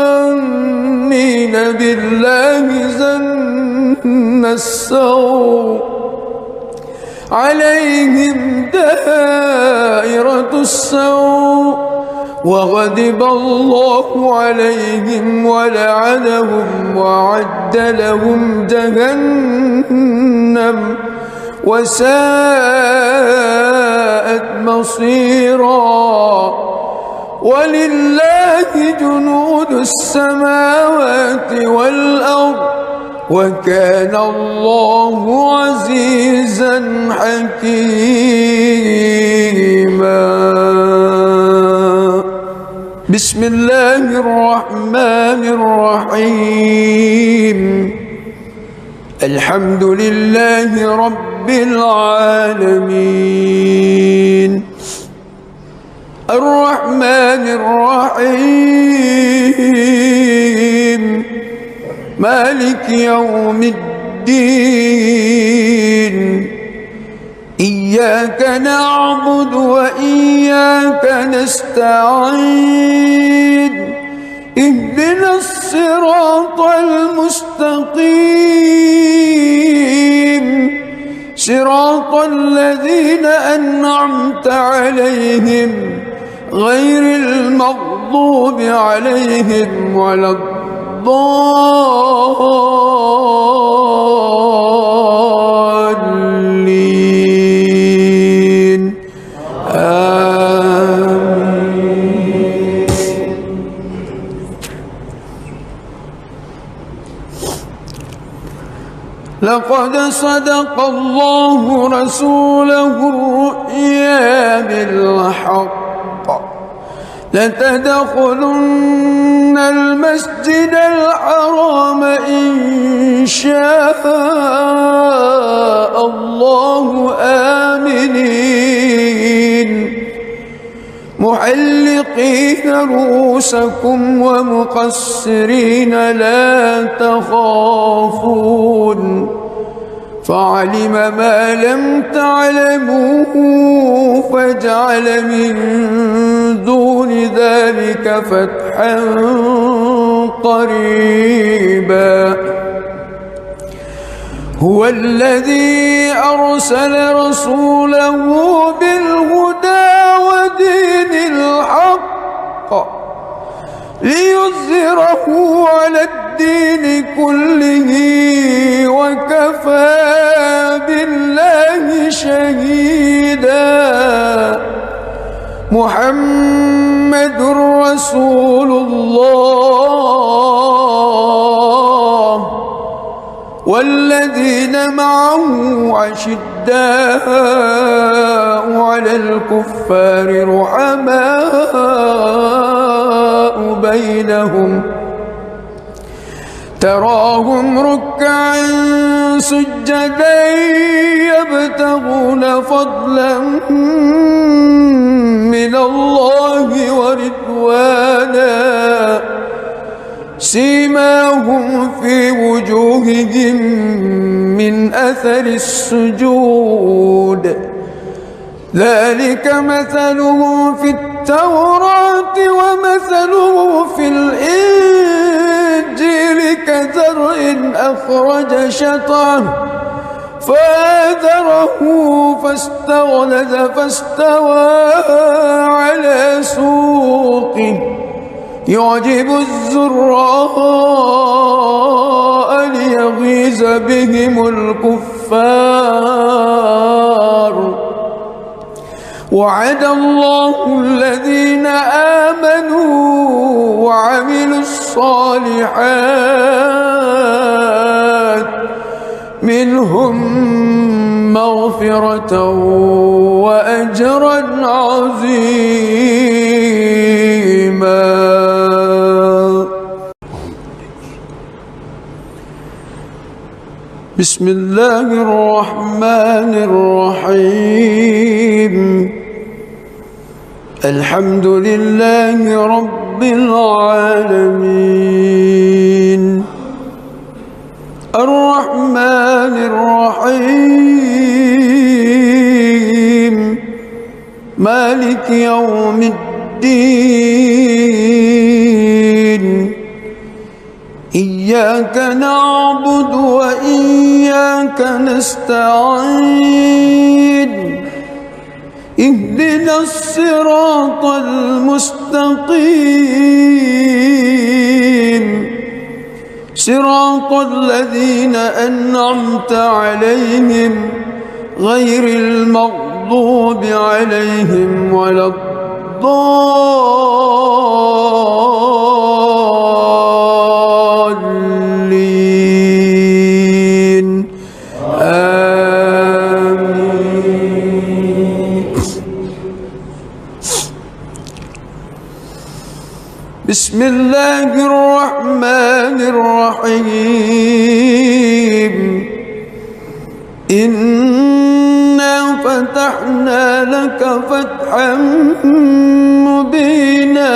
A: الظانين بالله ظن السوء عليهم دائرة السوء وغضب الله عليهم ولعنهم وأعد لهم جهنم وساءت مصيرا ولله جنود السماوات والأرض وكان الله عزيزا حكيما. بسم الله الرحمن الرحيم. الحمد لله رب العالمين الرحمن الرحيم مالك يوم الدين. إياك نعبد وإياك نستعين. اهدنا الصراط المستقيم صراط الذين أنعمت عليهم غير المغضوب عليهم ولا الضالين. آمين. لقد صدق الله رسوله الرؤيا بالحق لتدخلن المسجد الحرام إن شاء الله آمنين محلقين رؤوسكم ومقصرين لا تخافون فعلم ما لم تعلموا فجعل من دون ذلك فتحا قريبا. هو الذي أرسل رسوله بالهدى ودين الحق ليظهره على الدين كله وكفى بالله شهيدا. محمد رسول الله والذين معه أشداء على الكفار رحماء بينهم تراهم ركعا سجدا يبتغون فضلا من الله ورضوانا سيماهم في وجوههم من أثر السجود ذلك مثلهم في التوراة ومثله في الإنجيل كزرع أخرج شطأه فآزره فاستغلظ فاستوى على سوقه يعجب الزراء ليغيظ بهم الكفار. وعد الله الذين آمنوا وعملوا الصالحات منهم مغفرة وأجرا عظيما. بسم الله الرحمن الرحيم. الحمد لله رب العالمين الرحمن الرحيم مالك يوم الدين. إياك نعبد وإياك نستعين. اهدنا الصراط المستقيم صراط الذين أنعمت عليهم غير المغضوب عليهم ولا الضالين. بسم الله الرحمن الرحيم إنا فتحنا لك فتحا مبينا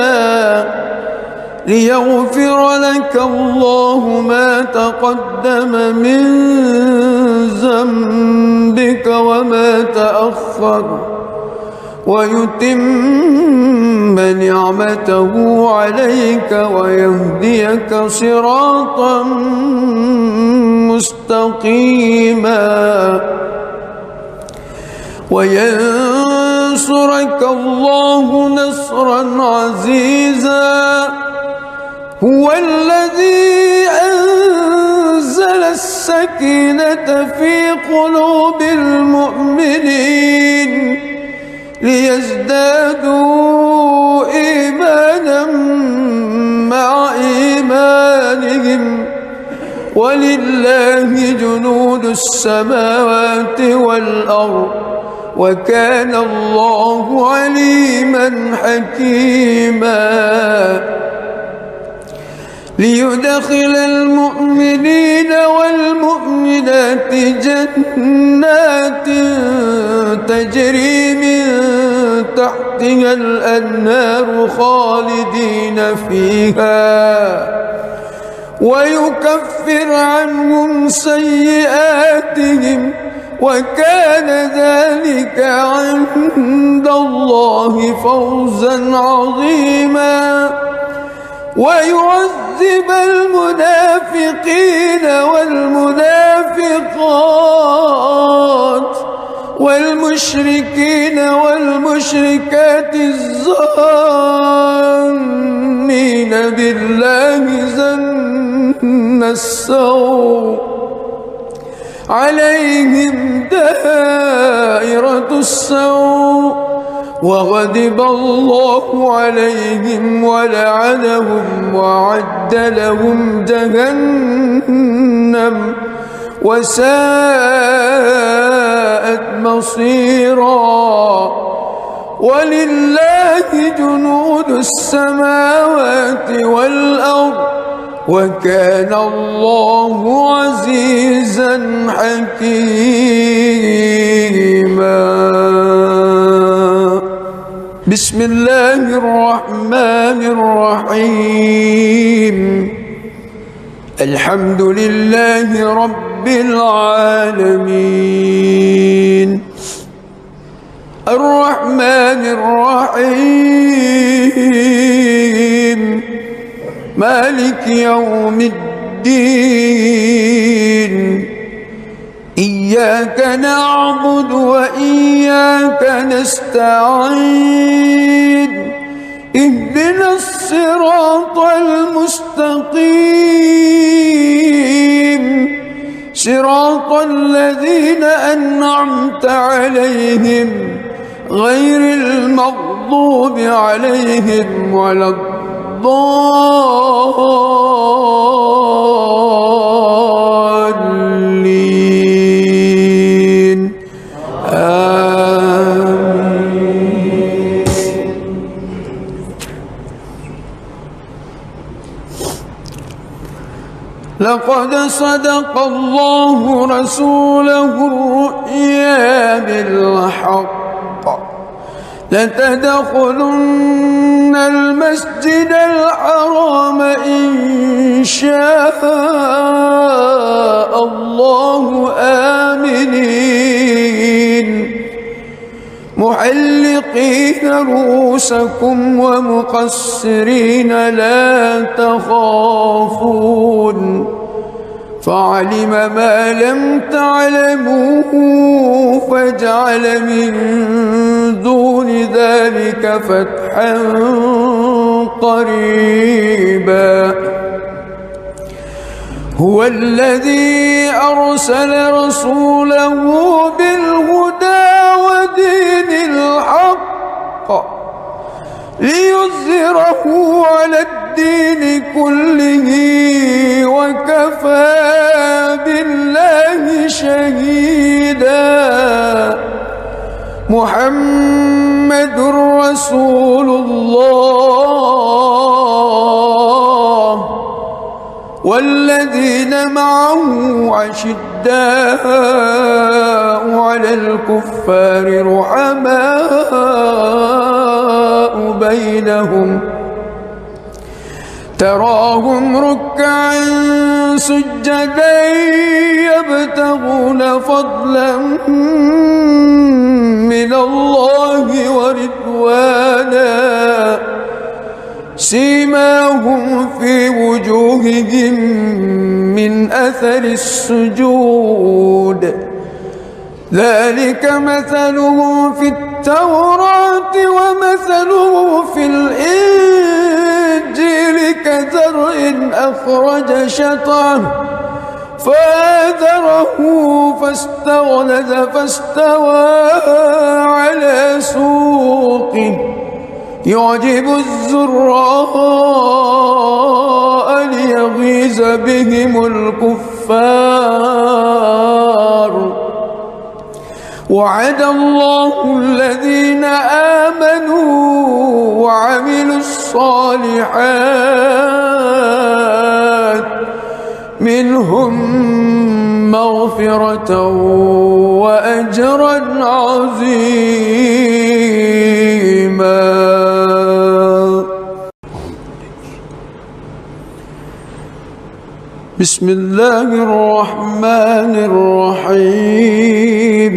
A: ليغفر لك الله ما تقدم من ذنبك وما تأخر ويتم نعمته عليك ويهديك صراطا مستقيما وينصرك الله نصرا عزيزا هو الذي أنزل السكينة في قلوب المؤمنين ليزدادوا إيمانا مع إيمانهم ولله جنود السماوات والأرض وكان الله عليما حكيما ليدخل المؤمنين والمؤمنات جنات تجري من تحتها الأنهار خالدين فيها ويكفر عنهم سيئاتهم وكان ذلك عند الله فوزا عظيما ويعذب المنافقين والمنافقات والمشركين والمشركات الظانين بالله ظن السوء عليهم دائرة السوء وغضب الله عليهم ولعنهم وأعد لهم جهنم وساءت مصيرا ولله جنود السماوات والأرض وكان الله عزيزا حكيما بسم الله الرحمن الرحيم الحمد لله رب العالمين الرحمن الرحيم مالك يوم الدين إياك نعبد وإياك نستعين اهدنا الصراط المستقيم صراط الذين أنعمت عليهم غير المغضوب عليهم ولا الضالين آمين. لقد صدق الله رسوله الرؤيا بالحق لتدخلن المسجد الحرام إن شاء الله آمنين محلقين رؤوسكم ومقصرين لا تخافون فعلم ما لم تعلموا فجعل من دون ذلك فتحا قريبا هو الذي أرسل رسوله بالهدى ودين الحق ليظهره على الدين كله وكفى بالله شهيدا محمد رسول الله والذين معه أشداء على الكفار رحماء بينهم تراهم ركعا سجدا يبتغون فضلا من الله ورضوانا سيماهم في وجوههم من أثر السجود ذلك مثلهم في التوراة ومثله في الإنجيل كزرع أخرج شطأه فآزره فاستغلظ فاستوى على سوقه يعجب الزراء ليغيظ بهم الكفار وعد الله الذين آمنوا وعملوا الصالحات منهم مغفرة وأجرا عظيما. بسم الله الرحمن الرحيم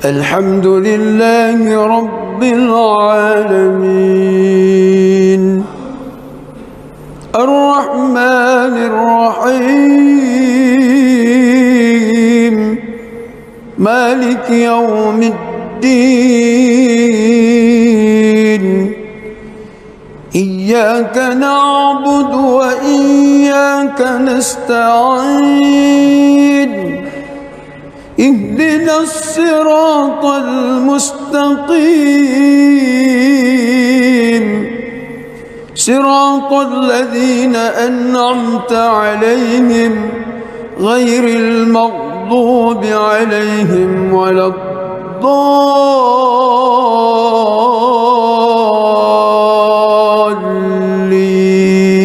A: الحمد لله رب العالمين الرحمن الرحيم مالك يوم الدين إياك نعبد وإياك نستعين اهدنا الصراط المستقيم صراط الذين أنعمت عليهم غير المغضوب عليهم ولا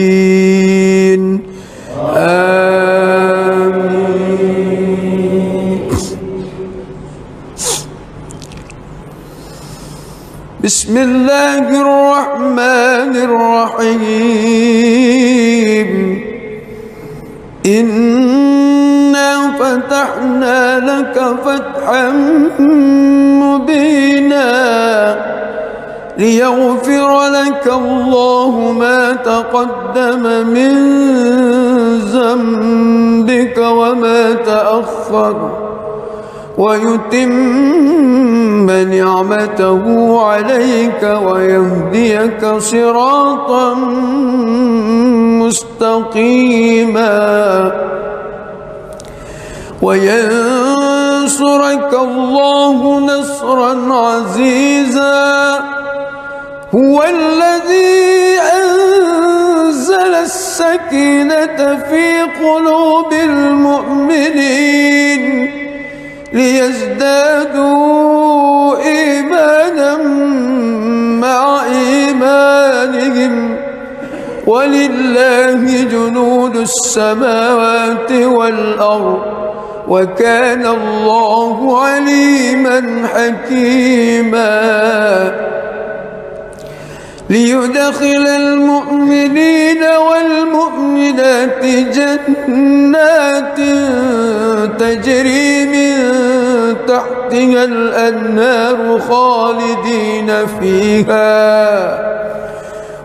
A: الضالين آمين. بسم الله الرحمن الرحيم إنا فتحنا لك فتحا مبينا ليغفر لك الله ما تقدم من ذنبك وما تأخر ويتم نعمته عليك ويهديك صراطا مستقيما وينصرك الله نصرا عزيزا هو الذي أنزل السكينة في قلوب المؤمنين ليزدادوا إيمانا مع إيمانهم ولله جنود السماوات والأرض وكان الله عليما حكيما ليدخل المؤمنين والمؤمنات جنات تجري من تحتها الأنهار خالدين فيها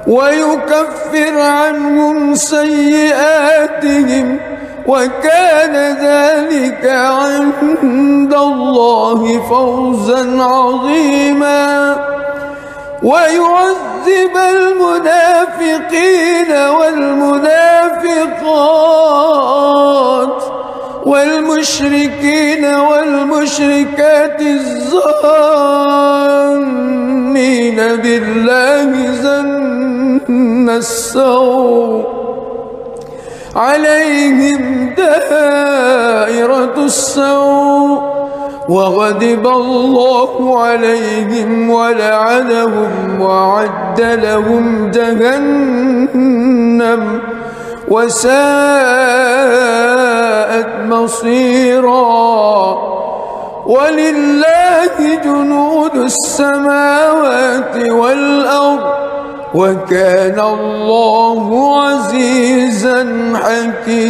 A: ويكفر عنهم سيئاتهم وكان ذلك عند الله فوزا عظيما ويعذب المنافقين والمنافقات والمشركين والمشركات الظانين بالله ظن السوء عليهم دائرة السوء وغضب الله عليهم ولعنهم وأعد لهم جهنم وساءت مصيرا. ولله جنود السماوات والأرض وكان الله عزيزا حكيما.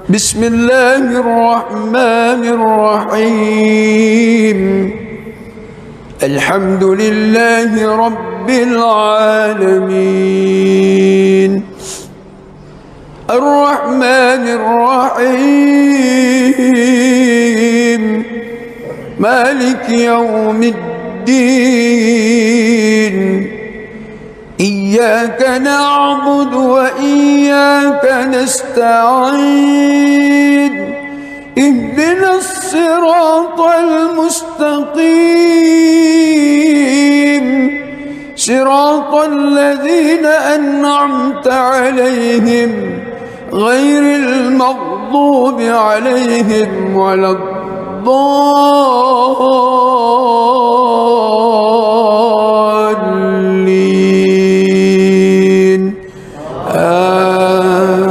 A: بسم الله الرحمن الرحيم. الحمد لله رب العالمين الرحمن الرحيم مالك يوم الدين. إياك نعبد وإياك نستعين. اهدنا الصراط المستقيم صراط الذين أنعمت عليهم غير المغضوب عليهم ولا الضالين. آمين.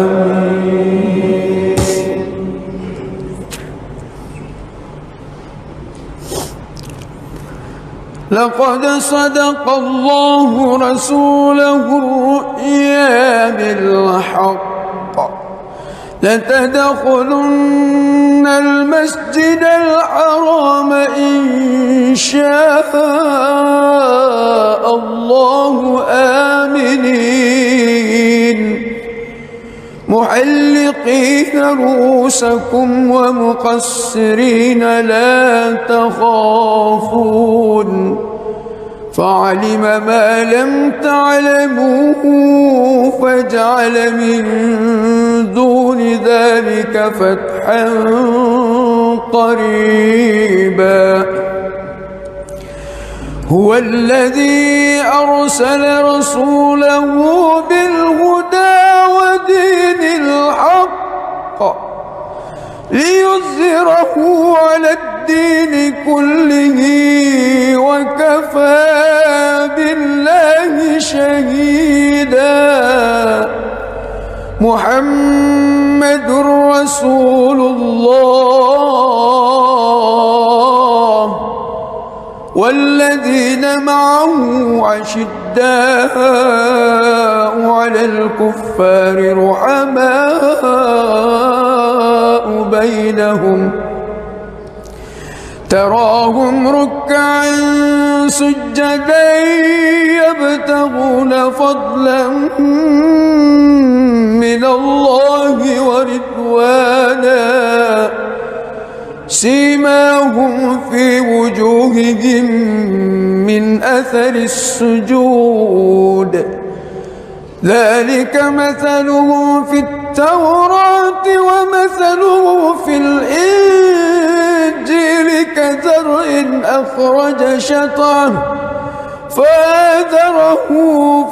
A: لقد صدق الله رسوله الرؤيا بالحق لتدخلن المسجد الحرام إن شاء الله آمنين محلقين رؤوسكم ومقصرين لا تخافون فعلم ما لم تعلموا فجعل من دون ذلك فتحا قريبا. هو الذي أرسل رسوله بالهدى ودين الحق ليظهره على الدين كله وكفى بالله شهيدا. محمد رسول الله والذين معه أشداء على الكفار رحماء بينهم تراهم ركعا سجدا يبتغون فضلا من الله ورضوانا سيماهم في وجوههم من أثر السجود ذلك مثله في التوراة ومثله في الإنجيل كزرع أخرج شطأه فآزره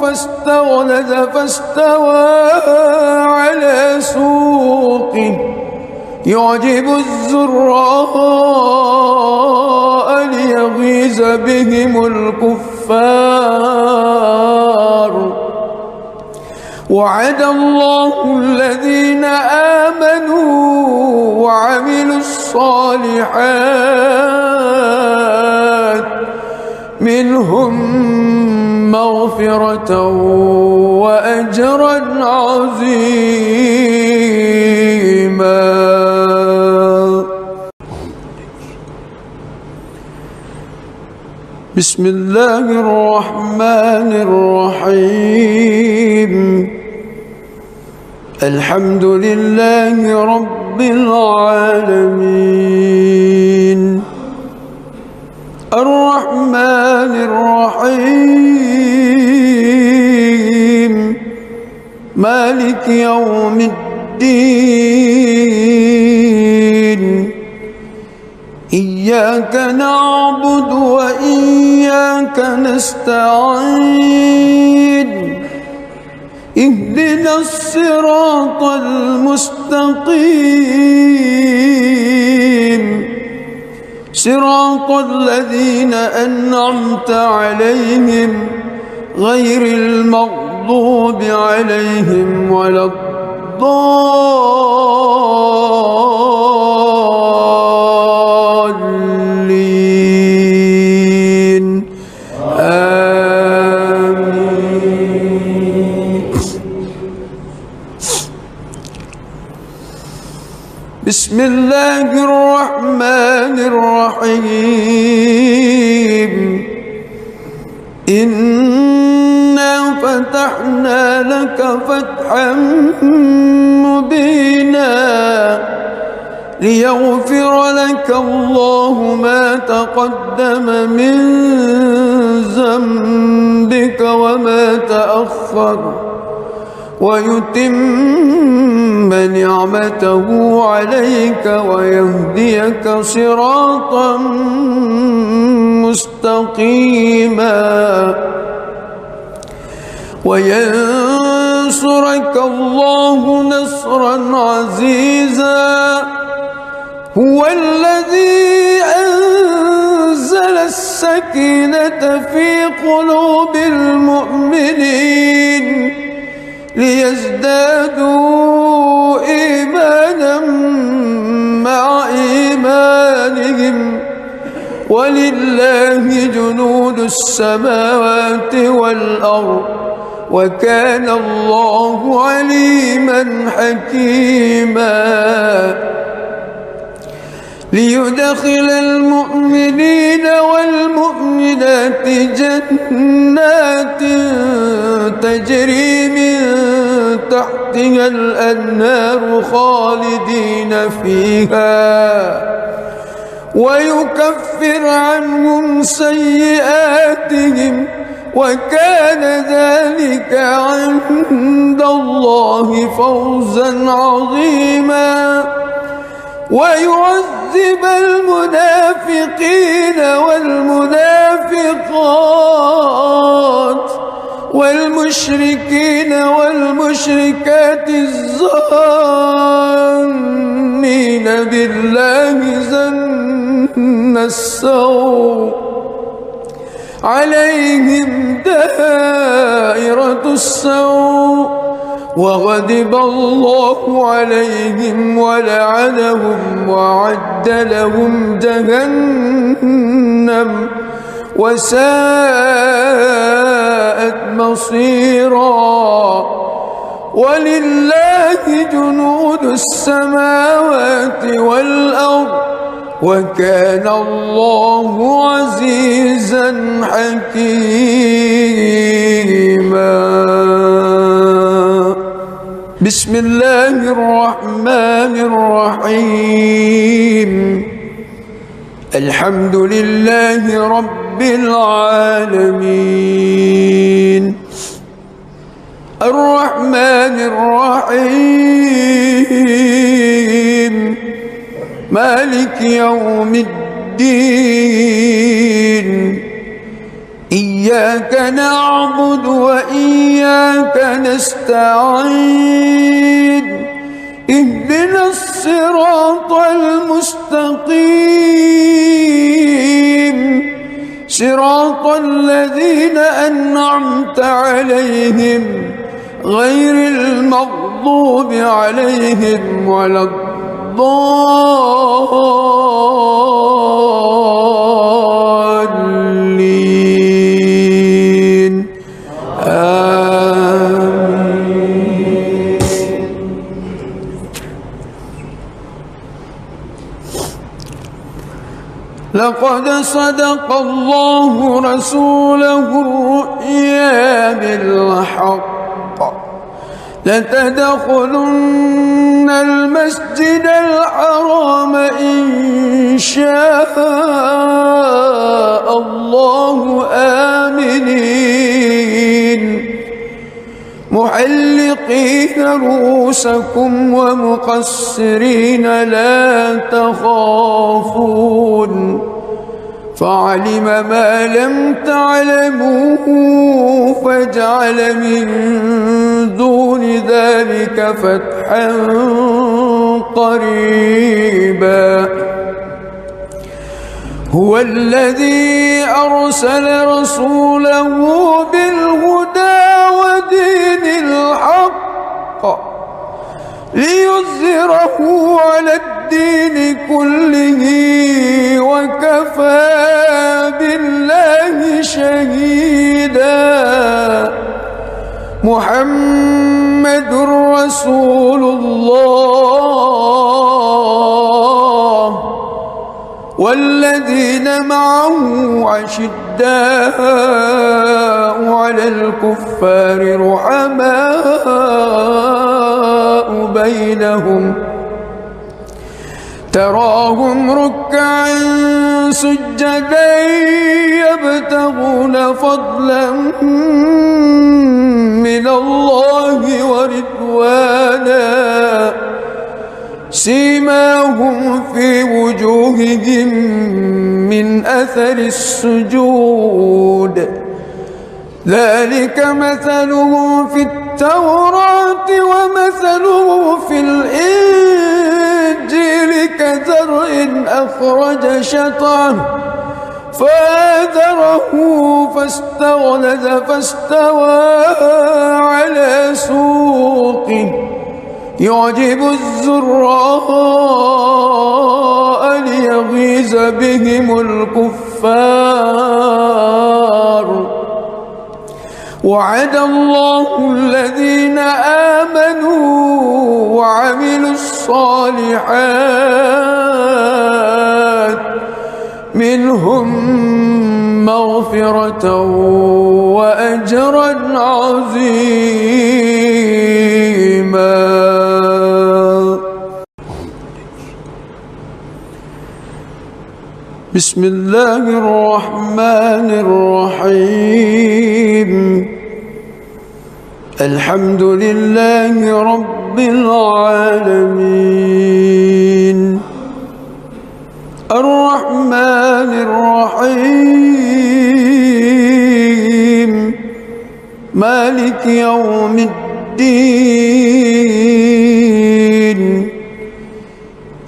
A: فاستغلظ فاستوى على سوقه يعجب الزراء ليغيظ بهم الكفار. وعد الله الذين آمنوا وعملوا الصالحات منهم مغفرة وأجرا عظيما. بسم الله الرحمن الرحيم. الحمد لله رب العالمين الرحمن الرحيم مالك يوم الدين. إياك نعبد وإياك نستعين. اهدنا الصراط المستقيم صراط الذين أنعمت عليهم غير المغضوب عليهم ولا الضالين آمين. بسم الله الرحمن الرحيم. إنا فتحنا لك فتحا مبينا ليغفر لك الله ما تقدم من ذنبك وما تأخر ويتم نعمته عليك ويهديك صراطا مستقيما وينصرك الله نصرا عزيزا. هو الذي أنزل السكينة في قلوب المؤمنين ليزدادوا إيمانا مع إيمانهم ولله جنود السماوات والأرض وكان الله عليما حكيما. ليدخل المؤمنين والمؤمنات جنات تجري من تحتها الأنهار خالدين فيها ويكفر عنهم سيئاتهم وكان ذلك عند الله فوزا عظيما. ويعذب المنافقين والمنافقات والمشركين والمشركات الظانين بالله ظن السوء عليهم دائرة السوء وغضب الله عليهم ولعنهم وأعد لهم جهنم وساءت مصيرا. ولله جنود السماوات والأرض وكان الله عزيزا حكيما. بسم الله الرحمن الرحيم. الحمد لله رب العالمين الرحمن الرحيم مالك يوم الدين. إياك نعبد وإياك نستعين. اهدنا الصراط المستقيم صراط الذين أنعمت عليهم غير المغضوب عليهم ولا الضالين آمين. لقد صدق الله رسوله الرؤيا بالحق لتدخلن المسجد الحرام إن شاء الله آمنين محلقين رؤوسكم ومقصرين لا تخافون فعلم ما لم تعلموا فجعل من دون ذلك فتحا قريبا هو الذي أرسل رسوله بالهدى ودين الحق ليظهره على الدين كله وكفى بالله شهيدا. محمد رسول الله والذين معه أشداء على الكفار رحماء بينهم تراهم ركعا سجدا يبتغون فضلا من الله ورضوانا سيماهم في وجوههم من أثر السجود ذلك مثلهم في التوراة ومثلهم في الإنجيل كزرع أخرج شطأه فآزره فاستغلظ فاستوى على سوقه يعجب الزراء ليغيظ بهم الكفار. وعد الله الذين آمنوا وعملوا الصالحات منهم مغفرة وأجرا عظيما. بسم الله الرحمن الرحيم. الحمد لله رب العالمين الرحمن الرحيم مالك يوم الدين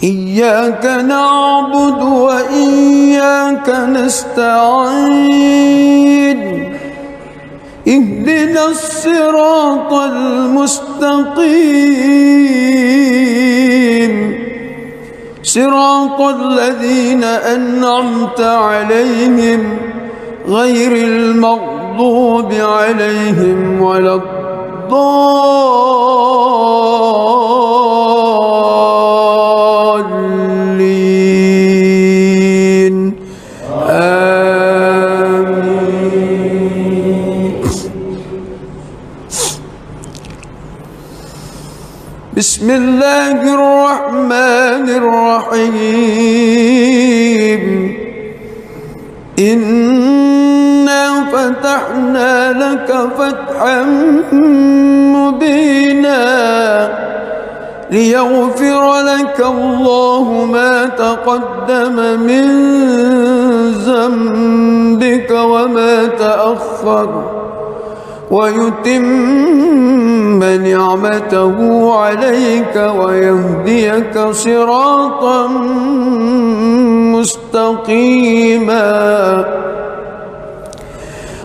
A: إياك نعبد وإياك نستعين اهدنا الصراط المستقيم صراط الذين أنعمت عليهم غير المغضوب عليهم ولا الضالين آمين. بسم الله الرحمن الرحيم. إنا فتحنا لك فتحا مبينا ليغفر لك الله ما تقدم من ذنبك وما تأخر ويتم نعمته عليك ويهديك صراطا مستقيما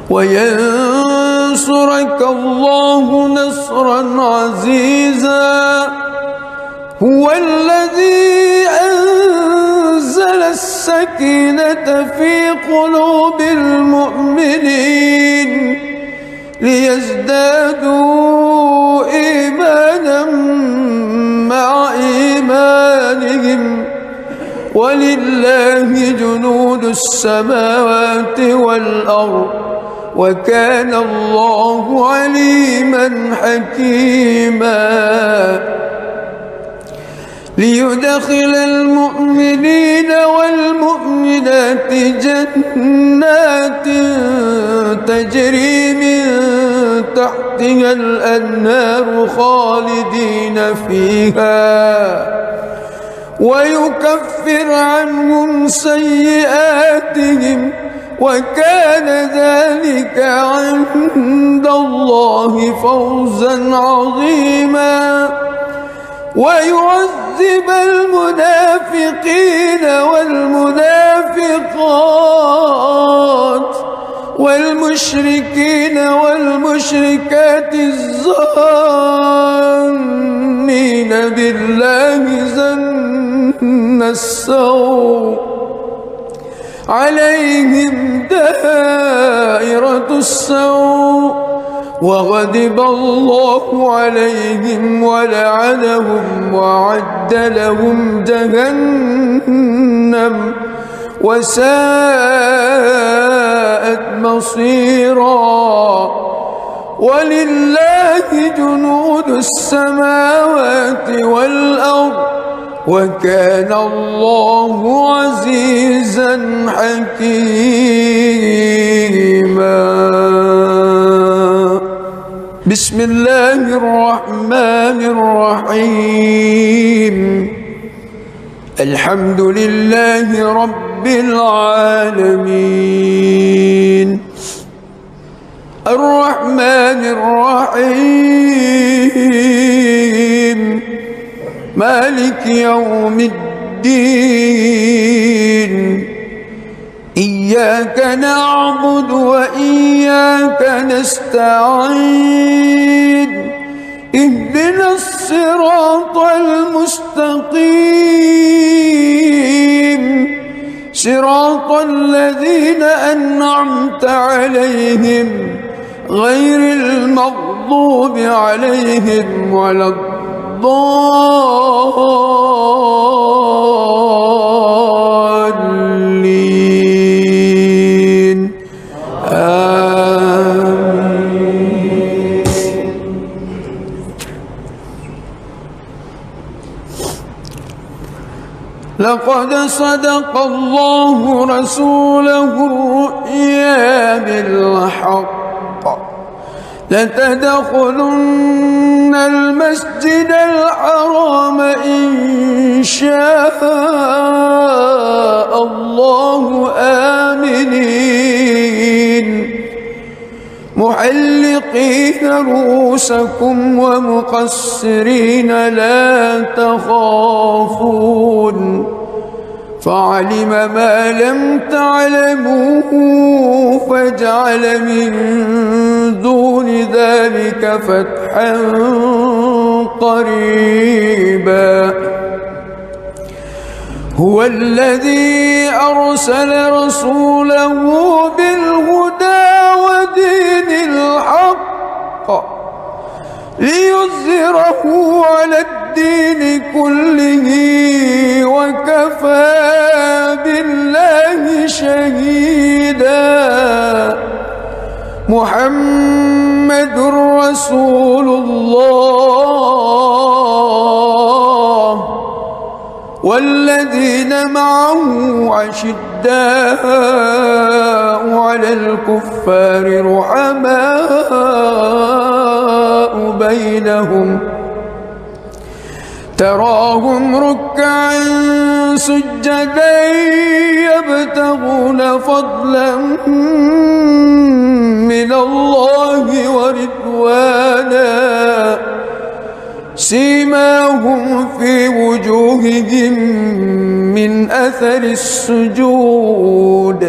A: وينصرك الله نصرا عزيزا. هو الذي أنزل السكينة في قلوب المؤمنين ليزدادوا إيمانا مع إيمانهم ولله جنود السماوات والأرض وكان الله عليما حكيما. ليدخل المؤمنين والمؤمنات جنات تجري من تحتها الأنهار خالدين فيها ويكفر عنهم سيئاتهم وكان ذلك عند الله فوزا عظيما. ويعذب المنافقين والمنافقات والمشركين والمشركات الظانين بالله ظن السوء عليهم دائرة السوء وغضب الله عليهم ولعنهم وأعد لهم جهنم وساءت مصيرا. ولله جنود السماوات والأرض وكان الله عزيزا حكيما. بسم الله الرحمن الرحيم. الحمد لله رب العالمين الرحمن الرحيم مالك يوم الدين. إياك نعبد وإياك نستعين. اهدنا الصراط المستقيم صراط الذين أنعمت عليهم غير المغضوب عليهم ولا الضالين. آمين. لقد صدق الله رسوله الرؤيا بالحق لتدخلن المسجد الحرام إن شاء الله آمنين محلقين رؤوسكم ومقصرين لا تخافون فعلم ما لم تعلموا فجعل من دون ذلك فتحا قريبا. هو الذي أرسل رسوله بالهدى ودين الحق ليظهره على الدين كله وكفى بالله شهيدا. محمد رسول الله والذين معه أشداء على الكفار رحماء بينهم تراهم ركعا سجدا يبتغون فضلا من الله ورضوانا سيماهم في وجوههم من أثر السجود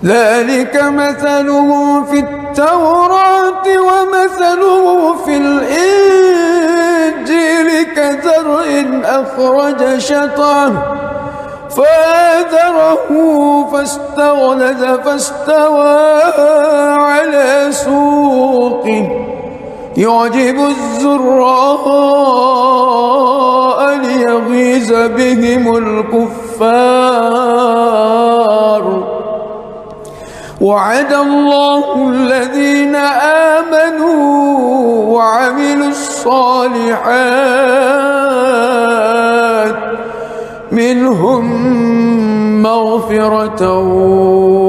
A: ذلك مثلهم في التوراة ومثله في الإنجيل كزرع أخرج شطأه فآزره فاستغلظ فاستوى على سوقه يعجب الزراء ليغيظ بهم الكفار. وعد الله الذين آمنوا وعملوا الصالحات منهم مغفرة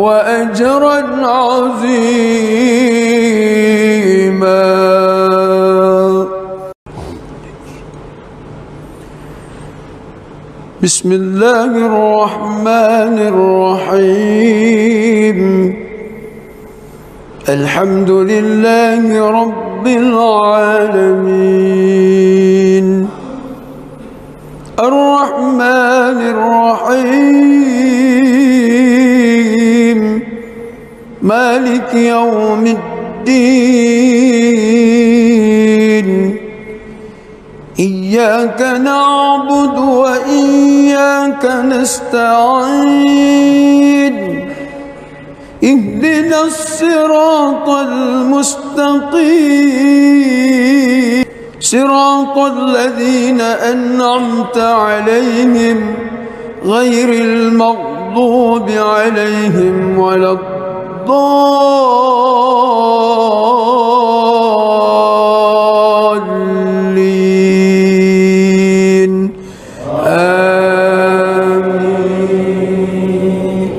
A: وأجرا عظيما. بسم الله الرحمن الرحيم. الحمد لله رب العالمين الرحمن الرحيم مالك يوم الدين إياك نعبد وإياك نستعين اهدنا الصراط المستقيم صراط الذين أنعمت عليهم غير المغضوب عليهم ولا الضالين آمين.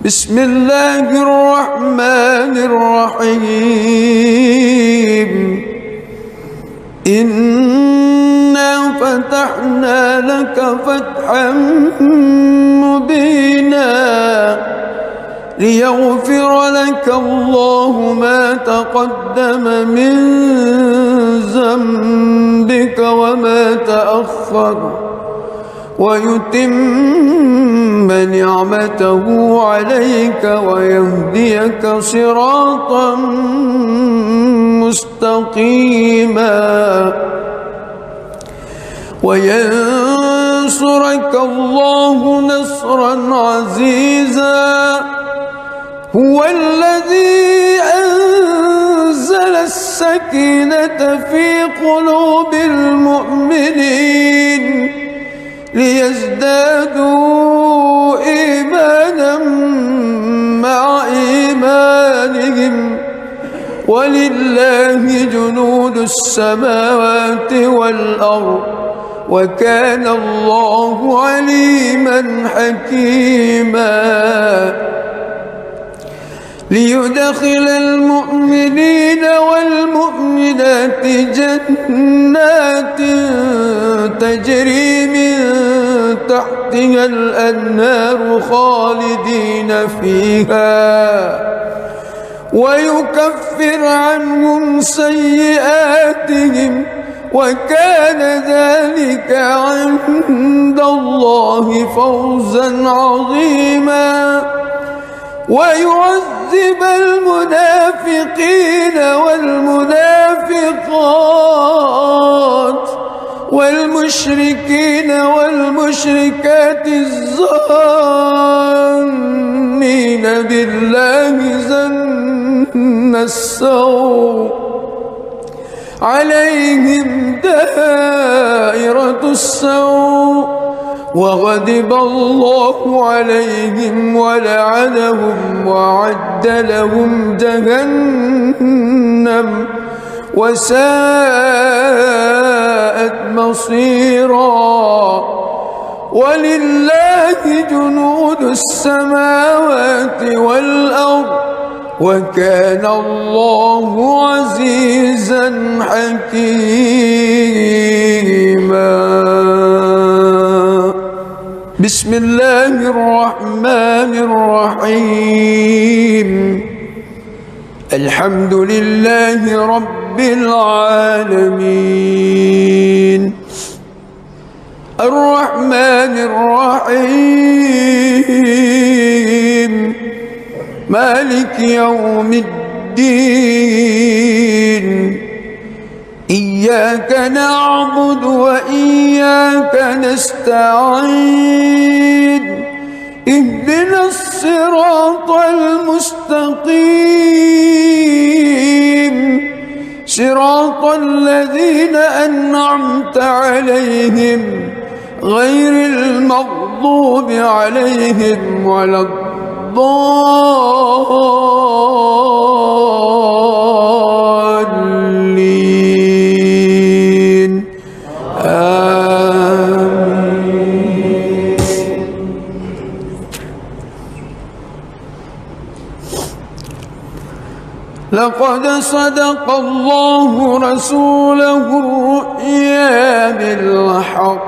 A: بسم الله الرحمن الرحيم إنا فتحنا لك فتحا مبينا ليغفر لك الله ما تقدم من ذنبك وما تأخر ويتم نعمته عليك ويهديك صراطا مستقيما وينصرك الله نصرا عزيزا هو الذي أنزل السكينة في قلوب المؤمنين ليزدادوا إيمانا مع إيمانهم ولله جنود السماوات والأرض وكان الله عليما حكيما ليدخل المؤمنين والمؤمنات جنات تجري من تحتها الأنهار خالدين فيها ويكفر عنهم سيئاتهم وكان ذلك عند الله فوزا عظيما ويعذب المنافقين والمنافقات والمشركين والمشركات الظانين بالله ظن السوء عليهم دائرة السوء وغضب الله عليهم ولعنهم وأعد لهم جهنم وساءت مصيرا ولله جنود السماوات والأرض وكان الله عزيزا حكيما بسم الله الرحمن الرحيم الحمد لله رب العالمين الرحمن الرحيم مالك يوم الدين إياك نعبد وإياك نستعين اهدنا الصراط المستقيم صراط الذين أنعمت عليهم غير المغضوب عليهم ولا الضالين آمين. لقد صدق الله رسوله الرؤيا بالحق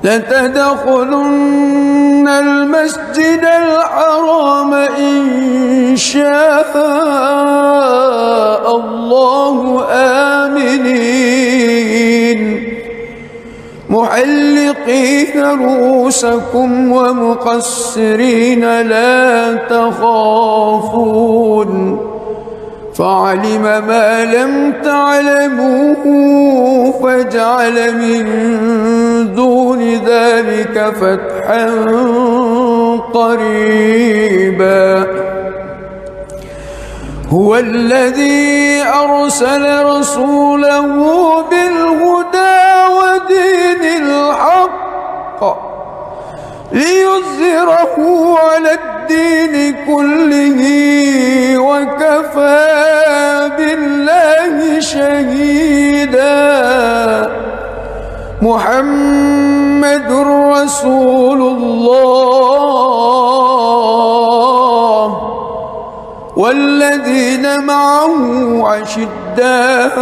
A: لتدخلن المسجد الحرام إن شاء الله آمنين محلقين رؤوسكم ومقصرين لا تخافون فعلم ما لم تعلموا فجعل من دون ذلك فتحا قريبا هو الذي أرسل رسوله بالهدى ودين الحق ليظهره على الدين كله وكفى بالله شهيدا محمد رسول الله والذين معه أشداء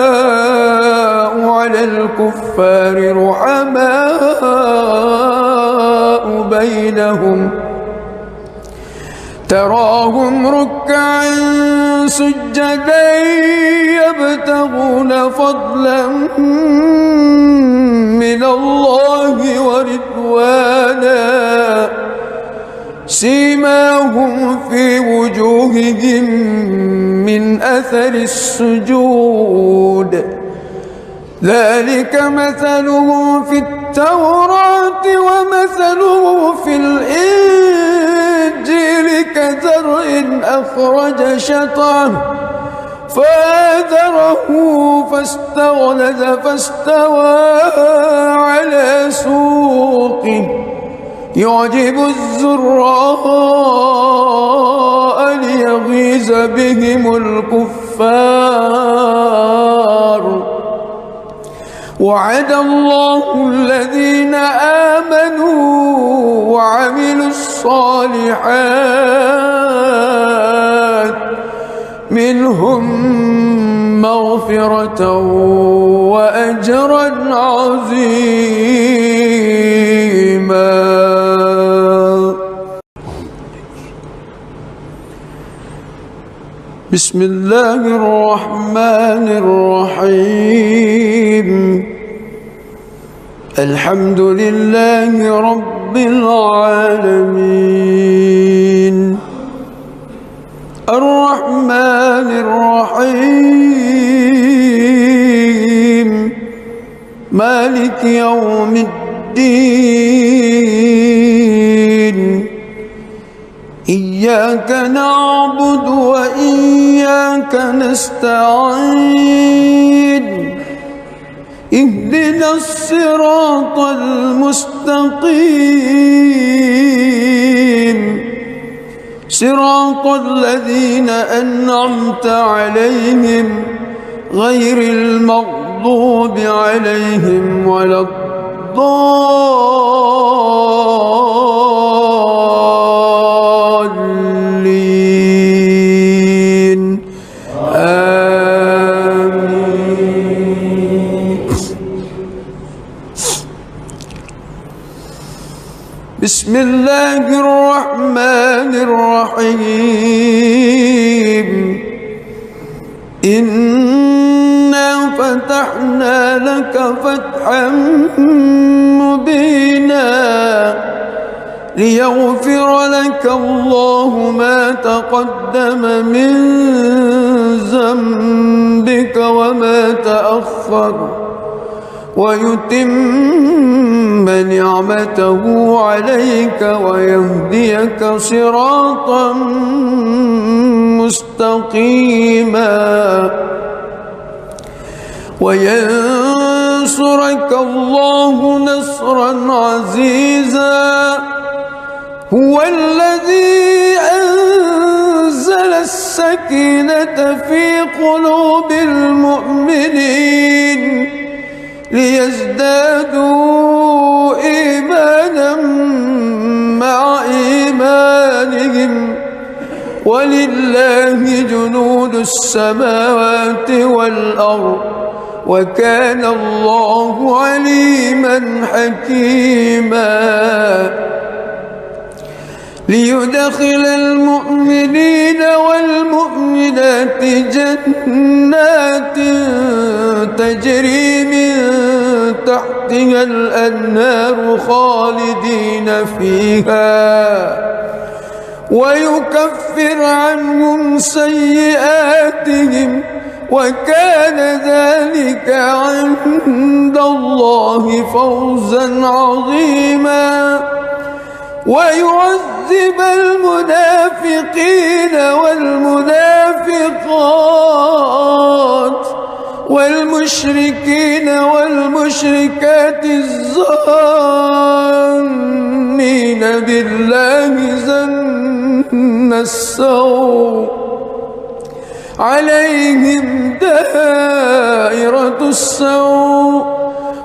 A: على الكفار رحماء بينهم تراهم ركعا سجدا يبتغون فضلا من الله ورضوانا سيماهم في وجوههم من أثر السجود ذلك مثلهم في التوراة ومثلهم في الإنجيل كزرع أخرج شطأه فآزره فاستغلظ فاستوى على سوقه يعجب الزراء ليغيظ بهم الكفار وعد الله الذين آمنوا وعملوا الصالحات منهم مغفرة وأجرا عظيما. بسم الله الرحمن الرحيم الحمد لله رب العالمين الرحمن الرحيم مالك يوم الدين إياك نعبد وإياك نستعين اهدنا الصراط المستقيم صراط الذين أنعمت عليهم غير المغضوب عليهم ولا الضالين آمين. بسم الله الرحمن الرحيم إنا فتحنا لك فتحا مبينا ليغفر لك الله ما تقدم من ذنبك وما تأخر ويتم نعمته عليك ويهديك صراطا مستقيما وينصرك الله نصرا عزيزا هو الذي أنزل السكينة في قلوب المؤمنين ليزدادوا إيمانا مع إيمانهم ولله جنود السماوات والأرض وكان الله عليما حكيما ليدخل المؤمنين والمؤمنات جنات تجري من تحتها الأنهار خالدين فيها ويكفر عنهم سيئاتهم وكان ذلك عند الله فوزا عظيما ويعذب المنافقين والمنافقات والمشركين والمشركات الظانين بالله ظن السوء عليهم دائرة السوء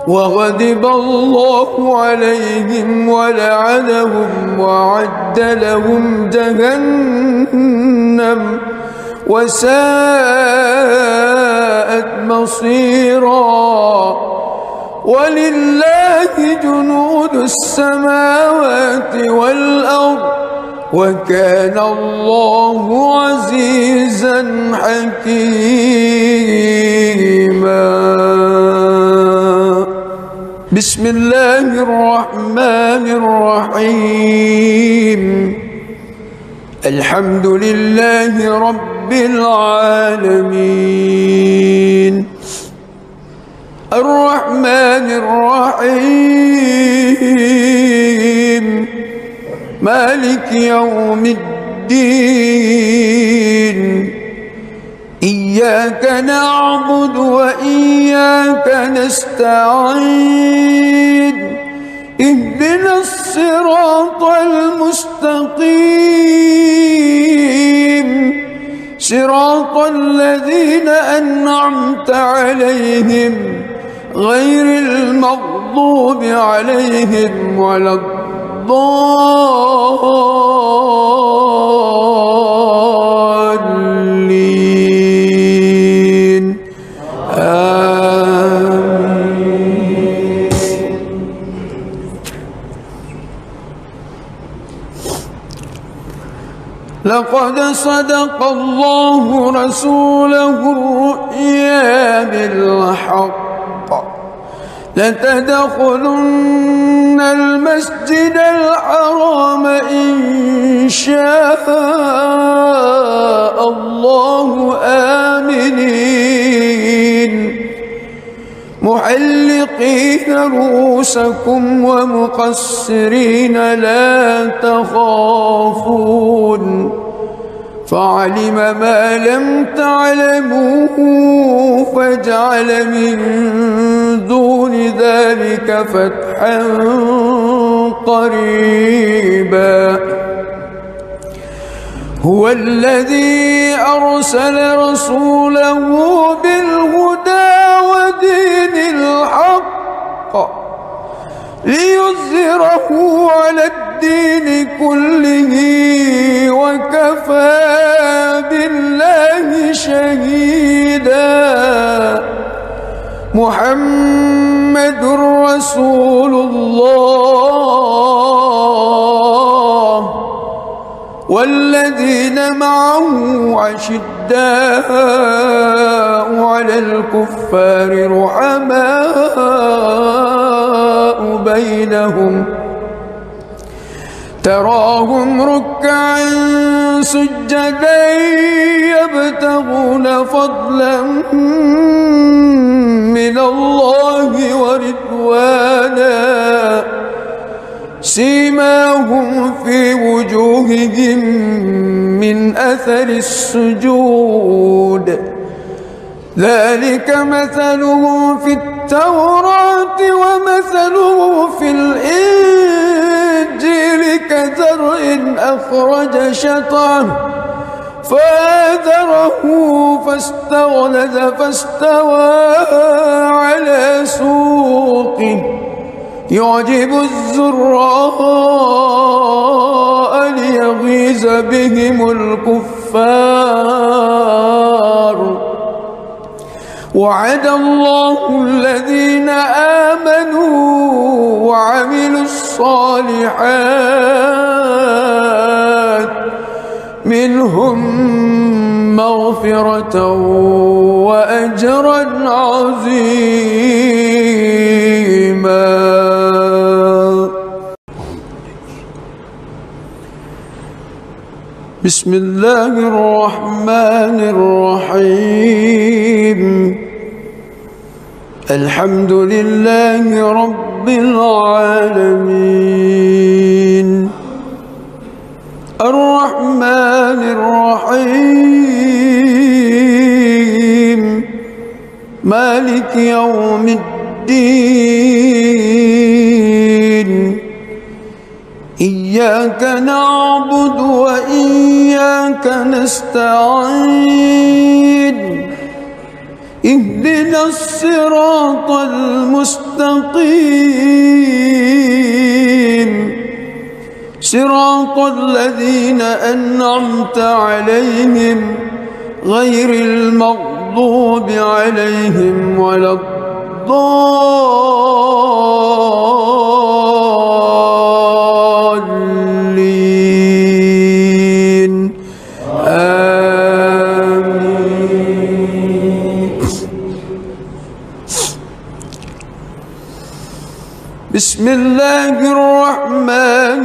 A: وغضب الله عليهم ولعنهم وأعد لهم جهنم وساءت مصيرا ولله جنود السماوات والأرض وكان الله عزيزا حكيما. بسم الله الرحمن الرحيم. الحمد لله رب العالمين الرحمن الرحيم مالك يوم الدين إياك نعبد وإياك نستعين اهدنا الصراط المستقيم صراط الذين أنعمت عليهم غير المغضوب عليهم ولا الضالين آمين. لقد صدق الله رسوله الرؤيا بالحق لتدخلن المسجد الحرام إن شاء الله آمنين محلقين رؤوسكم ومقصرين لا تخافون فعلم ما لم تعلموا فجعل من دون ذلك فتحا قريبا. هو الذي أرسل رسوله بالهدى ودين الحق ليظهره على الدين كله وكفى بالله شهيدا. محمد رسول الله والذين معه أشداء على الكفار رحماء بينهم تراهم ركعا سجدا يبتغون فضلا من الله ورضوانا سيماهم في وجوههم من أثر السجود ذلك مثله في التوراة ومثله في الإنجيل كزرع أخرج شطأه فآزره فاستغلظ فاستوى على سوقه يعجب الزراء ليغيظ بهم الكفار. وعد الله الذين آمنوا وعملوا الصالحات الصالحات منهم مغفرة وأجرا عظيما. بسم الله الرحمن الرحيم. الحمد لله رب العالمين الرحمن الرحيم مالك يوم الدين إياك نعبد وإياك نستعين اهدنا الصراط المستقيم صراط الذين أنعمت عليهم غير المغضوب عليهم ولا الضالين آمين. بسم الله الرحمن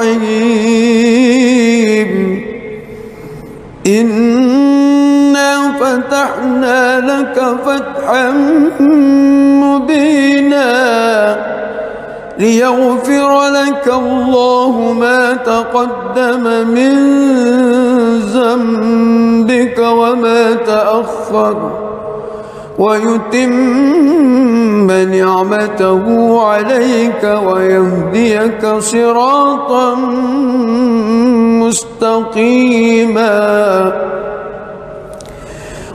A: الرحيم. إنا فتحنا لك فتحا مبينا ليغفر لك الله ما تقدم من ذنبك وما تأخر ويتم نعمته عليك ويهديك صراطا مستقيما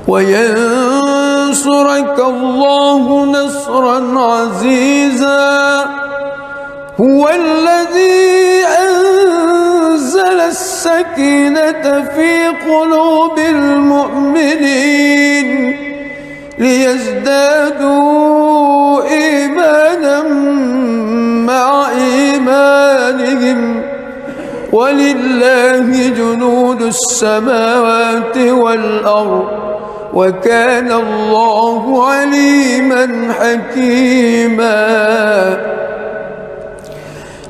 A: وينصرك الله نصرا عزيزا. هو الذي أنزل السكينة في قلوب المؤمنين ليزدادوا إيمانا مع إيمانهم ولله جنود السماوات والأرض وكان الله عليما حكيما.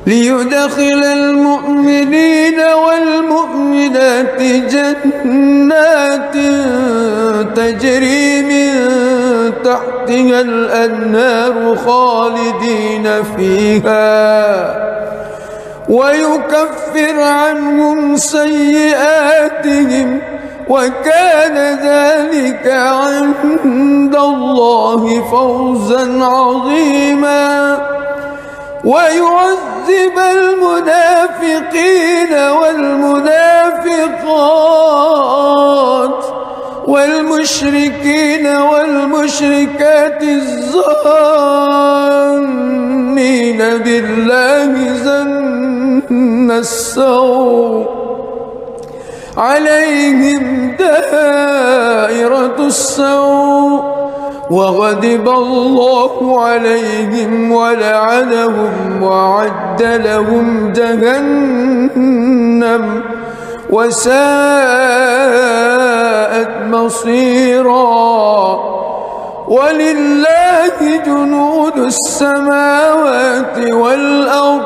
A: ليدخل المؤمنين والمؤمنات جنات تجري من تحتها الأنهار خالدين فيها ويكفر عنهم سيئاتهم وكان ذلك عند الله فوزا عظيما. ويعذب المنافقين والمنافقات والمشركين والمشركات الظانين بالله ظن السوء عليهم دائرة السوء وغضب الله عليهم ولعنهم وأعد لهم جهنم وساءت مصيرا. ولله جنود السماوات والأرض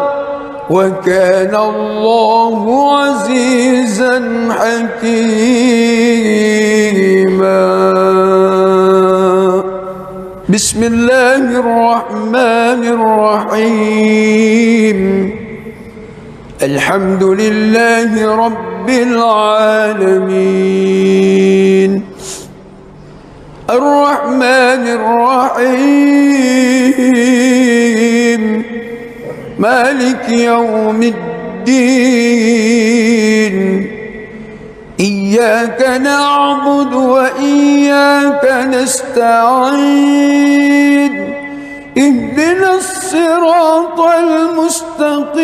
A: وكان الله عزيزا حكيما. بسم الله الرحمن الرحيم. الحمد لله رب العالمين الرحمن الرحيم مالك يوم الدين إياك نعبد وإياك نستعين اهدنا الصراط المستقيم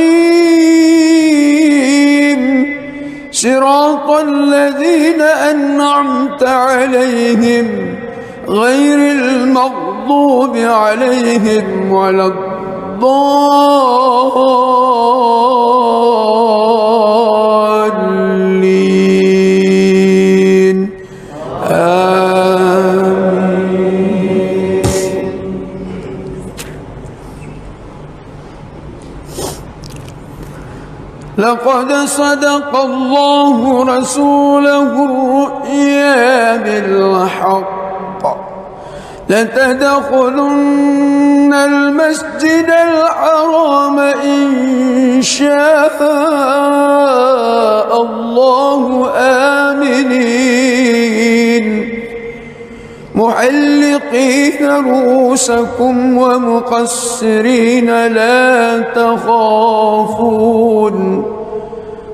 A: صراط الذين أنعمت عليهم غير المغضوب عليهم ولا الضالين الضالين آمين. لقد صدق الله رسوله الرؤيا بالحق لتدخلن المسجد الحرام إن شاء الله آمنين محلقين رؤوسكم ومقصرين لا تخافون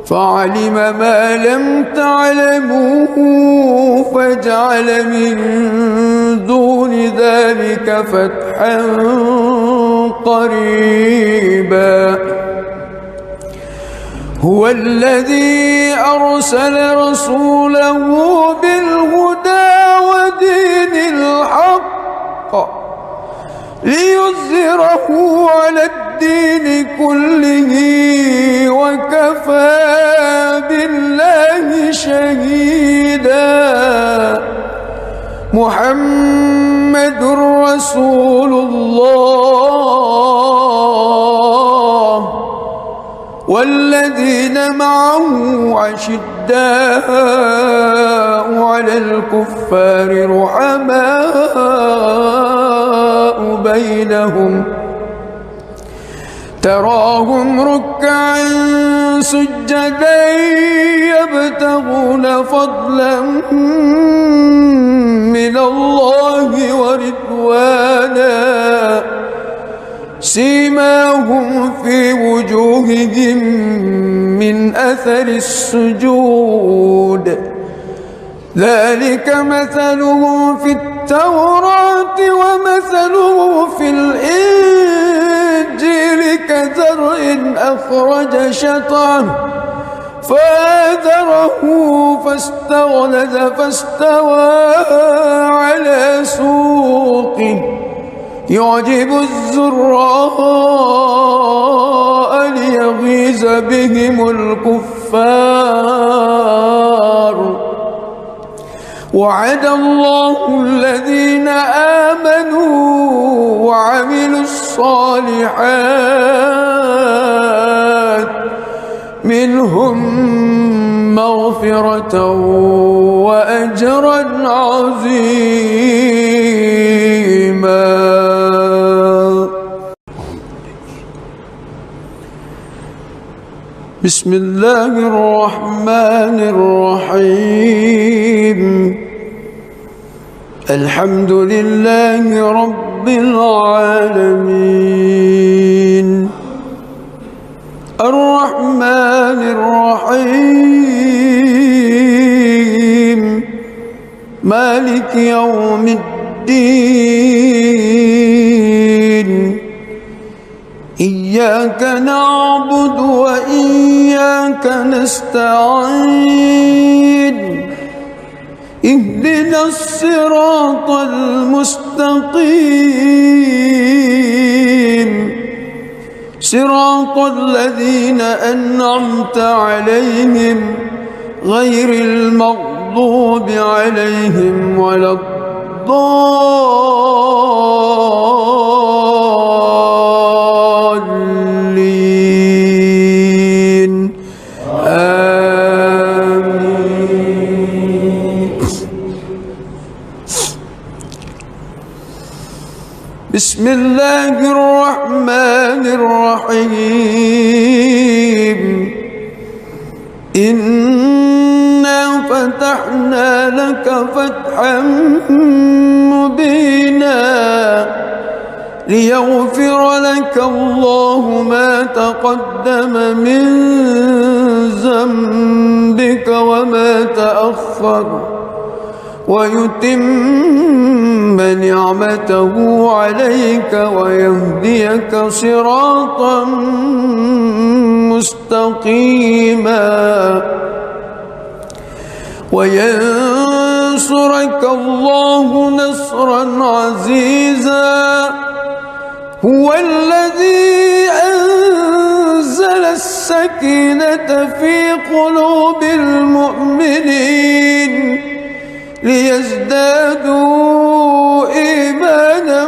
A: فعلم ما لم تعلموا فجعل من دون ذلك فتحا قريبا هو الذي أرسل رسوله بالهدى ودين الحق ليظهره على الدين كله وكفى بالله شهيدا محمد رسول الله والذين معه عشداء على الكفار رحماء بينهم تراهم ركعا سجدا يبتغون فضلا من الله ورضوانا سيماهم في وجوههم من أثر السجود ذلك مثلهم في التوراة ومثلهم في الإنجيل كزرع أخرج شطأه فآزره فاستغلظ فاستوى على سوقه يعجب الزراء ليغيظ بهم الكفار وعد الله الذين آمنوا وعملوا الصالحات منهم مغفرة وأجرا عظيما. بسم الله الرحمن الرحيم الحمد لله رب العالمين الرحمن الرحيم مالك يوم الدين إياك نعبد وإياك نستعين اهدنا الصراط المستقيم صراط الذين أنعمت عليهم غير المغضوب عليهم ولا الضالين آمين. بسم الله الرحمن الرحيم إنا فتحنا لك فتحا مبينا ليغفر لك الله ما تقدم من ذنبك وما تأخر ويتم نعمته عليك ويهديك صراطا مستقيما وينصرك الله نصرا عزيزا هو الذي أنزل السكينة في قلوب المؤمنين ليزدادوا إيمانا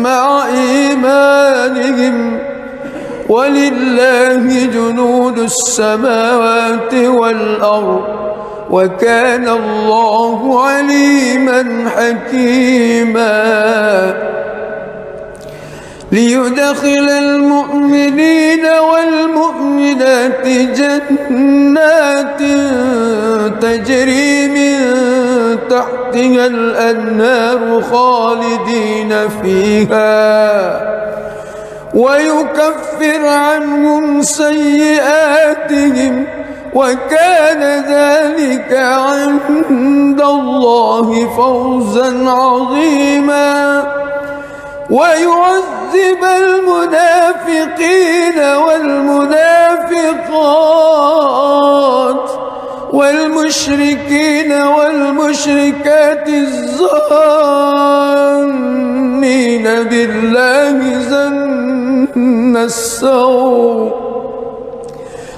A: مع إيمانهم ولله جنود السماوات والأرض وكان الله عليما حكيما ليدخل المؤمنين والمؤمنات جنات تجري من تحتها الأنهار خالدين فيها ويكفر عنهم سيئاتهم وكان ذلك عند الله فوزا عظيما ويعذب المنافقين والمنافقات والمشركين والمشركات الظانين بالله ظن السوء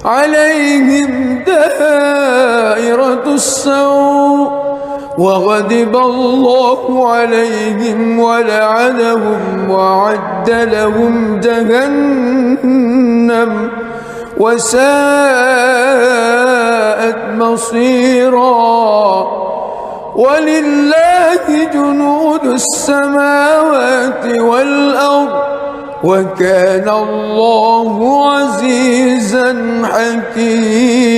A: عليهم دائرة السوء وغضب الله عليهم ولعنهم وأعد لهم جهنم وساءت مصيرا ولله جنود السماوات والأرض وكان الله عزيزا حكيما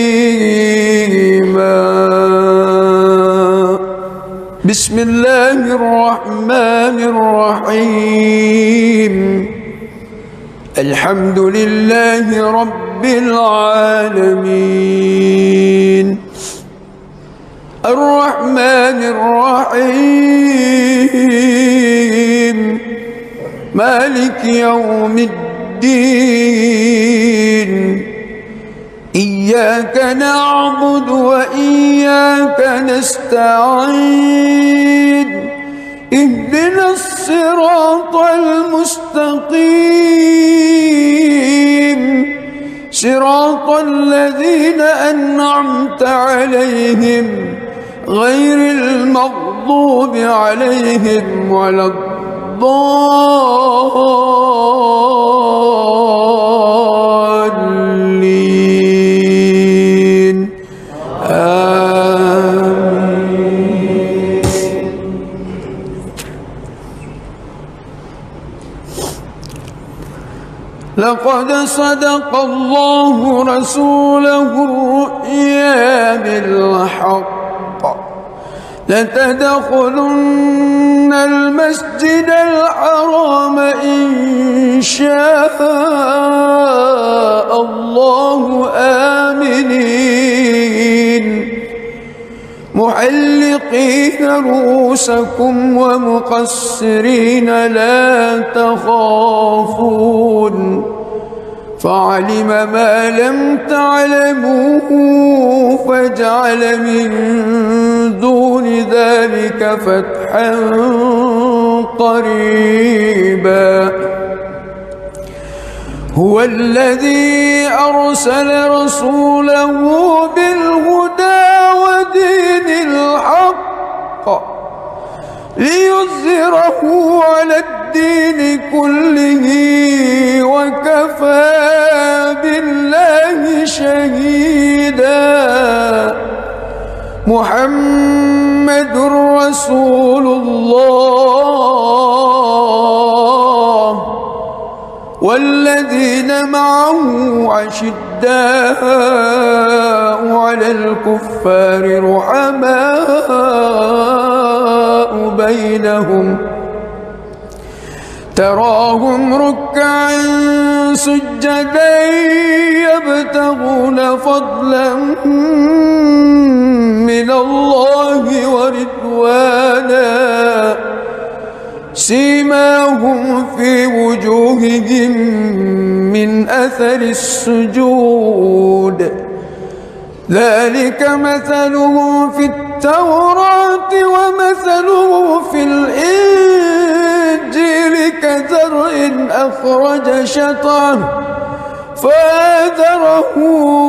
A: بسم الله الرحمن الرحيم الحمد لله رب العالمين الرحمن الرحيم مالك يوم الدين إياك نعبد وإياك نستعين اهدنا الصراط المستقيم صراط الذين أنعمت عليهم غير المغضوب عليهم ولا الضالين آمين. لقد صدق الله رسوله الرؤيا بالحق لتدخلن المسجد الحرام إن شاء الله آمنين محلقين رؤوسكم ومقصرين لا تخافون فعلم ما لم تعلموا فجعل من دون ذلك فتحا قريبا هو الذي أرسل رسوله بالهدى ودين الحق ليظهره على الدين كله وكفى بالله شهيدا محمد رسول الله والذين معه عشداء على الكفار رحماء بينهم تراهم ركعا سجدا يبتغون فضلا من الله ورضوانا سيماهم في وجوههم من أثر السجود ذلك مثلهم في التوراة ومثلهم في الإنجيل الإنجيل كزرع أخرج شطأه فآزره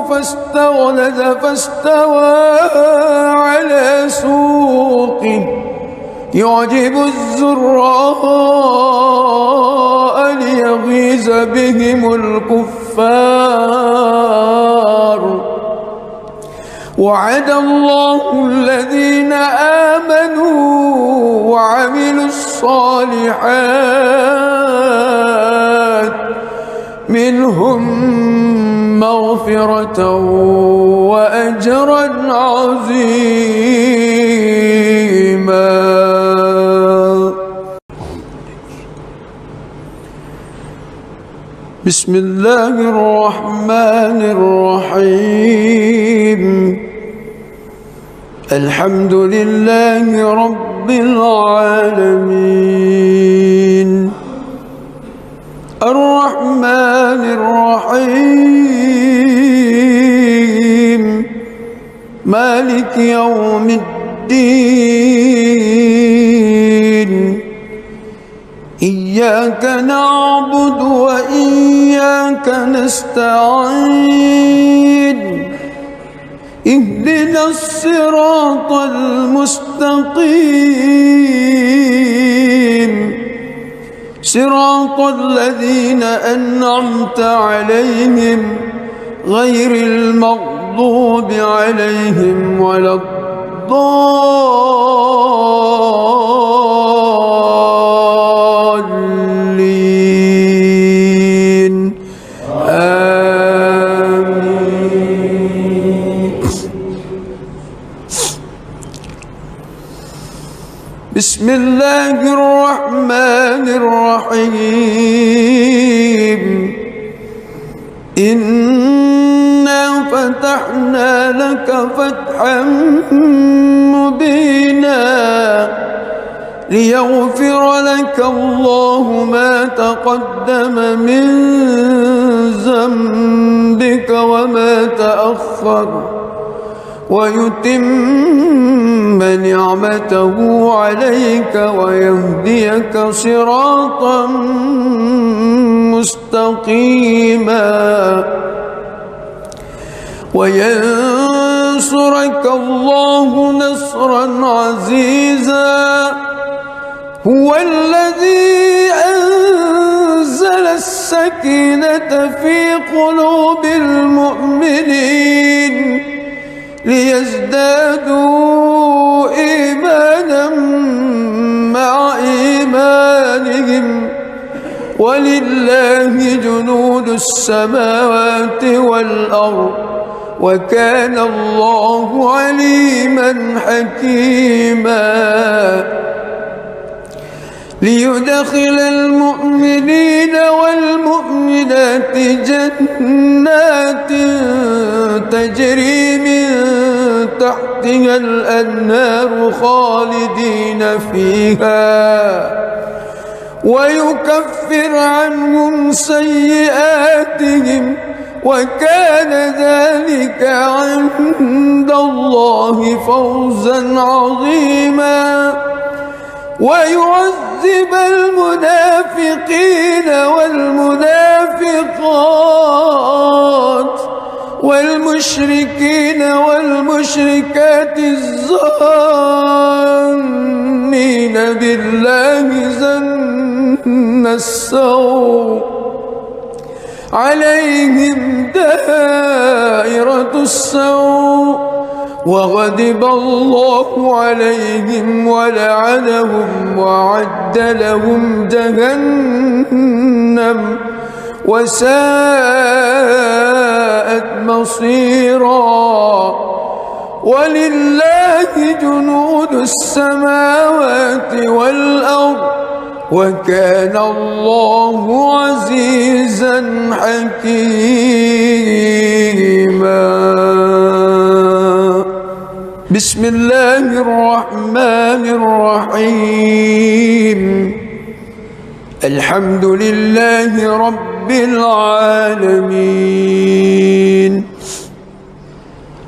A: فاستغلظ فاستوى على سوقه يعجب الزراء ليغيظ بهم الكفار وعد الله الذين آمنوا وعملوا الصالحات منهم مغفرة وأجرا عظيما. بسم الله الرحمن الرحيم. الحمد لله رب العالمين الرحمن الرحيم مالك يوم الدين إياك نعبد وإياك نستعين اهدنا الصراط المستقيم صراط الذين أنعمت عليهم غير المغضوب عليهم ولا الضالين آمين. بسم الله الرحمن الرحيم. إنا فتحنا لك فتحا مبينا ليغفر لك الله ما تقدم من ذنبك وما تأخر ويتم نعمته عليك ويهديك صراطا مستقيما وينصرك الله نصرا عزيزا. هو الذي أنزل السكينة في قلوب المؤمنين ليزدادوا إيمانا مع إيمانهم ولله جنود السماوات والأرض وكان الله عليما حكيما. ليدخل المؤمنين والمؤمنات جنات تجري من تحتها الأنهار خالدين فيها ويكفر عنهم سيئاتهم وكان ذلك عند الله فوزا عظيما. ويعذب المنافقين والمنافقات والمشركين والمشركات الظانين بالله ظن السوء عليهم دائرة السوء وغضب الله عليهم ولعنهم وأعد لهم جهنم وساءت مصيرا. ولله جنود السماوات والأرض وكان الله عزيزا حكيما. بسم الله الرحمن الرحيم. الحمد لله رب العالمين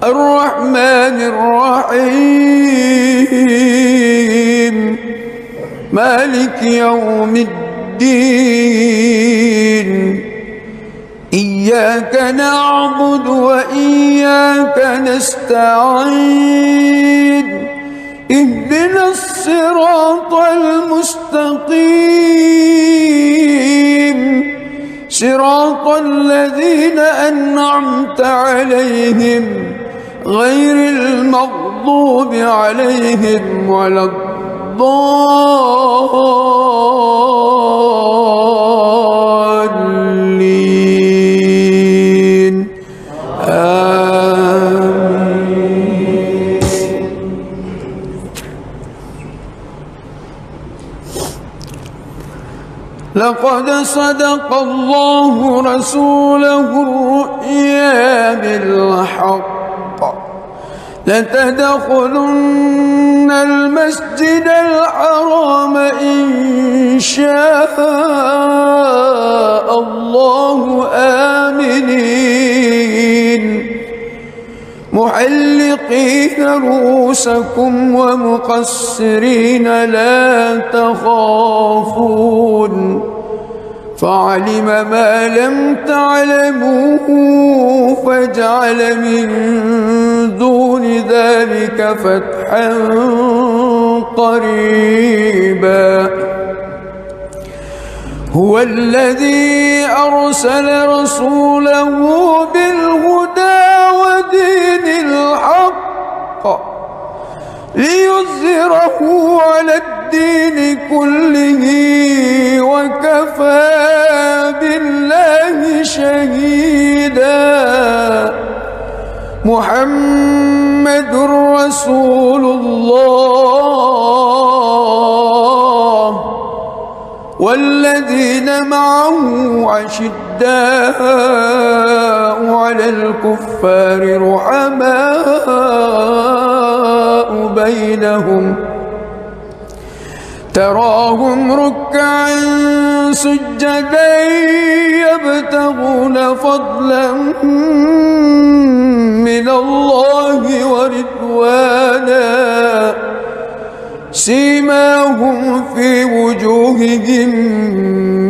A: الرحمن الرحيم مالك يوم الدين إياك نعبد وإياك نستعين اهدنا الصراط المستقيم صراط الذين أنعمت عليهم غير المغضوب عليهم ولا الضالين آمين. لقد صدق الله رسوله الرؤيا بالحق لتدخلن المسجد الحرام إن شاء الله آمنين محلقين رؤوسكم ومقصرين لا تخافون فعلم ما لم تعلموا فجعل من دون ذلك فتحا قريبا هو الذي أرسل رسوله بالهدى ودين الحق ليظهره على الدين كله وكفى بالله شهيدا محمد رسول الله والذين معه أشداء على الكفار رحماء بينهم تراهم ركعا سجدا يبتغون فضلا من الله ورضوانا سيماهم في وجوههم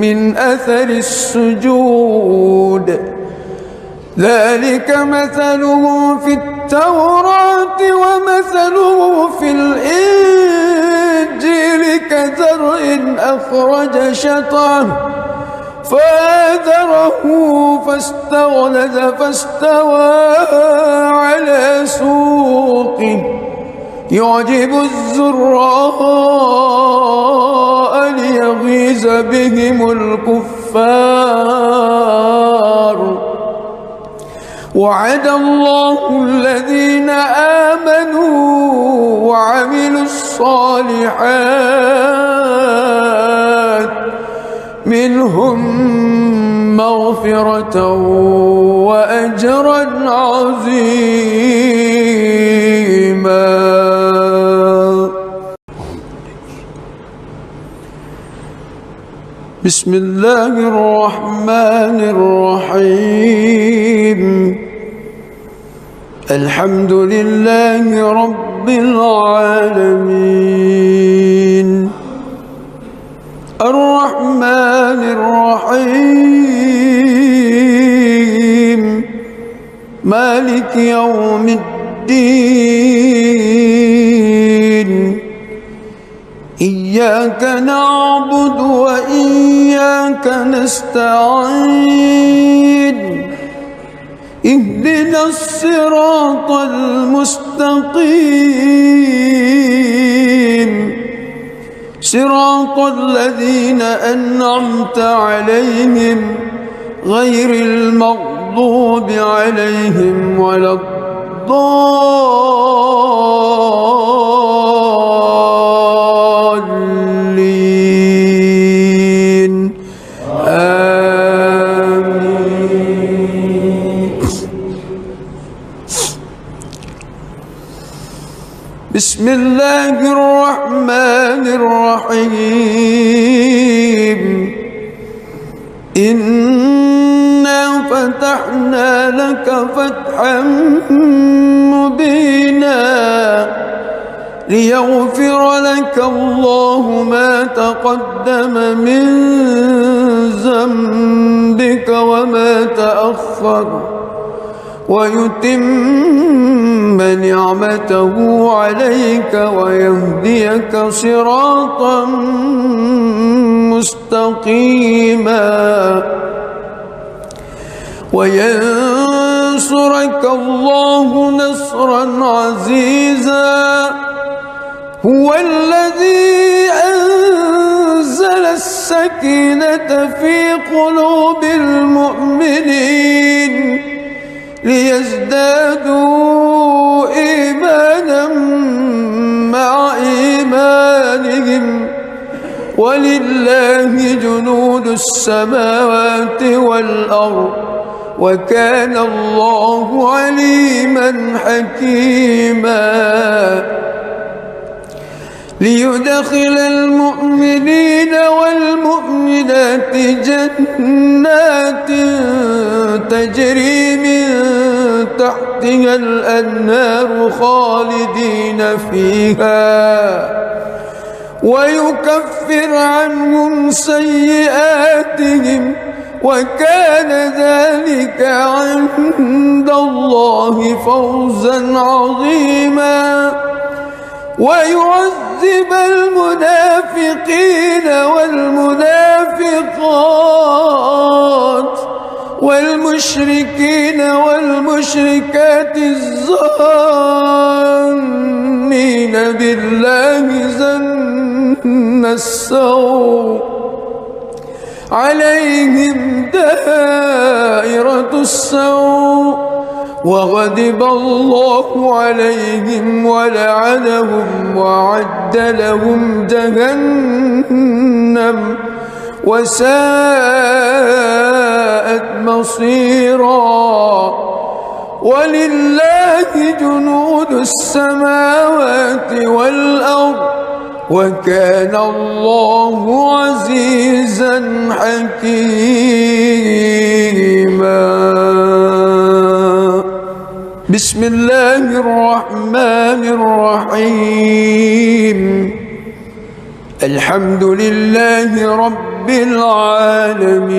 A: من أثر السجود ذلك مثله في التوراة ومثله في الإنجيل كزرع أخرج شطأه فآزره فاستغلظ فاستوى على سوقه يعجب الزراء ليغيظ بهم الكفار وعد الله الذين آمنوا وعملوا الصالحات منهم مغفرة وأجرا عظيما. بسم الله الرحمن الرحيم الحمد لله رب العالمين الرحمن الرحيم مالك يوم الدين إياك نعبد وإياك نستعين اهدنا الصراط المستقيم صراط الذين أنعمت عليهم غير المغضوب عليهم ولا الضالين آمين. بسم الله الرحمن الرحيم إنا فتحنا لك فتحا مبينا ليغفر لك الله ما تقدم من ذنبك وما تأخر ويتم نعمته عليك ويهديك صراطا مستقيما وينصرك الله نصرا عزيزا هو الذي أنزل السكينة في قلوب المؤمنين ليزدادوا إيمانا مع إيمانهم ولله جنود السماوات والأرض وكان الله عليما حكيما ليدخل المؤمنين والمؤمنات جنات تجري من تحتها الأنهار خالدين فيها ويكفر عنهم سيئاتهم وكان ذلك عند الله فوزا عظيما ويعذب المنافقين والمنافقات والمشركين والمشركات الظانين بالله ظن السوء عليهم دائرة السوء وغضب الله عليهم ولعنهم وأعد لهم جهنم وساءت مصيرا ولله جنود السماوات والأرض وكان الله عزيزا حكيما بسم الله الرحمن الرحيم الحمد لله رب العالمين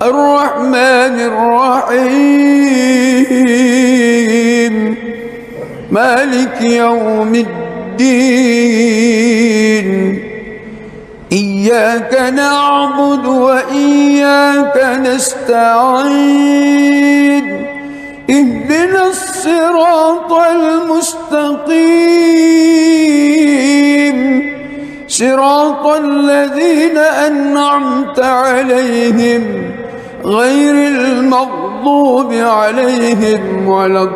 A: الرحمن الرحيم مالك يوم الدين إياك نعبد وإياك نستعين اهدنا الصراط المستقيم صراط الذين أنعمت عليهم غير المغضوب عليهم ولا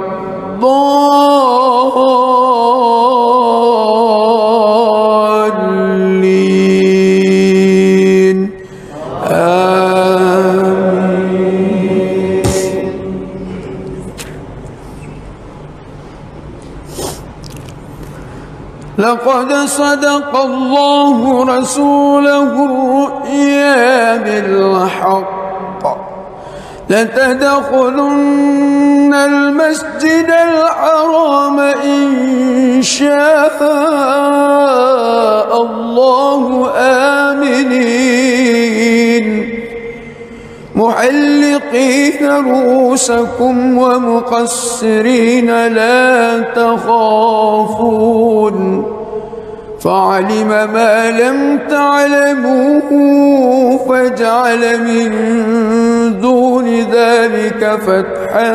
A: الضالين آمين. لقد صدق الله رسوله الرؤيا بالحق لتدخلن المسجد الحرام إن شاء الله آمنين محلقين رؤوسكم ومقصرين لا تخافون فعلم ما لم تعلموا فجعل من دون ذلك فتحا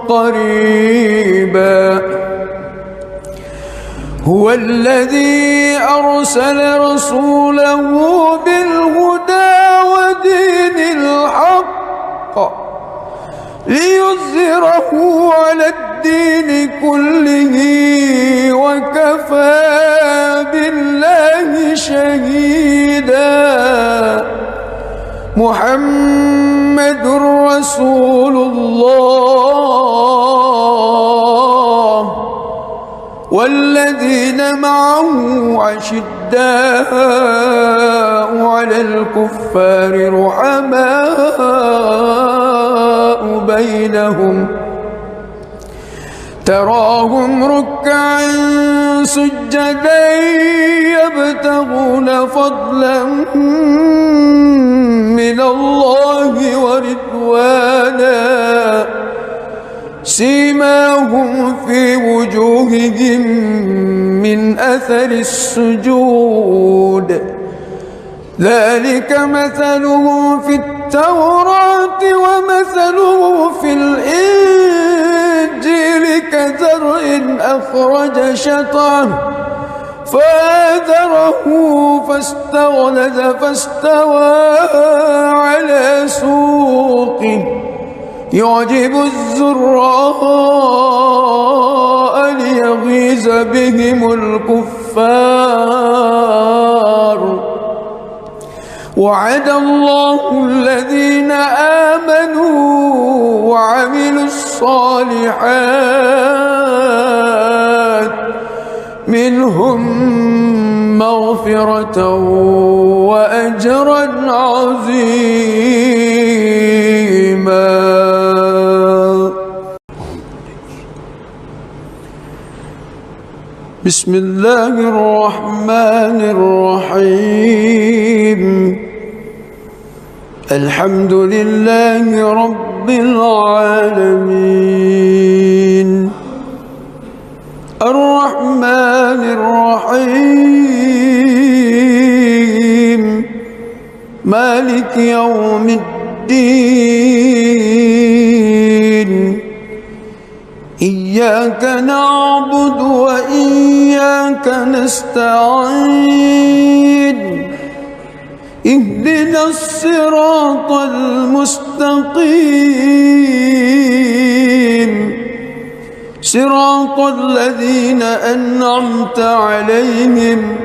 A: قريبا هو الذي أرسل رسوله بالهدى ودين الحق ليظهره على الدين كله وكفى بالله شهيدا محمد رسول الله والذين معه أشداء على الكفار رحماء بينهم تراهم ركعا سجدا يبتغون فضلا من الله ورضوانا سيماهم في وجوههم من أثر السجود ذلك مثلهم في التوراة ومثلهم في الإنجيل كزرع أخرج شطأه فآزره فاستغلظ فاستوى على سوقه يعجب الزراء ليغيظ بهم الكفار وعد الله الذين آمنوا وعملوا الصالحات منهم مغفرة وأجرا عظيما. بسم الله الرحمن الرحيم الحمد لله رب العالمين الرحمن الرحيم مالك يوم الدين إياك نعبد وإياك نستعين اهدنا الصراط المستقيم صراط الذين أنعمت عليهم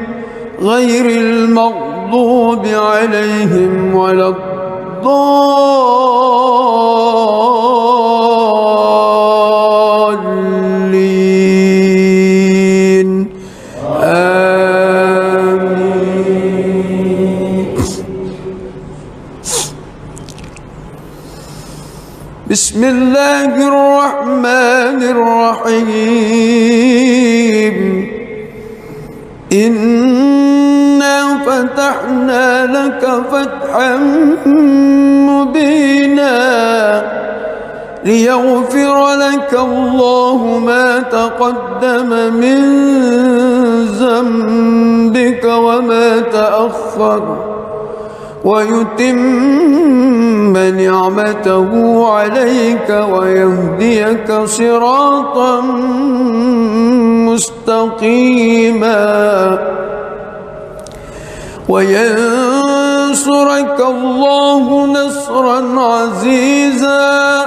A: غير المغضوب عليهم ولا الضالين آمين. بسم الله الرحمن الرحيم إنا فتحنا لك فتحا مبينا ليغفر لك الله ما تقدم من ذنبك وما تأخر ويتم نعمته عليك ويهديك صراطا مستقيما وينصرك الله نصرا عزيزا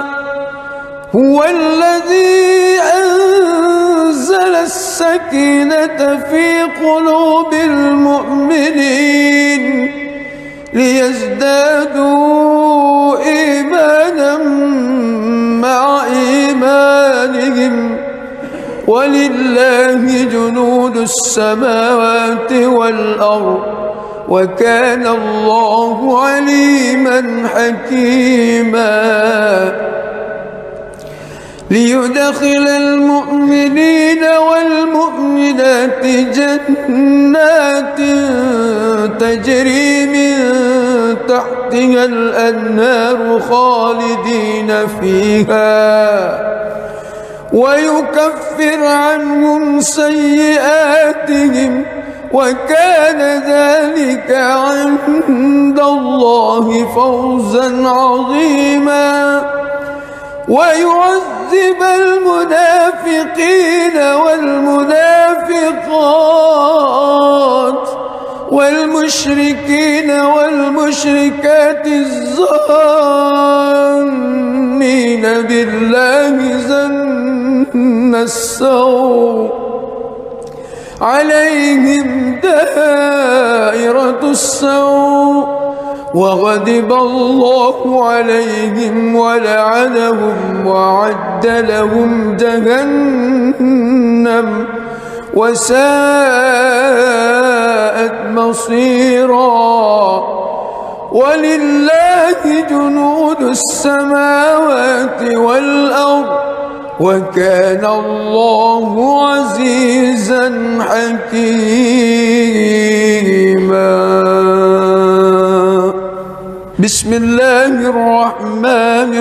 A: هو الذي أنزل السكينة في قلوب المؤمنين ليزدادوا إيمانا مع إيمانهم ولله جنود السماوات والأرض وكان الله عليما حكيما ليدخل المؤمنين والمؤمنات جنات تجري من تحتها الأنهار خالدين فيها ويكفر عنهم سيئاتهم وكان ذلك عند الله فوزا عظيما ويعذب المنافقين والمنافقات والمشركين والمشركات الظانين بالله ظن السوء عليهم دائرة السوء وغضب الله عليهم ولعنهم وأعد لهم جهنم وساءت مصيرا ولله جنود السماوات والأرض وكان الله عزيزا حكيما. بسم الله الرحمن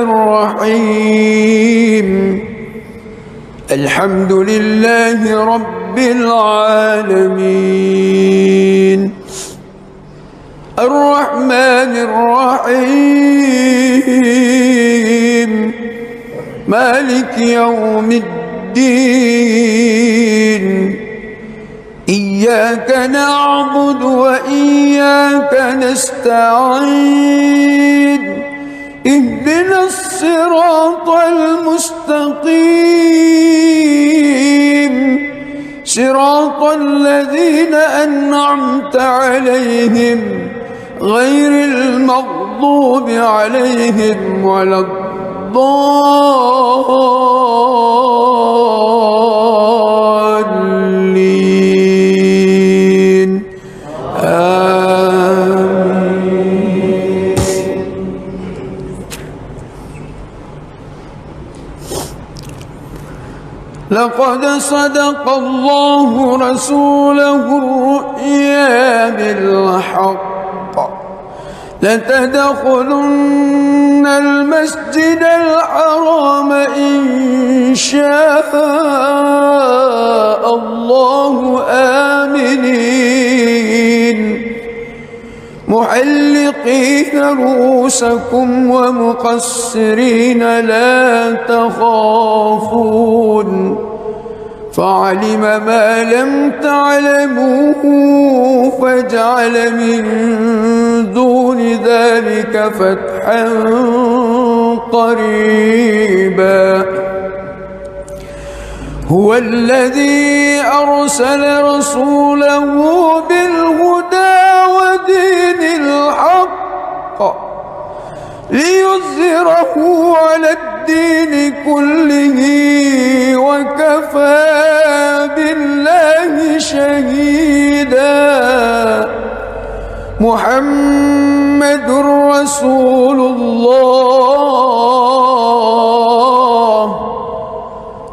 A: الرحيم. الحمد لله رب العالمين الرحمن الرحيم مالك يوم الدين. إياك نعبد وإياك نستعين. اهدنا الصراط المستقيم صراط الذين أنعمت عليهم غير المغضوب عليهم ولا الضالين. آمين. لقد صدق الله رسوله الرؤيا بالحق لتدخلن المسجد الحرام إن شاء الله آمنين محلقين رؤوسكم ومقصرين لا تخافون فعلم ما لم تعلموا فجعل من دون ذلك فتحا قريبا. هو الذي أرسل رسوله بالهدى ودين الحق ليظهره على الدين كله وكفى بالله شهيدا. محمد رسول الله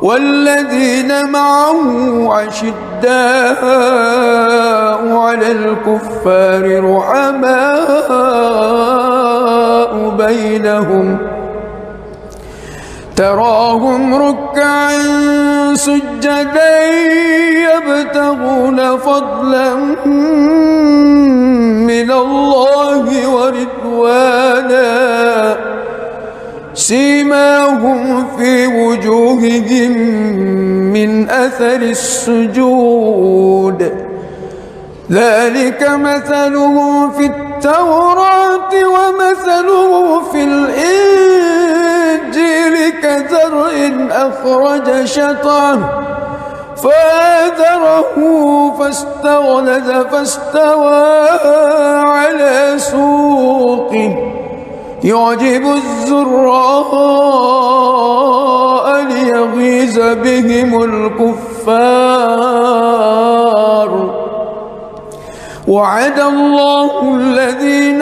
A: والذين معه أشداء على الكفار رحماء بينهم تراهم ركعا سجدا يبتغون فضلا من الله ورضوانا سيماهم في وجوههم من أثر السجود ذلك مثلهم في التوراة ومثله في الإنجيل كزرع أخرج شطأه فآزره فاستغلظ فاستوى على سوقه يعجب الزراء ليغيظ بهم الكفار. وعد الله الذين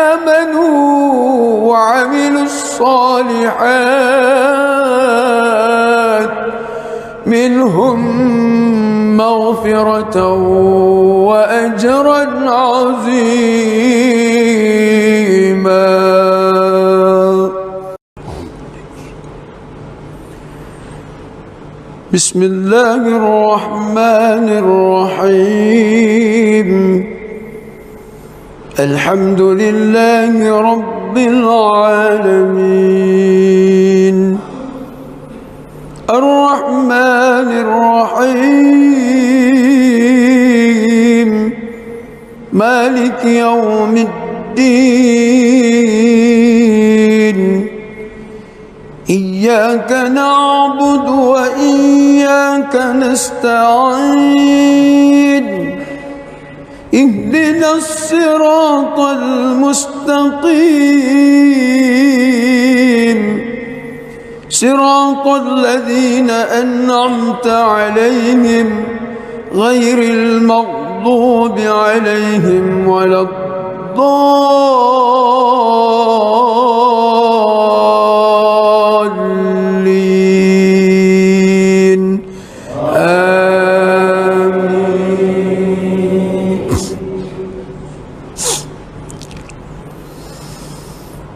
A: آمنوا وعملوا الصالحات منهم مغفرة وأجرا عظيما. بسم الله الرحمن الرحيم. الحمد لله رب العالمين الرحمن الرحيم مالك يوم الدين. إياك نعبد وإياك نستعين. اهدنا الصراط المستقيم صراط الذين أنعمت عليهم غير المغضوب عليهم ولا الضالين.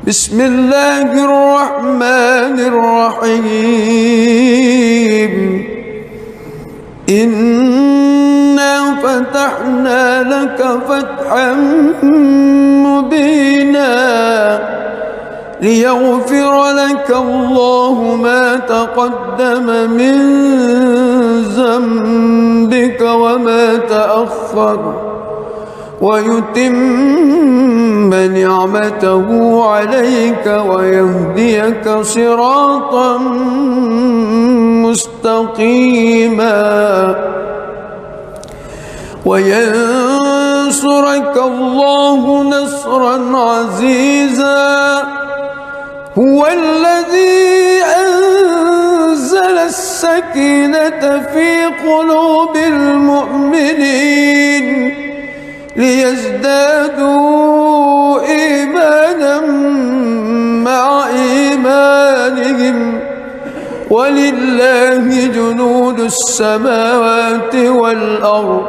A: بسم الله الرحمن الرحيم إنا فتحنا لك فتحا مبينا ليغفر لك الله ما تقدم من ذنبك وما تأخر ويتم نعمته عليك ويهديك صراطا مستقيما وينصرك الله نصرا عزيزا هو الذي أنزل السكينة في قلوب المؤمنين ليزدادوا إيمانا مع إيمانهم ولله جنود السماوات والأرض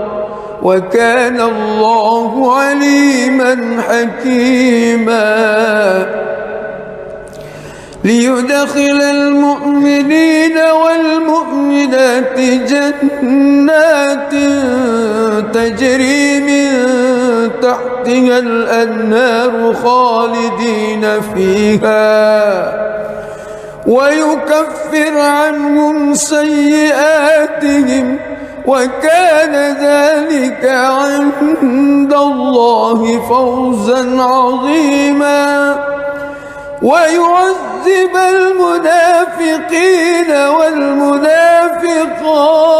A: وكان الله عليما حكيما ليدخل المؤمنين والمؤمنات جنات تجري من تحتها الأنهار خالدين فيها ويكفر عنهم سيئاتهم وكان ذلك عند الله فوزا عظيما ويعذب المنافقين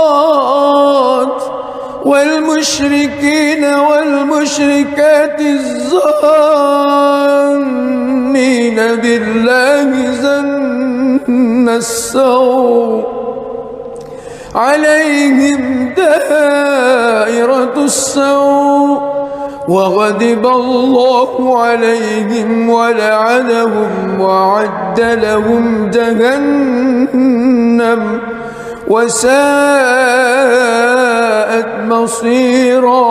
A: والمنافقات والمشركين والمشركات الظانين بالله ظن السوء عليهم دائرة السوء وغضب الله عليهم ولعنهم وأعد لهم جهنم وساءت مصيرا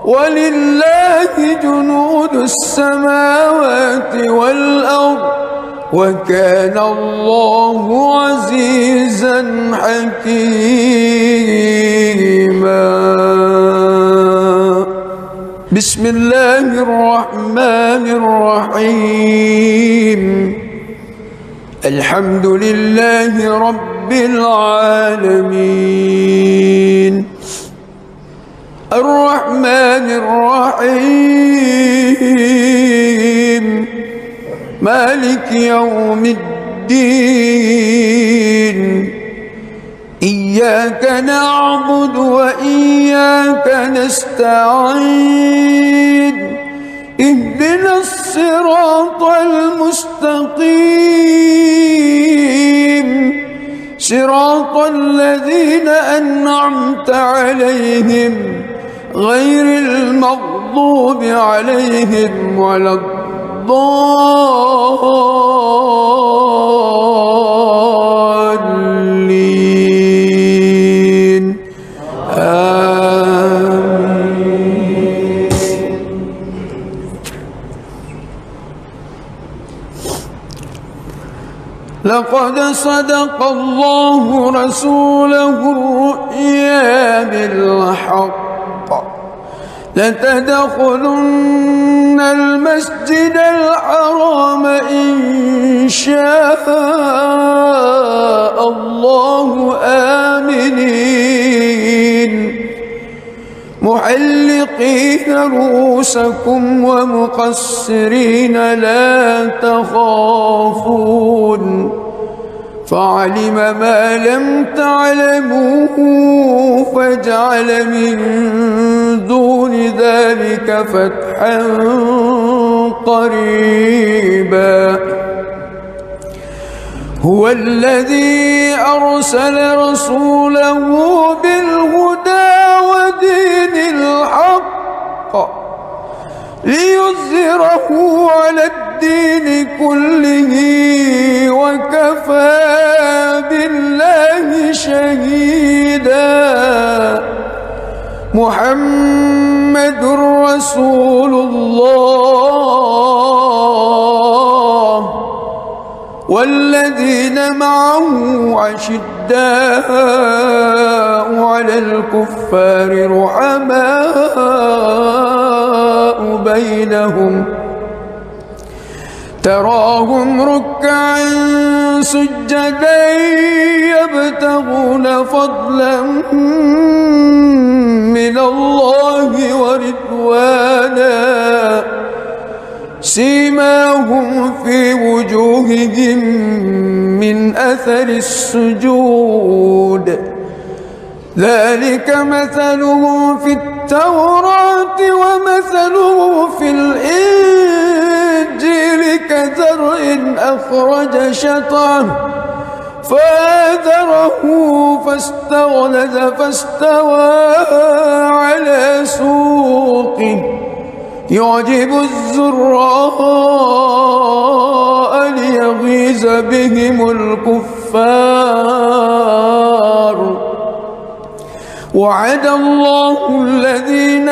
A: ولله جنود السماوات والأرض وكان الله عزيزا حكيما بسم الله الرحمن الرحيم الحمد لله رب العالمين الرحمن الرحيم مالك يوم الدين إياك نعبد وإياك نستعين اهدنا الصراط المستقيم صراط الذين أنعمت عليهم غير المغضوب عليهم ولا الضالين آمين. لقد صدق الله رسوله الرؤيا بالحق لتدخلن المسجد الحرام إن شاء الله آمنين محلقين رؤوسكم ومقصرين لا تخافون فعلم ما لم تعلموا فجعل من دون ذلك فتحا قريبا هو الذي أرسل رسوله بالهدى ودين الحق ليظهره على الدين كله وكفى بالله شهيدا محمد رسول الله والذين معه أشداء على الكفار رحماء بينهم تراهم ركعا سجدا يبتغون فضلا من الله ورضوانا سيماهم في وجوههم من أثر السجود ذلك مثلهم في التوراة ومثلهم في الإنجيل كزرع أخرج شطأه فآزره فاستغلظ فاستوى على سوقه يعجب الزراء ليغيظ بهم الكفار وعد الله الذين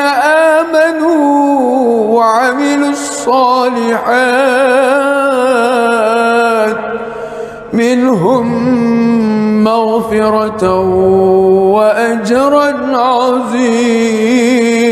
A: آمنوا وعملوا الصالحات منهم مغفرة وأجرا عظيما.